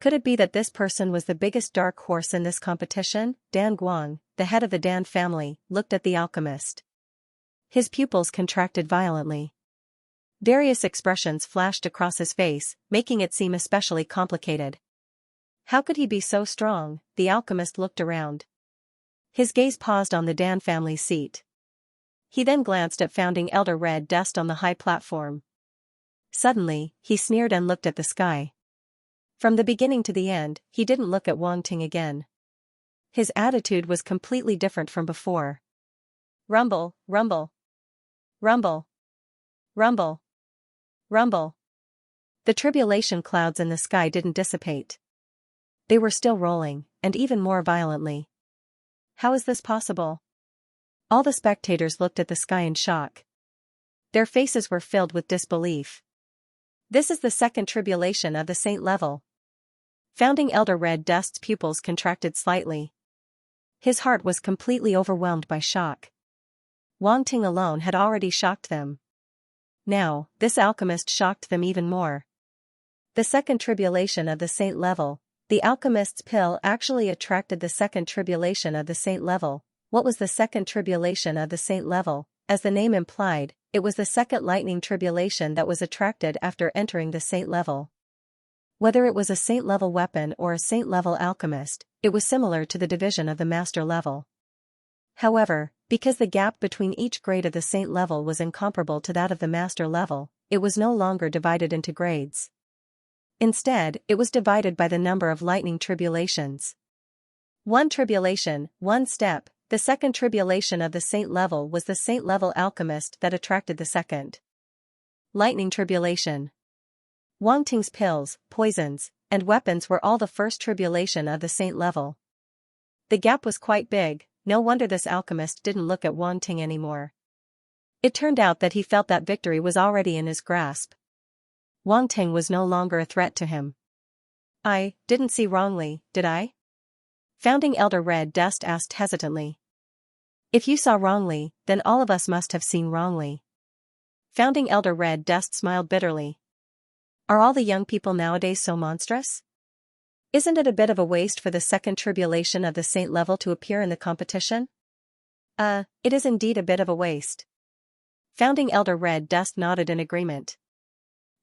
Could it be that this person was the biggest dark horse in this competition? Dan Guang, the head of the Dan family, looked at the alchemist. His pupils contracted violently. Various expressions flashed across his face, making it seem especially complicated. How could he be so strong? The alchemist looked around. His gaze paused on the Dan family seat. He then glanced at Founding Elder Red Dust on the high platform. Suddenly, he sneered and looked at the sky. From the beginning to the end, he didn't look at Wang Ting again. His attitude was completely different from before. Rumble, rumble. Rumble. Rumble. Rumble. The tribulation clouds in the sky didn't dissipate. They were still rolling, and even more violently. How is this possible? All the spectators looked at the sky in shock. Their faces were filled with disbelief. This is the second tribulation of the saint level. Founding Elder Red Dust's pupils contracted slightly. His heart was completely overwhelmed by shock. Wang Ting alone had already shocked them. Now, this alchemist shocked them even more. The second tribulation of the saint level. The alchemist's pill actually attracted the second tribulation of the saint level. What was the second tribulation of the saint level? As the name implied, it was the second lightning tribulation that was attracted after entering the saint level. Whether it was a saint-level weapon or a saint-level alchemist, it was similar to the division of the master level. However, because the gap between each grade of the saint level was incomparable to that of the master level, it was no longer divided into grades. Instead, it was divided by the number of lightning tribulations. One tribulation, one step. The second tribulation of the saint level was the saint level alchemist that attracted the second lightning tribulation. Wang Ting's pills, poisons, and weapons were all the first tribulation of the saint level. The gap was quite big. No wonder this alchemist didn't look at Wang Ting anymore. It turned out that he felt that victory was already in his grasp. Wang Ting was no longer a threat to him. I didn't see wrongly, did I? Founding Elder Red Dust asked hesitantly. If you saw wrongly, then all of us must have seen wrongly. Founding Elder Red Dust smiled bitterly. Are all the young people nowadays so monstrous? Isn't it a bit of a waste for the second tribulation of the saint level to appear in the competition? It is indeed a bit of a waste. Founding Elder Red Dust nodded in agreement.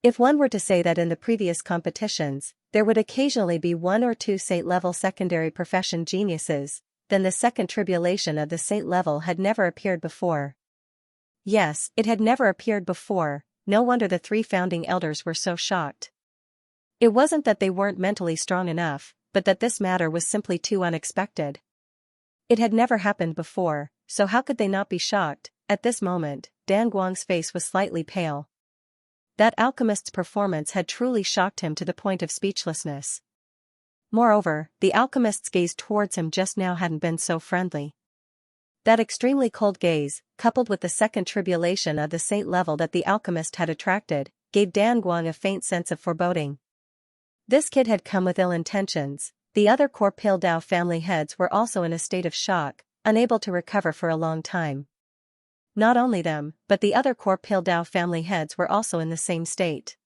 If one were to say that in the previous competitions, there would occasionally be one or two saint-level secondary profession geniuses, then the second tribulation of the saint level had never appeared before. Yes, it had never appeared before. No wonder the three founding elders were so shocked. It wasn't that they weren't mentally strong enough, but that this matter was simply too unexpected. It had never happened before, so how could they not be shocked? At this moment, Dan Guang's face was slightly pale. That alchemist's performance had truly shocked him to the point of speechlessness. Moreover, the alchemist's gaze towards him just now hadn't been so friendly. That extremely cold gaze, coupled with the second tribulation of the saint level that the alchemist had attracted, gave Dan Guang a faint sense of foreboding. This kid had come with ill intentions. The other Corpil Dao family heads were also in a state of shock, unable to recover for a long time. Not only them, but the other Corpil Dao family heads were also in the same state.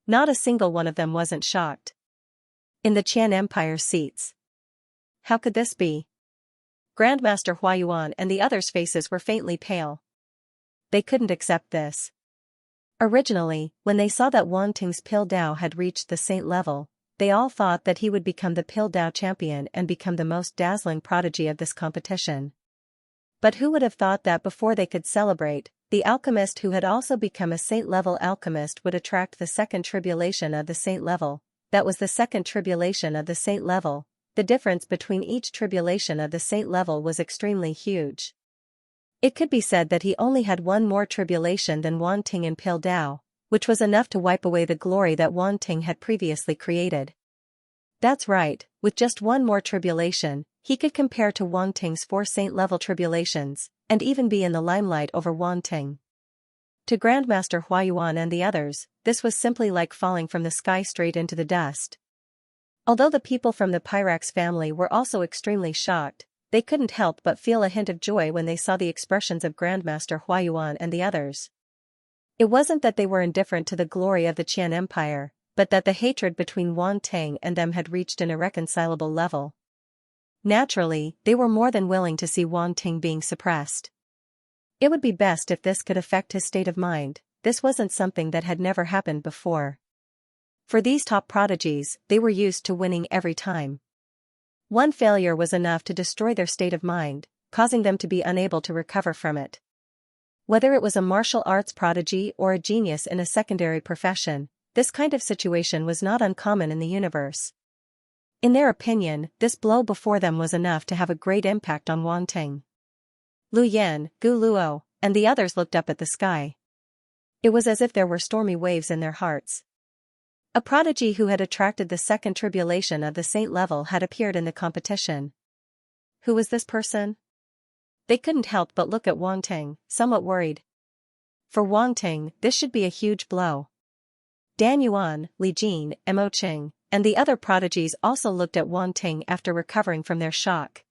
Not a single one of them wasn't shocked. In the Qian Empire's seats. How could this be? Grandmaster Huayuan and the others' faces were faintly pale. They couldn't accept this. Originally, when they saw that Wang Ting's Pil Dao had reached the saint level, they all thought that he would become the Pil Dao champion and become the most dazzling prodigy of this competition. But who would have thought that before they could celebrate, the alchemist who had also become a saint-level alchemist would attract the second tribulation of the saint level? That was the second tribulation of the saint level. The difference between each tribulation of the saint level was extremely huge. It could be said that he only had one more tribulation than Wang Ting in Pil Dao, which was enough to wipe away the glory that Wang Ting had previously created. That's right, with just one more tribulation, he could compare to Wang Ting's 4 saint-level tribulations, and even be in the limelight over Wang Ting. To Grandmaster Huayuan and the others, this was simply like falling from the sky straight into the dust. Although the people from the Pyrax family were also extremely shocked, they couldn't help but feel a hint of joy when they saw the expressions of Grandmaster Huayuan and the others. It wasn't that they were indifferent to the glory of the Qian Empire, but that the hatred between Wang Ting and them had reached an irreconcilable level. Naturally, they were more than willing to see Wang Ting being suppressed. It would be best if this could affect his state of mind. This wasn't something that had never happened before. For these top prodigies, they were used to winning every time. One failure was enough to destroy their state of mind, causing them to be unable to recover from it. Whether it was a martial arts prodigy or a genius in a secondary profession, this kind of situation was not uncommon in the universe. In their opinion, this blow before them was enough to have a great impact on Wang Ting. Lu Yan, Gu Luo, and the others looked up at the sky. It was as if there were stormy waves in their hearts. A prodigy who had attracted the second tribulation of the saint level had appeared in the competition. Who was this person? They couldn't help but look at Wang Ting, somewhat worried. For Wang Ting, this should be a huge blow. Dan Yuan, Li Jin, Mo Qing, and the other prodigies also looked at Wang Ting after recovering from their shock.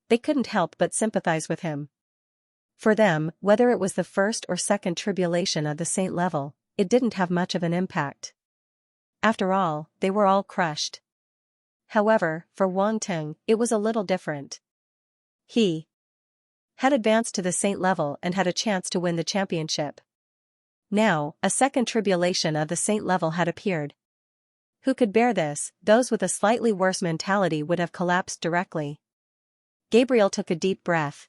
They couldn't help but sympathize with him. For them, whether it was the first or second tribulation of the saint level, it didn't have much of an impact. After all, they were all crushed. However, for Wang Ting, it was a little different. He had advanced to the saint level and had a chance to win the championship. Now, a second tribulation of the saint level had appeared. Who could bear this? Those with a slightly worse mentality would have collapsed directly. Gabriel took a deep breath.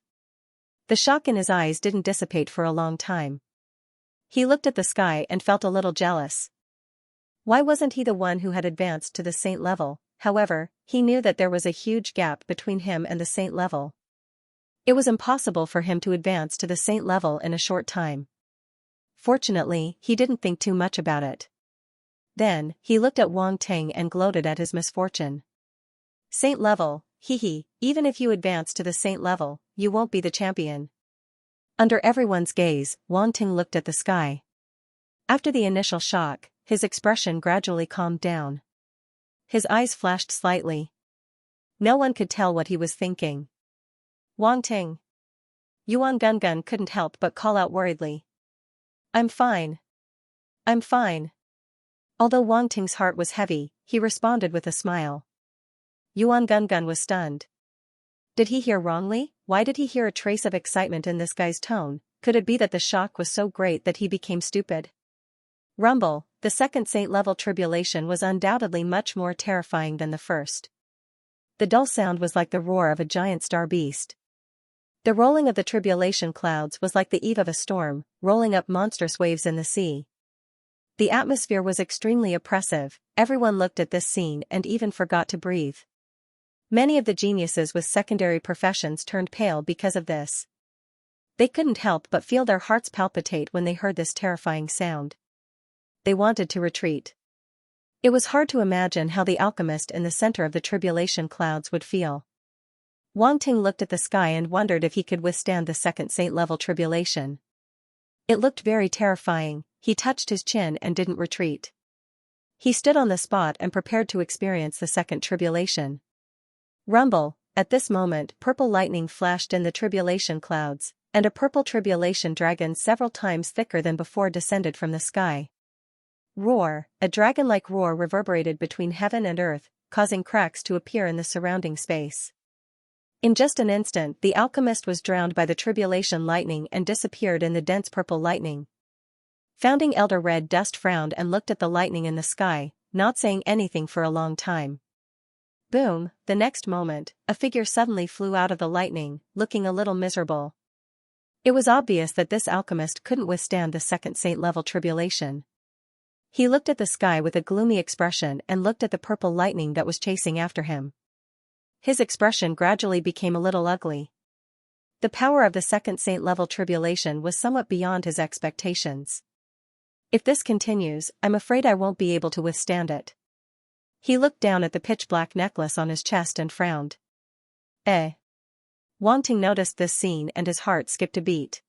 The shock in his eyes didn't dissipate for a long time. He looked at the sky and felt a little jealous. Why wasn't he the one who had advanced to the saint level? However, he knew that there was a huge gap between him and the saint level. It was impossible for him to advance to the saint level in a short time. Fortunately, he didn't think too much about it. Then, he looked at Wang Ting and gloated at his misfortune. Saint level, even if you advance to the saint level, you won't be the champion. Under everyone's gaze, Wang Ting looked at the sky. After the initial shock, his expression gradually calmed down. His eyes flashed slightly. No one could tell what he was thinking. Wang Ting. Yuan Gungun couldn't help but call out worriedly. I'm fine. I'm fine. Although Wang Ting's heart was heavy, he responded with a smile. Yuan Gungun was stunned. Did he hear wrongly? Why did he hear a trace of excitement in this guy's tone? Could it be that the shock was so great that he became stupid? Rumble, the second saint-level tribulation was undoubtedly much more terrifying than the first. The dull sound was like the roar of a giant star beast. The rolling of the tribulation clouds was like the eve of a storm, rolling up monstrous waves in the sea. The atmosphere was extremely oppressive, everyone looked at this scene and even forgot to breathe. Many of the geniuses with secondary professions turned pale because of this. They couldn't help but feel their hearts palpitate when they heard this terrifying sound. They wanted to retreat. It was hard to imagine how the alchemist in the center of the tribulation clouds would feel. Wang Ting looked at the sky and wondered if he could withstand the second saint-level tribulation. It looked very terrifying. He touched his chin and didn't retreat. He stood on the spot and prepared to experience the second tribulation. Rumble, at this moment purple lightning flashed in the tribulation clouds, and a purple tribulation dragon several times thicker than before descended from the sky. Roar, a dragon-like roar reverberated between heaven and earth, causing cracks to appear in the surrounding space. In just an instant the alchemist was drowned by the tribulation lightning and disappeared in the dense purple lightning. Founding Elder Red Dust frowned and looked at the lightning in the sky, not saying anything for a long time. Boom, the next moment, a figure suddenly flew out of the lightning, looking a little miserable. It was obvious that this alchemist couldn't withstand the second saint-level tribulation. He looked at the sky with a gloomy expression and looked at the purple lightning that was chasing after him. His expression gradually became a little ugly. The power of the second saint-level tribulation was somewhat beyond his expectations. If this continues, I'm afraid I won't be able to withstand it. He looked down at the pitch-black necklace on his chest and frowned. Wang Ting noticed this scene and his heart skipped a beat.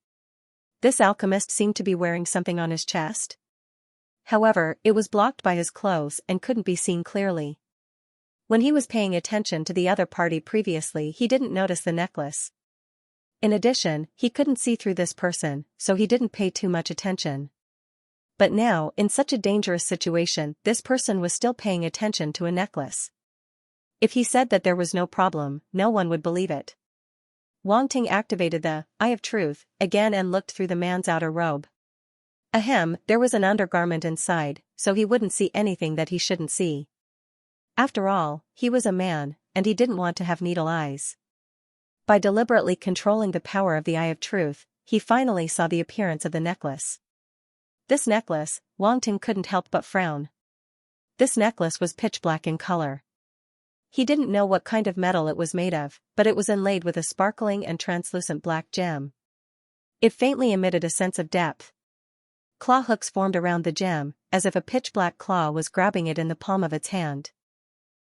This alchemist seemed to be wearing something on his chest. However, it was blocked by his clothes and couldn't be seen clearly. When he was paying attention to the other party previously, he didn't notice the necklace. In addition, he couldn't see through this person, so he didn't pay too much attention. But now, in such a dangerous situation, this person was still paying attention to a necklace. If he said that there was no problem, no one would believe it. Wang Ting activated the Eye of Truth again and looked through the man's outer robe. Ahem, there was an undergarment inside, so he wouldn't see anything that he shouldn't see. After all, he was a man, and he didn't want to have needle eyes. By deliberately controlling the power of the Eye of Truth, he finally saw the appearance of the necklace. This necklace, Wang Ting couldn't help but frown. This necklace was pitch black in color. He didn't know what kind of metal it was made of, but it was inlaid with a sparkling and translucent black gem. It faintly emitted a sense of depth. Claw hooks formed around the gem, as if a pitch-black claw was grabbing it in the palm of its hand.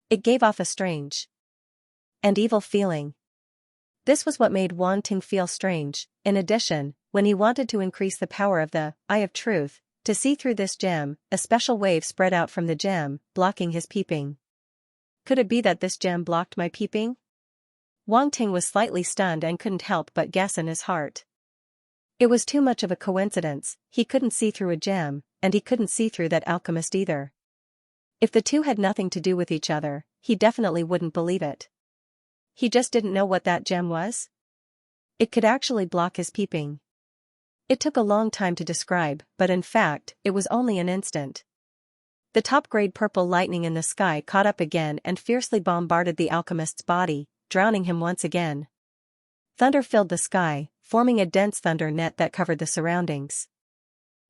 It gave off a strange and evil feeling. This was what made Wang Ting feel strange. In addition, when he wanted to increase the power of the Eye of Truth, to see through this gem, a special wave spread out from the gem, blocking his peeping. Could it be that this gem blocked my peeping? Wang Ting was slightly stunned and couldn't help but guess in his heart. It was too much of a coincidence. He couldn't see through a gem, and he couldn't see through that alchemist either. If the two had nothing to do with each other, he definitely wouldn't believe it. He just didn't know what that gem was. It could actually block his peeping. It took a long time to describe, but in fact, it was only an instant. The top-grade purple lightning in the sky caught up again and fiercely bombarded the alchemist's body, drowning him once again. Thunder filled the sky, forming a dense thunder net that covered the surroundings.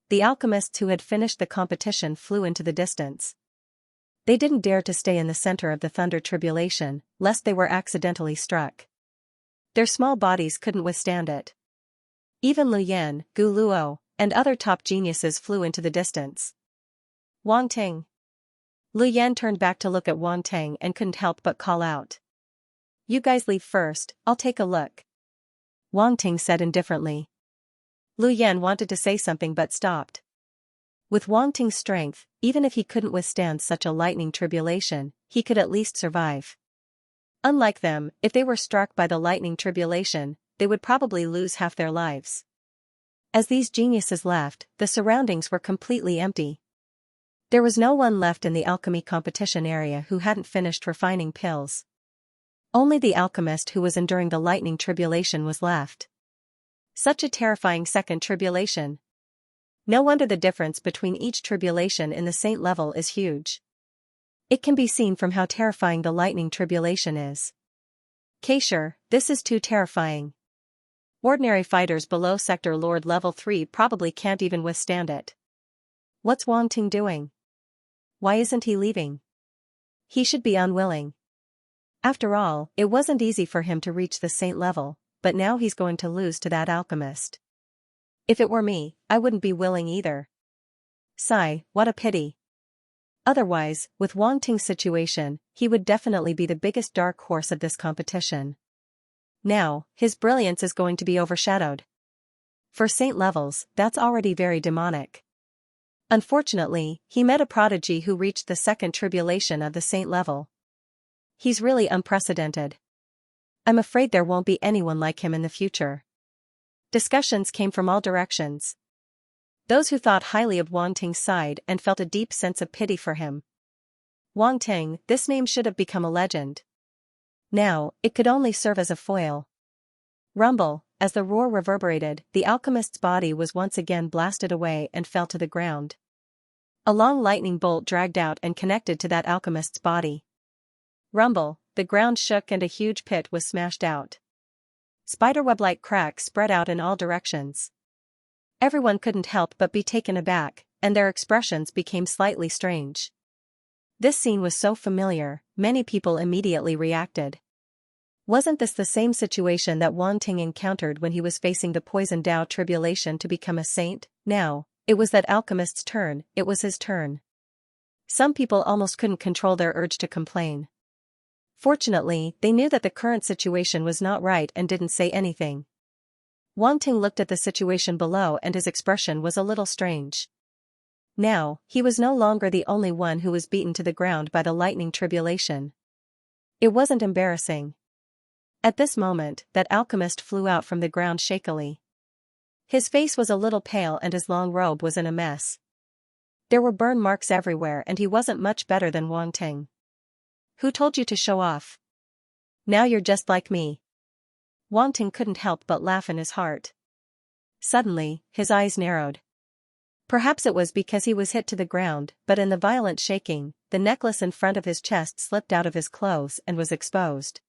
The alchemists who had finished the competition flew into the distance. They didn't dare to stay in the center of the thunder tribulation, lest they were accidentally struck. Their small bodies couldn't withstand it. Even Lu Yan, Gu Luo, and other top geniuses flew into the distance. Wang Ting. Lu Yan turned back to look at Wang Ting and couldn't help but call out. You guys leave first, I'll take a look. Wang Ting said indifferently. Lu Yan wanted to say something but stopped. With Wang Ting's strength, even if he couldn't withstand such a lightning tribulation, he could at least survive. Unlike them, if they were struck by the lightning tribulation, they would probably lose half their lives. As these geniuses left, the surroundings were completely empty. There was no one left in the alchemy competition area who hadn't finished refining pills. Only the alchemist who was enduring the lightning tribulation was left. Such a terrifying second tribulation. No wonder the difference between each tribulation in the saint level is huge. It can be seen from how terrifying the lightning tribulation is. Kaisher, this is too terrifying. Ordinary fighters below Sector Lord level 3 probably can't even withstand it. What's Wang Ting doing? Why isn't he leaving? He should be unwilling. After all, it wasn't easy for him to reach the saint level, but now he's going to lose to that alchemist. If it were me, I wouldn't be willing either. Sigh, what a pity. Otherwise, with Wang Ting's situation, he would definitely be the biggest dark horse of this competition. Now, his brilliance is going to be overshadowed. For saint levels, that's already very demonic. Unfortunately, he met a prodigy who reached the second tribulation of the saint level. He's really unprecedented. I'm afraid there won't be anyone like him in the future. Discussions came from all directions. Those who thought highly of Wang Ting sighed and felt a deep sense of pity for him. Wang Ting, this name should have become a legend. Now, it could only serve as a foil. Rumble, as the roar reverberated, the alchemist's body was once again blasted away and fell to the ground. A long lightning bolt dragged out and connected to that alchemist's body. Rumble, the ground shook and a huge pit was smashed out. Spiderweb-like cracks spread out in all directions. Everyone couldn't help but be taken aback, and their expressions became slightly strange. This scene was so familiar, many people immediately reacted. Wasn't this the same situation that Wang Ting encountered when he was facing the Poison Dao tribulation to become a saint? Now, it was that alchemist's turn, it was his turn. Some people almost couldn't control their urge to complain. Fortunately, they knew that the current situation was not right and didn't say anything. Wang Ting looked at the situation below and his expression was a little strange. Now, he was no longer the only one who was beaten to the ground by the lightning tribulation. It wasn't embarrassing. At this moment, that alchemist flew out from the ground shakily. His face was a little pale and his long robe was in a mess. There were burn marks everywhere and he wasn't much better than Wang Ting. Who told you to show off? Now you're just like me. Wang Ting couldn't help but laugh in his heart. Suddenly, his eyes narrowed. Perhaps it was because he was hit to the ground, but in the violent shaking, the necklace in front of his chest slipped out of his clothes and was exposed.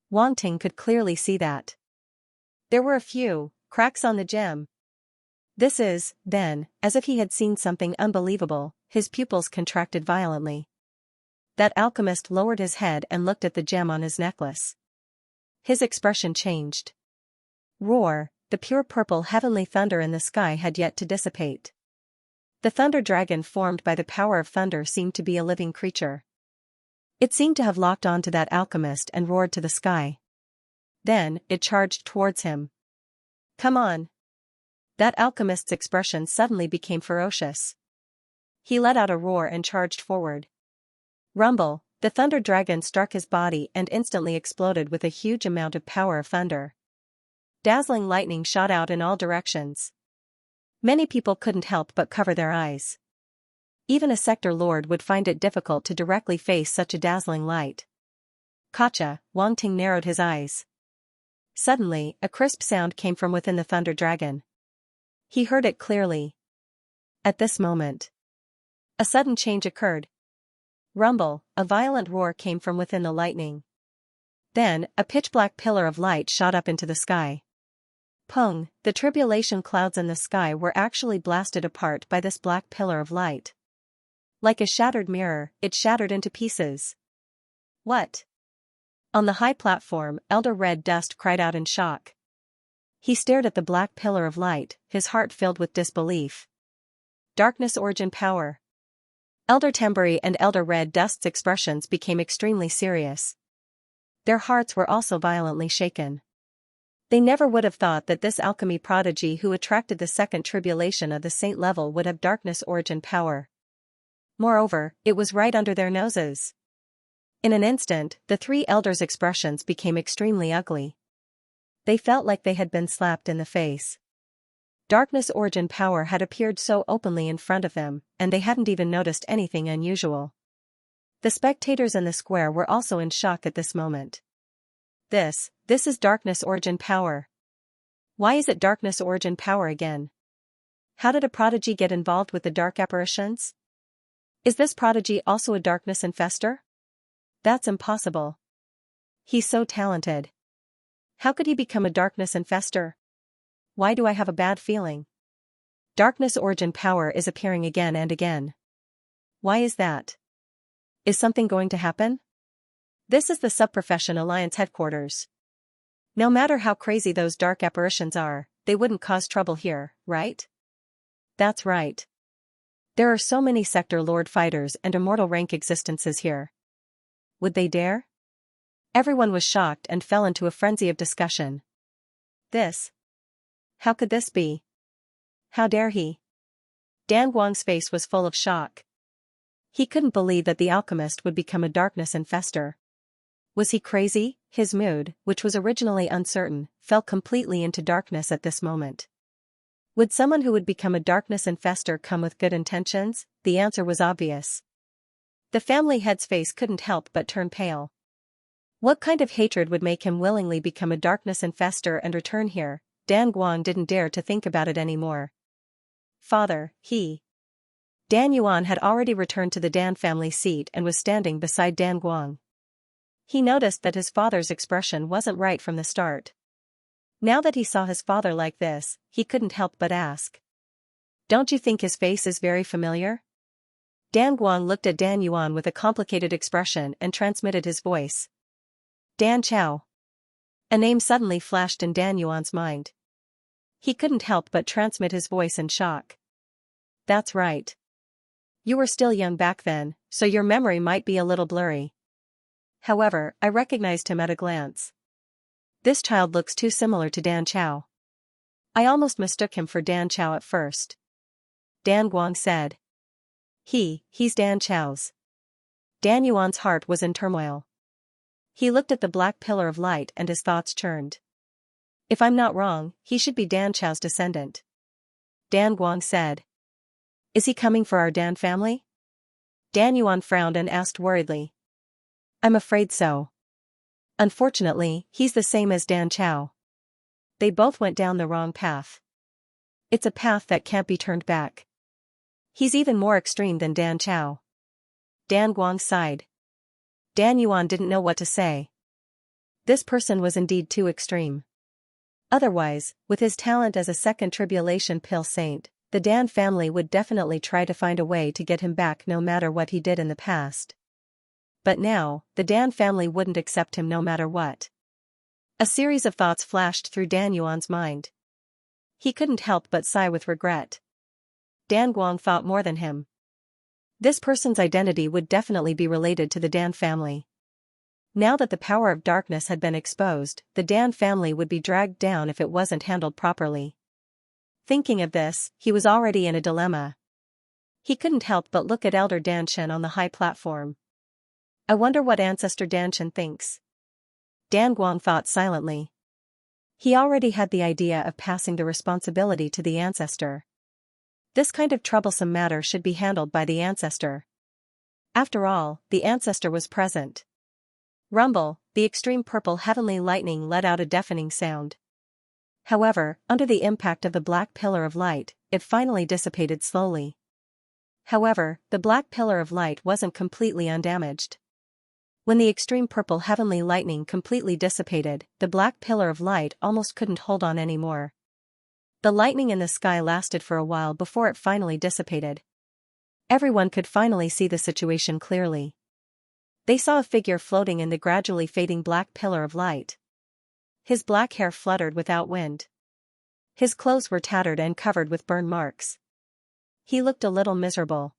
Wang Ting could clearly see that. There were a few cracks on the gem. This is, then, as if he had seen something unbelievable. His pupils contracted violently. That alchemist lowered his head and looked at the gem on his necklace. His expression changed. Roar, the pure purple heavenly thunder in the sky had yet to dissipate. The thunder dragon formed by the power of thunder seemed to be a living creature. It seemed to have locked onto that alchemist and roared to the sky. Then, it charged towards him. Come on! That alchemist's expression suddenly became ferocious. He let out a roar and charged forward. Rumble, the thunder dragon struck his body and instantly exploded with a huge amount of power of thunder. Dazzling lightning shot out in all directions. Many people couldn't help but cover their eyes. Even a sector lord would find it difficult to directly face such a dazzling light. Gotcha, Wang Ting narrowed his eyes. Suddenly, a crisp sound came from within the thunder dragon. He heard it clearly. At this moment, a sudden change occurred. Rumble, a violent roar came from within the lightning. Then, a pitch-black pillar of light shot up into the sky. Pung, the tribulation clouds in the sky were actually blasted apart by this black pillar of light. Like a shattered mirror, it shattered into pieces. What? On the high platform, Elder Red Dust cried out in shock. He stared at the black pillar of light, his heart filled with disbelief. Darkness origin power. Elder Temburi and Elder Red Dust's expressions became extremely serious. Their hearts were also violently shaken. They never would have thought that this alchemy prodigy who attracted the second tribulation of the saint level would have darkness origin power. Moreover, it was right under their noses. In an instant, the three elders' expressions became extremely ugly. They felt like they had been slapped in the face. Darkness origin power had appeared so openly in front of them, and they hadn't even noticed anything unusual. The spectators in the square were also in shock at this moment. This is darkness origin power. Why is it darkness origin power again? How did a prodigy get involved with the dark apparitions? Is this prodigy also a darkness infester? That's impossible. He's so talented. How could he become a darkness infester? Why do I have a bad feeling? Darkness origin power is appearing again and again. Why is that? Is something going to happen? This is the Subprofession Alliance headquarters. No matter how crazy those dark apparitions are, they wouldn't cause trouble here, right? That's right. There are so many Sector Lord fighters and immortal rank existences here. Would they dare? Everyone was shocked and fell into a frenzy of discussion. How could this be? How dare he? Dan Guang's face was full of shock. He couldn't believe that the alchemist would become a darkness infester. Was he crazy? His mood, which was originally uncertain, fell completely into darkness at this moment. Would someone who would become a darkness infester come with good intentions? The answer was obvious. The family head's face couldn't help but turn pale. What kind of hatred would make him willingly become a darkness infester and return here? Dan Guang didn't dare to think about it anymore. Father, Dan Yuan had already returned to the Dan family seat and was standing beside Dan Guang. He noticed that his father's expression wasn't right from the start. Now that he saw his father like this, he couldn't help but ask. Don't you think his face is very familiar? Dan Guang looked at Dan Yuan with a complicated expression and transmitted his voice. Dan Chao. A name suddenly flashed in Dan Yuan's mind. He couldn't help but transmit his voice in shock. That's right. You were still young back then, so your memory might be a little blurry. However, I recognized him at a glance. This child looks too similar to Dan Chao. I almost mistook him for Dan Chao at first. Dan Guang said. He's Dan Chao's. Dan Yuan's heart was in turmoil. He looked at the black pillar of light and his thoughts churned. If I'm not wrong, he should be Dan Chao's descendant. Dan Guang said. Is he coming for our Dan family? Dan Yuan frowned and asked worriedly. I'm afraid so. Unfortunately, he's the same as Dan Chao. They both went down the wrong path. It's a path that can't be turned back. He's even more extreme than Dan Chao. Dan Guang sighed. Dan Yuan didn't know what to say. This person was indeed too extreme. Otherwise, with his talent as a second tribulation pill saint, the Dan family would definitely try to find a way to get him back no matter what he did in the past. But now, the Dan family wouldn't accept him no matter what. A series of thoughts flashed through Dan Yuan's mind. He couldn't help but sigh with regret. Dan Guang thought more than him. This person's identity would definitely be related to the Dan family. Now that the power of darkness had been exposed, the Dan family would be dragged down if it wasn't handled properly. Thinking of this, he was already in a dilemma. He couldn't help but look at Elder Danshan on the high platform. I wonder what Ancestor Danshan thinks. Dan Guang thought silently. He already had the idea of passing the responsibility to the Ancestor. This kind of troublesome matter should be handled by the Ancestor. After all, the Ancestor was present. Rumble, the extreme purple heavenly lightning let out a deafening sound. However, under the impact of the black pillar of light, it finally dissipated slowly. However, the black pillar of light wasn't completely undamaged. When the extreme purple heavenly lightning completely dissipated, the black pillar of light almost couldn't hold on anymore. The lightning in the sky lasted for a while before it finally dissipated. Everyone could finally see the situation clearly. They saw a figure floating in the gradually fading black pillar of light. His black hair fluttered without wind. His clothes were tattered and covered with burn marks. He looked a little miserable.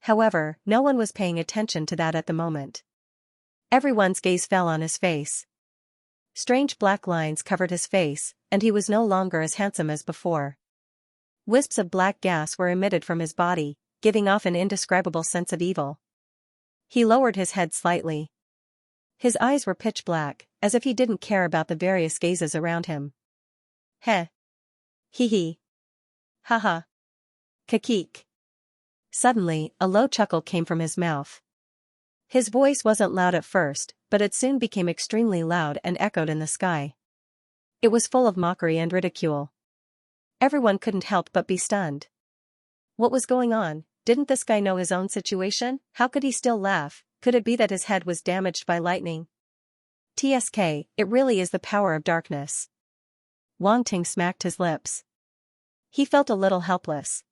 However, no one was paying attention to that at the moment. Everyone's gaze fell on his face. Strange black lines covered his face, and he was no longer as handsome as before. Wisps of black gas were emitted from his body, giving off an indescribable sense of evil. He lowered his head slightly. His eyes were pitch black, as if he didn't care about the various gazes around him. Heh. Hee hee. Ha ha. Kakik. Suddenly, a low chuckle came from his mouth. His voice wasn't loud at first, but it soon became extremely loud and echoed in the sky. It was full of mockery and ridicule. Everyone couldn't help but be stunned. What was going on? Didn't this guy know his own situation? How could he still laugh? Could it be that his head was damaged by lightning? TSK, it really is the power of darkness. Wang Ting smacked his lips. He felt a little helpless.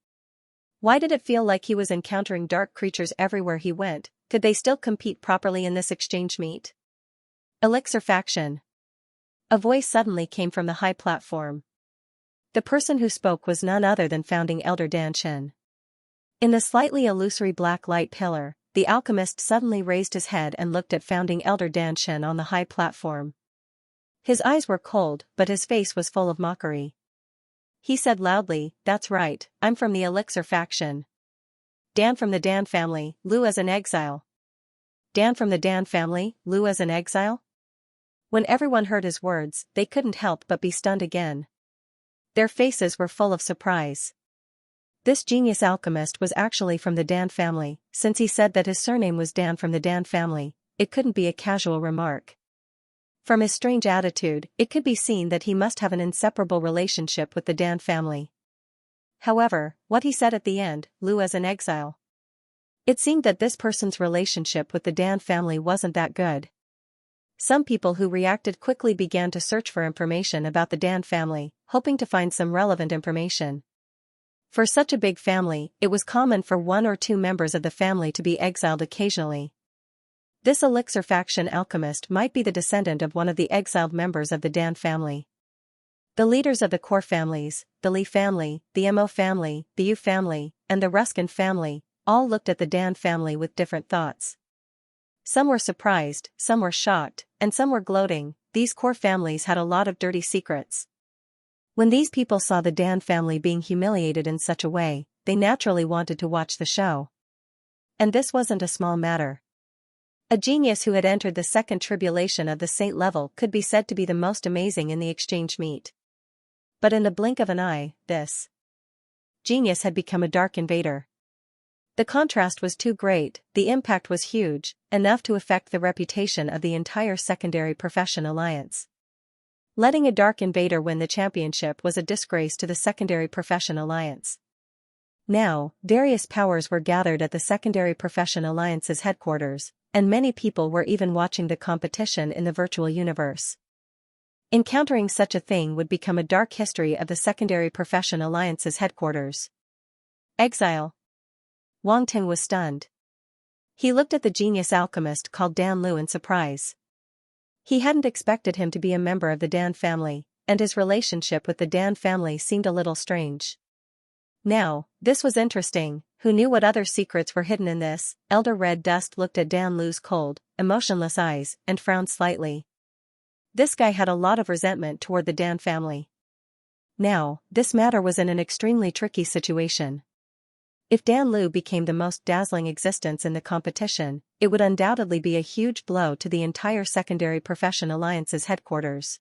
Why did it feel like he was encountering dark creatures everywhere he went? Could they still compete properly in this exchange meet? Elixir faction. A voice suddenly came from the high platform. The person who spoke was none other than founding Elder Danshan. In the slightly illusory black light pillar, the alchemist suddenly raised his head and looked at founding Elder Danshan on the high platform. His eyes were cold, but his face was full of mockery. He said loudly, "That's right, I'm from the Elixir faction. Dan from the Dan family, Lu as an exile." Dan from the Dan family, Lu as an exile? When everyone heard his words, they couldn't help but be stunned again. Their faces were full of surprise. This genius alchemist was actually from the Dan family. Since he said that his surname was Dan from the Dan family, it couldn't be a casual remark. From his strange attitude, it could be seen that he must have an inseparable relationship with the Dan family. However, what he said at the end, Lu as an exile. It seemed that this person's relationship with the Dan family wasn't that good. Some people who reacted quickly began to search for information about the Dan family, hoping to find some relevant information. For such a big family, it was common for one or two members of the family to be exiled occasionally. This Elixir faction alchemist might be the descendant of one of the exiled members of the Dan family. The leaders of the core families, the Li family, the Mo family, the Yu family, and the Ruskin family, all looked at the Dan family with different thoughts. Some were surprised, some were shocked, and some were gloating. These core families had a lot of dirty secrets. When these people saw the Dan family being humiliated in such a way, they naturally wanted to watch the show. And this wasn't a small matter. A genius who had entered the second tribulation of the saint level could be said to be the most amazing in the exchange meet. But in the blink of an eye, this genius had become a dark invader. The contrast was too great, the impact was huge, enough to affect the reputation of the entire secondary profession alliance. Letting a dark invader win the championship was a disgrace to the secondary profession alliance. Now, various powers were gathered at the Secondary Profession Alliance's headquarters, and many people were even watching the competition in the virtual universe. Encountering such a thing would become a dark history of the Secondary Profession Alliance's headquarters. Exile. Wang Ting was stunned. He looked at the genius alchemist called Dan Lu in surprise. He hadn't expected him to be a member of the Dan family, and his relationship with the Dan family seemed a little strange. Now, this was interesting. Who knew what other secrets were hidden in this? Elder Red Dust looked at Dan Lu's cold, emotionless eyes and frowned slightly. This guy had a lot of resentment toward the Dan family. Now, this matter was in an extremely tricky situation. If Dan Lu became the most dazzling existence in the competition, it would undoubtedly be a huge blow to the entire Secondary Profession Alliance's headquarters.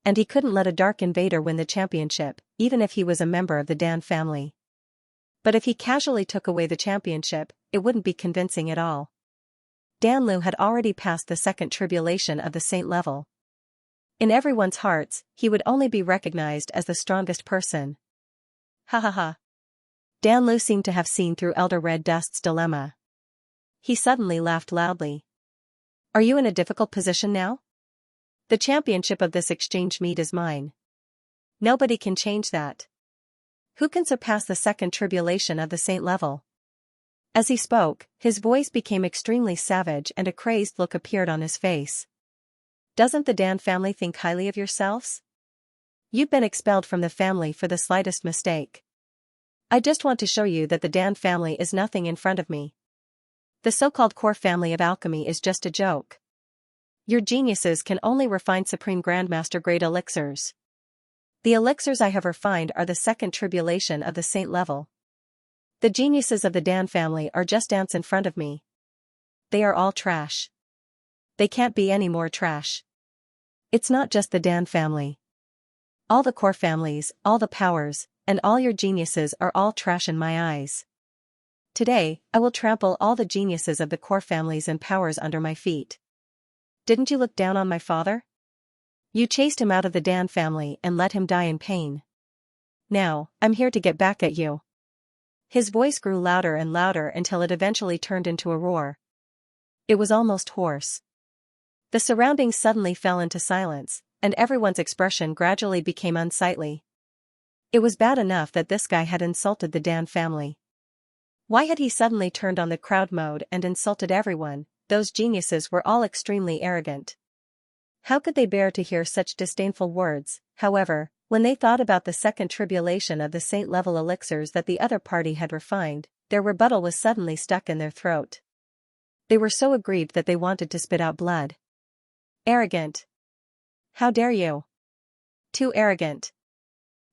And he couldn't let a dark invader win the championship, even if he was a member of the Dan family. But if he casually took away the championship, it wouldn't be convincing at all. Dan Lu had already passed the second tribulation of the saint level. In everyone's hearts, he would only be recognized as the strongest person. Ha ha ha. Dan Lu seemed to have seen through Elder Red Dust's dilemma. He suddenly laughed loudly. Are you in a difficult position now? The championship of this exchange meet is mine. Nobody can change that. Who can surpass the second tribulation of the saint level? As he spoke, his voice became extremely savage and a crazed look appeared on his face. Doesn't the Dan family think highly of yourselves? You've been expelled from the family for the slightest mistake. I just want to show you that the Dan family is nothing in front of me. The so-called core family of alchemy is just a joke. Your geniuses can only refine supreme grandmaster grade elixirs. The elixirs I have refined are the second tribulation of the saint level. The geniuses of the Dan family are just ants in front of me. They are all trash. They can't be any more trash. It's not just the Dan family. All the core families, all the powers, and all your geniuses are all trash in my eyes. Today, I will trample all the geniuses of the core families and powers under my feet. Didn't you look down on my father? You chased him out of the Dan family and let him die in pain. Now, I'm here to get back at you. His voice grew louder and louder until it eventually turned into a roar. It was almost hoarse. The surroundings suddenly fell into silence, and everyone's expression gradually became unsightly. It was bad enough that this guy had insulted the Dan family. Why had he suddenly turned on the crowd mode and insulted everyone? Those geniuses were all extremely arrogant. How could they bear to hear such disdainful words? However, when they thought about the second tribulation of the saint-level elixirs that the other party had refined, their rebuttal was suddenly stuck in their throat. They were so aggrieved that they wanted to spit out blood. Arrogant. How dare you? Too arrogant.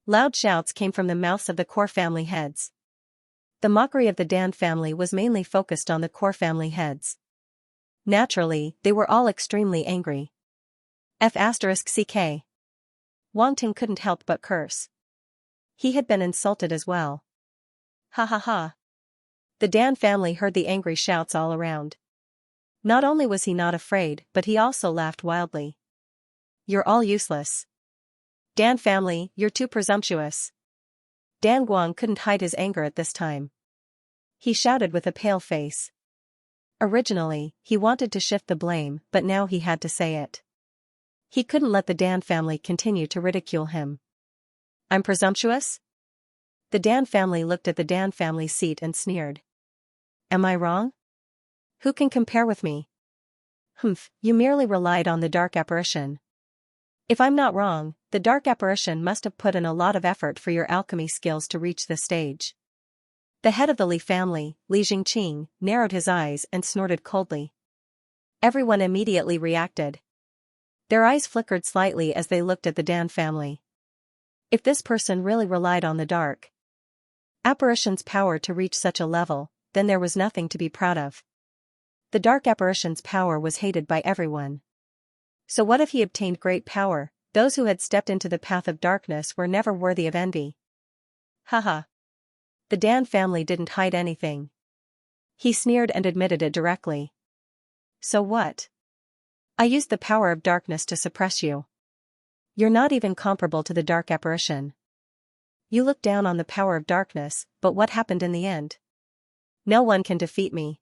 Loud shouts came from the mouths of the core family heads. The mockery of the Dan family was mainly focused on the core family heads. Naturally, they were all extremely angry. F***ck. Wang Ting couldn't help but curse. He had been insulted as well. Ha ha ha. The Dan family heard the angry shouts all around. Not only was he not afraid, but he also laughed wildly. You're all useless. Dan family, you're too presumptuous. Dan Guang couldn't hide his anger at this time. He shouted with a pale face. Originally, he wanted to shift the blame, but now he had to say it. He couldn't let the Dan family continue to ridicule him. I'm presumptuous? The Dan family looked at the Dan family seat and sneered. Am I wrong? Who can compare with me? Humph, you merely relied on the dark apparition. If I'm not wrong, the dark apparition must have put in a lot of effort for your alchemy skills to reach this stage. The head of the Li family, Li Jingqing, narrowed his eyes and snorted coldly. Everyone immediately reacted. Their eyes flickered slightly as they looked at the Dan family. If this person really relied on the dark apparition's power to reach such a level, then there was nothing to be proud of. The dark apparition's power was hated by everyone. So what if he obtained great power? Those who had stepped into the path of darkness were never worthy of envy. Haha. The Dan family didn't hide anything. He sneered and admitted it directly. So what? I used the power of darkness to suppress you. You're not even comparable to the dark apparition. You look down on the power of darkness, but what happened in the end? No one can defeat me.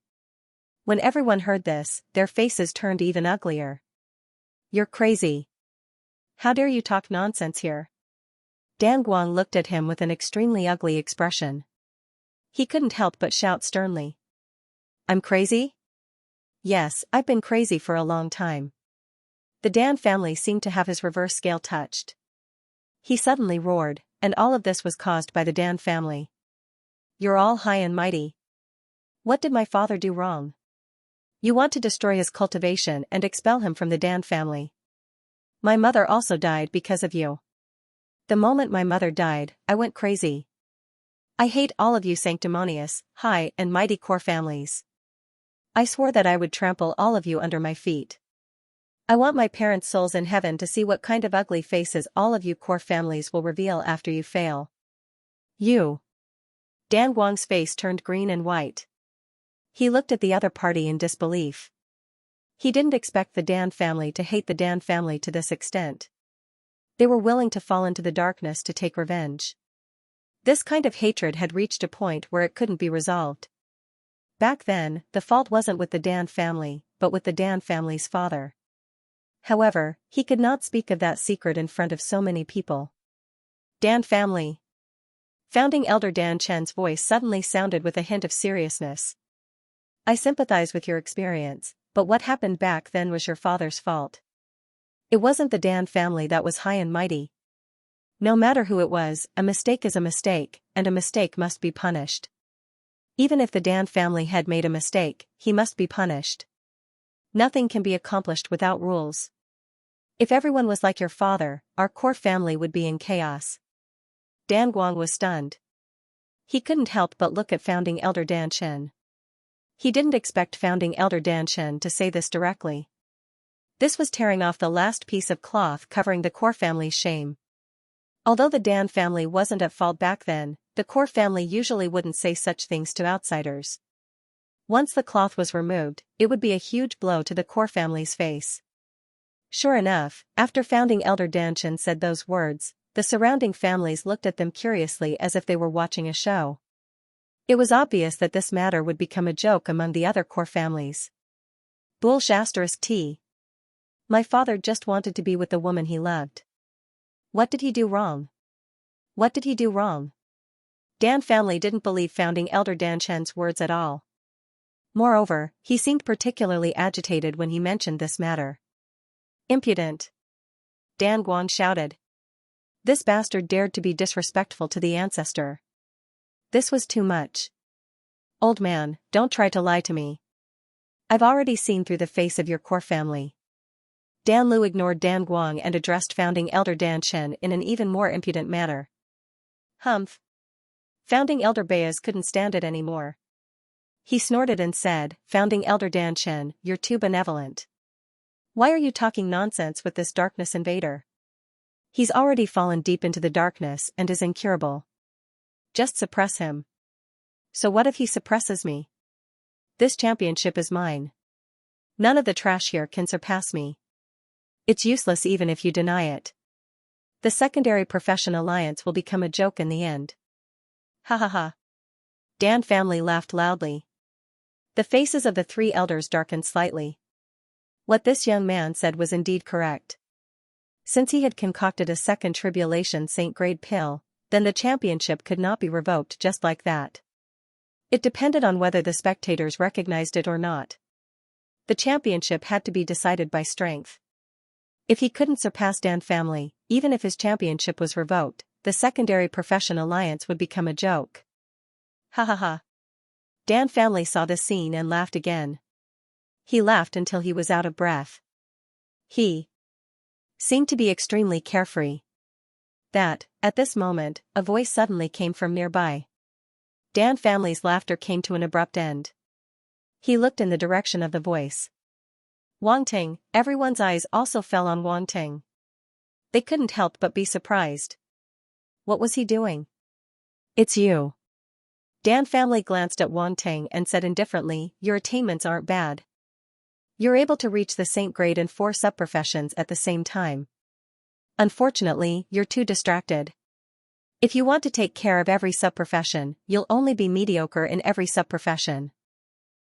When everyone heard this, their faces turned even uglier. You're crazy. How dare you talk nonsense here? Dan Guang looked at him with an extremely ugly expression. He couldn't help but shout sternly. I'm crazy? Yes, I've been crazy for a long time. The Dan family seemed to have his reverse scale touched. He suddenly roared, and all of this was caused by the Dan family. You're all high and mighty. What did my father do wrong? You want to destroy his cultivation and expel him from the Dan family. My mother also died because of you. The moment my mother died, I went crazy. I hate all of you sanctimonious, high and mighty core families. I swore that I would trample all of you under my feet. I want my parents' souls in heaven to see what kind of ugly faces all of you core families will reveal after you fail. You. Dan Guang's face turned green and white. He looked at the other party in disbelief. He didn't expect the Dan family to hate the Dan family to this extent. They were willing to fall into the darkness to take revenge. This kind of hatred had reached a point where it couldn't be resolved. Back then, the fault wasn't with the Dan family, but with the Dan family's father. However, he could not speak of that secret in front of so many people. Dan family. Founding Elder Dan Chen's voice suddenly sounded with a hint of seriousness. I sympathize with your experience, but what happened back then was your father's fault. It wasn't the Dan family that was high and mighty. No matter who it was, a mistake is a mistake, and a mistake must be punished. Even if the Dan family had made a mistake, he must be punished. Nothing can be accomplished without rules. If everyone was like your father, our core family would be in chaos. Dan Guang was stunned. He couldn't help but look at Founding Elder Dan Chen. He didn't expect Founding Elder Dan Chen to say this directly. This was tearing off the last piece of cloth covering the core family's shame. Although the Dan family wasn't at fault back then, the core family usually wouldn't say such things to outsiders. Once the cloth was removed, it would be a huge blow to the core family's face. Sure enough, after Founding Elder Dan Chen said those words, the surrounding families looked at them curiously as if they were watching a show. It was obvious that this matter would become a joke among the other core families. Bull*T. My father just wanted to be with the woman he loved. What did he do wrong? What did he do wrong? Dan family didn't believe Founding Elder Dan Chen's words at all. Moreover, he seemed particularly agitated when he mentioned this matter. Impudent! Dan Guang shouted. This bastard dared to be disrespectful to the ancestor. This was too much. Old man, don't try to lie to me. I've already seen through the face of your core family. Dan Lu ignored Dan Guang and addressed Founding Elder Dan Chen in an even more impudent manner. Humph. Founding Elder Baez couldn't stand it anymore. He snorted and said, Founding Elder Dan Chen, you're too benevolent. Why are you talking nonsense with this darkness invader? He's already fallen deep into the darkness and is incurable. Just suppress him. So what if he suppresses me? This championship is mine. None of the trash here can surpass me. It's useless even if you deny it. The secondary profession alliance will become a joke in the end. Ha ha ha. Dan family laughed loudly. The faces of the three elders darkened slightly. What this young man said was indeed correct. Since he had concocted a second tribulation saint-grade pill, then the championship could not be revoked just like that. It depended on whether the spectators recognized it or not. The championship had to be decided by strength. If he couldn't surpass Dan family, even if his championship was revoked, the secondary profession alliance would become a joke. Ha ha ha. Dan family saw this scene and laughed again. He laughed until he was out of breath. He seemed to be extremely carefree. At this moment, a voice suddenly came from nearby. Dan family's laughter came to an abrupt end. He looked in the direction of the voice. Wang Ting, everyone's eyes also fell on Wang Ting. They couldn't help but be surprised. What was he doing? It's you. Dan family glanced at Wang Ting and said indifferently, your attainments aren't bad. You're able to reach the saint grade and 4 sub-professions at the same time. Unfortunately, you're too distracted. If you want to take care of every subprofession, you'll only be mediocre in every subprofession.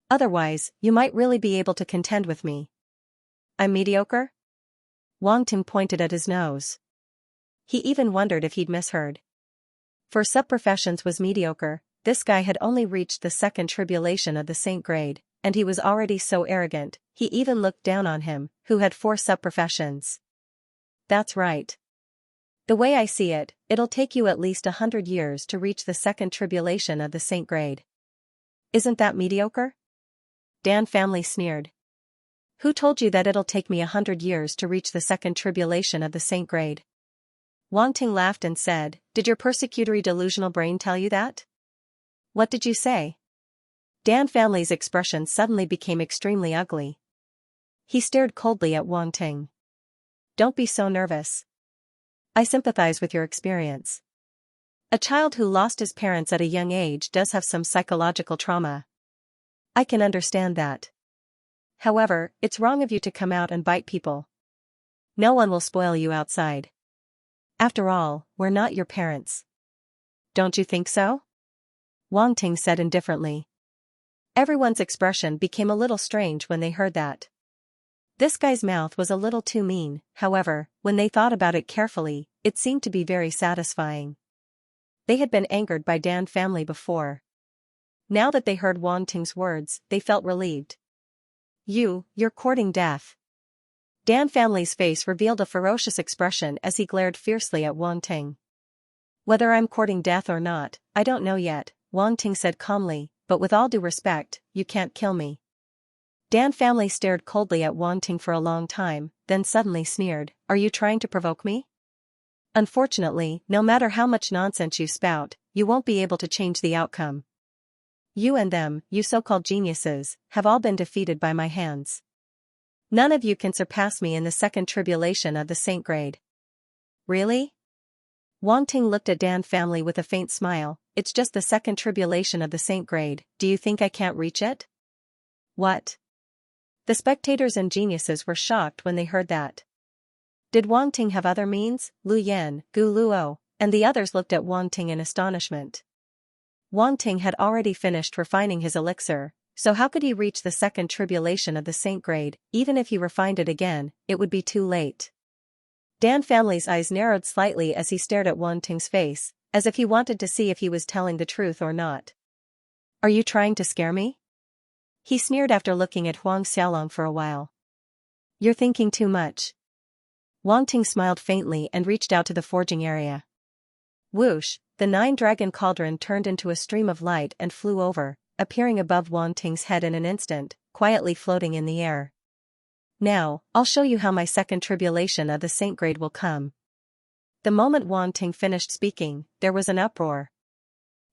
Otherwise, you might really be able to contend with me. I'm mediocre? Wang Ting pointed at his nose. He even wondered if he'd misheard. For subprofessions was mediocre, this guy had only reached the second tribulation of the saint grade, and he was already so arrogant, he even looked down on him, who had 4 subprofessions. That's right. The way I see it, it'll take you at least 100 years to reach the second tribulation of the saint grade. Isn't that mediocre? Dan family sneered. Who told you that it'll take me 100 years to reach the second tribulation of the saint grade? Wang Ting laughed and said, Did your persecutory delusional brain tell you that? What did you say? Dan family's expression suddenly became extremely ugly. He stared coldly at Wang Ting. Don't be so nervous. I sympathize with your experience. A child who lost his parents at a young age does have some psychological trauma. I can understand that. However, it's wrong of you to come out and bite people. No one will spoil you outside. After all, we're not your parents. Don't you think so? Wang Ting said indifferently. Everyone's expression became a little strange when they heard that. This guy's mouth was a little too mean, however, when they thought about it carefully, it seemed to be very satisfying. They had been angered by Dan family before. Now that they heard Wang Ting's words, they felt relieved. You're courting death. Dan family's face revealed a ferocious expression as he glared fiercely at Wang Ting. Whether I'm courting death or not, I don't know yet, Wang Ting said calmly, but with all due respect, you can't kill me. Dan family stared coldly at Wang Ting for a long time, then suddenly sneered, Are you trying to provoke me? Unfortunately, no matter how much nonsense you spout, you won't be able to change the outcome. You and them, you so-called geniuses, have all been defeated by my hands. None of you can surpass me in the second tribulation of the saint grade. Really? Wang Ting looked at Dan family with a faint smile, It's just the second tribulation of the saint grade, do you think I can't reach it? What? The spectators and geniuses were shocked when they heard that. Did Wang Ting have other means? Lu Yan, Gu Luo, and the others looked at Wang Ting in astonishment. Wang Ting had already finished refining his elixir, so how could he reach the second tribulation of the saint grade? Even if he refined it again, it would be too late. Dan family's eyes narrowed slightly as he stared at Wang Ting's face, as if he wanted to see if he was telling the truth or not. Are you trying to scare me? He sneered after looking at Huang Xiaolong for a while. You're thinking too much. Wang Ting smiled faintly and reached out to the forging area. Whoosh, the 9-dragon cauldron turned into a stream of light and flew over, appearing above Wang Ting's head in an instant, quietly floating in the air. Now, I'll show you how my second tribulation of the saint grade will come. The moment Wang Ting finished speaking, there was an uproar.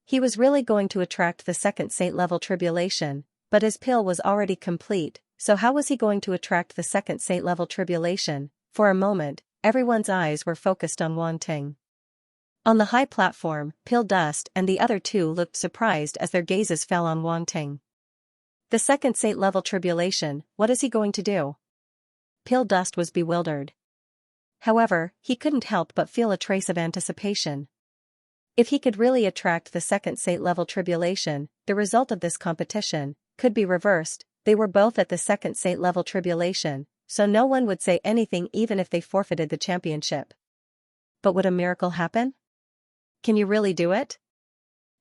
He was really going to attract the second saint-level tribulation, but his pill was already complete, so how was he going to attract the second saint-level tribulation? For a moment, everyone's eyes were focused on Wang Ting. On the high platform, Pill Dust and the other two looked surprised as their gazes fell on Wang Ting. The second saint-level tribulation, what is he going to do? Pill Dust was bewildered. However, he couldn't help but feel a trace of anticipation. If he could really attract the second saint-level tribulation, the result of this competition could be reversed. They were both at the second saint-level tribulation, so no one would say anything even if they forfeited the championship. But would a miracle happen? Can you really do it?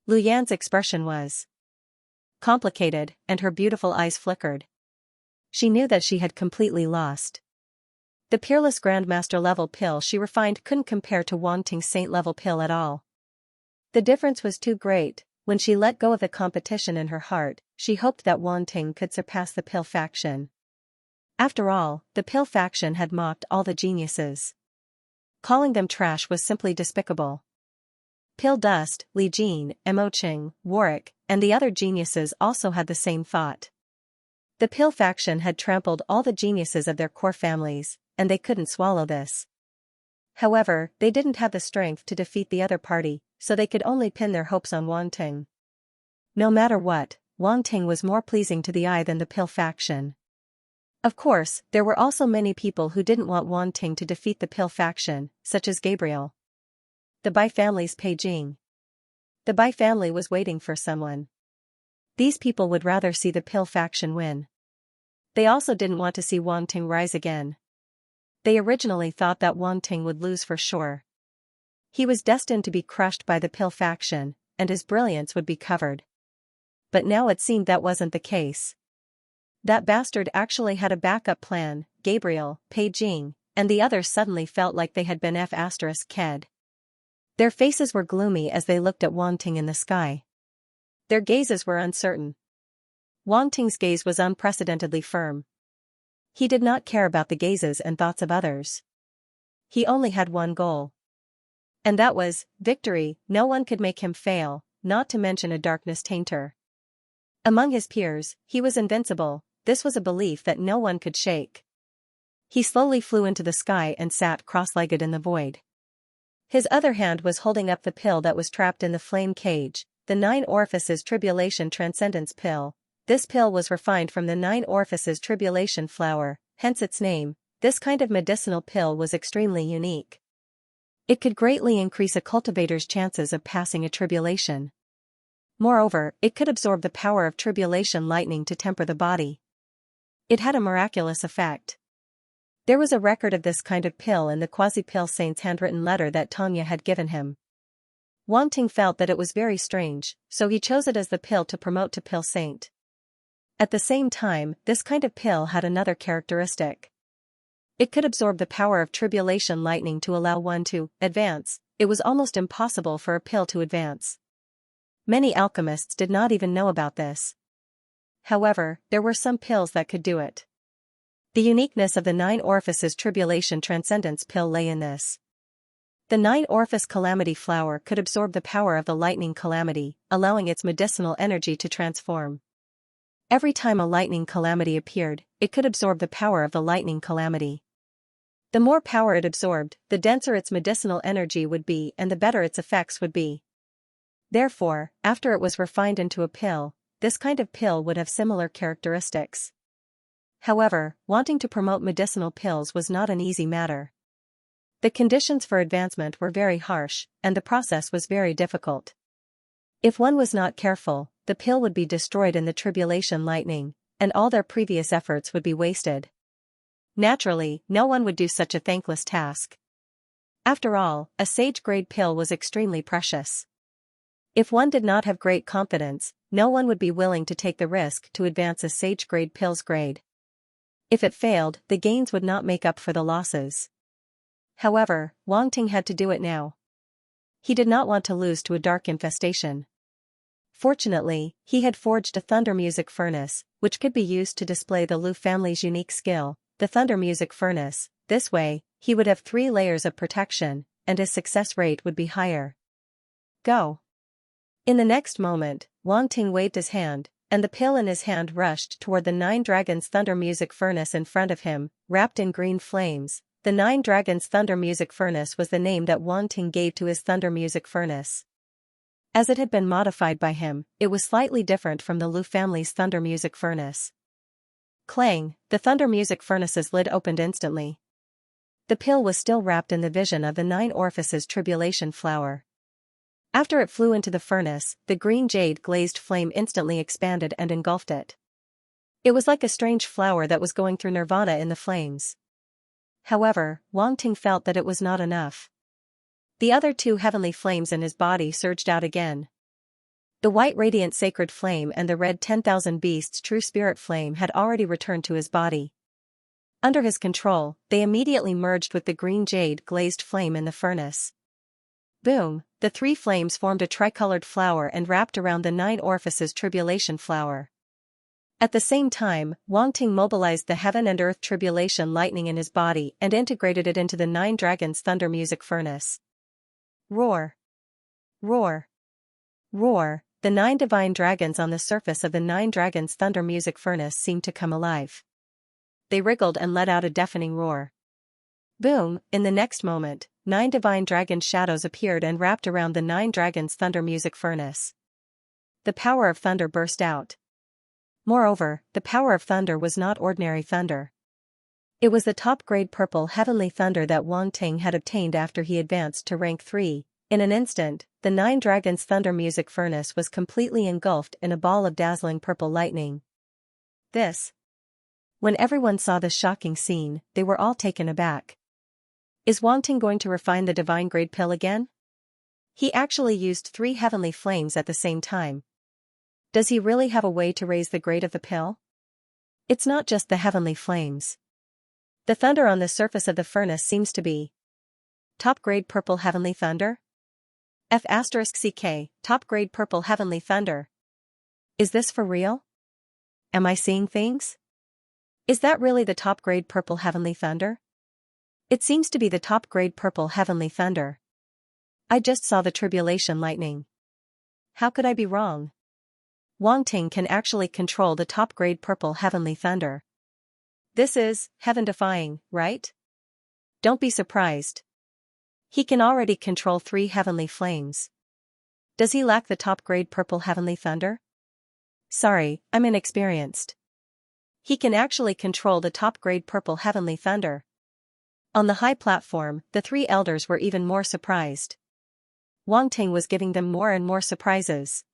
Lu Yan's expression was complicated, and her beautiful eyes flickered. She knew that she had completely lost. The peerless Grandmaster-level pill she refined couldn't compare to Wang Ting's saint-level pill at all. The difference was too great. When she let go of the competition in her heart, she hoped that Wang Ting could surpass the pill faction. After all, the pill faction had mocked all the geniuses. Calling them trash was simply despicable. Pill Dust, Li Jin, Mo Qing, Warwick, and the other geniuses also had the same thought. The pill faction had trampled all the geniuses of their core families, and they couldn't swallow this. However, they didn't have the strength to defeat the other party, so they could only pin their hopes on Wang Ting. No matter what, Wang Ting was more pleasing to the eye than the pill faction. Of course, there were also many people who didn't want Wang Ting to defeat the pill faction, such as Gabriel. The Bai family's Peijing. The Bai family was waiting for someone. These people would rather see the pill faction win. They also didn't want to see Wang Ting rise again. They originally thought that Wang Ting would lose for sure. He was destined to be crushed by the pill faction, and his brilliance would be covered. But now it seemed that wasn't the case. That bastard actually had a backup plan. Gabriel, Peijing, and the others suddenly felt like they had been f***ed. Their faces were gloomy as they looked at Wang Ting in the sky. Their gazes were uncertain. Wang Ting's gaze was unprecedentedly firm. He did not care about the gazes and thoughts of others. He only had one goal. And that was victory. No one could make him fail, not to mention a darkness tainter. Among his peers, he was invincible. This was a belief that no one could shake. He slowly flew into the sky and sat cross-legged in the void. His other hand was holding up the pill that was trapped in the flame cage, the 9 Orifices Tribulation Transcendence Pill. This pill was refined from the 9 Orifices Tribulation flower, hence its name. This kind of medicinal pill was extremely unique. It could greatly increase a cultivator's chances of passing a tribulation. Moreover, it could absorb the power of tribulation lightning to temper the body. It had a miraculous effect. There was a record of this kind of pill in the quasi-pill saint's handwritten letter that Tanya had given him. Wang Ting felt that it was very strange, so he chose it as the pill to promote to pill saint. At the same time, this kind of pill had another characteristic. It could absorb the power of tribulation lightning to allow one to advance. It was almost impossible for a pill to advance. Many alchemists did not even know about this. However, there were some pills that could do it. The uniqueness of the 9 Orifices Tribulation Transcendence Pill lay in this. The 9 Orifice Calamity Flower could absorb the power of the lightning calamity, allowing its medicinal energy to transform. Every time a lightning calamity appeared, it could absorb the power of the lightning calamity. The more power it absorbed, the denser its medicinal energy would be and the better its effects would be. Therefore, after it was refined into a pill, this kind of pill would have similar characteristics. However, wanting to promote medicinal pills was not an easy matter. The conditions for advancement were very harsh, and the process was very difficult. If one was not careful, the pill would be destroyed in the tribulation lightning, and all their previous efforts would be wasted. Naturally, no one would do such a thankless task. After all, a sage-grade pill was extremely precious. If one did not have great confidence, no one would be willing to take the risk to advance a sage-grade pill's grade. If it failed, the gains would not make up for the losses. However, Wang Ting had to do it now. He did not want to lose to a dark infestation. Fortunately, he had forged a thunder music furnace, which could be used to display the Lu family's unique skill, the thunder music furnace. This way, he would have 3 layers of protection, and his success rate would be higher. Go! In the next moment, Wang Ting waved his hand, and the pill in his hand rushed toward the 9 Dragons Thunder Music Furnace in front of him, wrapped in green flames. The 9 Dragons Thunder Music Furnace was the name that Wang Ting gave to his thunder music furnace. As it had been modified by him, it was slightly different from the Lu family's thunder music furnace. Clang! The thunder music furnace's lid opened instantly. The pill was still wrapped in the vision of the 9 Orifices Tribulation Flower. After it flew into the furnace, the green jade glazed flame instantly expanded and engulfed it. It was like a strange flower that was going through nirvana in the flames. However, Wang Ting felt that it was not enough. The other 2 heavenly flames in his body surged out again. The white radiant sacred flame and the red 10,000 beasts true spirit flame had already returned to his body. Under his control, they immediately merged with the green jade glazed flame in the furnace. Boom! The 3 flames formed a tricolored flower and wrapped around the 9 Orifices Tribulation Flower. At the same time, Wang Ting mobilized the heaven and earth tribulation lightning in his body and integrated it into the 9 Dragons Thunder Music Furnace. Roar! Roar! Roar! The 9 divine dragons on the surface of the 9 Dragons Thunder Music Furnace seemed to come alive. They wriggled and let out a deafening roar. Boom! In the next moment, 9 divine dragon shadows appeared and wrapped around the 9 Dragons Thunder Music Furnace. The power of thunder burst out. Moreover, the power of thunder was not ordinary thunder. It was the top-grade purple heavenly thunder that Wang Ting had obtained after he advanced to rank 3. In an instant, the Nine Dragons Thunder Music Furnace was completely engulfed in a ball of dazzling purple lightning. When everyone saw this shocking scene, they were all taken aback. Is Wang Ting going to refine the divine grade pill again? He actually used 3 heavenly flames at the same time. Does he really have a way to raise the grade of the pill? It's not just the heavenly flames. The thunder on the surface of the furnace seems to be top grade purple heavenly thunder? F*CK, top grade purple heavenly thunder. Is this for real? Am I seeing things? Is that really the top grade purple heavenly thunder? It seems to be the top grade purple heavenly thunder. I just saw the tribulation lightning. How could I be wrong? Wang Ting can actually control the top grade purple heavenly thunder. This is heaven-defying, right? Don't be surprised. He can already control 3 heavenly flames. Does he lack the top grade purple heavenly thunder? Sorry, I'm inexperienced. He can actually control the top grade purple heavenly thunder. On the high platform, the 3 elders were even more surprised. Wang Ting was giving them more and more surprises.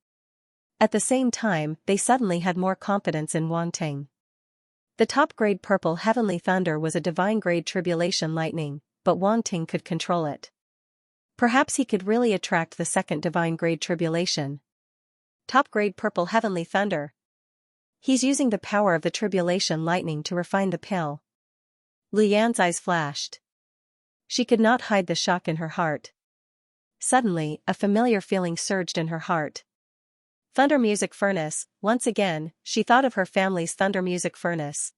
At the same time, they suddenly had more confidence in Wang Ting. The top grade purple heavenly thunder was a divine grade tribulation lightning, but Wang Ting could control it. Perhaps he could really attract the second divine grade tribulation. Top grade purple heavenly thunder. He's using the power of the tribulation lightning to refine the pill. Lu Yan's eyes flashed. She could not hide the shock in her heart. Suddenly, a familiar feeling surged in her heart. Thunder Music Furnace. Once again, she thought of her family's Thunder Music Furnace.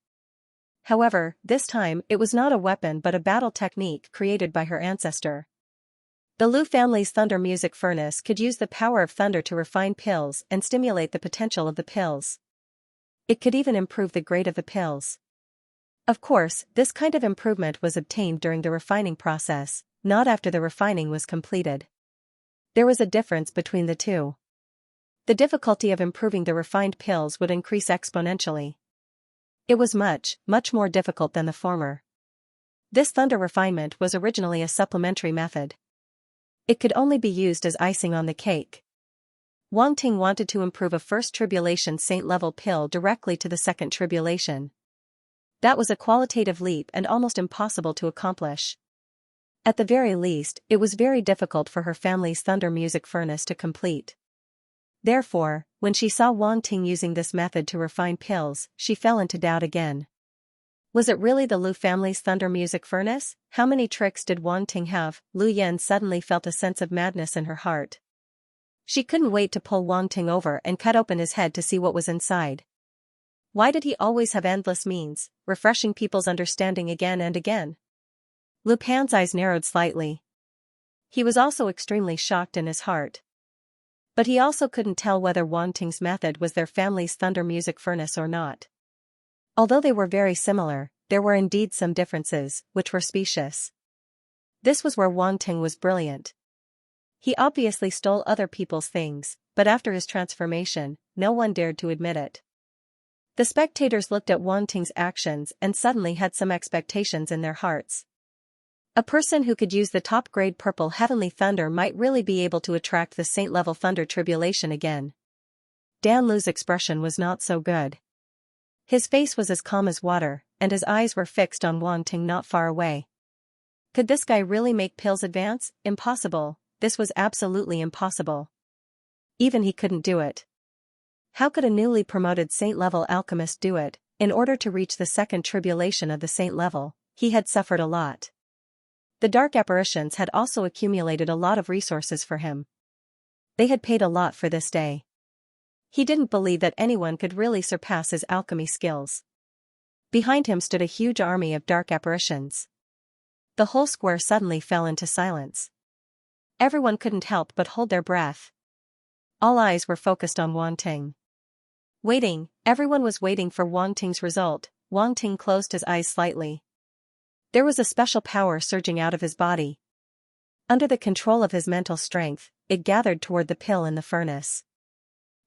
However, this time it was not a weapon but a battle technique created by her ancestor. The Lu family's Thunder Music Furnace could use the power of thunder to refine pills and stimulate the potential of the pills. It could even improve the grade of the pills. Of course, this kind of improvement was obtained during the refining process, not after the refining was completed. There was a difference between the two. The difficulty of improving the refined pills would increase exponentially. It was much more difficult than the former. This thunder refinement was originally a supplementary method. It could only be used as icing on the cake. Wang Ting wanted to improve a first tribulation saint-level pill directly to the second tribulation. That was a qualitative leap and almost impossible to accomplish. At the very least, it was very difficult for her family's Thunder Music Furnace to complete. Therefore, when she saw Wang Ting using this method to refine pills, she fell into doubt again. Was it really the Lu family's Thunder Music Furnace? How many tricks did Wang Ting have? Lu Yan suddenly felt a sense of madness in her heart. She couldn't wait to pull Wang Ting over and cut open his head to see what was inside. Why did he always have endless means, refreshing people's understanding again and again? Lu Pan's eyes narrowed slightly. He was also extremely shocked in his heart. But he also couldn't tell whether Wang Ting's method was their family's Thunder Music Furnace or not. Although they were very similar, there were indeed some differences, which were specious. This was where Wang Ting was brilliant. He obviously stole other people's things, but after his transformation, no one dared to admit it. The spectators looked at Wang Ting's actions and suddenly had some expectations in their hearts. A person who could use the top-grade purple heavenly thunder might really be able to attract the saint-level thunder tribulation again. Dan Lu's expression was not so good. His face was as calm as water, and his eyes were fixed on Wang Ting not far away. Could this guy really make pills advance? Impossible. This was absolutely impossible. Even he couldn't do it. How could a newly promoted saint-level alchemist do it? In order to reach the second tribulation of the saint level, he had suffered a lot. The dark apparitions had also accumulated a lot of resources for him. They had paid a lot for this day. He didn't believe that anyone could really surpass his alchemy skills. Behind him stood a huge army of dark apparitions. The whole square suddenly fell into silence. Everyone couldn't help but hold their breath. All eyes were focused on Wang Ting. Everyone was waiting for Wang Ting's result. Wang Ting closed his eyes slightly. There was a special power surging out of his body. Under the control of his mental strength, it gathered toward the pill in the furnace.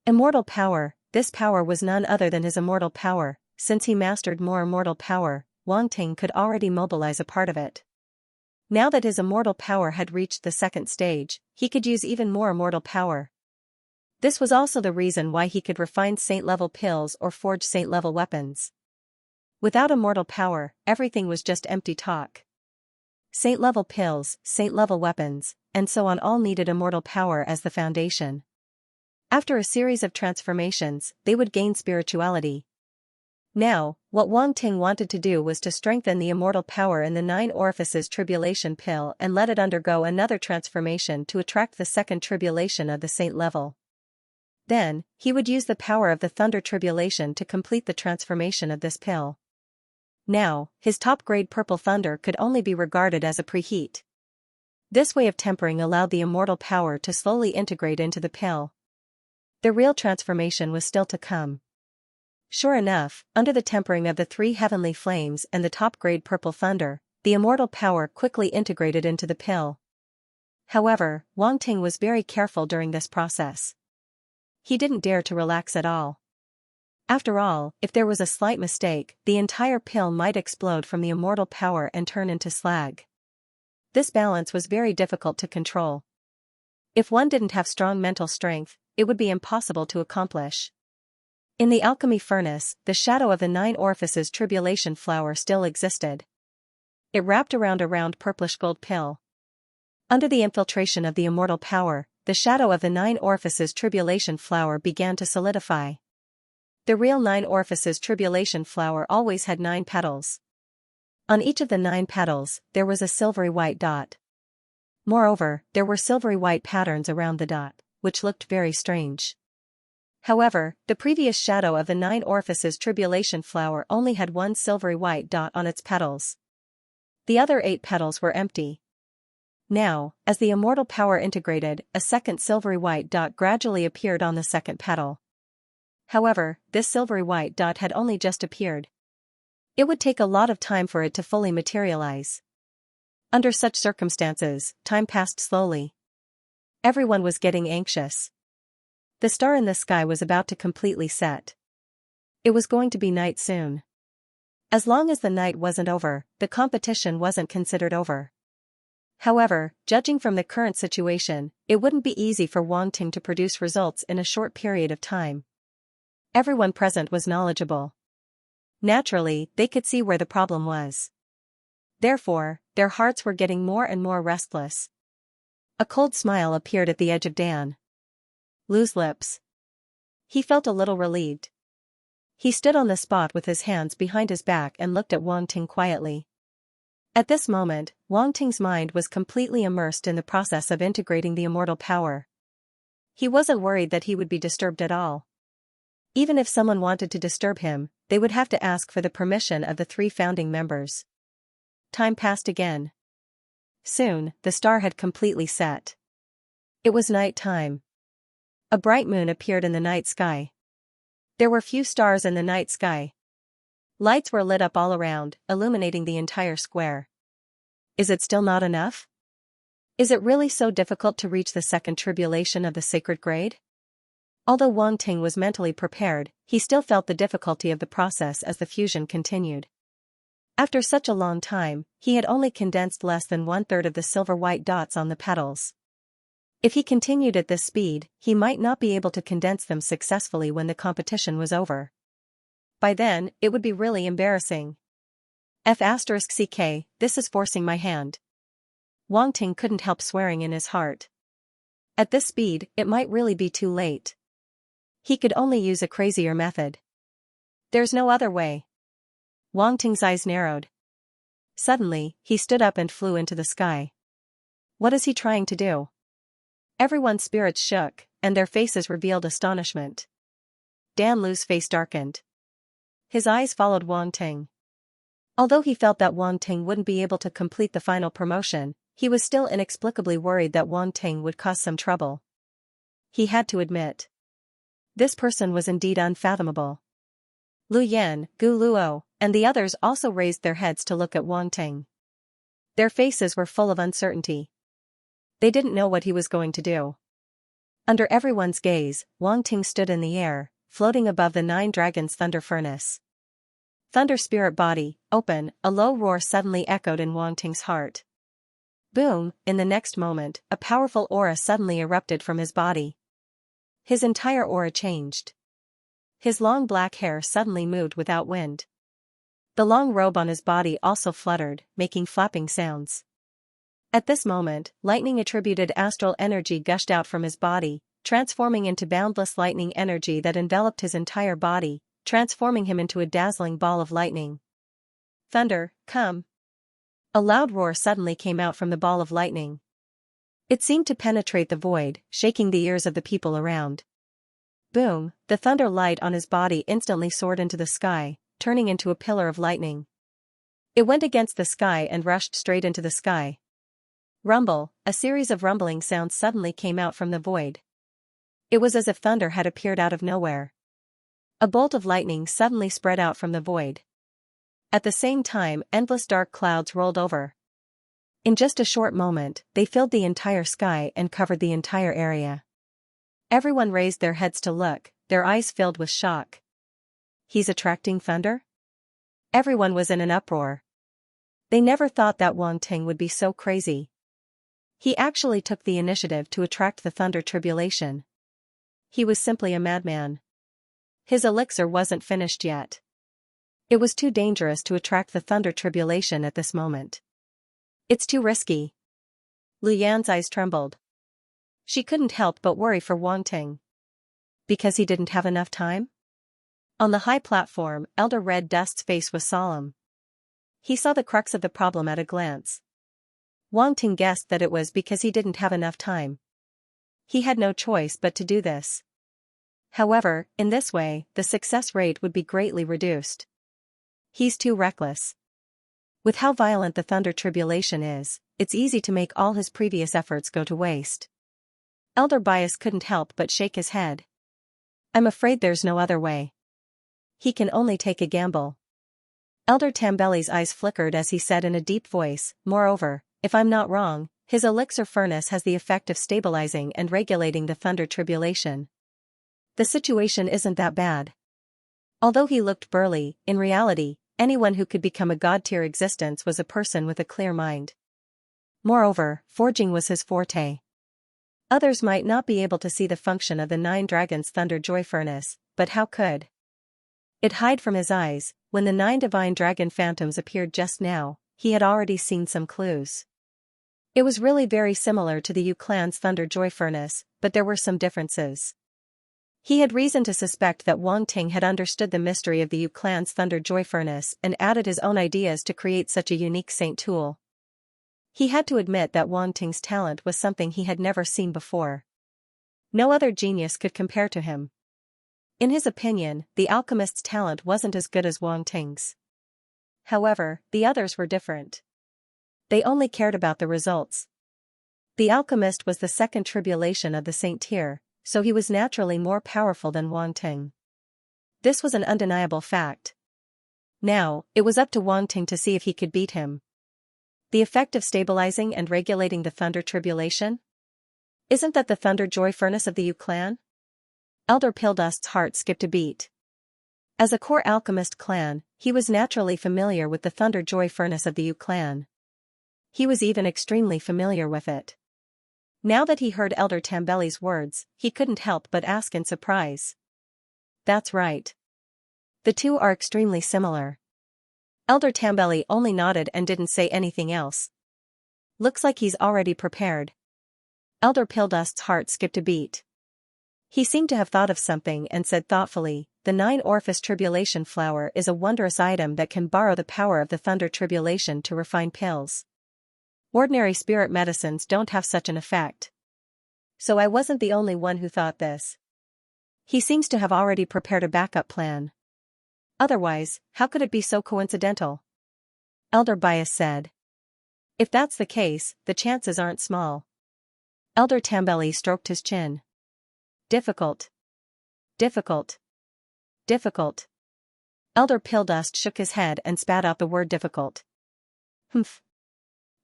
Immortal power. This power was none other than his immortal power. Since he mastered more immortal power, Wang Ting could already mobilize a part of it. Now that his immortal power had reached the second stage, he could use even more immortal power. This was also the reason why he could refine saint-level pills or forge saint-level weapons. Without immortal power, everything was just empty talk. Saint-level pills, saint-level weapons, and so on all needed immortal power as the foundation. After a series of transformations, they would gain spirituality. Now, what Wang Ting wanted to do was to strengthen the immortal power in the 9 orifices tribulation pill and let it undergo another transformation to attract the second tribulation of the saint level. Then, he would use the power of the thunder tribulation to complete the transformation of this pill. Now, his top-grade purple thunder could only be regarded as a preheat. This way of tempering allowed the immortal power to slowly integrate into the pill. The real transformation was still to come. Sure enough, under the tempering of the 3 heavenly flames and the top-grade purple thunder, the immortal power quickly integrated into the pill. However, Wang Ting was very careful during this process. He didn't dare to relax at all. After all, if there was a slight mistake, the entire pill might explode from the immortal power and turn into slag. This balance was very difficult to control. If one didn't have strong mental strength, it would be impossible to accomplish. In the alchemy furnace, the shadow of the 9 orifices tribulation flower still existed. It wrapped around a round purplish gold pill. Under the infiltration of the immortal power, the shadow of the 9 orifices tribulation flower began to solidify. The real 9 orifices tribulation flower always had 9 petals. On each of the 9 petals, there was a silvery white dot. Moreover, there were silvery white patterns around the dot, which looked very strange. However, the previous shadow of the 9 orifices tribulation flower only had 1 silvery white dot on its petals. The other 8 petals were empty. Now, as the immortal power integrated, a second silvery white dot gradually appeared on the second petal. However, this silvery white dot had only just appeared. It would take a lot of time for it to fully materialize. Under such circumstances, time passed slowly. Everyone was getting anxious. The star in the sky was about to completely set. It was going to be night soon. As long as the night wasn't over, the competition wasn't considered over. However, judging from the current situation, it wouldn't be easy for Wang Ting to produce results in a short period of time. Everyone present was knowledgeable. Naturally, they could see where the problem was. Therefore, their hearts were getting more and more restless. A cold smile appeared at the edge of Dan Lu's lips. He felt a little relieved. He stood on the spot with his hands behind his back and looked at Wang Ting quietly. At this moment, Wang Ting's mind was completely immersed in the process of integrating the immortal power. He wasn't worried that he would be disturbed at all. Even if someone wanted to disturb him, they would have to ask for the permission of the 3 founding members. Time passed again. Soon, the star had completely set. It was night time. A bright moon appeared in the night sky. There were few stars in the night sky. Lights were lit up all around, illuminating the entire square. Is it still not enough? Is it really so difficult to reach the second tribulation of the sacred grade? Although Wang Ting was mentally prepared, he still felt the difficulty of the process as the fusion continued. After such a long time, he had only condensed less than 1/3 of the silver-white dots on the petals. If he continued at this speed, he might not be able to condense them successfully when the competition was over. By then, it would be really embarrassing. F***ck, this is forcing my hand. Wang Ting couldn't help swearing in his heart. At this speed, it might really be too late. He could only use a crazier method. There's no other way. Wang Ting's eyes narrowed. Suddenly, he stood up and flew into the sky. What is he trying to do? Everyone's spirits shook, and their faces revealed astonishment. Dan Lu's face darkened. His eyes followed Wang Ting. Although he felt that Wang Ting wouldn't be able to complete the final promotion, he was still inexplicably worried that Wang Ting would cause some trouble. He had to admit. This person was indeed unfathomable. Lu Yan, Gu Luo, and the others also raised their heads to look at Wang Ting. Their faces were full of uncertainty. They didn't know what he was going to do. Under everyone's gaze, Wang Ting stood in the air, floating above the 9 dragons' thunder furnace. Thunder spirit body, open, a low roar suddenly echoed in Wang Ting's heart. Boom, in the next moment, a powerful aura suddenly erupted from his body. His entire aura changed. His long black hair suddenly moved without wind. The long robe on his body also fluttered, making flapping sounds. At this moment, lightning-attributed astral energy gushed out from his body, transforming into boundless lightning energy that enveloped his entire body, transforming him into a dazzling ball of lightning. Thunder, come! A loud roar suddenly came out from the ball of lightning. It seemed to penetrate the void, shaking the ears of the people around. Boom, the thunder light on his body instantly soared into the sky, turning into a pillar of lightning. It went against the sky and rushed straight into the sky. Rumble, a series of rumbling sounds suddenly came out from the void. It was as if thunder had appeared out of nowhere. A bolt of lightning suddenly spread out from the void. At the same time, endless dark clouds rolled over. In just a short moment, they filled the entire sky and covered the entire area. Everyone raised their heads to look, their eyes filled with shock. He's attracting thunder? Everyone was in an uproar. They never thought that Wang Ting would be so crazy. He actually took the initiative to attract the thunder tribulation. He was simply a madman. His elixir wasn't finished yet. It was too dangerous to attract the thunder tribulation at this moment. It's too risky. Lu Yan's eyes trembled. She couldn't help but worry for Wang Ting. Because he didn't have enough time? On the high platform, Elder Red Dust's face was solemn. He saw the crux of the problem at a glance. Wang Ting guessed that it was because he didn't have enough time. He had no choice but to do this. However, in this way, the success rate would be greatly reduced. He's too reckless. With how violent the thunder tribulation is, it's easy to make all his previous efforts go to waste. Elder Bias couldn't help but shake his head. I'm afraid there's no other way. He can only take a gamble. Elder Tambelli's eyes flickered as he said in a deep voice, moreover, if I'm not wrong, his elixir furnace has the effect of stabilizing and regulating the thunder tribulation. The situation isn't that bad. Although he looked burly, in reality, anyone who could become a god-tier existence was a person with a clear mind. Moreover, forging was his forte. Others might not be able to see the function of the 9 Dragons' Thunder Joy Furnace, but how could it hide from his eyes? When the 9 Divine Dragon Phantoms appeared just now, he had already seen some clues. It was really very similar to the Yu Clan's Thunder Joy Furnace, but there were some differences. He had reason to suspect that Wang Ting had understood the mystery of the Yu Clan's Thunder Joy Furnace and added his own ideas to create such a unique saint tool. He had to admit that Wang Ting's talent was something he had never seen before. No other genius could compare to him. In his opinion, the alchemist's talent wasn't as good as Wang Ting's. However, the others were different. They only cared about the results. The alchemist was the second tribulation of the saint tier, so he was naturally more powerful than Wang Ting. This was an undeniable fact. Now, it was up to Wang Ting to see if he could beat him. The effect of stabilizing and regulating the thunder tribulation? Isn't that the Thunder Joy Furnace of the Yu Clan? Elder Pildust's heart skipped a beat. As a core alchemist clan, he was naturally familiar with the Thunder Joy Furnace of the Yu Clan. He was even extremely familiar with it. Now that he heard Elder Tambelli's words, he couldn't help but ask in surprise. That's right. The two are extremely similar. Elder Tambelli only nodded and didn't say anything else. Looks like he's already prepared. Elder Pildust's heart skipped a beat. He seemed to have thought of something and said thoughtfully, the 9 Orphis Tribulation Flower is a wondrous item that can borrow the power of the Thunder Tribulation to refine pills. Ordinary spirit medicines don't have such an effect. So I wasn't the only one who thought this. He seems to have already prepared a backup plan. Otherwise, how could it be so coincidental? Elder Bias said. If that's the case, the chances aren't small. Elder Tambelli stroked his chin. Difficult. Difficult. Difficult. Elder Pildust shook his head and spat out the word difficult. Humph.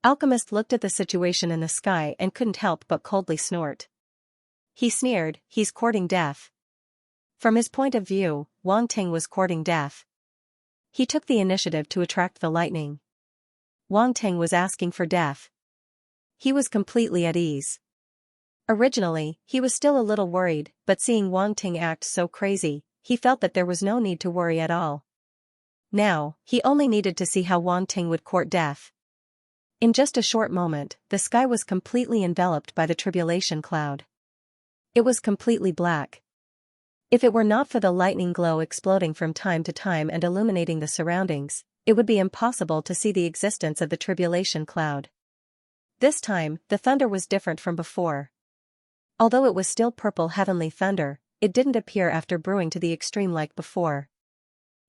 Alchemist looked at the situation in the sky and couldn't help but coldly snort. He sneered, he's courting death. From his point of view, Wang Ting was courting death. He took the initiative to attract the lightning. Wang Ting was asking for death. he was completely at ease. Originally, he was still a little worried, but seeing Wang Ting act so crazy, he felt that there was no need to worry at all. Now, he only needed to see how Wang Ting would court death. In just a short moment, the sky was completely enveloped by the tribulation cloud. It was completely black. If it were not for the lightning glow exploding from time to time and illuminating the surroundings, it would be impossible to see the existence of the tribulation cloud. This time, the thunder was different from before. Although it was still purple heavenly thunder, it didn't appear after brewing to the extreme like before.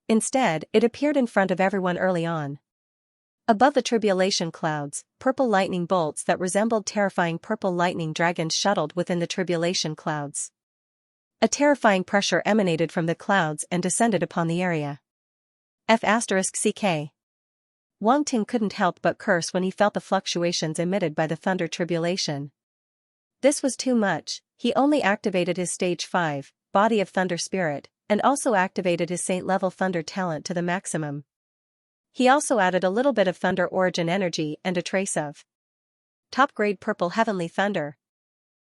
Instead, it appeared in front of everyone early on. Above the tribulation clouds, purple lightning bolts that resembled terrifying purple lightning dragons shuttled within the tribulation clouds. A terrifying pressure emanated from the clouds and descended upon the area. F***CK. Wang Ting couldn't help but curse when he felt the fluctuations emitted by the thunder tribulation. This was too much. He only activated his stage 5, body of thunder spirit, and also activated his saint-level thunder talent to the maximum. He also added a little bit of thunder origin energy and a trace of top-grade purple heavenly thunder.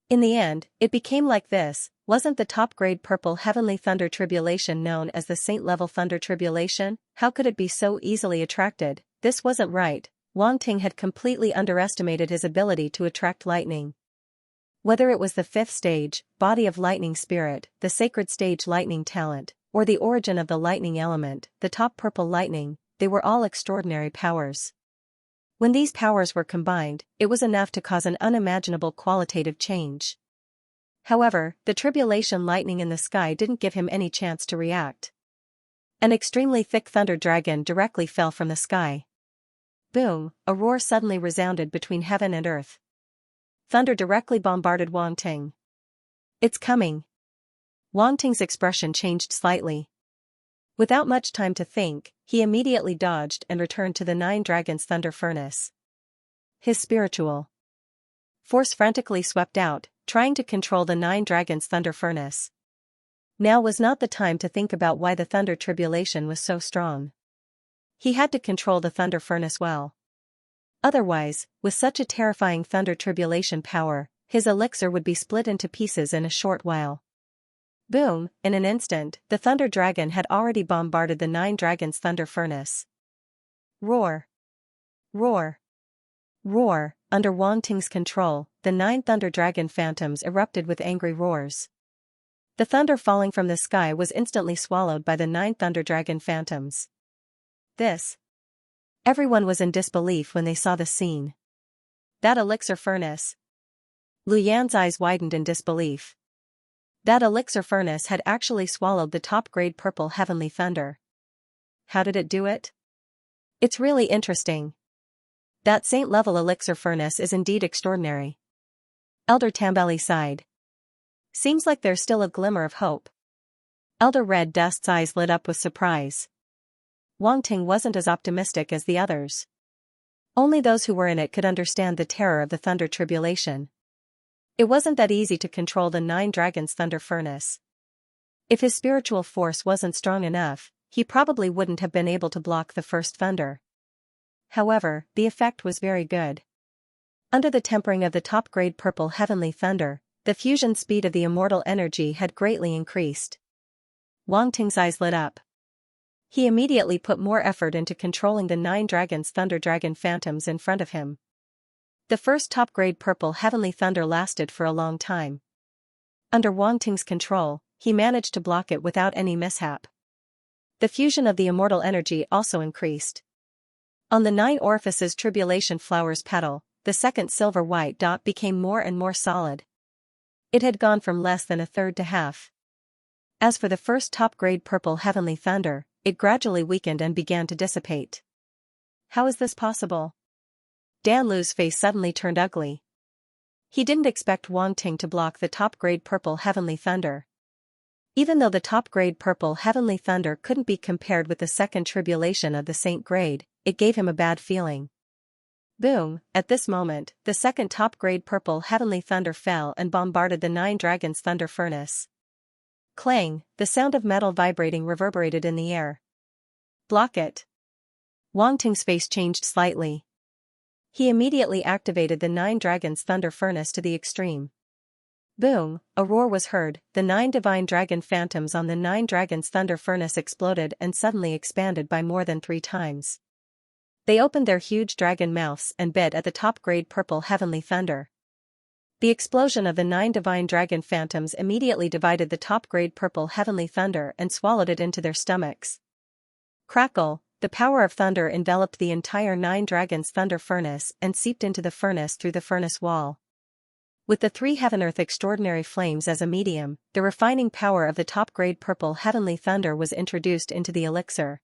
In the end, it became like this. Wasn't the top-grade purple heavenly thunder tribulation known as the saint-level thunder tribulation? How could it be so easily attracted? This wasn't right. Wang Ting had completely underestimated his ability to attract lightning. Whether it was the 5th stage, body of lightning spirit, the sacred stage lightning talent, or the origin of the lightning element, the top purple lightning, they were all extraordinary powers. When these powers were combined, it was enough to cause an unimaginable qualitative change. However, the tribulation lightning in the sky didn't give him any chance to react. An extremely thick thunder dragon directly fell from the sky. Boom, a roar suddenly resounded between heaven and earth. Thunder directly bombarded Wang Ting. It's coming. Wang Ting's expression changed slightly. Without much time to think, he immediately dodged and returned to the 9 Dragons Thunder Furnace. His spiritual force frantically swept out, trying to control the 9 Dragons Thunder Furnace. Now was not the time to think about why the thunder tribulation was so strong. He had to control the thunder furnace well. Otherwise, with such a terrifying thunder tribulation power, his elixir would be split into pieces in a short while. Boom, in an instant, the thunder dragon had already bombarded the 9 Dragons Thunder Furnace. Roar! Roar! Roar! Under Wang Ting's control, the 9 thunder dragon phantoms erupted with angry roars. The thunder falling from the sky was instantly swallowed by the 9 thunder dragon phantoms. Everyone was in disbelief when they saw the scene. That elixir furnace. Lu Yan's eyes widened in disbelief. That elixir furnace had actually swallowed the top-grade purple heavenly thunder. How did it do it? It's really interesting. That saint-level elixir furnace is indeed extraordinary. Elder Tambali sighed. Seems like there's still a glimmer of hope. Elder Red Dust's eyes lit up with surprise. Wang Ting wasn't as optimistic as the others. Only those who were in it could understand the terror of the thunder tribulation. It wasn't that easy to control the 9 Dragons Thunder Furnace. If his spiritual force wasn't strong enough, he probably wouldn't have been able to block the first thunder. However, the effect was very good. Under the tempering of the top-grade purple heavenly thunder, the fusion speed of the immortal energy had greatly increased. Wang Ting's eyes lit up. He immediately put more effort into controlling the 9 Dragons Thunder Dragon Phantoms in front of him. The first top-grade purple heavenly thunder lasted for a long time. Under Wang Ting's control, he managed to block it without any mishap. The fusion of the immortal energy also increased. On the 9 orifices tribulation flower's petal, the second silver-white dot became more and more solid. It had gone from less than a third to half. As for the first top-grade purple heavenly thunder, it gradually weakened and began to dissipate. How is this possible? Dan Lu's face suddenly turned ugly. He didn't expect Wang Ting to block the top-grade purple heavenly thunder. Even though the top-grade purple heavenly thunder couldn't be compared with the second tribulation of the saint grade, it gave him a bad feeling. Boom, at this moment, the second top-grade purple heavenly thunder fell and bombarded the 9 Dragons Thunder Furnace. Clang, the sound of metal vibrating reverberated in the air. Block it. Wang Ting's face changed slightly. He immediately activated the 9 Dragons Thunder Furnace to the extreme. Boom, a roar was heard, the 9 divine dragon phantoms on the 9 Dragons Thunder Furnace exploded and suddenly expanded by more than 3 times. They opened their huge dragon mouths and bit at the top-grade purple heavenly thunder. The explosion of the 9 divine dragon phantoms immediately divided the top-grade purple heavenly thunder and swallowed it into their stomachs. Crackle, the power of thunder enveloped the entire 9 Dragons Thunder Furnace and seeped into the furnace through the furnace wall. With the 3 heaven-earth extraordinary flames as a medium, the refining power of the top-grade purple heavenly thunder was introduced into the elixir.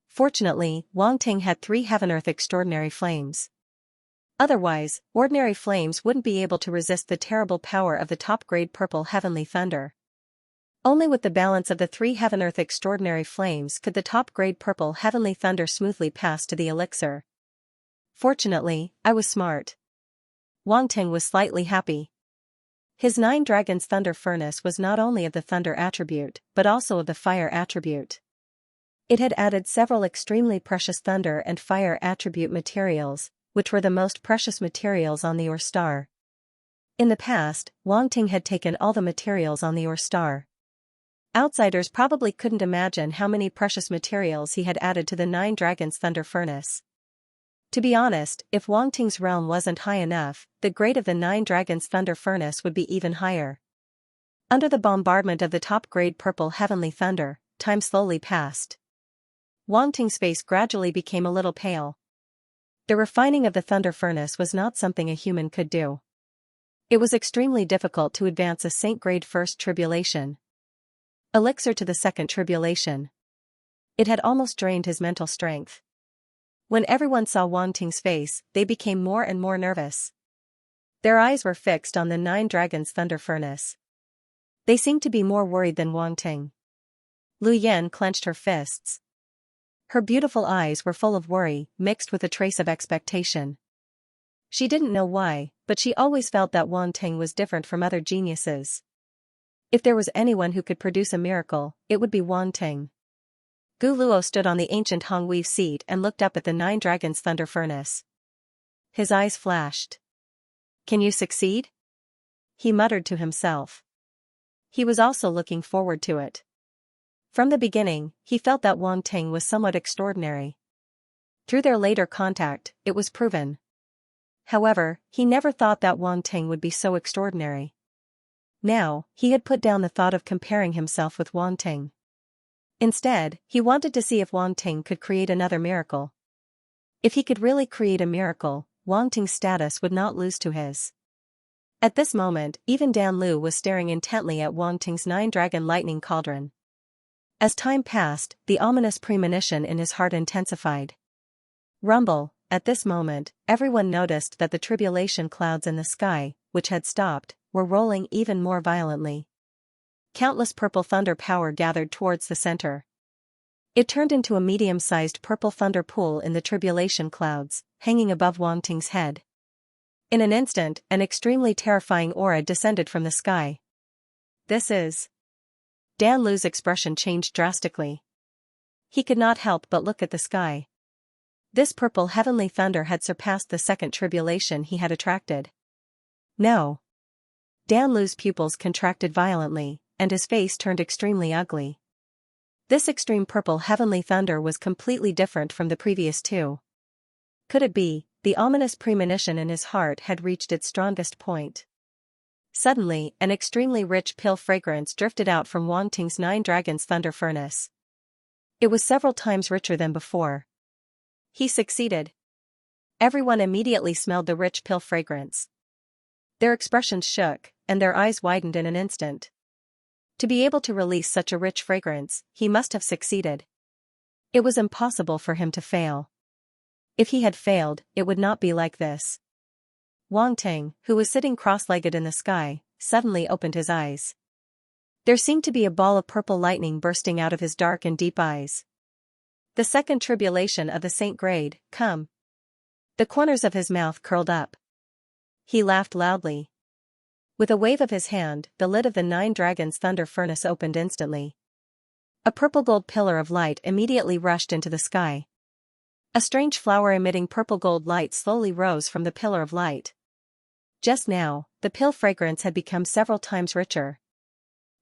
Fortunately, Wang Ting had 3 heaven-earth extraordinary flames. Otherwise, ordinary flames wouldn't be able to resist the terrible power of the top-grade purple heavenly thunder. Only with the balance of the 3 heaven-earth extraordinary flames could the top-grade purple heavenly thunder smoothly pass to the elixir. Fortunately, I was smart. Wang Ting was slightly happy. His 9 Dragons Thunder Furnace was not only of the thunder attribute, but also of the fire attribute. It had added several extremely precious thunder and fire attribute materials, which were the most precious materials on the Ore Star. In the past, Wang Ting had taken all the materials on the Ore Star. Outsiders probably couldn't imagine how many precious materials he had added to the 9 Dragons Thunder Furnace. To be honest, if Wang Ting's realm wasn't high enough, the grade of the 9 Dragons Thunder Furnace would be even higher. Under the bombardment of the top-grade purple heavenly thunder, time slowly passed. Wang Ting's face gradually became a little pale. The refining of the Thunder Furnace was not something a human could do. It was extremely difficult to advance a saint-grade first tribulation. Elixir to the second tribulation. It had almost drained his mental strength. When everyone saw Wang Ting's face, they became more and more nervous. Their eyes were fixed on the 9 Dragons Thunder Furnace. They seemed to be more worried than Wang Ting. Lu Yan clenched her fists. Her beautiful eyes were full of worry, mixed with a trace of expectation. She didn't know why, but she always felt that Wang Ting was different from other geniuses. If there was anyone who could produce a miracle, it would be Wang Ting. Gu Luo stood on the ancient Hongwei seat and looked up at the 9 Dragons Thunder Furnace. His eyes flashed. "Can you succeed?" he muttered to himself. He was also looking forward to it. From the beginning, he felt that Wang Ting was somewhat extraordinary. Through their later contact, it was proven. However, he never thought that Wang Ting would be so extraordinary. Now, he had put down the thought of comparing himself with Wang Ting. Instead, he wanted to see if Wang Ting could create another miracle. If he could really create a miracle, Wang Ting's status would not lose to his. At this moment, even Dan Lu was staring intently at Wang Ting's 9 Dragon Lightning Cauldron. As time passed, the ominous premonition in his heart intensified. Rumble, at this moment, everyone noticed that the tribulation clouds in the sky, which had stopped, were rolling even more violently. Countless purple thunder power gathered towards the center. It turned into a medium-sized purple thunder pool in the tribulation clouds, hanging above Wang Ting's head. In an instant, an extremely terrifying aura descended from the sky. This is... Dan Lu's expression changed drastically. He could not help but look at the sky. This purple heavenly thunder had surpassed the second tribulation he had attracted. No. Dan Lu's pupils contracted violently, and his face turned extremely ugly. This extreme purple heavenly thunder was completely different from the previous 2. Could it be, the ominous premonition in his heart had reached its strongest point? Suddenly, an extremely rich pill fragrance drifted out from Wang Ting's 9 Dragons Thunder Furnace. It was several times richer than before. He succeeded. Everyone immediately smelled the rich pill fragrance. Their expressions shook, and their eyes widened in an instant. To be able to release such a rich fragrance, he must have succeeded. It was impossible for him to fail. If he had failed, it would not be like this. Wang Ting, who was sitting cross-legged in the sky, suddenly opened his eyes. There seemed to be a ball of purple lightning bursting out of his dark and deep eyes. The second tribulation of the saint grade, come. The corners of his mouth curled up. He laughed loudly. With a wave of his hand, the lid of the 9 Dragons Thunder Furnace opened instantly. A purple-gold pillar of light immediately rushed into the sky. A strange flower emitting purple gold light slowly rose from the pillar of light. Just now, the pill fragrance had become several times richer.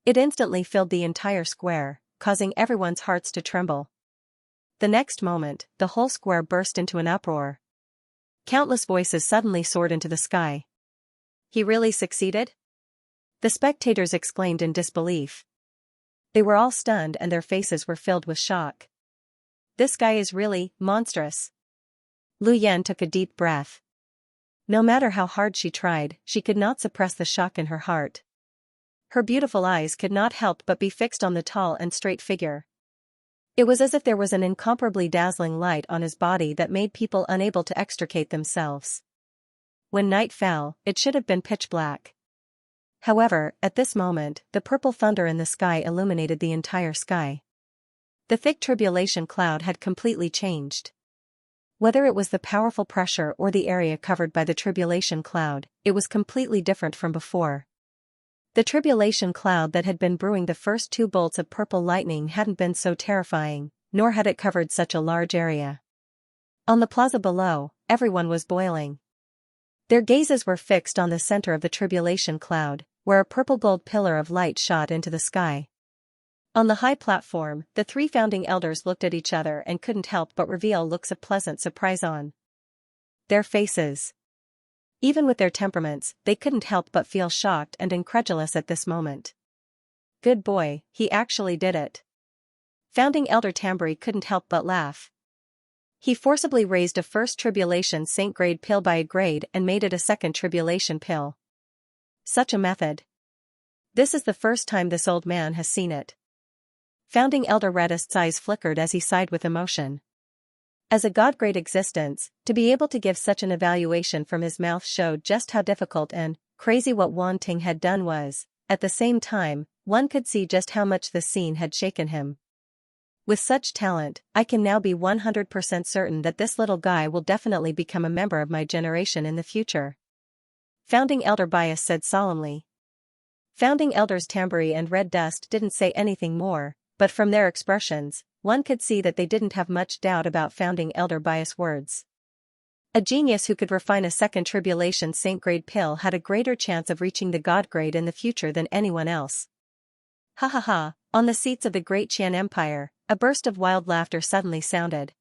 It instantly filled the entire square, causing everyone's hearts to tremble. The next moment, the whole square burst into an uproar. Countless voices suddenly soared into the sky. He really succeeded? The spectators exclaimed in disbelief. They were all stunned and their faces were filled with shock. This guy is really monstrous. Lu Yan took a deep breath. No matter how hard she tried, she could not suppress the shock in her heart. Her beautiful eyes could not help but be fixed on the tall and straight figure. It was as if there was an incomparably dazzling light on his body that made people unable to extricate themselves. When night fell, it should have been pitch black. However, at this moment, the purple thunder in the sky illuminated the entire sky. The thick tribulation cloud had completely changed. Whether it was the powerful pressure or the area covered by the tribulation cloud, it was completely different from before. The tribulation cloud that had been brewing the first 2 bolts of purple lightning hadn't been so terrifying, nor had it covered such a large area. On the plaza below, everyone was boiling. Their gazes were fixed on the center of the tribulation cloud, where a purple gold pillar of light shot into the sky. On the high platform, the 3 founding elders looked at each other and couldn't help but reveal looks of pleasant surprise on their faces. Even with their temperaments, they couldn't help but feel shocked and incredulous at this moment. Good boy, he actually did it. Founding Elder Tambri couldn't help but laugh. He forcibly raised a first tribulation saint grade pill by a grade and made it a second tribulation pill. Such a method. This is the first time this old man has seen it. Founding Elder Reddist's eyes flickered as he sighed with emotion. As a god-grade existence, to be able to give such an evaluation from his mouth showed just how difficult and crazy what Wan Ting had done was. At the same time, one could see just how much the scene had shaken him. With such talent, I can now be 100% certain that this little guy will definitely become a member of my generation in the future. Founding Elder Bias said solemnly. Founding Elders Tambri and Red Dust didn't say anything more, but from their expressions, one could see that they didn't have much doubt about Founding Elder Bias' words. A genius who could refine a second tribulation saint grade pill had a greater chance of reaching the god grade in the future than anyone else. Ha ha ha, on the seats of the great Qian Empire, a burst of wild laughter suddenly sounded.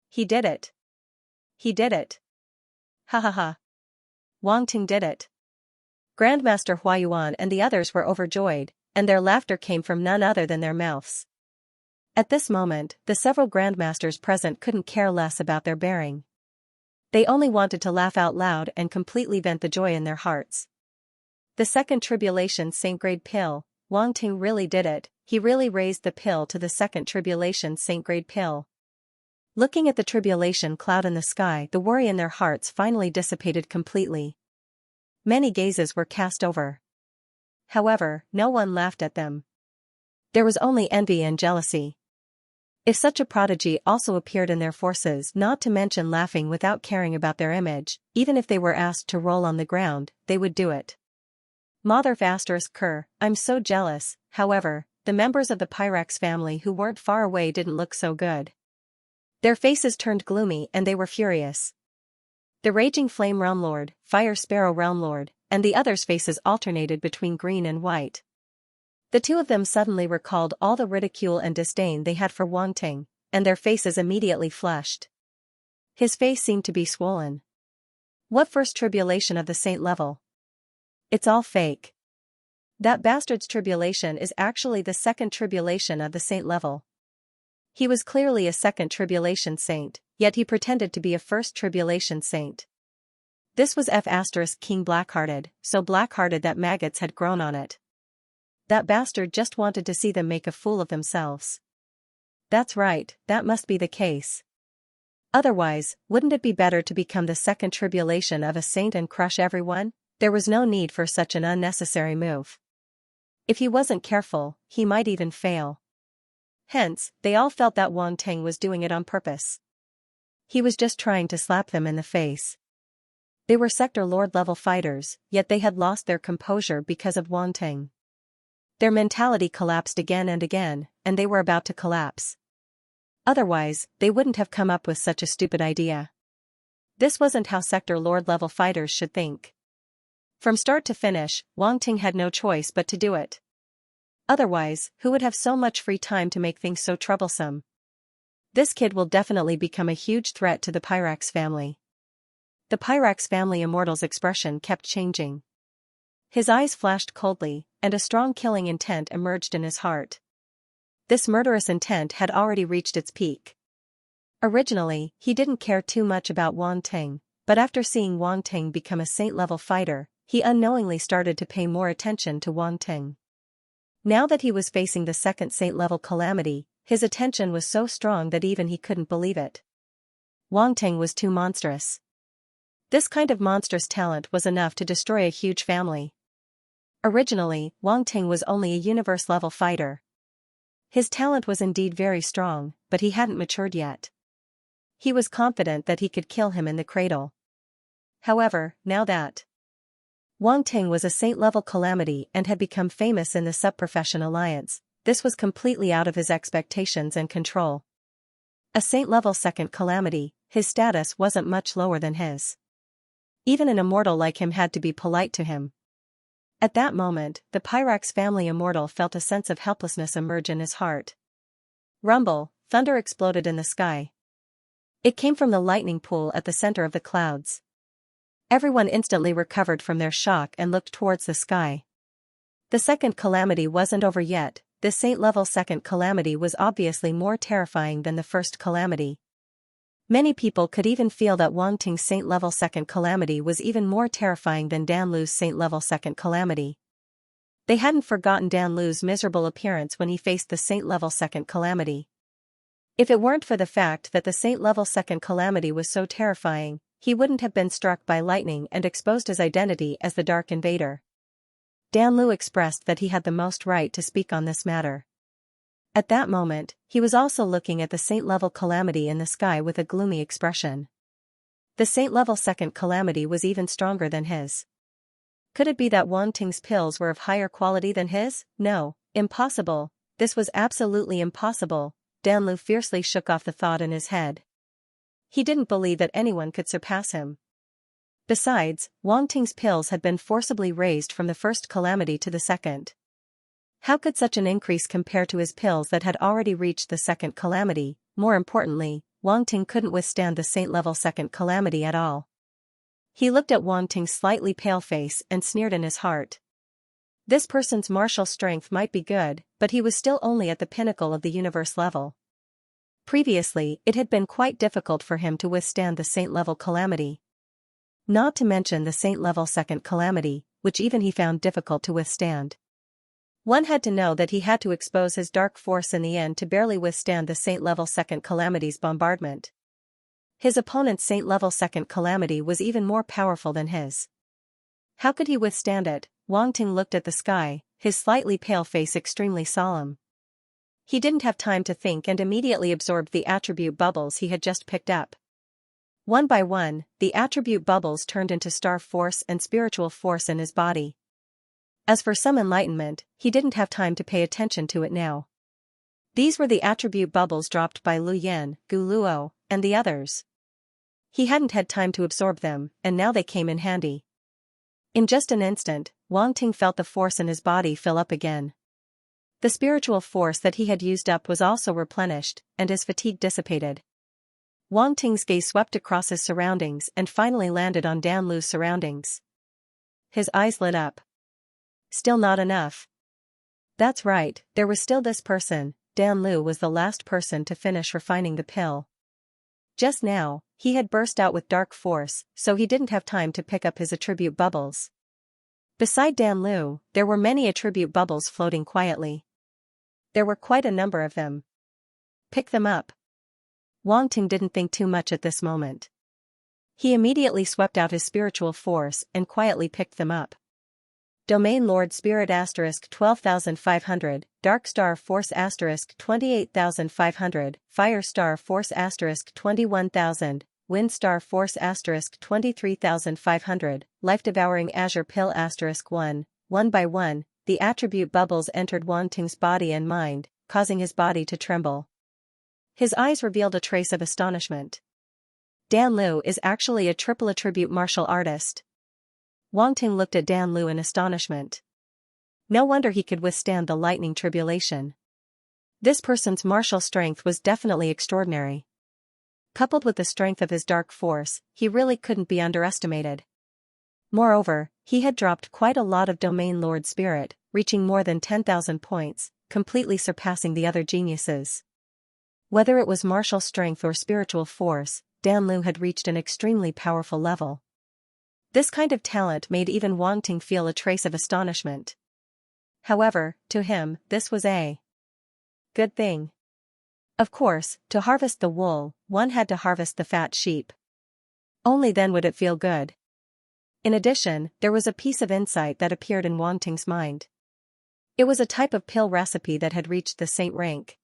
He did it. He did it. Ha ha ha. Wang Ting did it. Grandmaster Huayuan and the others were overjoyed, and their laughter came from none other than their mouths. At this moment, the several grandmasters present couldn't care less about their bearing. They only wanted to laugh out loud and completely vent the joy in their hearts. The second tribulation saint grade pill, Wang Ting really did it, he really raised the pill to the second tribulation saint grade pill. Looking at the tribulation cloud in the sky, the worry in their hearts finally dissipated completely. Many gazes were cast over. However, no one laughed at them. There was only envy and jealousy. If such a prodigy also appeared in their forces, not to mention laughing without caring about their image, even if they were asked to roll on the ground, they would do it. Motherf asterisk cur, I'm so jealous. However, the members of the Pyrax family who weren't far away didn't look so good. Their faces turned gloomy and they were furious. The Raging Flame Realm Lord, Fire Sparrow Realm Lord, and the others' faces alternated between green and white. The 2 of them suddenly recalled all the ridicule and disdain they had for Wang Ting, and their faces immediately flushed. His face seemed to be swollen. What first tribulation of the saint level? It's all fake. That bastard's tribulation is actually the second tribulation of the saint level. He was clearly a second tribulation saint, yet he pretended to be a first tribulation saint. This was F** King Blackhearted, so black-hearted that maggots had grown on it. That bastard just wanted to see them make a fool of themselves. That's right, that must be the case. Otherwise, wouldn't it be better to become the second tribulation of a saint and crush everyone? There was no need for such an unnecessary move. If he wasn't careful, he might even fail. Hence, they all felt that Wang Ting was doing it on purpose. He was just trying to slap them in the face. They were sector lord level fighters, yet they had lost their composure because of Wang Ting. Their mentality collapsed again and again, and they were about to collapse. Otherwise, they wouldn't have come up with such a stupid idea. This wasn't how Sector Lord level fighters should think. From start to finish, Wang Ting had no choice but to do it. Otherwise, who would have so much free time to make things so troublesome? This kid will definitely become a huge threat to the Pyrax family. The Pyrax family immortal's expression kept changing. His eyes flashed coldly, and a strong killing intent emerged in his heart. This murderous intent had already reached its peak. Originally, he didn't care too much about Wang Ting, but after seeing Wang Ting become a saint-level fighter, he unknowingly started to pay more attention to Wang Ting. Now that he was facing the second saint-level calamity, his attention was so strong that even he couldn't believe it. Wang Ting was too monstrous. This kind of monstrous talent was enough to destroy a huge family. Originally, Wang Ting was only a universe-level fighter. His talent was indeed very strong, but he hadn't matured yet. He was confident that he could kill him in the cradle. However, now that Wang Ting was a saint-level calamity and had become famous in the sub-profession alliance, this was completely out of his expectations and control. A saint-level second calamity, his status wasn't much lower than his. Even an immortal like him had to be polite to him. At that moment, the Pyrax family immortal felt a sense of helplessness emerge in his heart. Rumble, thunder exploded in the sky. It came from the lightning pool at the center of the clouds. Everyone instantly recovered from their shock and looked towards the sky. The second calamity wasn't over yet. This saint-level second calamity was obviously more terrifying than the first calamity. Many people could even feel that Wang Ting's saint-level second calamity was even more terrifying than Dan Lu's saint-level second calamity. They hadn't forgotten Dan Lu's miserable appearance when he faced the saint-level second calamity. If it weren't for the fact that the saint-level second calamity was so terrifying, he wouldn't have been struck by lightning and exposed his identity as the Dark Invader. Dan Lu expressed that he had the most right to speak on this matter. At that moment, he was also looking at the saint-level calamity in the sky with a gloomy expression. The saint-level second calamity was even stronger than his. Could it be that Wang Ting's pills were of higher quality than his? No, impossible, this was absolutely impossible. Dan Lu fiercely shook off the thought in his head. He didn't believe that anyone could surpass him. Besides, Wang Ting's pills had been forcibly raised from the first calamity to the second. How could such an increase compare to his pills that had already reached the second calamity? More importantly, Wang Ting couldn't withstand the saint-level second calamity at all. He looked at Wang Ting's slightly pale face and sneered in his heart. This person's martial strength might be good, but he was still only at the pinnacle of the universe level. Previously, it had been quite difficult for him to withstand the saint-level calamity. Not to mention the saint-level second calamity, which even he found difficult to withstand. One had to know that he had to expose his dark force in the end to barely withstand the saint-level second calamity's bombardment. His opponent's saint-level second calamity was even more powerful than his. How could he withstand it? Wang Ting looked at the sky, his slightly pale face extremely solemn. He didn't have time to think and immediately absorbed the attribute bubbles he had just picked up. One by one, the attribute bubbles turned into star force and spiritual force in his body. As for some enlightenment, he didn't have time to pay attention to it now. These were the attribute bubbles dropped by Lu Yan, Gu Luo, and the others. He hadn't had time to absorb them, and now they came in handy. In just an instant, Wang Ting felt the force in his body fill up again. The spiritual force that he had used up was also replenished, and his fatigue dissipated. Wang Ting's gaze swept across his surroundings and finally landed on Dan Lu's surroundings. His eyes lit up. Still not enough. That's right, there was still this person. Dan Lu was the last person to finish refining the pill. Just now, he had burst out with dark force, so he didn't have time to pick up his attribute bubbles. Beside Dan Lu, there were many attribute bubbles floating quietly. There were quite a number of them. Pick them up. Wang Ting didn't think too much at this moment. He immediately swept out his spiritual force and quietly picked them up. Domain Lord Spirit * 12,500, Dark Star Force * 28,500, Fire Star Force * 21,000, Wind Star Force * 23,500, Life Devouring Azure Pill * 1. One by one, the attribute bubbles entered Wang Ting's body and mind, causing his body to tremble. His eyes revealed a trace of astonishment. Dan Liu is actually a triple attribute martial artist. Wang Ting looked at Dan Liu in astonishment. No wonder he could withstand the lightning tribulation. This person's martial strength was definitely extraordinary. Coupled with the strength of his dark force, he really couldn't be underestimated. Moreover, he had dropped quite a lot of domain lord spirit, reaching more than 10,000 points, completely surpassing the other geniuses. Whether it was martial strength or spiritual force, Dan Liu had reached an extremely powerful level. This kind of talent made even Wang Ting feel a trace of astonishment. However, to him, this was a good thing. Of course, to harvest the wool, one had to harvest the fat sheep. Only then would it feel good. In addition, there was a piece of insight that appeared in Wang Ting's mind. It was a type of pill recipe that had reached the saint rank.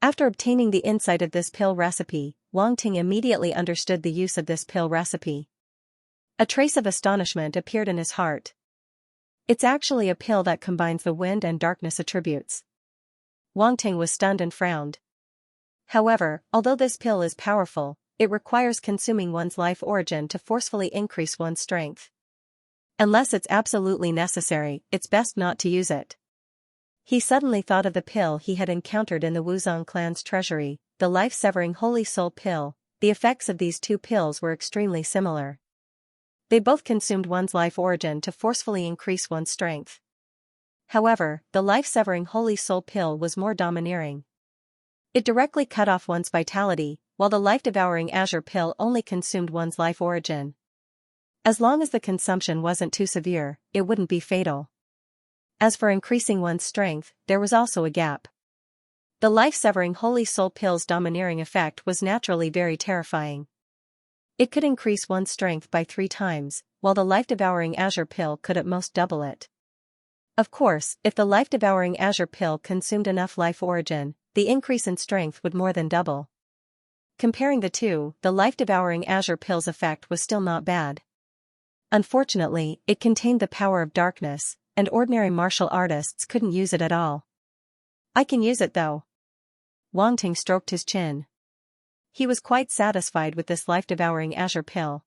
After obtaining the insight of this pill recipe, Wang Ting immediately understood the use of this pill recipe. A trace of astonishment appeared in his heart. It's actually a pill that combines the wind and darkness attributes. Wang Ting was stunned and frowned. However, although this pill is powerful, it requires consuming one's life origin to forcefully increase one's strength. Unless it's absolutely necessary, it's best not to use it. He suddenly thought of the pill he had encountered in the Wuzong clan's treasury, the life-severing Holy Soul pill. The effects of these two pills were extremely similar. They both consumed one's life origin to forcefully increase one's strength. However, the life-severing Holy Soul pill was more domineering. It directly cut off one's vitality, while the life-devouring Azure pill only consumed one's life origin. As long as the consumption wasn't too severe, it wouldn't be fatal. As for increasing one's strength, there was also a gap. The life-severing Holy Soul pill's domineering effect was naturally very terrifying. It could increase one's strength by 3 times, while the life-devouring Azure pill could at most double it. Of course, if the life-devouring Azure pill consumed enough life origin, the increase in strength would more than double. Comparing the two, the life-devouring Azure pill's effect was still not bad. Unfortunately, it contained the power of darkness, and ordinary martial artists couldn't use it at all. I can use it though. Wang Ting stroked his chin. He was quite satisfied with this life-devouring Azure pill.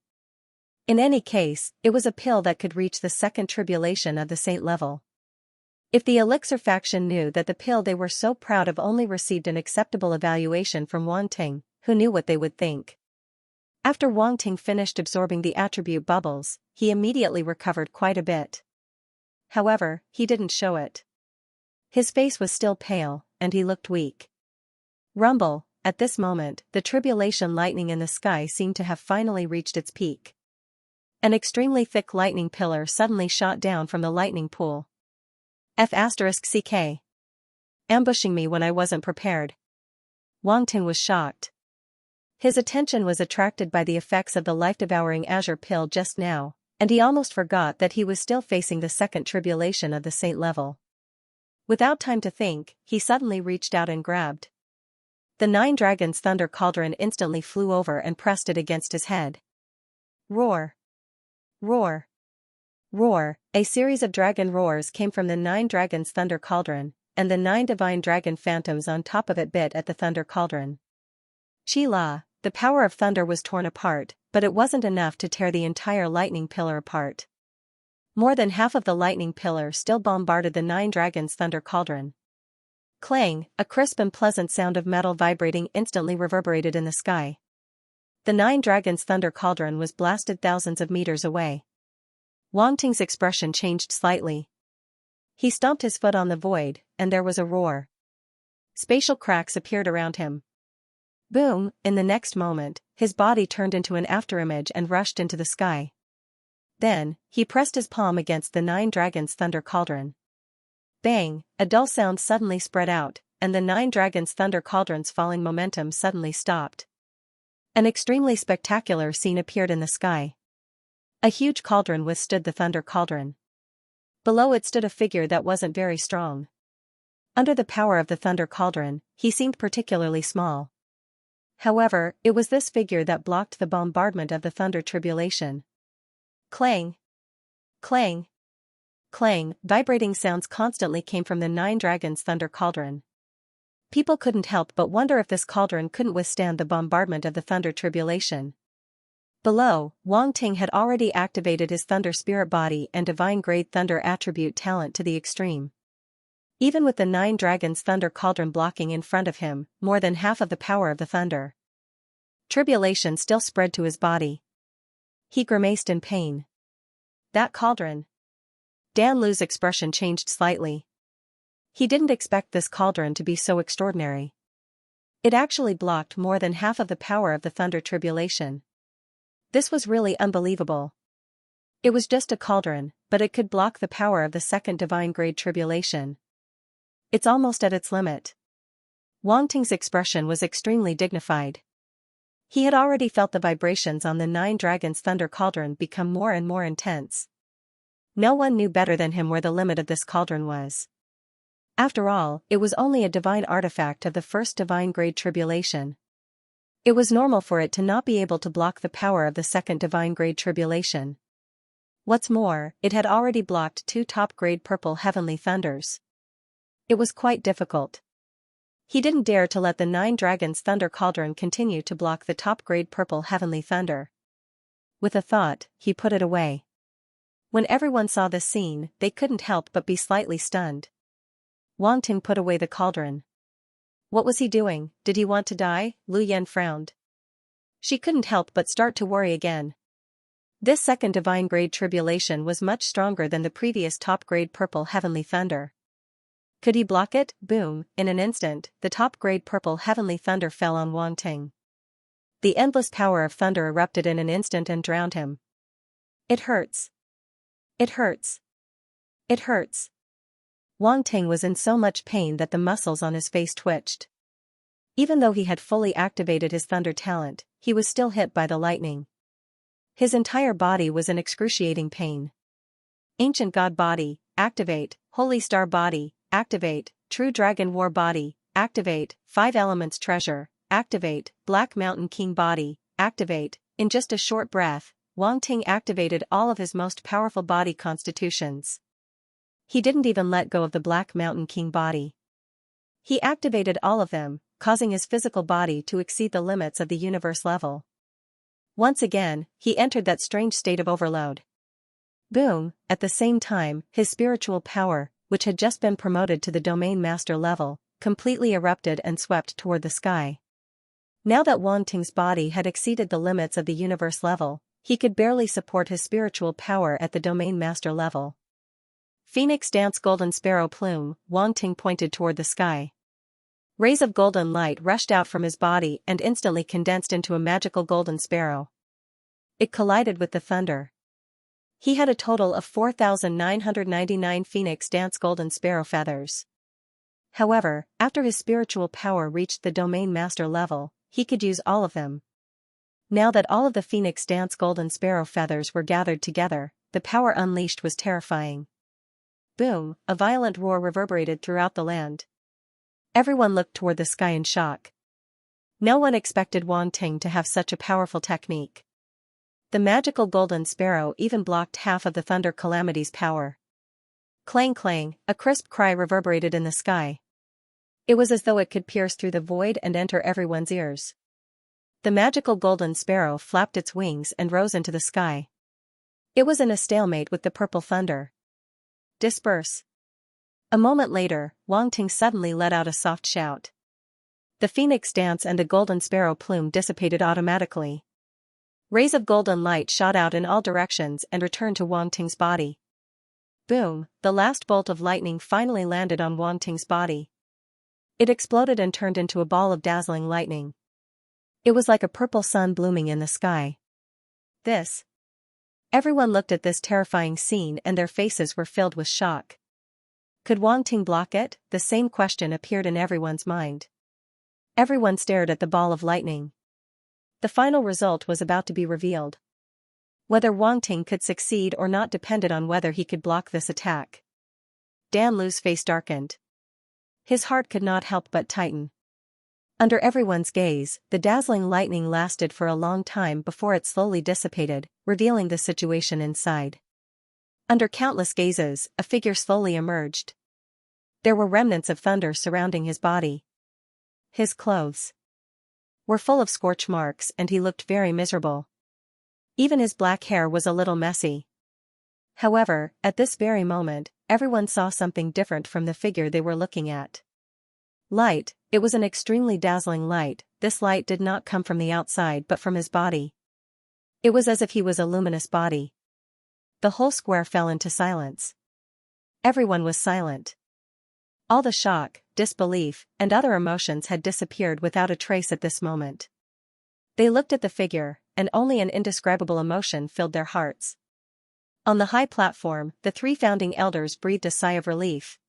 In any case, it was a pill that could reach the second tribulation of the saint level. If the Elixir faction knew that the pill they were so proud of only received an acceptable evaluation from Wang Ting, who knew what they would think? After Wang Ting finished absorbing the attribute bubbles, he immediately recovered quite a bit. However, he didn't show it. His face was still pale, and he looked weak. Rumble. At this moment, the tribulation lightning in the sky seemed to have finally reached its peak. An extremely thick lightning pillar suddenly shot down from the lightning pool. F***CK. Ambushing me when I wasn't prepared. Wang Ting was shocked. His attention was attracted by the effects of the life-devouring Azure pill just now, and he almost forgot that he was still facing the second tribulation of the saint level. Without time to think, he suddenly reached out and grabbed. The 9 Dragons Thunder Cauldron instantly flew over and pressed it against his head. Roar! Roar! Roar! A series of dragon roars came from the 9 Dragons Thunder Cauldron, and the 9 divine dragon phantoms on top of it bit at the Thunder Cauldron. Chi-la, the power of thunder was torn apart, but it wasn't enough to tear the entire lightning pillar apart. More than half of the lightning pillar still bombarded the 9 Dragons Thunder Cauldron. Clang, a crisp and pleasant sound of metal vibrating instantly reverberated in the sky. The 9 Dragons Thunder Cauldron was blasted thousands of meters away. Wang Ting's expression changed slightly. He stomped his foot on the void, and there was a roar. Spatial cracks appeared around him. Boom! In the next moment, his body turned into an afterimage and rushed into the sky. Then, he pressed his palm against the 9 Dragons Thunder Cauldron. Bang! A dull sound suddenly spread out, and the 9 Dragons Thunder Cauldron's falling momentum suddenly stopped. An extremely spectacular scene appeared in the sky. A huge cauldron withstood the Thunder Cauldron. Below it stood a figure that wasn't very strong. Under the power of the Thunder Cauldron, he seemed particularly small. However, it was this figure that blocked the bombardment of the Thunder Tribulation. Clang! Clang! Clang! Vibrating sounds constantly came from the 9 Dragons Thunder Cauldron. People couldn't help but wonder if this cauldron couldn't withstand the bombardment of the thunder tribulation. Below, Wang Ting had already activated his thunder spirit body and divine-grade thunder attribute talent to the extreme. Even with the 9 dragons thunder cauldron blocking in front of him, more than half of the power of the thunder tribulation still spread to his body. He grimaced in pain. That cauldron. Dan Lu's expression changed slightly. He didn't expect this cauldron to be so extraordinary. It actually blocked more than half of the power of the thunder tribulation. This was really unbelievable. It was just a cauldron, but it could block the power of the second divine-grade tribulation. It's almost at its limit. Wang Ting's expression was extremely dignified. He had already felt the vibrations on the 9 dragons thunder cauldron become more and more intense. No one knew better than him where the limit of this cauldron was. After all, it was only a divine artifact of the first divine-grade tribulation. It was normal for it to not be able to block the power of the second divine-grade tribulation. What's more, it had already blocked 2 top-grade purple heavenly thunders. It was quite difficult. He didn't dare to let the 9 dragons thunder cauldron continue to block the top-grade purple heavenly thunder. With a thought, he put it away. When everyone saw this scene, they couldn't help but be slightly stunned. Wang Ting put away the cauldron. What was he doing? Did he want to die? Lu Yan frowned. She couldn't help but start to worry again. This second divine-grade tribulation was much stronger than the previous top-grade purple heavenly thunder. Could he block it? Boom, in an instant, the top-grade purple heavenly thunder fell on Wang Ting. The endless power of thunder erupted in an instant and drowned him. It hurts. It hurts. It hurts. Wang Ting was in so much pain that the muscles on his face twitched. Even though he had fully activated his thunder talent, he was still hit by the lightning. His entire body was in excruciating pain. Ancient God Body, activate. Holy Star Body, activate. True Dragon War Body, activate. 5 Elements Treasure, activate. Black Mountain King Body, activate. In just a short breath, Wang Ting activated all of his most powerful body constitutions. He didn't even let go of the Black Mountain King body. He activated all of them, causing his physical body to exceed the limits of the universe level. Once again, he entered that strange state of overload. Boom, at the same time, his spiritual power, which had just been promoted to the domain master level, completely erupted and swept toward the sky. Now that Wang Ting's body had exceeded the limits of the universe level, he could barely support his spiritual power at the domain master level. Phoenix Dance Golden Sparrow Plume, Wang Ting pointed toward the sky. Rays of golden light rushed out from his body and instantly condensed into a magical golden sparrow. It collided with the thunder. He had a total of 4,999 Phoenix Dance Golden Sparrow feathers. However, after his spiritual power reached the domain master level, he could use all of them. Now that all of the Phoenix Dance Golden Sparrow feathers were gathered together, the power unleashed was terrifying. Boom, a violent roar reverberated throughout the land. Everyone looked toward the sky in shock. No one expected Wang Ting to have such a powerful technique. The magical golden sparrow even blocked half of the thunder calamity's power. Clang clang, a crisp cry reverberated in the sky. It was as though it could pierce through the void and enter everyone's ears. The magical golden sparrow flapped its wings and rose into the sky. It was in a stalemate with the purple thunder. Disperse. A moment later, Wang Ting suddenly let out a soft shout. The phoenix dance and the golden sparrow plume dissipated automatically. Rays of golden light shot out in all directions and returned to Wang Ting's body. Boom, the last bolt of lightning finally landed on Wang Ting's body. It exploded and turned into a ball of dazzling lightning. It was like a purple sun blooming in the sky. This. Everyone looked at this terrifying scene and their faces were filled with shock. Could Wang Ting block it? The same question appeared in everyone's mind. Everyone stared at the ball of lightning. The final result was about to be revealed. Whether Wang Ting could succeed or not depended on whether he could block this attack. Dan Lu's face darkened. His heart could not help but tighten. Under everyone's gaze, the dazzling lightning lasted for a long time before it slowly dissipated, revealing the situation inside. Under countless gazes, a figure slowly emerged. There were remnants of thunder surrounding his body. His clothes were full of scorch marks and he looked very miserable. Even his black hair was a little messy. However, at this very moment, everyone saw something different from the figure they were looking at. Light, it was an extremely dazzling light. This light did not come from the outside but from his body. It was as if he was a luminous body. The whole square fell into silence. Everyone was silent. All the shock, disbelief, and other emotions had disappeared without a trace at this moment. They looked at the figure, and only an indescribable emotion filled their hearts. On the high platform, the three founding elders breathed a sigh of relief.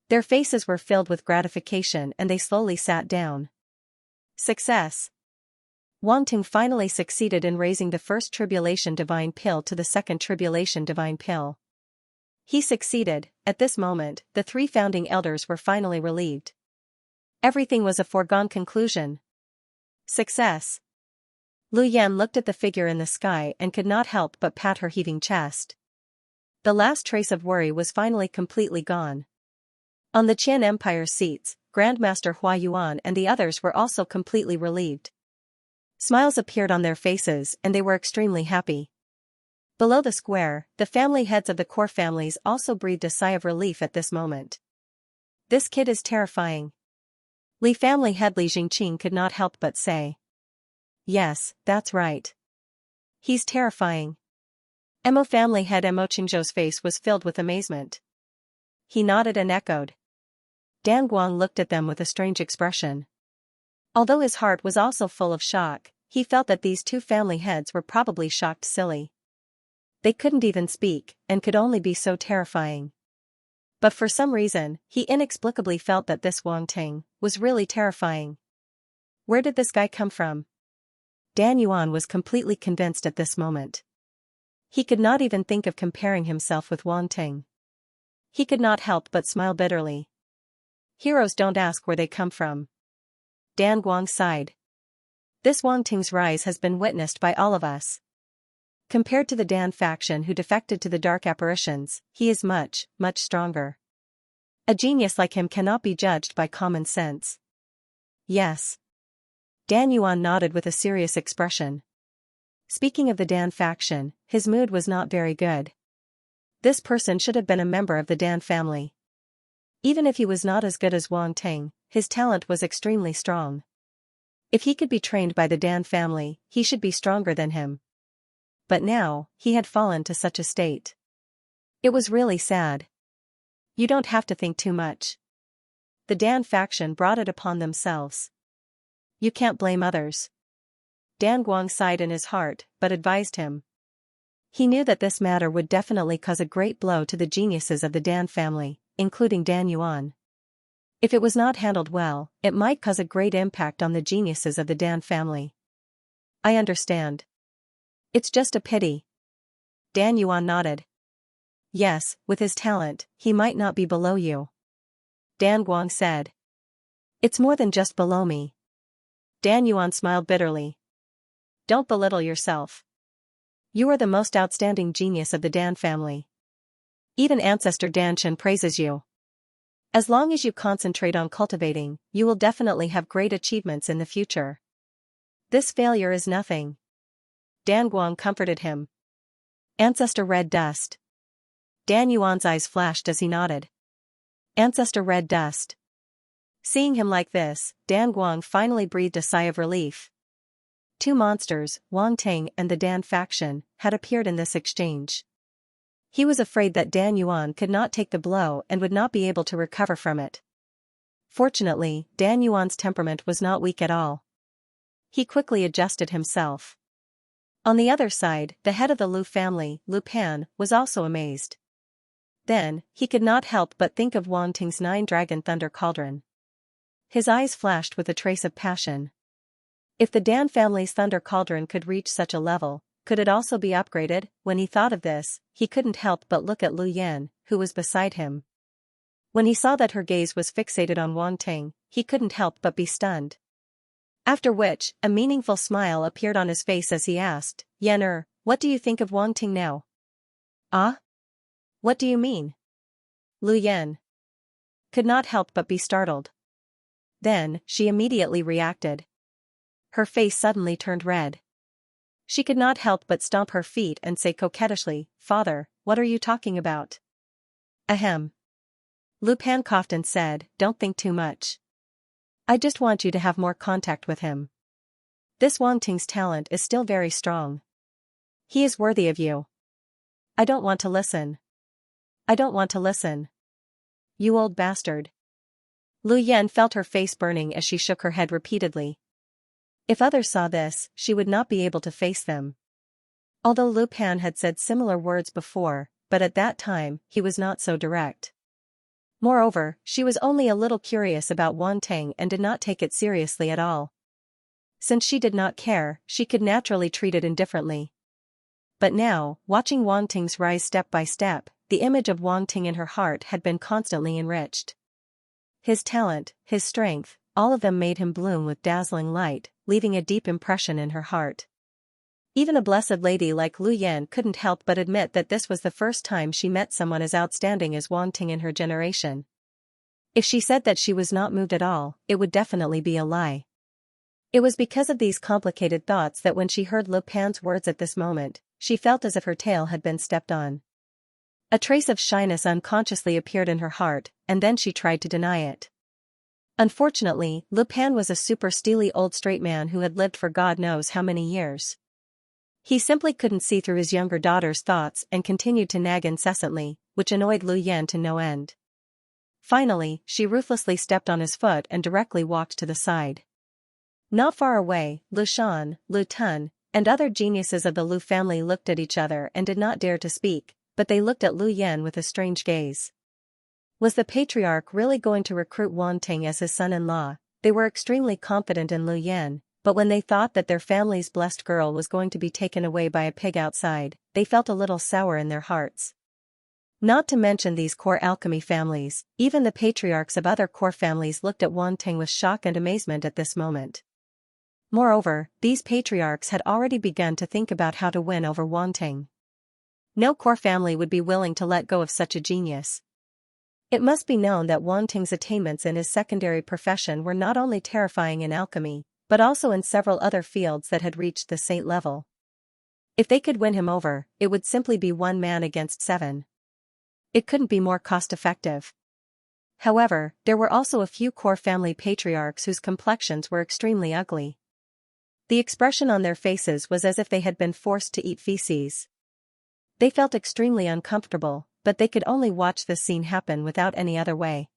Their faces were filled with gratification and they slowly sat down. Success! Wang Ting finally succeeded in raising the first tribulation divine pill to the second tribulation divine pill. He succeeded. At this moment, the three founding elders were finally relieved. Everything was a foregone conclusion. Success! Lu Yan looked at the figure in the sky and could not help but pat her heaving chest. The last trace of worry was finally completely gone. On the Qian Empire seats, Grandmaster Hua Yuan and the others were also completely relieved. Smiles appeared on their faces and they were extremely happy. Below the square, the family heads of the core families also breathed a sigh of relief at this moment. This kid is terrifying. Li family head Li Jingqing could not help but say. Yes, that's right. He's terrifying. Emo family head Emo Qingzhou's face was filled with amazement. He nodded and echoed. Dan Guang looked at them with a strange expression. Although his heart was also full of shock, he felt that these two family heads were probably shocked silly. They couldn't even speak, and could only be so terrifying. But for some reason, he inexplicably felt that this Wang Ting was really terrifying. Where did this guy come from? Dan Yuan was completely convinced at this moment. He could not even think of comparing himself with Wang Ting. He could not help but smile bitterly. Heroes don't ask where they come from. Dan Guang sighed. This Wang Ting's rise has been witnessed by all of us. Compared to the Dan faction who defected to the dark apparitions, he is much, much stronger. A genius like him cannot be judged by common sense. Yes. Dan Yuan nodded with a serious expression. Speaking of the Dan faction, his mood was not very good. This person should have been a member of the Dan family. Even if he was not as good as Wang Ting, his talent was extremely strong. If he could be trained by the Dan family, he should be stronger than him. But now, he had fallen to such a state. It was really sad. You don't have to think too much. The Dan faction brought it upon themselves. You can't blame others. Dan Guang sighed in his heart, but advised him. He knew that this matter would definitely cause a great blow to the geniuses of the Dan family, including Dan Yuan. If it was not handled well, it might cause a great impact on the geniuses of the Dan family. I understand. It's just a pity. Dan Yuan nodded. Yes, with his talent, he might not be below you. Dan Guang said. It's more than just below me. Dan Yuan smiled bitterly. Don't belittle yourself. You are the most outstanding genius of the Dan family. Even Ancestor Dan Chen praises you. As long as you concentrate on cultivating, you will definitely have great achievements in the future. This failure is nothing. Dan Guang comforted him. Ancestor Red Dust. Dan Yuan's eyes flashed as he nodded. Ancestor Red Dust. Seeing him like this, Dan Guang finally breathed a sigh of relief. Two monsters, Wang Ting and the Dan faction, had appeared in this exchange. He was afraid that Dan Yuan could not take the blow and would not be able to recover from it. Fortunately, Dan Yuan's temperament was not weak at all. He quickly adjusted himself. On the other side, the head of the Lu family, Lu Pan, was also amazed. Then, he could not help but think of Wang Ting's 9-dragon thunder cauldron. His eyes flashed with a trace of passion. If the Dan family's thunder cauldron could reach such a level, could it also be upgraded? When he thought of this, he couldn't help but look at Lu Yan, who was beside him. When he saw that her gaze was fixated on Wang Ting, he couldn't help but be stunned. After which, a meaningful smile appeared on his face as he asked, Yan, what do you think of Wang Ting now? Ah? What do you mean? Lu Yan could not help but be startled. Then, she immediately reacted. Her face suddenly turned red. She could not help but stomp her feet and say coquettishly, "Father, what are you talking about?" Ahem. Lupin coughed and said, "Don't think too much. I just want you to have more contact with him. This Wang Ting's talent is still very strong. He is worthy of you." "I don't want to listen. I don't want to listen. You old bastard." Lu Yan felt her face burning as she shook her head repeatedly. If others saw this, she would not be able to face them. Although Lupin had said similar words before, but at that time, he was not so direct. Moreover, she was only a little curious about Wang Ting and did not take it seriously at all. Since she did not care, she could naturally treat it indifferently. But now, watching Wang Ting's rise step by step, the image of Wang Ting in her heart had been constantly enriched. His talent, his strength, all of them made him bloom with dazzling light, leaving a deep impression in her heart. Even a blessed lady like Lu Yan couldn't help but admit that this was the first time she met someone as outstanding as Wang Ting in her generation. If she said that she was not moved at all, it would definitely be a lie. It was because of these complicated thoughts that when she heard Lupin's words at this moment, she felt as if her tail had been stepped on. A trace of shyness unconsciously appeared in her heart, and then she tried to deny it. Unfortunately, Lupin was a super steely old straight man who had lived for God knows how many years. He simply couldn't see through his younger daughter's thoughts and continued to nag incessantly, which annoyed Lu Yan to no end. Finally, she ruthlessly stepped on his foot and directly walked to the side. Not far away, Lu Shan, Lu Tun, and other geniuses of the Lu family looked at each other and did not dare to speak, but they looked at Lu Yan with a strange gaze. Was the patriarch really going to recruit Wang Ting as his son-in-law? They were extremely confident in Lu Yan, but when they thought that their family's blessed girl was going to be taken away by a pig outside, they felt a little sour in their hearts. Not to mention these core alchemy families, even the patriarchs of other core families looked at Wang Ting with shock and amazement at this moment. Moreover, these patriarchs had already begun to think about how to win over Wang Ting. No core family would be willing to let go of such a genius. It must be known that Wang Ting's attainments in his secondary profession were not only terrifying in alchemy, but also in several other fields that had reached the saint level. If they could win him over, it would simply be 1 man against 7. It couldn't be more cost-effective. However, there were also a few core family patriarchs whose complexions were extremely ugly. The expression on their faces was as if they had been forced to eat feces. They felt extremely uncomfortable, but they could only watch this scene happen without any other way.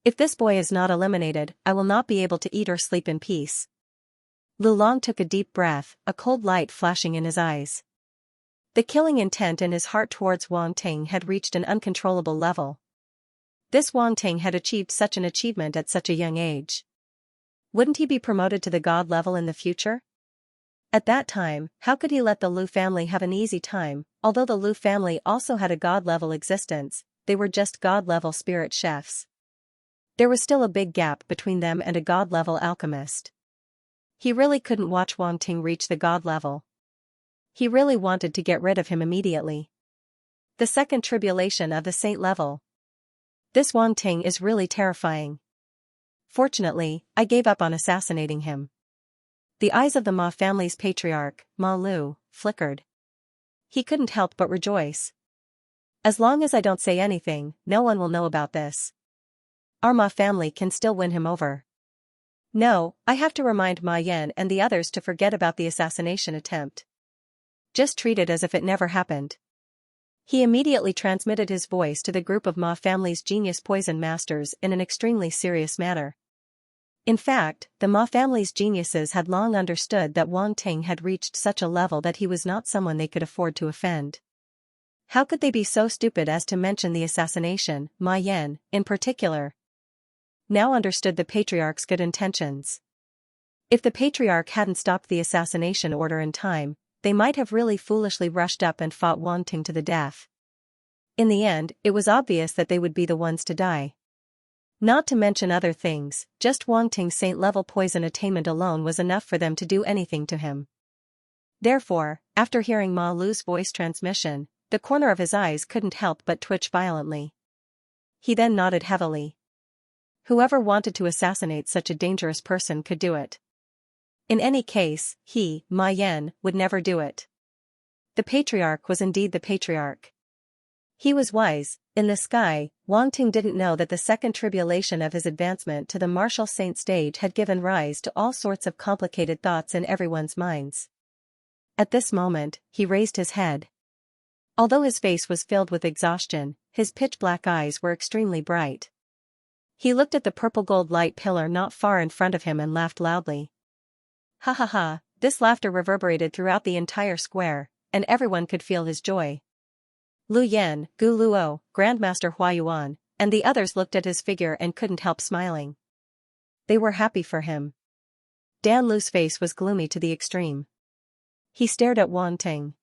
If this boy is not eliminated, I will not be able to eat or sleep in peace. Lu Long took a deep breath, a cold light flashing in his eyes. The killing intent in his heart towards Wang Ting had reached an uncontrollable level. This Wang Ting had achieved such an achievement at such a young age. Wouldn't he be promoted to the god level in the future? At that time, how could he let the Lu family have an easy time? Although the Lu family also had a god-level existence, they were just god-level spirit chefs. There was still a big gap between them and a god-level alchemist. He really couldn't watch Wang Ting reach the god level. He really wanted to get rid of him immediately. The second tribulation of the saint level. This Wang Ting is really terrifying. Fortunately, I gave up on assassinating him. The eyes of the Ma family's patriarch, Ma Lu, flickered. He couldn't help but rejoice. As long as I don't say anything, no one will know about this. Our Ma family can still win him over. No, I have to remind Ma Yan and the others to forget about the assassination attempt. Just treat it as if it never happened. He immediately transmitted his voice to the group of Ma family's genius poison masters in an extremely serious manner. In fact, the Ma family's geniuses had long understood that Wang Ting had reached such a level that he was not someone they could afford to offend. How could they be so stupid as to mention the assassination? Ma Yan, in particular, now understood the patriarch's good intentions. If the patriarch hadn't stopped the assassination order in time, they might have really foolishly rushed up and fought Wang Ting to the death. In the end, it was obvious that they would be the ones to die. Not to mention other things, just Wang Ting's saint-level poison attainment alone was enough for them to do anything to him. Therefore, after hearing Ma Lu's voice transmission, the corner of his eyes couldn't help but twitch violently. He then nodded heavily. Whoever wanted to assassinate such a dangerous person could do it. In any case, he, Ma Yan, would never do it. The patriarch was indeed the patriarch. He was wise. In the sky, Wang Ting didn't know that the second tribulation of his advancement to the martial saint stage had given rise to all sorts of complicated thoughts in everyone's minds. At this moment, he raised his head. Although his face was filled with exhaustion, his pitch-black eyes were extremely bright. He looked at the purple-gold light pillar not far in front of him and laughed loudly. Ha ha ha, this laughter reverberated throughout the entire square, and everyone could feel his joy. Lu Yan, Gu Luo, Grandmaster Huayuan, and the others looked at his figure and couldn't help smiling. They were happy for him. Dan Lu's face was gloomy to the extreme. He stared at Wang Ting.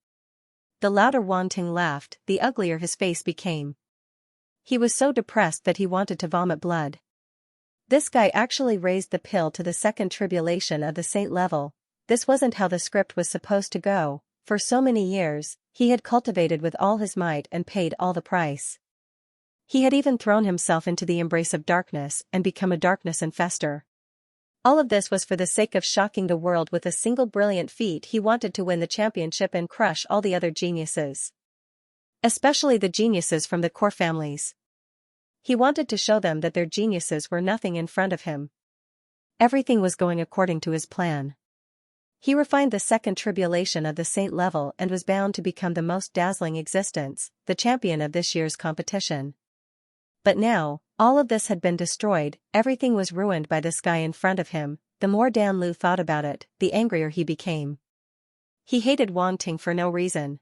The louder Wang Ting laughed, the uglier his face became. He was so depressed that he wanted to vomit blood. This guy actually raised the pill to the second tribulation of the saint level. This wasn't how the script was supposed to go. For so many years, he had cultivated with all his might and paid all the price. He had even thrown himself into the embrace of darkness and become a darkness infestor. All of this was for the sake of shocking the world with a single brilliant feat. He wanted to win the championship and crush all the other geniuses. Especially the geniuses from the core families. He wanted to show them that their geniuses were nothing in front of him. Everything was going according to his plan. He refined the second tribulation of the saint level and was bound to become the most dazzling existence, the champion of this year's competition. But now, all of this had been destroyed, everything was ruined by this guy in front of him. The more Dan Lu thought about it, the angrier he became. He hated Wang Ting for no reason.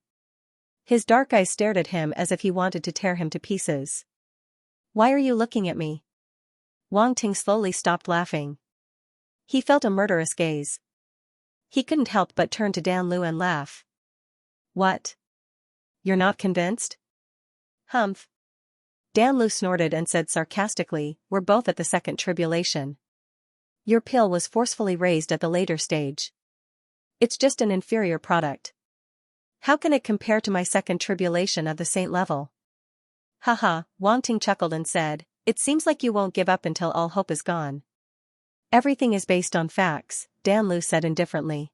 His dark eyes stared at him as if he wanted to tear him to pieces. Why are you looking at me? Wang Ting slowly stopped laughing. He felt a murderous gaze. He couldn't help but turn to Dan Lu and laugh. What? You're not convinced? Humph. Dan Lu snorted and said sarcastically, we're both at the second tribulation. Your pill was forcefully raised at the later stage. It's just an inferior product. How can it compare to my second tribulation of the saint level? Haha, Wang Ting chuckled and said, it seems like you won't give up until all hope is gone. Everything is based on facts, Dan Lu said indifferently.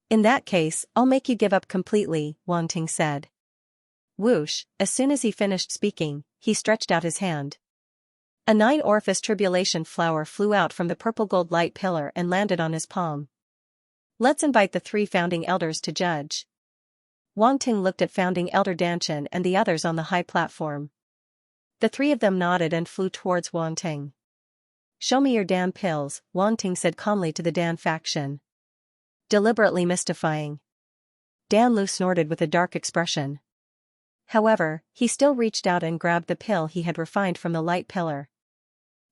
In that case, I'll make you give up completely, Wang Ting said. Whoosh, as soon as he finished speaking, he stretched out his hand. A 9-orifice tribulation flower flew out from the purple gold light pillar and landed on his palm. Let's invite the 3 founding elders to judge. Wang Ting looked at founding elder Danshan and the others on the high platform. The 3 of them nodded and flew towards Wang Ting. Show me your Dan pills, Wang Ting said calmly to the Dan faction. Deliberately mystifying. Dan Lu snorted with a dark expression. However, he still reached out and grabbed the pill he had refined from the light pillar.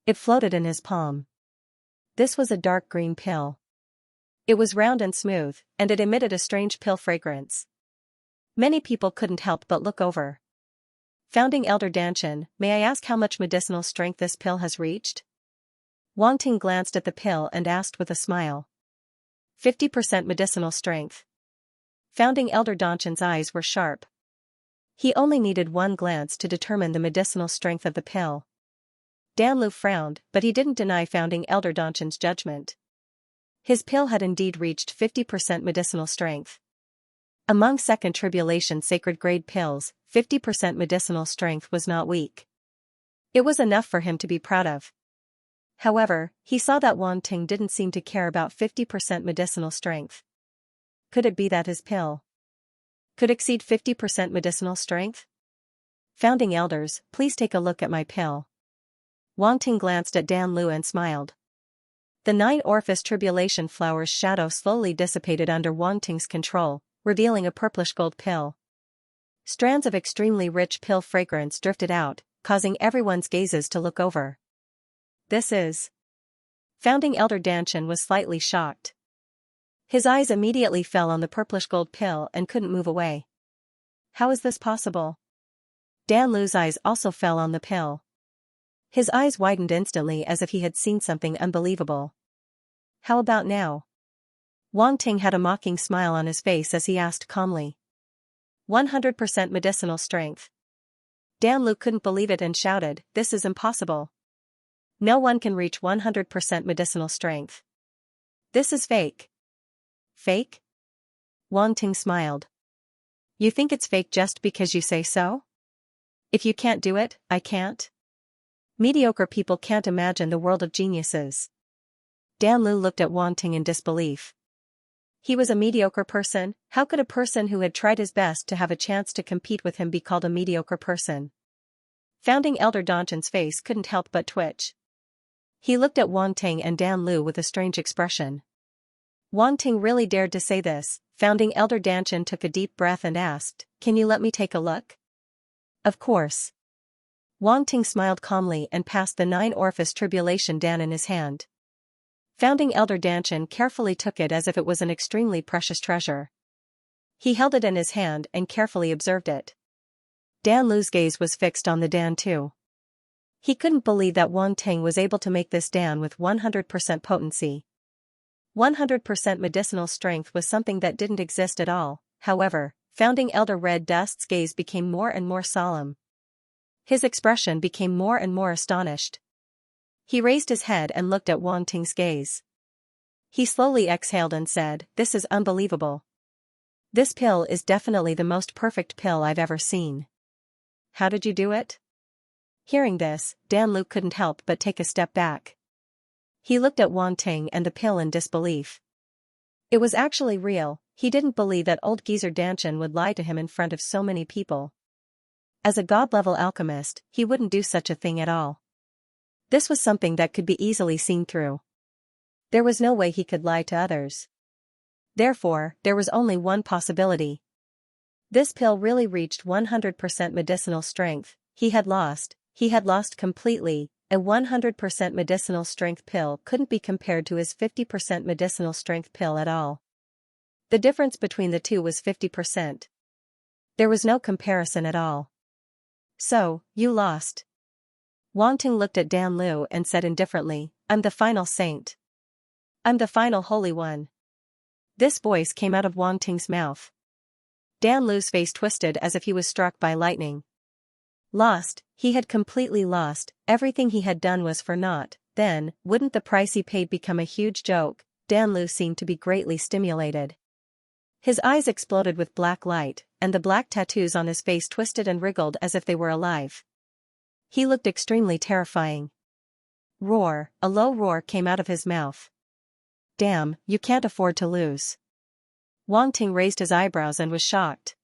It floated in his palm. This was a dark green pill. It was round and smooth, and it emitted a strange pill fragrance. Many people couldn't help but look over. Founding Elder Danshan, may I ask how much medicinal strength this pill has reached? Wang Ting glanced at the pill and asked with a smile. 50% medicinal strength. Founding Elder Danshan's eyes were sharp. He only needed one glance to determine the medicinal strength of the pill. Dan Lu frowned, but he didn't deny Founding Elder Danshan's judgment. His pill had indeed reached 50% medicinal strength. Among second tribulation sacred grade pills, 50% medicinal strength was not weak. It was enough for him to be proud of. However, he saw that Wang Ting didn't seem to care about 50% medicinal strength. Could it be that his pill could exceed 50% medicinal strength? Founding elders, please take a look at my pill. Wang Ting glanced at Dan Lu and smiled. The 9-orifice tribulation flower's shadow slowly dissipated under Wang Ting's control, revealing a purplish gold pill. Strands of extremely rich pill fragrance drifted out, causing everyone's gazes to look over. This is... Founding Elder Danshan was slightly shocked. His eyes immediately fell on the purplish gold pill and couldn't move away. How is this possible? Dan Lu's eyes also fell on the pill. His eyes widened instantly as if he had seen something unbelievable. How about now? Wang Ting had a mocking smile on his face as he asked calmly. 100% medicinal strength. Dan Lu couldn't believe it and shouted, this is impossible. No one can reach 100% medicinal strength. This is fake. Fake? Wang Ting smiled. You think it's fake just because you say so? If you can't do it, I can't. Mediocre people can't imagine the world of geniuses. Dan Lu looked at Wang Ting in disbelief. He was a mediocre person. How could a person who had tried his best to have a chance to compete with him be called a mediocre person? Founding Elder Danchen's face couldn't help but twitch. He looked at Wang Ting and Dan Lu with a strange expression. Wang Ting really dared to say this. Founding Elder Danchen took a deep breath and asked, "Can you let me take a look?" Of course. Wang Ting smiled calmly and passed the 9-orifice tribulation Dan in his hand. Founding Elder Danchen carefully took it as if it was an extremely precious treasure. He held it in his hand and carefully observed it. Dan Lu's gaze was fixed on the Dan too. He couldn't believe that Wang Ting was able to make this Dan with 100% potency. 100% medicinal strength was something that didn't exist at all. However, Founding Elder Red Dust's gaze became more and more solemn. His expression became more and more astonished. He raised his head and looked at Wang Ting's gaze. He slowly exhaled and said, "This is unbelievable. This pill is definitely the most perfect pill I've ever seen. How did you do it?" Hearing this, Dan Lu couldn't help but take a step back. He looked at Wang Ting and the pill in disbelief. It was actually real. He didn't believe that old geezer Danchen would lie to him in front of so many people. As a god-level alchemist, he wouldn't do such a thing at all. This was something that could be easily seen through. There was no way he could lie to others. Therefore, there was only one possibility. This pill really reached 100% medicinal strength. He had lost completely. A 100% medicinal strength pill couldn't be compared to his 50% medicinal strength pill at all. The difference between the two was 50%. There was no comparison at all. So, you lost. Wang Ting looked at Dan Lu and said indifferently, "I'm the final saint. I'm the final holy one." This voice came out of Wang Ting's mouth. Dan Lu's face twisted as if he was struck by lightning. Lost, he had completely lost. Everything he had done was for naught. Then, wouldn't the price he paid become a huge joke? Dan Lu seemed to be greatly stimulated. His eyes exploded with black light, and the black tattoos on his face twisted and wriggled as if they were alive. He looked extremely terrifying. Roar, a low roar came out of his mouth. "Damn, you can't afford to lose." Wang Ting raised his eyebrows and was shocked.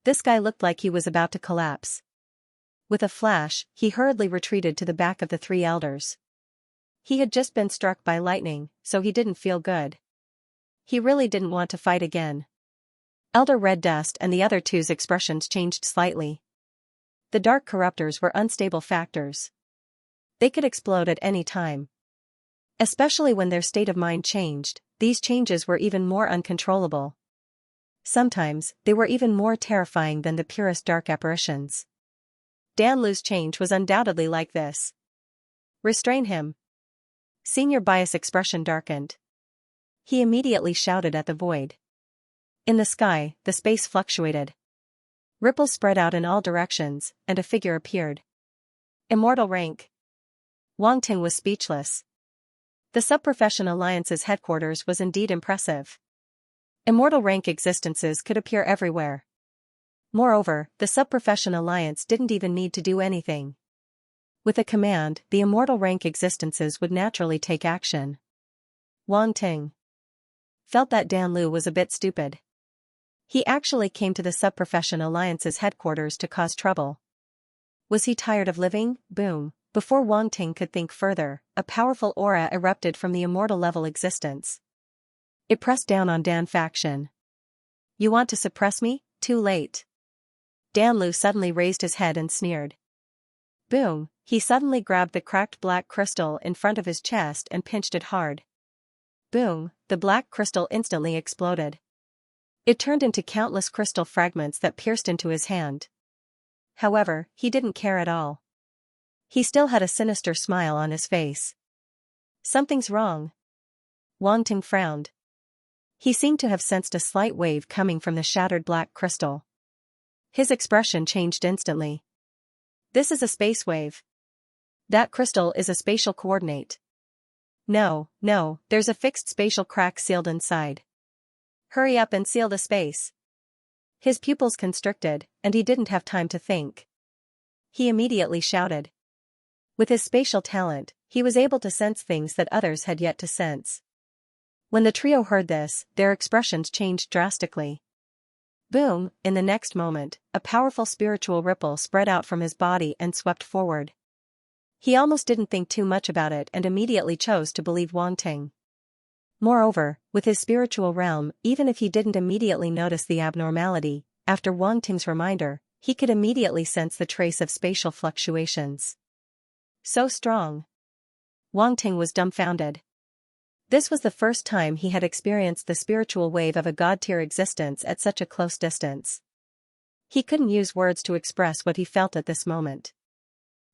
This guy looked like he was about to collapse. With a flash, he hurriedly retreated to the back of the 3 elders. He had just been struck by lightning, so he didn't feel good. He really didn't want to fight again. Elder Red Dust and the other two's expressions changed slightly. The dark corruptors were unstable factors. They could explode at any time. Especially when their state of mind changed, these changes were even more uncontrollable. Sometimes, they were even more terrifying than the purest dark apparitions. Dan Lu's change was undoubtedly like this. "Restrain him." Senior Bias' expression darkened. He immediately shouted at the void. In the sky, the space fluctuated. Ripples spread out in all directions, and a figure appeared. Immortal rank. Wang Ting was speechless. The Sub-Profession Alliance's headquarters was indeed impressive. Immortal rank existences could appear everywhere. Moreover, the Sub-Profession Alliance didn't even need to do anything. With a command, the immortal rank existences would naturally take action. Wang Ting felt that Dan Lu was a bit stupid. He actually came to the Sub-Profession Alliance's headquarters to cause trouble. Was he tired of living? Boom. Before Wang Ting could think further, a powerful aura erupted from the immortal level existence. It pressed down on Dan faction. "You want to suppress me? Too late." Dan Lu suddenly raised his head and sneered. Boom, he suddenly grabbed the cracked black crystal in front of his chest and pinched it hard. Boom, the black crystal instantly exploded. It turned into countless crystal fragments that pierced into his hand. However, he didn't care at all. He still had a sinister smile on his face. "Something's wrong." Wang Ting frowned. He seemed to have sensed a slight wave coming from the shattered black crystal. His expression changed instantly. "This is a space wave." That crystal is a spatial coordinate. No, there's a fixed spatial crack sealed inside. Hurry up and seal the space. His pupils constricted, and he didn't have time to think. He immediately shouted. With his spatial talent, he was able to sense things that others had yet to sense. When the trio heard this, their expressions changed drastically. Boom, in the next moment, a powerful spiritual ripple spread out from his body and swept forward. He almost didn't think too much about it and immediately chose to believe Wang Ting. Moreover, with his spiritual realm, even if he didn't immediately notice the abnormality, after Wang Ting's reminder, he could immediately sense the trace of spatial fluctuations. So strong. Wang Ting was dumbfounded. This was the first time he had experienced the spiritual wave of a god-tier existence at such a close distance. He couldn't use words to express what he felt at this moment.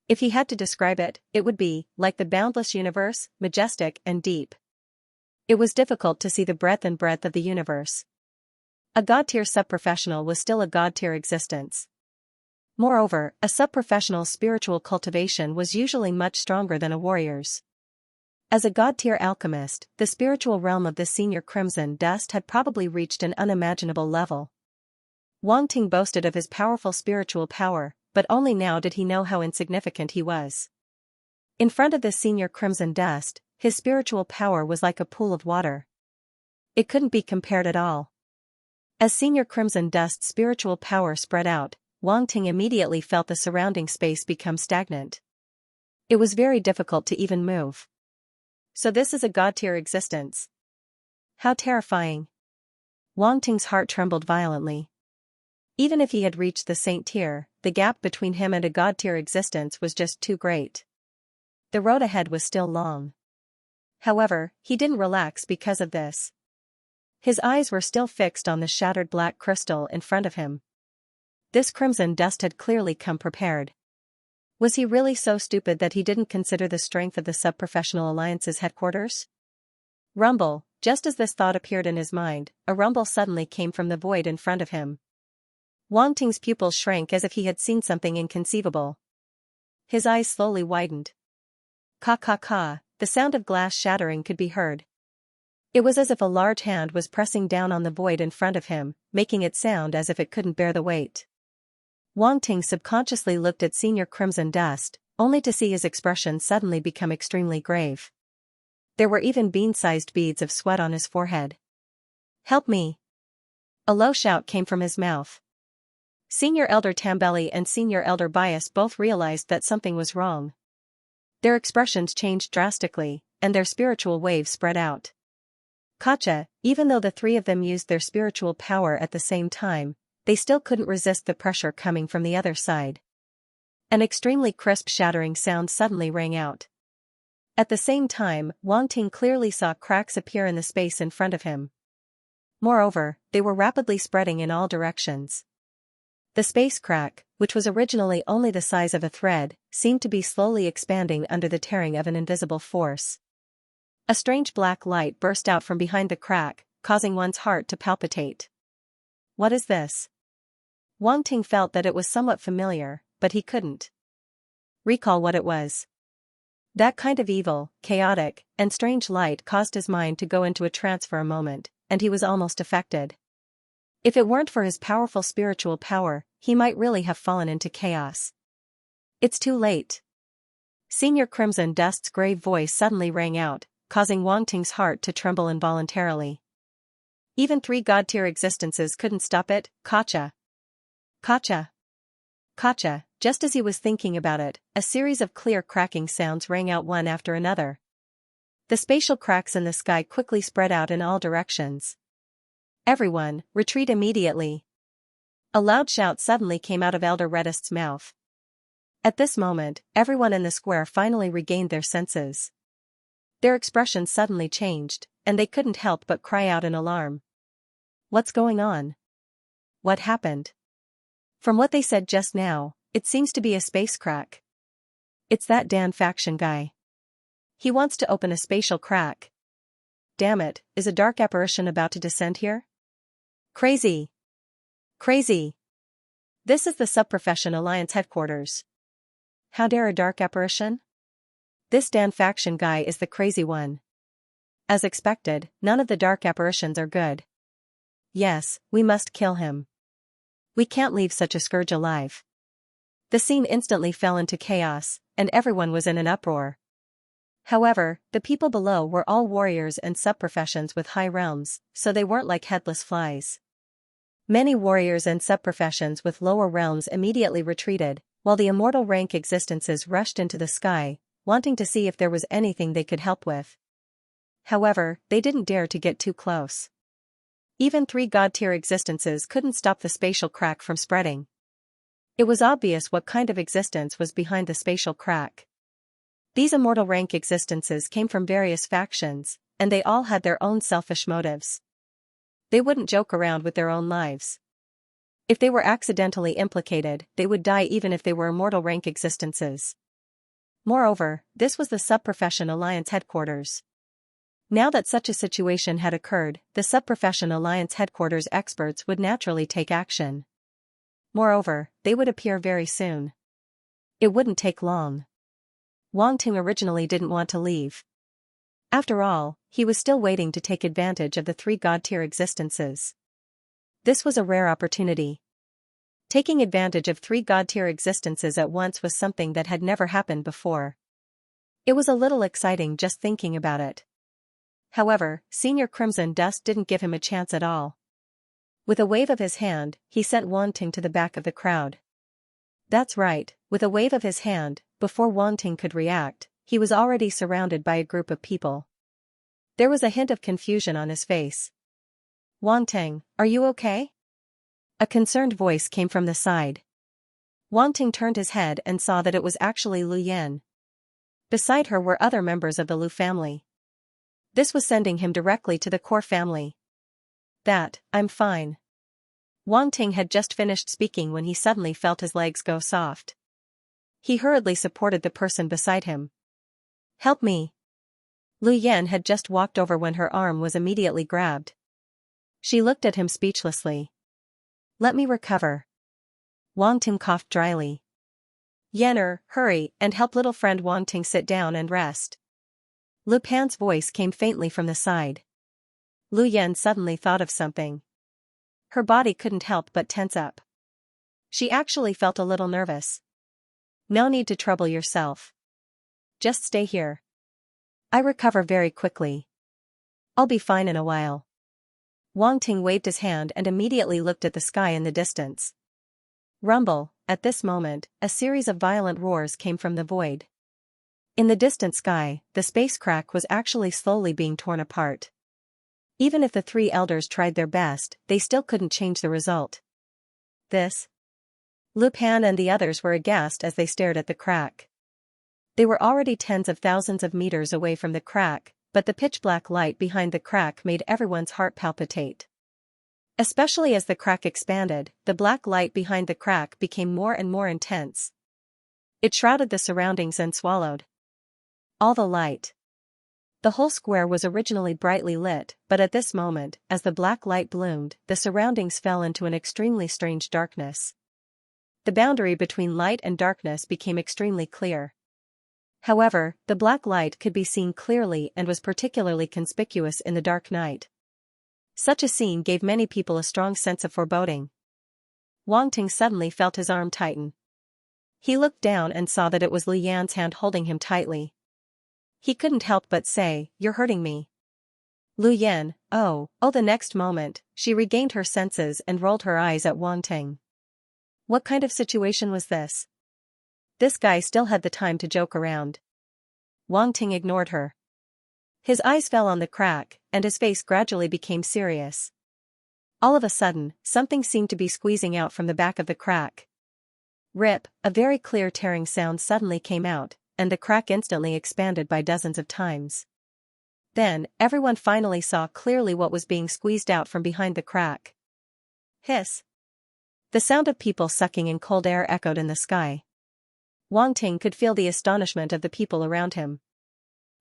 If he had to describe it, it would be, like the boundless universe, majestic and deep. It was difficult to see the breadth of the universe. A god-tier subprofessional was still a god-tier existence. Moreover, a subprofessional's spiritual cultivation was usually much stronger than a warrior's. As a god-tier alchemist, the spiritual realm of the senior Crimson Dust had probably reached an unimaginable level. Wang Ting boasted of his powerful spiritual power, but only now did he know how insignificant he was. In front of this senior Crimson Dust, his spiritual power was like a pool of water. It couldn't be compared at all. As senior Crimson Dust's spiritual power spread out, Wang Ting immediately felt the surrounding space become stagnant. It was very difficult to even move. So this is a god-tier existence. How terrifying. Wang Ting's heart trembled violently. Even if he had reached the saint tier, the gap between him and a god-tier existence was just too great. The road ahead was still long. However, he didn't relax because of this. His eyes were still fixed on the shattered black crystal in front of him. This Crimson Dust had clearly come prepared. Was he really so stupid that he didn't consider the strength of the Subprofessional Alliance's headquarters? Rumble, just as this thought appeared in his mind, a rumble suddenly came from the void in front of him. Wang Ting's pupils shrank as if he had seen something inconceivable. His eyes slowly widened. Ka ka ka, the sound of glass shattering could be heard. It was as if a large hand was pressing down on the void in front of him, making it sound as if it couldn't bear the weight. Wang Ting subconsciously looked at Senior Crimson Dust, only to see his expression suddenly become extremely grave. There were even bean-sized beads of sweat on his forehead. "Help me!" A low shout came from his mouth. Senior Elder Tambelli and Senior Elder Bias both realized that something was wrong. Their expressions changed drastically, and their spiritual wave spread out. Gotcha, even though the three of them used their spiritual power at the same time, they still couldn't resist the pressure coming from the other side. An extremely crisp shattering sound suddenly rang out. At the same time, Wang Ting clearly saw cracks appear in the space in front of him. Moreover, they were rapidly spreading in all directions. The space crack, which was originally only the size of a thread, seemed to be slowly expanding under the tearing of an invisible force. A strange black light burst out from behind the crack, causing one's heart to palpitate. What is this? Wang Ting felt that it was somewhat familiar, but he couldn't recall what it was. That kind of evil, chaotic, and strange light caused his mind to go into a trance for a moment, and he was almost affected. If it weren't for his powerful spiritual power, he might really have fallen into chaos. It's too late. Senior Crimson Dust's grave voice suddenly rang out, causing Wang Ting's heart to tremble involuntarily. Even three god-tier existences couldn't stop it. Gotcha. Gotcha. Gotcha. Just as he was thinking about it, a series of clear cracking sounds rang out one after another. The spatial cracks in the sky quickly spread out in all directions. Everyone, retreat immediately. A loud shout suddenly came out of Elder Reddist's mouth. At this moment, everyone in the square finally regained their senses. Their expressions suddenly changed, and they couldn't help but cry out in alarm. What's going on? What happened? From what they said just now, it seems to be a space crack. It's that Dan faction guy. He wants to open a spatial crack. Damn it, is a dark apparition about to descend here? Crazy. Crazy. This is the Subprofession Alliance headquarters. How dare a dark apparition? This Dan faction guy is the crazy one. As expected, none of the dark apparitions are good. Yes, we must kill him. We can't leave such a scourge alive. The scene instantly fell into chaos, and everyone was in an uproar. However, the people below were all warriors and sub-professions with high realms, so they weren't like headless flies. Many warriors and sub-professions with lower realms immediately retreated, while the immortal rank existences rushed into the sky, wanting to see if there was anything they could help with. However, they didn't dare to get too close. Even 3 god-tier existences couldn't stop the spatial crack from spreading. It was obvious what kind of existence was behind the spatial crack. These immortal rank existences came from various factions, and they all had their own selfish motives. They wouldn't joke around with their own lives. If they were accidentally implicated, they would die even if they were immortal rank existences. Moreover, this was the Sub-Profession Alliance headquarters. Now that such a situation had occurred, the Sub-Profession Alliance headquarters experts would naturally take action. Moreover, they would appear very soon. It wouldn't take long. Wang Ting originally didn't want to leave. After all, he was still waiting to take advantage of the 3 god-tier existences. This was a rare opportunity. Taking advantage of 3 god-tier existences at once was something that had never happened before. It was a little exciting just thinking about it. However, Senior Crimson Dust didn't give him a chance at all. With a wave of his hand, he sent Wang Ting to the back of the crowd. That's right, with a wave of his hand, before Wang Ting could react, he was already surrounded by a group of people. There was a hint of confusion on his face. Wang Ting, are you okay? A concerned voice came from the side. Wang Ting turned his head and saw that it was actually Lu Yan. Beside her were other members of the Lu family. This was sending him directly to the core family. I'm fine. Wang Ting had just finished speaking when he suddenly felt his legs go soft. He hurriedly supported the person beside him. Help me. Lu Yan had just walked over when her arm was immediately grabbed. She looked at him speechlessly. Let me recover. Wang Ting coughed dryly. Yanner, hurry and help little friend Wang Ting sit down and rest. Lu Pan's voice came faintly from the side. Lu Yan suddenly thought of something. Her body couldn't help but tense up. She actually felt a little nervous. No need to trouble yourself. Just stay here. I recover very quickly. I'll be fine in a while. Wang Ting waved his hand and immediately looked at the sky in the distance. Rumble, at this moment, a series of violent roars came from the void. In the distant sky, the space crack was actually slowly being torn apart. Even if the 3 elders tried their best, they still couldn't change the result. This? Lu Pan and the others were aghast as they stared at the crack. They were already tens of thousands of meters away from the crack, but the pitch-black light behind the crack made everyone's heart palpitate. Especially as the crack expanded, the black light behind the crack became more and more intense. It shrouded the surroundings and swallowed all the light. The whole square was originally brightly lit, but at this moment, as the black light bloomed, the surroundings fell into an extremely strange darkness. The boundary between light and darkness became extremely clear. However, the black light could be seen clearly and was particularly conspicuous in the dark night. Such a scene gave many people a strong sense of foreboding. Wang Ting suddenly felt his arm tighten. He looked down and saw that it was Lu Yan's hand holding him tightly. He couldn't help but say, "You're hurting me." Lu Yan, oh, the next moment, she regained her senses and rolled her eyes at Wang Ting. What kind of situation was this? This guy still had the time to joke around. Wang Ting ignored her. His eyes fell on the crack, and his face gradually became serious. All of a sudden, something seemed to be squeezing out from the back of the crack. Rip, a very clear tearing sound suddenly came out, and the crack instantly expanded by dozens of times. Then, everyone finally saw clearly what was being squeezed out from behind the crack. Hiss. The sound of people sucking in cold air echoed in the sky. Wang Ting could feel the astonishment of the people around him.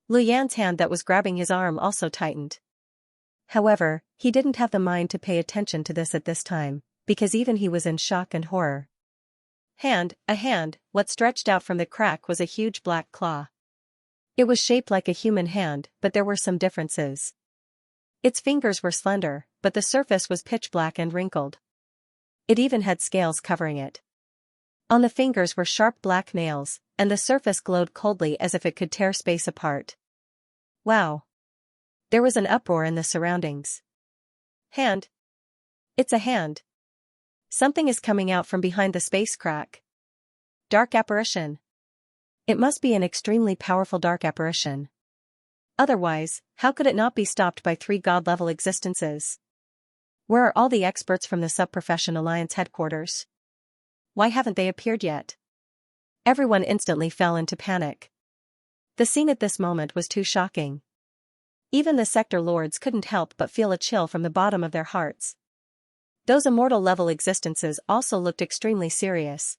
Lu Yan's hand that was grabbing his arm also tightened. However, he didn't have the mind to pay attention to this at this time, because even he was in shock and horror. A hand, what stretched out from the crack was a huge black claw. It was shaped like a human hand, but there were some differences. Its fingers were slender, but the surface was pitch black and wrinkled. It even had scales covering it. On the fingers were sharp black nails, and the surface glowed coldly as if it could tear space apart. Wow! There was an uproar in the surroundings. Hand. It's a hand. Something is coming out from behind the space crack. Dark apparition. It must be an extremely powerful dark apparition. Otherwise, how could it not be stopped by 3 god-level existences? Where are all the experts from the Sub-Profession Alliance headquarters? Why haven't they appeared yet? Everyone instantly fell into panic. The scene at this moment was too shocking. Even the sector lords couldn't help but feel a chill from the bottom of their hearts. Those immortal-level existences also looked extremely serious.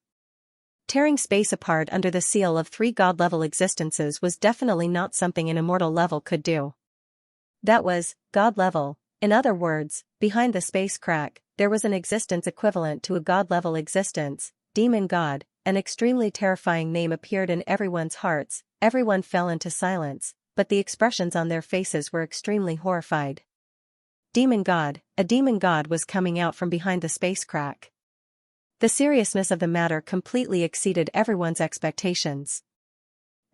Tearing space apart under the seal of 3 god-level existences was definitely not something an immortal level could do. That was god-level. In other words, behind the space crack, there was an existence equivalent to a god-level existence, Demon God. An extremely terrifying name appeared in everyone's hearts. Everyone fell into silence, but the expressions on their faces were extremely horrified. Demon God. A demon god was coming out from behind the space crack. The seriousness of the matter completely exceeded everyone's expectations.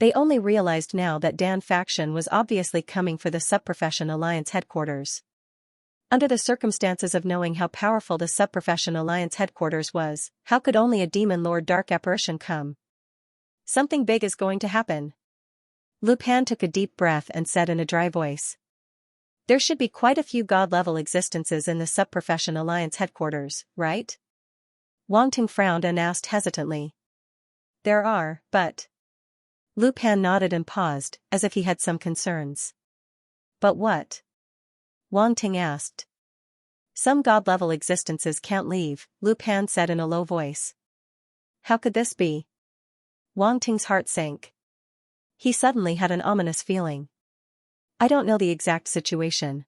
They only realized now that Dan faction was obviously coming for the Sub-Profession Alliance headquarters. Under the circumstances of knowing how powerful the Sub-Profession Alliance headquarters was, how could only a demon lord dark apparition come? Something big is going to happen. Lupin took a deep breath and said in a dry voice. There should be quite a few god-level existences in the Sub-Profession Alliance headquarters, right? Wang Ting frowned and asked hesitantly. There are, but... Lupin nodded and paused, as if he had some concerns. But what? Wang Ting asked. Some god-level existences can't leave, Lupin said in a low voice. How could this be? Wang Ting's heart sank. He suddenly had an ominous feeling. I don't know the exact situation.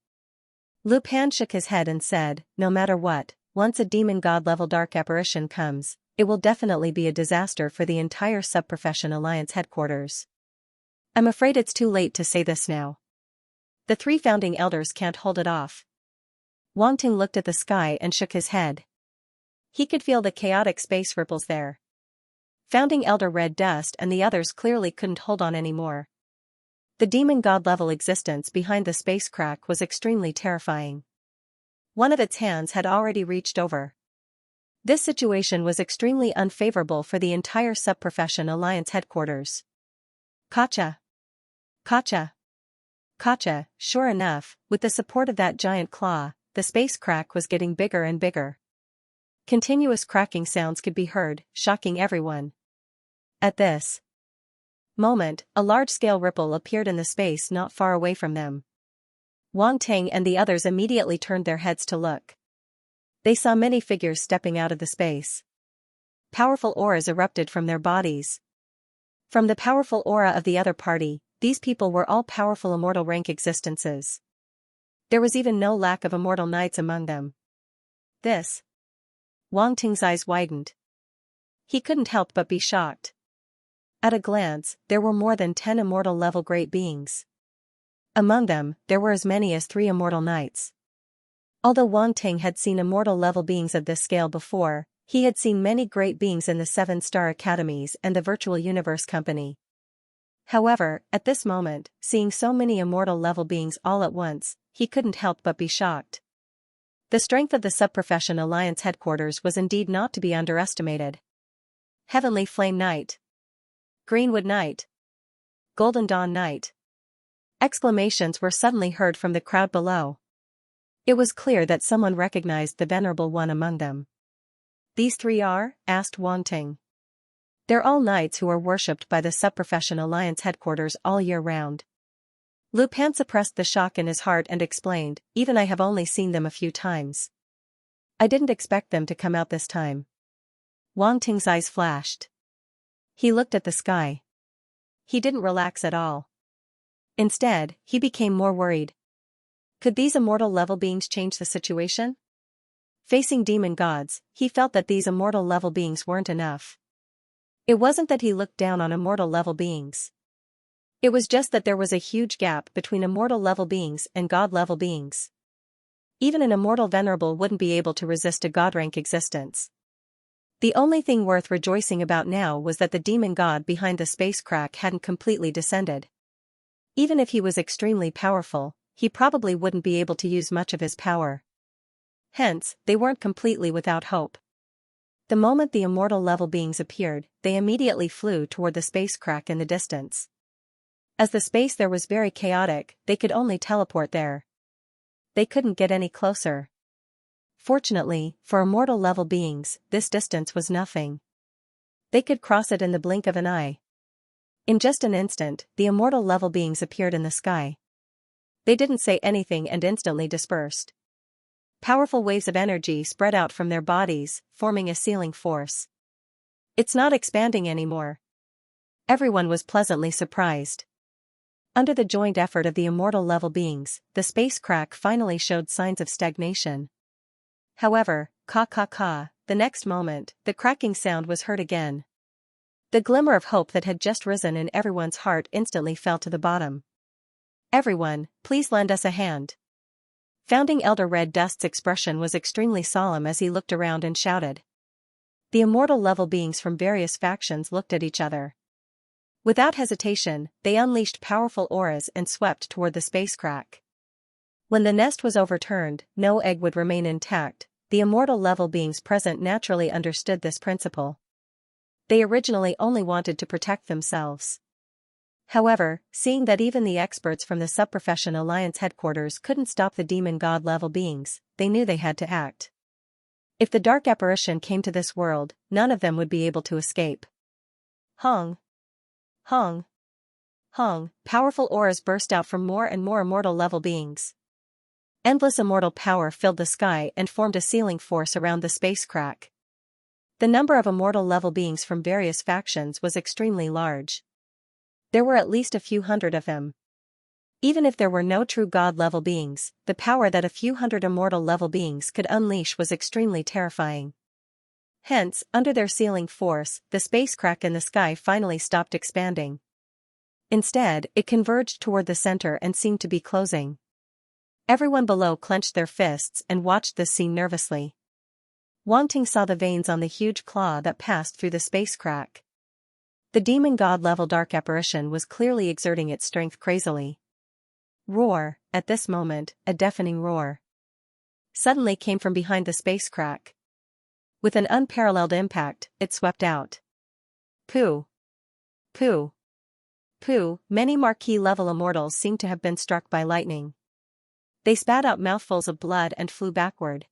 Lupin shook his head and said, no matter what, once a demon god-level dark apparition comes, it will definitely be a disaster for the entire Sub-Profession Alliance headquarters. I'm afraid it's too late to say this now. The 3 founding elders can't hold it off. Wang Ting looked at the sky and shook his head. He could feel the chaotic space ripples there. Founding Elder Red Dust and the others clearly couldn't hold on anymore. The demon god-level existence behind the space crack was extremely terrifying. One of its hands had already reached over. This situation was extremely unfavorable for the entire Sub-Profession Alliance headquarters. Kacha! Kacha! Kacha! Sure enough, with the support of that giant claw, the space crack was getting bigger and bigger. Continuous cracking sounds could be heard, shocking everyone. At this moment, a large-scale ripple appeared in the space not far away from them. Wang Ting and the others immediately turned their heads to look. They saw many figures stepping out of the space. Powerful auras erupted from their bodies. From the powerful aura of the other party, these people were all powerful immortal rank existences. There was even no lack of immortal knights among them. This. Wang Ting's eyes widened. He couldn't help but be shocked. At a glance, there were more than 10 immortal-level great beings. Among them, there were as many as 3 immortal knights. Although Wang Ting had seen immortal-level beings of this scale before, he had seen many great beings in the 7-star academies and the Virtual Universe Company. However, at this moment, seeing so many immortal-level beings all at once, he couldn't help but be shocked. The strength of the Sub-Profession Alliance headquarters was indeed not to be underestimated. Heavenly Flame Knight. Greenwood Knight. Golden Dawn Knight. Exclamations were suddenly heard from the crowd below. It was clear that someone recognized the venerable one among them. These 3 are? Asked Wang Ting. They're all knights who are worshipped by the Sub-Profession Alliance headquarters all year round. Lupin suppressed the shock in his heart and explained, even I have only seen them a few times. I didn't expect them to come out this time. Wang Ting's eyes flashed. He looked at the sky. He didn't relax at all. Instead, he became more worried. Could these immortal-level beings change the situation? Facing demon gods, he felt that these immortal-level beings weren't enough. It wasn't that he looked down on immortal-level beings. It was just that there was a huge gap between immortal-level beings and god-level beings. Even an immortal venerable wouldn't be able to resist a god-rank existence. The only thing worth rejoicing about now was that the demon god behind the space crack hadn't completely descended. Even if he was extremely powerful, he probably wouldn't be able to use much of his power. Hence, they weren't completely without hope. The moment the immortal-level beings appeared, they immediately flew toward the space crack in the distance. As the space there was very chaotic, they could only teleport there. They couldn't get any closer. Fortunately, for immortal-level beings, this distance was nothing. They could cross it in the blink of an eye. In just an instant, the immortal-level beings appeared in the sky. They didn't say anything and instantly dispersed. Powerful waves of energy spread out from their bodies, forming a sealing force. It's not expanding anymore. Everyone was pleasantly surprised. Under the joint effort of the immortal-level beings, the space crack finally showed signs of stagnation. However, the next moment, the cracking sound was heard again. The glimmer of hope that had just risen in everyone's heart instantly fell to the bottom. Everyone, please lend us a hand. Founding Elder Red Dust's expression was extremely solemn as he looked around and shouted. The immortal-level beings from various factions looked at each other. Without hesitation, they unleashed powerful auras and swept toward the space crack. When the nest was overturned, no egg would remain intact. The immortal-level beings present naturally understood this principle. They originally only wanted to protect themselves. However, seeing that even the experts from the Subprofession Alliance headquarters couldn't stop the demon god-level beings, they knew they had to act. If the dark apparition came to this world, none of them would be able to escape. Hong! Hong! Hong! Powerful auras burst out from more and more immortal-level beings. Endless immortal power filled the sky and formed a sealing force around the space crack. The number of immortal-level beings from various factions was extremely large. There were at least a few hundred of them. Even if there were no true god-level beings, the power that a few hundred immortal-level beings could unleash was extremely terrifying. Hence, under their sealing force, the space crack in the sky finally stopped expanding. Instead, it converged toward the center and seemed to be closing. Everyone below clenched their fists and watched this scene nervously. Wang Ting saw the veins on the huge claw that passed through the space crack. The demon god-level dark apparition was clearly exerting its strength crazily. Roar! At this moment, a deafening roar suddenly came from behind the space crack. With an unparalleled impact, it swept out. Pooh! Pooh! Pooh! Many marquee-level immortals seemed to have been struck by lightning. They spat out mouthfuls of blood and flew backward.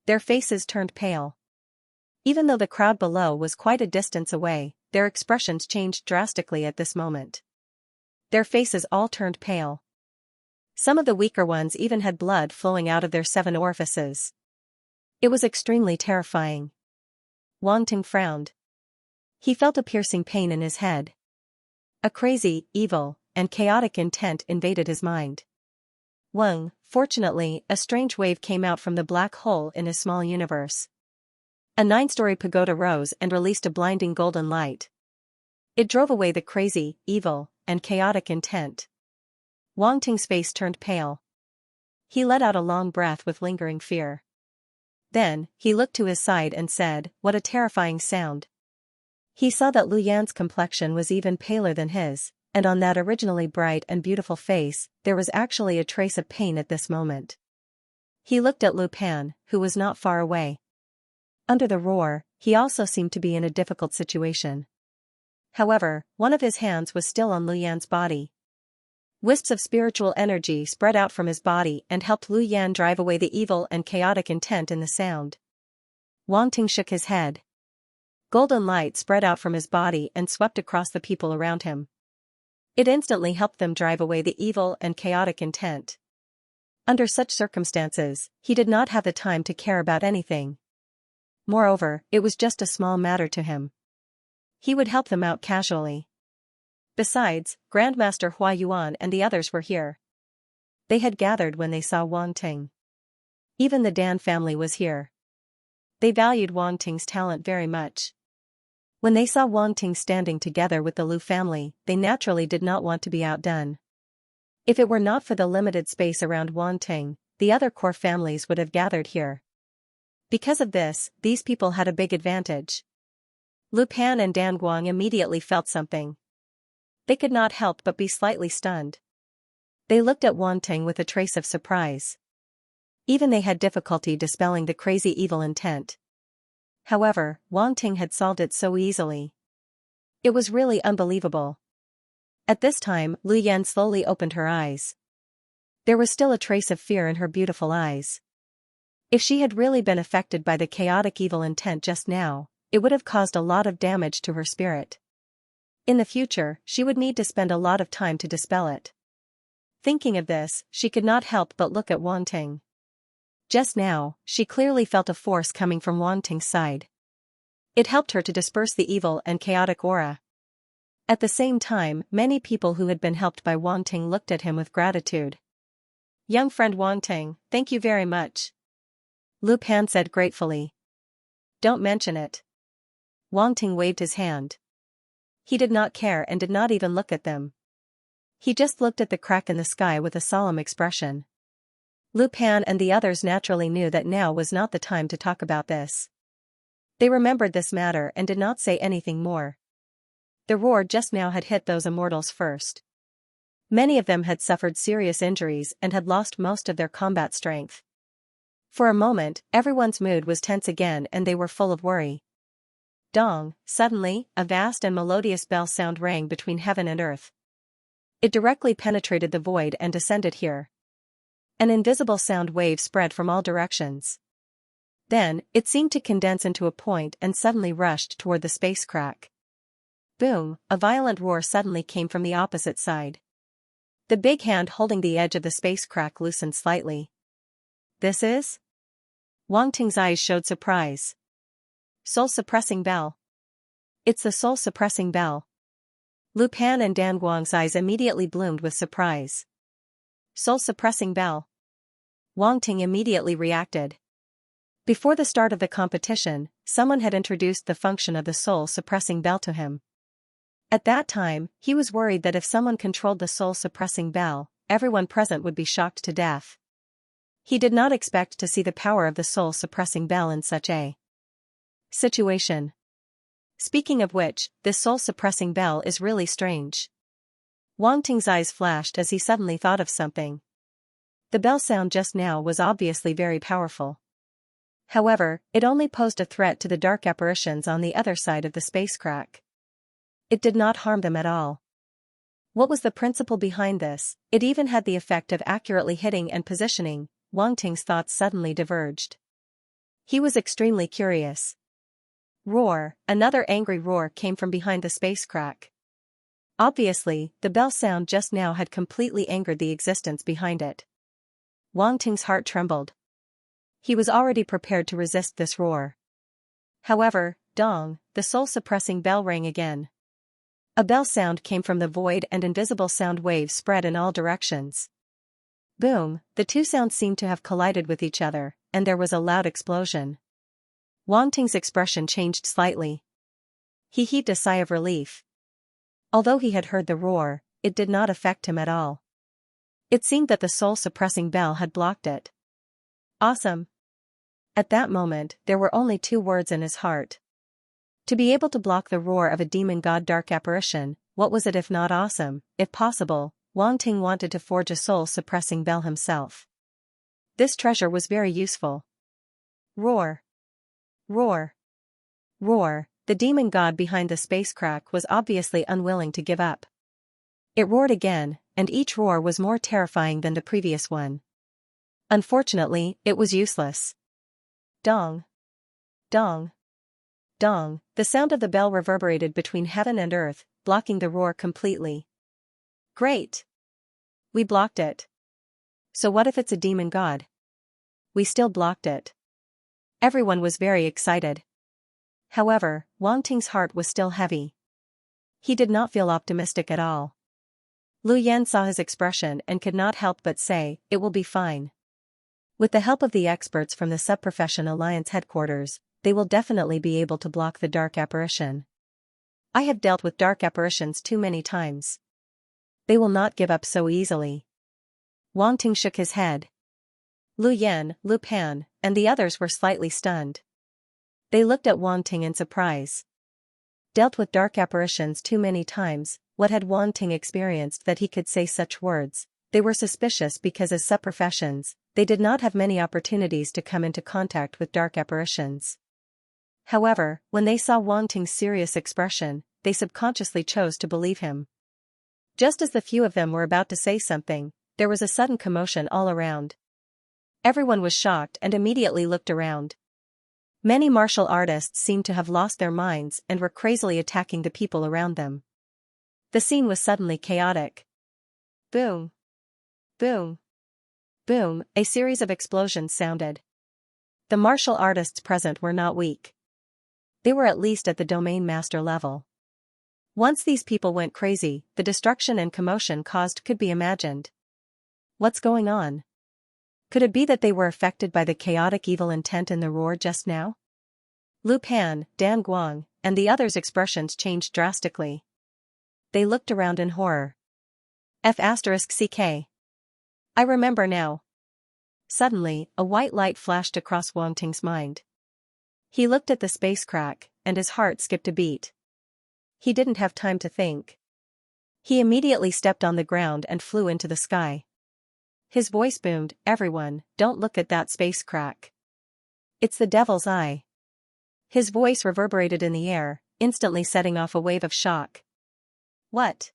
Their faces turned pale. Even though the crowd below was quite a distance away, their expressions changed drastically at this moment. Their faces all turned pale. Some of the weaker ones even had blood flowing out of their 7 orifices. It was extremely terrifying. Wang Ting frowned. He felt a piercing pain in his head. A crazy, evil, and chaotic intent invaded his mind. Fortunately, a strange wave came out from the black hole in his small universe. A 9-story pagoda rose and released a blinding golden light. It drove away the crazy, evil, and chaotic intent. Wang Ting's face turned pale. He let out a long breath with lingering fear. Then, he looked to his side and said, "What a terrifying sound." He saw that Lu Yan's complexion was even paler than his, and on that originally bright and beautiful face, there was actually a trace of pain at this moment. He looked at Lu Pan, who was not far away. Under the roar, he also seemed to be in a difficult situation. However, one of his hands was still on Lu Yan's body. Wisps of spiritual energy spread out from his body and helped Lu Yan drive away the evil and chaotic intent in the sound. Wang Ting shook his head. Golden light spread out from his body and swept across the people around him. It instantly helped them drive away the evil and chaotic intent. Under such circumstances, he did not have the time to care about anything. Moreover, it was just a small matter to him. He would help them out casually. Besides, Grandmaster Hua Yuan and the others were here. They had gathered when they saw Wang Ting. Even the Dan family was here. They valued Wang Ting's talent very much. When they saw Wang Ting standing together with the Lu family, they naturally did not want to be outdone. If it were not for the limited space around Wang Ting, the other core families would have gathered here. Because of this, these people had a big advantage. Lu Pan and Dan Guang immediately felt something. They could not help but be slightly stunned. They looked at Wang Ting with a trace of surprise. Even they had difficulty dispelling the crazy evil intent. However, Wang Ting had solved it so easily. It was really unbelievable. At this time, Lu Yan slowly opened her eyes. There was still a trace of fear in her beautiful eyes. If she had really been affected by the chaotic evil intent just now, it would have caused a lot of damage to her spirit. In the future, she would need to spend a lot of time to dispel it. Thinking of this, she could not help but look at Wang Ting. Just now, she clearly felt a force coming from Wang Ting's side. It helped her to disperse the evil and chaotic aura. At the same time, many people who had been helped by Wang Ting looked at him with gratitude. "Young friend Wang Ting, thank you very much," Lu Pan said gratefully. "Don't mention it." Wang Ting waved his hand. He did not care and did not even look at them. He just looked at the crack in the sky with a solemn expression. Lu Pan and the others naturally knew that now was not the time to talk about this. They remembered this matter and did not say anything more. The roar just now had hit those immortals first. Many of them had suffered serious injuries and had lost most of their combat strength. For a moment, everyone's mood was tense again and they were full of worry. Dong, suddenly, a vast and melodious bell sound rang between heaven and earth. It directly penetrated the void and descended here. An invisible sound wave spread from all directions. Then, it seemed to condense into a point and suddenly rushed toward the space crack. Boom, a violent roar suddenly came from the opposite side. The big hand holding the edge of the space crack loosened slightly. "This is?" Wang Ting's eyes showed surprise. "Soul-suppressing bell." "It's the soul-suppressing bell." Lu Pan and Dan Guang's eyes immediately bloomed with surprise. "Soul-suppressing bell." Wang Ting immediately reacted. Before the start of the competition, someone had introduced the function of the soul-suppressing bell to him. At that time, he was worried that if someone controlled the soul-suppressing bell, everyone present would be shocked to death. He did not expect to see the power of the soul-suppressing bell in such a situation. Speaking of which, this soul-suppressing bell is really strange. Wang Ting's eyes flashed as he suddenly thought of something. The bell sound just now was obviously very powerful. However, it only posed a threat to the dark apparitions on the other side of the space crack. It did not harm them at all. What was the principle behind this? It even had the effect of accurately hitting and positioning. Wang Ting's thoughts suddenly diverged. He was extremely curious. Roar, another angry roar came from behind the space crack. Obviously, the bell sound just now had completely angered the existence behind it. Wang Ting's heart trembled. He was already prepared to resist this roar. However, dong, the soul-suppressing bell rang again. A bell sound came from the void and invisible sound waves spread in all directions. Boom, the two sounds seemed to have collided with each other, and there was a loud explosion. Wang Ting's expression changed slightly. He heaved a sigh of relief. Although he had heard the roar, it did not affect him at all. It seemed that the soul-suppressing bell had blocked it. Awesome. At that moment, there were only two words in his heart. To be able to block the roar of a demon god dark apparition, what was it if not awesome? If possible, Wang Ting wanted to forge a soul-suppressing bell himself. This treasure was very useful. Roar. Roar. Roar. The demon god behind the space crack was obviously unwilling to give up. It roared again, and each roar was more terrifying than the previous one. Unfortunately, it was useless. Dong. Dong. Dong, the sound of the bell reverberated between heaven and earth, blocking the roar completely. Great! We blocked it. So what if it's a demon god? We still blocked it. Everyone was very excited. However, Wang Ting's heart was still heavy. He did not feel optimistic at all. Lu Yan saw his expression and could not help but say, "It will be fine." With the help of the experts from the Subprofession Alliance headquarters, they will definitely be able to block the dark apparition. I have dealt with dark apparitions too many times. They will not give up so easily. Wang Ting shook his head. Lu Yan, Lu Pan, and the others were slightly stunned. They looked at Wang Ting in surprise. Dealt with dark apparitions too many times, what had Wang Ting experienced that he could say such words? They were suspicious because as sub-professions, they did not have many opportunities to come into contact with dark apparitions. However, when they saw Wang Ting's serious expression, they subconsciously chose to believe him. Just as the few of them were about to say something, there was a sudden commotion all around. Everyone was shocked and immediately looked around. Many martial artists seemed to have lost their minds and were crazily attacking the people around them. The scene was suddenly chaotic. Boom! Boom! Boom! A series of explosions sounded. The martial artists present were not weak. They were at least at the domain master level. Once these people went crazy, the destruction and commotion caused could be imagined. What's going on? Could it be that they were affected by the chaotic evil intent in the roar just now? Lu Pan, Dan Guang, and the others' expressions changed drastically. They looked around in horror. F***ck. I remember now. Suddenly, a white light flashed across Wang Ting's mind. He looked at the space crack, and his heart skipped a beat. He didn't have time to think. He immediately stepped on the ground and flew into the sky. His voice boomed, "Everyone, don't look at that space crack. It's the devil's eye." His voice reverberated in the air, instantly setting off a wave of shock. What?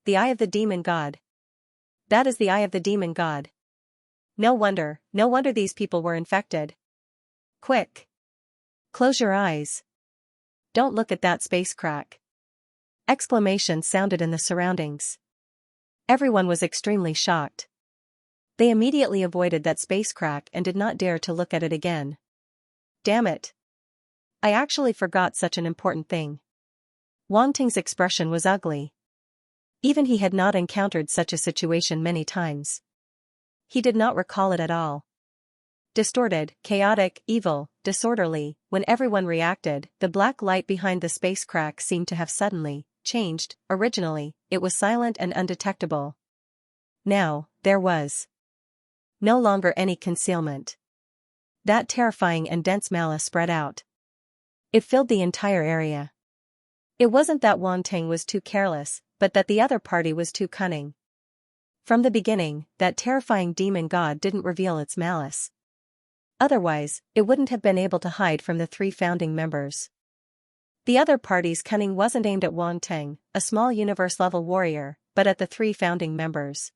The eye of the demon god. That is the eye of the demon god. No wonder these people were infected. Quick! Close your eyes. Don't look at that space crack. Exclamations sounded in the surroundings. Everyone was extremely shocked. They immediately avoided that space crack and did not dare to look at it again. Damn it! I actually forgot such an important thing. Wang Ting's expression was ugly. Even he had not encountered such a situation many times. He did not recall it at all. Distorted, chaotic, evil, disorderly, when everyone reacted, the black light behind the space crack seemed to have suddenly changed. Originally, it was silent and undetectable. Now, there was no longer any concealment. That terrifying and dense malice spread out. It filled the entire area. It wasn't that Wang Ting was too careless, but that the other party was too cunning. From the beginning, that terrifying demon god didn't reveal its malice. Otherwise, it wouldn't have been able to hide from the 3 founding members. The other party's cunning wasn't aimed at Wang Ting, a small universe-level warrior, but at the 3 founding members.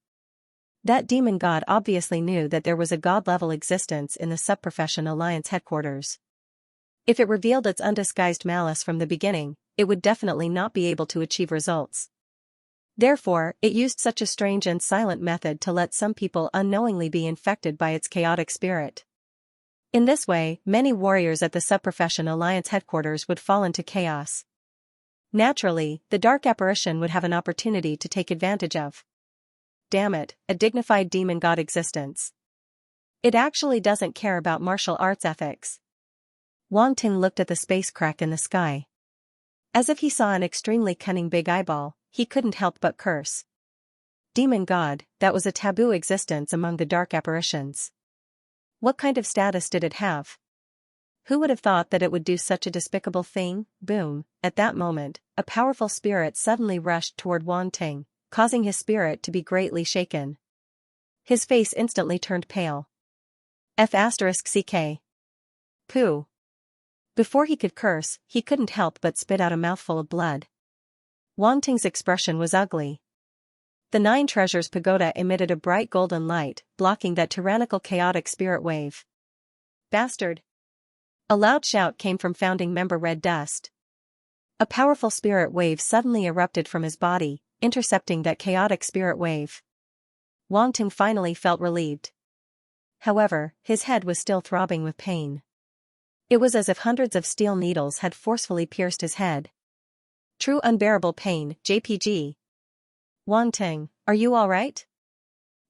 That demon god obviously knew that there was a god-level existence in the Sub-Profession Alliance headquarters. If it revealed its undisguised malice from the beginning, it would definitely not be able to achieve results. Therefore, it used such a strange and silent method to let some people unknowingly be infected by its chaotic spirit. In this way, many warriors at the Sub-Profession Alliance headquarters would fall into chaos. Naturally, the dark apparition would have an opportunity to take advantage of. Damn it, a dignified demon god existence. It actually doesn't care about martial arts ethics. Wang Ting looked at the space crack in the sky. As if he saw an extremely cunning big eyeball, he couldn't help but curse. Demon god, that was a taboo existence among the dark apparitions. What kind of status did it have? Who would have thought that it would do such a despicable thing? Boom! At that moment, a powerful spirit suddenly rushed toward Wang Ting, causing his spirit to be greatly shaken. His face instantly turned pale. F***ck. Pooh! Before he could curse, he couldn't help but spit out a mouthful of blood. Wang Ting's expression was ugly. The 9 Treasures Pagoda emitted a bright golden light, blocking that tyrannical chaotic spirit wave. Bastard! A loud shout came from founding member Red Dust. A powerful spirit wave suddenly erupted from his body, intercepting that chaotic spirit wave. Wang Ting finally felt relieved. However, his head was still throbbing with pain. It was as if hundreds of steel needles had forcefully pierced his head. True unbearable pain, JPG. Wang Ting, are you alright?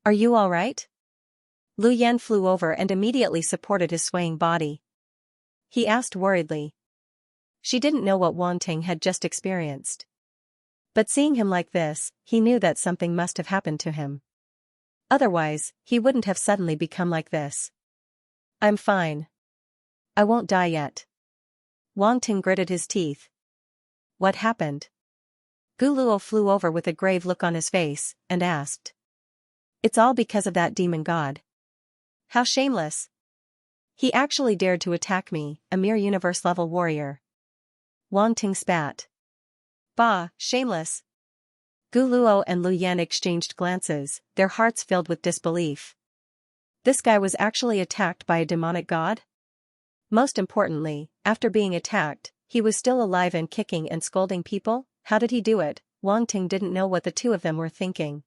Are you alright? Lu Yan flew over and immediately supported his swaying body. He asked worriedly. She didn't know what Wang Ting had just experienced. But seeing him like this, he knew that something must have happened to him. Otherwise, he wouldn't have suddenly become like this. I'm fine. I won't die yet. Wang Ting gritted his teeth. What happened? Gu Luo flew over with a grave look on his face, and asked. It's all because of that demon god. How shameless. He actually dared to attack me, a mere universe-level warrior. Wang Ting spat. Bah, shameless. Gu Luo and Lu Yan exchanged glances, their hearts filled with disbelief. This guy was actually attacked by a demonic god? Most importantly, after being attacked, he was still alive and kicking and scolding people? How did he do it? Wang Ting didn't know what the two of them were thinking.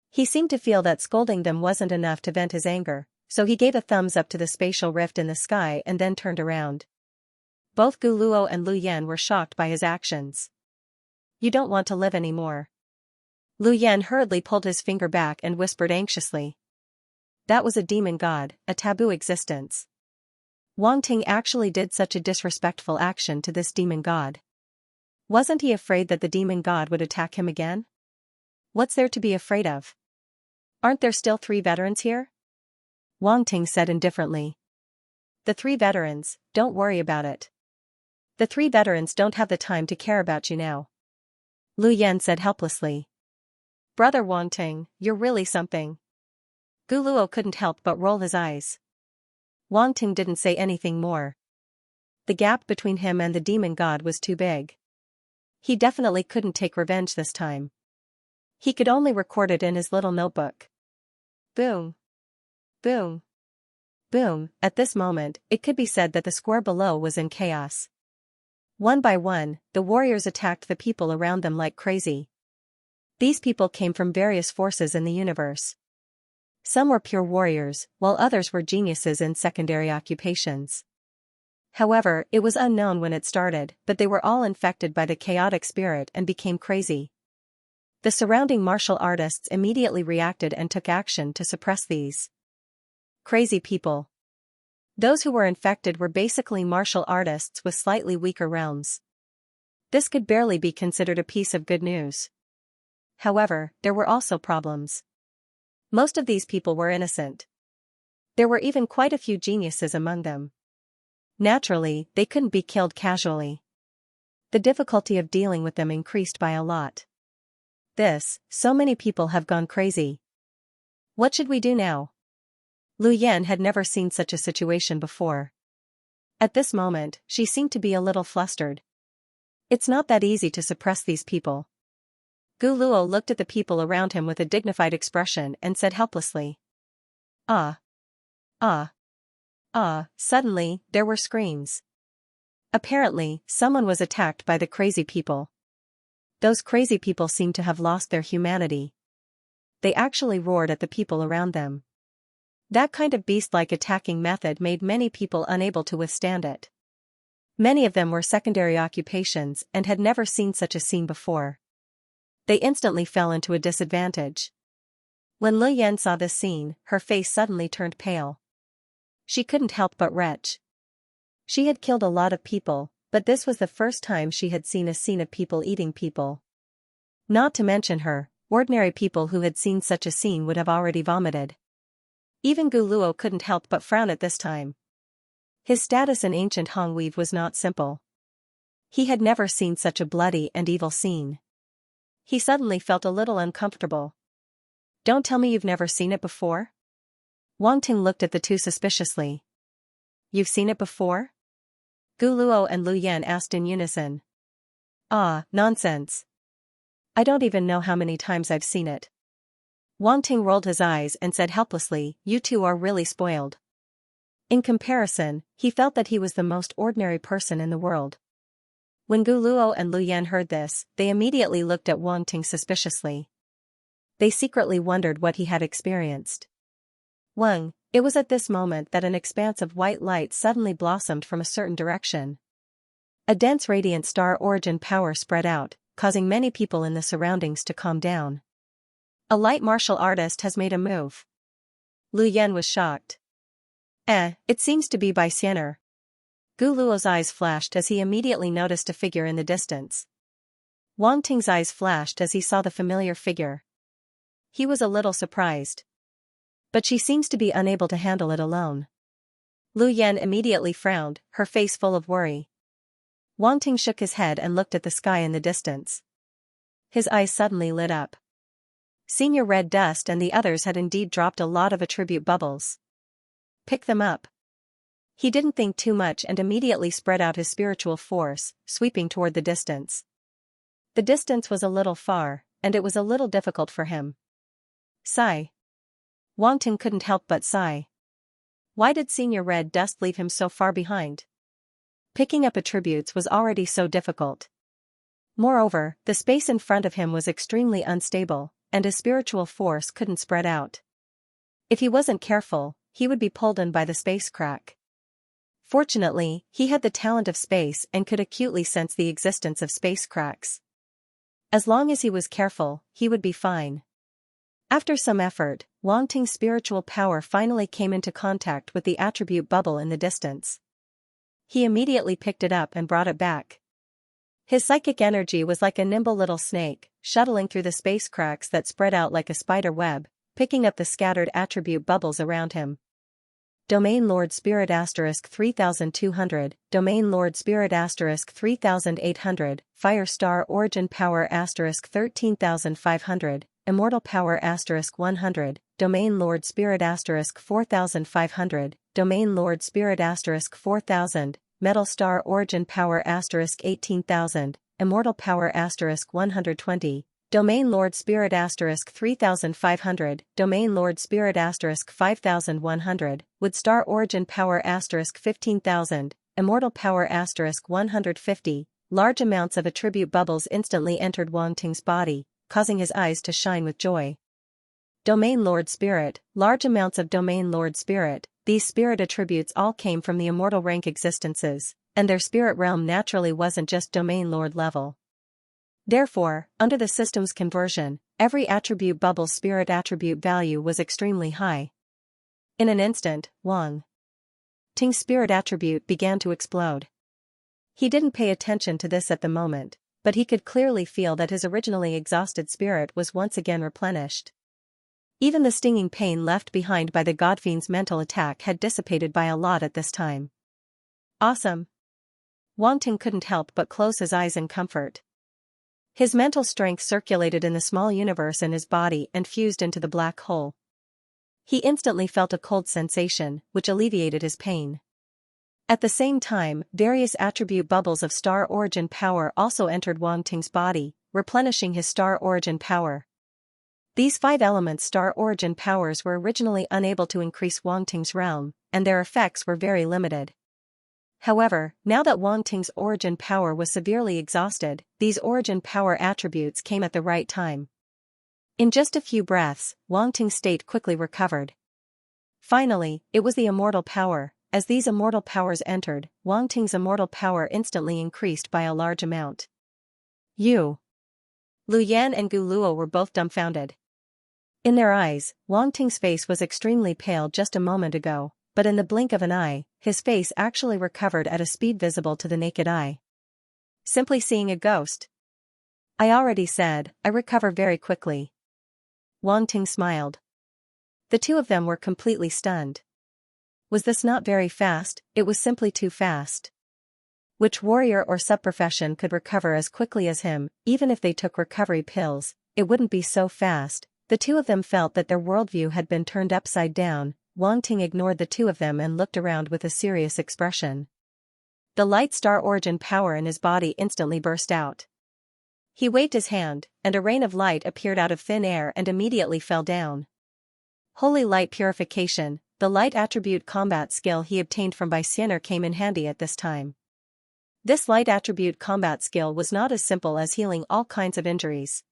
He seemed to feel that scolding them wasn't enough to vent his anger, so he gave a thumbs up to the spatial rift in the sky and then turned around. Both Gu Luo and Lu Yan were shocked by his actions. You don't want to live anymore. Lu Yan hurriedly pulled his finger back and whispered anxiously. That was a demon god, a taboo existence. Wang Ting actually did such a disrespectful action to this demon god. Wasn't he afraid that the demon god would attack him again? What's there to be afraid of? Aren't there still 3 veterans here? Wang Ting said indifferently. The 3 veterans, don't worry about it. The 3 veterans don't have the time to care about you now. Lu Yan said helplessly. Brother Wang Ting, you're really something. Gu Luo couldn't help but roll his eyes. Wang Ting didn't say anything more. The gap between him and the demon god was too big. He definitely couldn't take revenge this time. He could only record it in his little notebook. Boom. Boom. Boom. At this moment, it could be said that the square below was in chaos. One by one, the warriors attacked the people around them like crazy. These people came from various forces in the universe. Some were pure warriors, while others were geniuses in secondary occupations. However, it was unknown when it started, but they were all infected by the chaotic spirit and became crazy. The surrounding martial artists immediately reacted and took action to suppress these crazy people. Those who were infected were basically martial artists with slightly weaker realms. This could barely be considered a piece of good news. However, there were also problems. Most of these people were innocent. There were even quite a few geniuses among them. Naturally, they couldn't be killed casually. The difficulty of dealing with them increased by a lot. So many people have gone crazy. What should we do now? Lu Yan had never seen such a situation before. At this moment, she seemed to be a little flustered. It's not that easy to suppress these people. Gu Luo looked at the people around him with a dignified expression and said helplessly. Ah. Ah. Ah. Suddenly, there were screams. Apparently, someone was attacked by the crazy people. Those crazy people seemed to have lost their humanity. They actually roared at the people around them. That kind of beast-like attacking method made many people unable to withstand it. Many of them were secondary occupations and had never seen such a scene before. They instantly fell into a disadvantage. When Lu Yan saw this scene, her face suddenly turned pale. She couldn't help but retch. She had killed a lot of people, but this was the first time she had seen a scene of people eating people. Not to mention her, ordinary people who had seen such a scene would have already vomited. Even Gu Luo couldn't help but frown at this time. His status in ancient Hongweave was not simple. He had never seen such a bloody and evil scene. He suddenly felt a little uncomfortable. Don't tell me you've never seen it before? Wang Ting looked at the two suspiciously. You've seen it before? Gu Luo and Lu Yan asked in unison. Ah, nonsense. I don't even know how many times I've seen it. Wang Ting rolled his eyes and said helplessly, you two are really spoiled. In comparison, he felt that he was the most ordinary person in the world. When Gu Luo and Lu Yan heard this, they immediately looked at Wang Ting suspiciously. They secretly wondered what he had experienced. It was at this moment that an expanse of white light suddenly blossomed from a certain direction. A dense radiant star origin power spread out, causing many people in the surroundings to calm down. A light martial artist has made a move. Lu Yan was shocked. It seems to be by Xianxia. Gu Luo's eyes flashed as he immediately noticed a figure in the distance. Wang Ting's eyes flashed as he saw the familiar figure. He was a little surprised. But she seems to be unable to handle it alone. Lu Yan immediately frowned, her face full of worry. Wang Ting shook his head and looked at the sky in the distance. His eyes suddenly lit up. Senior Red Dust and the others had indeed dropped a lot of attribute bubbles. Pick them up. He didn't think too much and immediately spread out his spiritual force, sweeping toward the distance. The distance was a little far, and it was a little difficult for him. Sigh. Wang Ting couldn't help but sigh. Why did Senior Red Dust leave him so far behind? Picking up attributes was already so difficult. Moreover, the space in front of him was extremely unstable, and his spiritual force couldn't spread out. If he wasn't careful, he would be pulled in by the space crack. Fortunately, he had the talent of space and could acutely sense the existence of space cracks. As long as he was careful, he would be fine. After some effort, Wang Ting's spiritual power finally came into contact with the attribute bubble in the distance. He immediately picked it up and brought it back. His psychic energy was like a nimble little snake, shuttling through the space cracks that spread out like a spider web, picking up the scattered attribute bubbles around him. Domain Lord Spirit * 3200, Domain Lord Spirit * 3800, Fire Star Origin Power * 13500, Immortal Power * 100, Domain Lord Spirit * 4500, Domain Lord Spirit * 4000, Metal Star Origin Power * 18000, Immortal Power * 120, Domain Lord Spirit * 3500, Domain Lord Spirit * 5100, Wood Star Origin Power * 15000, Immortal Power * 150. Large amounts of attribute bubbles instantly entered Wang Ting's body, causing his eyes to shine with joy. Domain Lord Spirit, large amounts of Domain Lord Spirit. These spirit attributes all came from the immortal rank existences, and their spirit realm naturally wasn't just Domain Lord level. Therefore, under the system's conversion, every attribute bubble's spirit attribute value was extremely high. In an instant, Wang Ting's spirit attribute began to explode. He didn't pay attention to this at the moment, but he could clearly feel that his originally exhausted spirit was once again replenished. Even the stinging pain left behind by the Godfiend's mental attack had dissipated by a lot at this time. Awesome! Wang Ting couldn't help but close his eyes in comfort. His mental strength circulated in the small universe in his body and fused into the black hole. He instantly felt a cold sensation, which alleviated his pain. At the same time, various attribute bubbles of star origin power also entered Wang Ting's body, replenishing his star origin power. These 5 elements star origin powers were originally unable to increase Wang Ting's realm, and their effects were very limited. However, now that Wang Ting's origin power was severely exhausted, these origin power attributes came at the right time. In just a few breaths, Wang Ting's state quickly recovered. Finally, it was the immortal power. As these immortal powers entered, Wang Ting's immortal power instantly increased by a large amount. Lu Yan and Gu Luo were both dumbfounded. In their eyes, Wang Ting's face was extremely pale just a moment ago, but in the blink of an eye, his face actually recovered at a speed visible to the naked eye. Simply seeing a ghost. I already said, I recover very quickly. Wang Ting smiled. The two of them were completely stunned. Was this not very fast? It was simply too fast. Which warrior or subprofession could recover as quickly as him? Even if they took recovery pills, it wouldn't be so fast. The two of them felt that their worldview had been turned upside down. Wang Ting ignored the two of them and looked around with a serious expression. The light star origin power in his body instantly burst out. He waved his hand, and a rain of light appeared out of thin air and immediately fell down. Holy Light Purification, the light attribute combat skill he obtained from Xianxia came in handy at this time. This light attribute combat skill was not as simple as healing all kinds of injuries.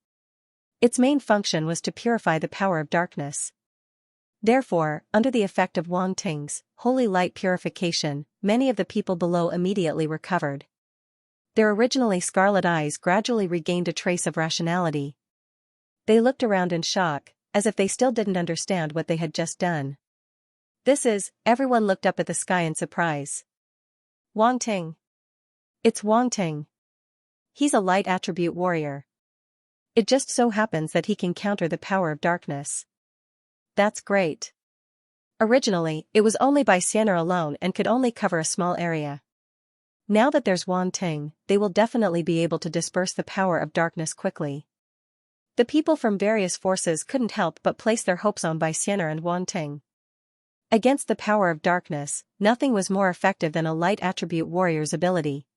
Its main function was to purify the power of darkness. Therefore, under the effect of Wang Ting's holy light purification, many of the people below immediately recovered. Their originally scarlet eyes gradually regained a trace of rationality. They looked around in shock, as if they still didn't understand what they had just done. Everyone looked up at the sky in surprise. Wang Ting. It's Wang Ting. He's a light attribute warrior. It just so happens that he can counter the power of darkness. That's great. Originally, it was only by Xianxia alone and could only cover a small area. Now that there's Wang Ting, they will definitely be able to disperse the power of darkness quickly. The people from various forces couldn't help but place their hopes on Bai Xian'er and Wang Ting. Against the power of darkness, nothing was more effective than a light attribute warrior's ability.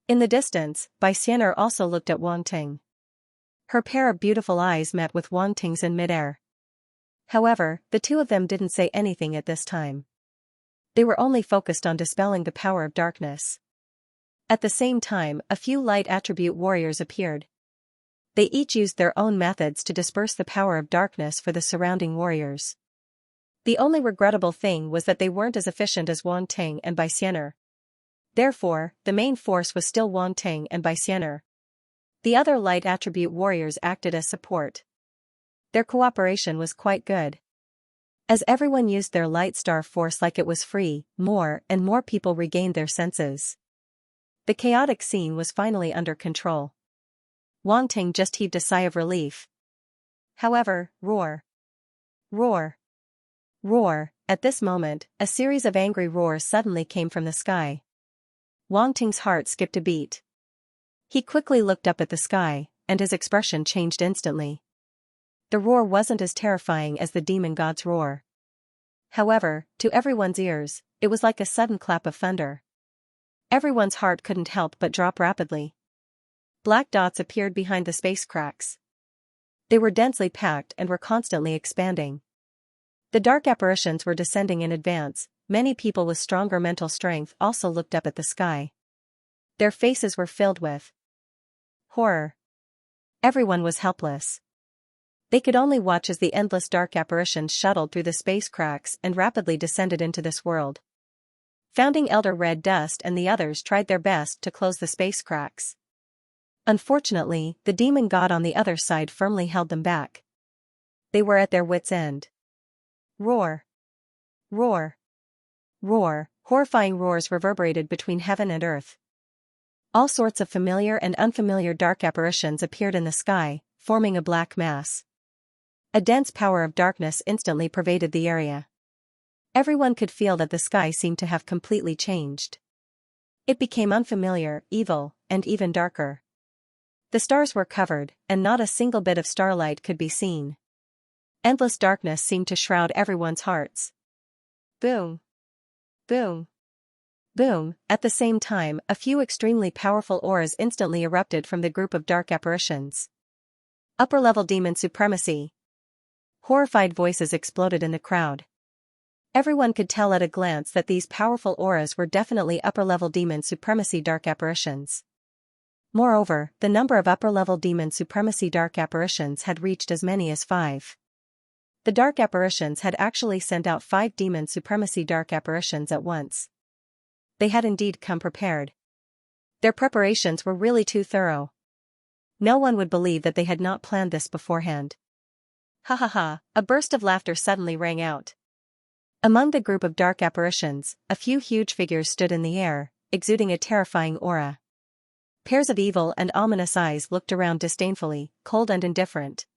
In the distance, Bai Xian'er also looked at Wang Ting. Her pair of beautiful eyes met with Wang Ting's in midair. However, the two of them didn't say anything at this time. They were only focused on dispelling the power of darkness. At the same time, a few light attribute warriors appeared. They each used their own methods to disperse the power of darkness for the surrounding warriors. The only regrettable thing was that they weren't as efficient as Wang Ting and Bai Xian'er. Therefore, the main force was still Wang Ting and Bai Xian'er. The other light attribute warriors acted as support. Their cooperation was quite good. As everyone used their light star force like it was free, more and more people regained their senses. The chaotic scene was finally under control. Wang Ting just heaved a sigh of relief. However, roar. Roar. Roar. At this moment, a series of angry roars suddenly came from the sky. Wang Ting's heart skipped a beat. He quickly looked up at the sky, and his expression changed instantly. The roar wasn't as terrifying as the demon god's roar. However, to everyone's ears, it was like a sudden clap of thunder. Everyone's heart couldn't help but drop rapidly. Black dots appeared behind the space cracks. They were densely packed and were constantly expanding. The dark apparitions were descending in advance. Many people with stronger mental strength also looked up at the sky. Their faces were filled with horror. Everyone was helpless. They could only watch as the endless dark apparitions shuttled through the space cracks and rapidly descended into this world. Founding Elder Red Dust and the others tried their best to close the space cracks. Unfortunately, the demon god on the other side firmly held them back. They were at their wits' end. Roar. Roar. Roar. Horrifying roars reverberated between heaven and earth. All sorts of familiar and unfamiliar dark apparitions appeared in the sky, forming a black mass. A dense power of darkness instantly pervaded the area. Everyone could feel that the sky seemed to have completely changed. It became unfamiliar, evil, and even darker. The stars were covered, and not a single bit of starlight could be seen. Endless darkness seemed to shroud everyone's hearts. Boom. Boom. Boom. At the same time, a few extremely powerful auras instantly erupted from the group of dark apparitions. Upper-level demon supremacy. Horrified voices exploded in the crowd. Everyone could tell at a glance that these powerful auras were definitely upper-level demon supremacy dark apparitions. Moreover, the number of upper-level demon supremacy dark apparitions had reached as many as 5. The dark apparitions had actually sent out 5 demon supremacy dark apparitions at once. They had indeed come prepared. Their preparations were really too thorough. No one would believe that they had not planned this beforehand. Ha ha ha, a burst of laughter suddenly rang out. Among the group of dark apparitions, a few huge figures stood in the air, exuding a terrifying aura. Pairs of evil and ominous eyes looked around disdainfully, cold and indifferent.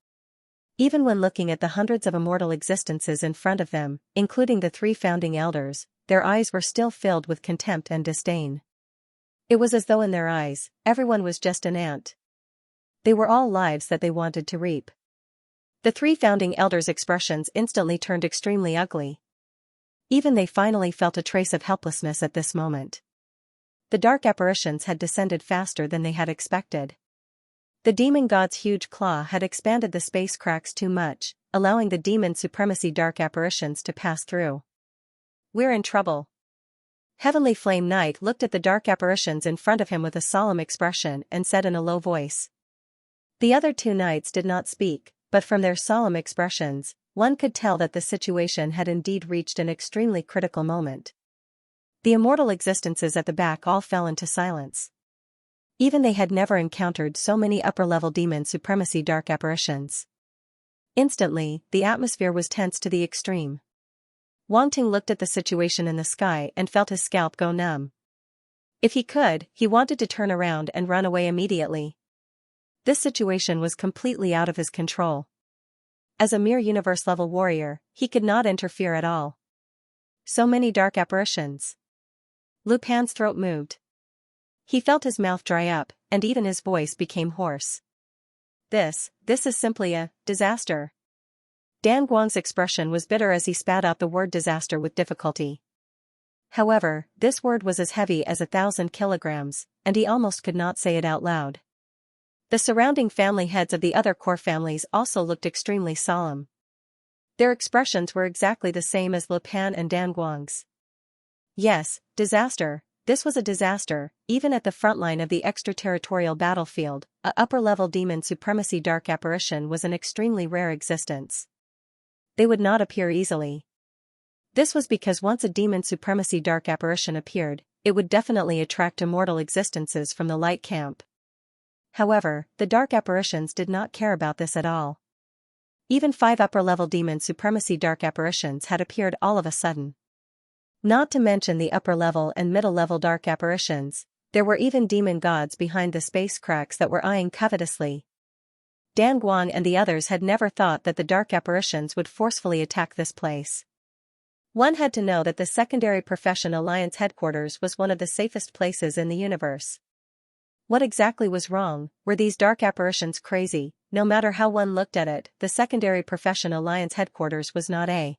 Even when looking at the hundreds of immortal existences in front of them, including the 3 founding elders, their eyes were still filled with contempt and disdain. It was as though in their eyes, everyone was just an ant. They were all lives that they wanted to reap. The 3 founding elders' expressions instantly turned extremely ugly. Even they finally felt a trace of helplessness at this moment. The dark apparitions had descended faster than they had expected. The demon god's huge claw had expanded the space cracks too much, allowing the demon supremacy dark apparitions to pass through. We're in trouble. Heavenly Flame Knight looked at the dark apparitions in front of him with a solemn expression and said in a low voice. The other 2 knights did not speak, but from their solemn expressions, one could tell that the situation had indeed reached an extremely critical moment. The immortal existences at the back all fell into silence. Even they had never encountered so many upper-level demon supremacy dark apparitions. Instantly, the atmosphere was tense to the extreme. Wang Ting looked at the situation in the sky and felt his scalp go numb. If he could, he wanted to turn around and run away immediately. This situation was completely out of his control. As a mere universe-level warrior, he could not interfere at all. So many dark apparitions. Lupin's throat moved. He felt his mouth dry up, and even his voice became hoarse. This is simply a disaster. Dan Guang's expression was bitter as he spat out the word disaster with difficulty. However, this word was as heavy as 1,000 kilograms, and he almost could not say it out loud. The surrounding family heads of the other core families also looked extremely solemn. Their expressions were exactly the same as Lupin and Dan Guang's. Yes, disaster. This was a disaster. Even at the front line of the extraterritorial battlefield, a upper-level demon supremacy dark apparition was an extremely rare existence. They would not appear easily. This was because once a demon supremacy dark apparition appeared, it would definitely attract immortal existences from the light camp. However, the dark apparitions did not care about this at all. Even 5 upper-level demon supremacy dark apparitions had appeared all of a sudden. Not to mention the upper-level and middle-level dark apparitions, there were even demon gods behind the space cracks that were eyeing covetously. Dan Guang and the others had never thought that the dark apparitions would forcefully attack this place. One had to know that the Secondary Profession Alliance headquarters was one of the safest places in the universe. What exactly was wrong? Were these dark apparitions crazy? No matter how one looked at it, the Secondary Profession Alliance headquarters was not a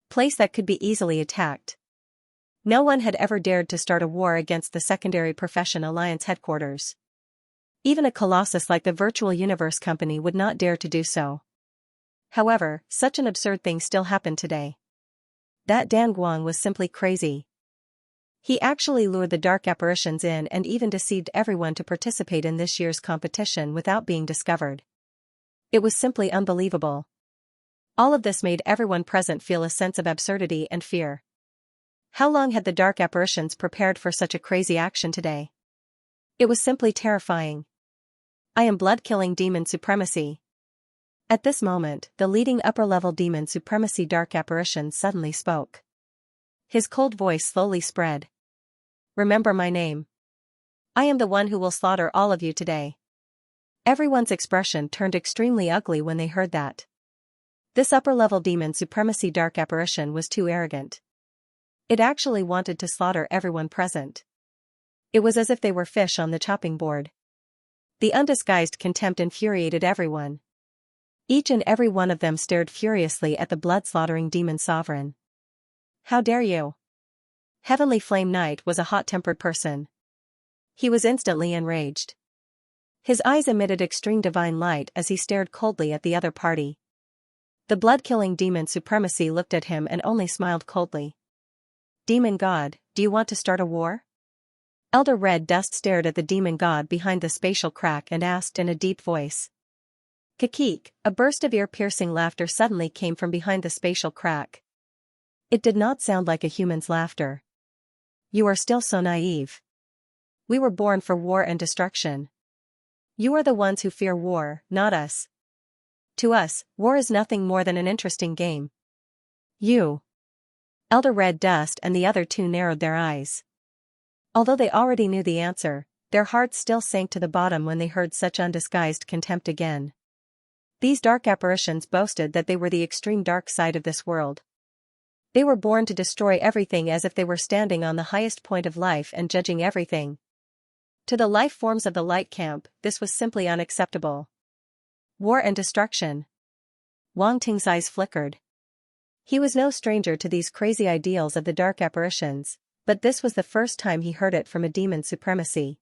place that could be easily attacked. No one had ever dared to start a war against the Secondary Profession Alliance headquarters. Even a colossus like the Virtual Universe Company would not dare to do so. However, such an absurd thing still happened today. That Dan Guang was simply crazy. He actually lured the dark apparitions in and even deceived everyone to participate in this year's competition without being discovered. It was simply unbelievable. All of this made everyone present feel a sense of absurdity and fear. How long had the dark apparitions prepared for such a crazy action today? It was simply terrifying. I am blood-killing demon supremacy. At this moment, the leading upper-level demon supremacy dark apparition suddenly spoke. His cold voice slowly spread. Remember my name. I am the one who will slaughter all of you today. Everyone's expression turned extremely ugly when they heard that. This upper-level demon supremacy dark apparition was too arrogant. It actually wanted to slaughter everyone present. It was as if they were fish on the chopping board. The undisguised contempt infuriated everyone. Each and every one of them stared furiously at the blood-slaughtering demon sovereign. How dare you? Heavenly Flame Knight was a hot-tempered person. He was instantly enraged. His eyes emitted extreme divine light as he stared coldly at the other party. The blood-killing demon supremacy looked at him and only smiled coldly. Demon God, do you want to start a war? Elder Red Dust stared at the demon god behind the spatial crack and asked in a deep voice. Kakik, a burst of ear-piercing laughter suddenly came from behind the spatial crack. It did not sound like a human's laughter. You are still so naive. We were born for war and destruction. You are the ones who fear war, not us. To us, war is nothing more than an interesting game. You. Elder Red Dust and the other two narrowed their eyes. Although they already knew the answer, their hearts still sank to the bottom when they heard such undisguised contempt again. These dark apparitions boasted that they were the extreme dark side of this world. They were born to destroy everything as if they were standing on the highest point of life and judging everything. To the life forms of the light camp, this was simply unacceptable. War and destruction. Wang Ting's eyes flickered. He was no stranger to these crazy ideals of the dark apparitions, but this was the first time he heard it from a demon supremacy.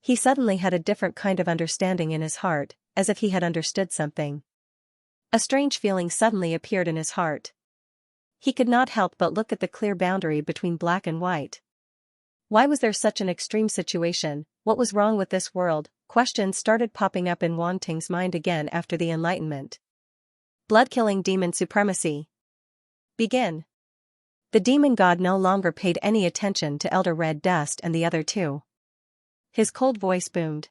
He suddenly had a different kind of understanding in his heart, as if he had understood something. A strange feeling suddenly appeared in his heart. He could not help but look at the clear boundary between black and white. Why was there such an extreme situation? What was wrong with this world? Questions started popping up in Wang Ting's mind again after the enlightenment. Blood-killing demon supremacy. Begin. The demon god no longer paid any attention to Elder Red Dust and the other two. His cold voice boomed.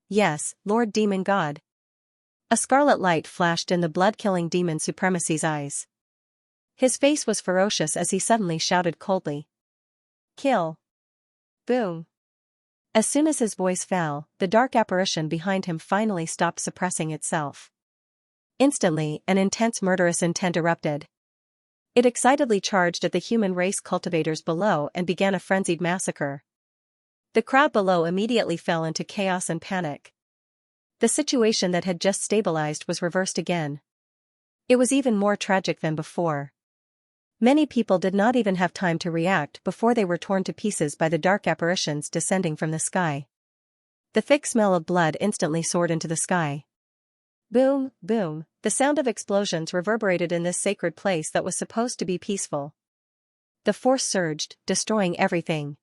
Yes, Lord Demon God. A scarlet light flashed in the blood-killing demon supremacy's eyes. His face was ferocious as he suddenly shouted coldly. Kill. Boom. As soon as his voice fell, the dark apparition behind him finally stopped suppressing itself. Instantly, an intense murderous intent erupted. It excitedly charged at the human race cultivators below and began a frenzied massacre. The crowd below immediately fell into chaos and panic. The situation that had just stabilized was reversed again. It was even more tragic than before. Many people did not even have time to react before they were torn to pieces by the dark apparitions descending from the sky. The thick smell of blood instantly soared into the sky. Boom, boom, the sound of explosions reverberated in this sacred place that was supposed to be peaceful. The force surged, destroying everything.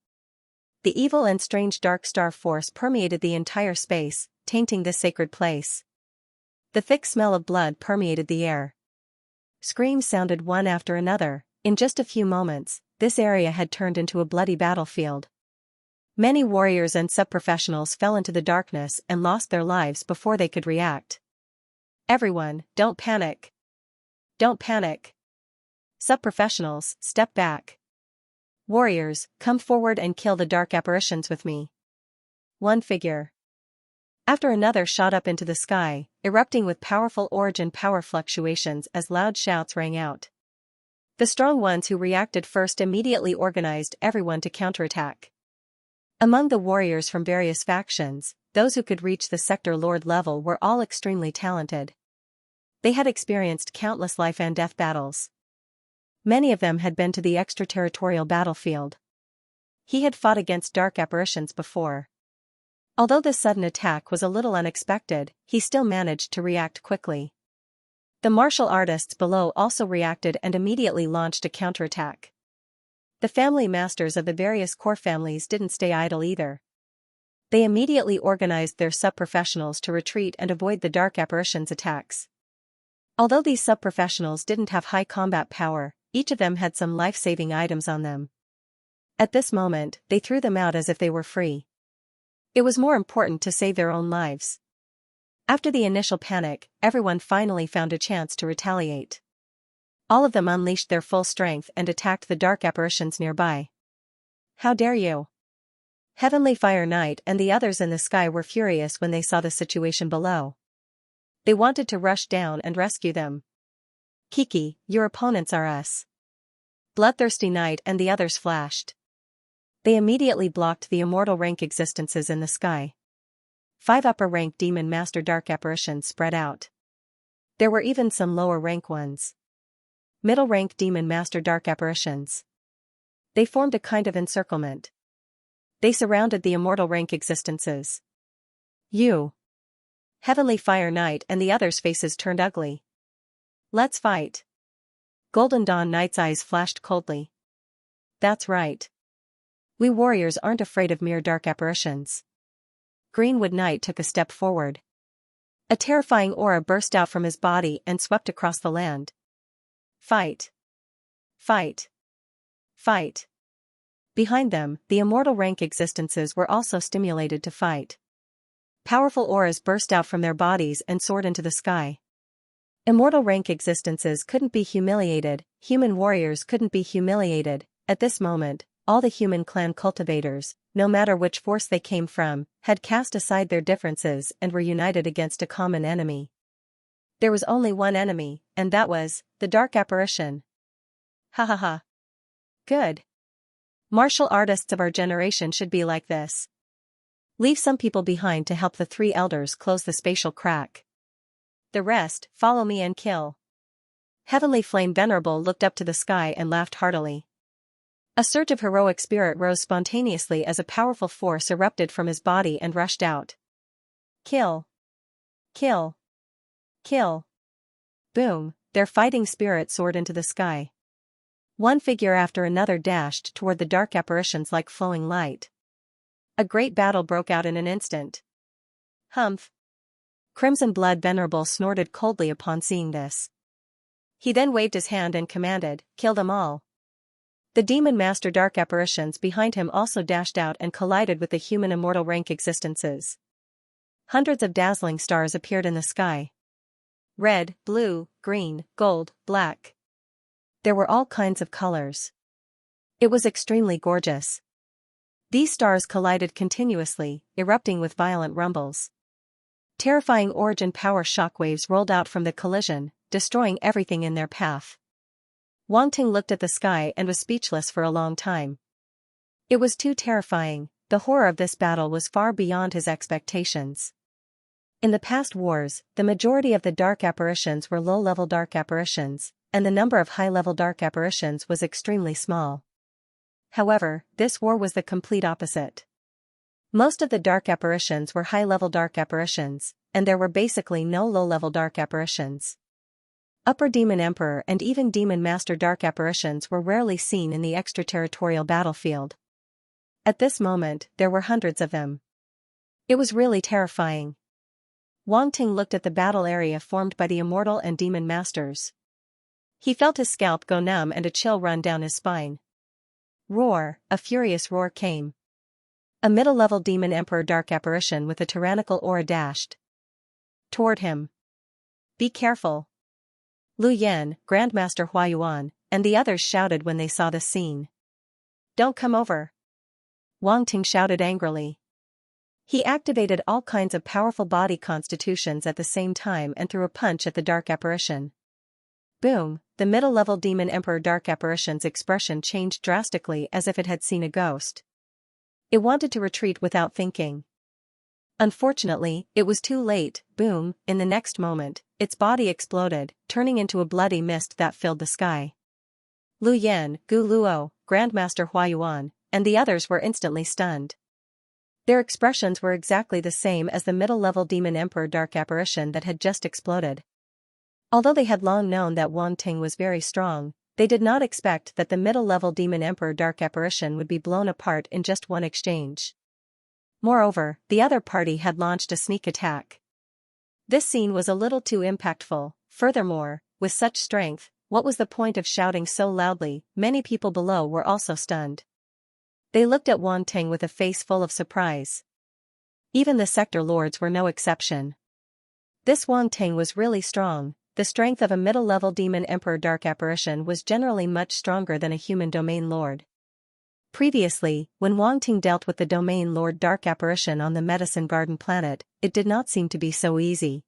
The evil and strange dark star force permeated the entire space, tainting this sacred place. The thick smell of blood permeated the air. Screams sounded one after another. In just a few moments, this area had turned into a bloody battlefield. Many warriors and sub-professionals fell into the darkness and lost their lives before they could react. Everyone, don't panic. Don't panic. Sub-professionals, step back. Warriors, come forward and kill the dark apparitions with me. One figure after another shot up into the sky, erupting with powerful origin power fluctuations as loud shouts rang out. The strong ones who reacted first immediately organized everyone to counterattack. Among the warriors from various factions, those who could reach the sector lord level were all extremely talented. They had experienced countless life and death battles. Many of them had been to the extraterritorial battlefield. He had fought against dark apparitions before. Although this sudden attack was a little unexpected, he still managed to react quickly. The martial artists below also reacted and immediately launched a counterattack. The family masters of the various core families didn't stay idle either. They immediately organized their sub-professionals to retreat and avoid the dark apparitions' attacks. Although these sub-professionals didn't have high combat power, each of them had some life-saving items on them. At this moment, they threw them out as if they were free. It was more important to save their own lives. After the initial panic, everyone finally found a chance to retaliate. All of them unleashed their full strength and attacked the dark apparitions nearby. How dare you! Heavenly Fire Knight and the others in the sky were furious when they saw the situation below. They wanted to rush down and rescue them. Kiki, your opponents are us. Bloodthirsty Knight and the others flashed. They immediately blocked the immortal rank existences in the sky. 5 upper rank demon master dark apparitions spread out. There were even some lower rank ones. Middle rank demon master dark apparitions. They formed a kind of encirclement. They surrounded the immortal rank existences. You. Heavenly Fire Knight and the others' faces turned ugly. Let's fight. Golden Dawn Knight's eyes flashed coldly. That's right. We warriors aren't afraid of mere dark apparitions. Greenwood Knight took a step forward. A terrifying aura burst out from his body and swept across the land. Fight. Fight. Fight. Behind them, the immortal rank existences were also stimulated to fight. Powerful auras burst out from their bodies and soared into the sky. Immortal rank existences couldn't be humiliated, human warriors couldn't be humiliated. At this moment, all the human clan cultivators, no matter which force they came from, had cast aside their differences and were united against a common enemy. There was only one enemy, and that was the dark apparition. Ha ha ha. Good. Martial artists of our generation should be like this. Leave some people behind to help the 3 elders close the spatial crack. The rest, follow me and kill. Heavenly Flame Venerable looked up to the sky and laughed heartily. A surge of heroic spirit rose spontaneously as a powerful force erupted from his body and rushed out. Kill. Kill. Kill. Boom, their fighting spirit soared into the sky. One figure after another dashed toward the dark apparitions like flowing light. A great battle broke out in an instant. Humph. Crimson Blood Venerable snorted coldly upon seeing this. He then waved his hand and commanded, kill them all. The demon master dark apparitions behind him also dashed out and collided with the human immortal rank existences. Hundreds of dazzling stars appeared in the sky. Red, blue, green, gold, black. There were all kinds of colors. It was extremely gorgeous. These stars collided continuously, erupting with violent rumbles. Terrifying origin power shockwaves rolled out from the collision, destroying everything in their path. Wang Ting looked at the sky and was speechless for a long time. It was too terrifying. The horror of this battle was far beyond his expectations. In the past wars, the majority of the dark apparitions were low-level dark apparitions, and the number of high-level dark apparitions was extremely small. However, this war was the complete opposite. Most of the dark apparitions were high-level dark apparitions, and there were basically no low-level dark apparitions. Upper Demon Emperor and even Demon Master dark apparitions were rarely seen in the extraterritorial battlefield. At this moment, there were hundreds of them. It was really terrifying. Wang Ting looked at the battle area formed by the Immortal and Demon Masters. He felt his scalp go numb and a chill run down his spine. Roar, a furious roar came. A middle-level Demon Emperor dark apparition with a tyrannical aura dashed toward him. Be careful! Lu Yan, Grandmaster Huayuan, and the others shouted when they saw the scene. Don't come over! Wang Ting shouted angrily. He activated all kinds of powerful body constitutions at the same time and threw a punch at the dark apparition. Boom! The middle-level Demon Emperor dark apparition's expression changed drastically as if it had seen a ghost. It wanted to retreat without thinking. Unfortunately, it was too late. Boom! In the next moment, its body exploded, turning into a bloody mist that filled the sky. Lu Yan, Gu Luo, Grandmaster Huayuan, and the others were instantly stunned. Their expressions were exactly the same as the middle-level Demon Emperor dark apparition that had just exploded. Although they had long known that Wang Ting was very strong, they did not expect that the middle-level Demon Emperor dark apparition would be blown apart in just one exchange. Moreover, the other party had launched a sneak attack. This scene was a little too impactful. Furthermore, with such strength, what was the point of shouting so loudly? Many people below were also stunned. They looked at Wang Ting with a face full of surprise. Even the sector lords were no exception. This Wang Ting was really strong. The strength of a middle-level Demon Emperor dark apparition was generally much stronger than a human domain lord. Previously, when Wang Ting dealt with the domain lord dark apparition on the Medicine Garden planet, it did not seem to be so easy.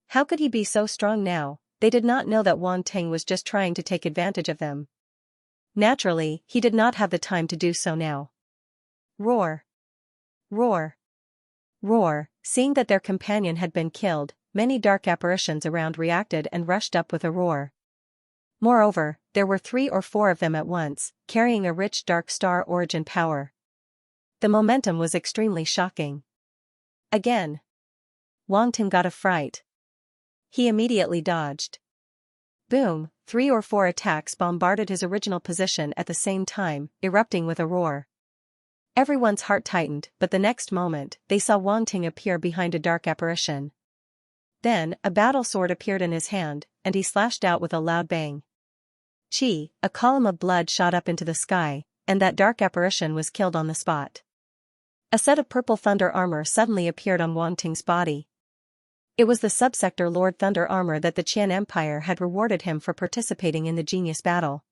How could he be so strong now? They did not know that Wang Ting was just trying to take advantage of them. Naturally, he did not have the time to do so now. Roar! Roar! Roar! Seeing that their companion had been killed, many dark apparitions around reacted and rushed up with a roar. Moreover, there were 3 or 4 of them at once, carrying a rich dark star origin power. The momentum was extremely shocking. Again! Wang Ting got a fright. He immediately dodged. Boom! 3 or 4 attacks bombarded his original position at the same time, erupting with a roar. Everyone's heart tightened, but the next moment, they saw Wang Ting appear behind a dark apparition. Then, a battle sword appeared in his hand, and he slashed out with a loud bang. Chi, a column of blood shot up into the sky, and that dark apparition was killed on the spot. A set of purple thunder armor suddenly appeared on Wang Ting's body. It was the subsector Lord Thunder armor that the Qian Empire had rewarded him for participating in the genius battle.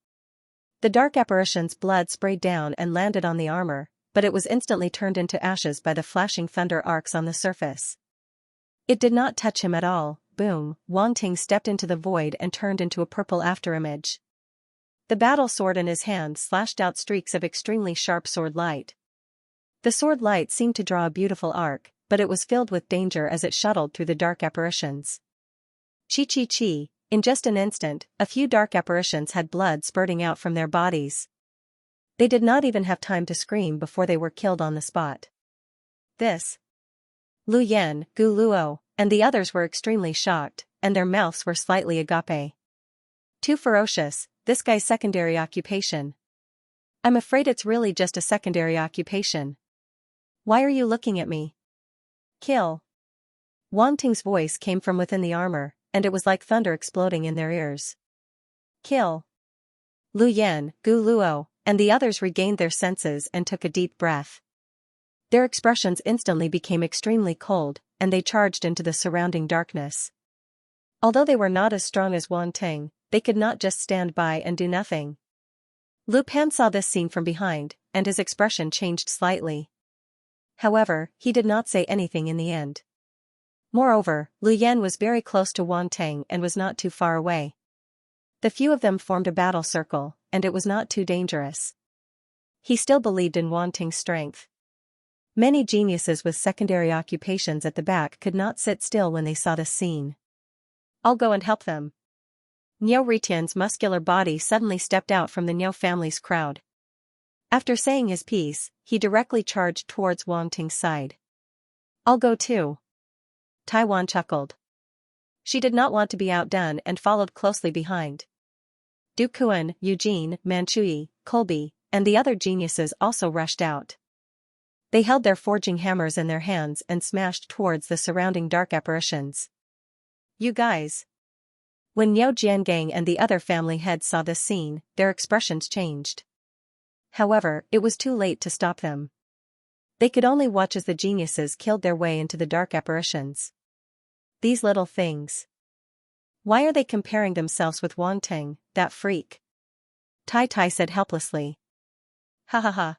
The dark apparition's blood sprayed down and landed on the armor, but it was instantly turned into ashes by the flashing thunder arcs on the surface. It did not touch him at all. Boom! Wang Ting stepped into the void and turned into a purple afterimage. The battle sword in his hand slashed out streaks of extremely sharp sword light. The sword light seemed to draw a beautiful arc, but it was filled with danger as it shuttled through the dark apparitions. Chi chi chi! In just an instant, a few dark apparitions had blood spurting out from their bodies. They did not even have time to scream before they were killed on the spot. This. Lu Yan, Gu Luo, and the others were extremely shocked, and their mouths were slightly agape. Too ferocious, this guy's secondary occupation. I'm afraid it's really just a secondary occupation. Why are you looking at me? Kill! Wang Ting's voice came from within the armor, and it was like thunder exploding in their ears. Kill! Lu Yan, Gu Luo, and the others regained their senses and took a deep breath. Their expressions instantly became extremely cold, and they charged into the surrounding darkness. Although they were not as strong as Wang Ting, they could not just stand by and do nothing. Lu Pan saw this scene from behind, and his expression changed slightly. However, he did not say anything in the end. Moreover, Lu Yan was very close to Wang Teng and was not too far away. The few of them formed a battle circle, and it was not too dangerous. He still believed in Wang Teng's strength. Many geniuses with secondary occupations at the back could not sit still when they saw this scene. "I'll go and help them." Niu Ritian's muscular body suddenly stepped out from the Niu family's crowd. After saying his piece, he directly charged towards Wang Teng's side. "I'll go too." Taiwan chuckled. She did not want to be outdone and followed closely behind. Du Kuan, Eugene, Manchui, Colby, and the other geniuses also rushed out. They held their forging hammers in their hands and smashed towards the surrounding dark apparitions. "You guys." When Niu Jiangang and the other family heads saw this scene, their expressions changed. However, it was too late to stop them. They could only watch as the geniuses killed their way into the dark apparitions. These little things. Why are they comparing themselves with Wang Teng, that freak? Tai Tai said helplessly. "Ha ha ha.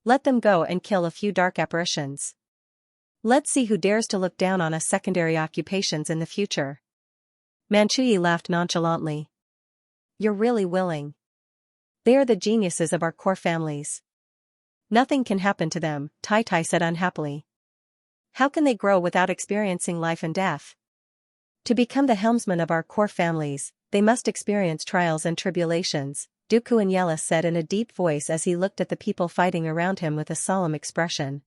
Let them go and kill a few dark apparitions. Let's see who dares to look down on us secondary occupations in the future." Manchui laughed nonchalantly. "You're really willing. They are the geniuses of our core families. Nothing can happen to them," Tai Tai said unhappily. "How can they grow without experiencing life and death? To become the helmsman of our core families, they must experience trials and tribulations," Du Kuan said in a deep voice as he looked at the people fighting around him with a solemn expression.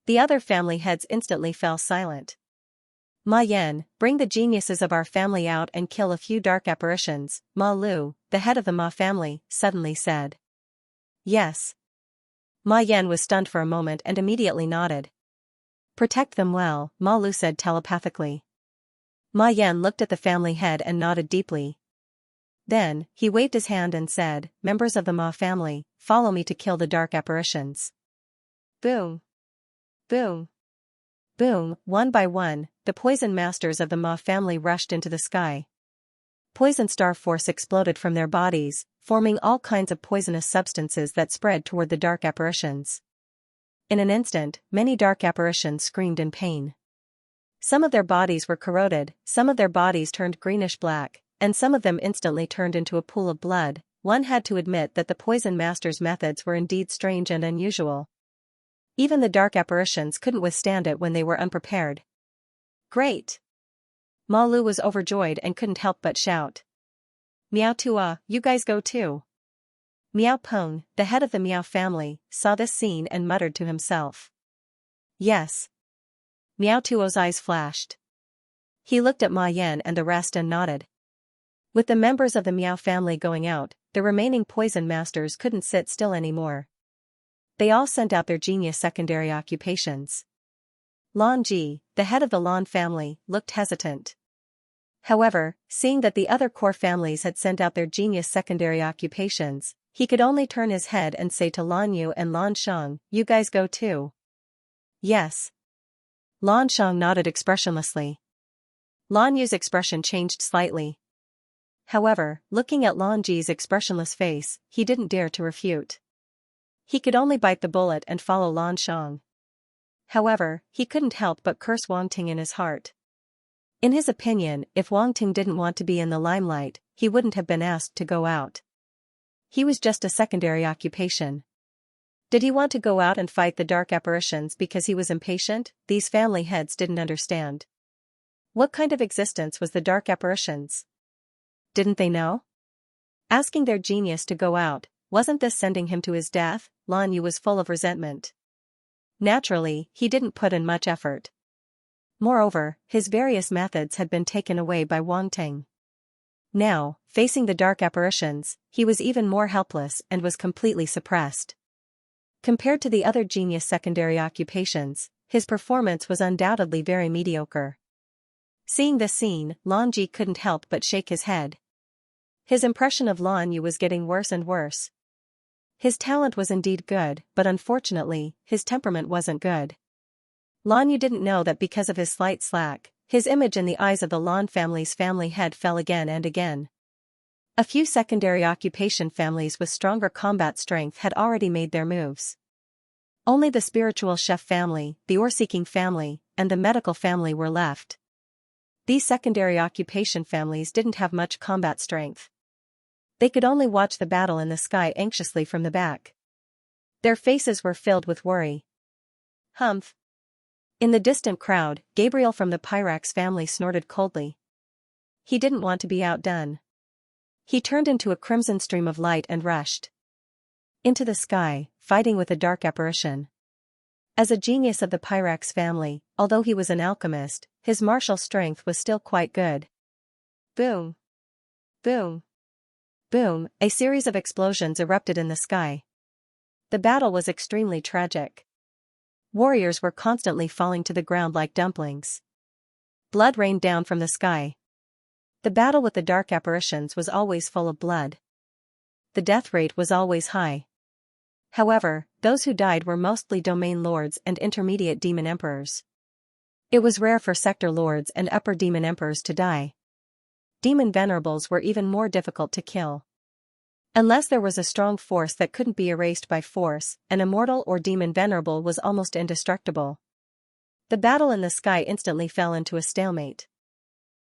The other family heads instantly fell silent. "Ma Yan, bring the geniuses of our family out and kill a few dark apparitions," Ma Lu, the head of the Ma family, suddenly said. "Yes." Ma Yan was stunned for a moment and immediately nodded. "Protect them well," Ma Lu said telepathically. Ma Yan looked at the family head and nodded deeply. Then, he waved his hand and said, "Members of the Ma family, follow me to kill the dark apparitions." Boom. Boom. Boom, one by one, the poison masters of the Ma family rushed into the sky. Poison star force exploded from their bodies, forming all kinds of poisonous substances that spread toward the dark apparitions. In an instant, many dark apparitions screamed in pain. Some of their bodies were corroded, some of their bodies turned greenish-black, and some of them instantly turned into a pool of blood. One had to admit that the poison master's methods were indeed strange and unusual. Even the dark apparitions couldn't withstand it when they were unprepared. "Great!" Ma Lu was overjoyed and couldn't help but shout. "Miao Tua, you guys go too." Miao Peng, the head of the Miao family, saw this scene and muttered to himself. "Yes." Miao Tuo's eyes flashed. He looked at Ma Yan and the rest and nodded. With the members of the Miao family going out, the remaining poison masters couldn't sit still anymore. They all sent out their genius secondary occupations. Lan Ji, the head of the Lan family, looked hesitant. However, seeing that the other core families had sent out their genius secondary occupations, he could only turn his head and say to Lan Yu and Lan Shang, "You guys go too." "Yes." Lan Shang nodded expressionlessly. Lan Yu's expression changed slightly. However, looking at Lan Ji's expressionless face, he didn't dare to refute. He could only bite the bullet and follow Lan Shang. However, he couldn't help but curse Wang Ting in his heart. In his opinion, if Wang Ting didn't want to be in the limelight, he wouldn't have been asked to go out. He was just a secondary occupation. Did he want to go out and fight the dark apparitions because he was impatient? These family heads didn't understand. What kind of existence was the dark apparitions? Didn't they know? Asking their genius to go out, wasn't this sending him to his death? Lan Yu was full of resentment. Naturally, he didn't put in much effort. Moreover, his various methods had been taken away by Wang Teng. Now, facing the dark apparitions, he was even more helpless and was completely suppressed. Compared to the other genius secondary occupations, his performance was undoubtedly very mediocre. Seeing this scene, Lan Ji couldn't help but shake his head. His impression of Lan Yu was getting worse and worse. His talent was indeed good, but unfortunately, his temperament wasn't good. Lan Yu didn't know that because of his slight slack, his image in the eyes of the Lan family's family head fell again and again. A few secondary occupation families with stronger combat strength had already made their moves. Only the spiritual chef family, the ore-seeking family, and the medical family were left. These secondary occupation families didn't have much combat strength. They could only watch the battle in the sky anxiously from the back. Their faces were filled with worry. Humph. In the distant crowd, Gabriel from the Pyrax family snorted coldly. He didn't want to be outdone. He turned into a crimson stream of light and rushed into the sky, fighting with a dark apparition. As a genius of the Pyrax family, although he was an alchemist, his martial strength was still quite good. Boom! Boom! Boom! A series of explosions erupted in the sky. The battle was extremely tragic. Warriors were constantly falling to the ground like dumplings. Blood rained down from the sky. The battle with the dark apparitions was always full of blood. The death rate was always high. However, those who died were mostly domain lords and intermediate demon emperors. It was rare for sector lords and upper demon emperors to die. Demon venerables were even more difficult to kill. Unless there was a strong force that couldn't be erased by force, an immortal or demon venerable was almost indestructible. The battle in the sky instantly fell into a stalemate.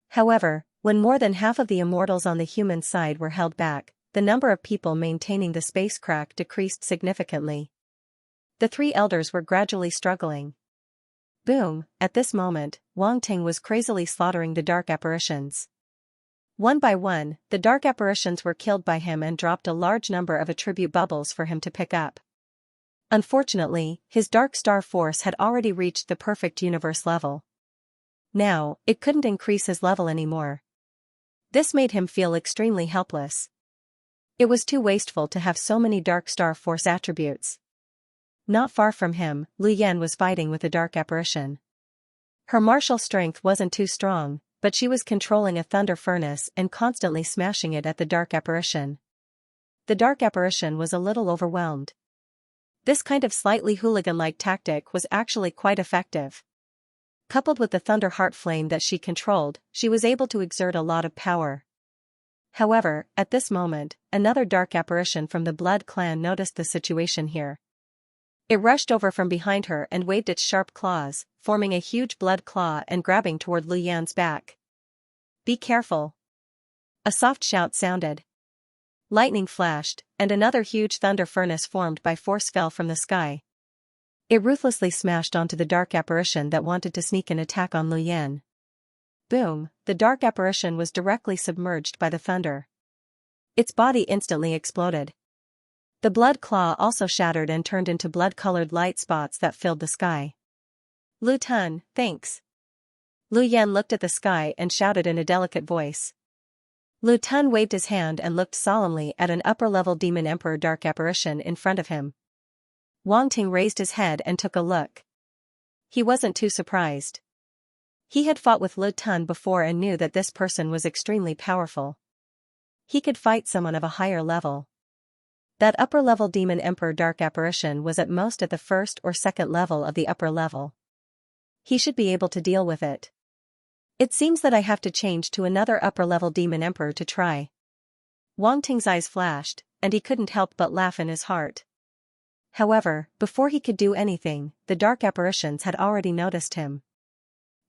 However, when more than half of the immortals on the human side were held back, the number of people maintaining the spacecraft decreased significantly. The three elders were gradually struggling. Boom! At this moment, Wang Ting was crazily slaughtering the dark apparitions. One by one, the dark apparitions were killed by him and dropped a large number of attribute bubbles for him to pick up. Unfortunately, his dark star force had already reached the perfect universe level. Now, it couldn't increase his level anymore. This made him feel extremely helpless. It was too wasteful to have so many dark star force attributes. Not far from him, Lu Yan was fighting with a dark apparition. Her martial strength wasn't too strong, but she was controlling a thunder furnace and constantly smashing it at the dark apparition. The dark apparition was a little overwhelmed. This kind of slightly hooligan-like tactic was actually quite effective. Coupled with the thunder heart flame that she controlled, she was able to exert a lot of power. However, at this moment, another dark apparition from the Blood clan noticed the situation here. It rushed over from behind her and waved its sharp claws, forming a huge blood claw and grabbing toward Lu Yan's back. Be careful! A soft shout sounded. Lightning flashed, and another huge thunder furnace formed by force fell from the sky. It ruthlessly smashed onto the dark apparition that wanted to sneak an attack on Lu Yan. Boom! The dark apparition was directly submerged by the thunder. Its body instantly exploded. The blood claw also shattered and turned into blood-colored light spots that filled the sky. Lu Tun, thanks. Lu Yan looked at the sky and shouted in a delicate voice. Lu Tun waved his hand and looked solemnly at an upper-level demon emperor dark apparition in front of him. Wang Ting raised his head and took a look. He wasn't too surprised. He had fought with Lu Tun before and knew that this person was extremely powerful. He could fight someone of a higher level. That upper-level demon emperor dark apparition was at most at the first or second level of the upper level. He should be able to deal with it. It seems that I have to change to another upper-level demon emperor to try. Wang Ting's eyes flashed, and he couldn't help but laugh in his heart. However, before he could do anything, the dark apparitions had already noticed him.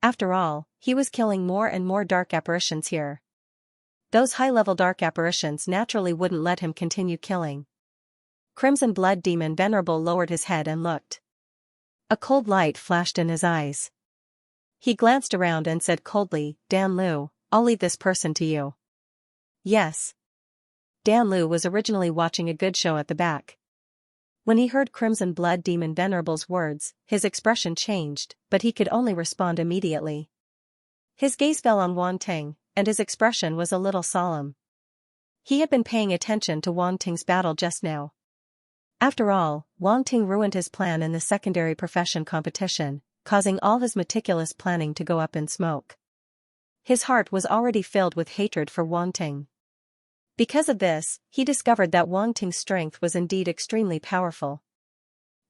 After all, he was killing more and more dark apparitions here. Those high-level dark apparitions naturally wouldn't let him continue killing. Crimson Blood Demon Venerable lowered his head and looked. A cold light flashed in his eyes. He glanced around and said coldly, Dan Lu, I'll leave this person to you. Yes. Dan Lu was originally watching a good show at the back. When he heard Crimson Blood Demon Venerable's words, his expression changed, but he could only respond immediately. His gaze fell on Wang Ting, and his expression was a little solemn. He had been paying attention to Wang Ting's battle just now. After all, Wang Ting ruined his plan in the secondary profession competition, causing all his meticulous planning to go up in smoke. His heart was already filled with hatred for Wang Ting. Because of this, he discovered that Wang Ting's strength was indeed extremely powerful.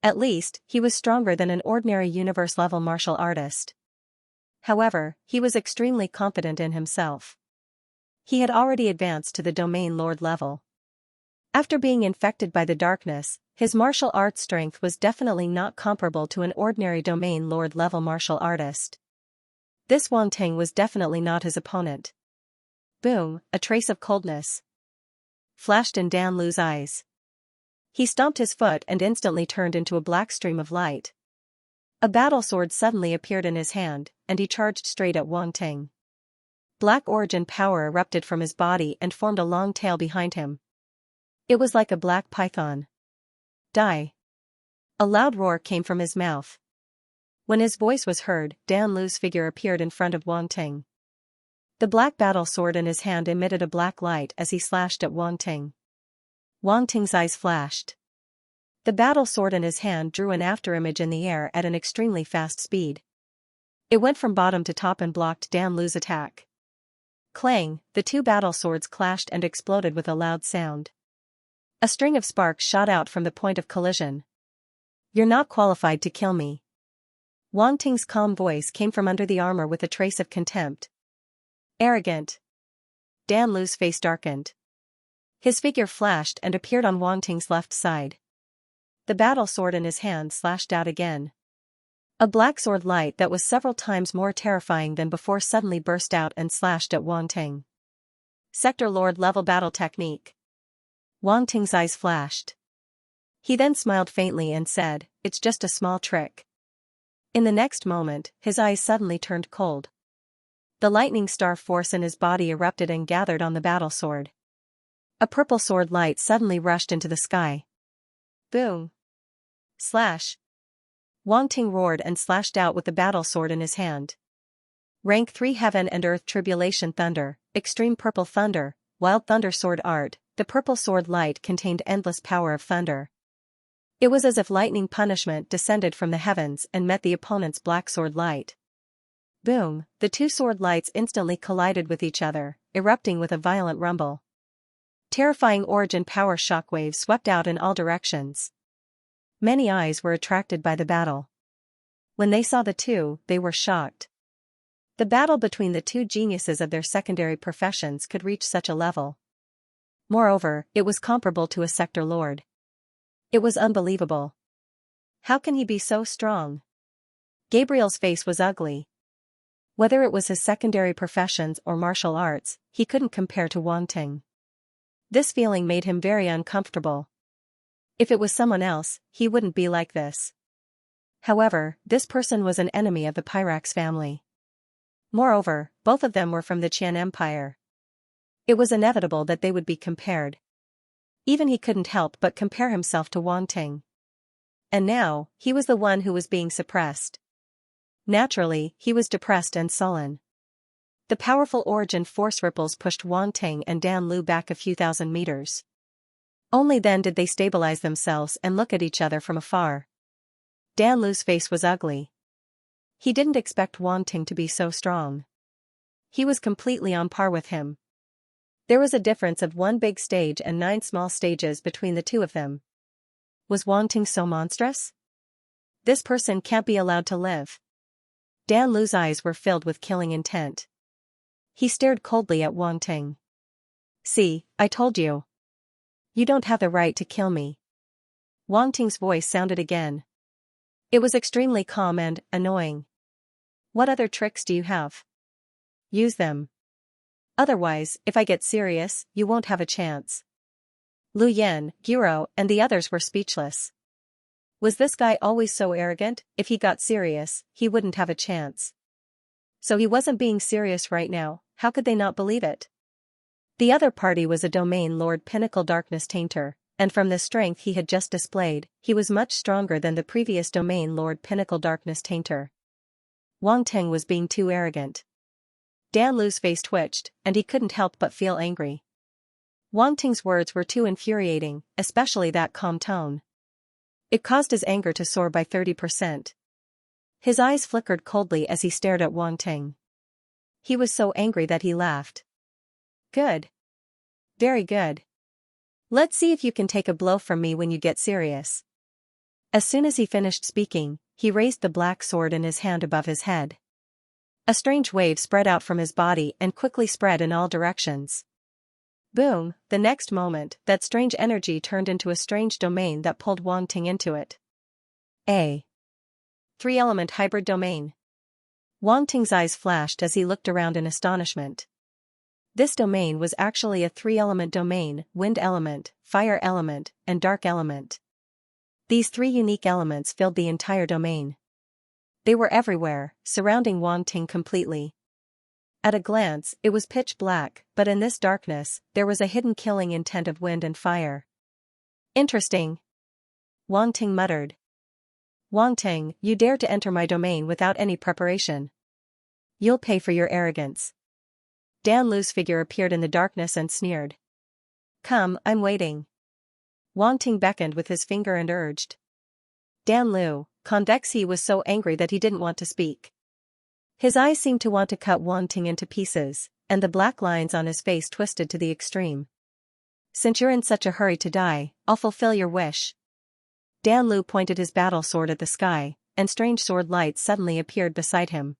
At least, he was stronger than an ordinary universe-level martial artist. However, he was extremely confident in himself. He had already advanced to the domain lord level. After being infected by the darkness, his martial arts strength was definitely not comparable to an ordinary domain lord level martial artist. This Wang Ting was definitely not his opponent. Boom, a trace of coldness flashed in Dan Lu's eyes. He stomped his foot and instantly turned into a black stream of light. A battle sword suddenly appeared in his hand, and he charged straight at Wang Ting. Black origin power erupted from his body and formed a long tail behind him. It was like a black python. Die! A loud roar came from his mouth. When his voice was heard, Dan Lu's figure appeared in front of Wang Ting. The black battle sword in his hand emitted a black light as he slashed at Wang Ting. Wang Ting's eyes flashed. The battle sword in his hand drew an afterimage in the air at an extremely fast speed. It went from bottom to top and blocked Dan Lu's attack. Clang, the two battle swords clashed and exploded with a loud sound. A string of sparks shot out from the point of collision. You're not qualified to kill me. Wang Ting's calm voice came from under the armor with a trace of contempt. Arrogant. Dan Lu's face darkened. His figure flashed and appeared on Wang Ting's left side. The battle sword in his hand slashed out again. A black sword light that was several times more terrifying than before suddenly burst out and slashed at Wang Ting. Sector Lord level battle technique. Wang Ting's eyes flashed. He then smiled faintly and said, "It's just a small trick." In the next moment, his eyes suddenly turned cold. The lightning star force in his body erupted and gathered on the battle sword. A purple sword light suddenly rushed into the sky. Boom! Slash! Wang Ting roared and slashed out with the battle sword in his hand. Rank 3 Heaven and Earth Tribulation Thunder, Extreme Purple Thunder, Wild Thunder Sword Art. The purple sword light contained endless power of thunder. It was as if lightning punishment descended from the heavens and met the opponent's black sword light. Boom, the two sword lights instantly collided with each other, erupting with a violent rumble. Terrifying origin power shockwaves swept out in all directions. Many eyes were attracted by the battle. When they saw the two, they were shocked. The battle between the two geniuses of their secondary professions could reach such a level. Moreover, it was comparable to a sector lord. It was unbelievable. How can he be so strong? Gabriel's face was ugly. Whether it was his secondary professions or martial arts, he couldn't compare to Wang Ting. This feeling made him very uncomfortable. If it was someone else, he wouldn't be like this. However, this person was an enemy of the Pyrax family. Moreover, both of them were from the Qian Empire. It was inevitable that they would be compared. Even he couldn't help but compare himself to Wang Ting. And now, he was the one who was being suppressed. Naturally, he was depressed and sullen. The powerful origin force ripples pushed Wang Ting and Dan Lu back a few thousand meters. Only then did they stabilize themselves and look at each other from afar. Dan Lu's face was ugly. He didn't expect Wang Ting to be so strong. He was completely on par with him. There was a difference of one big stage and 9 small stages between the two of them. Was Wang Ting so monstrous? This person can't be allowed to live. Dan Lu's eyes were filled with killing intent. He stared coldly at Wang Ting. See, I told you. You don't have the right to kill me. Wang Ting's voice sounded again. It was extremely calm and annoying. What other tricks do you have? Use them. Otherwise, if I get serious, you won't have a chance. Lu Yan, Giro, and the others were speechless. Was this guy always so arrogant? If he got serious, he wouldn't have a chance. So he wasn't being serious right now. How could they not believe it? The other party was a domain lord Pinnacle Darkness Tainter, and from the strength he had just displayed, he was much stronger than the previous domain lord Pinnacle Darkness Tainter. Wang Ting was being too arrogant. Dan Lu's face twitched, and he couldn't help but feel angry. Wang Ting's words were too infuriating, especially that calm tone. It caused his anger to soar by 30%. His eyes flickered coldly as he stared at Wang Ting. He was so angry that he laughed. Good. Very good. Let's see if you can take a blow from me when you get serious. As soon as he finished speaking, he raised the black sword in his hand above his head. A strange wave spread out from his body and quickly spread in all directions. Boom, the next moment, that strange energy turned into a strange domain that pulled Wang Ting into it. A three-element hybrid domain. Wang Ting's eyes flashed as he looked around in astonishment. This domain was actually a three-element domain: wind element, fire element, and dark element. These three unique elements filled the entire domain. They were everywhere, surrounding Wang Ting completely. At a glance, it was pitch black, but in this darkness, there was a hidden killing intent of wind and fire. Interesting. Wang Ting muttered. Wang Ting, you dare to enter my domain without any preparation. You'll pay for your arrogance. Dan Lu's figure appeared in the darkness and sneered. Come, I'm waiting. Wang Ting beckoned with his finger and urged. Dan Lu, Convexy was so angry that he didn't want to speak. His eyes seemed to want to cut Wang Ting into pieces, and the black lines on his face twisted to the extreme. Since you're in such a hurry to die, I'll fulfill your wish. Dan Lu pointed his battle sword at the sky, and strange sword lights suddenly appeared beside him.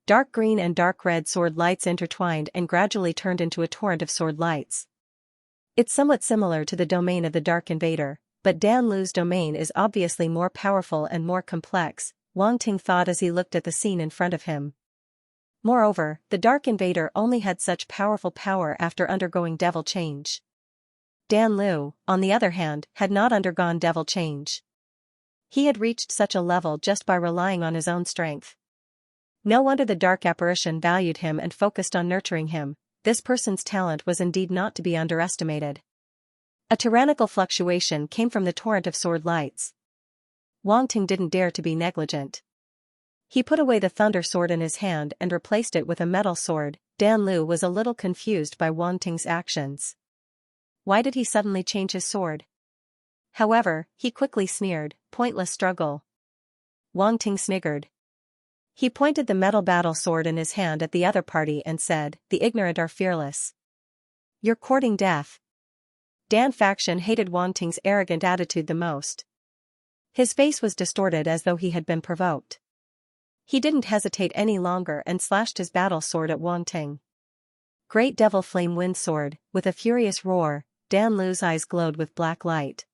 Dark green and dark red sword lights intertwined and gradually turned into a torrent of sword lights. It's somewhat similar to the domain of the Dark Invader, but Dan Lu's domain is obviously more powerful and more complex, Wang Ting thought as he looked at the scene in front of him. Moreover, the Dark Invader only had such powerful power after undergoing devil change. Dan Lu, on the other hand, had not undergone devil change. He had reached such a level just by relying on his own strength. No wonder the dark apparition valued him and focused on nurturing him. This person's talent was indeed not to be underestimated. A tyrannical fluctuation came from the torrent of sword lights. Wang Ting didn't dare to be negligent. He put away the thunder sword in his hand and replaced it with a metal sword. Dan Lu was a little confused by Wang Ting's actions. Why did he suddenly change his sword? However, he quickly sneered, pointless struggle. Wang Ting sniggered. He pointed the metal battle sword in his hand at the other party and said, the ignorant are fearless. You're courting death. Dan faction hated Wang Ting's arrogant attitude the most. His face was distorted as though he had been provoked. He didn't hesitate any longer and slashed his battle sword at Wang Ting. Great Devil Flame Wind Sword, with a furious roar, Dan Lu's eyes glowed with black light.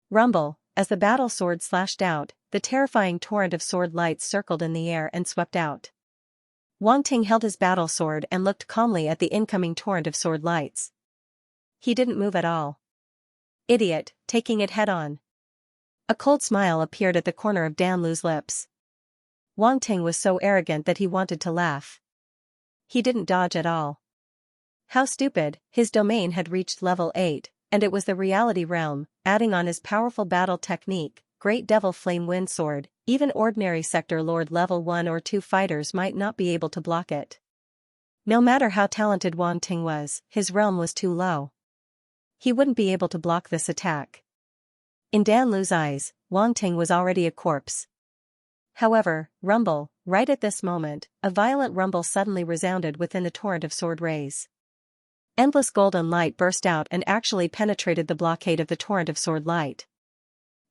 Rumble, as the battle sword slashed out, the terrifying torrent of sword lights circled in the air and swept out. Wang Ting held his battle sword and looked calmly at the incoming torrent of sword lights. He didn't move at all. Idiot, taking it head-on. A cold smile appeared at the corner of Dan Lu's lips. Wang Ting was so arrogant that he wanted to laugh. He didn't dodge at all. How stupid, his domain had reached level 8, and it was the reality realm, adding on his powerful battle technique, Great Devil Flame Wind Sword, even ordinary Sector Lord level 1 or 2 fighters might not be able to block it. No matter how talented Wang Ting was, his realm was too low. He wouldn't be able to block this attack. In Dan Lu's eyes, Wang Ting was already a corpse. However, rumble, right at this moment, a violent rumble suddenly resounded within the torrent of sword rays. Endless golden light burst out and actually penetrated the blockade of the torrent of sword light.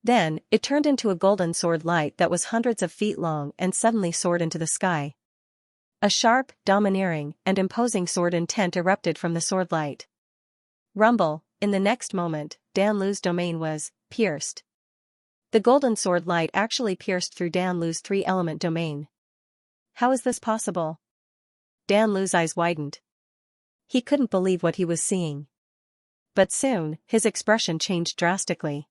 Then, it turned into a golden sword light that was hundreds of feet long and suddenly soared into the sky. A sharp, domineering, and imposing sword intent erupted from the sword light. Rumble, in the next moment, Dan Lu's domain was pierced. The golden sword light actually pierced through Dan Lu's three-element domain. How is this possible? Dan Lu's eyes widened. He couldn't believe what he was seeing. But soon, his expression changed drastically.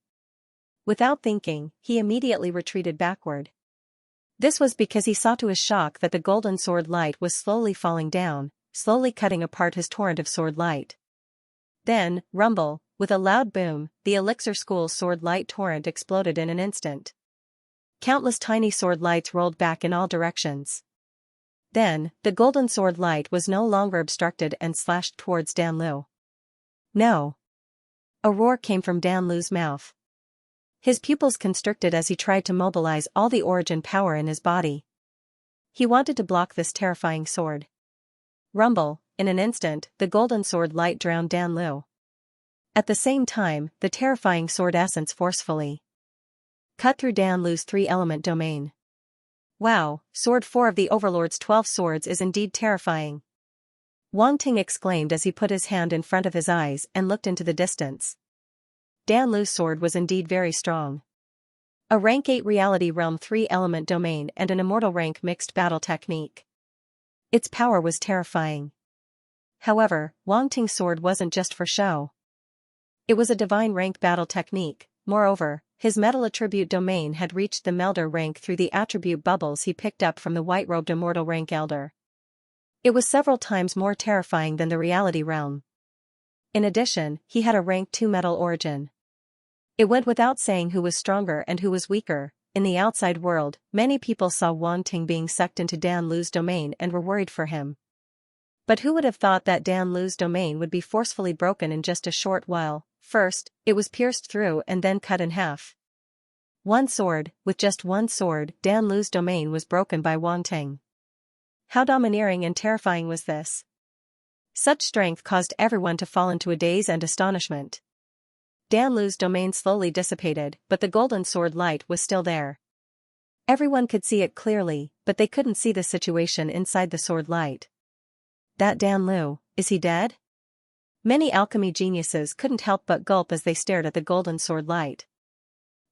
Without thinking, he immediately retreated backward. This was because he saw to his shock that the golden sword light was slowly falling down, slowly cutting apart his torrent of sword light. Then, rumble, with a loud boom, the Elixir School's sword light torrent exploded in an instant. Countless tiny sword lights rolled back in all directions. Then, the golden sword light was no longer obstructed and slashed towards Dan Lu. No! A roar came from Dan Lu's mouth. His pupils constricted as he tried to mobilize all the origin power in his body. He wanted to block this terrifying sword. Rumble, in an instant, the golden sword light drowned Dan Lu. At the same time, the terrifying sword essence forcefully cut through Dan Lu's three-element domain. Wow, Sword 4 of the Overlord's 12 swords is indeed terrifying. Wang Ting exclaimed as he put his hand in front of his eyes and looked into the distance. Dan Lu's sword was indeed very strong. A rank 8 reality realm 3 element domain and an immortal rank mixed battle technique. Its power was terrifying. However, Wang Ting's sword wasn't just for show. It was a divine rank battle technique. Moreover, his metal attribute domain had reached the melder rank through the attribute bubbles he picked up from the white-robed immortal rank elder. It was several times more terrifying than the reality realm. In addition, he had a rank 2 metal origin. It went without saying who was stronger and who was weaker. In the outside world, many people saw Wang Ting being sucked into Dan Lu's domain and were worried for him. But who would have thought that Dan Lu's domain would be forcefully broken in just a short while? First, it was pierced through and then cut in half. With just one sword, Dan Lu's domain was broken by Wang Ting. How domineering and terrifying was this? Such strength caused everyone to fall into a daze and astonishment. Dan Lu's domain slowly dissipated, but the golden sword light was still there. Everyone could see it clearly, but they couldn't see the situation inside the sword light. That Dan Lu, is he dead? Many alchemy geniuses couldn't help but gulp as they stared at the golden sword light.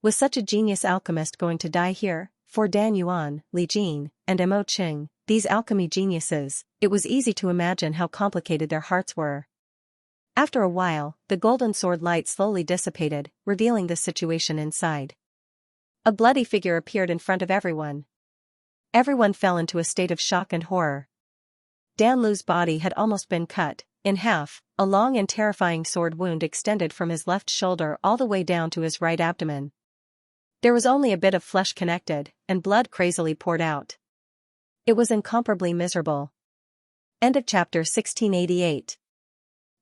Was such a genius alchemist going to die here? For Dan Yuan, Li Jin, and Mo Qing, these alchemy geniuses, it was easy to imagine how complicated their hearts were. After a while, the golden sword light slowly dissipated, revealing the situation inside. A bloody figure appeared in front of everyone. Everyone fell into a state of shock and horror. Dan Lu's body had almost been cut in half. A long and terrifying sword wound extended from his left shoulder all the way down to his right abdomen. There was only a bit of flesh connected, and blood crazily poured out. It was incomparably miserable. End of chapter 1688.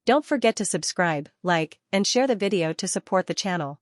Don't forget to subscribe, like, and share the video to support the channel.